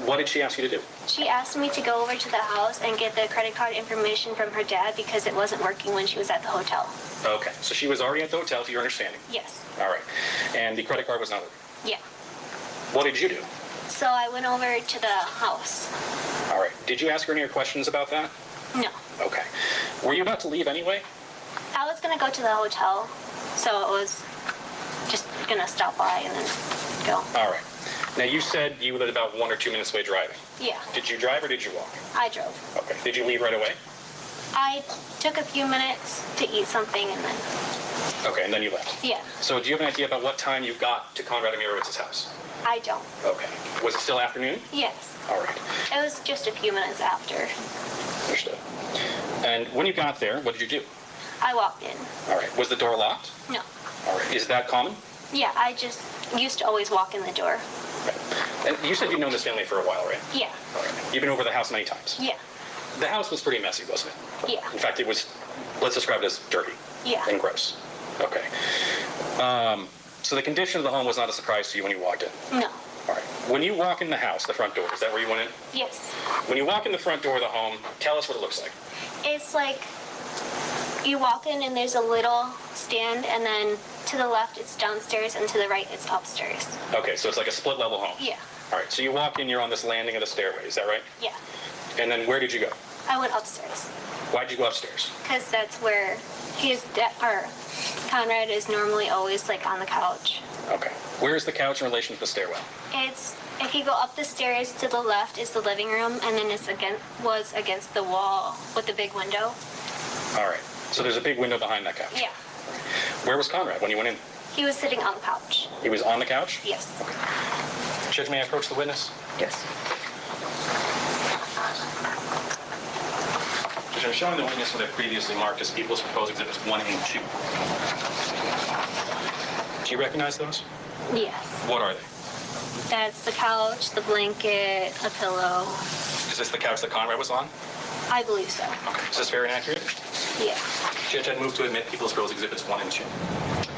[SPEAKER 12] What did she ask you to do?
[SPEAKER 16] She asked me to go over to the house and get the credit card information from her dad because it wasn't working when she was at the hotel.
[SPEAKER 12] Okay. So she was already at the hotel, to your understanding?
[SPEAKER 16] Yes.
[SPEAKER 12] All right. And the credit card was not working?
[SPEAKER 16] Yeah.
[SPEAKER 12] What did you do?
[SPEAKER 16] So I went over to the house.
[SPEAKER 12] All right. Did you ask her any questions about that?
[SPEAKER 16] No.
[SPEAKER 12] Okay. Were you about to leave anyway?
[SPEAKER 16] I was going to go to the hotel, so it was just going to stop by and then go.
[SPEAKER 12] All right. Now, you said you lived about 1 or 2 minutes away driving.
[SPEAKER 16] Yeah.
[SPEAKER 12] Did you drive or did you walk?
[SPEAKER 16] I drove.
[SPEAKER 12] Okay. Did you leave right away?
[SPEAKER 16] I took a few minutes to eat something and then...
[SPEAKER 12] Okay, and then you left?
[SPEAKER 16] Yeah.
[SPEAKER 12] So do you have an idea about what time you got to Konrad Imirowicz's house?
[SPEAKER 16] I don't.
[SPEAKER 12] Okay. Was it still afternoon?
[SPEAKER 16] Yes.
[SPEAKER 12] All right.
[SPEAKER 16] It was just a few minutes after.
[SPEAKER 12] Understood. And when you got there, what did you do?
[SPEAKER 16] I walked in.
[SPEAKER 12] All right. Was the door locked?
[SPEAKER 16] No.
[SPEAKER 12] All right. Is that common?
[SPEAKER 16] Yeah, I just used to always walk in the door.
[SPEAKER 12] Okay. And you said you've known this family for a while, right?
[SPEAKER 16] Yeah.
[SPEAKER 12] All right. You've been over the house many times?
[SPEAKER 16] Yeah.
[SPEAKER 12] The house was pretty messy, wasn't it?
[SPEAKER 16] Yeah.
[SPEAKER 12] In fact, it was, let's describe it as dirty.
[SPEAKER 16] Yeah.
[SPEAKER 12] And gross. Okay. So the condition of the home was not a surprise to you when you walked in?
[SPEAKER 16] No.
[SPEAKER 12] All right. When you walk in the house, the front door, is that where you went in?
[SPEAKER 16] Yes.
[SPEAKER 12] When you walk in the front door of the home, tell us what it looks like.
[SPEAKER 16] It's like you walk in and there's a little stand, and then to the left it's downstairs and to the right it's upstairs.
[SPEAKER 12] Okay, so it's like a split level home.
[SPEAKER 16] Yeah.
[SPEAKER 12] All right, so you walk in, you're on this landing of the stairway, is that right?
[SPEAKER 16] Yeah.
[SPEAKER 12] And then where did you go?
[SPEAKER 16] I went upstairs.
[SPEAKER 12] Why'd you go upstairs?
[SPEAKER 16] Because that's where Konrad is normally always like on the couch.
[SPEAKER 12] Okay. Where is the couch in relation to the stairwell?
[SPEAKER 16] It's, if you go up the stairs to the left is the living room, and then it's was against the wall with the big window.
[SPEAKER 12] All right. So there's a big window behind that couch?
[SPEAKER 16] Yeah.
[SPEAKER 12] Where was Konrad when you went in?
[SPEAKER 16] He was sitting on the couch.
[SPEAKER 12] He was on the couch?
[SPEAKER 16] Yes.
[SPEAKER 12] Judge, may I approach the witness?
[SPEAKER 8] Yes.
[SPEAKER 12] Judge, I'm showing the witness what I previously marked as People's Proposed Exhibits 1 and 2. Do you recognize those?
[SPEAKER 16] Yes.
[SPEAKER 12] What are they?
[SPEAKER 16] That's the couch, the blanket, a pillow.
[SPEAKER 12] Is this the couch that Konrad was on?
[SPEAKER 16] I believe so.
[SPEAKER 12] Okay. Is this fair and accurate?
[SPEAKER 16] Yeah.
[SPEAKER 12] Judge, I'd move to admit People's Proposed Exhibits 1 and 2.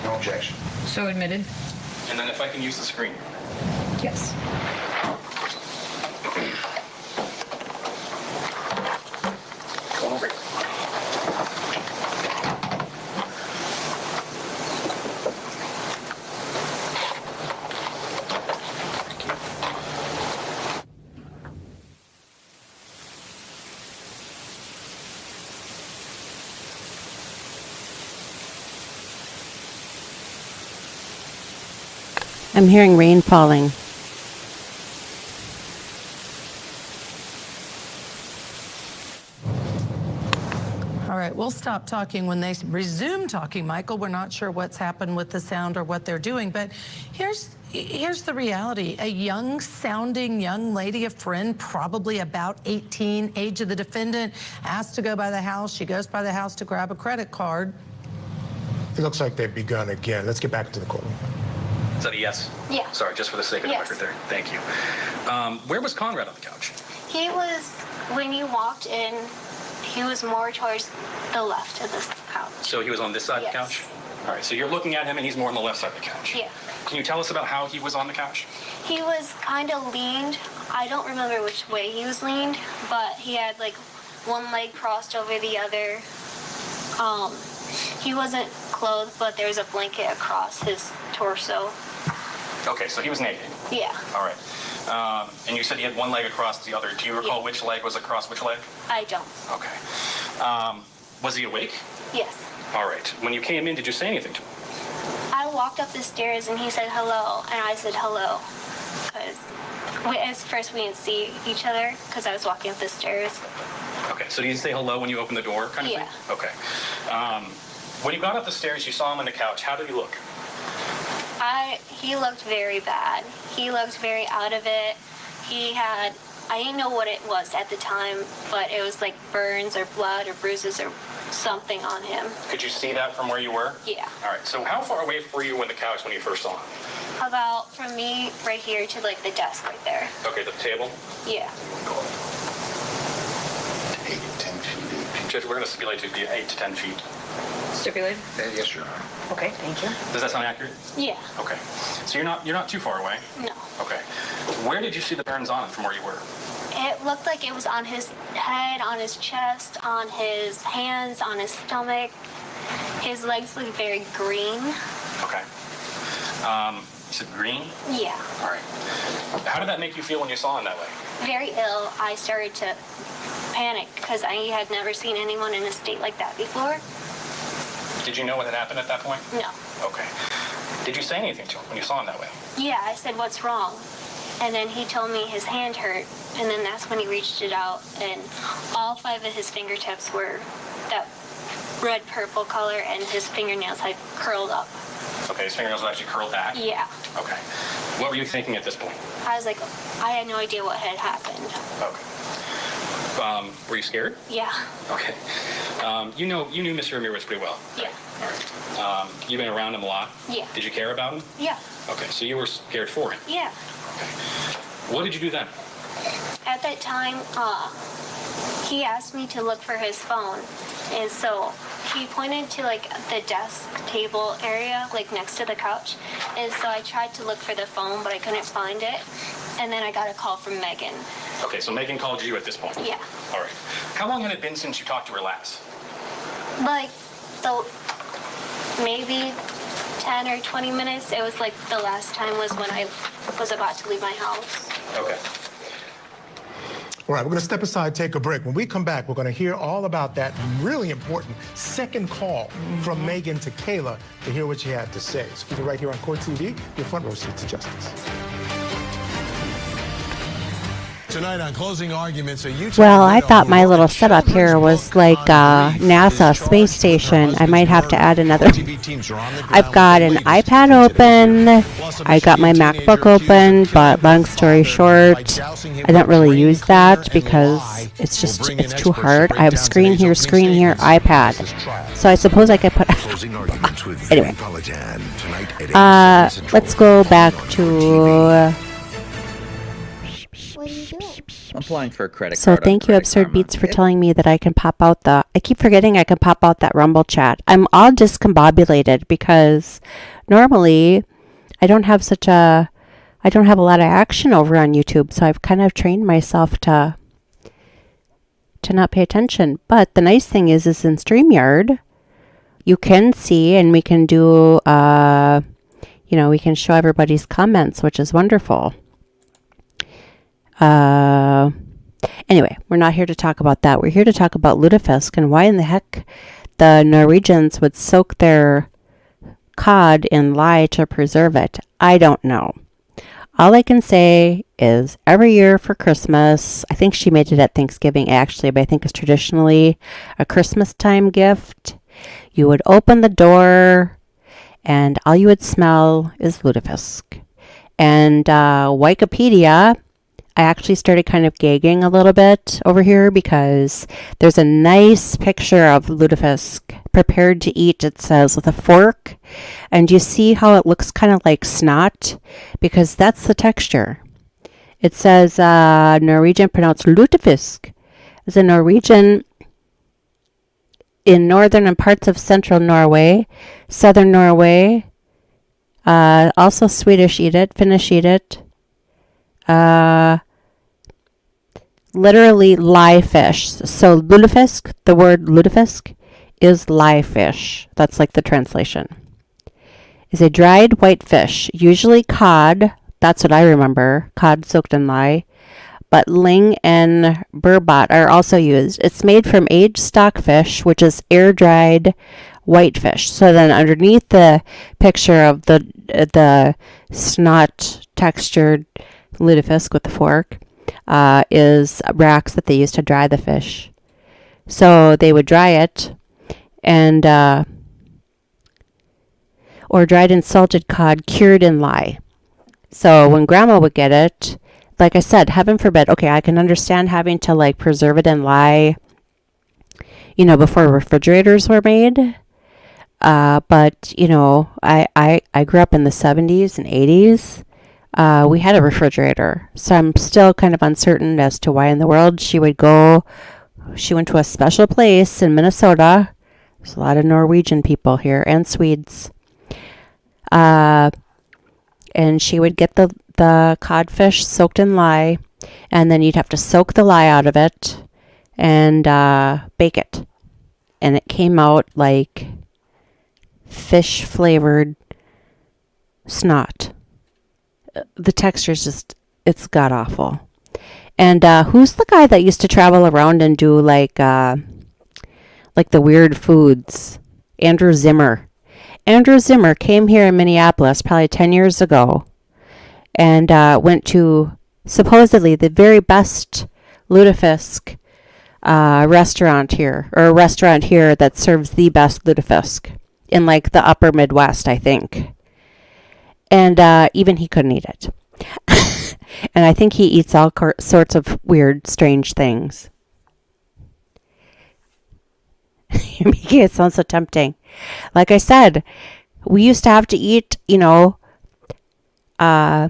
[SPEAKER 9] No objection.
[SPEAKER 7] So admitted.
[SPEAKER 12] And then if I can use the screen.
[SPEAKER 7] Yes.
[SPEAKER 12] Go over.
[SPEAKER 11] I'm hearing rain falling.
[SPEAKER 18] All right, we'll stop talking when they resume talking, Michael. We're not sure what's happened with the sound or what they're doing, but here's the reality. A young-sounding young lady, a friend, probably about 18, age of the defendant, asked to go by the house. She goes by the house to grab a credit card.
[SPEAKER 5] It looks like they've begun again. Let's get back into the courtroom.
[SPEAKER 12] Is that a yes?
[SPEAKER 16] Yeah.
[SPEAKER 12] Sorry, just for the sake of the record there. Thank you. Where was Konrad on the couch?
[SPEAKER 16] He was, when you walked in, he was more towards the left of the couch.
[SPEAKER 12] So he was on this side of the
[SPEAKER 16] Yes.
[SPEAKER 12] couch? All right, so you're looking at him and he's more on the left side of the couch.
[SPEAKER 16] Yeah.
[SPEAKER 12] Can you tell us about how he was on the couch?
[SPEAKER 16] He was kind of leaned. I don't remember which way he was leaned, but he had like one leg crossed over the other. He wasn't clothed, but there's a blanket across his torso.
[SPEAKER 12] Okay, so he was naked.
[SPEAKER 16] Yeah.
[SPEAKER 12] All right. And you said he had one leg across the other. Do you recall which leg was across which leg?
[SPEAKER 16] I don't.
[SPEAKER 12] Okay. Was he awake?
[SPEAKER 16] Yes.
[SPEAKER 12] All right. When you came in, did you say anything to him?
[SPEAKER 16] I walked up the stairs and he said hello, and I said hello. Because at first we didn't see each other because I was walking up the stairs.
[SPEAKER 12] Okay, so did you say hello when you opened the door kind of
[SPEAKER 16] Yeah.
[SPEAKER 12] thing? Okay. When you got up the stairs, you saw him on the couch. How did he look?
[SPEAKER 16] He looked very bad. He looked very out of it. I didn't know what it was at the time, but it was like burns or blood or bruises or something on him.
[SPEAKER 12] Could you see that from where you were?
[SPEAKER 16] Yeah.
[SPEAKER 12] All right, so how far away were you on the couch when you first saw him?
[SPEAKER 16] About from me right here to like the desk right there.
[SPEAKER 12] Okay, the table?
[SPEAKER 16] Yeah.
[SPEAKER 12] 8 to 10 feet. Judge, we're going to stipulate to be 8 to 10 feet.
[SPEAKER 7] Stipulated?
[SPEAKER 12] Yes, Your Honor.
[SPEAKER 7] Okay, thank you.
[SPEAKER 12] Does that sound accurate?
[SPEAKER 16] Yeah.
[SPEAKER 12] Okay. So you're not too far away?
[SPEAKER 16] No.
[SPEAKER 12] Okay. Where did you see the burns on from where you were?
[SPEAKER 16] It looked like it was on his head, on his chest, on his hands, on his stomach. His legs looked very green.
[SPEAKER 12] Okay. You said green?
[SPEAKER 16] Yeah.
[SPEAKER 12] All right. How did that make you feel when you saw him that way?
[SPEAKER 16] Very ill. I started to panic because I had never seen anyone in a state like that before.
[SPEAKER 12] Did you know what had happened at that point?
[SPEAKER 16] No.
[SPEAKER 12] Okay. Did you say anything to him when you saw him that way?
[SPEAKER 16] Yeah, I said, "What's wrong?" And then he told me his hand hurt, and then that's when he reached it out, and all 5 of his fingertips were that red-purple color, and his fingernails had curled up.
[SPEAKER 12] Okay, his fingernails were actually curled back?
[SPEAKER 16] Yeah.
[SPEAKER 12] Okay. What were you thinking at this point?
[SPEAKER 16] I was like, I had no idea what had happened.
[SPEAKER 12] Okay. Were you scared?
[SPEAKER 16] Yeah.
[SPEAKER 12] Okay. You knew Mr. Imirowicz pretty well?
[SPEAKER 16] Yeah.
[SPEAKER 12] All right. You've been around him a lot?
[SPEAKER 16] Yeah.
[SPEAKER 12] Did you care about him?
[SPEAKER 16] Yeah.
[SPEAKER 12] Okay, so you were scared for him?
[SPEAKER 16] Yeah.
[SPEAKER 12] What did you do then?
[SPEAKER 16] At that time, he asked me to look for his phone, and so he pointed to like the desk table area, like next to the couch, and so I tried to look for the phone, but I couldn't find it, and then I got a call from Megan.
[SPEAKER 12] Okay, so Megan called you at this point?
[SPEAKER 16] Yeah.
[SPEAKER 12] All right. How long had it been since you talked to her last?
[SPEAKER 16] Like, maybe 10 or 20 minutes. It was like the last time was when I was about to leave my house.
[SPEAKER 12] Okay.
[SPEAKER 5] All right, we're going to step aside, take a break. When we come back, we're going to hear all about that really important second call from Megan to Kayla to hear what she had to say. So keep it right here on Court TV, your front row seat to justice. Tonight on closing arguments, a Utah
[SPEAKER 11] Well, I
[SPEAKER 5] widow
[SPEAKER 11] thought
[SPEAKER 5] who
[SPEAKER 11] my
[SPEAKER 5] wrote
[SPEAKER 11] little
[SPEAKER 5] a
[SPEAKER 11] setup here
[SPEAKER 5] children's
[SPEAKER 11] was
[SPEAKER 5] book
[SPEAKER 11] like
[SPEAKER 5] on grief
[SPEAKER 11] NASA
[SPEAKER 5] is
[SPEAKER 11] space
[SPEAKER 5] charged with her
[SPEAKER 11] station. I might
[SPEAKER 5] husband's
[SPEAKER 11] have to
[SPEAKER 5] murder.
[SPEAKER 11] add another.
[SPEAKER 5] CourtTV teams are on the ground
[SPEAKER 11] I've got
[SPEAKER 5] with
[SPEAKER 11] an
[SPEAKER 5] the latest
[SPEAKER 11] iPad
[SPEAKER 5] from today's
[SPEAKER 11] open.
[SPEAKER 5] Plus, a
[SPEAKER 11] I got my
[SPEAKER 5] Michigan teenager
[SPEAKER 11] MacBook
[SPEAKER 5] accused of
[SPEAKER 11] open,
[SPEAKER 5] killing
[SPEAKER 11] but
[SPEAKER 5] her
[SPEAKER 11] long story
[SPEAKER 5] father by
[SPEAKER 11] short,
[SPEAKER 5] dousing him
[SPEAKER 11] I don't
[SPEAKER 5] with
[SPEAKER 11] really
[SPEAKER 5] drain
[SPEAKER 11] use
[SPEAKER 5] cleaner
[SPEAKER 11] that
[SPEAKER 5] and
[SPEAKER 11] because
[SPEAKER 5] lye.
[SPEAKER 11] it's
[SPEAKER 5] We'll
[SPEAKER 11] just
[SPEAKER 5] bring in
[SPEAKER 11] it's too
[SPEAKER 5] experts to
[SPEAKER 11] hard.
[SPEAKER 5] break
[SPEAKER 11] I have
[SPEAKER 5] down
[SPEAKER 11] screen
[SPEAKER 5] today's
[SPEAKER 11] here,
[SPEAKER 5] opening
[SPEAKER 11] screen here,
[SPEAKER 5] statements and this
[SPEAKER 11] iPad.
[SPEAKER 5] trial.
[SPEAKER 11] So I suppose I could put.
[SPEAKER 3] Closing arguments with
[SPEAKER 11] Anyway.
[SPEAKER 3] Valentine tonight at 8 Central.
[SPEAKER 11] Let's go back to.
[SPEAKER 13] I'm applying for a credit
[SPEAKER 11] So
[SPEAKER 13] card.
[SPEAKER 11] thank you, Absurd Beats, for telling me that I can pop out the. I keep forgetting I can pop out that Rumble chat. I'm all discombobulated because normally I don't have a lot of action over on YouTube. So I've kind of trained myself to not pay attention. But the nice thing is in StreamYard, you can see and we can do. We can show everybody's comments, which is wonderful. Anyway, we're not here to talk about that. We're here to talk about lutefisk and why in the heck the Norwegians would soak their cod in lye to preserve it. I don't know. All I can say is every year for Christmas, I think she made it at Thanksgiving actually, but I think it's traditionally a Christmas time gift. You would open the door and all you would smell is lutefisk. And Wikipedia, I actually started kind of gagging a little bit over here because there's a nice picture of lutefisk prepared to eat, it says, with a fork. And you see how it looks kind of like snot because that's the texture. It says Norwegian pronounced lutefisk. It's a Norwegian in northern and parts of central Norway, southern Norway, also Swedish eat it, Finnish eat it. Literally lye fish. So lutefisk, the word lutefisk is lye fish. That's like the translation. Is a dried white fish, usually cod. That's what I remember. Cod soaked in lye. But ling and burbot are also used. It's made from aged stockfish, which is air-dried white fish. So then underneath the picture of the snot-textured lutefisk with the fork is racks that they used to dry the fish. So they would dry it and or dried and salted cod cured in lye. So when grandma would get it, like I said, heaven forbid, okay, I can understand having to like preserve it in lye, before refrigerators were made. But, I grew up in the 70s and 80s. We had a refrigerator. So I'm still kind of uncertain as to why in the world she went to a special place in Minnesota. There's a lot of Norwegian people here and Swedes. And she would get the codfish soaked in lye, and then you'd have to soak the lye out of it and bake it. And it came out like fish flavored snot. The texture's just, it's god awful. And who's the guy that used to travel around and do like the weird foods? Andrew Zimmer. Andrew Zimmer came here in Minneapolis probably 10 years ago and went to supposedly the very best lutefisk restaurant here that serves the best lutefisk in like the upper Midwest, I think. And even he couldn't eat it. And I think he eats all sorts of weird, strange things. You're making it sound so tempting. Like I said, we used to have to eat, grandma, I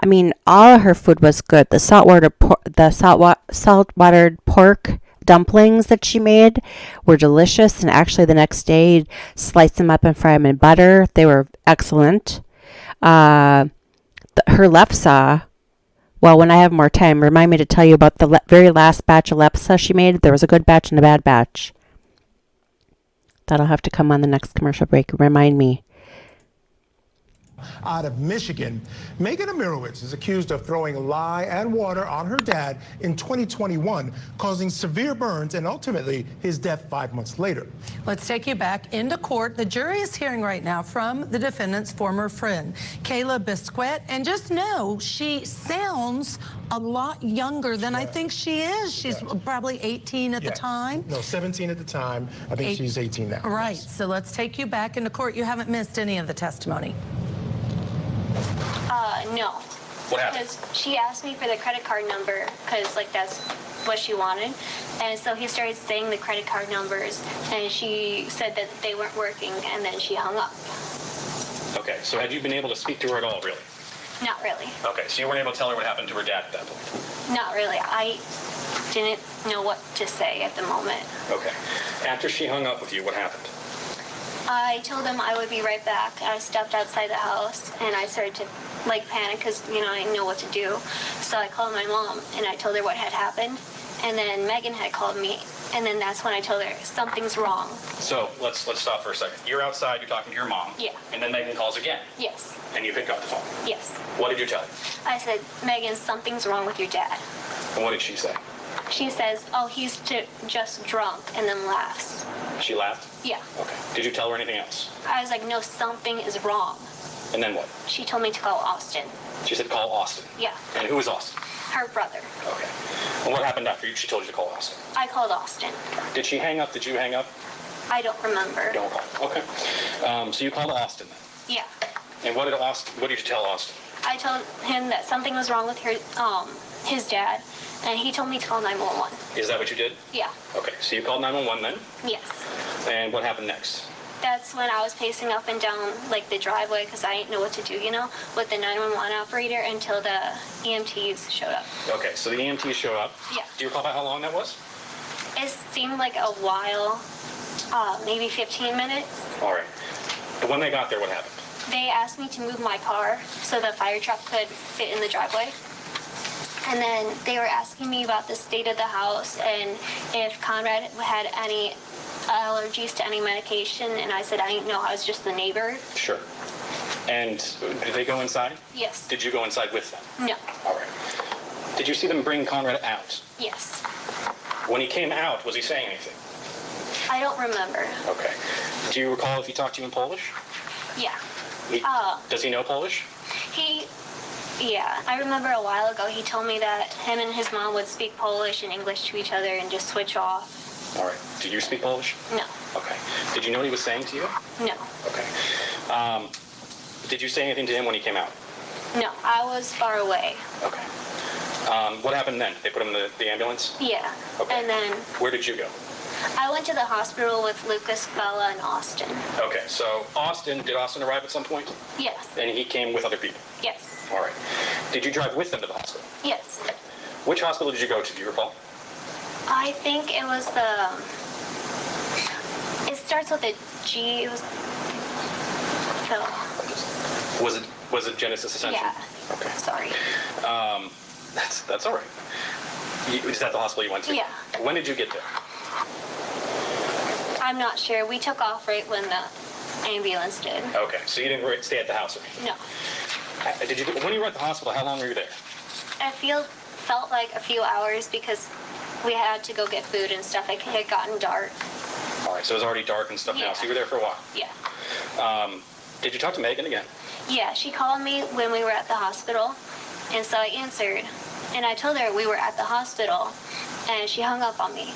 [SPEAKER 11] mean, all of her food was good. The saltwater pork dumplings that she made were delicious. And actually the next day, you'd slice them up and fry them in butter. They were excellent. Her lepsa, well, when I have more time, remind me to tell you about the very last batch of lepsa she made. There was a good batch and a bad batch. That'll have to come on the next commercial break. Remind me.
[SPEAKER 17] Out of Michigan, Megan Imirowicz is accused of throwing lye and water on her dad in 2021, causing severe burns and ultimately his death 5 months later.
[SPEAKER 18] Let's take you back into court. The jury is hearing right now from the defendant's former friend, Kayla Biscuit, and just know she sounds a lot younger than I think she is. She's probably 18 at the time.
[SPEAKER 17] No, 17 at the time. I think she's 18 now.
[SPEAKER 18] Right. So let's take you back into court. You haven't missed any of the testimony.
[SPEAKER 16] No.
[SPEAKER 12] What happened?
[SPEAKER 16] Because she asked me for the credit card number because, like, that's what she wanted. And so he started saying the credit card numbers, and she said that they weren't working, and then she hung up.
[SPEAKER 12] Okay, so had you been able to speak to her at all, really?
[SPEAKER 16] Not really.
[SPEAKER 12] Okay, so you weren't able to tell her what happened to her dad at that point?
[SPEAKER 16] Not really. I didn't know what to say at the moment.
[SPEAKER 12] Okay. After she hung up with you, what happened?
[SPEAKER 16] I told him I would be right back. I stepped outside the house, and I started to, like, panic because, you know, I didn't know what to do. So I called my mom, and I told her what had happened. And then Megan had called me, and then that's when I told her something's wrong.
[SPEAKER 12] So let's stop for a second. You're outside, you're talking to your mom.
[SPEAKER 16] Yeah.
[SPEAKER 12] And then Megan calls again.
[SPEAKER 16] Yes.
[SPEAKER 12] And you pick up the phone.
[SPEAKER 16] Yes.
[SPEAKER 12] What did you tell her?
[SPEAKER 16] I said, Megan, something's wrong with your dad.
[SPEAKER 12] And what did she say?
[SPEAKER 16] She says, oh, he's just drunk, and then laughs.
[SPEAKER 12] She laughed?
[SPEAKER 16] Yeah.
[SPEAKER 12] Okay. Did you tell her anything else?
[SPEAKER 16] I was like, no, something is wrong.
[SPEAKER 12] And then what?
[SPEAKER 16] She told me to call Austin.
[SPEAKER 12] She said call Austin.
[SPEAKER 16] Yeah.
[SPEAKER 12] And who is Austin?
[SPEAKER 16] Her brother.
[SPEAKER 12] Okay. And what happened after she told you to call Austin?
[SPEAKER 16] I called Austin.
[SPEAKER 12] Did she hang up? Did you hang up?
[SPEAKER 16] I don't remember.
[SPEAKER 12] You don't call. Okay. So you called Austin then?
[SPEAKER 16] Yeah.
[SPEAKER 12] And what did you tell Austin?
[SPEAKER 16] I told him that something was wrong with his dad, and he told me to call 911.
[SPEAKER 12] Is that what you did?
[SPEAKER 16] Yeah.
[SPEAKER 12] Okay. So you called 911 then?
[SPEAKER 16] Yes.
[SPEAKER 12] And what happened next?
[SPEAKER 16] That's when I was pacing up and down, like, the driveway because I didn't know what to do, you know, with the 911 operator until the EMTs showed up.
[SPEAKER 12] Okay, so the EMTs show up.
[SPEAKER 16] Yeah.
[SPEAKER 12] Do you recall about how long that was?
[SPEAKER 16] It seemed like a while, maybe 15 minutes.
[SPEAKER 12] All right. And when they got there, what happened?
[SPEAKER 16] They asked me to move my car so the fire truck could fit in the driveway. And then they were asking me about the state of the house and if Konrad had any allergies to any medication, and I said I didn't know. I was just the neighbor.
[SPEAKER 12] Sure. And did they go inside?
[SPEAKER 16] Yes.
[SPEAKER 12] Did you go inside with them?
[SPEAKER 16] No.
[SPEAKER 12] All right. Did you see them bring Konrad out?
[SPEAKER 16] Yes.
[SPEAKER 12] When he came out, was he saying anything?
[SPEAKER 16] I don't remember.
[SPEAKER 12] Okay. Do you recall if he talked to you in Polish?
[SPEAKER 16] Yeah.
[SPEAKER 12] Does he know Polish?
[SPEAKER 16] Yeah. I remember a while ago he told me that him and his mom would speak Polish and English to each other and just switch off.
[SPEAKER 12] All right. Did you speak Polish?
[SPEAKER 16] No.
[SPEAKER 12] Okay. Did you know what he was saying to you?
[SPEAKER 16] No.
[SPEAKER 12] Okay. Did you say anything to him when he came out?
[SPEAKER 16] No. I was far away.
[SPEAKER 12] Okay. What happened then? They put him in the ambulance?
[SPEAKER 16] Yeah.
[SPEAKER 12] Okay.
[SPEAKER 16] And then
[SPEAKER 12] Where did you go?
[SPEAKER 16] I went to the hospital with Lucas, Bella, and Austin.
[SPEAKER 12] Okay. So did Austin arrive at some point?
[SPEAKER 16] Yes.
[SPEAKER 12] And he came with other people?
[SPEAKER 16] Yes.
[SPEAKER 12] All right. Did you drive with them to the hospital?
[SPEAKER 16] Yes.
[SPEAKER 12] Which hospital did you go to? Do you recall?
[SPEAKER 16] I think it was it starts with a G. It was
[SPEAKER 12] Was it Genesis Ascension?
[SPEAKER 16] Yeah.
[SPEAKER 12] Okay.
[SPEAKER 16] Sorry.
[SPEAKER 12] That's all right. Is that the hospital you went to?
[SPEAKER 16] Yeah.
[SPEAKER 12] When did you get there?
[SPEAKER 16] I'm not sure. We took off right when the ambulance did.
[SPEAKER 12] Okay. So you didn't stay at the house or anything?
[SPEAKER 16] No.
[SPEAKER 12] When you were at the hospital, how long were you there?
[SPEAKER 16] I felt like a few hours because we had to go get food and stuff. It had gotten dark.
[SPEAKER 12] All right. So it was already dark and stuff now. So you were there for a while.
[SPEAKER 16] Yeah.
[SPEAKER 12] Did you talk to Megan again?
[SPEAKER 16] Yeah. She called me when we were at the hospital, and so I answered, and I told her we were at the hospital, and she hung up on me.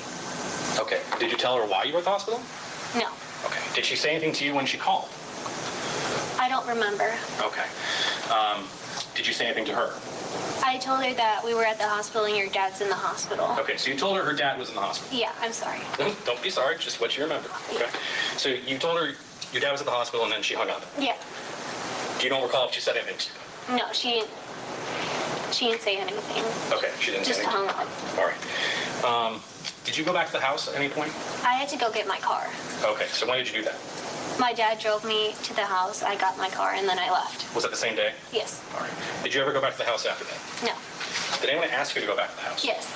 [SPEAKER 12] Okay. Did you tell her why you were at the hospital?
[SPEAKER 16] No.
[SPEAKER 12] Okay. Did she say anything to you when she called?
[SPEAKER 16] I don't remember.
[SPEAKER 12] Okay. Did you say anything to her?
[SPEAKER 16] I told her that we were at the hospital and your dad's in the hospital.
[SPEAKER 12] Okay, so you told her dad was in the hospital?
[SPEAKER 16] Yeah, I'm sorry.
[SPEAKER 12] Don't be sorry, just what you remember. Okay. So you told her your dad was at the hospital and then she hung up?
[SPEAKER 16] Yeah.
[SPEAKER 12] You don't recall if she said anything to you?
[SPEAKER 16] No, she didn't say anything.
[SPEAKER 12] Okay, she didn't say
[SPEAKER 16] Just
[SPEAKER 12] anything.
[SPEAKER 16] hung up.
[SPEAKER 12] All right. Did you go back to the house at any point?
[SPEAKER 16] I had to go get my car.
[SPEAKER 12] Okay, so when did you do that?
[SPEAKER 16] My dad drove me to the house. I got my car, and then I left.
[SPEAKER 12] Was that the same day?
[SPEAKER 16] Yes.
[SPEAKER 12] All right. Did you ever go back to the house after that?
[SPEAKER 16] No.
[SPEAKER 12] Did anyone ask you to go back to the house?
[SPEAKER 16] Yes.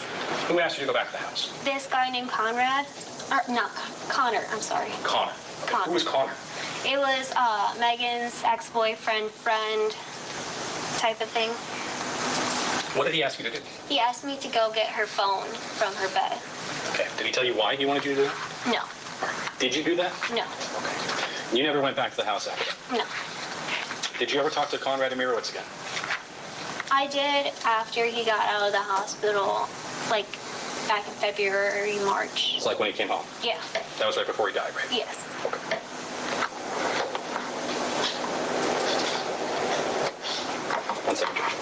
[SPEAKER 12] Who asked you to go back to the house?
[SPEAKER 16] This guy named Konrad, or not Connor, I'm sorry.
[SPEAKER 12] Connor. Okay.
[SPEAKER 16] Connor.
[SPEAKER 12] Who was Connor?
[SPEAKER 16] It was Megan's ex-boyfriend, friend type of thing.
[SPEAKER 12] What did he ask you to do?
[SPEAKER 16] He asked me to go get her phone from her bed.
[SPEAKER 12] Okay. Did he tell you why he wanted you to do that?
[SPEAKER 16] No.
[SPEAKER 12] Did you do that?
[SPEAKER 16] No.
[SPEAKER 12] Okay. You never went back to the house after that?
[SPEAKER 16] No.
[SPEAKER 12] Did you ever talk to Konrad Imirowicz again?
[SPEAKER 16] I did after he got out of the hospital, like back in February, March.
[SPEAKER 12] It's like when he came home?
[SPEAKER 16] Yeah.
[SPEAKER 12] That was right before he died, right?
[SPEAKER 16] Yes.
[SPEAKER 12] Okay. One second, Judge.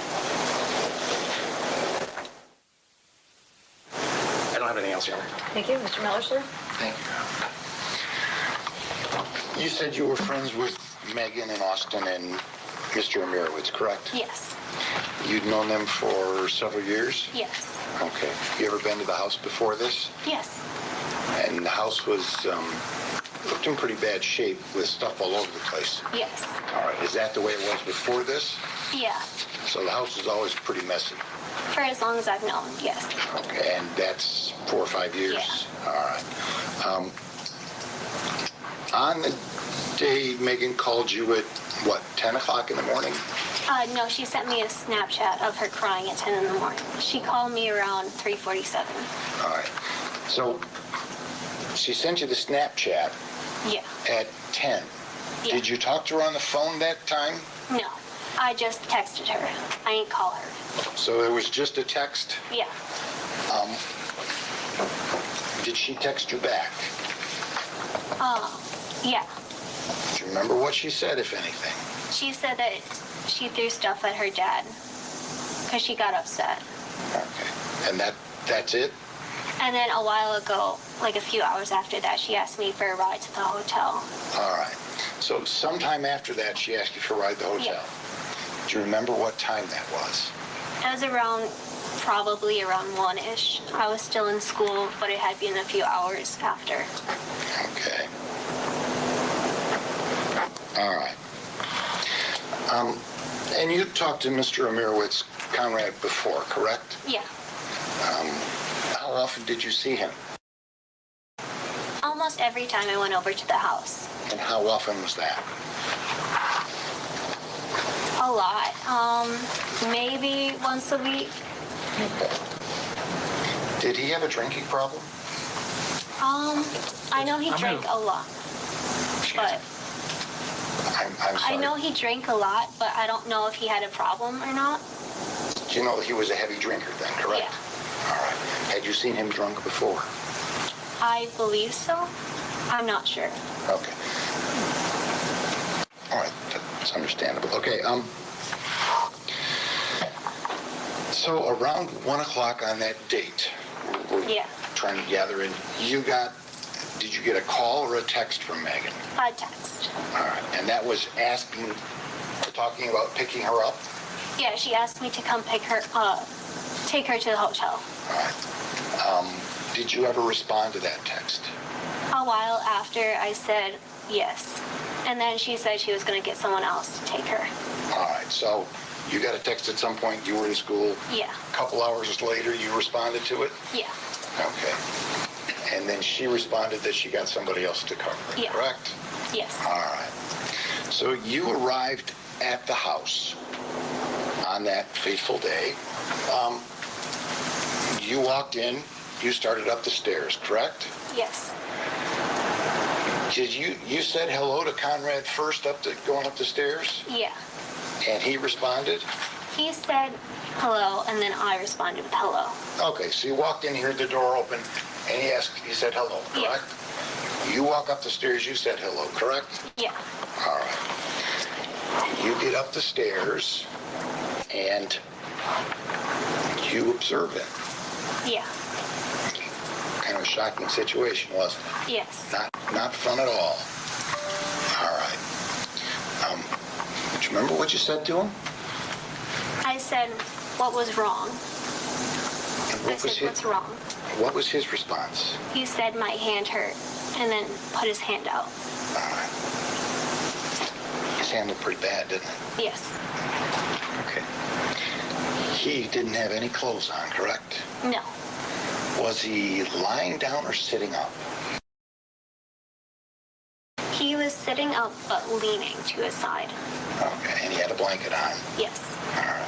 [SPEAKER 12] I don't have anything else here.
[SPEAKER 7] Thank you. Mr. Miller, sir?
[SPEAKER 4] Thank you. You said you were friends with Megan and Austin and Mr. Imirowicz, correct?
[SPEAKER 16] Yes.
[SPEAKER 4] You'd known them for several years?
[SPEAKER 16] Yes.
[SPEAKER 4] Okay. You ever been to the house before this?
[SPEAKER 16] Yes.
[SPEAKER 4] And the house was looked in pretty bad shape with stuff all over the place.
[SPEAKER 16] Yes.
[SPEAKER 4] All right. Is that the way it was before this?
[SPEAKER 16] Yeah.
[SPEAKER 4] So the house was always pretty messy.
[SPEAKER 16] For as long as I've known, yes.
[SPEAKER 4] Okay. And that's 4 or 5 years?
[SPEAKER 16] Yeah.
[SPEAKER 4] All right. On the day Megan called you at, what, 10 o'clock in the morning?
[SPEAKER 16] No, she sent me a Snapchat of her crying at 10 in the morning. She called me around 3:47.
[SPEAKER 4] All right. So she sent you the Snapchat
[SPEAKER 16] Yeah.
[SPEAKER 4] at 10.
[SPEAKER 16] Yeah.
[SPEAKER 4] Did you talk to her on the phone that time?
[SPEAKER 16] No. I just texted her. I didn't call her.
[SPEAKER 4] So it was just a text?
[SPEAKER 16] Yeah.
[SPEAKER 4] Did she text you back?
[SPEAKER 16] Yeah.
[SPEAKER 4] Do you remember what she said, if anything?
[SPEAKER 16] She said that she threw stuff at her dad because she got upset.
[SPEAKER 4] Okay. And that's it?
[SPEAKER 16] And then a while ago, like a few hours after that, she asked me for a ride to the hotel.
[SPEAKER 4] All right. So sometime after that, she asked you for a ride to the hotel.
[SPEAKER 16] Yeah.
[SPEAKER 4] Do you remember what time that was?
[SPEAKER 16] It was probably around 1-ish. I was still in school, but it had been a few hours after.
[SPEAKER 4] Okay. All right. And you talked to Mr. Imirowicz, Konrad, before, correct?
[SPEAKER 16] Yeah.
[SPEAKER 4] How often did you see him?
[SPEAKER 16] Almost every time I went over to the house.
[SPEAKER 4] And how often was that?
[SPEAKER 16] A lot. Maybe once a week.
[SPEAKER 4] Did he have a drinking problem?
[SPEAKER 16] I know he drank a lot. But
[SPEAKER 4] I'm sorry.
[SPEAKER 16] I know he drank a lot, but I don't know if he had a problem or not.
[SPEAKER 4] Do you know that he was a heavy drinker then, correct?
[SPEAKER 16] Yeah.
[SPEAKER 4] All right. Had you seen him drunk before?
[SPEAKER 16] I believe so. I'm not sure.
[SPEAKER 4] Okay. All right. That's understandable. Okay. So around 1 o'clock on that date, we're trying to gather in, did you get a call or a text from Megan?
[SPEAKER 16] A text.
[SPEAKER 4] All right. And that was talking about picking her up?
[SPEAKER 16] Yeah, she asked me to come take her to the hotel.
[SPEAKER 4] All right. Did you ever respond to that text?
[SPEAKER 16] A while after, I said yes. And then she said she was going to get someone else to take her.
[SPEAKER 4] All right. So you got a text at some point, you were in school.
[SPEAKER 16] Yeah.
[SPEAKER 4] A couple hours later, you responded to it?
[SPEAKER 16] Yeah.
[SPEAKER 4] Okay. And then she responded that she got somebody else to cover it,
[SPEAKER 16] Yeah.
[SPEAKER 4] correct?
[SPEAKER 16] Yes.
[SPEAKER 4] All right. So you arrived at the house on that fateful day. You walked in, you started up the stairs, correct?
[SPEAKER 16] Yes.
[SPEAKER 4] Did you said hello to Konrad first going up the stairs?
[SPEAKER 16] Yeah.
[SPEAKER 4] And he responded?
[SPEAKER 16] He said hello, and then I responded with hello.
[SPEAKER 4] Okay, so you walked in, you heard the door open, and he said hello, correct? Yeah. You walk up the stairs, you said hello, correct?
[SPEAKER 16] Yeah.
[SPEAKER 4] All right. You get up the stairs, and you observe him.
[SPEAKER 16] Yeah.
[SPEAKER 4] Kind of a shocking situation, wasn't it?
[SPEAKER 16] Yes.
[SPEAKER 4] Not fun at all. All right. Do you remember what you said to him?
[SPEAKER 16] I said, what was wrong? What's wrong?
[SPEAKER 4] What was his response?
[SPEAKER 16] He said my hand hurt, and then put his hand out.
[SPEAKER 4] All right. His hand looked pretty bad, didn't it?
[SPEAKER 16] Yes.
[SPEAKER 4] Okay. He didn't have any clothes on, correct?
[SPEAKER 16] No.
[SPEAKER 4] Was he lying down or sitting up?
[SPEAKER 16] He was sitting up but leaning to his side.
[SPEAKER 4] Okay, and he had a blanket on.
[SPEAKER 16] Yes.
[SPEAKER 4] All right.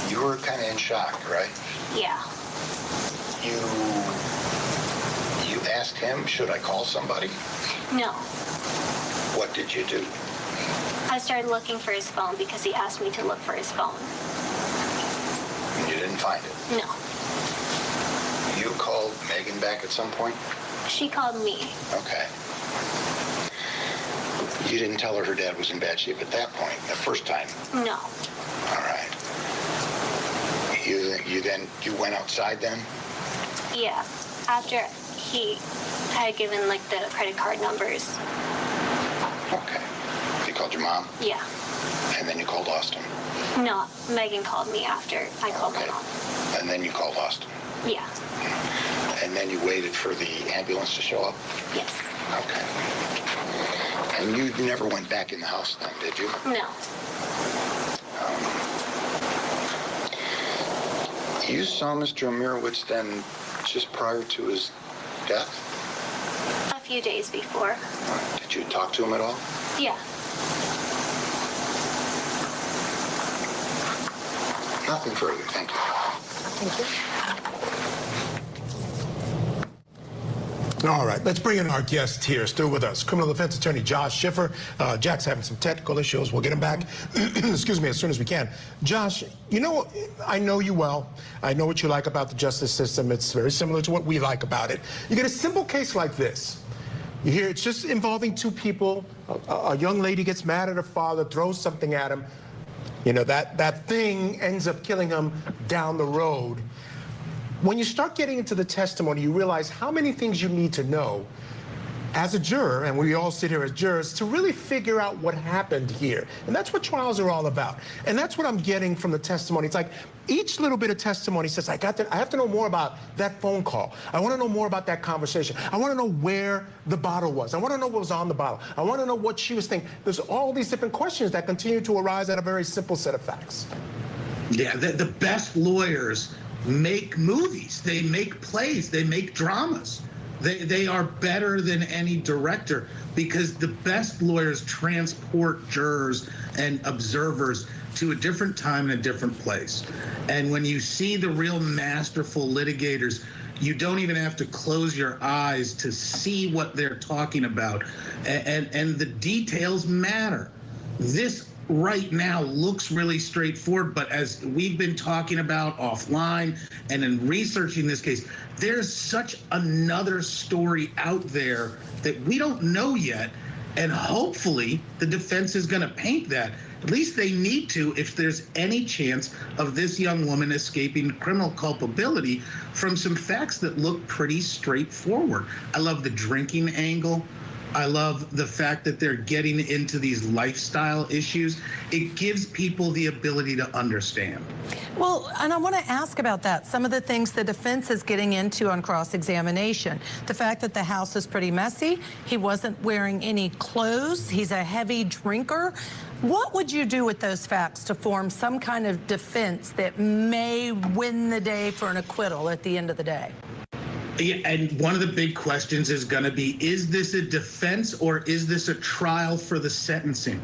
[SPEAKER 4] You were kind of in shock, right?
[SPEAKER 16] Yeah.
[SPEAKER 4] You asked him, should I call somebody?
[SPEAKER 16] No.
[SPEAKER 4] What did you do?
[SPEAKER 16] I started looking for his phone because he asked me to look for his phone.
[SPEAKER 4] And you didn't find it?
[SPEAKER 16] No.
[SPEAKER 4] You called Megan back at some point?
[SPEAKER 16] She called me.
[SPEAKER 4] Okay. You didn't tell her dad was in bad shape at that point, the first time?
[SPEAKER 16] No.
[SPEAKER 4] All right. You went outside then?
[SPEAKER 16] Yeah. After he had given, like, the credit card numbers.
[SPEAKER 4] Okay. You called your mom?
[SPEAKER 16] Yeah.
[SPEAKER 4] And then you called Austin?
[SPEAKER 16] No, Megan called me after I called my mom.
[SPEAKER 4] And then you called Austin?
[SPEAKER 16] Yeah.
[SPEAKER 4] And then you waited for the ambulance to show up?
[SPEAKER 16] Yes.
[SPEAKER 4] Okay. And you never went back in the house then, did you?
[SPEAKER 16] No.
[SPEAKER 4] You saw Mr. Imirowicz then just prior to his death?
[SPEAKER 16] A few days before.
[SPEAKER 4] Did you talk to him at all?
[SPEAKER 16] Yeah.
[SPEAKER 4] Nothing further, thank you.
[SPEAKER 16] Thank you.
[SPEAKER 17] All right, let's bring in our guest here, still with us, criminal defense attorney Josh Schiffer. Jack's having some technical issues. We'll get him back, excuse me, as soon as we can. Josh, you know, I know you well. I know what you like about the justice system. It's very similar to what we like about it. You get a simple case like this. You hear it's just involving two people. A young lady gets mad at her father, throws something at him. You know, that thing ends up killing him down the road. When you start getting into the testimony, you realize how many things you need to know as a juror, and we all sit here as jurors, to really figure out what happened here. And that's what trials are all about. And that's what I'm getting from the testimony. It's like each little bit of testimony says, I have to know more about that phone call. I want to know more about that conversation. I want to know where the bottle was. I want to know what was on the bottle. I want to know what she was thinking. There's all these different questions that continue to arise out of a very simple set of facts.
[SPEAKER 19] Yeah, the best lawyers make movies, they make plays, they make dramas. They are better than any director because the best lawyers transport jurors and observers to a different time and a different place. And when you see the real masterful litigators, you don't even have to close your eyes to see what they're talking about. And the details matter. This right now looks really straightforward, but as we've been talking about offline and in researching this case, there's such another story out there that we don't know yet, and hopefully the defense is going to paint that. At least they need to if there's any chance of this young woman escaping criminal culpability from some facts that look pretty straightforward. I love the drinking angle. I love the fact that they're getting into these lifestyle issues. It gives people the ability to understand.
[SPEAKER 18] Well, and I want to ask about that. Some of the things the defense is getting into on cross-examination. The fact that the house is pretty messy. He wasn't wearing any clothes. He's a heavy drinker. What would you do with those facts to form some kind of defense that may win the day for an acquittal at the end of the day?
[SPEAKER 19] Yeah, and one of the big questions is going to be, is this a defense or is this a trial for the sentencing?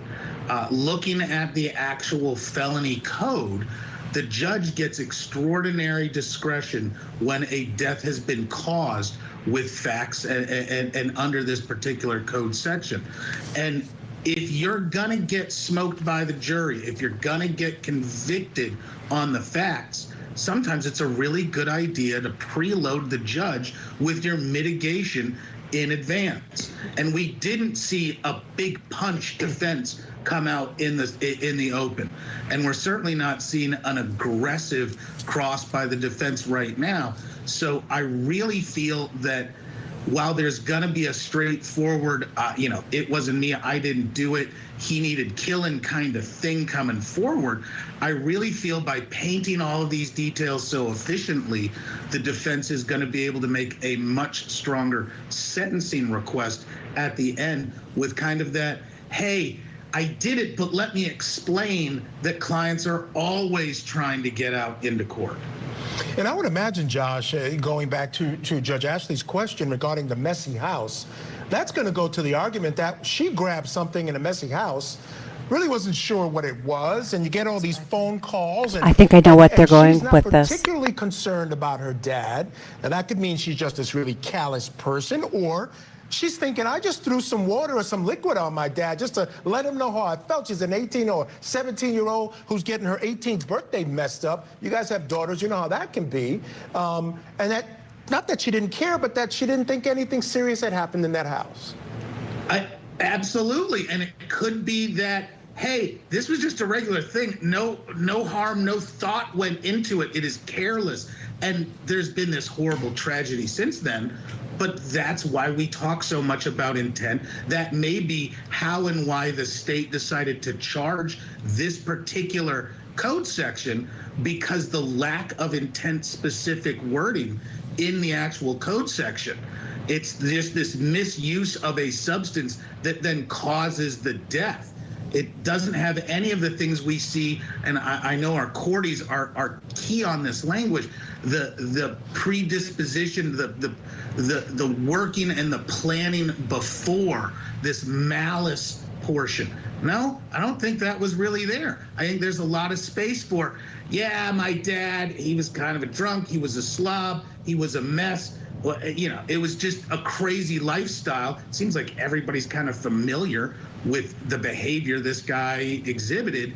[SPEAKER 19] Looking at the actual felony code, the judge gets extraordinary discretion when a death has been caused with facts and under this particular code section. And if you're going to get smoked by the jury, if you're going to get convicted on the facts, sometimes it's a really good idea to preload the judge with your mitigation in advance. And we didn't see a big punch defense come out in the open. And we're certainly not seeing an aggressive cross by the defense right now. So I really feel that while there's going to be a straightforward, it wasn't me, I didn't do it, he needed killing kind of thing coming forward, I really feel by painting all of these details so efficiently, the defense is going to be able to make a much stronger sentencing request at the end with kind of that, hey, I did it, but let me explain that clients are always trying to get out into court.
[SPEAKER 17] And I would imagine, Josh, going back to Judge Ashley's question regarding the messy house, that's going to go to the argument that she grabbed something in a messy house, really wasn't sure what it was, and you get all these phone calls. And
[SPEAKER 11] I think I know what they're going with this.
[SPEAKER 17] She's not particularly concerned about her dad. Now, that could mean she's just this really callous person, or she's thinking, I just threw some water or some liquid on my dad just to let him know how I felt. She's an 18 or 17-year-old who's getting her 18th birthday messed up. You guys have daughters, you know how that can be. And that, not that she didn't care, but that she didn't think anything serious had happened in that house.
[SPEAKER 19] Absolutely, and it could be that, hey, this was just a regular thing. No harm, no thought went into it. It is careless. And there's been this horrible tragedy since then. But that's why we talk so much about intent. That may be how and why the state decided to charge this particular code section, because the lack of intent-specific wording in the actual code section. It's just this misuse of a substance that then causes the death. It doesn't have any of the things we see, and I know our courties are key on this language. The predisposition, the working and the planning before this malice portion. No, I don't think that was really there. I think there's a lot of space for, yeah, my dad, he was kind of a drunk, he was a slob, he was a mess. Well, you know, it was just a crazy lifestyle. It seems like everybody's kind of familiar with the behavior this guy exhibited.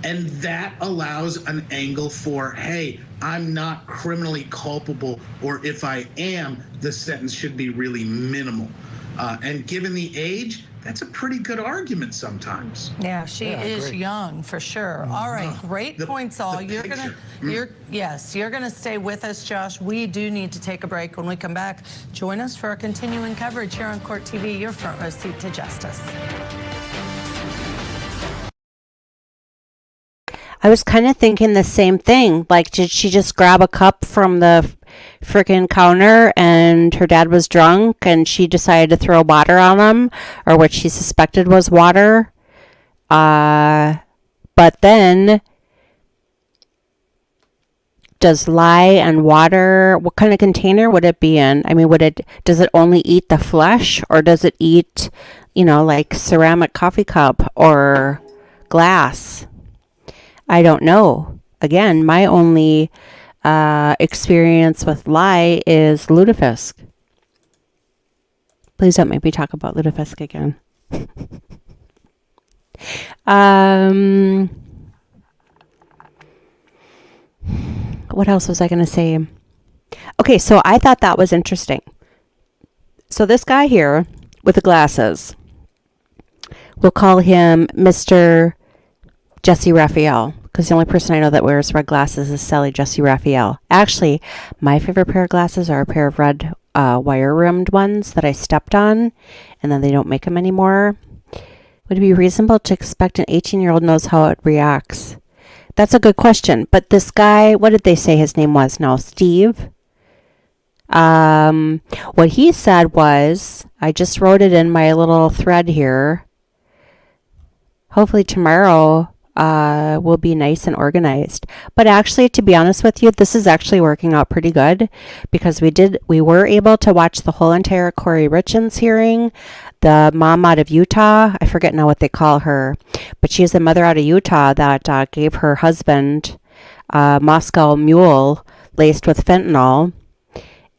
[SPEAKER 19] And that allows an angle for, hey, I'm not criminally culpable, or if I am, the sentence should be really minimal. And given the age, that's a pretty good argument sometimes.
[SPEAKER 18] Yeah, she is young for sure. All right, great points, all. You're gonna stay with us, Josh. We do need to take a break. When we come back, join us for our continuing coverage here on Court TV, your front row seat to justice.
[SPEAKER 11] I was kind of thinking the same thing. Like, did she just grab a cup from the freaking counter and her dad was drunk and she decided to throw water on him, or what she suspected was water? But then, does lye and water, what kind of container would it be in? I mean, does it only eat the flesh, or does it eat, you know, like ceramic coffee cup or glass? I don't know. Again, my only experience with lye is lutefisk. Please don't make me talk about lutefisk again. What else was I going to say? Okay, so I thought that was interesting. So this guy here with the glasses, we'll call him Mr. Jesse Raphael, because the only person I know that wears red glasses is Sally Jesse Raphael. Actually, my favorite pair of glasses are a pair of red wire-rimmed ones that I stepped on, and then they don't make them anymore. Would it be reasonable to expect an 18-year-old knows how it reacts? That's a good question. But this guy, what did they say his name was now? Steve? What he said was, I just wrote it in my little thread here. Hopefully tomorrow will be nice and organized. But actually, to be honest with you, this is actually working out pretty good, because we were able to watch the whole entire Kouri Richen's hearing. The mom out of Utah, I forget now what they call her, but she's the mother out of Utah that gave her husband Moscow Mule laced with fentanyl,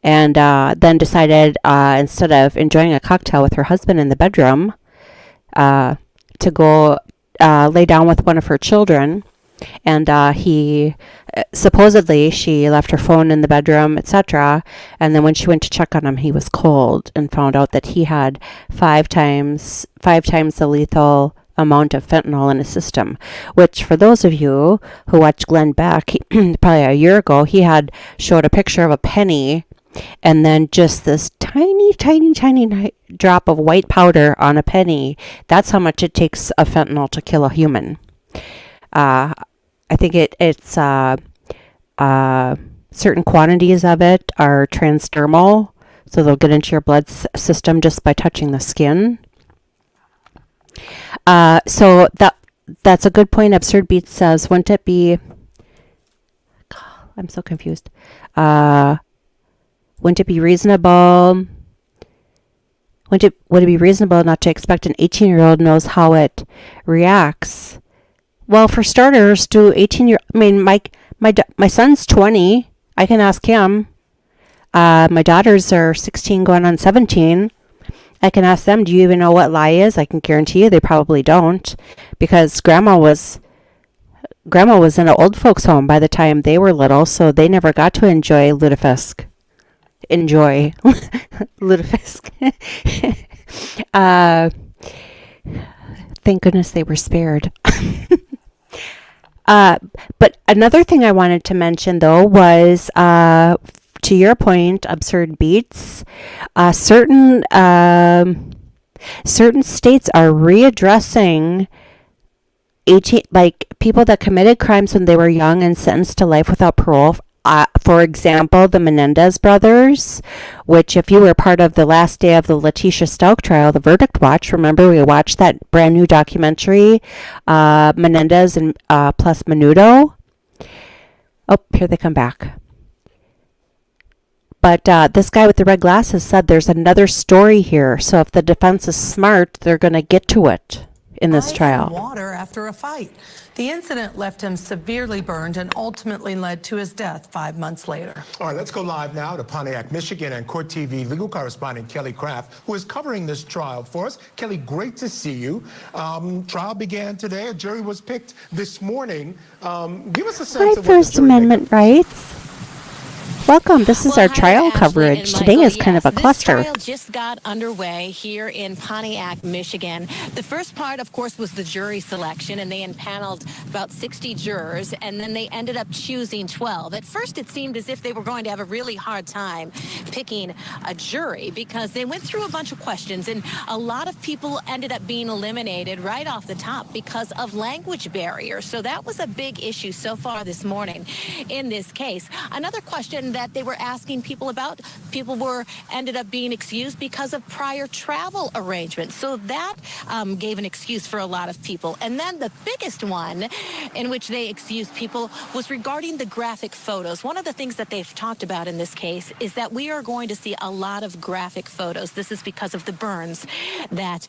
[SPEAKER 11] and then decided, instead of enjoying a cocktail with her husband in the bedroom, to go lay down with one of her children. And supposedly she left her phone in the bedroom, etc. And then when she went to check on him, he was cold, and found out that he had five times the lethal amount of fentanyl in his system. Which, for those of you who watched Glenn Beck, probably a year ago, he had showed a picture of a penny, and then just this tiny drop of white powder on a penny. That's how much it takes of fentanyl to kill a human. I think it's certain quantities of it are transdermal, so they'll get into your blood system just by touching the skin. So that's a good point. Absurd Beats says, wouldn't it be I'm so confused. Wouldn't it be reasonable? Would it be reasonable not to expect an 18-year-old knows how it reacts? Well, for starters, I mean, my son's 20. I can ask him. My daughters are 16 going on 17. I can ask them, do you even know what lie is? I can guarantee you they probably don't, because grandma was in an old folks home by the time they were little, so they never got to enjoy lutefisk. Lutefisk. Thank goodness they were spared. But another thing I wanted to mention, though, was to your point, absurd beats. Certain states are readdressing people that committed crimes when they were young and sentenced to life without parole. For example, the Menendez brothers, which if you were part of the last day of the Letitia Stauch trial, the Verdict Watch, remember we watched that brand new documentary, Menendez and plus Menudo. Oh, here they come back. But this guy with the red glasses said there's another story here. So if the defense is smart, they're going to get to it in this trial.
[SPEAKER 18] Water after a fight. The incident left him severely burned and ultimately led to his death 5 months later.
[SPEAKER 17] All right, let's go live now to Pontiac, Michigan, and Court TV legal correspondent Kelly Craft, who is covering this trial for us. Kelly, great to see you. Trial began today. A jury was picked this morning. Give us a sense of what
[SPEAKER 11] First Amendment rights. Welcome. This is our trial coverage. Today is kind of a cluster.
[SPEAKER 6] This trial just got underway here in Pontiac, Michigan. The first part, of course, was the jury selection, and they impaneled about 60 jurors, and then they ended up choosing 12. At first, it seemed as if they were going to have a really hard time picking a jury because they went through a bunch of questions, and a lot of people ended up being eliminated right off the top because of language barriers. So that was a big issue so far this morning in this case. Another question that they were asking people about, ended up being excused because of prior travel arrangements. So that gave an excuse for a lot of people. And then the biggest one in which they excused people was regarding the graphic photos. One of the things that they've talked about in this case is that we are going to see a lot of graphic photos. This is because of the burns that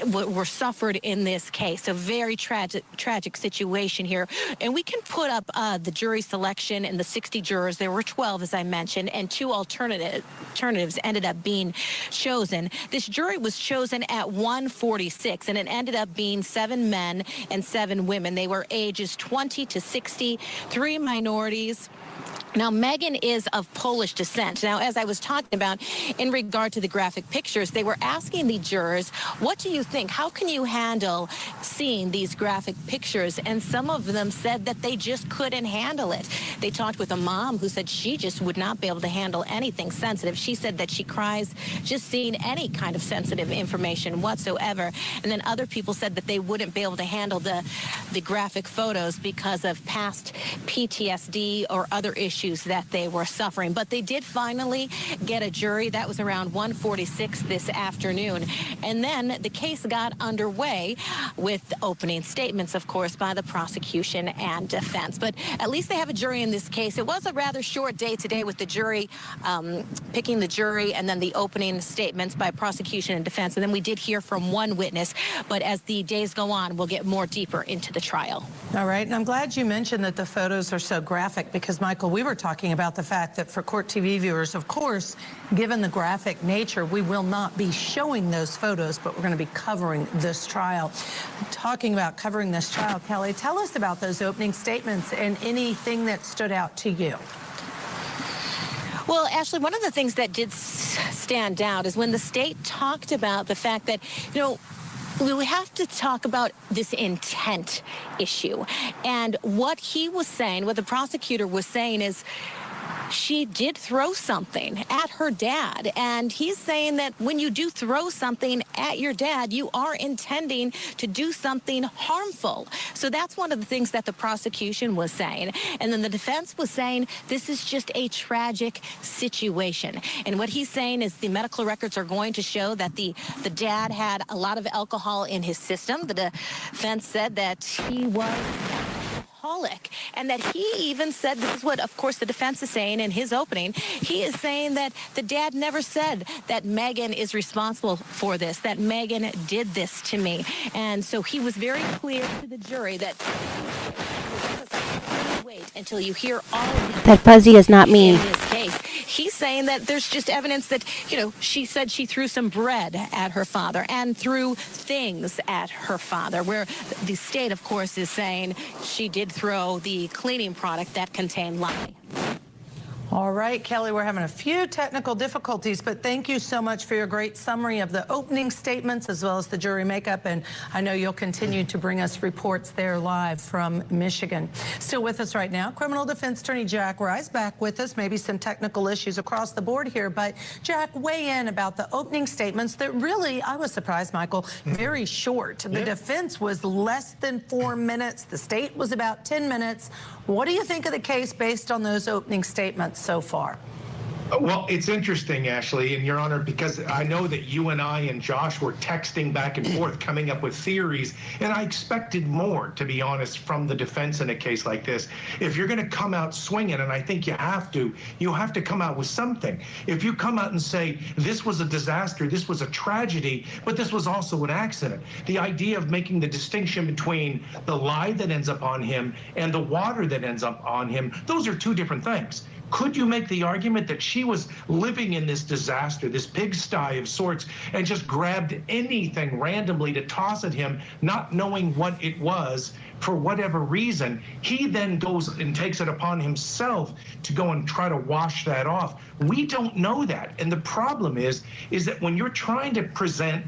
[SPEAKER 6] were suffered in this case. A very tragic situation here. And we can put up the jury selection and the 60 jurors. There were 12, as I mentioned, and 2 alternatives ended up being chosen. This jury was chosen at 146, and it ended up being 7 men and 7 women. They were ages 20 to 60, 3 minorities. Now, Megan is of Polish descent. Now, as I was talking about in regard to the graphic pictures, they were asking the jurors, what do you think? How can you handle seeing these graphic pictures? And some of them said that they just couldn't handle it. They talked with a mom who said she just would not be able to handle anything sensitive. She said that she cries just seeing any kind of sensitive information whatsoever. And then other people said that they wouldn't be able to handle the graphic photos because of past PTSD or other issues that they were suffering. But they did finally get a jury. That was around 1:46 this afternoon. And then the case got underway with opening statements, of course, by the prosecution and defense. But at least they have a jury in this case. It was a rather short day today with the jury picking the jury and then the opening statements by prosecution and defense. And then we did hear from one witness. But as the days go on, we'll get more deeper into the trial.
[SPEAKER 18] All right. And I'm glad you mentioned that the photos are so graphic because, Michael, we were talking about the fact that for Court TV viewers, of course, given the graphic nature, we will not be showing those photos, but we're going to be covering this trial. Talking about covering this trial, Kelly, tell us about those opening statements and anything that stood out to you.
[SPEAKER 6] Well, Ashley, one of the things that did stand out is when the state talked about the fact that, we have to talk about this intent issue. And what he was saying, what the prosecutor was saying is, she did throw something at her dad. And he's saying that when you do throw something at your dad, you are intending to do something harmful. So that's one of the things that the prosecution was saying. And then the defense was saying this is just a tragic situation. And what he's saying is the medical records are going to show that the dad had a lot of alcohol in his system. The defense said that he was alcoholic, and that he even said, this is what, of course, the defense is saying in his opening, he is saying that the dad never said that Megan is responsible for this, that Megan did this to me. And so he was very clear to the jury that wait until you hear all of the
[SPEAKER 11] That fuzzy is not me.
[SPEAKER 6] in this case. He's saying that there's just evidence that, she said she threw some bread at her father and threw things at her father, where the state, of course, is saying she did throw the cleaning product that contained lye.
[SPEAKER 18] All right, Kelly, we're having a few technical difficulties, but thank you so much for your great summary of the opening statements as well as the jury makeup. And I know you'll continue to bring us reports there live from Michigan. Still with us right now, criminal defense attorney Jack Rice back with us. Maybe some technical issues across the board here, but Jack, weigh in about the opening statements that really, I was surprised, Michael, very short. The defense was less than 4 minutes. The state was about 10 minutes. What do you think of the case based on those opening statements so far?
[SPEAKER 9] Well, it's interesting, Ashley, and Your Honor, because I know that you and I and Josh were texting back and forth, coming up with theories, and I expected more, to be honest, from the defense in a case like this. If you're going to come out swinging, and I think you have to come out with something. If you come out and say, this was a disaster, this was a tragedy, but this was also an accident, the idea of making the distinction between the lie that ends up on him and the water that ends up on him, those are two different things. Could you make the argument that she was living in this disaster, this pigsty of sorts, and just grabbed anything randomly to toss at him, not knowing what it was for whatever reason? He then goes and takes it upon himself to go and try to wash that off. We don't know that. And the problem is that when you're trying to present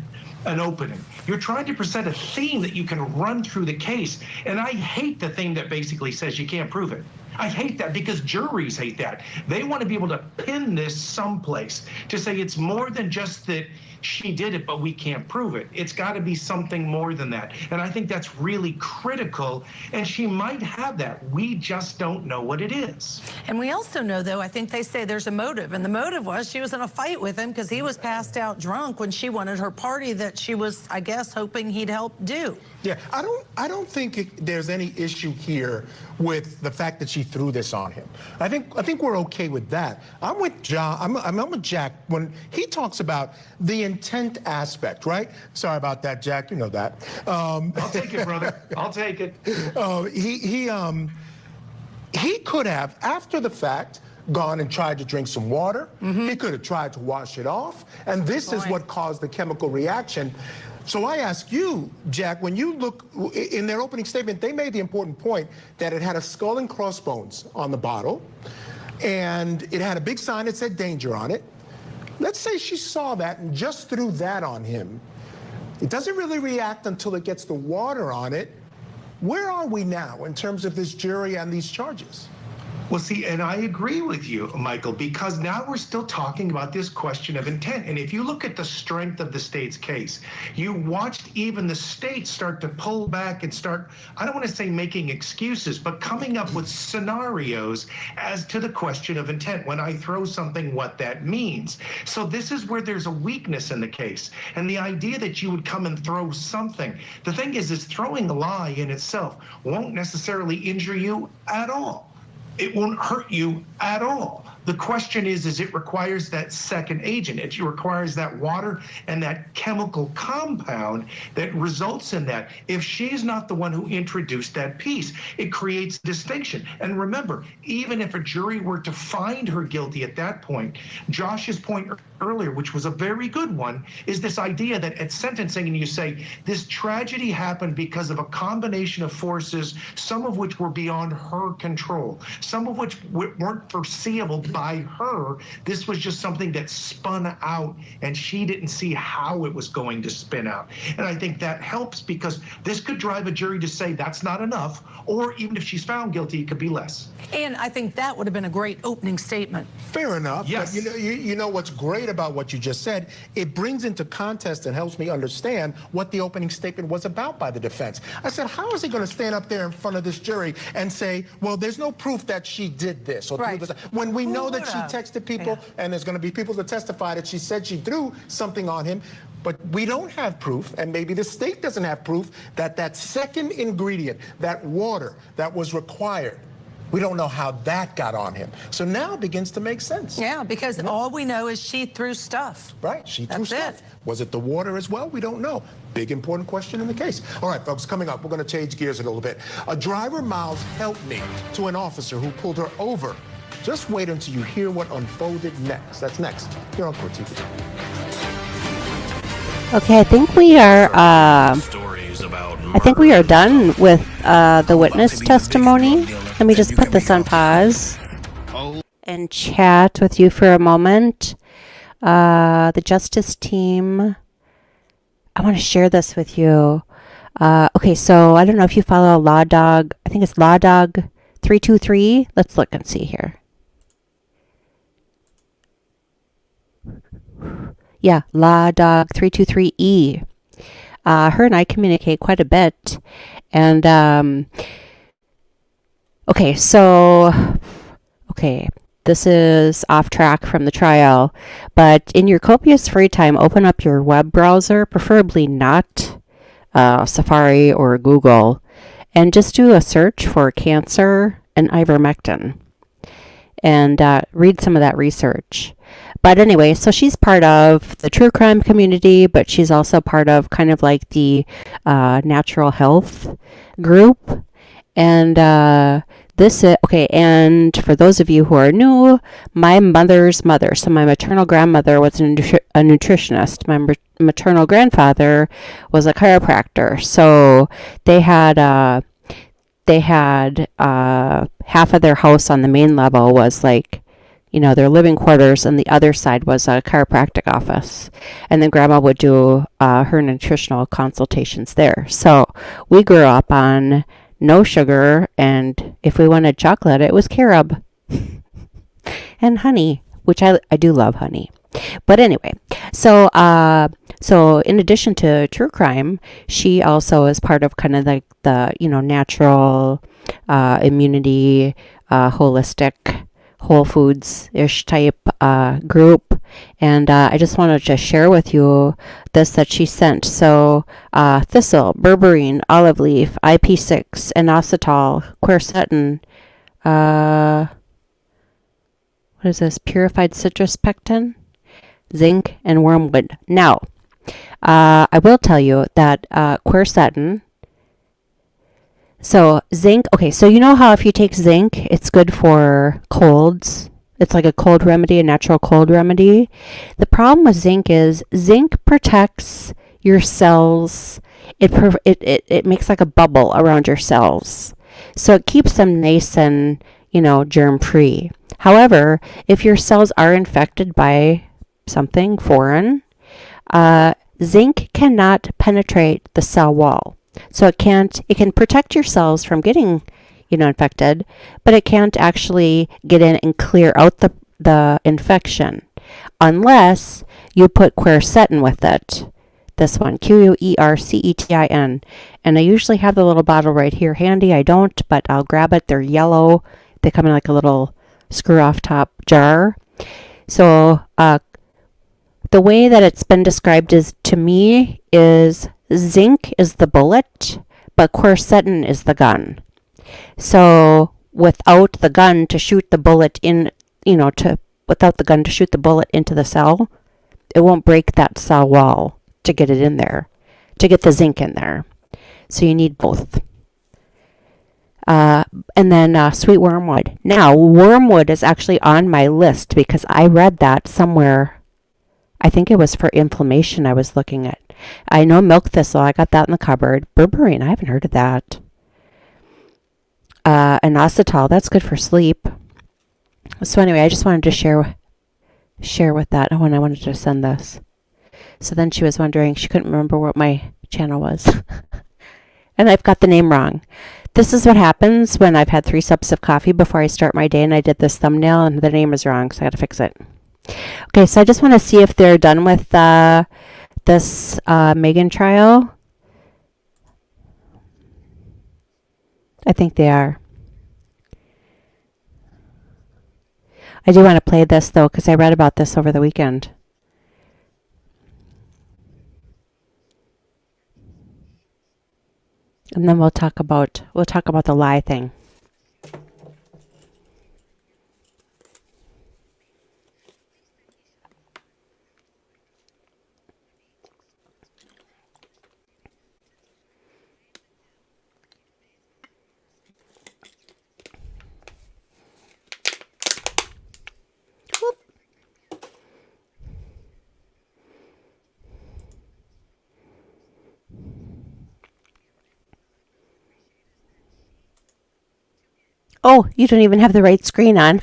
[SPEAKER 9] an opening, you're trying to present a theme that you can run through the case. And I hate the thing that basically says you can't prove it. I hate that because juries hate that. They want to be able to pin this someplace to say it's more than just that she did it, but we can't prove it. It's got to be something more than that. And I think that's really critical. And she might have that. We just don't know what it is.
[SPEAKER 18] And we also know, though, I think they say there's a motive. And the motive was she was in a fight with him because he was passed out drunk when she wanted her party that she was, I guess, hoping he'd help do.
[SPEAKER 17] Yeah, I don't think there's any issue here with the fact that she threw this on him. I think we're okay with that. I'm with John. I'm with Jack when he talks about the intent aspect, right? Sorry about that, Jack. You know that.
[SPEAKER 9] I'll take it, brother. I'll take it.
[SPEAKER 17] He could have, after the fact, gone and tried to drink some water. He could have tried to wash it off, and this is what caused the chemical reaction. So I ask you, Jack, when you look in their opening statement, they made the important point that it had a skull and crossbones on the bottle, and it had a big sign that said danger on it. Let's say she saw that and just threw that on him. It doesn't really react until it gets the water on it. Where are we now in terms of this jury and these charges?
[SPEAKER 9] Well, see, and I agree with you, Michael, because now we're still talking about this question of intent. And if you look at the strength of the state's case, you watched even the state start to pull back and start, I don't want to say making excuses, but coming up with scenarios as to the question of intent. When I throw something, what that means. So this is where there's a weakness in the case. And the idea that you would come and throw something, the thing is throwing a lie in itself won't necessarily injure you at all. It won't hurt you at all. The question is it requires that second agent. It requires that water and that chemical compound that results in that. If she's not the one who introduced that piece, it creates distinction. And remember, even if a jury were to find her guilty at that point, Josh's point earlier, which was a very good one, is this idea that at sentencing, and you say, this tragedy happened because of a combination of forces, some of which were beyond her control, some of which weren't foreseeable by her. This was just something that spun out, and she didn't see how it was going to spin out. And I think that helps because this could drive a jury to say that's not enough, or even if she's found guilty, it could be less.
[SPEAKER 18] And I think that would have been a great opening statement.
[SPEAKER 17] Fair enough.
[SPEAKER 9] Yes.
[SPEAKER 17] But you know what's great about what you just said? It brings into context and helps me understand what the opening statement was about by the defense. I said, how is he going to stand up there in front of this jury and say, well, there's no proof that she did this, or
[SPEAKER 18] Right.
[SPEAKER 17] threw this, when we know that she
[SPEAKER 18] would've?
[SPEAKER 17] texted people, and there's going to be people to testify that she said she threw something on him. But we don't have proof, and maybe the state doesn't have proof, that that second ingredient, that water that was required, we don't know how that got on him. So now it begins to make sense.
[SPEAKER 18] Yeah, because all we know is she threw stuff.
[SPEAKER 17] Right, she threw
[SPEAKER 18] That's
[SPEAKER 17] stuff. Was it the water as well? We don't know. Big important question in the case. All right, folks, coming up, we're going to change gears a little bit. A driver mouths "help me" to an officer who pulled her over. Just wait until you hear what unfolded next. That's next here on Court TV.
[SPEAKER 11] Okay, I think we are. I think we are done with the witness testimony. Let me just put this on pause and chat with you for a moment. The justice team. I want to share this with you. Okay, so I don't know if you follow Law Dog. I think it's Law Dog 323. Let's look and see here. Yeah, Law Dog 323E. Her and I communicate quite a bit. And, okay, this is off track from the trial. But in your copious free time, open up your web browser, preferably not Safari or Google, and just do a search for cancer and ivermectin. And read some of that research. But anyway, so she's part of the true crime community, but she's also part of kind of like the natural health group. And this is, okay, and for those of you who are new, my mother's mother, so my maternal grandmother was a nutritionist. My maternal grandfather was a chiropractor. So they had half of their house on the main level was like, you know, their living quarters, and the other side was a chiropractic office. And then grandma would do her nutritional consultations there. So we grew up on no sugar, and if we wanted chocolate, it was carob. And honey, which I do love honey. But anyway, so in addition to true crime, she also is part of kind of like the natural immunity, holistic, Whole Foods-ish type group. And I just wanted to share with you this that she sent. So thistle, berberine, olive leaf, IP6, inositol, quercetin, what is this? Purified citrus pectin, zinc, and wormwood. Now, I will tell you that quercetin, so zinc, okay, so you know how if you take zinc, it's good for colds. It's like a cold remedy, a natural cold remedy. The problem with zinc is zinc protects your cells. It makes like a bubble around your cells. So it keeps them nice and, germ-free. However, if your cells are infected by something foreign, zinc cannot penetrate the cell wall. So it can protect your cells from getting, infected, but it can't actually get in and clear out the infection unless you put quercetin with it. This one, Quercetin. And I usually have the little bottle right here handy. I don't, but I'll grab it. They're yellow. They come in like a little screw off top jar. So the way that it's been described to me is zinc is the bullet, but quercetin is the gun. So without the gun to shoot the bullet in, without the gun to shoot the bullet into the cell, it won't break that cell wall to get it in there, to get the zinc in there. So you need both. And then sweet wormwood. Now, wormwood is actually on my list because I read that somewhere. I think it was for inflammation I was looking at. I know milk thistle, I got that in the cupboard. Berberine, I haven't heard of that. Inositol, that's good for sleep. So anyway, I just wanted to share with that when I wanted to send this. So then she was wondering, she couldn't remember what my channel was. And I've got the name wrong. This is what happens when I've had 3 sips of coffee before I start my day and I did this thumbnail and the name is wrong, so I got to fix it. Okay, so I just want to see if they're done with this Megan trial. I think they are. I do want to play this though because I read about this over the weekend. And then we'll talk about the lie thing. Oh, you don't even have the right screen on.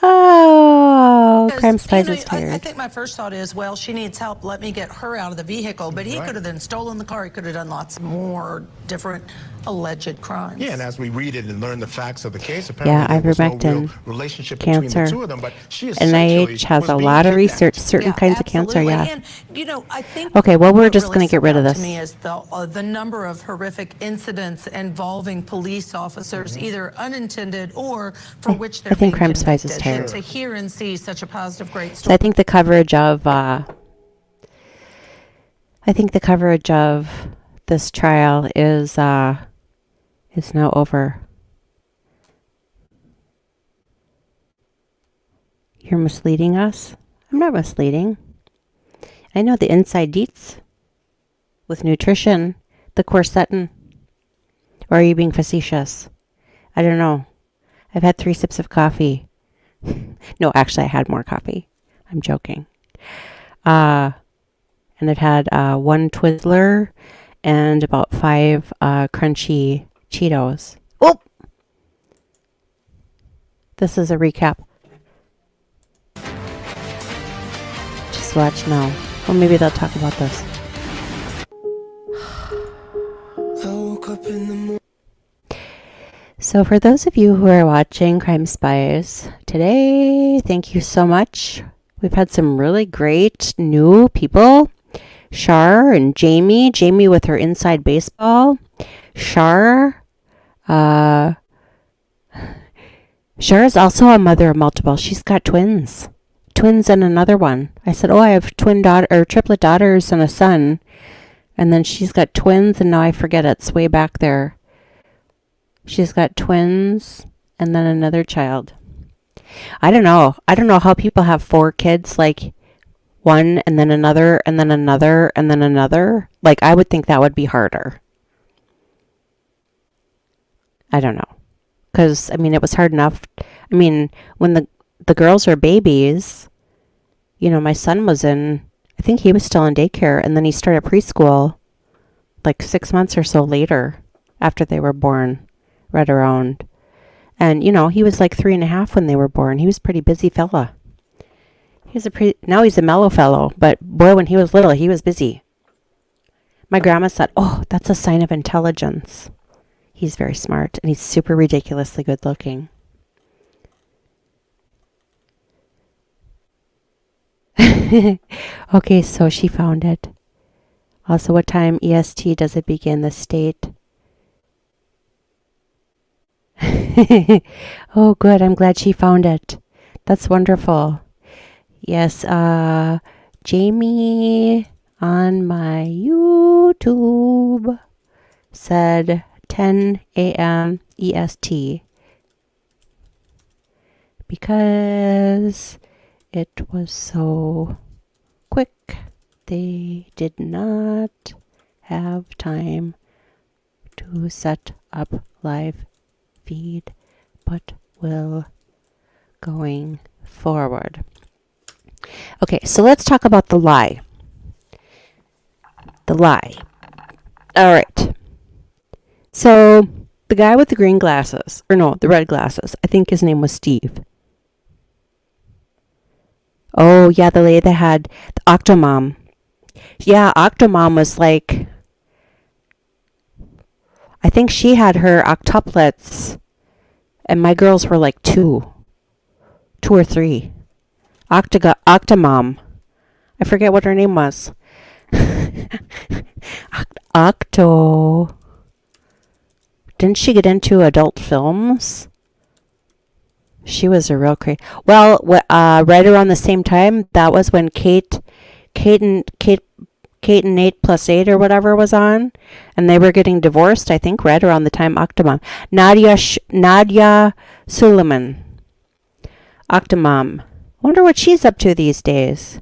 [SPEAKER 11] Oh, Crime Spies is tired.
[SPEAKER 18] I think my first thought is, well, she needs help. Let me get her out of the vehicle. But he could have then stolen the car. He could have done lots more different alleged crimes.
[SPEAKER 17] Yeah, and as we read it and learn the facts of the case, apparently there was no real relationship
[SPEAKER 11] cancer.
[SPEAKER 17] between the two of them. But she
[SPEAKER 11] NIH has a lot of research, certain kinds of cancer, yeah.
[SPEAKER 18] And, you know, I think
[SPEAKER 11] okay, well, we're just
[SPEAKER 18] really
[SPEAKER 11] going to get rid of this.
[SPEAKER 18] To me is the number of horrific incidents involving police officers, either unintended or for which they're
[SPEAKER 11] I think
[SPEAKER 18] being
[SPEAKER 11] Crime Spies is
[SPEAKER 18] convicted.
[SPEAKER 11] tired.
[SPEAKER 18] And to hear and see such a positive, great
[SPEAKER 11] So
[SPEAKER 18] story.
[SPEAKER 11] I think the coverage of this trial is now over. You're misleading us? I'm not misleading. I know the inside deets with nutrition, the quercetin. Or are you being facetious? I don't know. I've had 3 sips of coffee. No, actually, I had more coffee. I'm joking. And I've had 1 Twizzler and about 5 crunchy Cheetos. Oh! This is a recap. Just watch now. Well, maybe they'll talk about this. So for those of you who are watching Crime Spies today, thank you so much. We've had some really great new people. Shar and Jamie. Jamie with her inside baseball. Shar. Shar is also a mother of multiple. She's got twins. Twins and another one. I said, oh, I have triplet daughters and a son. And then she's got twins, and now I forget it's way back there. She's got twins and then another child. I don't know. I don't know how people have 4 kids, like one and then another and then another and then another. Like, I would think that would be harder. I don't know. Because, I mean, it was hard enough. I mean, when the girls are babies, you know, my son was I think he was still in daycare, and then he started preschool like 6 months or so later after they were born. Right around. And, you know, he was like 3.5 when they were born. He was a pretty busy fella. Now he's a mellow fellow, but boy, when he was little, he was busy. My grandma said, oh, that's a sign of intelligence. He's very smart, and he's super ridiculously good looking. Okay, so she found it. Also, what time EST does it begin? The state. Oh, good. I'm glad she found it. That's wonderful. Yes, Jamie on my YouTube said 10 a.m. EST because it was so quick. They did not have time to set up live feed, but will going forward. Okay, so let's talk about the lie. The lie. All right. So the guy with the green glasses, or no, the red glasses, I think his name was Steve. Oh, yeah, the lady that had the Octomom. Yeah, Octomom was like, I think she had her octuplets, and my girls were like 2 or 3. Octomom. I forget what her name was. Octo. Didn't she get into adult films? She was a real crazy. Well, right around the same time, that was when Kate Kate and Nate Plus 8 or whatever was on, and they were getting divorced, I think, right around the time Octomom. Nadia Suleiman. Octomom. Wonder what she's up to these days.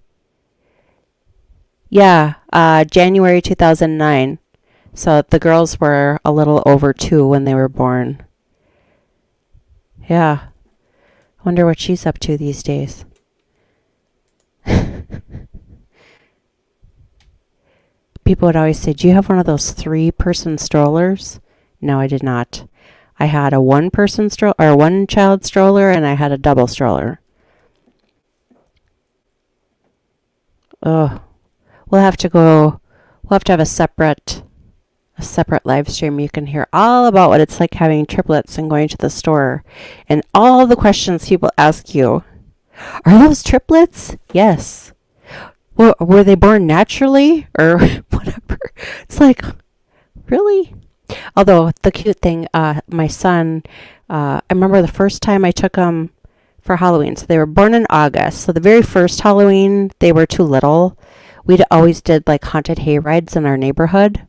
[SPEAKER 11] Yeah, January 2009. So the girls were a little over 2 when they were born. Yeah. Wonder what she's up to these days. People would always say, do you have one of those 3-person strollers? No, I did not. I had a 1-person stroller, or 1-child stroller, and I had a double stroller. Oh, we'll have to have a separate live stream. You can hear all about what it's like having triplets and going to the store, and all the questions people ask you. Are those triplets? Yes. Well, were they born naturally or whatever? It's like, really? Although the cute thing, my son, I remember the first time I took him for Halloween. So they were born in August. So the very first Halloween, they were too little. We'd always did like haunted hay rides in our neighborhood.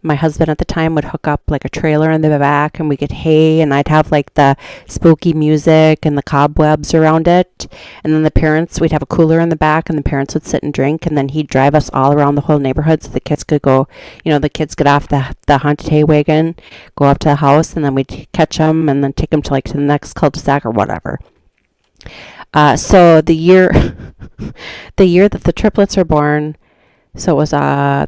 [SPEAKER 11] My husband at the time would hook up like a trailer in the back, and we get hay, and I'd have like the spooky music and the cobwebs around it. And then the parents, we'd have a cooler in the back, and the parents would sit and drink, and then he'd drive us all around the whole neighborhood so the kids could go, the kids get off the haunted hay wagon, go up to the house, and then we'd catch them and then take them to the next cul-de-sac or whatever. So the year that the triplets were born, so it was,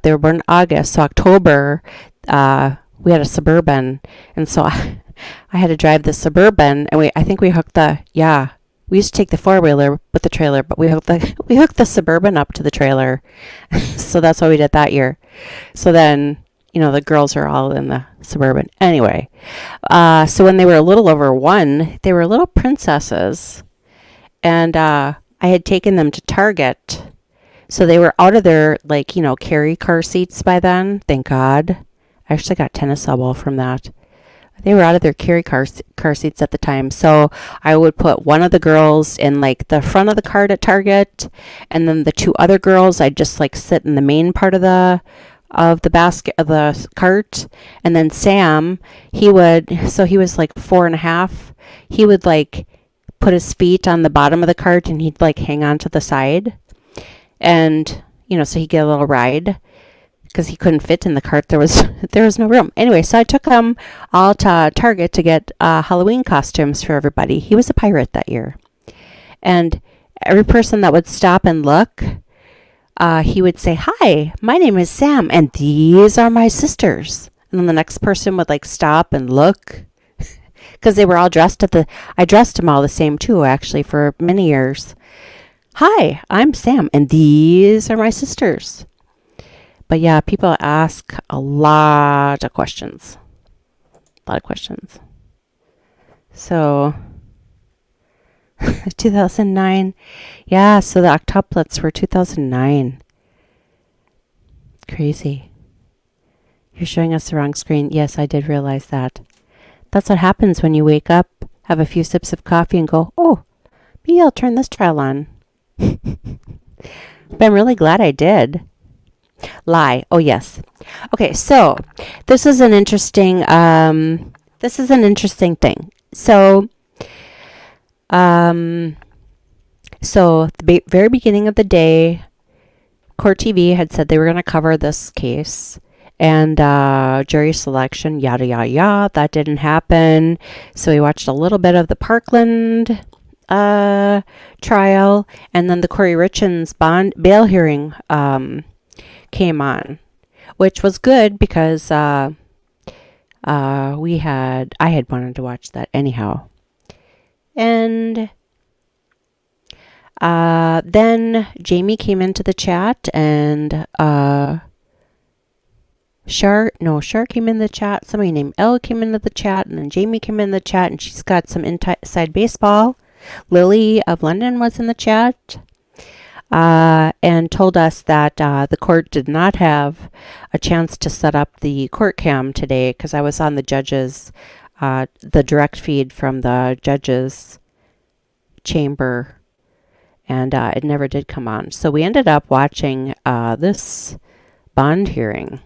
[SPEAKER 11] they were born in August. So October, we had a Suburban. And so I had to drive the Suburban. And I think we hooked we used to take the 4-wheeler with the trailer, but we hooked the Suburban up to the trailer. So that's what we did that year. So then, the girls are all in the Suburban. Anyway, so when they were a little over 1, they were little princesses. And I had taken them to Target. So they were out of their, carry car seats by then. Thank God. I actually got tennis elbow from that. They were out of their carry car seats at the time. So I would put one of the girls in, the front of the cart at Target. And then the 2 other girls, I'd just, sit in the main part of the basket, of the cart. And then Sam, he was, 4.5. He would, put his feet on the bottom of the cart, and he'd, hang on to the side. And, so he'd get a little ride because he couldn't fit in the cart. There was no room. Anyway, so I took him all to Target to get Halloween costumes for everybody. He was a pirate that year. And every person that would stop and look, he would say, "Hi, my name is Sam, and these are my sisters." And then the next person would stop and look because they were all dressed I dressed them all the same too, actually, for many years. "Hi, I'm Sam, and these are my sisters." But yeah, people ask a lot of questions. So, 2009. Yeah, so the octuplets were 2009. Crazy. You're showing us the wrong screen. Yes, I did realize that. That's what happens when you wake up, have a few sips of coffee, and go, "Oh, maybe I'll turn this trial on." But I'm really glad I did. Lie. Oh, yes. Okay, so this is an interesting thing. So, the very beginning of the day, CourtTV had said they were going to cover this case, and jury selection, yada, yada, yada. That didn't happen. So we watched a little bit of the Parkland trial, and then the Kouri Richen's bail hearing came on, which was good because I had wanted to watch that anyhow. And then Jamie came into the chat, and Shar came in the chat. Somebody named Elle came into the chat, and then Jamie came in the chat, and she's got some inside baseball. Lily of London was in the chat and told us that the court did not have a chance to set up the court cam today because I was on the judge's, the direct feed from the judge's chamber, and it never did come on. So we ended up watching this bond hearing.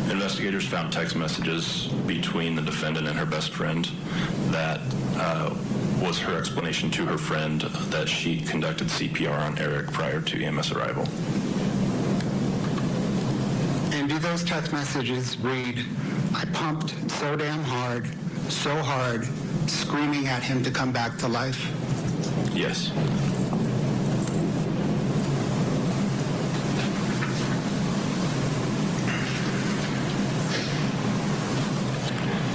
[SPEAKER 10] Investigators found text messages between the defendant and her best friend that was her explanation to her friend that she conducted CPR on Eric prior to EMS arrival.
[SPEAKER 21] And do those text messages read, "I pumped so damn hard, so hard, screaming at him to come back to life"?
[SPEAKER 10] Yes.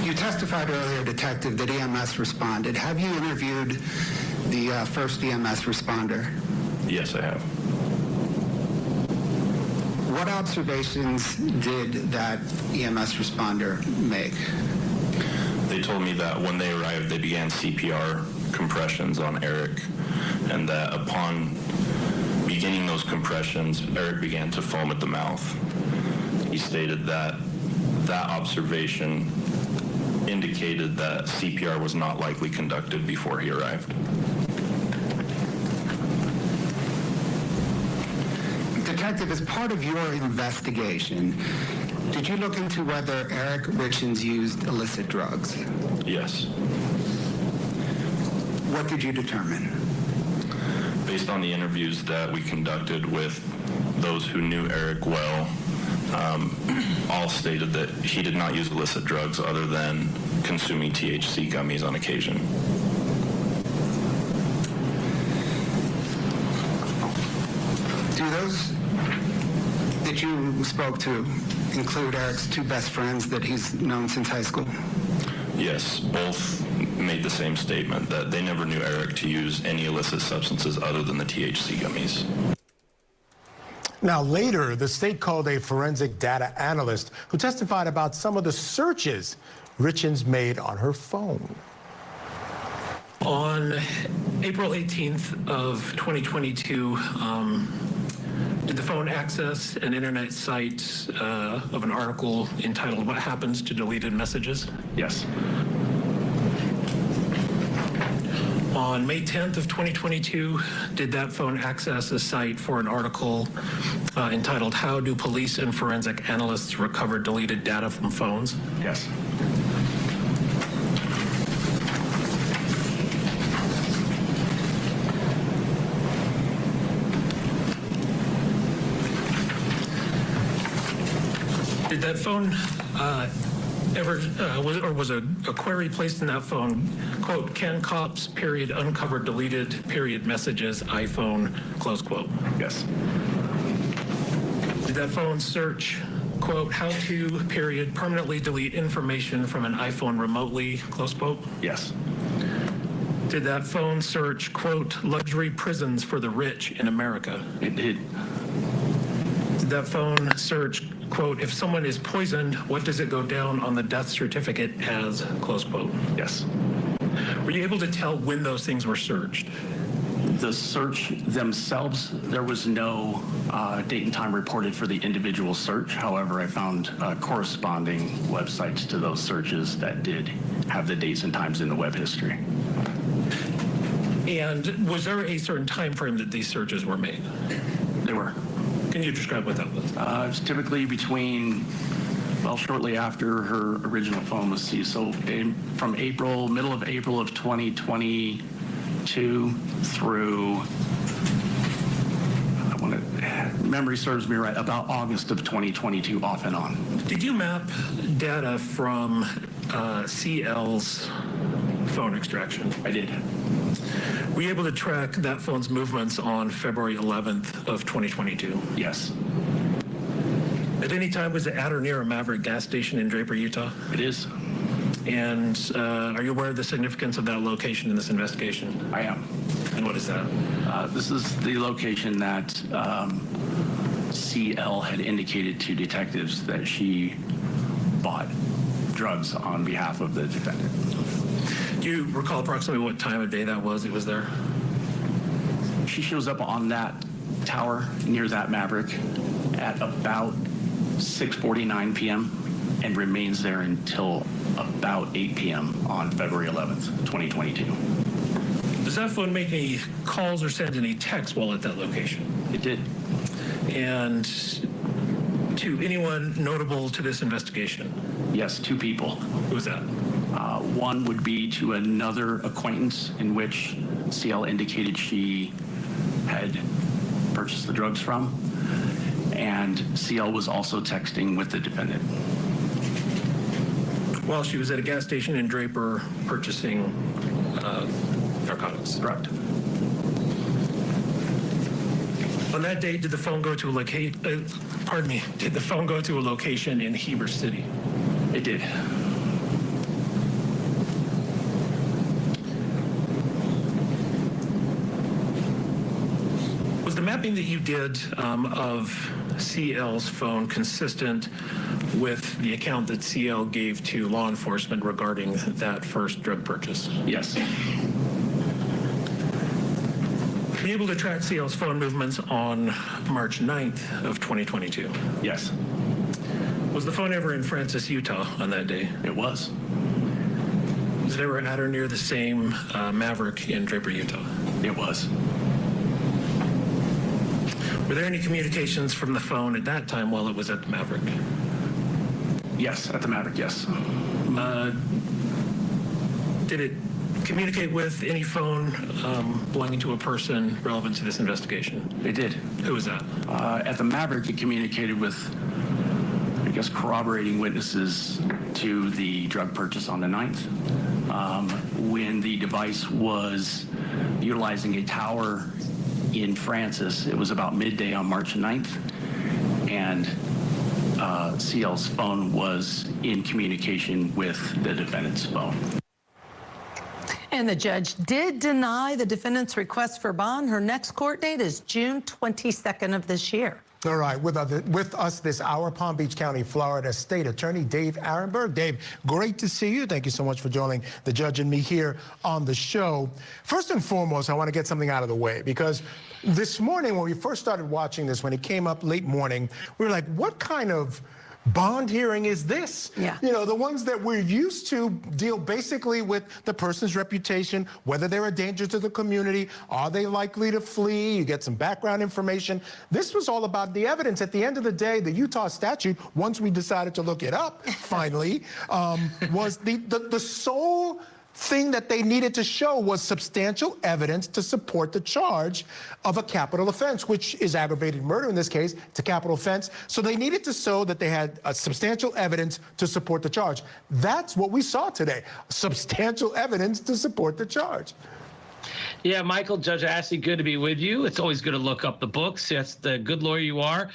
[SPEAKER 21] You testified earlier, Detective, that EMS responded. Have you interviewed the first EMS responder?
[SPEAKER 10] Yes, I have.
[SPEAKER 21] What observations did that EMS responder make?
[SPEAKER 10] They told me that when they arrived, they began CPR compressions on Eric, and that upon beginning those compressions, Eric began to foam at the mouth. He stated that that observation indicated that CPR was not likely conducted before he arrived.
[SPEAKER 21] Detective, as part of your investigation, did you look into whether Eric Richens used illicit drugs?
[SPEAKER 10] Yes.
[SPEAKER 21] What did you determine?
[SPEAKER 10] Based on the interviews that we conducted with those who knew Eric well, all stated that he did not use illicit drugs other than consuming THC gummies on occasion.
[SPEAKER 21] Do those that you spoke to include Eric's two best friends that he's known since high school?
[SPEAKER 10] Yes, both made the same statement that they never knew Eric to use any illicit substances other than the THC gummies.
[SPEAKER 17] Now, later, the state called a forensic data analyst who testified about some of the searches Richens made on her phone.
[SPEAKER 22] On April 18th of 2022, did the phone access an internet site of an article entitled "What Happens to Deleted Messages"?
[SPEAKER 12] Yes.
[SPEAKER 22] On May 10th of 2022, did that phone access a site for an article entitled "How Do Police and Forensic Analysts Recover Deleted Data from Phones"?
[SPEAKER 12] Yes.
[SPEAKER 22] Did that phone was a query placed in that phone, quote, "Can cops, period, uncover deleted, period, messages, iPhone," close quote?
[SPEAKER 12] Yes.
[SPEAKER 22] Did that phone search, quote, "How to, period, permanently delete information from an iPhone remotely," close quote?
[SPEAKER 12] Yes.
[SPEAKER 22] Did that phone search, quote, "Luxury prisons for the rich in America"?
[SPEAKER 12] It did.
[SPEAKER 22] Did that phone search, quote, "If someone is poisoned, what does it go down on the death certificate as," close quote?
[SPEAKER 12] Yes.
[SPEAKER 22] Were you able to tell when those things were searched?
[SPEAKER 12] The search themselves, there was no date and time reported for the individual search. However, I found corresponding websites to those searches that did have the dates and times in the web history.
[SPEAKER 22] And was there a certain time frame that these searches were made?
[SPEAKER 12] They were.
[SPEAKER 22] Can you describe what that was?
[SPEAKER 12] It was typically between, well, shortly after her original phone was seized. So from April, middle of April of 2022 through, memory serves me right, about August of 2022 off and on.
[SPEAKER 22] Did you map data from CL's phone extraction?
[SPEAKER 12] I did.
[SPEAKER 22] Were you able to track that phone's movements on February 11th of 2022?
[SPEAKER 12] Yes.
[SPEAKER 22] At any time, was it at or near a Maverick gas station in Draper, Utah?
[SPEAKER 12] It is.
[SPEAKER 22] And are you aware of the significance of that location in this investigation?
[SPEAKER 12] I am.
[SPEAKER 22] And what is that?
[SPEAKER 12] This is the location that CL had indicated to detectives that she bought drugs on behalf of the defendant.
[SPEAKER 22] Do you recall approximately what time of day that was it was there?
[SPEAKER 12] She shows up on that tower near that Maverick at about 6:49 p.m. and remains there until about 8 p.m. on February 11th, 2022.
[SPEAKER 22] Does that phone make any calls or send any texts while at that location?
[SPEAKER 12] It did.
[SPEAKER 22] And to anyone notable to this investigation?
[SPEAKER 1] Yes, 2 people.
[SPEAKER 22] Who was that?
[SPEAKER 1] One would be to another acquaintance in which CL indicated she had purchased the drugs from, and CL was also texting with the defendant.
[SPEAKER 22] While she was at a gas station in Draper purchasing narcotics.
[SPEAKER 1] Correct.
[SPEAKER 22] On that date, did the phone go to a did the phone go to a location in Heber City?
[SPEAKER 1] It did.
[SPEAKER 22] Was the mapping that you did of CL's phone consistent with the account that CL gave to law enforcement regarding that first drug purchase?
[SPEAKER 1] Yes.
[SPEAKER 22] Were you able to track CL's phone movements on March 9th of 2022?
[SPEAKER 1] Yes.
[SPEAKER 22] Was the phone ever in Francis, Utah on that day?
[SPEAKER 1] It was.
[SPEAKER 22] Was it ever at or near the same Maverick in Draper, Utah?
[SPEAKER 1] It was.
[SPEAKER 22] Were there any communications from the phone at that time while it was at the Maverick?
[SPEAKER 1] Yes, at the Maverick, yes.
[SPEAKER 22] Did it communicate with any phone belonging to a person relevant to this investigation?
[SPEAKER 1] It did.
[SPEAKER 22] Who was that?
[SPEAKER 1] At the Maverick, it communicated with, I guess, corroborating witnesses to the drug purchase on the 9th. When the device was utilizing a tower in Francis, it was about midday on March 9th, and CL's phone was in communication with the defendant's phone.
[SPEAKER 18] And the judge did deny the defendant's request for bond. Her next court date is June 22nd of this year.
[SPEAKER 17] All right, with us this hour, Palm Beach County, Florida State Attorney Dave Arenberg. Dave, great to see you. Thank you so much for joining the judge and me here on the show. First and foremost, I want to get something out of the way, because this morning when we first started watching this, when it came up late morning, we were like, what kind of bond hearing is this?
[SPEAKER 18] Yeah.
[SPEAKER 17] You know, the ones that we're used to deal basically with the person's reputation, whether they're a danger to the community, are they likely to flee, you get some background information. This was all about the evidence. At the end of the day, the Utah statute, once we decided to look it up, finally, was the sole thing that they needed to show was substantial evidence to support the charge of a capital offense, which is aggravated murder in this case. It's a capital offense. So they needed to show that they had substantial evidence to support the charge. That's what we saw today. Substantial evidence to support the charge.
[SPEAKER 2] Yeah, Michael, Judge Ashley, good to be with you. It's always good to look up the books. That's the good lawyer you are.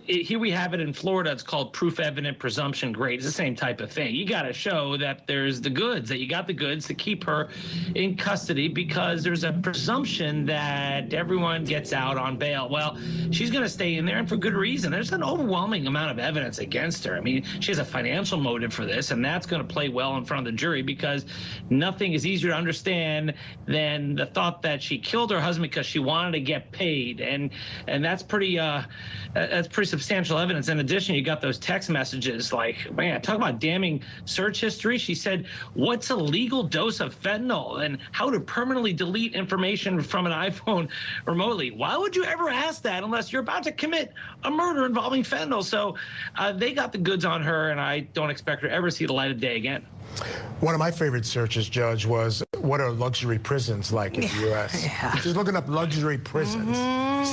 [SPEAKER 2] Here we have it in Florida. It's called proof evident presumption grade. It's the same type of thing. You got to show that there's the goods, that you got the goods to keep her in custody, because there's a presumption that everyone gets out on bail. Well, she's going to stay in there, and for good reason. There's an overwhelming amount of evidence against her. I mean, she has a financial motive for this, and that's going to play well in front of the jury, because nothing is easier to understand than the thought that she killed her husband because she wanted to get paid, and that's pretty substantial evidence. In addition, you got those text messages, like, man, talk about damning search history. She said, what's a legal dose of fentanyl, and how to permanently delete information from an iPhone remotely. Why would you ever ask that unless you're about to commit a murder involving fentanyl? So they got the goods on her, and I don't expect her to ever see the light of day again.
[SPEAKER 17] One of my favorite searches, Judge, was what are luxury prisons like in the U.S.?
[SPEAKER 18] Yeah.
[SPEAKER 17] She's looking up luxury prisons.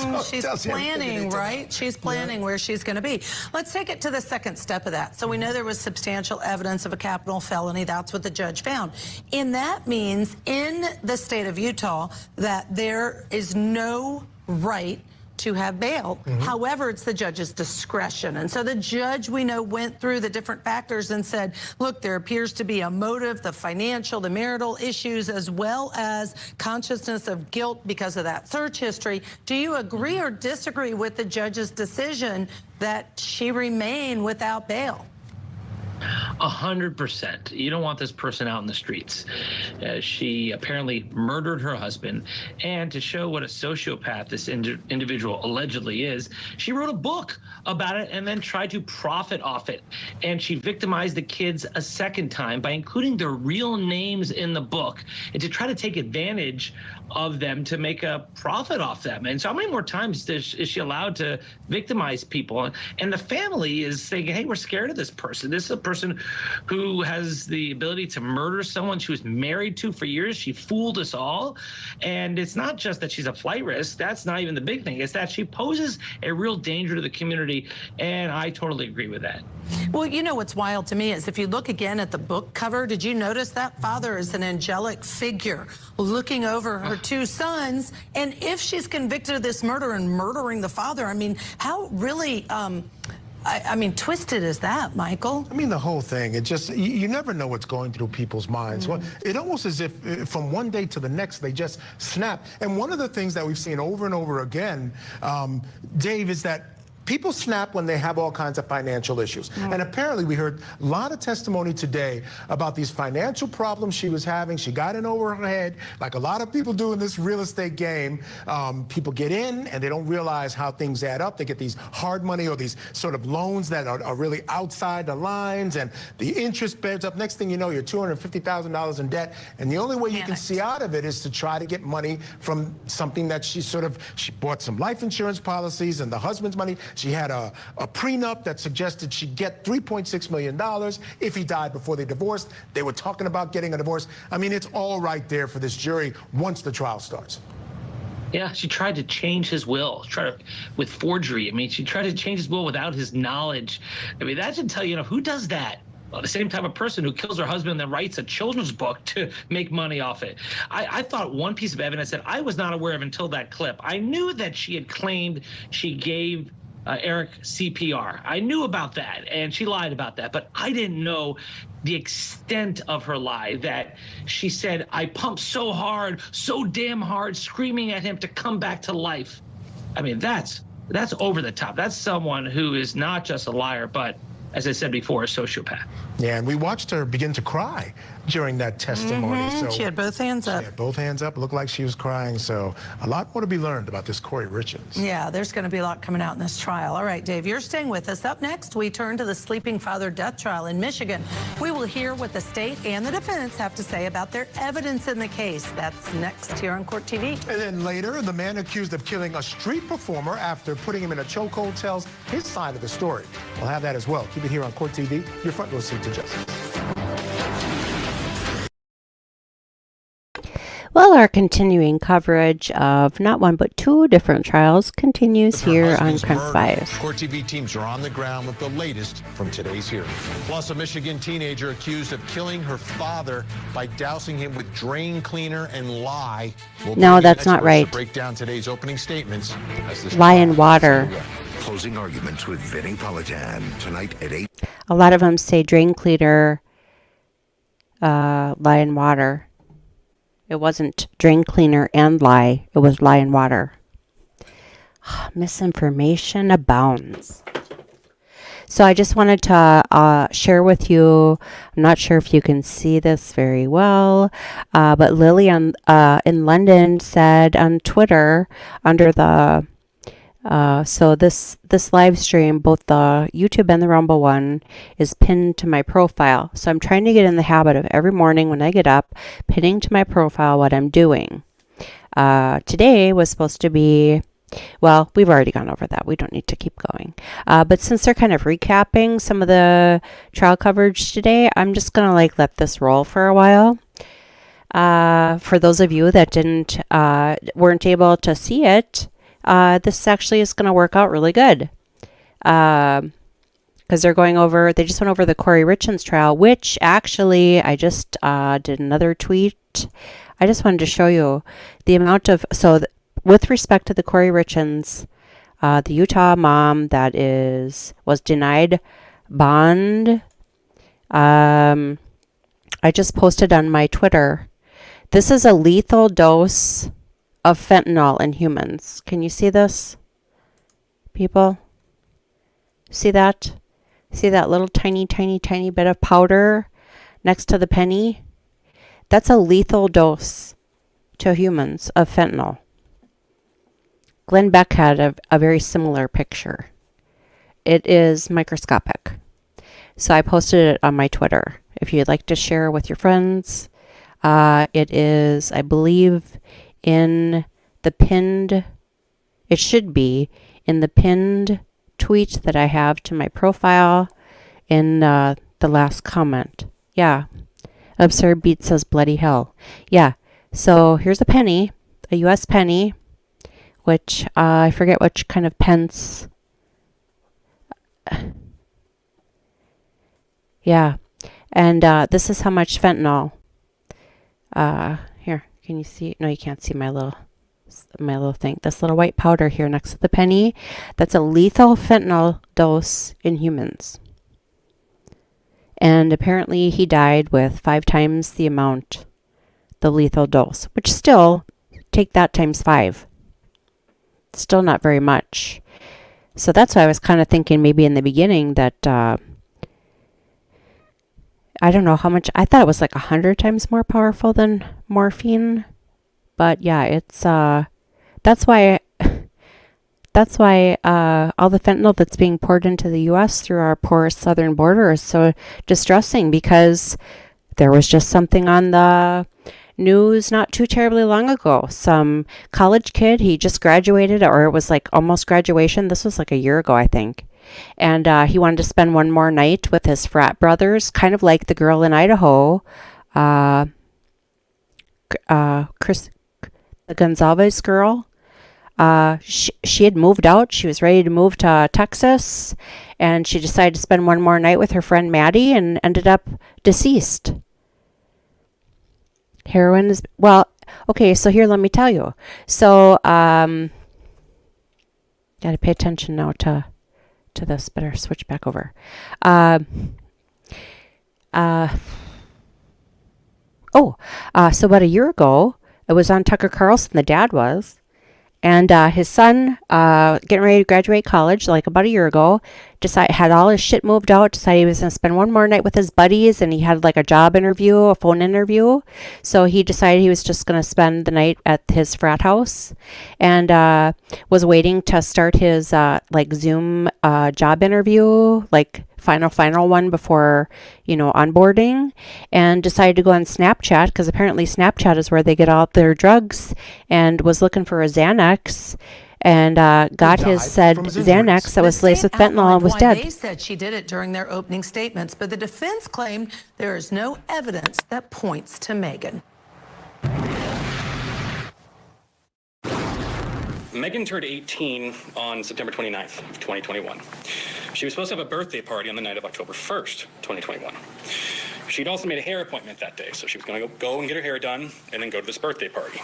[SPEAKER 17] So
[SPEAKER 18] she's planning, right? She's planning where she's going to be. Let's take it to the second step of that. So we know there was substantial evidence of a capital felony. That's what the judge found. And that means in the state of Utah that there is no right to have bail. However, it's the judge's discretion. And so the judge, we know, went through the different factors and said, look, there appears to be a motive, the financial, the marital issues, as well as consciousness of guilt because of that search history. Do you agree or disagree with the judge's decision that she remain without bail?
[SPEAKER 2] 100%. You don't want this person out in the streets. She apparently murdered her husband, and to show what a sociopath this individual allegedly is, she wrote a book about it and then tried to profit off it. And she victimized the kids a second time by including their real names in the book and to try to take advantage of them to make a profit off them. And so how many more times is she allowed to victimize people? And the family is saying, hey, we're scared of this person. This is a person who has the ability to murder someone she was married to for years. She fooled us all. And it's not just that she's a flight risk. That's not even the big thing. It's that she poses a real danger to the community. And I totally agree with that.
[SPEAKER 18] Well, you know what's wild to me is if you look again at the book cover, did you notice that father is an angelic figure looking over her two sons? And if she's convicted of this murder and murdering the father, I mean, how really, I mean, twisted is that, Michael?
[SPEAKER 17] I mean, the whole thing, it just, you never know what's going through people's minds. Well, it almost as if from one day to the next, they just snap. And one of the things that we've seen over and over again, Dave, is that people snap when they have all kinds of financial issues. And apparently we heard a lot of testimony today about these financial problems she was having. She got in over her head, like a lot of people do in this real estate game. People get in and they don't realize how things add up. They get these hard money or these sort of loans that are really outside the lines, and the interest bears up. Next thing you know, you're $250,000 in debt. And the only way you can see out of it is to try to get money from something that she bought some life insurance policies and the husband's money. She had a prenup that suggested she'd get $3.6 million if he died before they divorced. They were talking about getting a divorce. I mean, it's all right there for this jury once the trial starts.
[SPEAKER 2] Yeah, she tried to change his will, with forgery. I mean, she tried to change his will without his knowledge. I mean, that should tell you, who does that? Well, the same type of person who kills her husband and then writes a children's book to make money off it. I thought one piece of evidence that I was not aware of until that clip. I knew that she had claimed she gave Eric CPR. I knew about that, and she lied about that, but I didn't know the extent of her lie, that she said, I pumped so hard, so damn hard, screaming at him to come back to life. I mean, that's over the top. That's someone who is not just a liar, but, as I said before, a sociopath.
[SPEAKER 17] Yeah, and we watched her begin to cry during that testimony. So
[SPEAKER 18] she had both hands up.
[SPEAKER 17] She had both hands up. It looked like she was crying. So a lot more to be learned about this Kouri Richen.
[SPEAKER 18] Yeah, there's going to be a lot coming out in this trial. All right, Dave, you're staying with us. Up next, we turn to the sleeping father death trial in Michigan. We will hear what the state and the defense have to say about their evidence in the case. That's next here on Court TV.
[SPEAKER 17] And then later, the man accused of killing a street performer after putting him in a chokehold tells his side of the story. We'll have that as well. Keep it here on Court TV, your front row seat to justice.
[SPEAKER 11] Well, our continuing coverage of not one but two different trials continues here on Crime Spies.
[SPEAKER 5] Court TV teams are on the ground with the latest from today's hearing. Plus, a Michigan teenager accused of killing her father by dousing him with drain cleaner and lye.
[SPEAKER 11] No, that's not right.
[SPEAKER 5] Break down today's opening statements.
[SPEAKER 11] Lye and water.
[SPEAKER 3] Closing arguments with Vinny Politan tonight at 8.
[SPEAKER 11] A lot of them say drain cleaner, lye and water. It wasn't drain cleaner and lye. It was lye and water. Misinformation abounds. So I just wanted to share with you, I'm not sure if you can see this very well, but Lily in London said on Twitter under the so this live stream, both the YouTube and the Rumble one, is pinned to my profile. So I'm trying to get in the habit of every morning when I get up, pinning to my profile what I'm doing. Today was supposed to be, well, we've already gone over that. We don't need to keep going. But since they're kind of recapping some of the trial coverage today, I'm just going to let this roll for a while. For those of you that weren't able to see it, this actually is going to work out really good. Because they just went over the Kouri Richen's trial, which actually I just did another tweet. I just wanted to show you the amount of, with respect to the Kouri Richens, the Utah mom that was denied bond. I just posted on my Twitter. This is a lethal dose of fentanyl in humans. Can you see this, people? See that? See that little tiny, tiny, tiny bit of powder next to the penny? That's a lethal dose to humans of fentanyl. Glenn Beck had a very similar picture. It is microscopic. So I posted it on my Twitter. If you'd like to share with your friends, it is, I believe, in the pinned, it should be in the pinned tweet that I have to my profile in the last comment. Yeah. Absurd Beat says bloody hell. Yeah. So here's a penny, a U.S. penny, which I forget which kind of pence. Yeah. And this is how much fentanyl. Here, can you see? No, you can't see my little thing. This little white powder here next to the penny. That's a lethal fentanyl dose in humans. And apparently he died with 5 times the amount, the lethal dose, which still, take that times 5. Still not very much. So that's why I was kind of thinking maybe in the beginning that, I don't know how much, I thought it was like 100 times more powerful than morphine. But yeah, it's, that's why all the fentanyl that's being poured into the U.S. through our porous southern border is so distressing, because there was just something on the news not too terribly long ago. Some college kid, he just graduated, or it was like almost graduation. This was like a year ago, I think. And he wanted to spend one more night with his frat brothers, kind of like the girl in Idaho, Chris, the Gonzalez girl. She had moved out. She was ready to move to Texas, and she decided to spend one more night with her friend Maddie and ended up deceased. Heroin is, well, okay, so here, let me tell you. So, got to pay attention now to this. Better switch back over. So about a year ago, it was on Tucker Carlson, the dad was, and his son, getting ready to graduate college, like about a year ago, had all his shit moved out, decided he was going to spend one more night with his buddies, and he had like a job interview, a phone interview. So he decided he was just going to spend the night at his frat house, and was waiting to start his like Zoom job interview, like final one before, onboarding, and decided to go on Snapchat, because apparently Snapchat is where they get all their drugs, and was looking for a Xanax, and got his said Xanax that was laced with fentanyl and was dead.
[SPEAKER 18] They said she did it during their opening statements, but the defense claimed there is no evidence that points to Megan.
[SPEAKER 12] Megan turned 18 on September 29th, 2021. She was supposed to have a birthday party on the night of October 1st, 2021. She'd also made a hair appointment that day, so she was going to go and get her hair done and then go to this birthday party.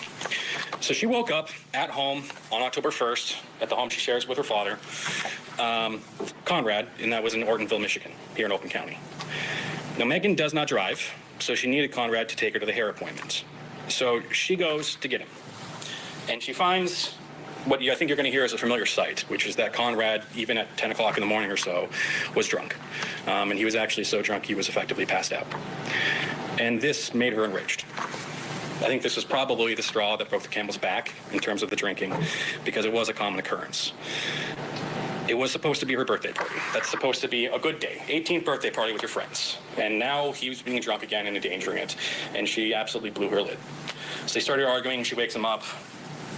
[SPEAKER 12] So she woke up at home on October 1st, at the home she shares with her father, Konrad, and that was in Ortonville, Michigan, here in Oakland County. Now, Megan does not drive, so she needed Konrad to take her to the hair appointment. So she goes to get him, and she finds what I think you're going to hear is a familiar sight, which is that Konrad, even at 10 o'clock in the morning or so, was drunk. And he was actually so drunk he was effectively passed out. And this made her enraged. I think this was probably the straw that broke the camel's back in terms of the drinking, because it was a common occurrence. It was supposed to be her birthday party. That's supposed to be a good day. 18th birthday party with your friends. And now he was being drunk again and endangering it. And she absolutely blew her lid. So they started arguing. She wakes him up.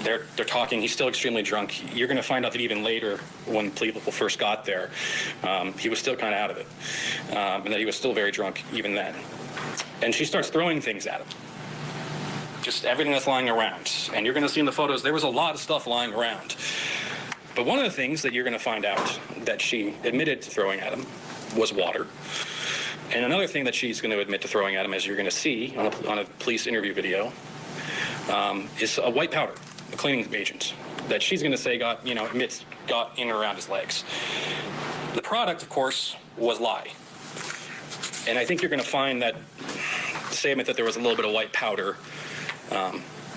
[SPEAKER 12] They're talking. He's still extremely drunk. You're going to find out that even later, when people first got there, he was still kind of out of it, and that he was still very drunk even then. And she starts throwing things at him, just everything that's lying around. And you're going to see in the photos, there was a lot of stuff lying around. But one of the things that you're going to find out that she admitted to throwing at him was water. And another thing that she's going to admit to throwing at him, as you're going to see on a police interview video, is a white powder, a cleaning agent, that she's going to say got in and around his legs. The product, of course, was lye. And I think you're going to find that the statement that there was a little bit of white powder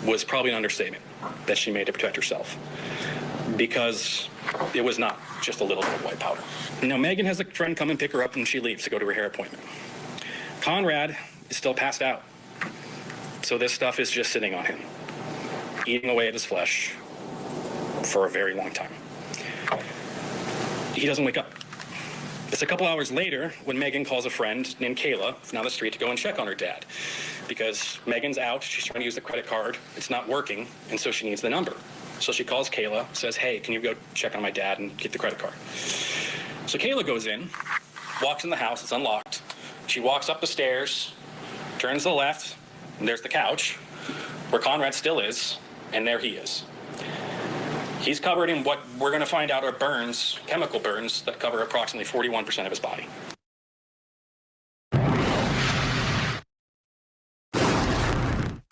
[SPEAKER 12] was probably an understatement that she made to protect herself, because it was not. just a little bit of white powder. Now, Megan has a friend come and pick her up when she leaves to go to her hair appointment. Konrad is still passed out. So this stuff is just sitting on him, eating away at his flesh for a very long time. He doesn't wake up. It's a couple hours later when Megan calls a friend named Kayla down the street to go and check on her dad because Megan's out. She's trying to use the credit card. It's not working, and so she needs the number. So she calls Kayla, says, hey, can you go check on my dad and get the credit card? So Kayla goes in, walks in the house. It's unlocked. She walks up the stairs, turns to the left, and there's the couch where Konrad still is, and there he is. He's covered in what we're going to find out are burns, chemical burns, that cover approximately 41% of his body.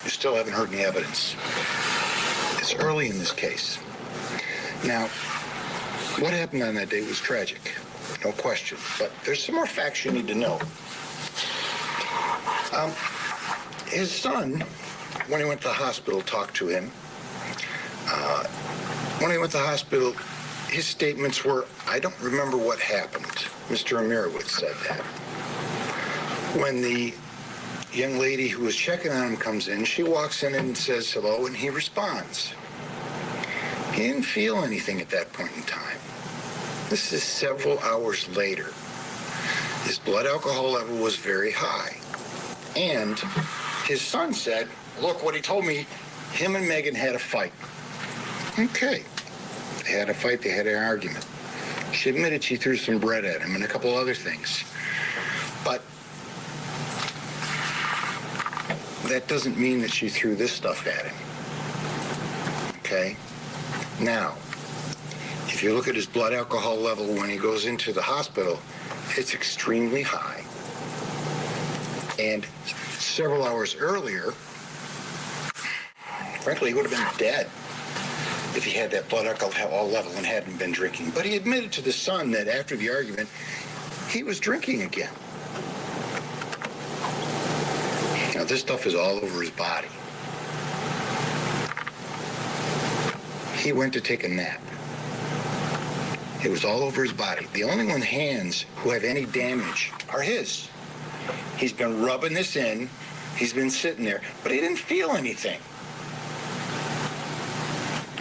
[SPEAKER 4] You still haven't heard any evidence. It's early in this case. Now, what happened on that day was tragic, no question, but there's some more facts you need to know. His son, when he went to the hospital, talked to him. When he went to the hospital, his statements were, I don't remember what happened. Mr. Imirowicz said that. When the young lady who was checking on him comes in, she walks in and says hello, and he responds. He didn't feel anything at that point in time. This is several hours later. His blood alcohol level was very high. And his son said, look, what he told me, him and Megan had a fight. Okay. They had a fight, they had an argument. She admitted she threw some bread at him and a couple other things. But that doesn't mean that she threw this stuff at him. Okay? Now, if you look at his blood alcohol level when he goes into the hospital, it's extremely high. And several hours earlier, frankly, he would have been dead if he had that blood alcohol level and hadn't been drinking. But he admitted to the son that after the argument, he was drinking again. Now, this stuff is all over his body. He went to take a nap. It was all over his body. The only hands who have any damage are his. He's been rubbing this in. He's been sitting there, but he didn't feel anything.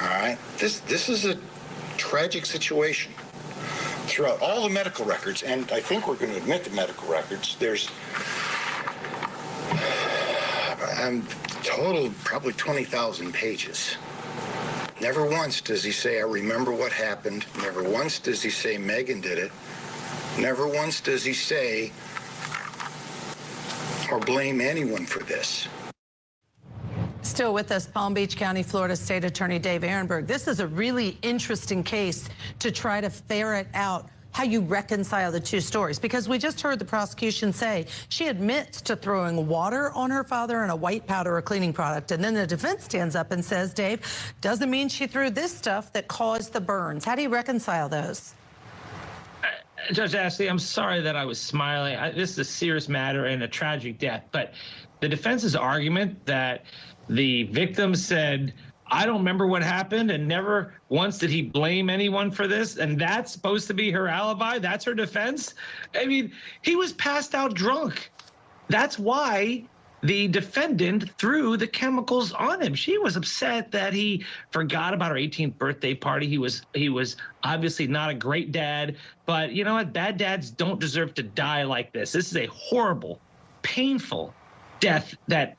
[SPEAKER 4] All right? This is a tragic situation. Throughout all the medical records, and I think we're going to admit the medical records, there's total probably 20,000 pages. Never once does he say, I remember what happened. Never once does he say Megan did it. Never once does he say or blame anyone for this.
[SPEAKER 18] Still with us, Palm Beach County, Florida State Attorney Dave Ehrenberg. This is a really interesting case to try to ferret out how you reconcile the two stories, because we just heard the prosecution say she admits to throwing water on her father and a white powder or cleaning product, and then the defense stands up and says, Dave, doesn't mean she threw this stuff that caused the burns. How do you reconcile those?
[SPEAKER 2] Judge Ashley, I'm sorry that I was smiling. This is a serious matter and a tragic death, but the defense's argument that the victim said, I don't remember what happened, and never once did he blame anyone for this, and that's supposed to be her alibi? That's her defense? I mean, he was passed out drunk. That's why the defendant threw the chemicals on him. She was upset that he forgot about her 18th birthday party. He was obviously not a great dad, but you know what? Bad dads don't deserve to die like this. This is a horrible, painful death that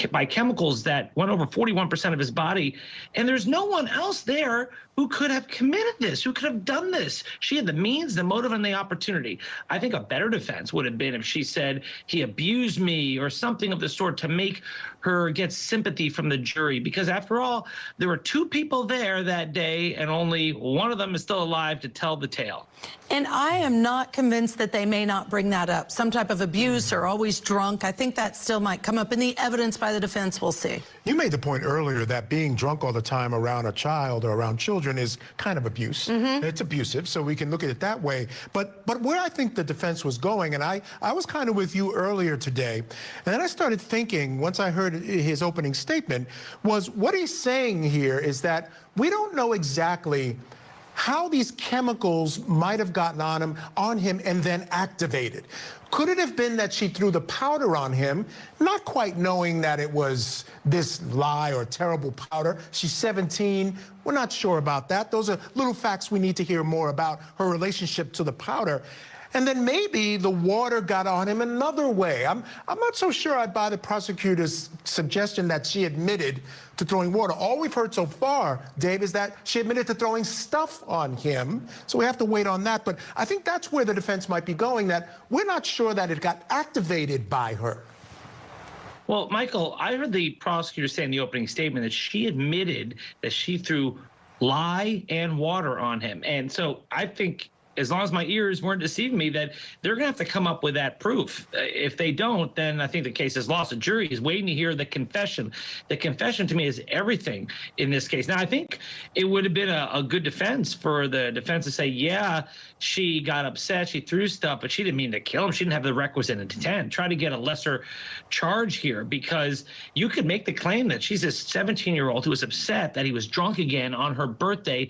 [SPEAKER 2] by chemicals that went over 41% of his body, and there's no one else there who could have committed this, who could have done this. She had the means, the motive, and the opportunity. I think a better defense would have been if she said he abused me or something of the sort to make her get sympathy from the jury, because after all, there were two people there that day and only one of them is still alive to tell the tale.
[SPEAKER 18] And I am not convinced that they may not bring that up. Some type of abuse or always drunk. I think that still might come up in the evidence by the defense. We'll see.
[SPEAKER 17] You made the point earlier that being drunk all the time around a child or around children is kind of abuse. It's abusive, so we can look at it that way. But where I think the defense was going, and I was kind of with you earlier today, and then I started thinking, once I heard his opening statement, was what he's saying here is that we don't know exactly how these chemicals might have gotten on him and then activated. Could it have been that she threw the powder on him, not quite knowing that it was this lye or terrible powder? She's 17. We're not sure about that. Those are little facts we need to hear more about her relationship to the powder. And then maybe the water got on him another way. I'm not so sure I buy the prosecutor's suggestion that she admitted to throwing water. All we've heard so far, Dave, is that she admitted to throwing stuff on him. So we have to wait on that. But I think that's where the defense might be going, that we're not sure that it got activated by her.
[SPEAKER 2] Well, Michael, I heard the prosecutor say in the opening statement that she admitted that she threw lye and water on him. And so I think, as long as my ears weren't deceiving me, that they're going to have to come up with that proof. If they don't, then I think the case is lost. The jury is waiting to hear the confession. The confession to me is everything in this case. Now, I think it would have been a good defense for the defense to say, yeah, she got upset, she threw stuff, but she didn't mean to kill him. She didn't have the requisite intent. Try to get a lesser charge here, because you could make the claim that she's a 17-year-old who was upset that he was drunk again on her birthday,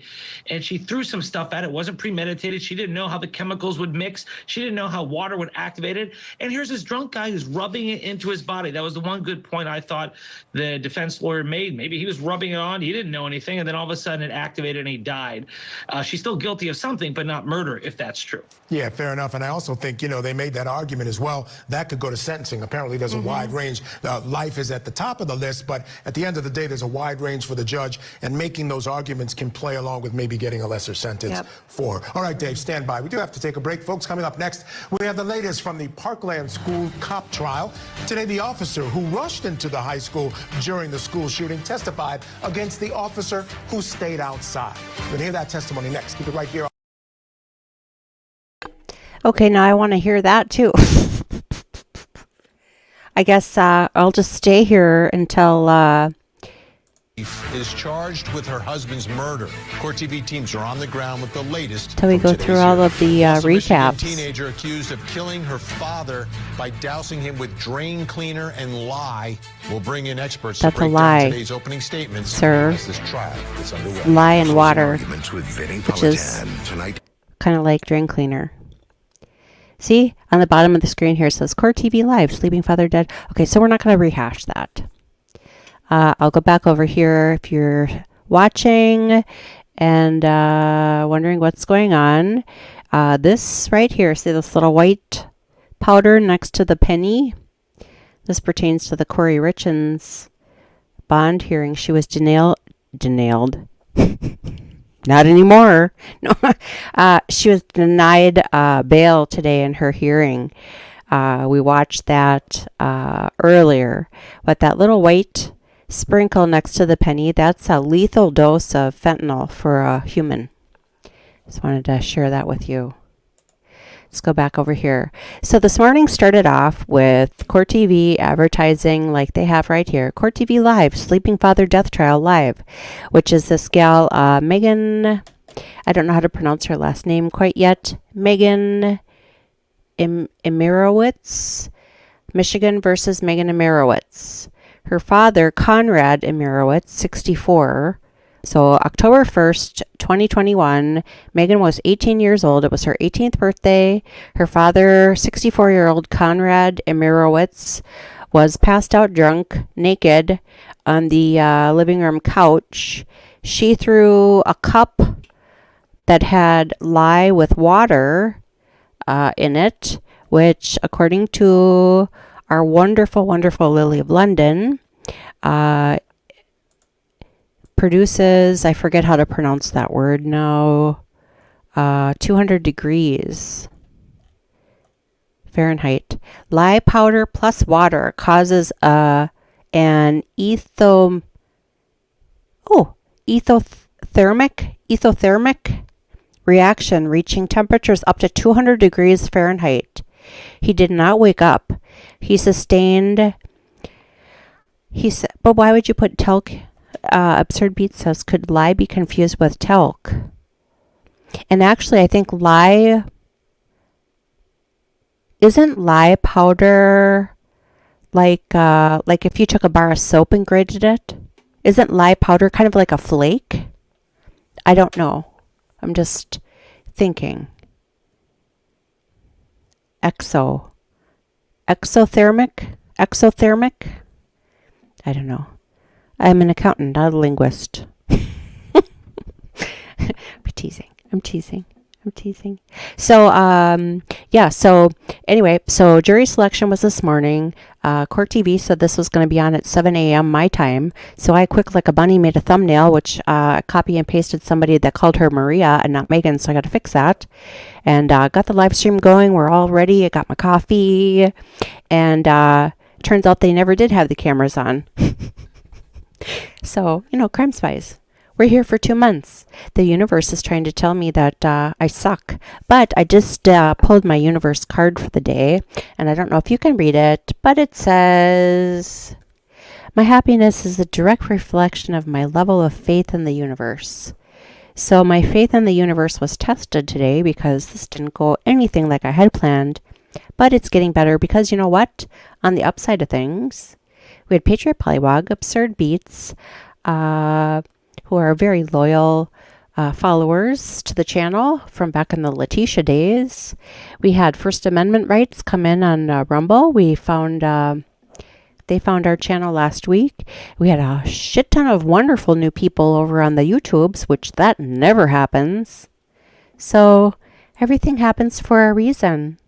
[SPEAKER 2] and she threw some stuff at it. It wasn't premeditated. She didn't know how the chemicals would mix. She didn't know how water would activate it. And here's this drunk guy who's rubbing it into his body. That was the one good point I thought the defense lawyer made. Maybe he was rubbing it on. He didn't know anything. And then all of a sudden it activated and he died. She's still guilty of something, but not murder, if that's true.
[SPEAKER 17] Yeah, fair enough. And I also think, they made that argument as well. That could go to sentencing. Apparently there's a wide range. Life is at the top of the list, but at the end of the day, there's a wide range for the judge, and making those arguments can play along with maybe getting a lesser sentence for her. All right, Dave, stand by. We do have to take a break. Folks, coming up next, we have the latest from the Parkland School cop trial. Today, the officer who rushed into the high school during the school shooting testified against the officer who stayed outside. We'll hear that testimony next. Keep it right here.
[SPEAKER 11] Okay, now I want to hear that too. I guess I'll just stay here until
[SPEAKER 5] is charged with her husband's murder. Court TV teams are on the ground with the latest.
[SPEAKER 11] Till we go through all of the recaps.
[SPEAKER 5] A teenager accused of killing her father by dousing him with drain cleaner and lye. We'll bring in experts
[SPEAKER 11] That's
[SPEAKER 5] to break
[SPEAKER 11] a lie,
[SPEAKER 5] down today's opening statements,
[SPEAKER 11] sir.
[SPEAKER 5] as this trial is underway.
[SPEAKER 11] Lye and water,
[SPEAKER 3] With
[SPEAKER 11] which is
[SPEAKER 3] tonight.
[SPEAKER 11] kind of like drain cleaner. See, on the bottom of the screen here it says Court TV Live, Sleeping Father Dead. Okay, so we're not going to rehash that. I'll go back over here if you're watching and wondering what's going on. This right here, see this little white powder next to the penny? This pertains to the Kouri Richen's bond hearing. She was denied. Not anymore. No, she was denied bail today in her hearing. We watched that earlier. But that little white sprinkle next to the penny, that's a lethal dose of fentanyl for a human. Just wanted to share that with you. Let's go back over here. So this morning started off with Court TV advertising like they have right here. Court TV Live, Sleeping Father Death Trial Live, which is this gal, Megan, I don't know how to pronounce her last name quite yet. Megan Imirowicz, Michigan versus Megan Imirowicz. Her father, Konrad Imirowicz, 64. So October 1st, 2021, Megan was 18 years old. It was her 18th birthday. Her father, 64-year-old Konrad Imirowicz, was passed out drunk, naked, on the living room couch. She threw a cup that had lye with water in it, which, according to our wonderful, wonderful Lily of London, produces, I forget how to pronounce that word now, 200 degrees Fahrenheit. Lye powder plus water causes an ethothermic reaction reaching temperatures up to 200 degrees Fahrenheit. He did not wake up. He said, but why would you put talc? Absurd Beat says, could lye be confused with talc? And actually, I think isn't lye powder like if you took a bar of soap and grated it? Isn't lye powder kind of like a flake? I don't know. I'm just thinking. Exothermic? I don't know. I'm an accountant, not a linguist. I'm teasing. So, so anyway, so jury selection was this morning. CourtTV said this was going to be on at 7 a.m. my time. So I quick like a bunny made a thumbnail, which copy and pasted somebody that called her Maria and not Megan. So I got to fix that. And got the live stream going. We're all ready. I got my coffee. And turns out they never did have the cameras on. So, crime spies. We're here for 2 months. The universe is trying to tell me that I suck. But I just pulled my universe card for the day. And I don't know if you can read it, but it says, my happiness is a direct reflection of my level of faith in the universe. So my faith in the universe was tested today because this didn't go anything like I had planned. But it's getting better because you know what? On the upside of things, we had Patriot Polywog, Absurd Beats, who are very loyal followers to the channel from back in the Letitia days. We had First Amendment rights come in on Rumble. We found they found our channel last week. We had a shit ton of wonderful new people over on the YouTubes, which that never happens. So everything happens for a reason.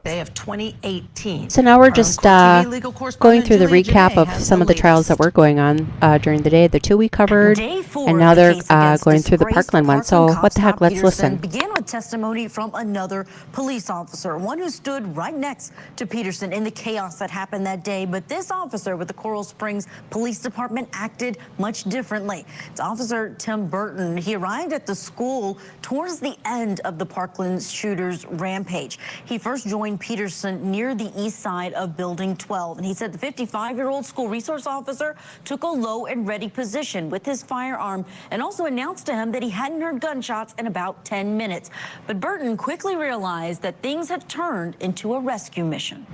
[SPEAKER 15] Day of 2018.
[SPEAKER 11] So now we're just going through the recap of some of the trials that were going on during the day. The two we covered, and now they're going through the Parkland one. So what the heck? Let's listen.
[SPEAKER 15] Began with testimony from another police officer, one who stood right next to Peterson in the chaos that happened that day. But this officer with the Coral Springs Police Department acted much differently. It's Officer Tim Burton. He arrived at the school towards the end of the Parkland shooter's rampage. He first joined Peterson near the east side of Building 12. And he said the 55-year-old school resource officer took a low and ready position with his firearm and also announced to him that he hadn't heard gunshots in about 10 minutes. But Burton quickly realized that things had turned into a rescue mission.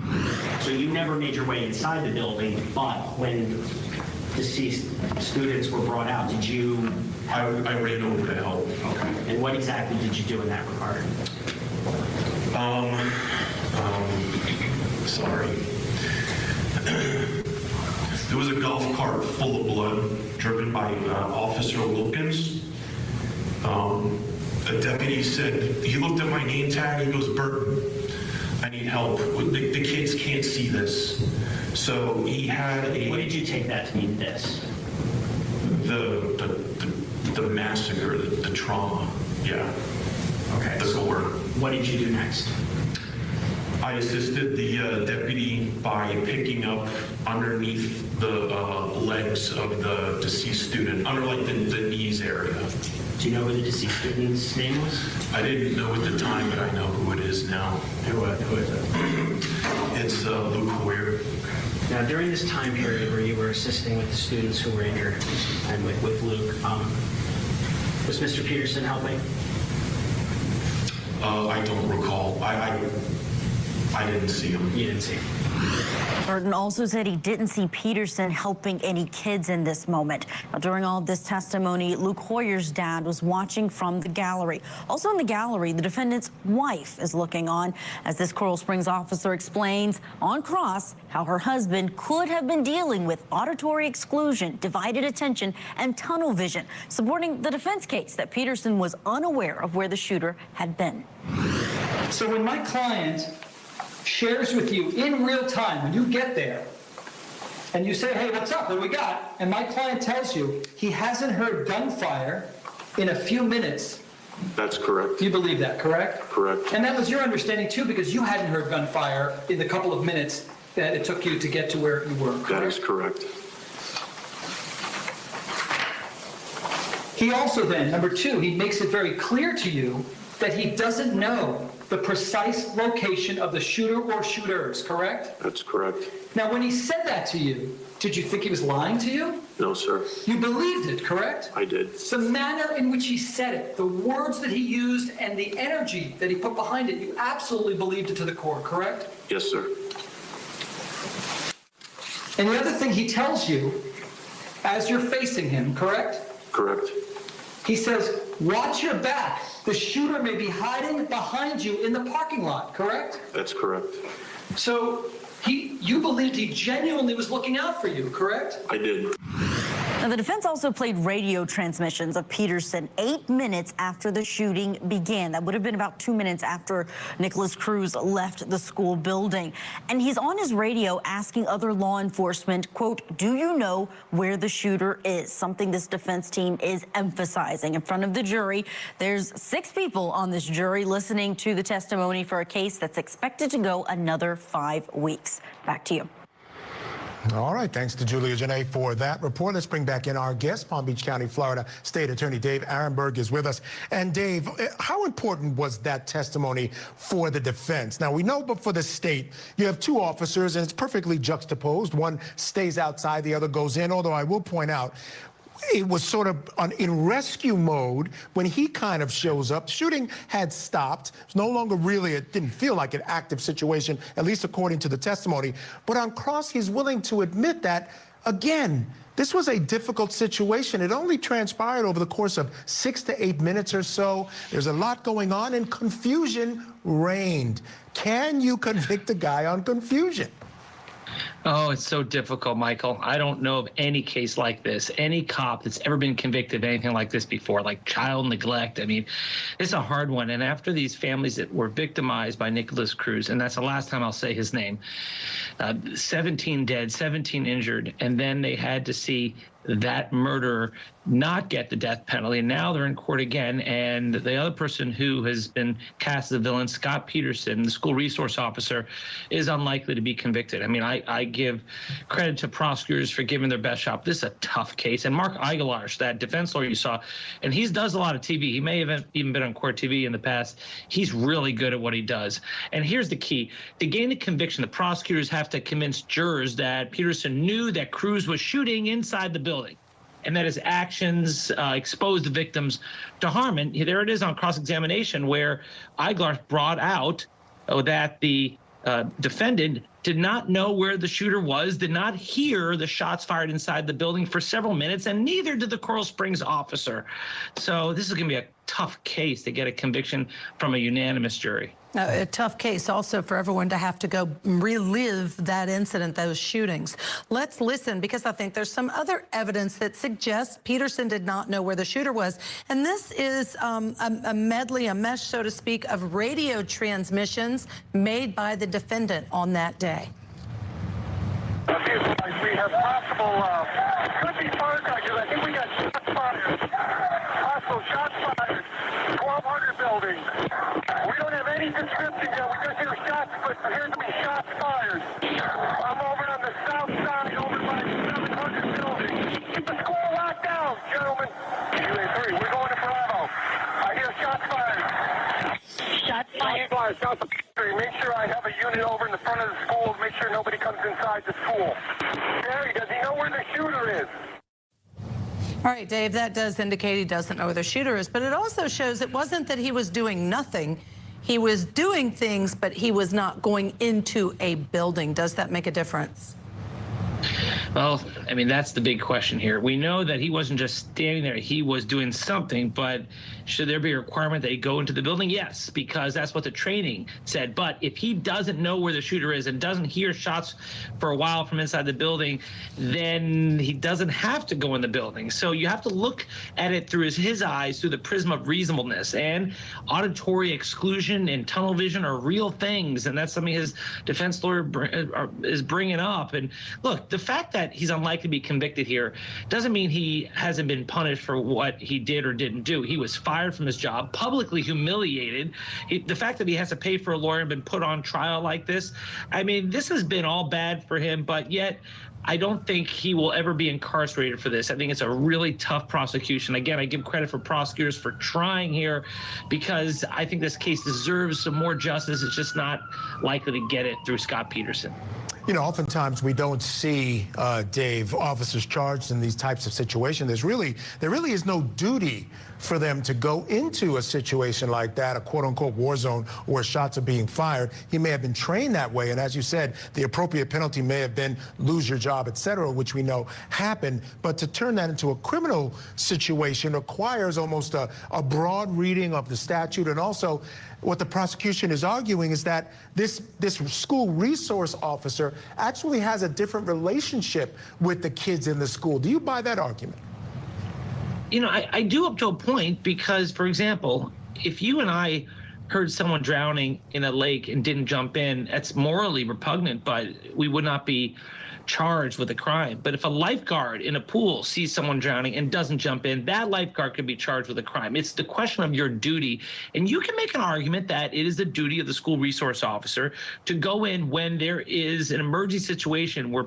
[SPEAKER 20] So you never made your way inside the building, but when deceased students were brought out, did you?
[SPEAKER 22] I ran over to help.
[SPEAKER 20] Okay. And what exactly did you do in that regard?
[SPEAKER 22] Sorry. There was a golf cart full of blood driven by Officer Wilkins. A deputy said, he looked at my name tag, he goes, Burton, I need help. The kids can't see this. So he had a...
[SPEAKER 20] What did you take that to mean, this?
[SPEAKER 22] The massacre, the trauma, yeah.
[SPEAKER 20] Okay.
[SPEAKER 22] The gore.
[SPEAKER 20] What did you do next?
[SPEAKER 22] I assisted the deputy by picking up underneath the legs of the deceased student, under like the knees area.
[SPEAKER 20] Do you know who the deceased student's name was?
[SPEAKER 22] I didn't know at the time, but I know who it is now.
[SPEAKER 20] Who is it?
[SPEAKER 22] It's Luke Hoyer.
[SPEAKER 20] Now, during this time period where you were assisting with the students who were injured and with Luke, was Mr. Peterson helping?
[SPEAKER 22] I don't recall. I didn't see him.
[SPEAKER 20] You didn't see him.
[SPEAKER 15] Burton also said he didn't see Peterson helping any kids in this moment. Now, during all of this testimony, Luke Hoyer's dad was watching from the gallery. Also in the gallery, the defendant's wife is looking on as this Coral Springs officer explains on cross how her husband could have been dealing with auditory exclusion, divided attention, and tunnel vision, supporting the defense case that Peterson was unaware of where the shooter had been.
[SPEAKER 23] So when my client shares with you in real time, when you get there, and you say, hey, what's up, what do we got? And my client tells you he hasn't heard gunfire in a few minutes.
[SPEAKER 22] That's correct.
[SPEAKER 23] You believe that, correct?
[SPEAKER 22] Correct.
[SPEAKER 23] And that was your understanding too, because you hadn't heard gunfire in the couple of minutes that it took you to get to where you were.
[SPEAKER 22] That is correct.
[SPEAKER 23] He also then, number two, he makes it very clear to you that he doesn't know the precise location of the shooter or shooters, correct?
[SPEAKER 22] That's correct.
[SPEAKER 23] Now, when he said that to you, did you think he was lying to you?
[SPEAKER 22] No, sir.
[SPEAKER 23] You believed it, correct?
[SPEAKER 22] I did.
[SPEAKER 23] The manner in which he said it, the words that he used, and the energy that he put behind it, you absolutely believed it to the core, correct?
[SPEAKER 22] Yes, sir.
[SPEAKER 23] And the other thing he tells you as you're facing him, correct?
[SPEAKER 22] Correct.
[SPEAKER 23] He says, watch your back. The shooter may be hiding behind you in the parking lot, correct?
[SPEAKER 10] That's correct.
[SPEAKER 23] So you believed he genuinely was looking out for you, correct?
[SPEAKER 10] I did.
[SPEAKER 15] Now, the defense also played radio transmissions of Peterson 8 minutes after the shooting began. That would have been about 2 minutes after Nicholas Cruz left the school building. And he's on his radio asking other law enforcement, quote, do you know where the shooter is? Something this defense team is emphasizing in front of the jury. There's 6 people on this jury listening to the testimony for a case that's expected to go another 5 weeks. Back to you.
[SPEAKER 17] All right, thanks to Julia Janae for that report. Let's bring back in our guest, Palm Beach County, Florida State Attorney Dave Arenberg is with us. And Dave, how important was that testimony for the defense? Now, we know, but for the state, you have 2 officers, and it's perfectly juxtaposed. One stays outside, the other goes in, although I will point out, it was sort of in rescue mode when he kind of shows up. Shooting had stopped. It's no longer really, it didn't feel like an active situation, at least according to the testimony. But on cross, he's willing to admit that, again, this was a difficult situation. It only transpired over the course of 6 to 8 minutes or so. There's a lot going on, and confusion reigned. Can you convict a guy on confusion?
[SPEAKER 2] Oh, it's so difficult, Michael. I don't know of any case like this, any cop that's ever been convicted of anything like this before, like child neglect. I mean, it's a hard one. And after these families that were victimized by Nicholas Cruz, and that's the last time I'll say his name, 17 dead, 17 injured, and then they had to see that murderer not get the death penalty. And now they're in court again. And the other person who has been cast as the villain, Scott Peterson, the school resource officer, is unlikely to be convicted. I mean, I give credit to prosecutors for giving their best shot. This is a tough case. And Mark Eigelash, that defense lawyer you saw, and he does a lot of TV. He may have even been on CourtTV in the past. He's really good at what he does. And here's the key. To gain a conviction, the prosecutors have to convince jurors that Peterson knew that Cruz was shooting inside the building, and that his actions exposed the victims to harm. And there it is on cross-examination where Eigelash brought out that the defendant did not know where the shooter was, did not hear the shots fired inside the building for several minutes, and neither did the Coral Springs officer. So this is going to be a tough case to get a conviction from a unanimous jury.
[SPEAKER 18] A tough case also for everyone to have to go relive that incident, those shootings. Let's listen, because I think there's some other evidence that suggests Peterson did not know where the shooter was. And this is a medley, a mesh, so to speak, of radio transmissions made by the defendant on that day.
[SPEAKER 8] We have possible, could be fired, because I think we got shots fired. Possible shots fired. 1200 building. We don't have any description yet. We just hear shots, but appears to be shots fired. I'm over on the south side, over by the 700 building. Keep the school locked down, gentlemen. UA3, we're going to Bravo. I hear shots fired.
[SPEAKER 16] Shots fired.
[SPEAKER 8] Shots fired. Make sure I have a unit over in the front of the school. Make sure nobody comes inside the school. Gary, does he know where the shooter is?
[SPEAKER 18] All right, Dave, that does indicate he doesn't know where the shooter is, but it also shows it wasn't that he was doing nothing. He was doing things, but he was not going into a building. Does that make a difference?
[SPEAKER 2] Well, I mean, that's the big question here. We know that he wasn't just standing there. He was doing something, but should there be a requirement that he go into the building? Yes, because that's what the training said. But if he doesn't know where the shooter is and doesn't hear shots for a while from inside the building, then he doesn't have to go in the building. So you have to look at it through his eyes, through the prism of reasonableness. And auditory exclusion and tunnel vision are real things, and that's something his defense lawyer is bringing up. And look, the fact that he's unlikely to be convicted here doesn't mean he hasn't been punished for what he did or didn't do. He was fired from his job, publicly humiliated. The fact that he has to pay for a lawyer and been put on trial like this, I mean, this has been all bad for him, but yet I don't think he will ever be incarcerated for this. I think it's a really tough prosecution. Again, I give credit for prosecutors for trying here, because I think this case deserves some more justice. It's just not likely to get it through Scott Peterson.
[SPEAKER 17] You know, oftentimes we don't see, Dave, officers charged in these types of situations. There really is no duty for them to go into a situation like that, a quote-unquote war zone where shots are being fired. He may have been trained that way, and as you said, the appropriate penalty may have been lose your job. job, etc., which we know happened. But to turn that into a criminal situation requires almost a broad reading of the statute. And also, what the prosecution is arguing is that this school resource officer actually has a different relationship with the kids in the school. Do you buy that argument?
[SPEAKER 2] You know, I do up to a point because, for example, if you and I heard someone drowning in a lake and didn't jump in, that's morally repugnant, but we would not be charged with a crime. But if a lifeguard in a pool sees someone drowning and doesn't jump in, that lifeguard could be charged with a crime. It's the question of your duty. And you can make an argument that it is the duty of the school resource officer to go in when there is an emergency situation where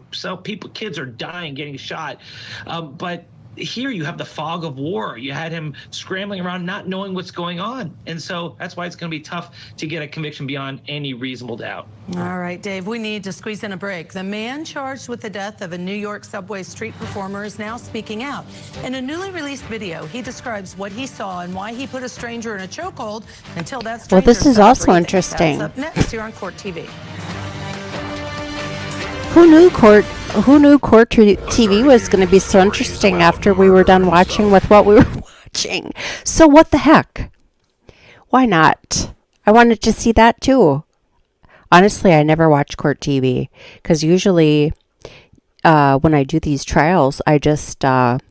[SPEAKER 2] kids are dying, getting shot. But here you have the fog of war. You had him scrambling around, not knowing what's going on. And so that's why it's going to be tough to get a conviction beyond any reasonable doubt.
[SPEAKER 18] All right, Dave, we need to squeeze in a break. The man charged with the death of a New York subway street performer is now speaking out. In a newly released video, he describes what he saw and why he put a stranger in a chokehold until that stranger
[SPEAKER 11] Well, this is
[SPEAKER 18] stopped
[SPEAKER 11] also
[SPEAKER 18] breathing.
[SPEAKER 11] interesting.
[SPEAKER 18] That's up next here on Court TV.
[SPEAKER 11] Who knew Court TV was going to be so interesting after we were done watching with what we were watching? So what the heck? Why not? I wanted to see that too. Honestly, I never watch Court TV because usually when I do these trials, I just get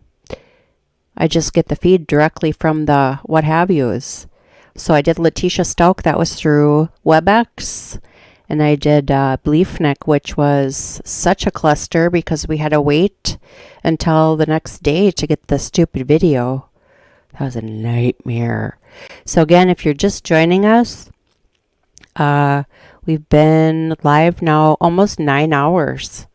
[SPEAKER 11] the feed directly from the what have yous. So I did Letitia Stauch. That was through WebEx. And I did Bleefnik, which was such a cluster because we had to wait until the next day to get the stupid video. That was a nightmare. So again, if you're just joining us, we've been live now almost 9 hours.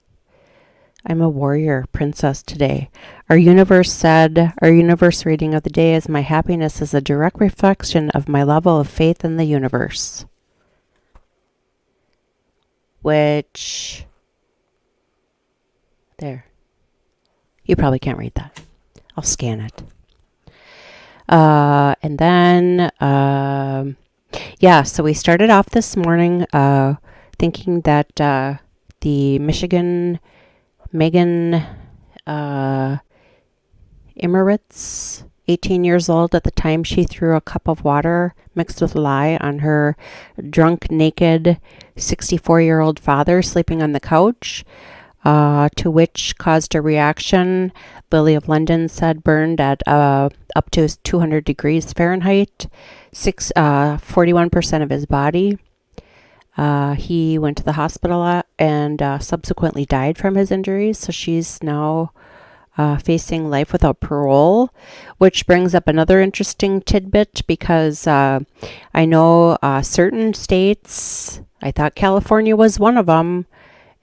[SPEAKER 11] I'm a warrior princess today. Our universe reading of the day is my happiness is a direct reflection of my level of faith in the universe. Which, there, you probably can't read that. I'll scan it. And then, yeah, so we started off this morning thinking that the Megan Imirowicz, 18 years old at the time, she threw a cup of water mixed with lye on her drunk, naked 64-year-old father sleeping on the couch, to which caused a reaction. Lily of London said burned at up to 200 degrees Fahrenheit, 41% of his body. He went to the hospital and subsequently died from his injuries, so she's now facing life without parole, which brings up another interesting tidbit because I know certain states, I thought California was one of them,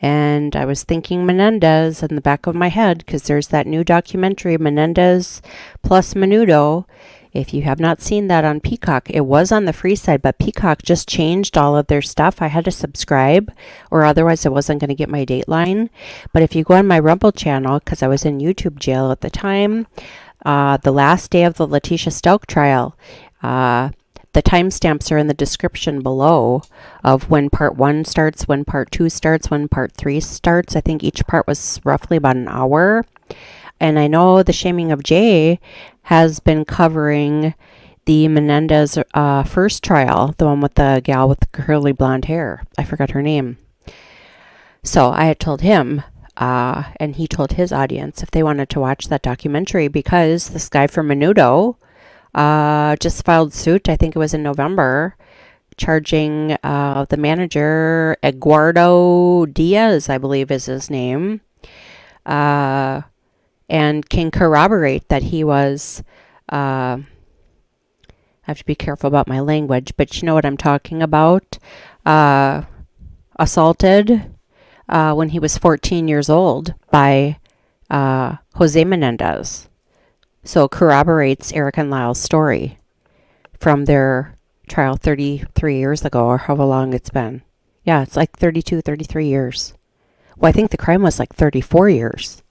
[SPEAKER 11] and I was thinking Menendez in the back of my head because there's that new documentary, Menendez plus Menudo. If you have not seen that on Peacock, it was on the free side, but Peacock just changed all of their stuff. I had to subscribe, or otherwise I wasn't going to get my Dateline. But if you go on my Rumble channel, because I was in YouTube jail at the time, the last day of the Letitia Stauch trial, the timestamps are in the description below of when part 1 starts, when part 2 starts, when part 3 starts. I think each part was roughly about an hour. And I know the Shaming of Jay has been covering the Menendez first trial, the one with the gal with the curly blonde hair. I forgot her name. So I had told him, and he told his audience if they wanted to watch that documentary, because this guy from Menudo just filed suit, I think it was in November, charging the manager, Eduardo Diaz, I believe is his name, and can corroborate that he was, I have to be careful about my language, but you know what I'm talking about, assaulted when he was 14 years old by Jose Menendez. So corroborates Eric and Lyle's story from their trial 33 years ago, or however long it's been. Yeah, it's like 32, 33 years. Well, I think the crime was like 34 years.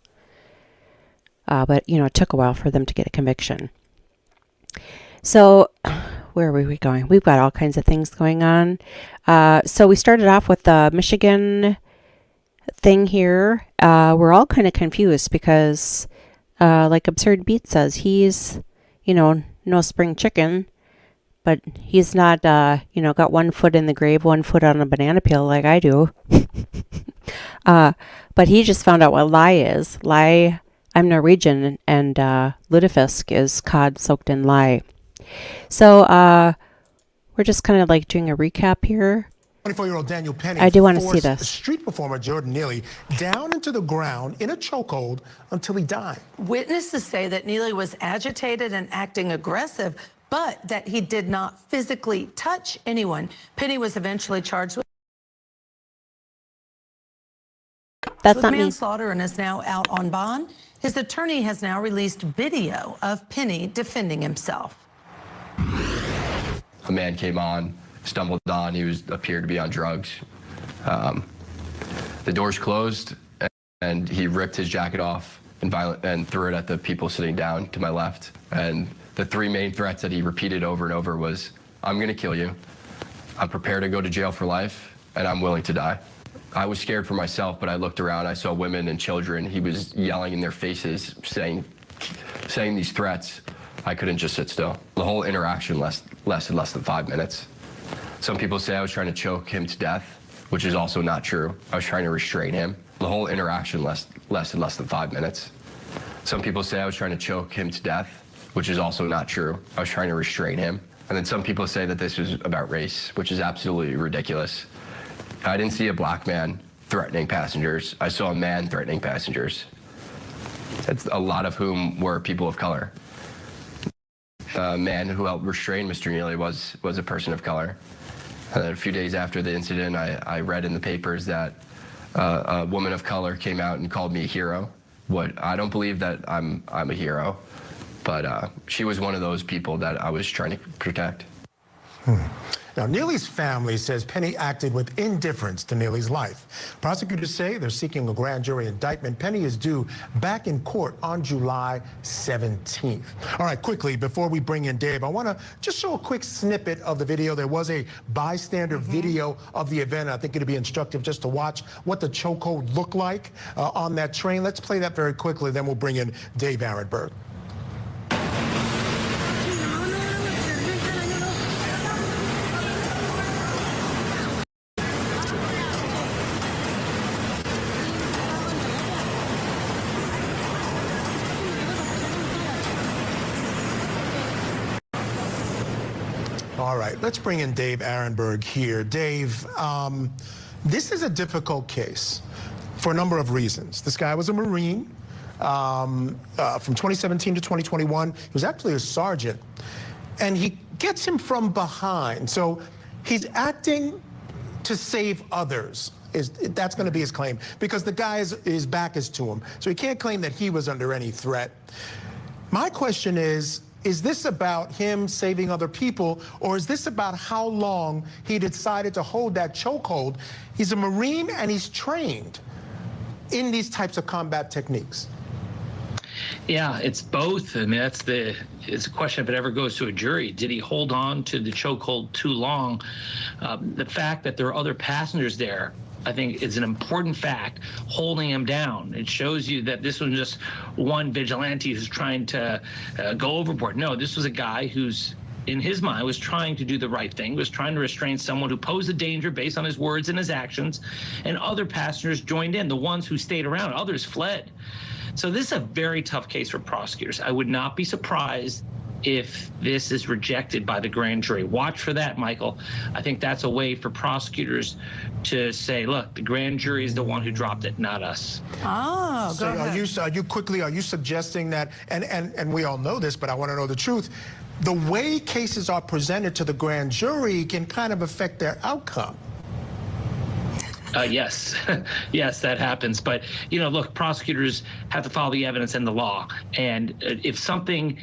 [SPEAKER 11] But, you know, it took a while for them to get a conviction. So, where were we going? We've got all kinds of things going on. So we started off with the Michigan thing here, we're all kind of confused because, like Absurd Beat says, he's, no spring chicken, but he's not, got 1 foot in the grave, 1 foot on a banana peel like I do. But he just found out what lye is. Lye, I'm Norwegian, and lutefisk is cod soaked in lye. So we're just kind of like doing a recap here.
[SPEAKER 17] 24-year-old Daniel Penny
[SPEAKER 11] I do want to see
[SPEAKER 17] forced
[SPEAKER 11] this.
[SPEAKER 17] street performer Jordan Neely down into the ground in a chokehold until he died.
[SPEAKER 18] Witnesses say that Neely was agitated and acting aggressive, but that he did not physically touch anyone. Penny was eventually charged with manslaughter and is now out on bond. His attorney has now released video of Penny defending himself.
[SPEAKER 7] A man came on, stumbled on. He appeared to be on drugs. The doors closed, and he ripped his jacket off and threw it at the people sitting down to my left. And the 3 main threats that he repeated over and over was, "I'm going to kill you. I'm prepared to go to jail for life, and I'm willing to die." I was scared for myself, but I looked around. I saw women and children. He was yelling in their faces, saying these threats. I couldn't just sit still. The whole interaction lasted less than 5 minutes. Some people say I was trying to choke him to death, which is also not true. I was trying to restrain him. The whole interaction lasted less than 5 minutes. Some people say I was trying to choke him to death, which is also not true. I was trying to restrain him. And then some people say that this was about race, which is absolutely ridiculous. I didn't see a black man threatening passengers. I saw a man threatening passengers. That's a lot of whom were people of color. The man who helped restrain Mr. Neely was a person of color. And then a few days after the incident, I read in the papers that a woman of color came out and called me a hero. I don't believe that I'm a hero, but she was one of those people that I was trying to protect.
[SPEAKER 17] Now, Neely's family says Penny acted with indifference to Neely's life. Prosecutors say they're seeking a grand jury indictment. Penny is due back in court on July 17th. All right, quickly, before we bring in Dave, I want to just show a quick snippet of the video. There was a bystander video of the event. I think it'd be instructive just to watch what the chokehold looked like on that train. Let's play that very quickly, then we'll bring in Dave Arenberg. All right, let's bring in Dave Arenberg here. Dave, this is a difficult case for a number of reasons. This guy was a Marine from 2017 to 2021. He was actually a sergeant, and he gets him from behind. So he's acting to save others. That's going to be his claim, because the guy his back is to him. So he can't claim that he was under any threat. My question is this about him saving other people, or is this about how long he decided to hold that chokehold? He's a Marine and he's trained in these types of combat techniques.
[SPEAKER 2] Yeah, it's both. I mean, it's a question if it ever goes to a jury. Did he hold on to the chokehold too long? The fact that there are other passengers there, I think, is an important fact, holding him down. It shows you that this was just one vigilante who's trying to go overboard. No, this was a guy who's, in his mind, was trying to do the right thing, was trying to restrain someone who posed a danger based on his words and his actions, and other passengers joined in. The ones who stayed around, others fled. So this is a very tough case for prosecutors. I would not be surprised if this is rejected by the grand jury. Watch for that, Michael. I think that's a way for prosecutors to say, look, the grand jury is the one who dropped it, not us.
[SPEAKER 18] Oh,
[SPEAKER 17] so are you suggesting that, and we all know this, but I want to know the truth, the way cases are presented to the grand jury can kind of affect their outcome?
[SPEAKER 2] Yes, yes, that happens. But, look, prosecutors have to follow the evidence and the law. And if something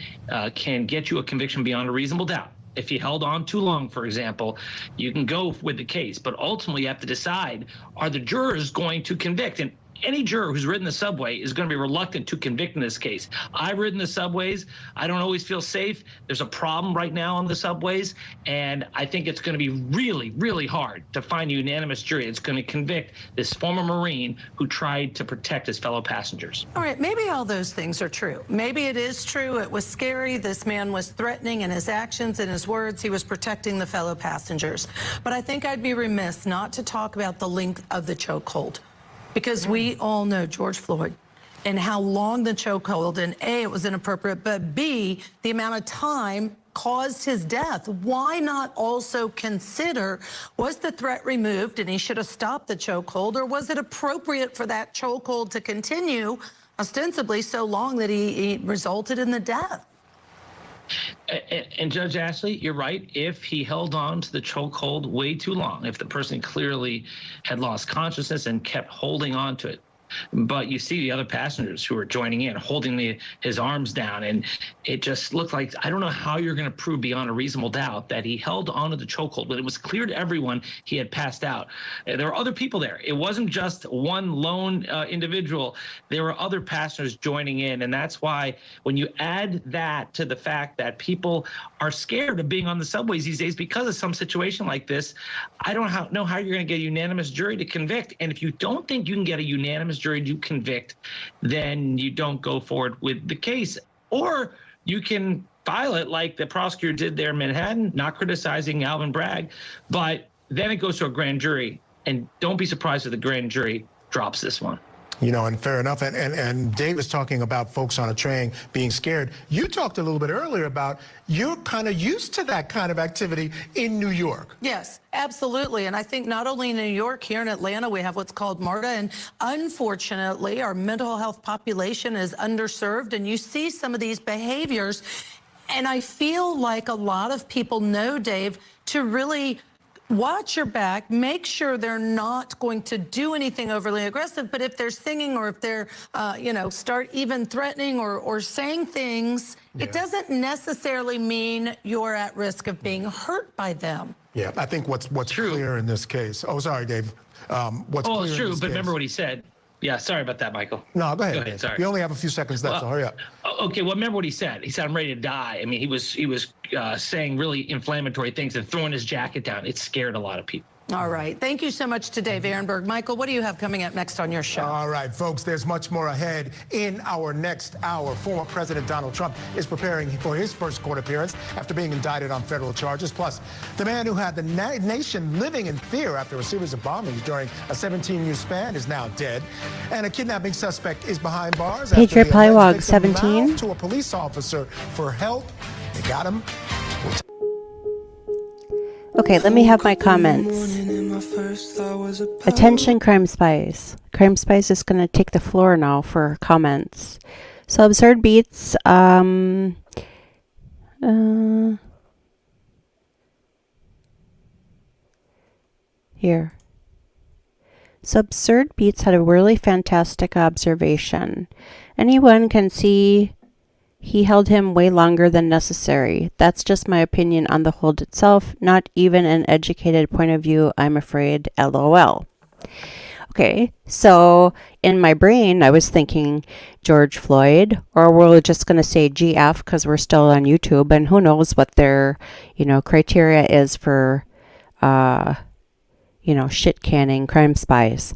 [SPEAKER 2] can get you a conviction beyond a reasonable doubt, if you held on too long, for example, you can go with the case. But ultimately, you have to decide, are the jurors going to convict? And any juror who's ridden the subway is going to be reluctant to convict in this case. I've ridden the subways. I don't always feel safe. There's a problem right now on the subways, and I think it's going to be really, really hard to find a unanimous jury. It's going to convict this former Marine who tried to protect his fellow passengers.
[SPEAKER 18] All right, maybe all those things are true. Maybe it is true. It was scary. This man was threatening in his actions and his words. He was protecting the fellow passengers. But I think I'd be remiss not to talk about the length of the chokehold, because we all know George Floyd and how long the chokehold, and A, it was inappropriate, but B, the amount of time caused his death. Why not also consider, was the threat removed and he should have stopped the chokehold, or was it appropriate for that chokehold to continue ostensibly so long that he resulted in the death?
[SPEAKER 2] And Judge Ashley, you're right. If he held on to the chokehold way too long, if the person clearly had lost consciousness and kept holding on to it, but you see the other passengers who are joining in, holding his arms down, and it just looked like, I don't know how you're going to prove beyond a reasonable doubt that he held onto the chokehold, but it was clear to everyone he had passed out. There were other people there. It wasn't just one lone individual. There were other passengers joining in, and that's why when you add that to the fact that people are scared of being on the subways these days because of some situation like this, I don't know how you're going to get a unanimous jury to convict. And if you don't think you can get a unanimous jury to convict, then you don't go forward with the case. Or you can file it like the prosecutor did there in Manhattan, not criticizing Alvin Bragg, but then it goes to a grand jury. And don't be surprised if the grand jury drops this one.
[SPEAKER 17] You know, and fair enough. And Dave was talking about folks on a train being scared. You talked a little bit earlier about you're kind of used to that kind of activity in New York.
[SPEAKER 18] Yes, absolutely. And I think not only in New York, here in Atlanta, we have what's called MARTA. And unfortunately, our mental health population is underserved. And you see some of these behaviors. And I feel like a lot of people know, Dave, to really watch your back, make sure they're not going to do anything overly aggressive, but if they're singing or if they're, start even threatening or saying things, it doesn't necessarily mean you're at risk of being hurt by them.
[SPEAKER 17] Yeah, I think what's clear in this case. Oh, sorry, Dave. What's clear
[SPEAKER 2] it's true,
[SPEAKER 17] in this
[SPEAKER 2] but
[SPEAKER 17] case,
[SPEAKER 2] remember what he said. Yeah, sorry about that, Michael.
[SPEAKER 17] No, go ahead.
[SPEAKER 2] Sorry.
[SPEAKER 17] You only have a few seconds left, so hurry up.
[SPEAKER 2] Okay, well, remember what he said. He said, I'm ready to die. I mean, he was saying really inflammatory things and throwing his jacket down. It scared a lot of people.
[SPEAKER 18] All right. Thank you so much to Dave Ehrenberg. Michael, what do you have coming up next on your show?
[SPEAKER 17] All right, folks, there's much more ahead in our next hour. Former President Donald Trump is preparing for his first court appearance after being indicted on federal charges. Plus, the man who had the nation living in fear after a series of bombings during a 17-year span is now dead. And a kidnapping suspect is behind bars
[SPEAKER 11] Patriot
[SPEAKER 17] after the alleged
[SPEAKER 11] Pywog,
[SPEAKER 17] victim
[SPEAKER 11] 17.
[SPEAKER 17] lied to a police officer for help. They got him.
[SPEAKER 11] Okay, let me have my comments. Attention, Crime Spies. Crime Spies is going to take the floor now for comments. So, Absurd Beats, here. So, Absurd Beats had a really fantastic observation. Anyone can see he held him way longer than necessary. That's just my opinion on the hold itself, not even an educated point of view, I'm afraid, LOL. Okay, so in my brain, I was thinking George Floyd, or we're just going to say GF because we're still on YouTube, and who knows what their, criteria is for, shit canning Crime Spies.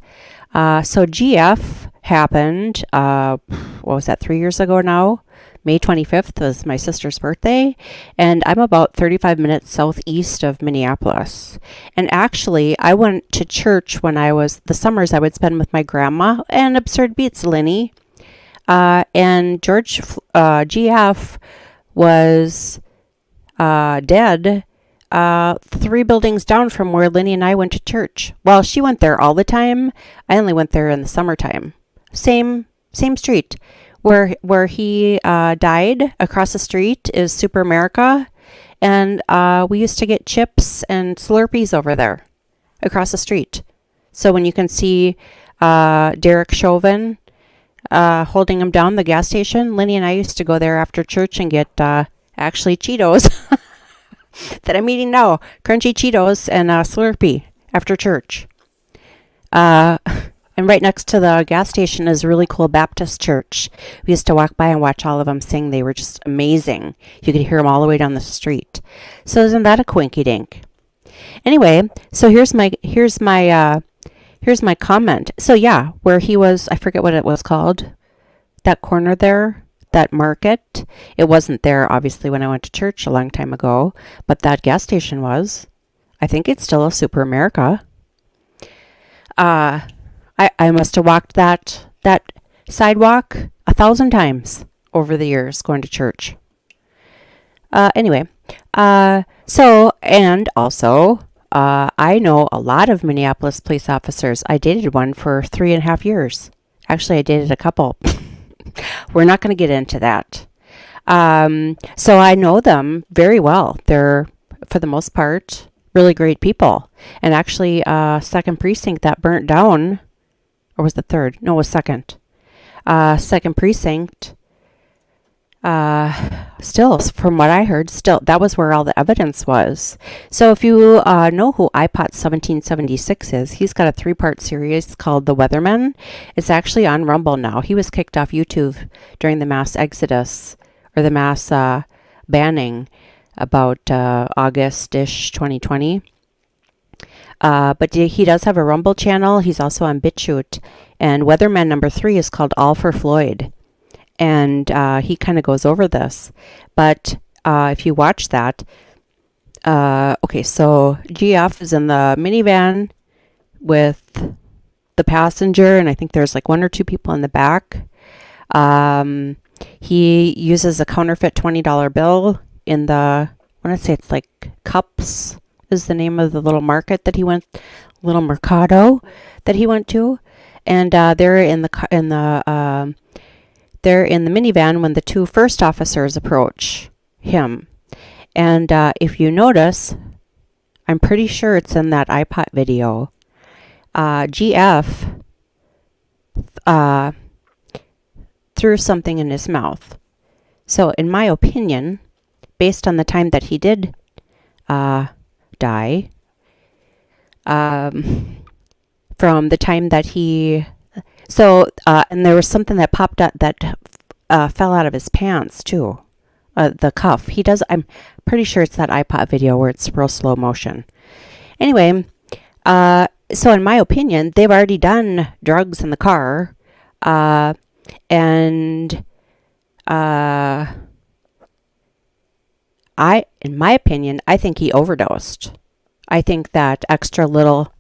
[SPEAKER 11] So GF happened, what was that, 3 years ago now? May 25th was my sister's birthday, and I'm about 35 minutes southeast of Minneapolis. And actually, I went to church when the summers I would spend with my grandma and Absurd Beats Linny. And George GF was dead 3 buildings down from where Linny and I went to church. Well, she went there all the time. I only went there in the summertime. Same street. Where he died across the street is Super America, and we used to get chips and Slurpees over there across the street. So when you can see Derek Chauvin holding him down the gas station, Linny and I used to go there after church and get actually Cheetos that I'm eating now, crunchy Cheetos and Slurpee after church. And right next to the gas station is a really cool Baptist church. We used to walk by and watch all of them sing. They were just amazing. You could hear them all the way down the street. So isn't that a coinky dink? Anyway, so here's my comment. So yeah, where he was, I forget what it was called. That corner there, that market. It wasn't there obviously when I went to church a long time ago, but that gas station was. I think it's still a Super America. I must have walked that sidewalk 1,000 times over the years going to church. Anyway, so, and also, I know a lot of Minneapolis police officers. I dated one for 3.5 years. Actually, I dated a couple. We're not going to get into that. So I know them very well. They're, for the most part, really great people. And actually, second precinct that burnt down, or was the third? No, it was second. Second precinct, still, from what I heard, still, that was where all the evidence was. So if you know who iPot 1776 is, he's got a 3-part series called The Weatherman. It's actually on Rumble now. He was kicked off YouTube during the mass exodus, or the mass banning about August-ish 2020. But he does have a Rumble channel. He's also on BitChute. And Weatherman number 3 is called All for Floyd. And he kind of goes over this. But if you watch that, okay, so GF is in the minivan with the passenger, and I think there's like 1 or 2 people in the back. He uses a counterfeit $20 bill in the, I want to say it's like Cups is the name of the little market that he went, little mercado that he went to. And they're in the minivan when the 2 first officers approach him. And if you notice, I'm pretty sure it's in that iPod video. GF threw something in his mouth. So in my opinion, based on the time that he did die, from the time that he, and there was something that popped up that fell out of his pants too, the cuff. He does, I'm pretty sure it's that iPod video where it's real slow motion. Anyway, so in my opinion, they've already done drugs in the car, and in my opinion, I think he overdosed. I think that extra little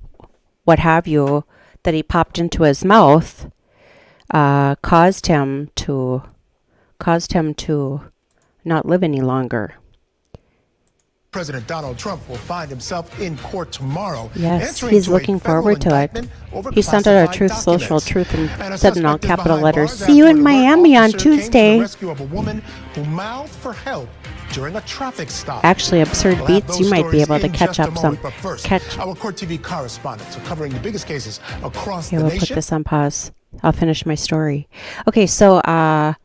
[SPEAKER 11] what have you that he popped into his mouth caused him to not live any longer.
[SPEAKER 17] President Donald Trump will find himself in court tomorrow.
[SPEAKER 11] Yes, he's looking forward to it. He sent out a Truth Social Truth and said in all capital letters, "See you in Miami on Tuesday."
[SPEAKER 17] Rescue of a woman who mouthed for help during a traffic stop.
[SPEAKER 11] Actually, Absurd Beats, you might be able to catch up some.
[SPEAKER 17] Our CourtTV correspondents are covering the biggest cases across the
[SPEAKER 11] nation. We'll put this on pause. I'll finish my story. Okay, so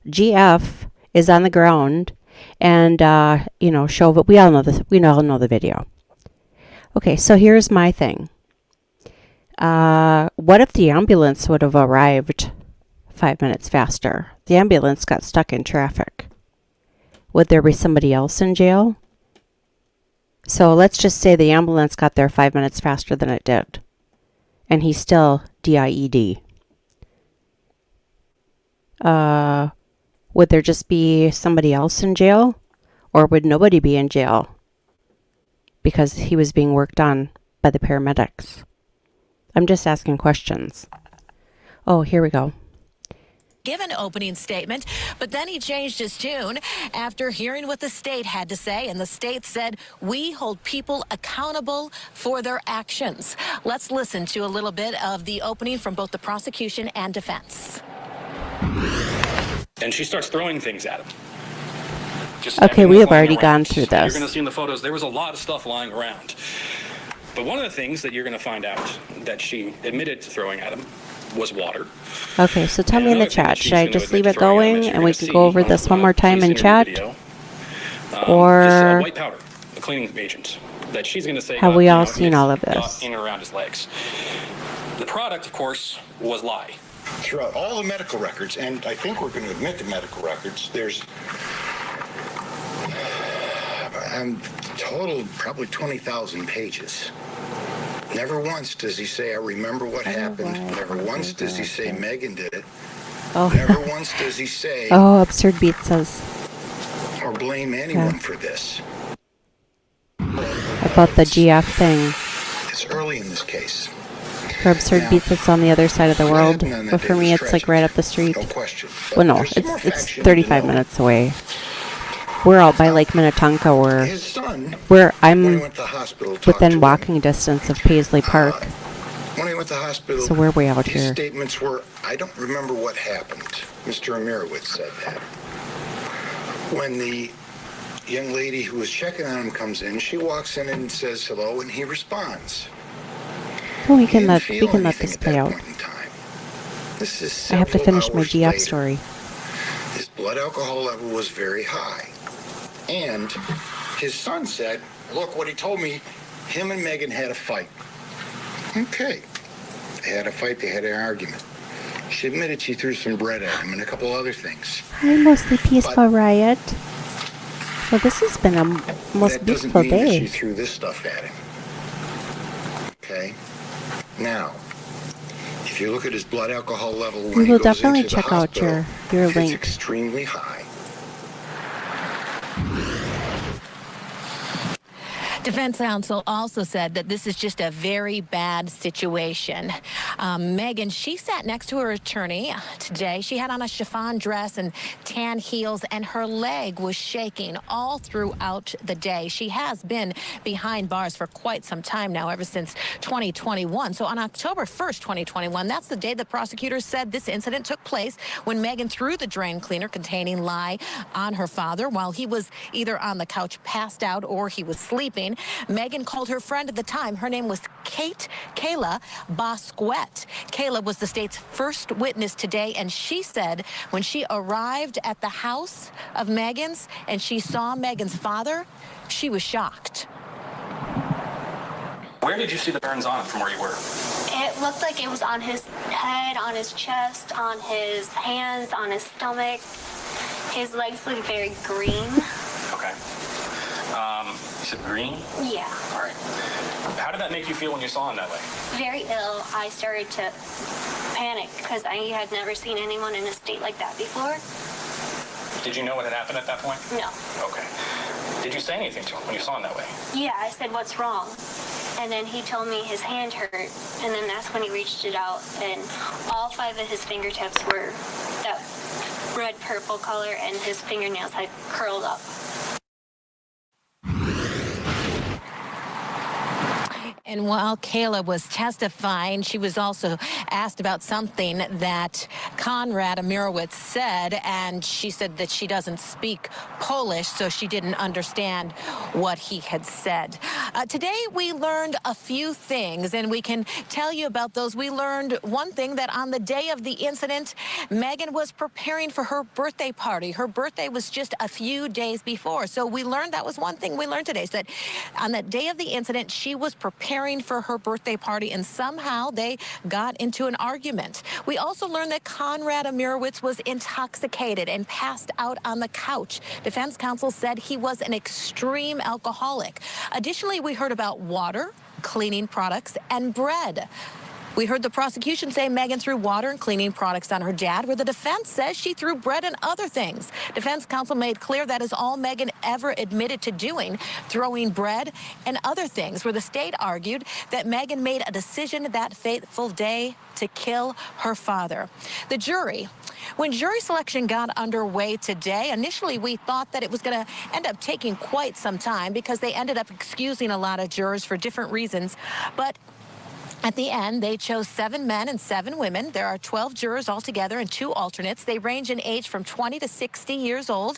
[SPEAKER 11] GF is on the ground, and show. But we all know this. We all know the video. Okay, so here's my thing. What if the ambulance would have arrived 5 minutes faster? The ambulance got stuck in traffic. Would there be somebody else in jail? So let's just say the ambulance got there 5 minutes faster than it did, and he's still DIED. Would there just be somebody else in jail, or would nobody be in jail because he was being worked on by the paramedics? I'm just asking questions. Oh, here we go.
[SPEAKER 6] Give an opening statement, but then he changed his tune after hearing what the state had to say, and the state said, "We hold people accountable for their actions." Let's listen to a little bit of the opening from both the prosecution and defense.
[SPEAKER 12] And she starts throwing things at him.
[SPEAKER 11] Okay, we have already gone through this.
[SPEAKER 12] You're going to see in the photos, there was a lot of stuff lying around. But one of the things that you're going to find out that she admitted to throwing at him was water.
[SPEAKER 11] Okay, so tell me in the chat, should I just leave it going and we can go over this one more time in chat? Or
[SPEAKER 12] white powder, a cleaning agent, that she's going to say
[SPEAKER 11] have we all seen all of this?
[SPEAKER 12] In and around his legs. The product, of course, was lye.
[SPEAKER 4] Throughout all the medical records, and I think we're going to admit the medical records, there's total probably 20,000 pages. Never once does he say, I remember what happened. Never once does he say Megan did it.
[SPEAKER 11] Oh.
[SPEAKER 4] Never once does he say,
[SPEAKER 11] oh, Absurd Beat says,
[SPEAKER 4] or blame anyone for this.
[SPEAKER 11] about the GF thing.
[SPEAKER 4] It's early in this case.
[SPEAKER 11] For Absurd Beats, it's on the other side of the world. But for me, it's like right up the street.
[SPEAKER 4] No question.
[SPEAKER 11] Well, no, it's 35 minutes away. We're out by Lake Minnetonka, where I'm within walking distance of Paisley Park.
[SPEAKER 4] When he went to the hospital,
[SPEAKER 11] So we're way out
[SPEAKER 4] his
[SPEAKER 11] here.
[SPEAKER 4] statements were, I don't remember what happened. Mr. Imirowicz said that. When the young lady who was checking on him comes in, she walks in and says hello, and he responds.
[SPEAKER 11] Well, we can let this play out.
[SPEAKER 4] This is
[SPEAKER 11] I have to
[SPEAKER 4] several
[SPEAKER 11] finish my
[SPEAKER 4] hours
[SPEAKER 11] GF
[SPEAKER 4] later.
[SPEAKER 11] story.
[SPEAKER 4] His blood alcohol level was very high. And his son said, look, what he told me, him and Megan had a fight. Okay. They had a fight, they had an argument. She admitted she threw some bread at him and a couple other things.
[SPEAKER 11] Hi, mostly peaceful riot. Well, this has been a most
[SPEAKER 4] That doesn't
[SPEAKER 11] beautiful
[SPEAKER 4] mean that she
[SPEAKER 11] day.
[SPEAKER 4] threw this stuff at him. Okay? Now, if you look at his blood alcohol level when
[SPEAKER 11] We
[SPEAKER 4] he
[SPEAKER 11] will
[SPEAKER 4] goes
[SPEAKER 11] definitely
[SPEAKER 4] into the
[SPEAKER 11] check out
[SPEAKER 4] hospital,
[SPEAKER 11] your
[SPEAKER 4] it's
[SPEAKER 11] link.
[SPEAKER 4] extremely high.
[SPEAKER 6] Defense counsel also said that this is just a very bad situation. Megan, she sat next to her attorney today. She had on a chiffon dress and tan heels, and her leg was shaking all throughout the day. She has been behind bars for quite some time now, ever since 2021. So on October 1st, 2021, that's the day the prosecutors said this incident took place, when Megan threw the drain cleaner containing lye on her father while he was either on the couch passed out or he was sleeping. Megan called her friend at the time. Her name was Kayla Bosquet. Kayla was the state's first witness today, and she said when she arrived at the house of Megan's and she saw Megan's father, she was shocked.
[SPEAKER 12] Where did you see the burns on it from where you were?
[SPEAKER 16] It looked like it was on his head, on his chest, on his hands, on his stomach. His legs looked very green.
[SPEAKER 12] Okay. You said green?
[SPEAKER 16] Yeah.
[SPEAKER 12] All right. How did that make you feel when you saw him that way?
[SPEAKER 16] Very ill. I started to panic because I had never seen anyone in a state like that before.
[SPEAKER 12] Did you know what had happened at that point?
[SPEAKER 16] No.
[SPEAKER 12] Okay. Did you say anything to him when you saw him that way?
[SPEAKER 16] Yeah, I said, what's wrong? And then he told me his hand hurt, and then that's when he reached it out, and all 5 of his fingertips were that red-purple color, and his fingernails had curled up.
[SPEAKER 6] And while Kayla was testifying, she was also asked about something that Konrad Imirowicz said, and she said that she doesn't speak Polish, so she didn't understand what he had said. Today, we learned a few things, and we can tell you about those. We learned one thing, that on the day of the incident, Megan was preparing for her birthday party. Her birthday was just a few days before, so we learned that was one thing we learned today, is that on the day of the incident, she was preparing for her birthday party, and somehow they got into an argument. We also learned that Konrad Imirowicz was intoxicated and passed out on the couch. Defense counsel said he was an extreme alcoholic. Additionally, we heard about water, cleaning products, and bread. We heard the prosecution say Megan threw water and cleaning products on her dad, where the defense says she threw bread and other things. Defense counsel made clear that is all Megan ever admitted to doing, throwing bread and other things, where the state argued that Megan made a decision that fateful day to kill her father. The jury, when jury selection got underway today, initially we thought that it was going to end up taking quite some time because they ended up excusing a lot of jurors for different reasons. But at the end, they chose 7 men and 7 women. There are 12 jurors altogether and 2 alternates. They range in age from 20 to 60 years old,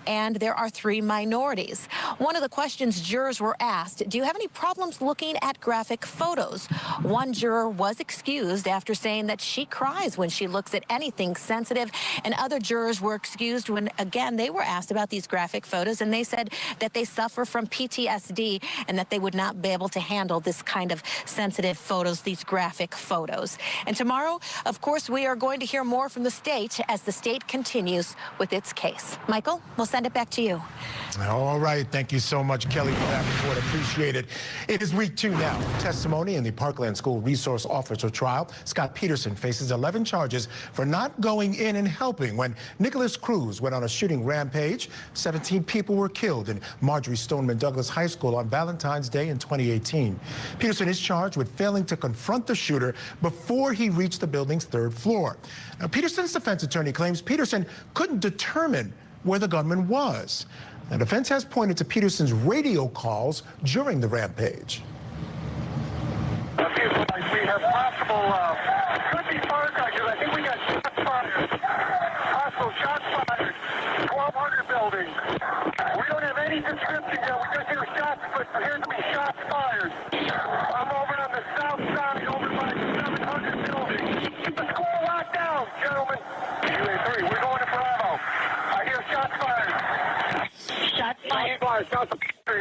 [SPEAKER 6] and there are 3 minorities. One of the questions jurors were asked, do you have any problems looking at graphic photos? One juror was excused after saying that she cries when she looks at anything sensitive, and other jurors were excused when, again, they were asked about these graphic photos, and they said that they suffer from PTSD and that they would not be able to handle this kind of sensitive photo photos, these graphic photos. And tomorrow, of course, we are going to hear more from the state as the state continues with its case. Michael, we'll send it back to you.
[SPEAKER 17] All right. Thank you so much, Kelly, for that report. Appreciate it. It is week 2 now. Testimony in the Parkland School Resource Officer trial. Scott Peterson faces 11 charges for not going in and helping when Nicholas Cruz went on a shooting rampage. 17 people were killed in Marjorie Stoneman Douglas High School on Valentine's Day in 2018. Peterson is charged with failing to confront the shooter before he reached the building's 3rd floor. Now, Peterson's defense attorney claims Peterson couldn't determine where the gunman was. The defense has pointed to Peterson's radio calls during the rampage.
[SPEAKER 8] We have possible, could be fire because I think we got shots fired. Possible shots fired. 1,200 building. We don't have any description yet. We just hear shots, but appears to be shots fired. I'm over on the south side, over by the 700 building. Keep the school locked down, gentlemen. UA3, we're going to Bravo. I hear shots fired. Shots fired.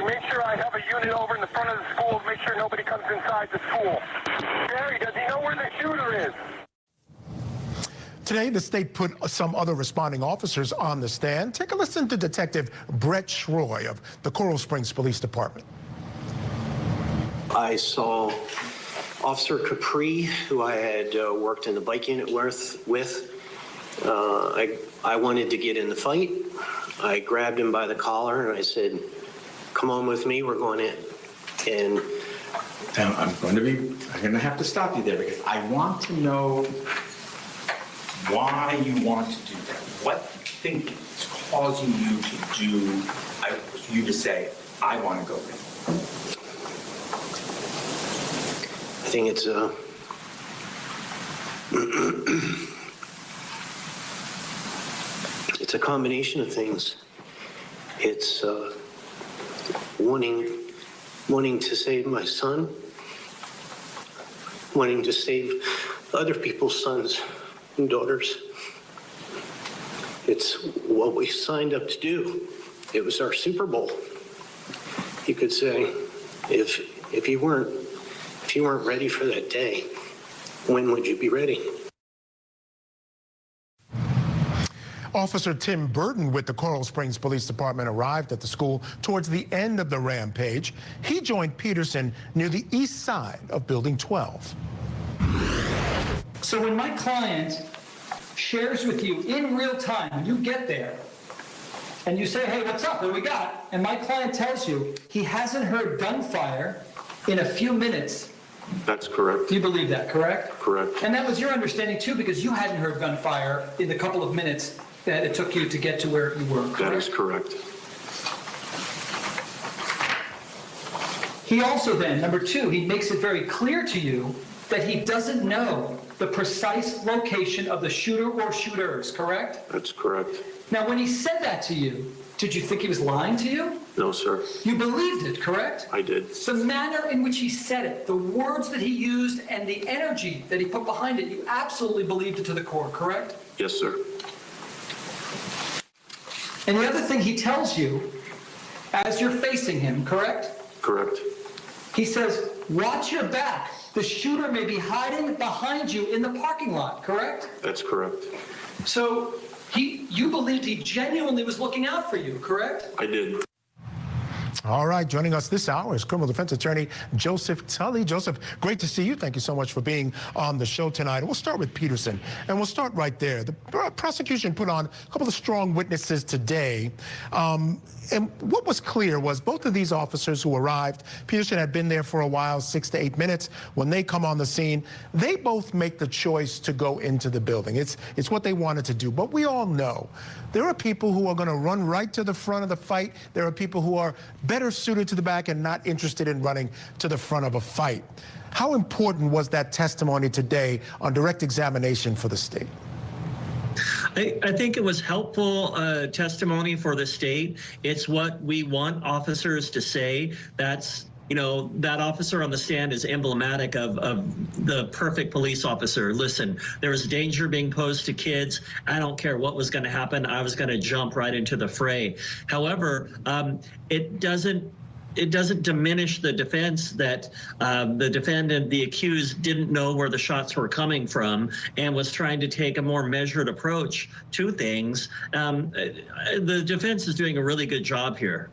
[SPEAKER 8] Make sure I have a unit over in the front of the school. Make sure nobody comes inside the school. Barry, does he know where the shooter is?
[SPEAKER 17] Today, the state put some other responding officers on the stand. Take a listen to Detective Brett Schroy of the Coral Springs Police Department.
[SPEAKER 13] I saw Officer Kouri, who I had worked in the bike unit with. I wanted to get in the fight. I grabbed him by the collar and I said, "Come on with me, we're going in." And
[SPEAKER 14] I'm going to have to stop you there because I want to know why you want to do that. What you think is causing you to say, "I want to go in"?
[SPEAKER 13] I think it's it's a combination of things. It's wanting to save my son, wanting to save other people's sons and daughters. It's what we signed up to do. It was our Super Bowl. You could say, if you weren't ready for that day, when would you be ready?
[SPEAKER 17] Officer Tim Burton with the Coral Springs Police Department arrived at the school towards the end of the rampage. He joined Peterson near the east side of Building 12.
[SPEAKER 23] So when my client shares with you in real time, when you get there, and you say, "Hey, what's up? What do we got?" And my client tells you he hasn't heard gunfire in a few minutes.
[SPEAKER 13] That's correct.
[SPEAKER 23] You believe that, correct?
[SPEAKER 13] Correct.
[SPEAKER 23] And that was your understanding too, because you hadn't heard gunfire in the couple of minutes that it took you to get to where you were, correct?
[SPEAKER 13] That is correct.
[SPEAKER 23] He also then, number 2, he makes it very clear to you that he doesn't know the precise location of the shooter or shooters, correct?
[SPEAKER 13] That's correct.
[SPEAKER 23] Now, when he said that to you, did you think he was lying to you?
[SPEAKER 13] No, sir.
[SPEAKER 23] You believed it, correct?
[SPEAKER 13] I did.
[SPEAKER 23] The manner in which he said it, the words that he used, and the energy that he put behind it, you absolutely believed it to the core, correct?
[SPEAKER 13] Yes, sir.
[SPEAKER 23] And the other thing he tells you, as you're facing him, correct?
[SPEAKER 13] Correct.
[SPEAKER 23] He says, "Watch your back. The shooter may be hiding behind you in the parking lot," correct?
[SPEAKER 13] That's correct.
[SPEAKER 23] So you believed he genuinely was looking out for you, correct?
[SPEAKER 13] I did.
[SPEAKER 17] All right, joining us this hour is criminal defense attorney Joseph Tully. Joseph, great to see you. Thank you so much for being on the show tonight. We'll start with Peterson, and we'll start right there. The prosecution put on a couple of strong witnesses today. And what was clear was both of these officers who arrived, Peterson had been there for a while, 6 to 8 minutes. When they come on the scene, they both make the choice to go into the building. It's what they wanted to do. But we all know there are people who are going to run right to the front of the fight. There are people who are better suited to the back and not interested in running to the front of a fight. How important was that testimony today on direct examination for the state?
[SPEAKER 19] I think it was helpful testimony for the state. It's what we want officers to say. That's, you know, that officer on the stand is emblematic of the perfect police officer. Listen, there was danger being posed to kids. I don't care what was going to happen. I was going to jump right into the fray. However, it doesn't it doesn't diminish the defense that the defendant, the accused, didn't know where the shots were coming from and was trying to take a more measured approach to things. The defense is doing a really good job here.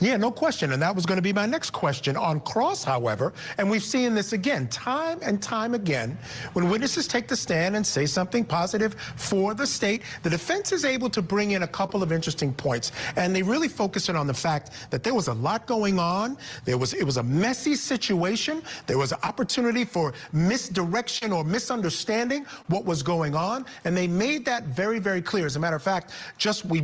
[SPEAKER 17] Yeah, no question. And that was going to be my next question. On cross, however, and we've seen this again, time and time again, when witnesses take the stand and say something positive for the state, the defense is able to bring in a couple of interesting points. And they really focus in on the fact that there was a lot going on. It was a messy situation. There was an opportunity for misdirection or misunderstanding what was going on. And they made that very, very clear. As a matter of fact,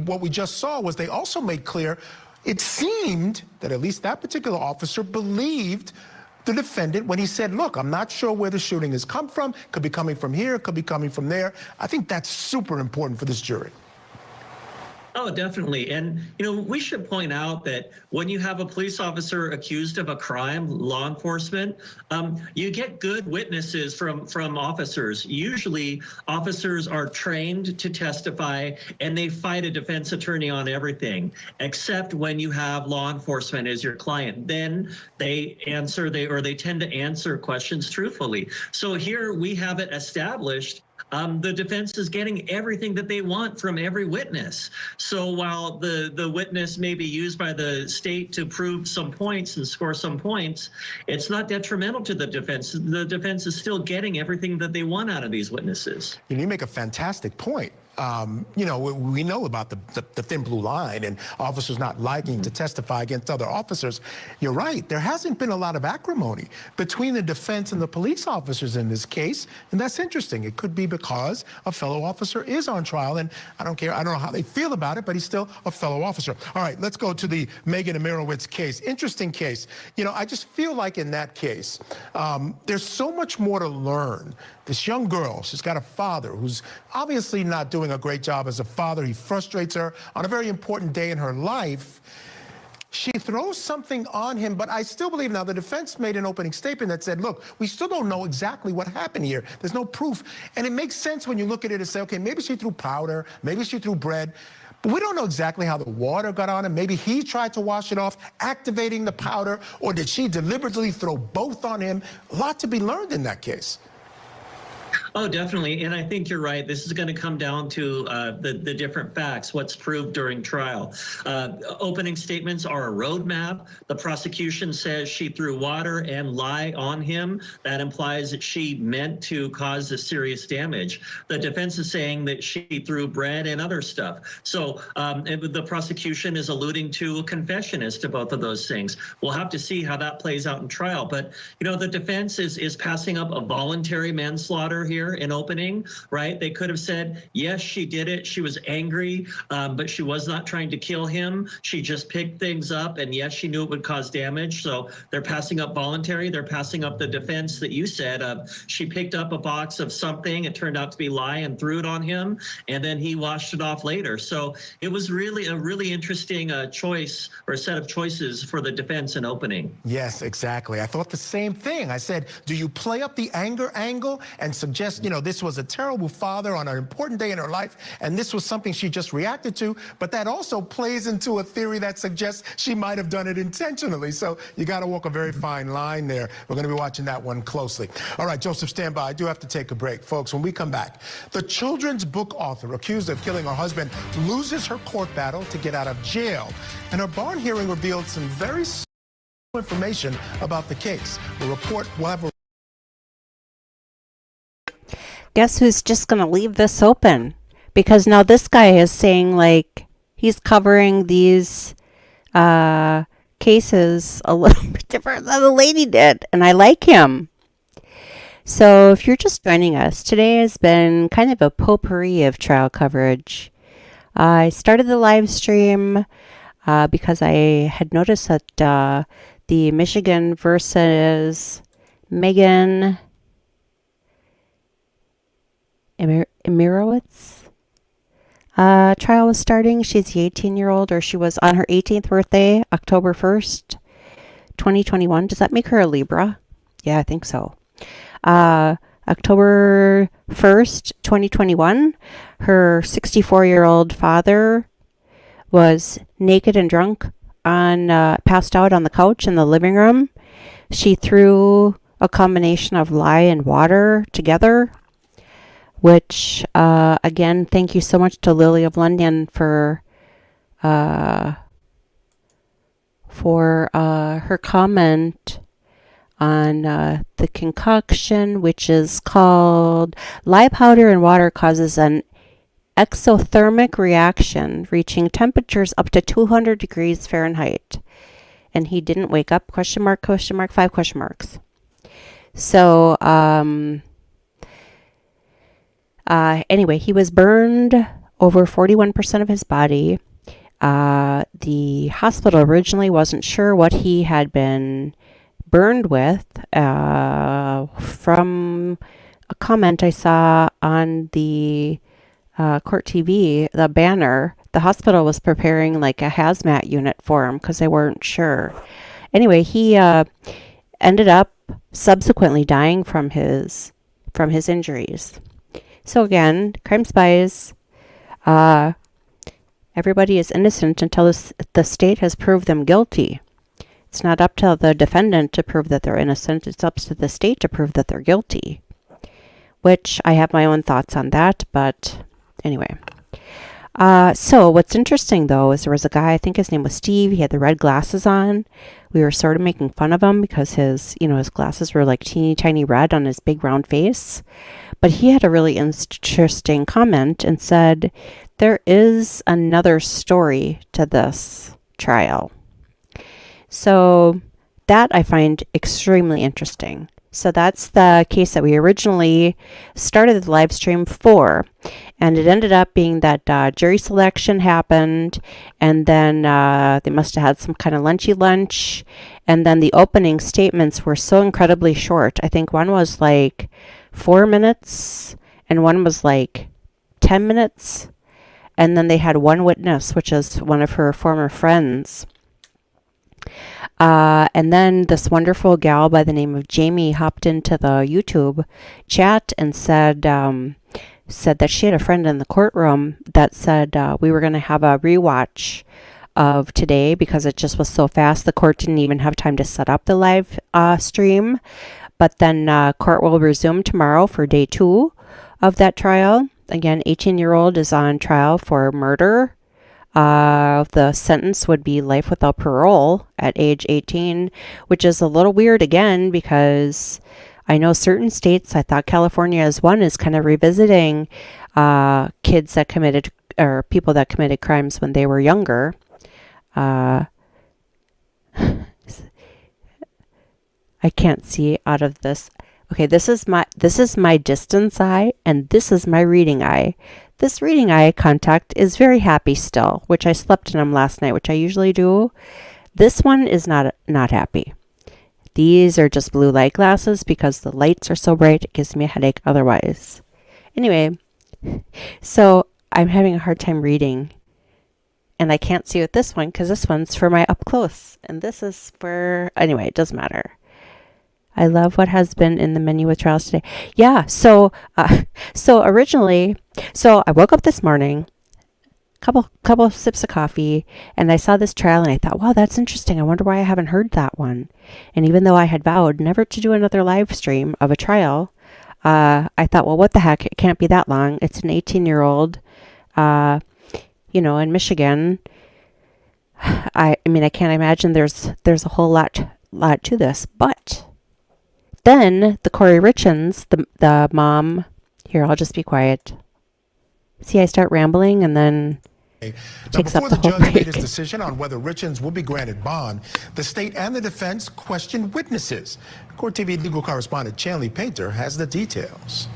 [SPEAKER 17] what we just saw was they also made clear it seemed that at least that particular officer believed the defendant when he said, look, I'm not sure where the shooting has come from. Could be coming from here, could be coming from there. I think that's super important for this jury.
[SPEAKER 19] Oh, definitely. And, we should point out that when you have a police officer accused of a crime, law enforcement, you get good witnesses from officers. Usually officers are trained to testify and they fight a defense attorney on everything, except when you have law enforcement as your client. Then they tend to answer questions truthfully. So here we have it established. The defense is getting everything that they want from every witness. So while the witness may be used by the state to prove some points and score some points, it's not detrimental to the defense. The defense is still getting everything that they want out of these witnesses.
[SPEAKER 17] And you make a fantastic point. We know about the thin blue line and officers not liking to testify against other officers. You're right. There hasn't been a lot of acrimony between the defense and the police officers in this case. And that's interesting. It could be because a fellow officer is on trial. And I don't care. I don't know how they feel about it, but he's still a fellow officer. All right, let's go to the Megan Imirowicz case. Interesting case. I just feel like in that case, there's so much more to learn. This young girl, she's got a father who's obviously not doing a great job as a father. He frustrates her on a very important day in her life. She throws something on him, but I still believe now the defense made an opening statement that said, look, we still don't know exactly what happened here. There's no proof. And it makes sense when you look at it and say, okay, maybe she threw powder, maybe she threw bread. But we don't know exactly how the water got on him. Maybe he tried to wash it off, activating the powder, or did she deliberately throw both on him? A lot to be learned in that case.
[SPEAKER 19] Oh, definitely. And I think you're right. This is going to come down to the different facts, what's proved during trial. Opening statements are a roadmap. The prosecution says she threw water and lye on him. That implies that she meant to cause the serious damage. The defense is saying that she threw bread and other stuff. So the prosecution is alluding to a confession as to both of those things. We'll have to see how that plays out in trial. But, the defense is passing up a voluntary manslaughter here in opening, right? They could have said, yes, she did it. She was angry, but she was not trying to kill him. She just picked things up, and yes, she knew it would cause damage. So they're passing up voluntary. They're passing up the defense that you said of she picked up a box of something. It turned out to be lye and threw it on him, and then he washed it off later. So it was really a really interesting choice or a set of choices for the defense in opening.
[SPEAKER 17] Yes, exactly. I thought the same thing. I said, do you play up the anger angle and suggest, this was a terrible father on an important day in her life, and this was something she just reacted to, but that also plays into a theory that suggests she might have done it intentionally. So you got to walk a very fine line there. We're going to be watching that one closely. All right, Joseph, stand by. I do have to take a break. Folks, when we come back, the children's book author accused of killing her husband loses her court battle to get out of jail, and her bond hearing revealed some very information about the case. We'll have a
[SPEAKER 11] Guess who's just going to leave this open? Because now this guy is saying, he's covering these cases a little bit different than the lady did. And I like him. So if you're just joining us, today has been kind of a potpourri of trial coverage. I started the live stream because I had noticed that the Michigan versus Megan Imirowicz trial was starting. She's the 18-year-old, or she was on her 18th birthday, October 1st, 2021. Does that make her a Libra? Yeah, I think so. October 1st, 2021, her 64-year-old father was naked and drunk passed out on the couch in the living room. She threw a combination of lye and water together, which, again, thank you so much to Lily of London for her comment on the concoction, which is called lye powder and water causes an exothermic reaction reaching temperatures up to 200 degrees Fahrenheit. And he didn't wake up, question mark, 5 question marks. So, anyway, he was burned over 41% of his body. The hospital originally wasn't sure what he had been burned with. From a comment I saw on the CourtTV, the banner, the hospital was preparing like a hazmat unit for him because they weren't sure. Anyway, he ended up subsequently dying from his injuries. So again, crime spies, everybody is innocent until the state has proved them guilty. It's not up to the defendant to prove that they're innocent. It's up to the state to prove that they're guilty, which I have my own thoughts on that, but anyway. So what's interesting, though, is there was a guy, I think his name was Steve. He had the red glasses on. We were sort of making fun of him because his glasses were like teeny tiny red on his big round face. But he had a really interesting comment and said, there is another story to this trial. So that I find extremely interesting. So that's the case that we originally started the live stream for. And it ended up being that jury selection happened. And then they must have had some kind of lunchy lunch. And then the opening statements were so incredibly short. I think one was like 4 minutes and one was like 10 minutes. And then they had one witness, which is one of her former friends. And then this wonderful gal by the name of Jamie hopped into the YouTube chat and said that she had a friend in the courtroom that said we were going to have a rewatch of today because it just was so fast. The court didn't even have time to set up the live stream. But then court will resume tomorrow for day 2 of that trial. Again, 18-year-old is on trial for murder. The sentence would be life without parole at age 18, which is a little weird again because I know certain states, I thought California as one, is kind of revisiting kids that committed or people that committed crimes when they were younger. I can't see out of this. Okay, this is my distance eye and this is my reading eye. This reading eye contact is very happy still, which I slept in them last night, which I usually do. This one is not happy. These are just blue light glasses because the lights are so bright, it gives me a headache otherwise. Anyway, so I'm having a hard time reading. And I can't see with this one because this one's for my up close. And this is for, anyway, it doesn't matter. I love what has been in the menu with trials today. Yeah, so originally, I woke up this morning, couple sips of coffee, and I saw this trial and I thought, wow, that's interesting. I wonder why I haven't heard that one. And even though I had vowed never to do another live stream of a trial, I thought, well, what the heck? It can't be that long. It's an 18-year-old, in Michigan. I mean, I can't imagine there's a whole lot to this, but then the Kouri Richens, the mom, here, I'll just be quiet. See, I start rambling and then takes up the whole break. Before the judge made his decision on whether Richens will be granted bond, the state and the defense questioned witnesses. CourtTV legal correspondent Chanley Painter has the details.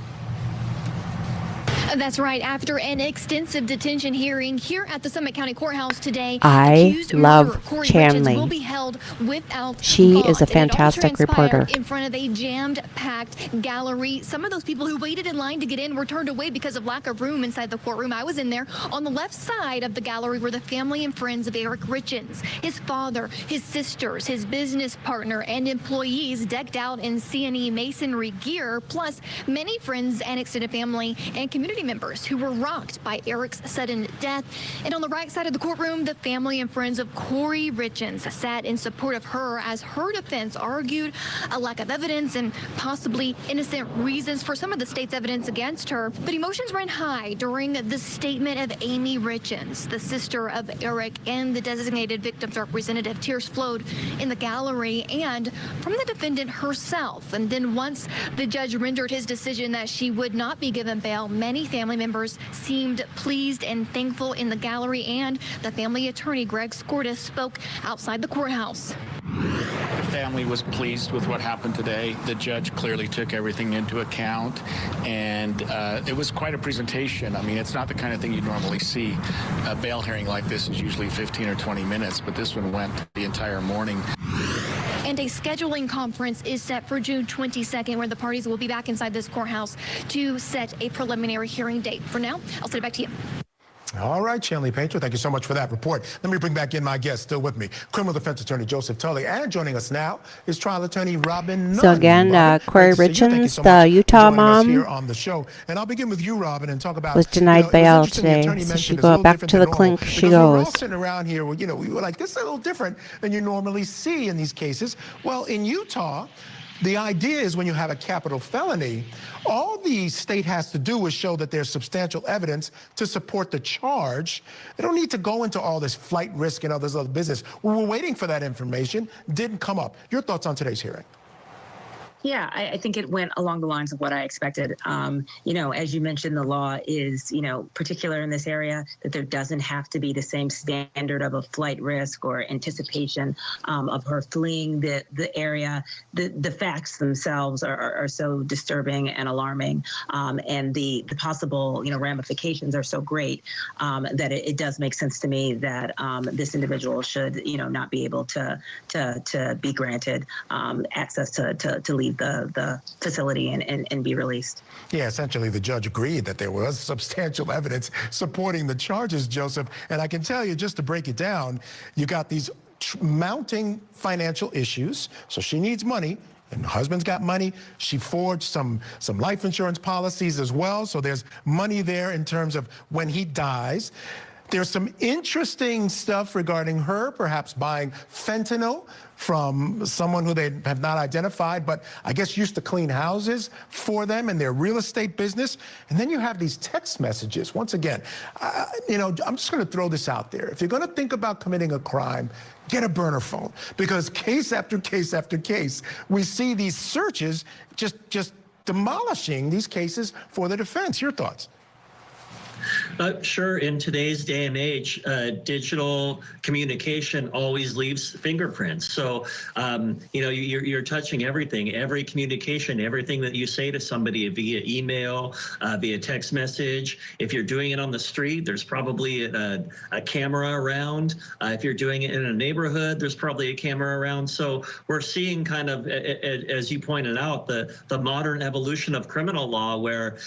[SPEAKER 1] That's right. After an extensive detention hearing here at the Summit County Courthouse today,
[SPEAKER 11] I love
[SPEAKER 1] Chanley. Will be held without
[SPEAKER 11] she
[SPEAKER 1] bond.
[SPEAKER 11] Is a fantastic reporter.
[SPEAKER 1] In front of a jammed-packed gallery. Some of those people who waited in line to get in were turned away because of lack of room inside the courtroom. I was in there. On the left side of the gallery were the family and friends of Eric Richens, his father, his sisters, his business partner, and employees decked out in C&E masonry gear, plus many friends and extended family and community community members who were rocked by Eric's sudden death. And on the right side of the courtroom, the family and friends of Kouri Richen sat in support of her as her defense argued a lack of evidence and possibly innocent reasons for some of the state's evidence against her. But emotions ran high during the statement of Amy Richens, the sister of Eric and the designated victim's representative. Tears flowed in the gallery and from the defendant herself. And then once the judge rendered his decision that she would not be given bail, many family members seemed pleased and thankful in the gallery, and the family attorney Greg Skordas spoke outside the courthouse.
[SPEAKER 5] The family was pleased with what happened today. The judge clearly took everything into account, and it was quite a presentation. I mean, it's not the kind of thing you normally see. A bail hearing like this is usually 15 or 20 minutes, but this one went the entire morning.
[SPEAKER 1] And a scheduling conference is set for June 22nd, where the parties will be back inside this courthouse to set a preliminary hearing date. For now, I'll send it back to you.
[SPEAKER 17] All right, Shanley Painter, thank you so much for that report. Let me bring back in my guest, still with me, criminal defense attorney Joseph Tully, and joining us now is trial attorney Robin Nunn.
[SPEAKER 11] So again, Kouri Richens, the Utah mom,
[SPEAKER 17] here on the show. And I'll begin with you, Robin, and talk about,
[SPEAKER 11] was denied bail today. So she go back to the clink. She goes.
[SPEAKER 17] We're all sitting around here, we were like, this is a little different than you normally see in these cases. Well, in Utah, the idea is when you have a capital felony, all the state has to do is show that there's substantial evidence to support the charge. They don't need to go into all this flight risk and all this other business. We were waiting for that information. Didn't come up. Your thoughts on today's hearing?
[SPEAKER 9] Yeah, I think it went along the lines of what I expected. As you mentioned, the law is, particular in this area, that there doesn't have to be the same standard of a flight risk or anticipation of her fleeing the area. The facts themselves are so disturbing and alarming, and the possible, ramifications are so great that it does make sense to me that this individual should, not be able to be granted access to leave the facility and be released.
[SPEAKER 17] Yeah, essentially the judge agreed that there was substantial evidence supporting the charges, Joseph. And I can tell you, just to break it down, you got these mounting financial issues. So she needs money. And her husband's got money. She forged some life insurance policies as well. So there's money there in terms of when he dies. There's some interesting stuff regarding her, perhaps buying fentanyl from someone who they have not identified, but I guess used to clean houses for them in their real estate business. And then you have these text messages. Once again, I'm just going to throw this out there. If you're going to think about committing a crime, get a burner phone, because case after case after case, we see these searches just demolishing these cases for the defense. Your thoughts?
[SPEAKER 19] Sure. In today's day and age, digital communication always leaves fingerprints. So, you're touching everything, every communication, everything that you say to somebody via email, via text message. If you're doing it on the street, there's probably a camera around. If you're doing it in a neighborhood, there's probably a camera around. So we're seeing kind of, as you pointed out, the modern evolution of criminal law where,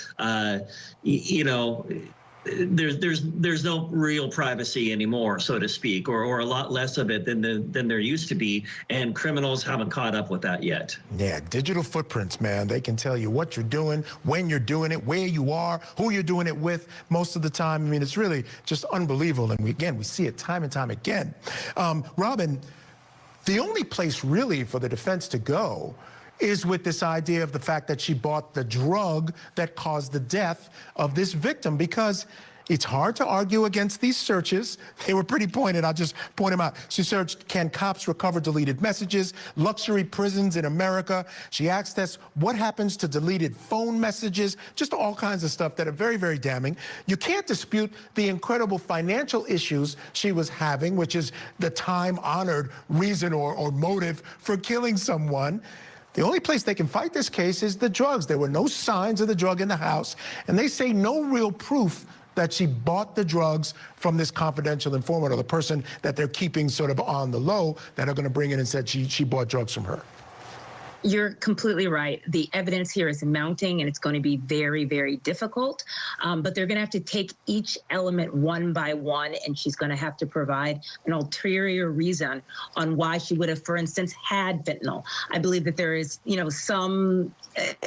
[SPEAKER 19] there's no real privacy anymore, so to speak, or a lot less of it than there used to be, and criminals haven't caught up with that yet.
[SPEAKER 17] Yeah, digital footprints, man. They can tell you what you're doing, when you're doing it, where you are, who you're doing it with most of the time. I mean, it's really just unbelievable, and we see it time and time again. Robin, the only place really for the defense to go is with this idea of the fact that she bought the drug that caused the death of this victim, because it's hard to argue against these searches. They were pretty pointed. I'll just point them out. She searched, can cops recover deleted messages, luxury prisons in America. She asked us what happens to deleted phone messages, just all kinds of stuff that are very, very damning. You can't dispute the incredible financial issues she was having, which is the time-honored reason or motive for killing someone. The only place they can fight this case is the drugs. There were no signs of the drug in the house, and they say no real proof that she bought the drugs from this confidential informant or the person that they're keeping sort of on the low that are going to bring in and said she bought drugs from her.
[SPEAKER 9] You're completely right. The evidence here is mounting, and it's going to be very, very difficult. But they're going to have to take each element one by one, and she's going to have to provide an ulterior reason on why she would have, for instance, had fentanyl. I believe that there is, some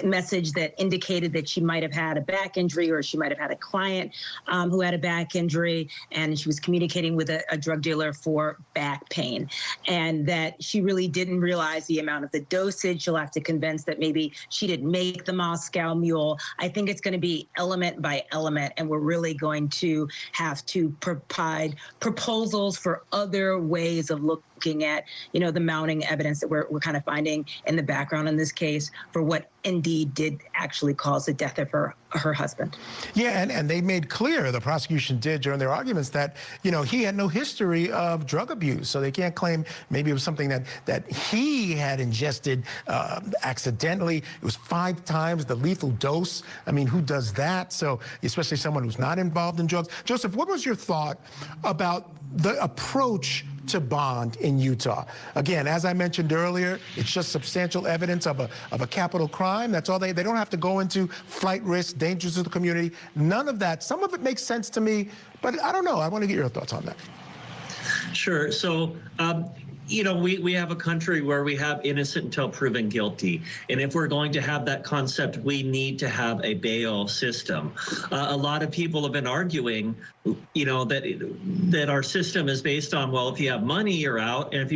[SPEAKER 9] message that indicated that she might have had a back injury, or she might have had a client who had a back injury, and she was communicating with a drug dealer for back pain, and that she really didn't realize the amount of the dosage. She'll have to convince that maybe she didn't make the Moscow Mule. I think it's going to be element by element, and we're really going to have to provide proposals for other ways of looking at, the mounting evidence that we're kind of finding in the background in this case for what indeed did actually cause the death of her husband.
[SPEAKER 17] Yeah, and they made clear, the prosecution did during their arguments, that, he had no history of drug abuse. So they can't claim maybe it was something that he had ingested accidentally. It was 5 times the lethal dose. I mean, who does that? So especially someone who's not involved in drugs. Joseph, what was your thought about the approach to bond in Utah? Again, as I mentioned earlier, it's just substantial evidence of a capital crime. That's all they don't have to go into flight risk, dangers to the community, none of that. Some of it makes sense to me, but I don't know. I want to get your thoughts on that.
[SPEAKER 19] Sure. So, we have a country where we have innocent until proven guilty. And if we're going to have that concept, we need to have a bail system. A lot of people have been arguing, that our system is based on, well, if you have money, you're out. And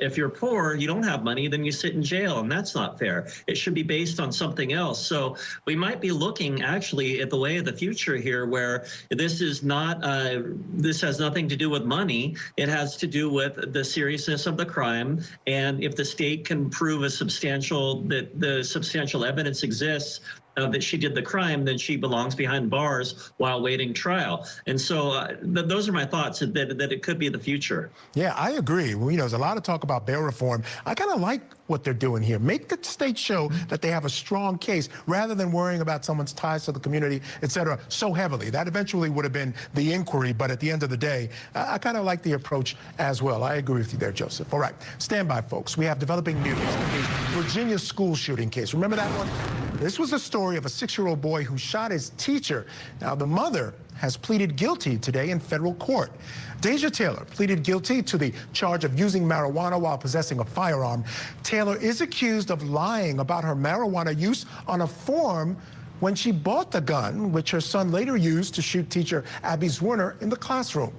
[SPEAKER 19] if you're poor, you don't have money, then you sit in jail. And that's not fair. It should be based on something else. So we might be looking actually at the way of the future here, where this is not, this has nothing to do with money. It has to do with the seriousness of the crime, and if the state can prove that the substantial evidence exists that she did the crime, then she belongs behind bars while waiting trial. And so those are my thoughts, that it could be the future.
[SPEAKER 17] Yeah, I agree. There's a lot of talk about bail reform. I kind of like what they're doing here. Make the state show that they have a strong case rather than worrying about someone's ties to the community, et cetera, so heavily. That eventually would have been the inquiry, but at the end of the day, I kind of like the approach as well. I agree with you there, Joseph. All right, stand by, folks. We have developing news. The Virginia school shooting case. Remember that one? This was a story of a 6-year-old boy who shot his teacher. Now, the mother has pleaded guilty today in federal court. Deja Taylor pleaded guilty to the charge of using marijuana while possessing a firearm. Taylor is accused of lying about her marijuana use on a form when she bought the gun, which her son later used to shoot teacher Abby Zwerner in the classroom.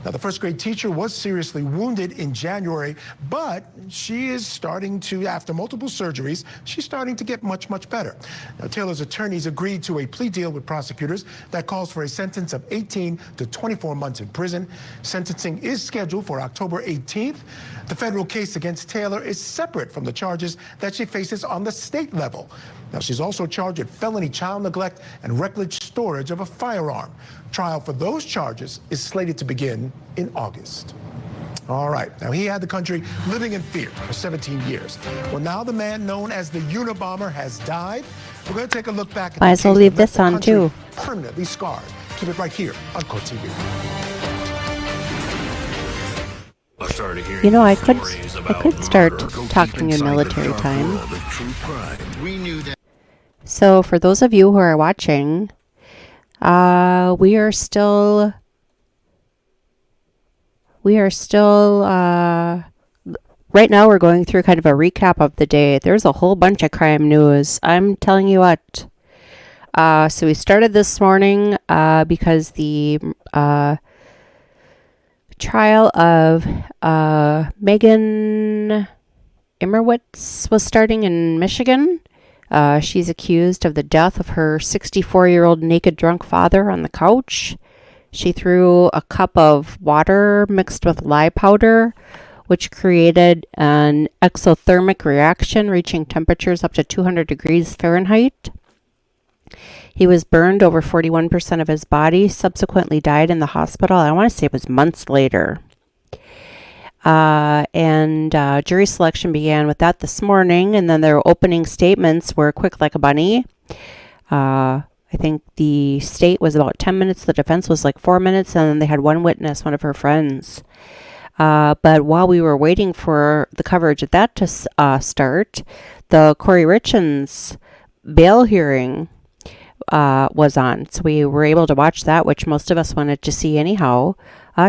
[SPEAKER 17] Now, the first grade teacher was seriously wounded in January, but she is starting to, after multiple surgeries, she's starting to get much, much better. Now, Taylor's attorneys agreed to a plea deal with prosecutors that calls for a sentence of 18 to 24 months in prison. Sentencing is scheduled for October 18th. The federal case against Taylor is separate from the charges that she faces on the state level. Now, she's also charged with felony child neglect and reckless storage of a firearm. Trial for those charges is slated to begin in August. All right. Now, he had the country living in fear for 17 years. Well, now the man known as the Unabomber has died. We're going to take a look back at
[SPEAKER 11] Might as well leave this on, too.
[SPEAKER 17] Permanently scarred. Keep it right here on CourtTV.
[SPEAKER 11] I could start talking in military time. So for those of you who are watching, we are still right now we're going through kind of a recap of the day. There's a whole bunch of crime news. I'm telling you what. So we started this morning because the trial of Megan Imirowicz was starting in Michigan. She's accused of the death of her 64-year-old naked drunk father on the couch. She threw a cup of water mixed with lye powder, which created an exothermic reaction reaching temperatures up to 200 degrees Fahrenheit. He was burned over 41% of his body, subsequently died in the hospital. I want to say it was months later. And jury selection began with that this morning, and then their opening statements were quick like a bunny. I think the state was about 10 minutes, the defense was like 4 minutes, and then they had one witness, one of her friends. But while we were waiting for the coverage of that to start, the Kouri Richen's bail hearing was on. So we were able to watch that, which most of us wanted to see anyhow.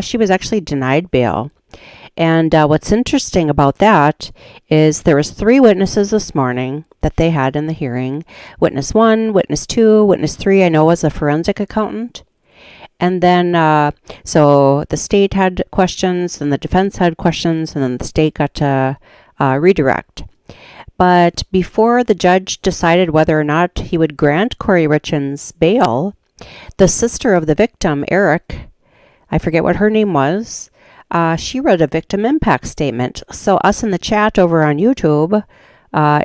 [SPEAKER 11] She was actually denied bail. And what's interesting about that is there was 3 witnesses this morning that they had in the hearing. Witness 1, witness 2, witness 3, I know was a forensic accountant. And then, so the state had questions, and the defense had questions, and then the state got to redirect. But before the judge decided whether or not he would grant Kouri Richen's bail, the sister of the victim, Eric, I forget what her name was, she wrote a victim impact statement. So us in the chat over on YouTube,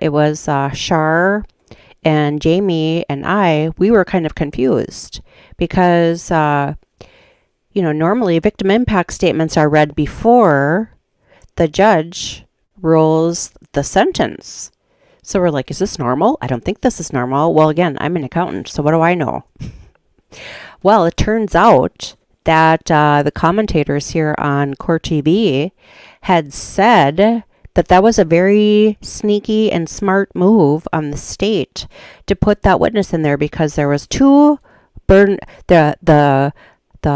[SPEAKER 11] it was Shar and Jamie and we were kind of confused because, normally victim impact statements are read before the judge rules the sentence. So we're like, is this normal? I don't think this is normal. Well, again, I'm an accountant, so what do I know? Well, it turns out that the commentators here on CourtTV had said that was a very sneaky and smart move on the state to put that witness in there because there was 2 the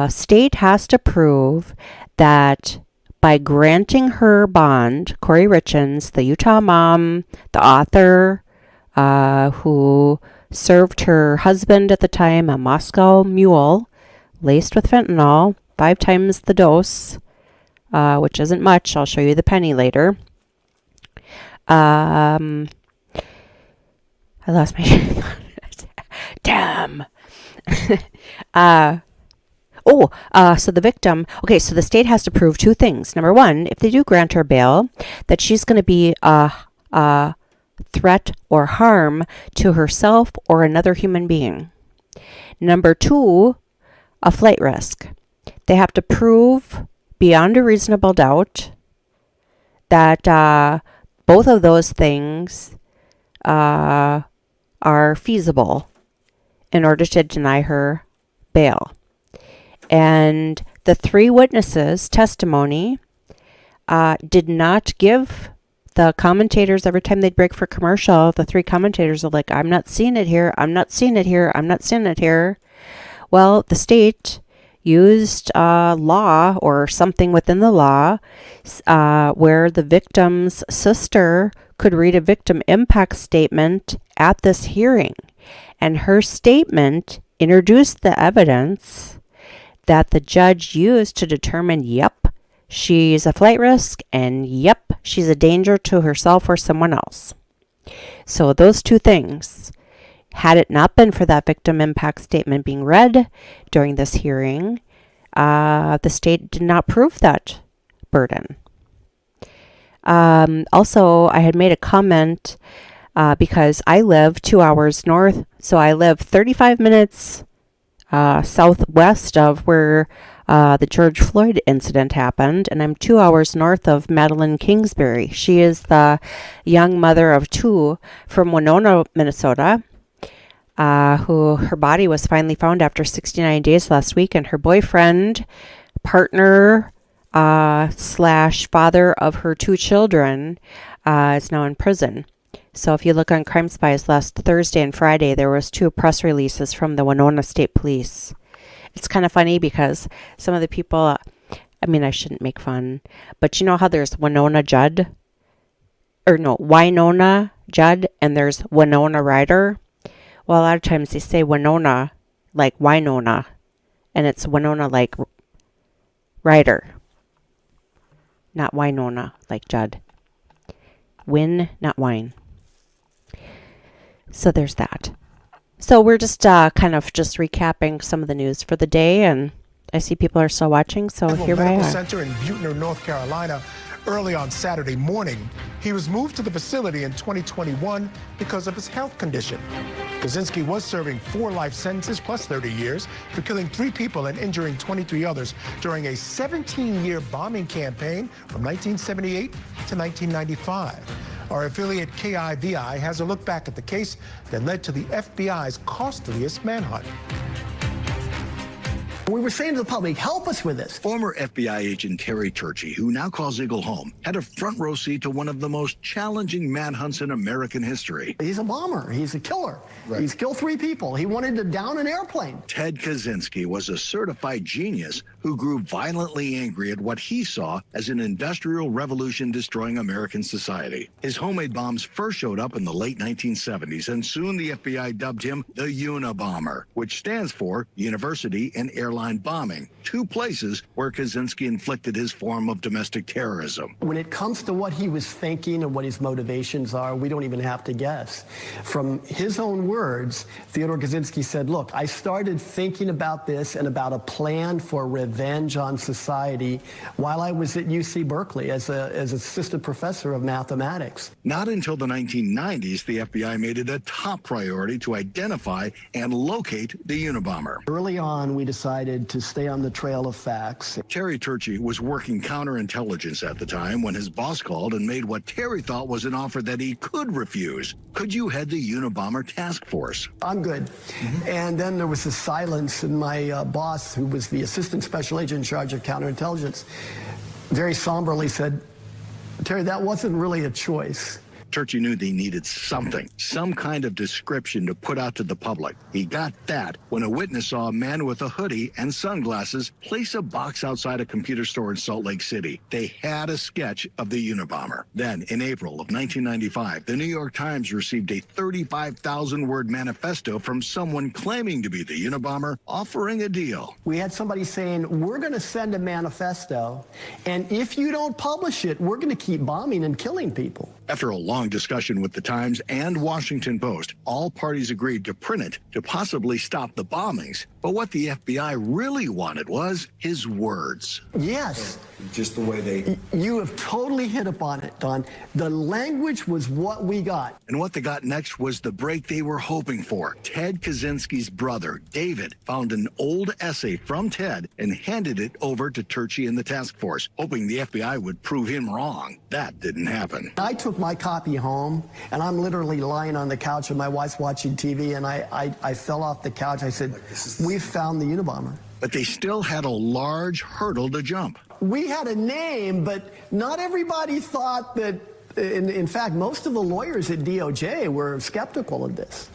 [SPEAKER 11] state has to prove that by granting her bond, Kouri Richen's, the Utah mom, the author who served her husband at the time a Moscow mule laced with fentanyl, 5 times the dose, which isn't much. I'll show you the penny later. I lost my damn. So the victim, okay, so the state has to prove 2 things. Number 1, if they do grant her bail, that she's going to be a threat or harm to herself or another human being. Number 2, a flight risk. They have to prove beyond a reasonable doubt that both of those things are feasible in order to deny her bail. And the 3 witnesses' testimony did not give the commentators, every time they'd break for commercial, the 3 commentators are like, I'm not seeing it here, I'm not seeing it here, I'm not seeing it here. Well, the state used law or something within the law where the victim's sister could read a victim impact statement at this hearing. And her statement introduced the evidence that the judge used to determine, yep, she's a flight risk, and yep, she's a danger to herself or someone else. So those 2 things, had it not been for that victim impact statement being read during this hearing, the state did not prove that burden. Also, I had made a comment because I live 2 hours north, so I live 35 minutes southwest of where the George Floyd incident happened, and I'm 2 hours north of Madeline Kingsbury. She is the young mother of 2 from Winona, Minnesota, who her body was finally found after 69 days last week, and her boyfriend, partner, / father of her 2 children, is now in prison. So if you look on Crime Spies last Thursday and Friday, there was 2 press releases from the Winona State Police. It's kind of funny because some of the people, I shouldn't make fun, but you know how there's Winona Judd? Or no, Winona Judd, and there's Winona Ryder? Well, a lot of times they say Winona like Winona, and it's Winona like Ryder. Not Winona like Judd. Win, not wine. So there's that. So we're just kind of just recapping some of the news for the day, and I see people are still watching, so here we are.
[SPEAKER 17] Center in Butner, North Carolina, early on Saturday morning. He was moved to the facility in 2021 because of his health condition. Kaczynski was serving 4 life sentences plus 30 years for killing 3 people and injuring 23 others during a 17-year bombing campaign from 1978 to 1995. Our affiliate KIVI has a look back at the case that led to the FBI's costliest manhunt.
[SPEAKER 3] We were saying to the public, help us with this.
[SPEAKER 20] Former FBI agent Terry Turchi, who now calls Eagle home, had a front row seat to one of the most challenging manhunts in American history.
[SPEAKER 3] He's a bomber. He's a killer. Right. He's killed 3 people. He wanted to down an airplane.
[SPEAKER 20] Ted Kaczynski was a certified genius who grew violently angry at what he saw as an industrial revolution destroying American society. His homemade bombs first showed up in the late 1970s, and soon the FBI dubbed him the Unabomber, which stands for University and Airline Bombing, 2 places where Kaczynski inflicted his form of domestic terrorism.
[SPEAKER 3] When it comes to what he was thinking and what his motivations are, we don't even have to guess. From his own words, Theodore Kaczynski said, look, I started thinking about this and about a plan for revenge on society while I was at UC Berkeley as assistant professor of mathematics.
[SPEAKER 20] Not until the 1990s, the FBI made it a top priority to identify and locate the Unabomber.
[SPEAKER 3] Early on, we decided to stay on the trail of facts.
[SPEAKER 20] Terry Turchi was working counterintelligence at the time when his boss called and made what Terry thought was an offer that he could refuse. Could you head the Unabomber task force?
[SPEAKER 3] I'm good. And then there was a silence, and my boss, who was the assistant special agent in charge of counterintelligence, very somberly said, Terry, that wasn't really a choice.
[SPEAKER 20] Turchi knew they needed something, some kind of description to put out to the public. He got that when a witness saw a man with a hoodie and sunglasses place a box outside a computer store in Salt Lake City. They had a sketch of the Unabomber. Then, in April of 1995, the New York Times received a 35,000-word manifesto from someone claiming to be the Unabomber, offering a deal.
[SPEAKER 3] We had somebody saying, we're going to send a manifesto, and if you don't publish it, we're going to keep bombing and killing people.
[SPEAKER 20] After a long discussion with the Times and Washington Post, all parties agreed to print it to possibly stop the bombings. But what the FBI really wanted was his words.
[SPEAKER 3] Yes.
[SPEAKER 20] Just the way they...
[SPEAKER 3] You have totally hit upon it, Don. The language was what we got.
[SPEAKER 20] And what they got next was the break they were hoping for. Ted Kaczynski's brother, David, found an old essay from Ted and handed it over to Turchi and the task force, hoping the FBI would prove him wrong. That didn't happen.
[SPEAKER 3] I took my copy home, and I'm literally lying on the couch, and my wife's watching TV, and I fell off the couch. I said, we found the Unabomber.
[SPEAKER 20] But they still had a large hurdle to jump.
[SPEAKER 3] We had a name, but not everybody thought that, in fact, most of the lawyers at DOJ were skeptical of this.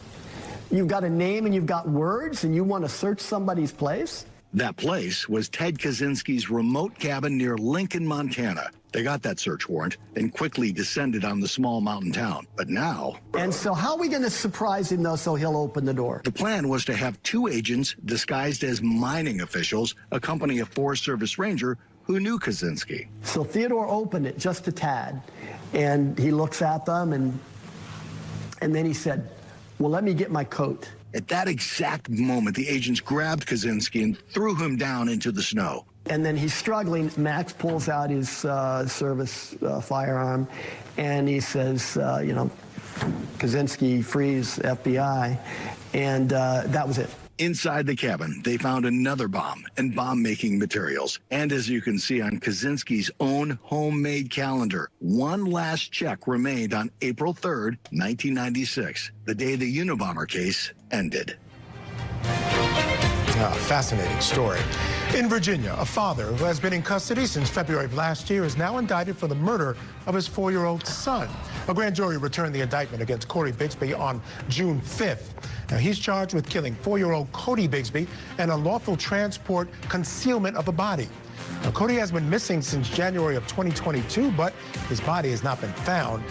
[SPEAKER 3] You've got a name and you've got words, and you want to search somebody's place?
[SPEAKER 20] That place was Ted Kaczynski's remote cabin near Lincoln, Montana. They got that search warrant and quickly descended on the small mountain town. But now...
[SPEAKER 3] And so how are we going to surprise him, though, so he'll open the door?
[SPEAKER 20] The plan was to have 2 agents disguised as mining officials accompany a Forest Service ranger who knew Kaczynski.
[SPEAKER 3] So Theodore opened it just a tad, and he looks at them, and then he said, well, let me get my coat.
[SPEAKER 20] At that exact moment, the agents grabbed Kaczynski and threw him down into the snow.
[SPEAKER 3] And then he's struggling. Max pulls out his service firearm, and he says, you know, Kaczynski, freeze, FBI. And that was it.
[SPEAKER 20] Inside the cabin, they found another bomb and bomb-making materials. And as you can see on Kaczynski's own homemade calendar, one last check remained on April 3rd, 1996, the day the Unabomber case ended.
[SPEAKER 17] Fascinating story. In Virginia, a father who has been in custody since February of last year is now indicted for the murder of his 4-year-old son. A grand jury returned the indictment against Kouri Bigsby on June 5th. Now, he's charged with killing 4-year-old Cody Bigsby and unlawful transport concealment of a body. Now, Cody has been missing since January of 2022, but his body has not been found.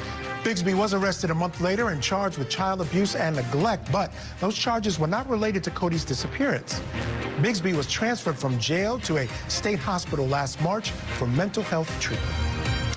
[SPEAKER 17] Bigsby was arrested a month later and charged with child abuse and neglect, but those charges were not related to Cody's disappearance. Bigsby was transferred from jail to a state hospital last March for mental health treatment.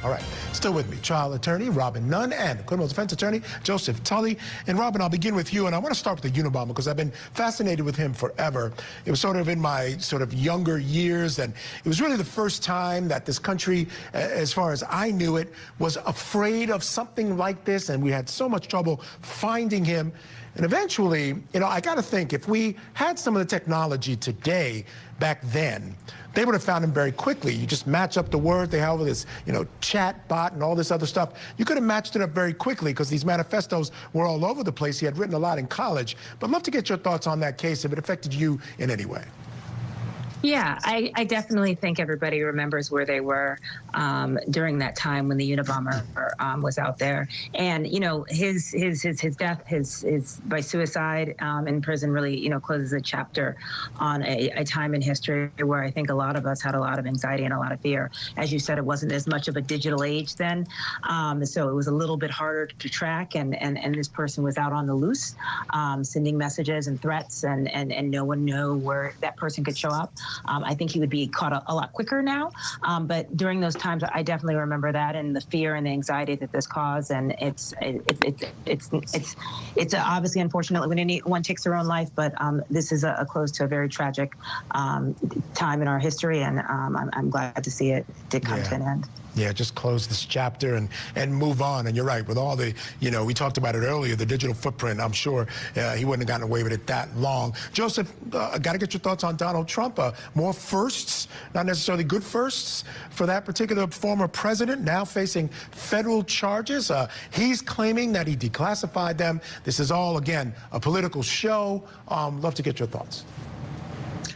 [SPEAKER 17] All right, still with me, trial attorney Robin Nunn and criminal defense attorney Joseph Tully. And Robin, I'll begin with you, and I want to start with the Unabomber because I've been fascinated with him forever. It was sort of in my younger years, and it was really the first time that this country, as far as I knew it, was afraid of something like this, and we had so much trouble finding him. And eventually, you know, I got to think, if we had some of the technology today, back then, they would have found him very quickly. You just match up the word. They have this, you know, chat bot and all this other stuff. You could have matched it up very quickly because these manifestos were all over the place. He had written a lot in college. But I'd love to get your thoughts on that case, if it affected you in any way.
[SPEAKER 9] Yeah, I definitely think everybody remembers where they were during that time when the Unabomber was out there. And, you know, his death, his by suicide in prison really, you know, closes a chapter on a time in history where I think a lot of us had a lot of anxiety and a lot of fear. As you said, it wasn't as much of a digital age then, so it was a little bit harder to track. And this person was out on the loose, sending messages and threats, and no one knew where that person could show up. I think he would be caught a lot quicker now, but during those times, I definitely remember that and the fear and the anxiety that this caused. And it's obviously unfortunate when anyone takes their own life, but this is a close to a very tragic time in our history, and I'm glad to see it did come to an end.
[SPEAKER 17] Yeah, just close this chapter and move on. And you're right, with all the, you know, we talked about it earlier, the digital footprint, I'm sure he wouldn't have gotten away with it that long. Joseph, got to get your thoughts on Donald Trump. More firsts, not necessarily good firsts, for that particular former president, now facing federal charges. He's claiming that he declassified them. This is all, again, a political show. Love to get your thoughts.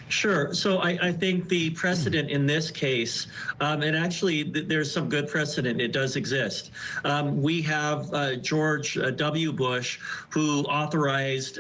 [SPEAKER 19] Sure. So I think the precedent in this case, and actually there's some good precedent, it does exist. We have George W. Bush, who authorized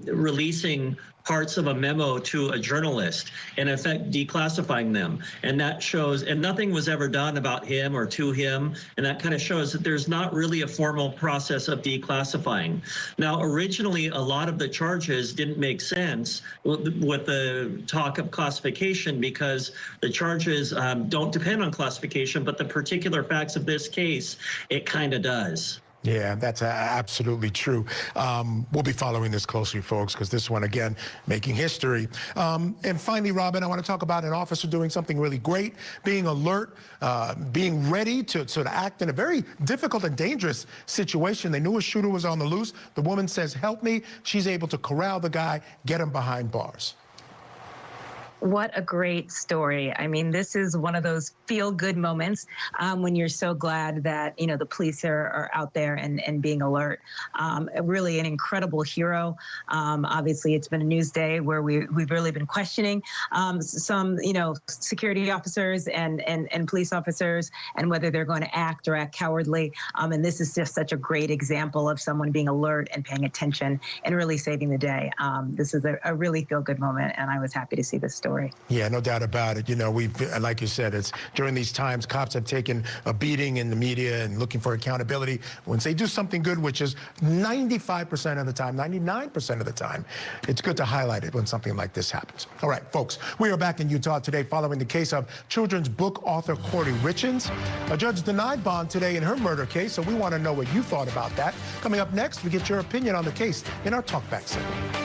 [SPEAKER 19] releasing parts of a memo to a journalist, in effect declassifying them. And that shows, and nothing was ever done about him or to him, and that kind of shows that there's not really a formal process of declassifying. Now, originally, a lot of the charges didn't make sense with the talk of classification, because the charges don't depend on classification, but the particular facts of this case, it kind of does.
[SPEAKER 17] Yeah, that's absolutely true. We'll be following this closely, folks, because this one, again, making history. And finally, Robin, I want to talk about an officer doing something really great, being alert, being ready to sort of act in a very difficult and dangerous situation. They knew a shooter was on the loose. The woman says, help me. She's able to corral the guy, get him behind bars.
[SPEAKER 9] What a great story. I mean, this is one of those feel-good moments when you're so glad that, you know, the police are out there and being alert. Really an incredible hero. Obviously, it's been a news day where we've really been questioning some, you know, security officers and police officers and whether they're going to act or act cowardly. And this is just such a great example of someone being alert and paying attention and really saving the day. This is a really feel-good moment, and I was happy to see this story.
[SPEAKER 17] Yeah, no doubt about it. You know, like you said, it's during these times, cops have taken a beating in the media and looking for accountability. Once they do something good, which is 95% of the time, 99% of the time, it's good to highlight it when something like this happens. All right, folks, we are back in Utah today following the case of children's book author Kouri Richen. A judge denied bond today in her murder case, so we want to know what you thought about that. Coming up next, we get your opinion on the case in our Talkback segment.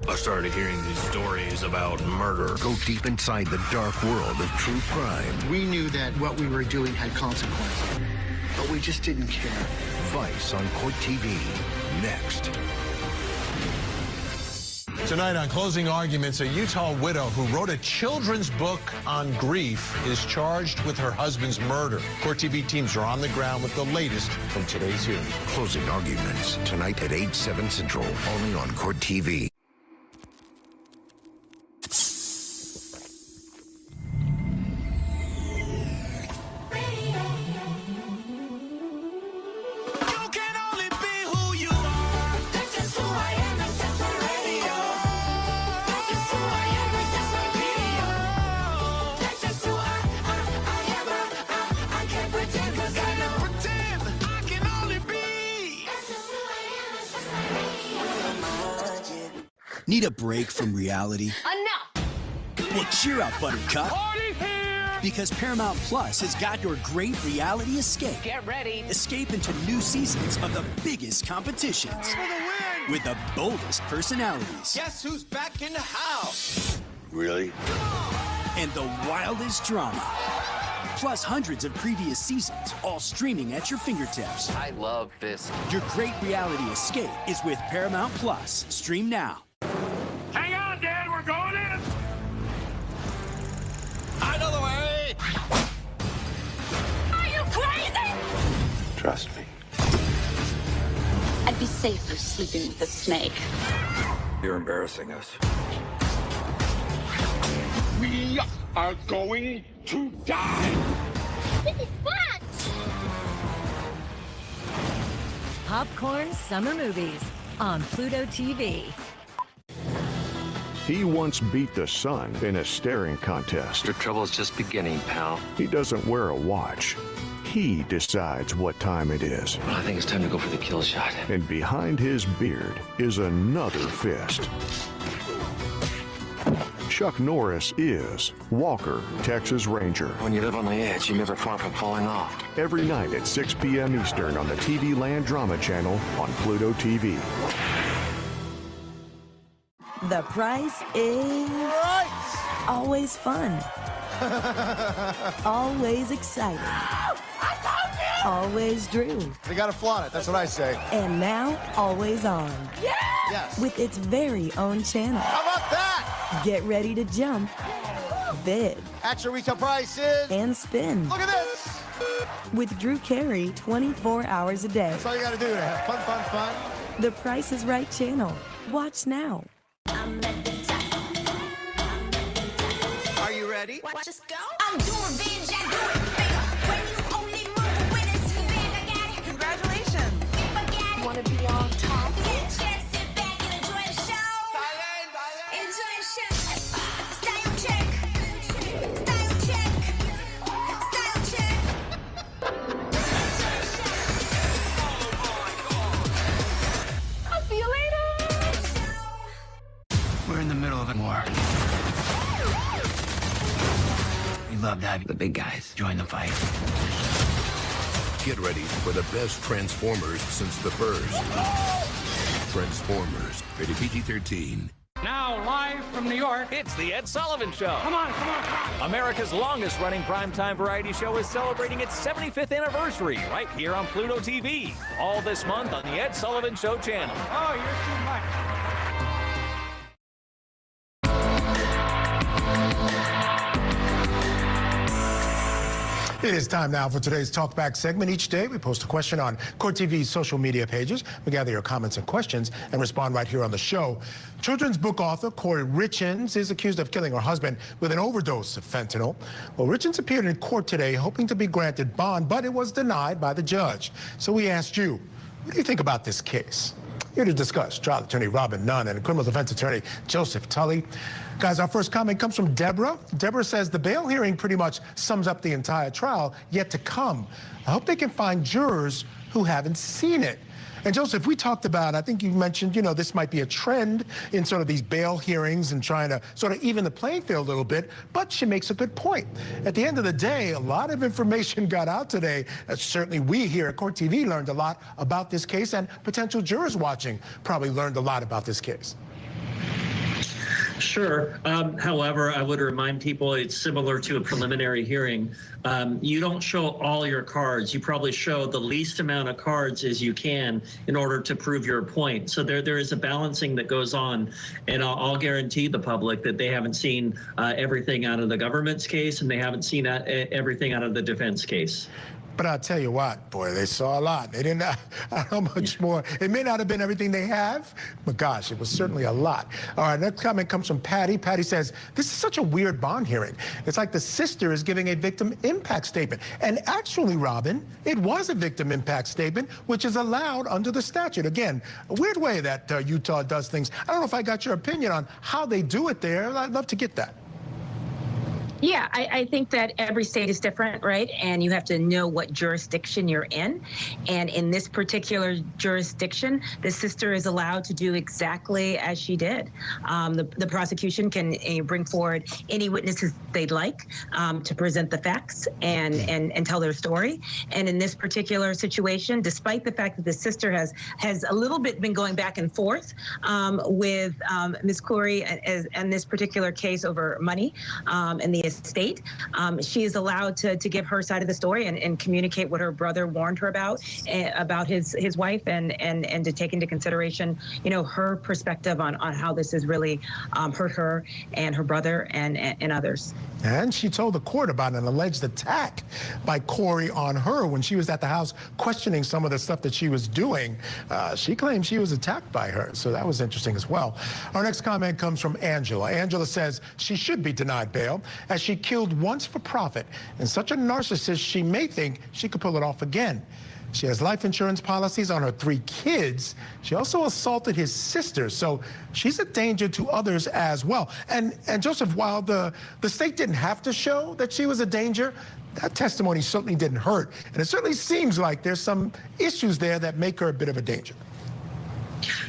[SPEAKER 20] I started hearing these stories about murder. Go deep inside the dark world of true crime.
[SPEAKER 10] We knew that what we were doing had consequences, but we just didn't care.
[SPEAKER 20] Vice on CourtTV. Next.
[SPEAKER 21] Tonight on Closing Arguments, a Utah widow who wrote a children's book on grief is charged with her husband's murder. CourtTV teams are on the ground with the latest from today's hearing.
[SPEAKER 20] Closing Arguments, tonight at 8, 7 Central, only on CourtTV.
[SPEAKER 22] Need a break from reality?
[SPEAKER 24] Enough!
[SPEAKER 22] Well, cheer up, Buttercup.
[SPEAKER 24] Party here!
[SPEAKER 22] Because Paramount Plus has got your great reality escape.
[SPEAKER 24] Get ready.
[SPEAKER 22] Escape into new seasons of the biggest competitions.
[SPEAKER 24] For the win!
[SPEAKER 22] With the boldest personalities.
[SPEAKER 24] Guess who's back in the house?
[SPEAKER 20] Really?
[SPEAKER 22] And the wildest drama. Plus hundreds of previous seasons, all streaming at your fingertips.
[SPEAKER 24] I love this.
[SPEAKER 22] Your great reality escape is with Paramount Plus. Stream now.
[SPEAKER 24] Hang on, Dad, we're going in! Out of the way! Are you crazy?
[SPEAKER 20] Trust me.
[SPEAKER 25] I'd be safer sleeping with a snake.
[SPEAKER 2] You're embarrassing us.
[SPEAKER 8] We are going to die.
[SPEAKER 16] This is fun!
[SPEAKER 7] Popcorn Summer Movies on Pluto TV.
[SPEAKER 15] He once beat the sun in a staring contest.
[SPEAKER 2] Your trouble's just beginning, pal.
[SPEAKER 15] He doesn't wear a watch. He decides what time it is.
[SPEAKER 2] I think it's time to go for the kill shot.
[SPEAKER 15] And behind his beard is another fist. Chuck Norris is Walker, Texas Ranger.
[SPEAKER 2] When you live on the edge, you're never far from falling off.
[SPEAKER 15] Every night at 6 p.m. Eastern on the TV Land Drama Channel on Pluto TV.
[SPEAKER 7] The price is always fun. Always exciting. Always Drew.
[SPEAKER 18] We gotta flaunt it, that's what I say.
[SPEAKER 7] And now, always on.
[SPEAKER 18] Yes!
[SPEAKER 7] With its very own channel.
[SPEAKER 18] How about that?
[SPEAKER 7] Get ready to jump, bid,
[SPEAKER 18] Actual retail price is...
[SPEAKER 7] and spin.
[SPEAKER 18] Look at this!
[SPEAKER 7] With Drew Carey 24 hours a day.
[SPEAKER 18] That's all you gotta do to have fun, fun, fun.
[SPEAKER 7] The Price is Right channel. Watch now.
[SPEAKER 18] Are you ready?
[SPEAKER 16] Watch us go. I'm doing binge, I do it bigger. When you only move when it's the band, I got it. Congratulations. Wanna be on top? Just sit back and enjoy the show. Enjoy the show. Style check. Style check. Style check. I'll see you later.
[SPEAKER 2] We're in the middle of a war. We love to have the big guys join the fight.
[SPEAKER 25] Get ready for the best Transformers since the first. Transformers, rated PG-13.
[SPEAKER 26] Now, live from New York, it's The Ed Sullivan Show. Come on, come on, come on. America's longest-running primetime variety show is celebrating its 75th anniversary right here on Pluto TV. All this month on The Ed Sullivan Show channel. Oh, you're too much.
[SPEAKER 17] It is time now for today's Talkback segment. Each day, we post a question on Court TV's social media pages. We gather your comments and questions and respond right here on the show. Children's book author Kouri Richen is accused of killing her husband with an overdose of fentanyl. Well, Richens appeared in court today hoping to be granted bond, but it was denied by the judge. So we asked you, what do you think about this case? Here to discuss, trial attorney Robin Nunn and criminal defense attorney Joseph Tully. Guys, our first comment comes from Deborah. Deborah says the bail hearing pretty much sums up the entire trial yet to come. I hope they can find jurors who haven't seen it. And Joseph, we talked about, I think you mentioned, this might be a trend in sort of these bail hearings and trying to sort of even the playing field a little bit, but she makes a good point. At the end of the day, a lot of information got out today. Certainly we here at Court TV learned a lot about this case, and potential jurors watching probably learned a lot about this case.
[SPEAKER 19] Sure. However, I would remind people it's similar to a preliminary hearing. You don't show all your cards. You probably show the least amount of cards as you can in order to prove your point. So there is a balancing that goes on, and I'll guarantee the public that they haven't seen everything out of the government's case, and they haven't seen everything out of the defense case.
[SPEAKER 17] But I'll tell you what, boy, they saw a lot. They didn't know how much more. It may not have been everything they have, but gosh, it was certainly a lot. All right, next comment comes from Patty. Patty says, this is such a weird bond hearing. It's like the sister is giving a victim impact statement. And actually, Robin, it was a victim impact statement, which is allowed under the statute. Again, a weird way that Utah does things. I don't know if I got your opinion on how they do it there. I'd love to get that.
[SPEAKER 9] Yeah, I think that every state is different, right? And you have to know what jurisdiction you're in. And in this particular jurisdiction, the sister is allowed to do exactly as she did. The prosecution can bring forward any witnesses they'd like to present the facts and tell their story. And in this particular situation, despite the fact that the sister has a little bit been going back and forth with Ms. Kouri and this particular case over money and the estate. She is allowed to give her side of the story and communicate what her brother warned her about his wife, and to take into consideration, her perspective on how this has really hurt her and her brother and others.
[SPEAKER 17] And she told the court about an alleged attack by Kouri on her when she was at the house questioning some of the stuff that she was doing. She claimed she was attacked by her, so that was interesting as well. Our next comment comes from Angela. Angela says she should be denied bail as she killed once for profit, and such a narcissist she may think she could pull it off again. She has life insurance policies on her 3 kids. She also assaulted his sister, so she's a danger to others as well. And Joseph, while the state didn't have to show that she was a danger, that testimony certainly didn't hurt. And it certainly seems like there's some issues there that make her a bit of a danger.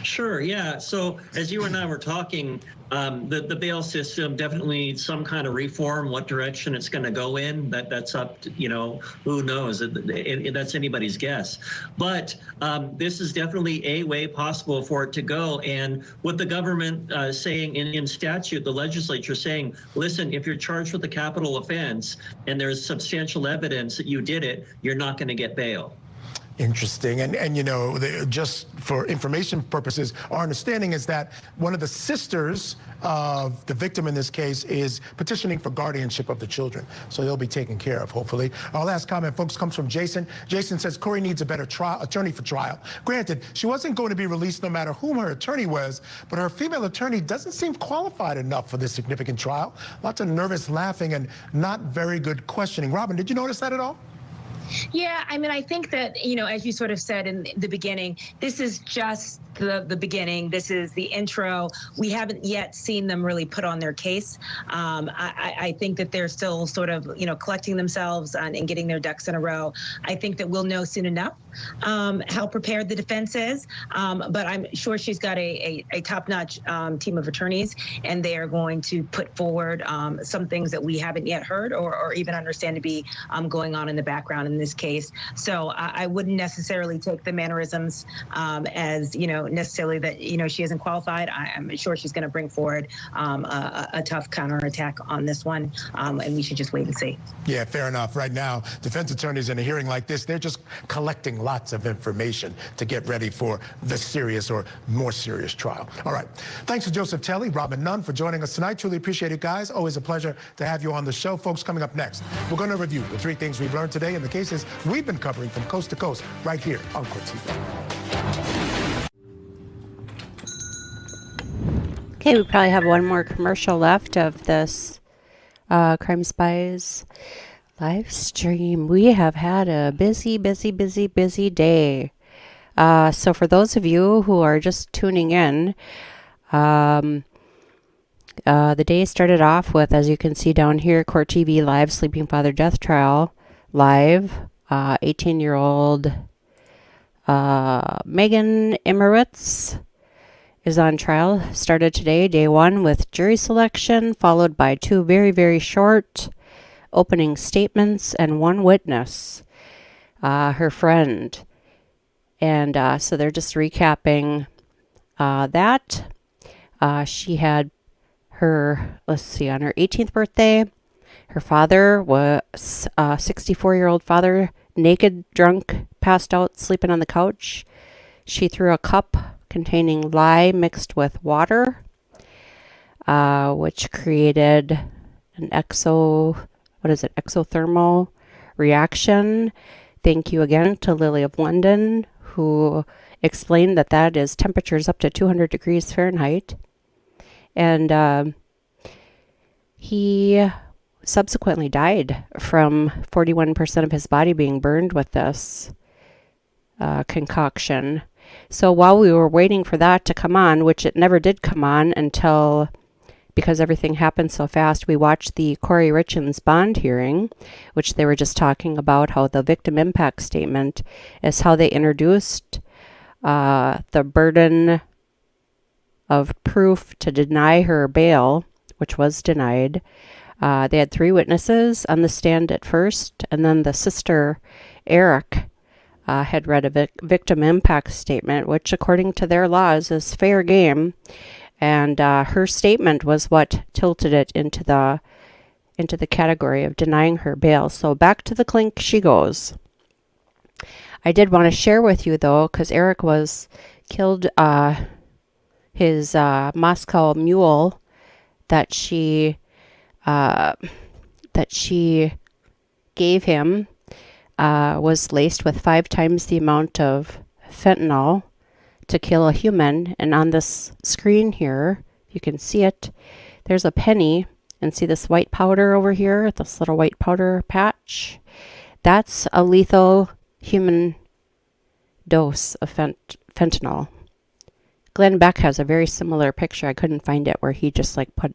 [SPEAKER 19] Sure, yeah. So as you and I were talking, the bail system definitely needs some kind of reform. What direction it's going to go in, that's up to, who knows? That's anybody's guess. But this is definitely a way possible for it to go. And what the government saying in statute, the legislature saying, listen, if you're charged with a capital offense and there's substantial evidence that you did it, you're not going to get bail.
[SPEAKER 17] Interesting. And just for information purposes, our understanding is that one of the sisters of the victim in this case is petitioning for guardianship of the children. So they'll be taken care of, hopefully. Our last comment, folks, comes from Jason. Jason says Kouri needs a better attorney for trial. Granted, she wasn't going to be released no matter whom her attorney was, but her female attorney doesn't seem qualified enough for this significant trial. Lots of nervous laughing and not very good questioning. Robin, did you notice that at all?
[SPEAKER 9] Yeah, I think that, as you sort of said in the beginning, this is just the beginning. This is the intro. We haven't yet seen them really put on their case. I think that they're still sort of, collecting themselves and getting their ducks in a row. I think that we'll know soon enough how prepared the defense is. But I'm sure she's got a top-notch team of attorneys, and they are going to put forward some things that we haven't yet heard or even understand to be going on in the background in this case. So I wouldn't necessarily take the mannerisms as, necessarily that, she isn't qualified. I'm sure she's going to bring forward a tough counterattack on this one, and we should just wait and see.
[SPEAKER 17] Yeah, fair enough. Right now, defense attorneys in a hearing like this, they're just collecting lots of information to get ready for the serious or more serious trial. All right. Thanks to Joseph Telly, Robin Nunn for joining us tonight. Truly appreciate it, guys. Always a pleasure to have you on the show. Folks, coming up next, we're going to review the 3 things we've learned today in the cases we've been covering from coast to coast right here on CourtTV.
[SPEAKER 11] Okay, we probably have one more commercial left of this Crime Spies live stream. We have had a busy day. So for those of you who are just tuning in, the day started off with, as you can see down here, CourtTV live sleeping father death trial live. 18-year-old Megan Imirowicz is on trial. Started today, day 1, with jury selection, followed by 2 very, very short opening statements and 1 witness, her friend. And so they're just recapping that. She had her, on her 18th birthday, her father was a 64-year-old father, naked, drunk, passed out, sleeping on the couch. She threw a cup containing lye mixed with water, which created an exothermal reaction. Thank you again to Lily of London, who explained that is temperatures up to 200 degrees Fahrenheit. And he subsequently died from 41% of his body being burned with this concoction. So while we were waiting for that to come on, which it never did come on until, because everything happened so fast, we watched the Kouri Richen's bond hearing, which they were just talking about how the victim impact statement is how they introduced the burden of proof to deny her bail, which was denied. They had 3 witnesses on the stand at first, and then the sister, Eric, had read a victim impact statement, which according to their laws is fair game. And her statement was what tilted it into the into the category of denying her bail. So back to the clink she goes. I did want to share with you, though, because Eric was killed, his Moscow mule that she gave him was laced with 5 times the amount of fentanyl to kill a human. And on this screen here, you can see it. There's a penny, and see this white powder over here, this little white powder patch. That's a lethal human dose of fentanyl. Glenn Beck has a very similar picture. I couldn't find it where he just like put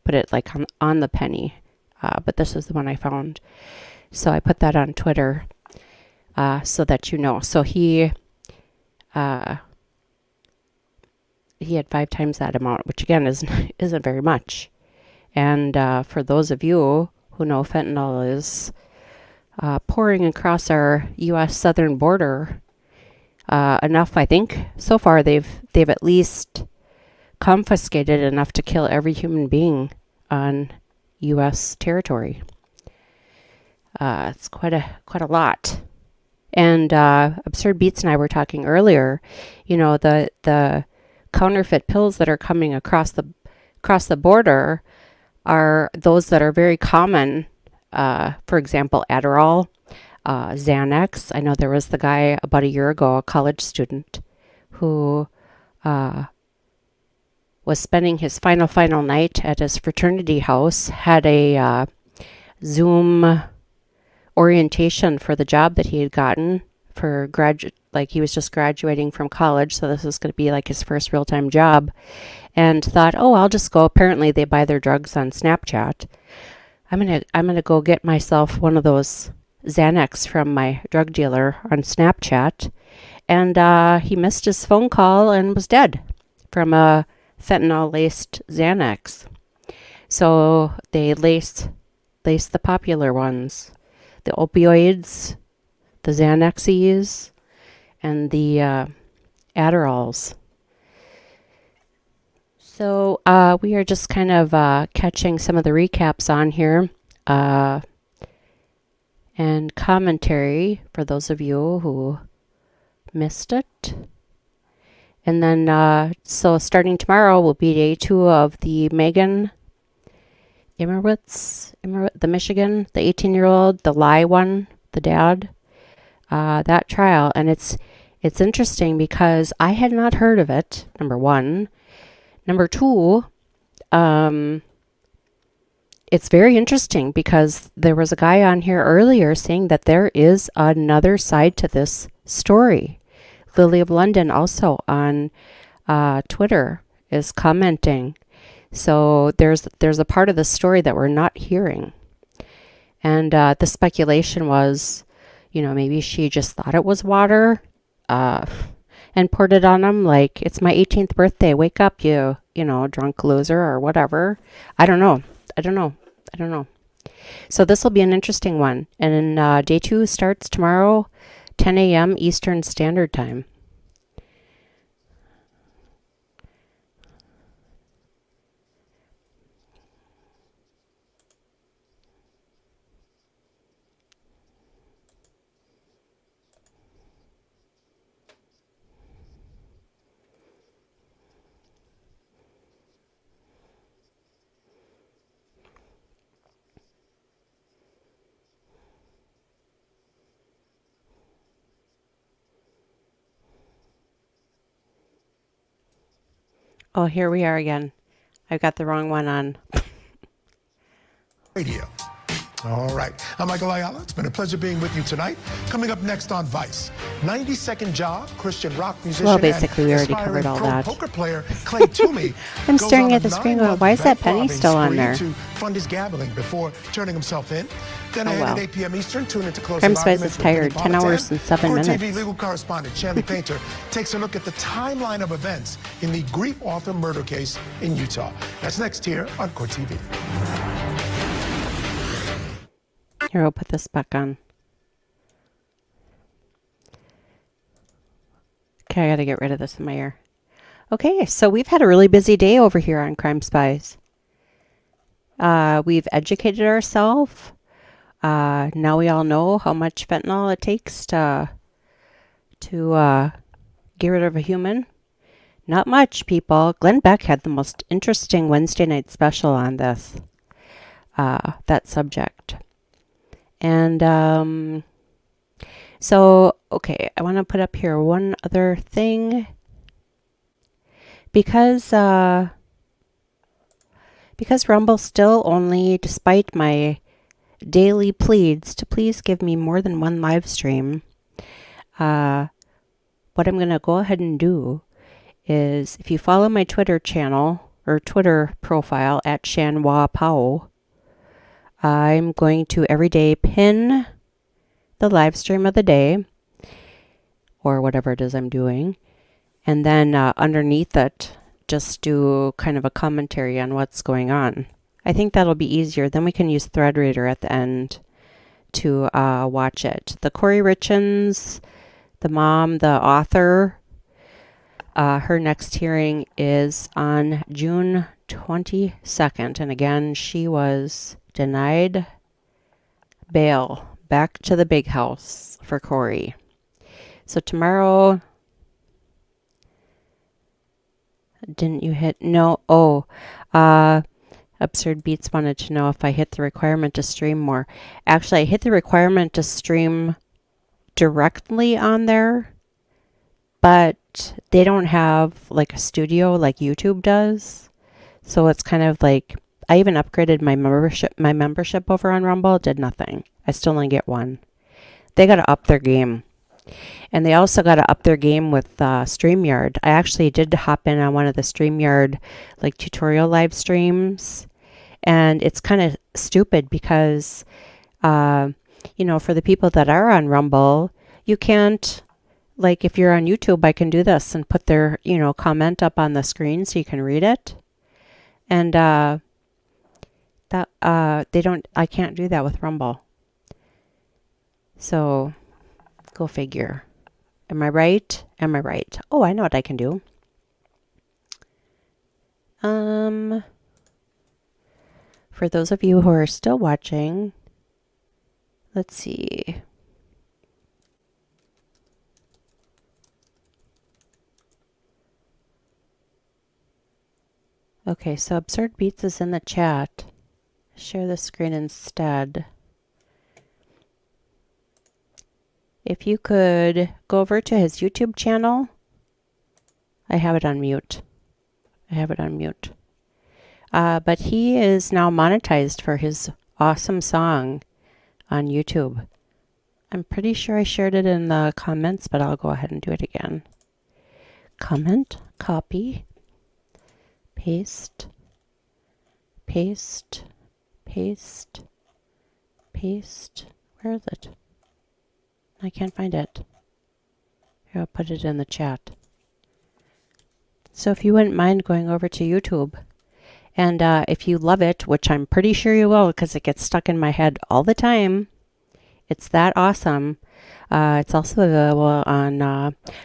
[SPEAKER 11] it like on the penny, but this is the one I found. So I put that on Twitter so that you know. So he had 5 times that amount, which again isn't very much. And for those of you who know, fentanyl is pouring across our U.S. southern border enough. I think so far they've at least confiscated enough to kill every human being on U.S. territory. It's quite a lot. And Absurd Beats and I were talking earlier. You know, the counterfeit pills that are coming across the border are those that are very common. For example, Adderall, Xanax. I know there was the guy about a year ago, a college student, who was spending his final night at his fraternity house, had a Zoom orientation for the job that he had gotten for like he was just graduating from college, so this was going to be like his first real-time job, and thought, oh, I'll just go. Apparently they buy their drugs on Snapchat. I'm gonna go get myself one of those Xanax from my drug dealer on Snapchat, and he missed his phone call and was dead from a fentanyl-laced Xanax. So they laced the popular ones, the opioids, the Xanaxes, and the Adderalls. So we are just kind of catching some of the recaps on here and commentary for those of you who missed it. And then, so starting tomorrow will be day 2 of the Megan Imirowicz, the Michigan, the 18-year-old, the lie one, the dad, that trial. And it's interesting because I had not heard of it, number one. Number two, it's very interesting because there was a guy on here earlier saying that there is another side to this story. Lily of London also on Twitter is commenting. So there's a part of the story that we're not hearing. And the speculation was, you know, maybe she just thought it was water and poured it on him like, it's my 18th birthday, wake up, you know, drunk loser or whatever. I don't know. So this will be an interesting one. And then day 2 starts tomorrow, 10 a.m. Eastern Standard Time. Oh, here we are again. I've got the wrong one on.
[SPEAKER 17] Radio. All right. I'm Michael Ayala. It's been a pleasure being with you tonight. Coming up next on Vice, 90-second job, Christian rock musician.
[SPEAKER 11] Well, basically, we already covered all that.
[SPEAKER 17] Poker player Clay Toomey.
[SPEAKER 11] I'm staring at the screen going, why is that penny still on there?
[SPEAKER 17] To fund his gambling before turning himself in. Then at 8 p.m. Eastern, tune into Closing
[SPEAKER 11] Crime Spice
[SPEAKER 17] Arguments
[SPEAKER 11] is tired. 10 hours and 7 minutes.
[SPEAKER 17] CourtTV legal correspondent Shanley Painter takes a look at the timeline of events in the grief author murder case in Utah. That's next here on CourtTV.
[SPEAKER 11] Here, I'll put this back on. Okay, I gotta get rid of this in my ear. Okay, so we've had a really busy day over here on Crime Spies. We've educated ourselves. Now we all know how much fentanyl it takes to get rid of a human. Not much, people. Glenn Beck had the most interesting Wednesday night special on this, that subject. And so, okay, I want to put up here one other thing. Because Rumble still only, despite my daily pleads to please give me more than one live stream, what I'm going to go ahead and do is, if you follow my Twitter channel or Twitter profile at Shanwa Pao, I'm going to every day pin the live stream of the day or whatever it is I'm doing, and then underneath it just do kind of a commentary on what's going on. I think that'll be easier. Then we can use ThreadReader at the end to watch it. The Kouri Richens, the mom, the author, her next hearing is on June 22nd. And again, she was denied bail back to the big house for Kouri. So tomorrow, didn't you hit? No. Oh, Absurd Beats wanted to know if I hit the requirement to stream more. Actually, I hit the requirement to stream directly on there, but they don't have like a studio like YouTube does. So it's kind of like, I even upgraded my membership over on Rumble. It did nothing. I still only get one. They got to up their game. And they also got to up their game with StreamYard. I actually did hop in on one of the StreamYard like tutorial live streams. And it's kind of stupid because, you know, for the people that are on Rumble, you can't, like if you're on YouTube, I can do this and put their, you know, comment up on the screen so you can read it. And I can't do that with Rumble. So go figure. Am I right? Am I right? Oh, I know what I can do. For those of you who are still watching, let's see. Okay, so Absurd Beats is in the chat. Share the screen instead. If you could go over to his YouTube channel. I have it on mute. But he is now monetized for his awesome song on YouTube. I'm pretty sure I shared it in the comments, but I'll go ahead and do it again. Comment, copy, paste, paste, paste, paste. Where is it? I can't find it. Here, I'll put it in the chat. So if you wouldn't mind going over to YouTube, and if you love it, which I'm pretty sure you will because it gets stuck in my head all the time, it's that awesome. It's also available on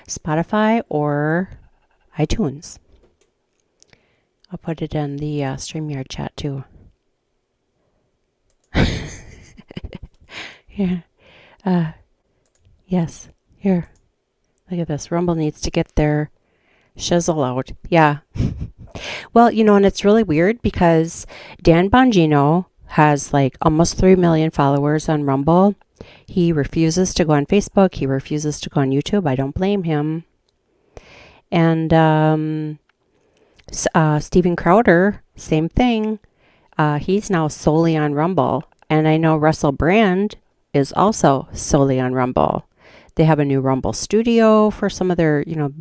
[SPEAKER 11] Spotify or iTunes. I'll put it in the StreamYard chat too. Yeah. Yes. Here. Look at this. Rumble needs to get their shizzle out. Yeah. Well, you know, and it's really weird because Dan Bongino has like almost 3 million followers on Rumble. He refuses to go on Facebook. He refuses to go on YouTube. I don't blame him. And Steven Crowder, same thing. He's now solely on Rumble. And I know Russell Brand is also solely on Rumble. They have a new Rumble studio for some of their, you know,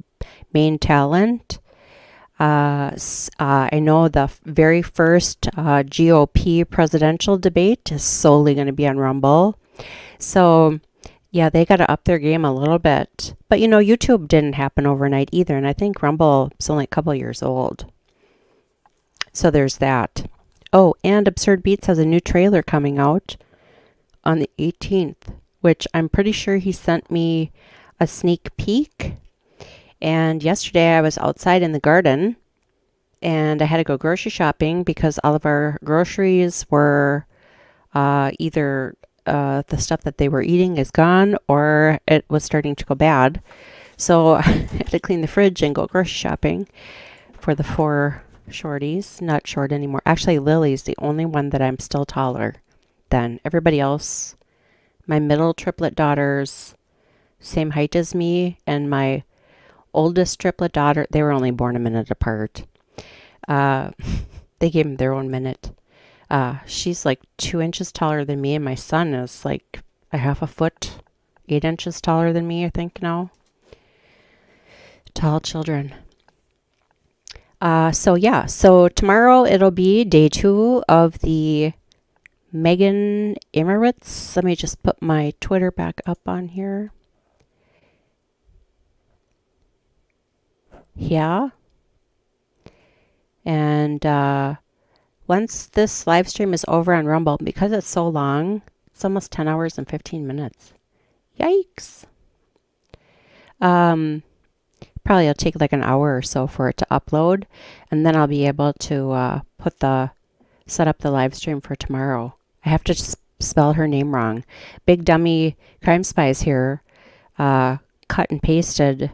[SPEAKER 11] main talent. I know the very first GOP presidential debate is solely going to be on Rumble. So, yeah, they got to up their game a little bit. But, you know, YouTube didn't happen overnight either. And I think Rumble is only a couple years old. So there's that. Oh, and Absurd Beats has a new trailer coming out on the 18th, which I'm pretty sure he sent me a sneak peek. And yesterday I was outside in the garden and I had to go grocery shopping because all of our groceries were either the stuff that they were eating is gone or it was starting to go bad. So I had to clean the fridge and go grocery shopping for the 4 shorties. Not short anymore. Actually, Lily's the only one that I'm still taller than. Everybody else, my middle triplet daughters, same height as me, and my oldest triplet daughter, they were only born a minute apart. They gave them their own minute. She's like 2 inches taller than me, and my son is like a half a foot, 8 inches taller than me, I think now. Tall children. So tomorrow it'll be day 2 of the Megan Imirowicz. Let me just put my Twitter back up on here. Yeah. And once this live stream is over on Rumble, because it's so long, it's almost 10 hours and 15 minutes. Yikes. Probably it'll take like an hour or so for it to upload, and then I'll be able to set up the live stream for tomorrow. I have to spell her name wrong. Big Dummy Crime Spies here cut and pasted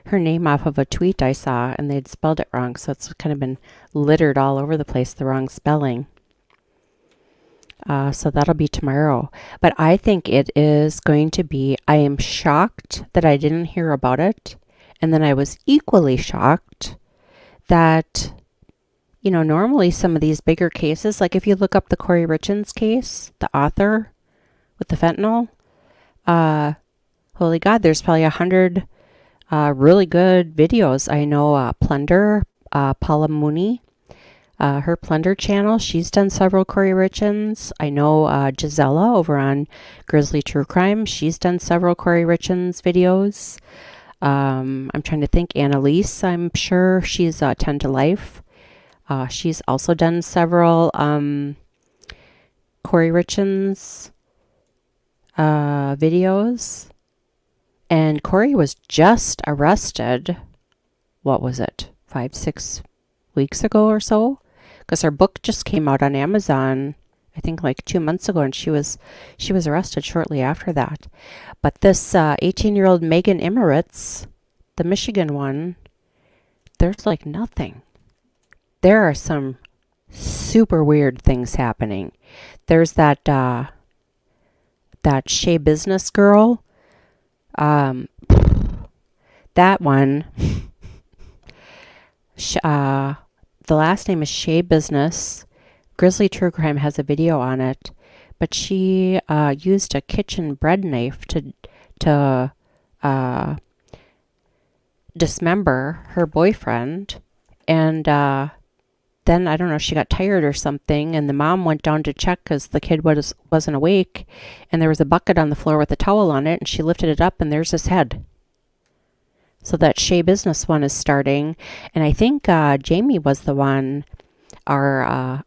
[SPEAKER 11] her name off of a tweet I saw, and they'd spelled it wrong, so it's kind of been littered all over the place, the wrong spelling. So that'll be tomorrow. But I think it is going to be, I am shocked that I didn't hear about it. And then I was equally shocked that, you know, normally some of these bigger cases, like if you look up the Kouri Richen's case, the author with the fentanyl, holy God, there's probably 100 really good videos. I know Plunder, Paula Mooney, her Plunder channel, she's done several Kouri Richens. I know Gisela over on Grizzly True Crime, she's done several Kouri Richens videos. I'm trying to think. Annalise, I'm sure she's 10 to Life. She's also done several Kouri Richens videos. And Kouri was just arrested, what was it, 5-6 weeks ago or so? Because her book just came out on Amazon, I think like 2 months ago, and she was arrested shortly after that. But this 18-year-old Megan Imirowicz, the Michigan one, there's like nothing. There are some super weird things happening. There's that Shea Business girl. That one. The last name is Shea Business. Grizzly True Crime has a video on it, but she used a kitchen bread knife to dismember her boyfriend, and then I don't know, she got tired or something, and the mom went down to check because the kid wasn't awake, and there was a bucket on the floor with a towel on it, and she lifted it up, and there's his head. So that Shea Business one is starting, and I think Jamie was the one. Our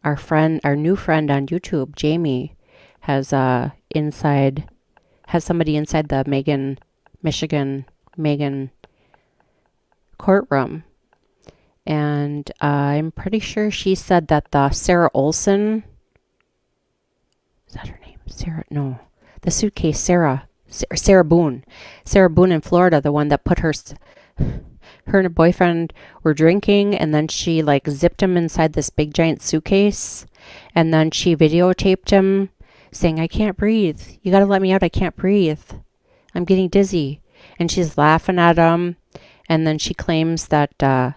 [SPEAKER 11] new friend on YouTube, Jamie, has somebody inside the Michigan courtroom, and I'm pretty sure she said that the Sarah Olson, is that her name? The suitcase Sarah Boone in Florida, the one that put her and her boyfriend were drinking, and then she like zipped him inside this big giant suitcase, and then she videotaped him saying, "I can't breathe. You got to let me out. I can't breathe. I'm getting dizzy." And she's laughing at him, and then she claims that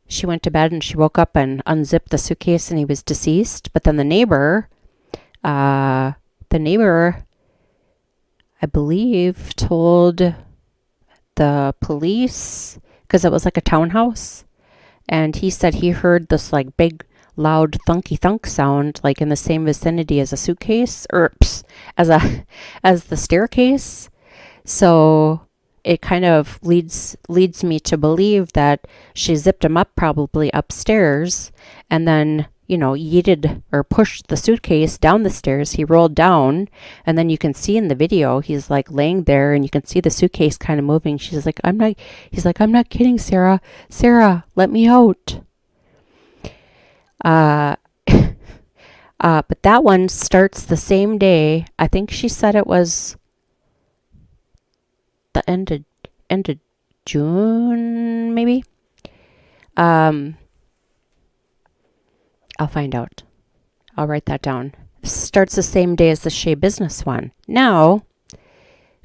[SPEAKER 11] she went to bed and she woke up and unzipped the suitcase and he was deceased. But then the neighbor, I believe, told the police, because it was like a townhouse, and he said he heard this like big loud thunky thunk sound like in the same vicinity as a suitcase, or as the staircase. So it kind of leads me to believe that she zipped him up probably upstairs, and then yeeted or pushed the suitcase down the stairs. He rolled down, and then you can see in the video, he's like laying there and you can see the suitcase kind of moving. He's like, I'm not kidding, Sarah. Sarah, let me out. But that one starts the same day. I think she said it was the end of June, maybe. I'll find out. I'll write that down. Starts the same day as the Shea Business one. Now,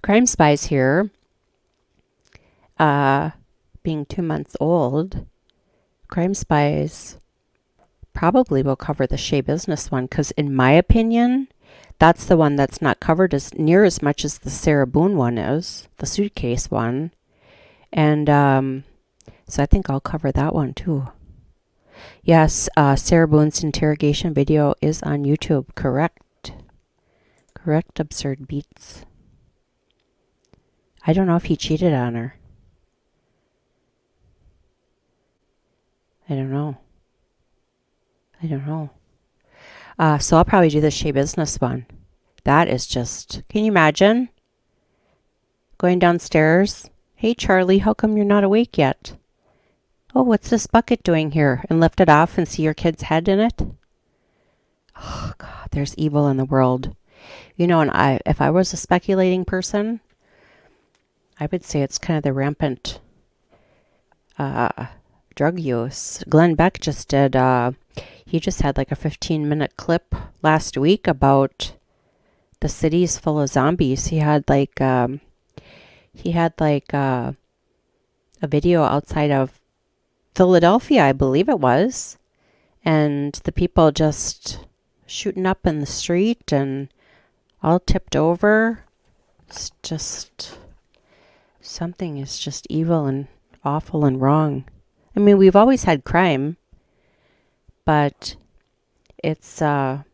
[SPEAKER 11] Crime Spies here, being 2 months old, Crime Spies probably will cover the Shea Business one, because in my opinion, that's the one that's not covered as near as much as the Sarah Boone one is, the suitcase one. And so I think I'll cover that one too. Yes, Sarah Boone's interrogation video is on YouTube. Correct. Correct, Absurd Beats. I don't know if he cheated on her. I don't know. So I'll probably do the Shea Business one. That is just... Can you imagine? Going downstairs. Hey, Charlie, how come you're not awake yet? Oh, what's this bucket doing here? And lift it off and see your kid's head in it? Oh, God, there's evil in the world. And if I was a speculating person, I would say it's kind of the rampant drug use. Glenn Beck just did, he just had like a 15-minute clip last week about the city's full of zombies. He had like a video outside of Philadelphia, I believe it was, and the people just shooting up in the street and all tipped over. It's just, something is just evil and awful and wrong. I mean, we've always had crime, but it's, and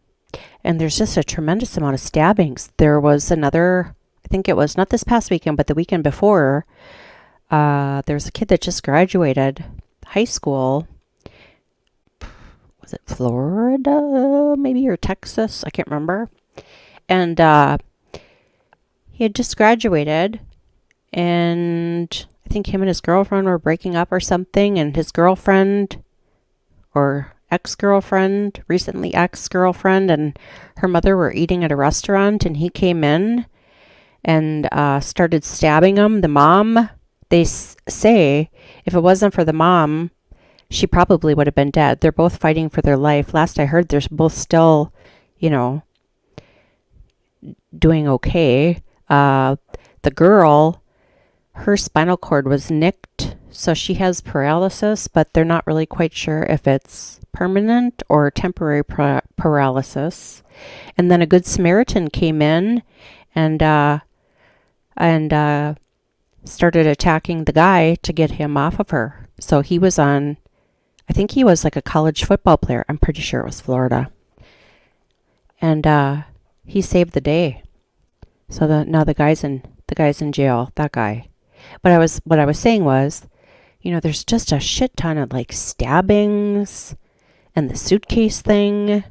[SPEAKER 11] there's just a tremendous amount of stabbings. There was another, I think it was not this past weekend, but the weekend before, there's a kid that just graduated high school. Was it Florida, maybe, or Texas? I can't remember. And he had just graduated, and I think him and his girlfriend were breaking up or something, and his girlfriend, or ex-girlfriend, recently ex-girlfriend, and her mother were eating at a restaurant, and he came in and started stabbing him. The mom, they say, if it wasn't for the mom, she probably would have been dead. They're both fighting for their life. Last I heard, they're both still, doing okay. The girl, her spinal cord was nicked, so she has paralysis, but they're not really quite sure if it's permanent or temporary paralysis. And then a Good Samaritan came in and started attacking the guy to get him off of her. So he was on, I think he was like a college football player. I'm pretty sure it was Florida. And he saved the day. So now the guy's in jail, that guy. But what I was saying was, there's just a shit ton of like stabbings and the suitcase thing.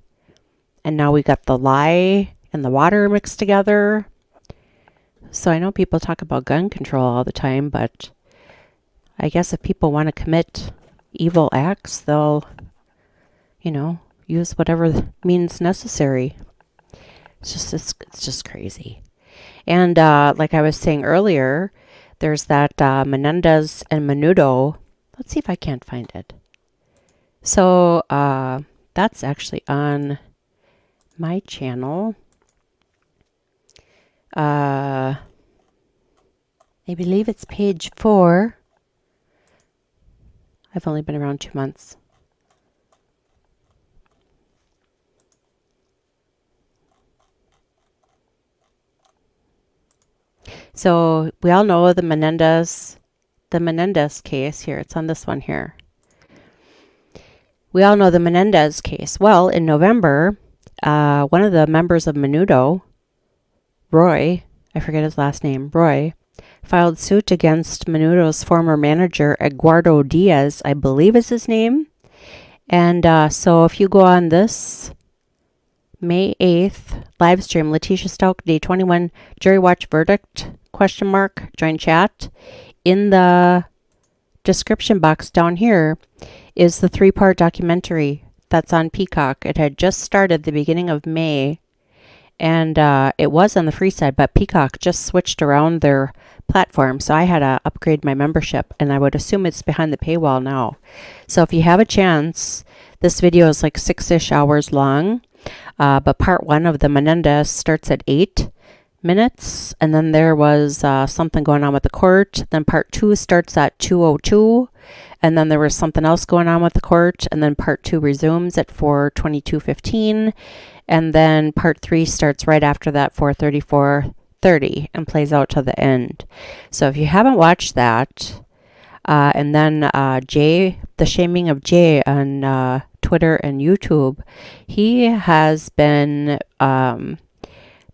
[SPEAKER 11] And now we got the lie and the water mixed together. So I know people talk about gun control all the time, but I guess if people want to commit evil acts, they'll, use whatever means necessary. It's just crazy. And like I was saying earlier, there's that Menendez and Menudo. Let's see if I can't find it. So that's actually on my channel. I believe it's page 4. I've only been around 2 months. So we all know the Menendez case here. It's on this one here. We all know the Menendez case. Well, in November, one of the members of Menudo, Roy, I forget his last name, Roy, filed suit against Menudo's former manager, Eduardo Diaz, I believe is his name. And so if you go on this May 8th live stream, Letitia Stout, Day 21, Jury Watch Verdict, ? Join chat. In the description box down here is the 3-part documentary that's on Peacock. It had just started the beginning of May, and it was on the free side, but Peacock just switched around their platform, so I had to upgrade my membership, and I would assume it's behind the paywall now. So if you have a chance, this video is like 6-ish hours long, but part 1 of the Menendez starts at 8 minutes, and then there was something going on with the court. Then part 2 starts at 2:02, and then there was something else going on with the court, and then part 2 resumes at 4:22:15, and then part 3 starts right after that, 4:34:30, and plays out to the end. So if you haven't watched that, and then Jay, the Shaming of Jay on Twitter and YouTube, he has been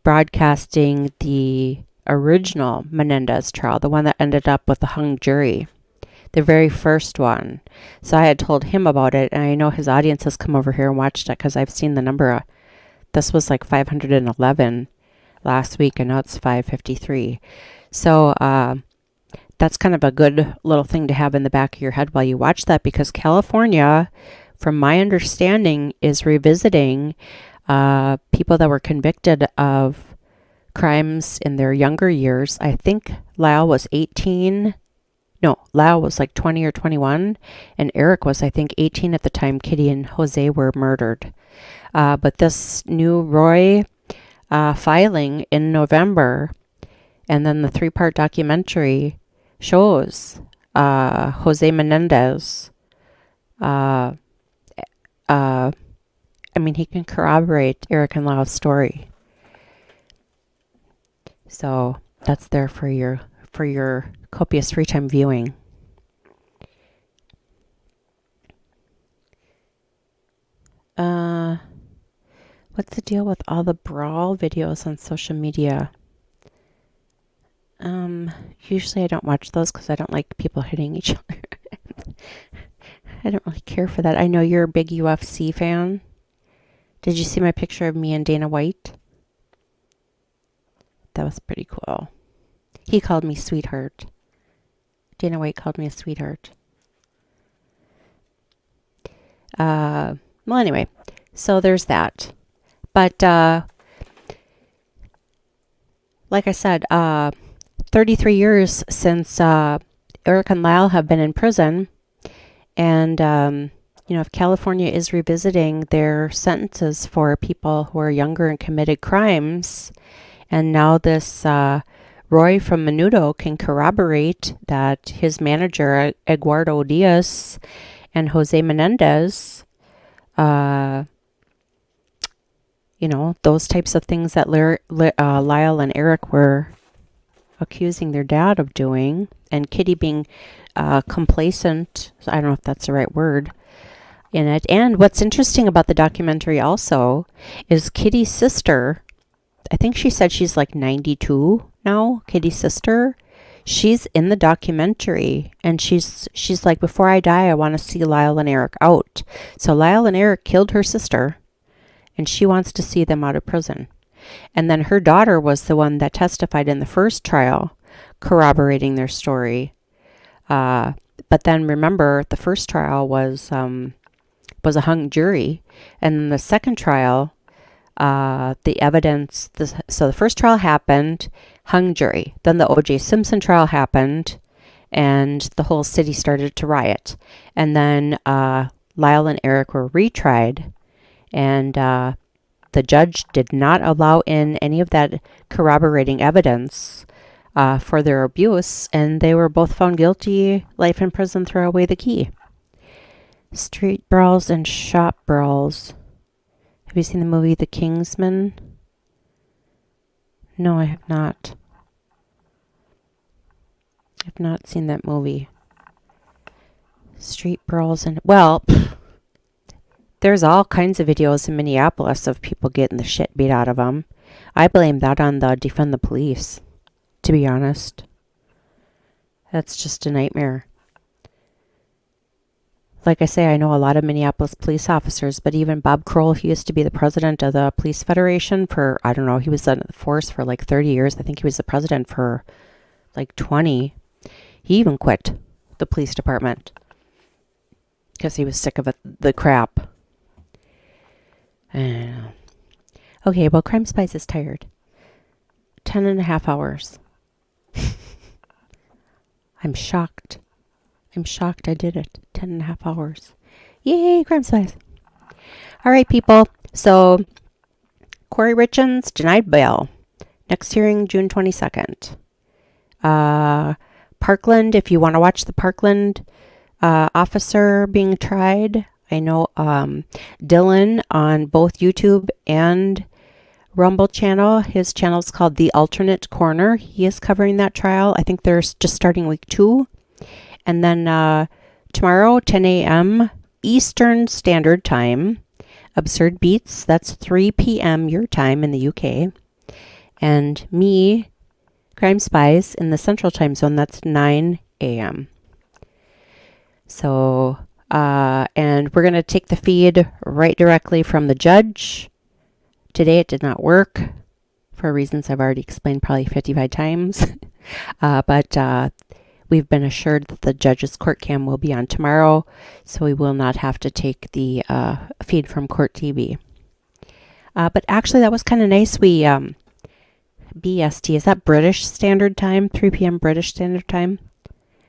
[SPEAKER 11] broadcasting the original Menendez trial, the one that ended up with the hung jury, the very first one. So I had told him about it, and I know his audience has come over here and watched it because I've seen the number. This was like 511 last week, and now it's 553. So that's kind of a good little thing to have in the back of your head while you watch that, because California, from my understanding, is revisiting people that were convicted of crimes in their younger years. I think Lyle was 18. No, Lyle was like 20 or 21, and Eric was, I think, 18 at the time Kitty and Jose were murdered. But this new Roy filing in November, and then the 3-part documentary shows Jose Menendez. I mean, he can corroborate Eric and Lyle's story. So that's there for your copious free time viewing. What's the deal with all the brawl videos on social media? Usually I don't watch those because I don't like people hitting each other. I don't really care for that. I know you're a big UFC fan. Did you see my picture of me and Dana White? That was pretty cool. He called me sweetheart. Dana White called me a sweetheart. Well, anyway, so there's that. But like I said, 33 years since Eric and Lyle have been in prison, and you know, if California is revisiting their sentences for people who are younger and committed crimes, and now this Roy from Menudo can corroborate that his manager, Eduardo Diaz, and Jose Menendez, you know, those types of things that Lyle and Eric were accusing their dad of doing, and Kitty being complacent, I don't know if that's the right word, in it. And what's interesting about the documentary also is Kitty's sister, I think she said she's like 92 now, Kitty's sister. She's in the documentary, and she's like, before I die, I want to see Lyle and Eric out. So Lyle and Eric killed her sister, and she wants to see them out of prison. And then her daughter was the one that testified in the first trial, corroborating their story. But then remember, the first trial was a hung jury, and in the second trial, the evidence. So the first trial happened, hung jury. Then the O.J. Simpson trial happened, and the whole city started to riot. And then Lyle and Eric were retried, and the judge did not allow in any of that corroborating evidence for their abuse, and they were both found guilty, life in prison, throw away the key. Street brawls and shop brawls. Have you seen the movie The Kingsman? No, I have not. I've not seen that movie. Street brawls and... Well, there's all kinds of videos in Minneapolis of people getting the shit beat out of them. I blame that on the defund the police, to be honest. That's just a nightmare. like I say, I know a lot of Minneapolis police officers, but even Bob Kroll, he used to be the president of the Police Federation for, I don't know, he was on the force for like 30 years. I think he was the president for like 20. He even quit the police department because he was sick of the crap. Okay, well, Crime Spies is tired. 10.5 hours. I'm shocked. I did it. 10.5 hours. Yay, Crime Spies. All right, people. So, Kouri Richen's denied bail. Next hearing, June 22nd. Parkland, if you want to watch the Parkland officer being tried, I know Dylan on both YouTube and Rumble channel. His channel is called The Alternate Corner. He is covering that trial. I think they're just starting week 2. And then tomorrow, 10 a.m. Eastern Standard Time, Absurd Beats. That's 3 p.m. your time in the UK. And me, Crime Spies, in the Central Time Zone. That's 9 a.m. So, and we're going to take the feed right directly from the judge. Today it did not work for reasons I've already explained probably 55 times. But we've been assured that the judge's court cam will be on tomorrow, so we will not have to take the feed from CourtTV. But actually, that was kind of nice. We, BST, is that British Standard Time? 3 p.m. British Standard Time?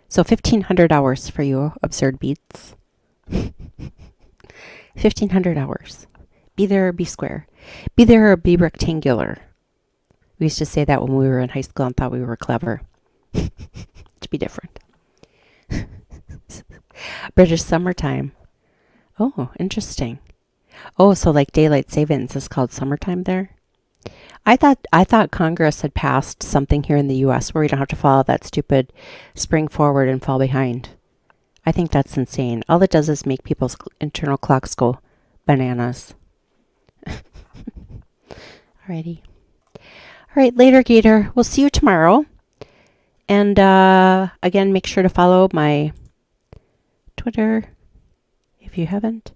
[SPEAKER 11] So 1,500 hours for you, Absurd Beats. 1,500 hours. Be there or be square. Be there or be rectangular. We used to say that when we were in high school and thought we were clever. To be different. British summertime. Oh, interesting. Oh, so like daylight savings is called summertime there? I thought Congress had passed something here in the U.S. where we don't have to follow that stupid spring forward and fall behind. I think that's insane. All it does is make people's internal clocks go bananas. Alrighty. All right, later, Gator. We'll see you tomorrow. And again, make sure to follow my Twitter if you haven't.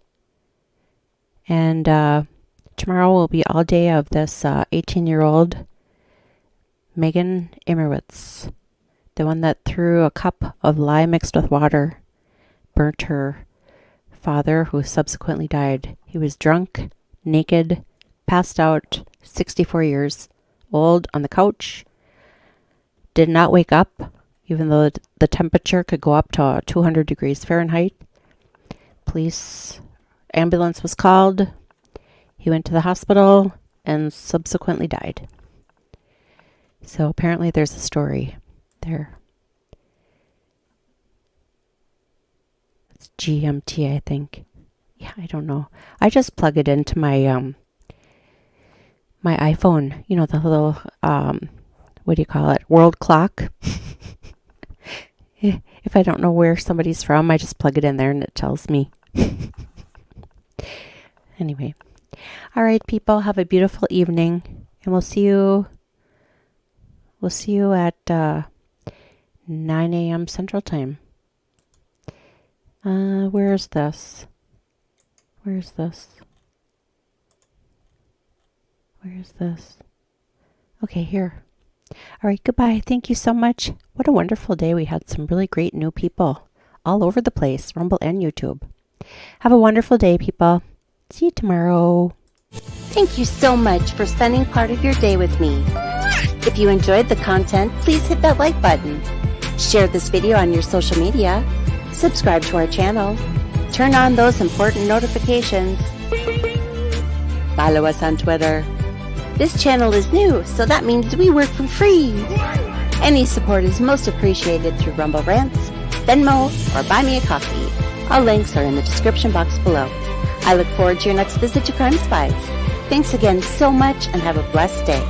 [SPEAKER 11] And tomorrow will be all day of this 18-year-old Megan Imirowicz, the one that threw a cup of lye mixed with water, burnt her father, who subsequently died. He was drunk, naked, passed out, 64 years old, on the couch. Did not wake up, even though the temperature could go up to 200 degrees Fahrenheit. Ambulance was called. He went to the hospital and subsequently died. So apparently there's a story there. It's GMT, I think. Yeah, I don't know. I just plug it into my my iPhone. You know, the little what do you call it? World clock. If I don't know where somebody's from, I just plug it in there and it tells me. Anyway. All right, people, have a beautiful evening, and we'll see you at 9 a.m. Central Time. Where is this? Where is this? Where is this? Okay, here. All right, goodbye. Thank you so much. What a wonderful day. We had some really great new people all over the place, Rumble and YouTube. Have a wonderful day, people. See you tomorrow.
[SPEAKER 4] Thank you so much for spending part of your day with me. If you enjoyed the content, please hit that like button. Share this video on your social media. Subscribe to our channel. Turn on those important notifications. Follow us on Twitter. This channel is new, so that means we work for free. Any support is most appreciated through Rumble Rants, Venmo, or Buy Me a Coffee. All links are in the description box below. I look forward to your next visit to Crime Spies. Thanks again so much and have a blessed day.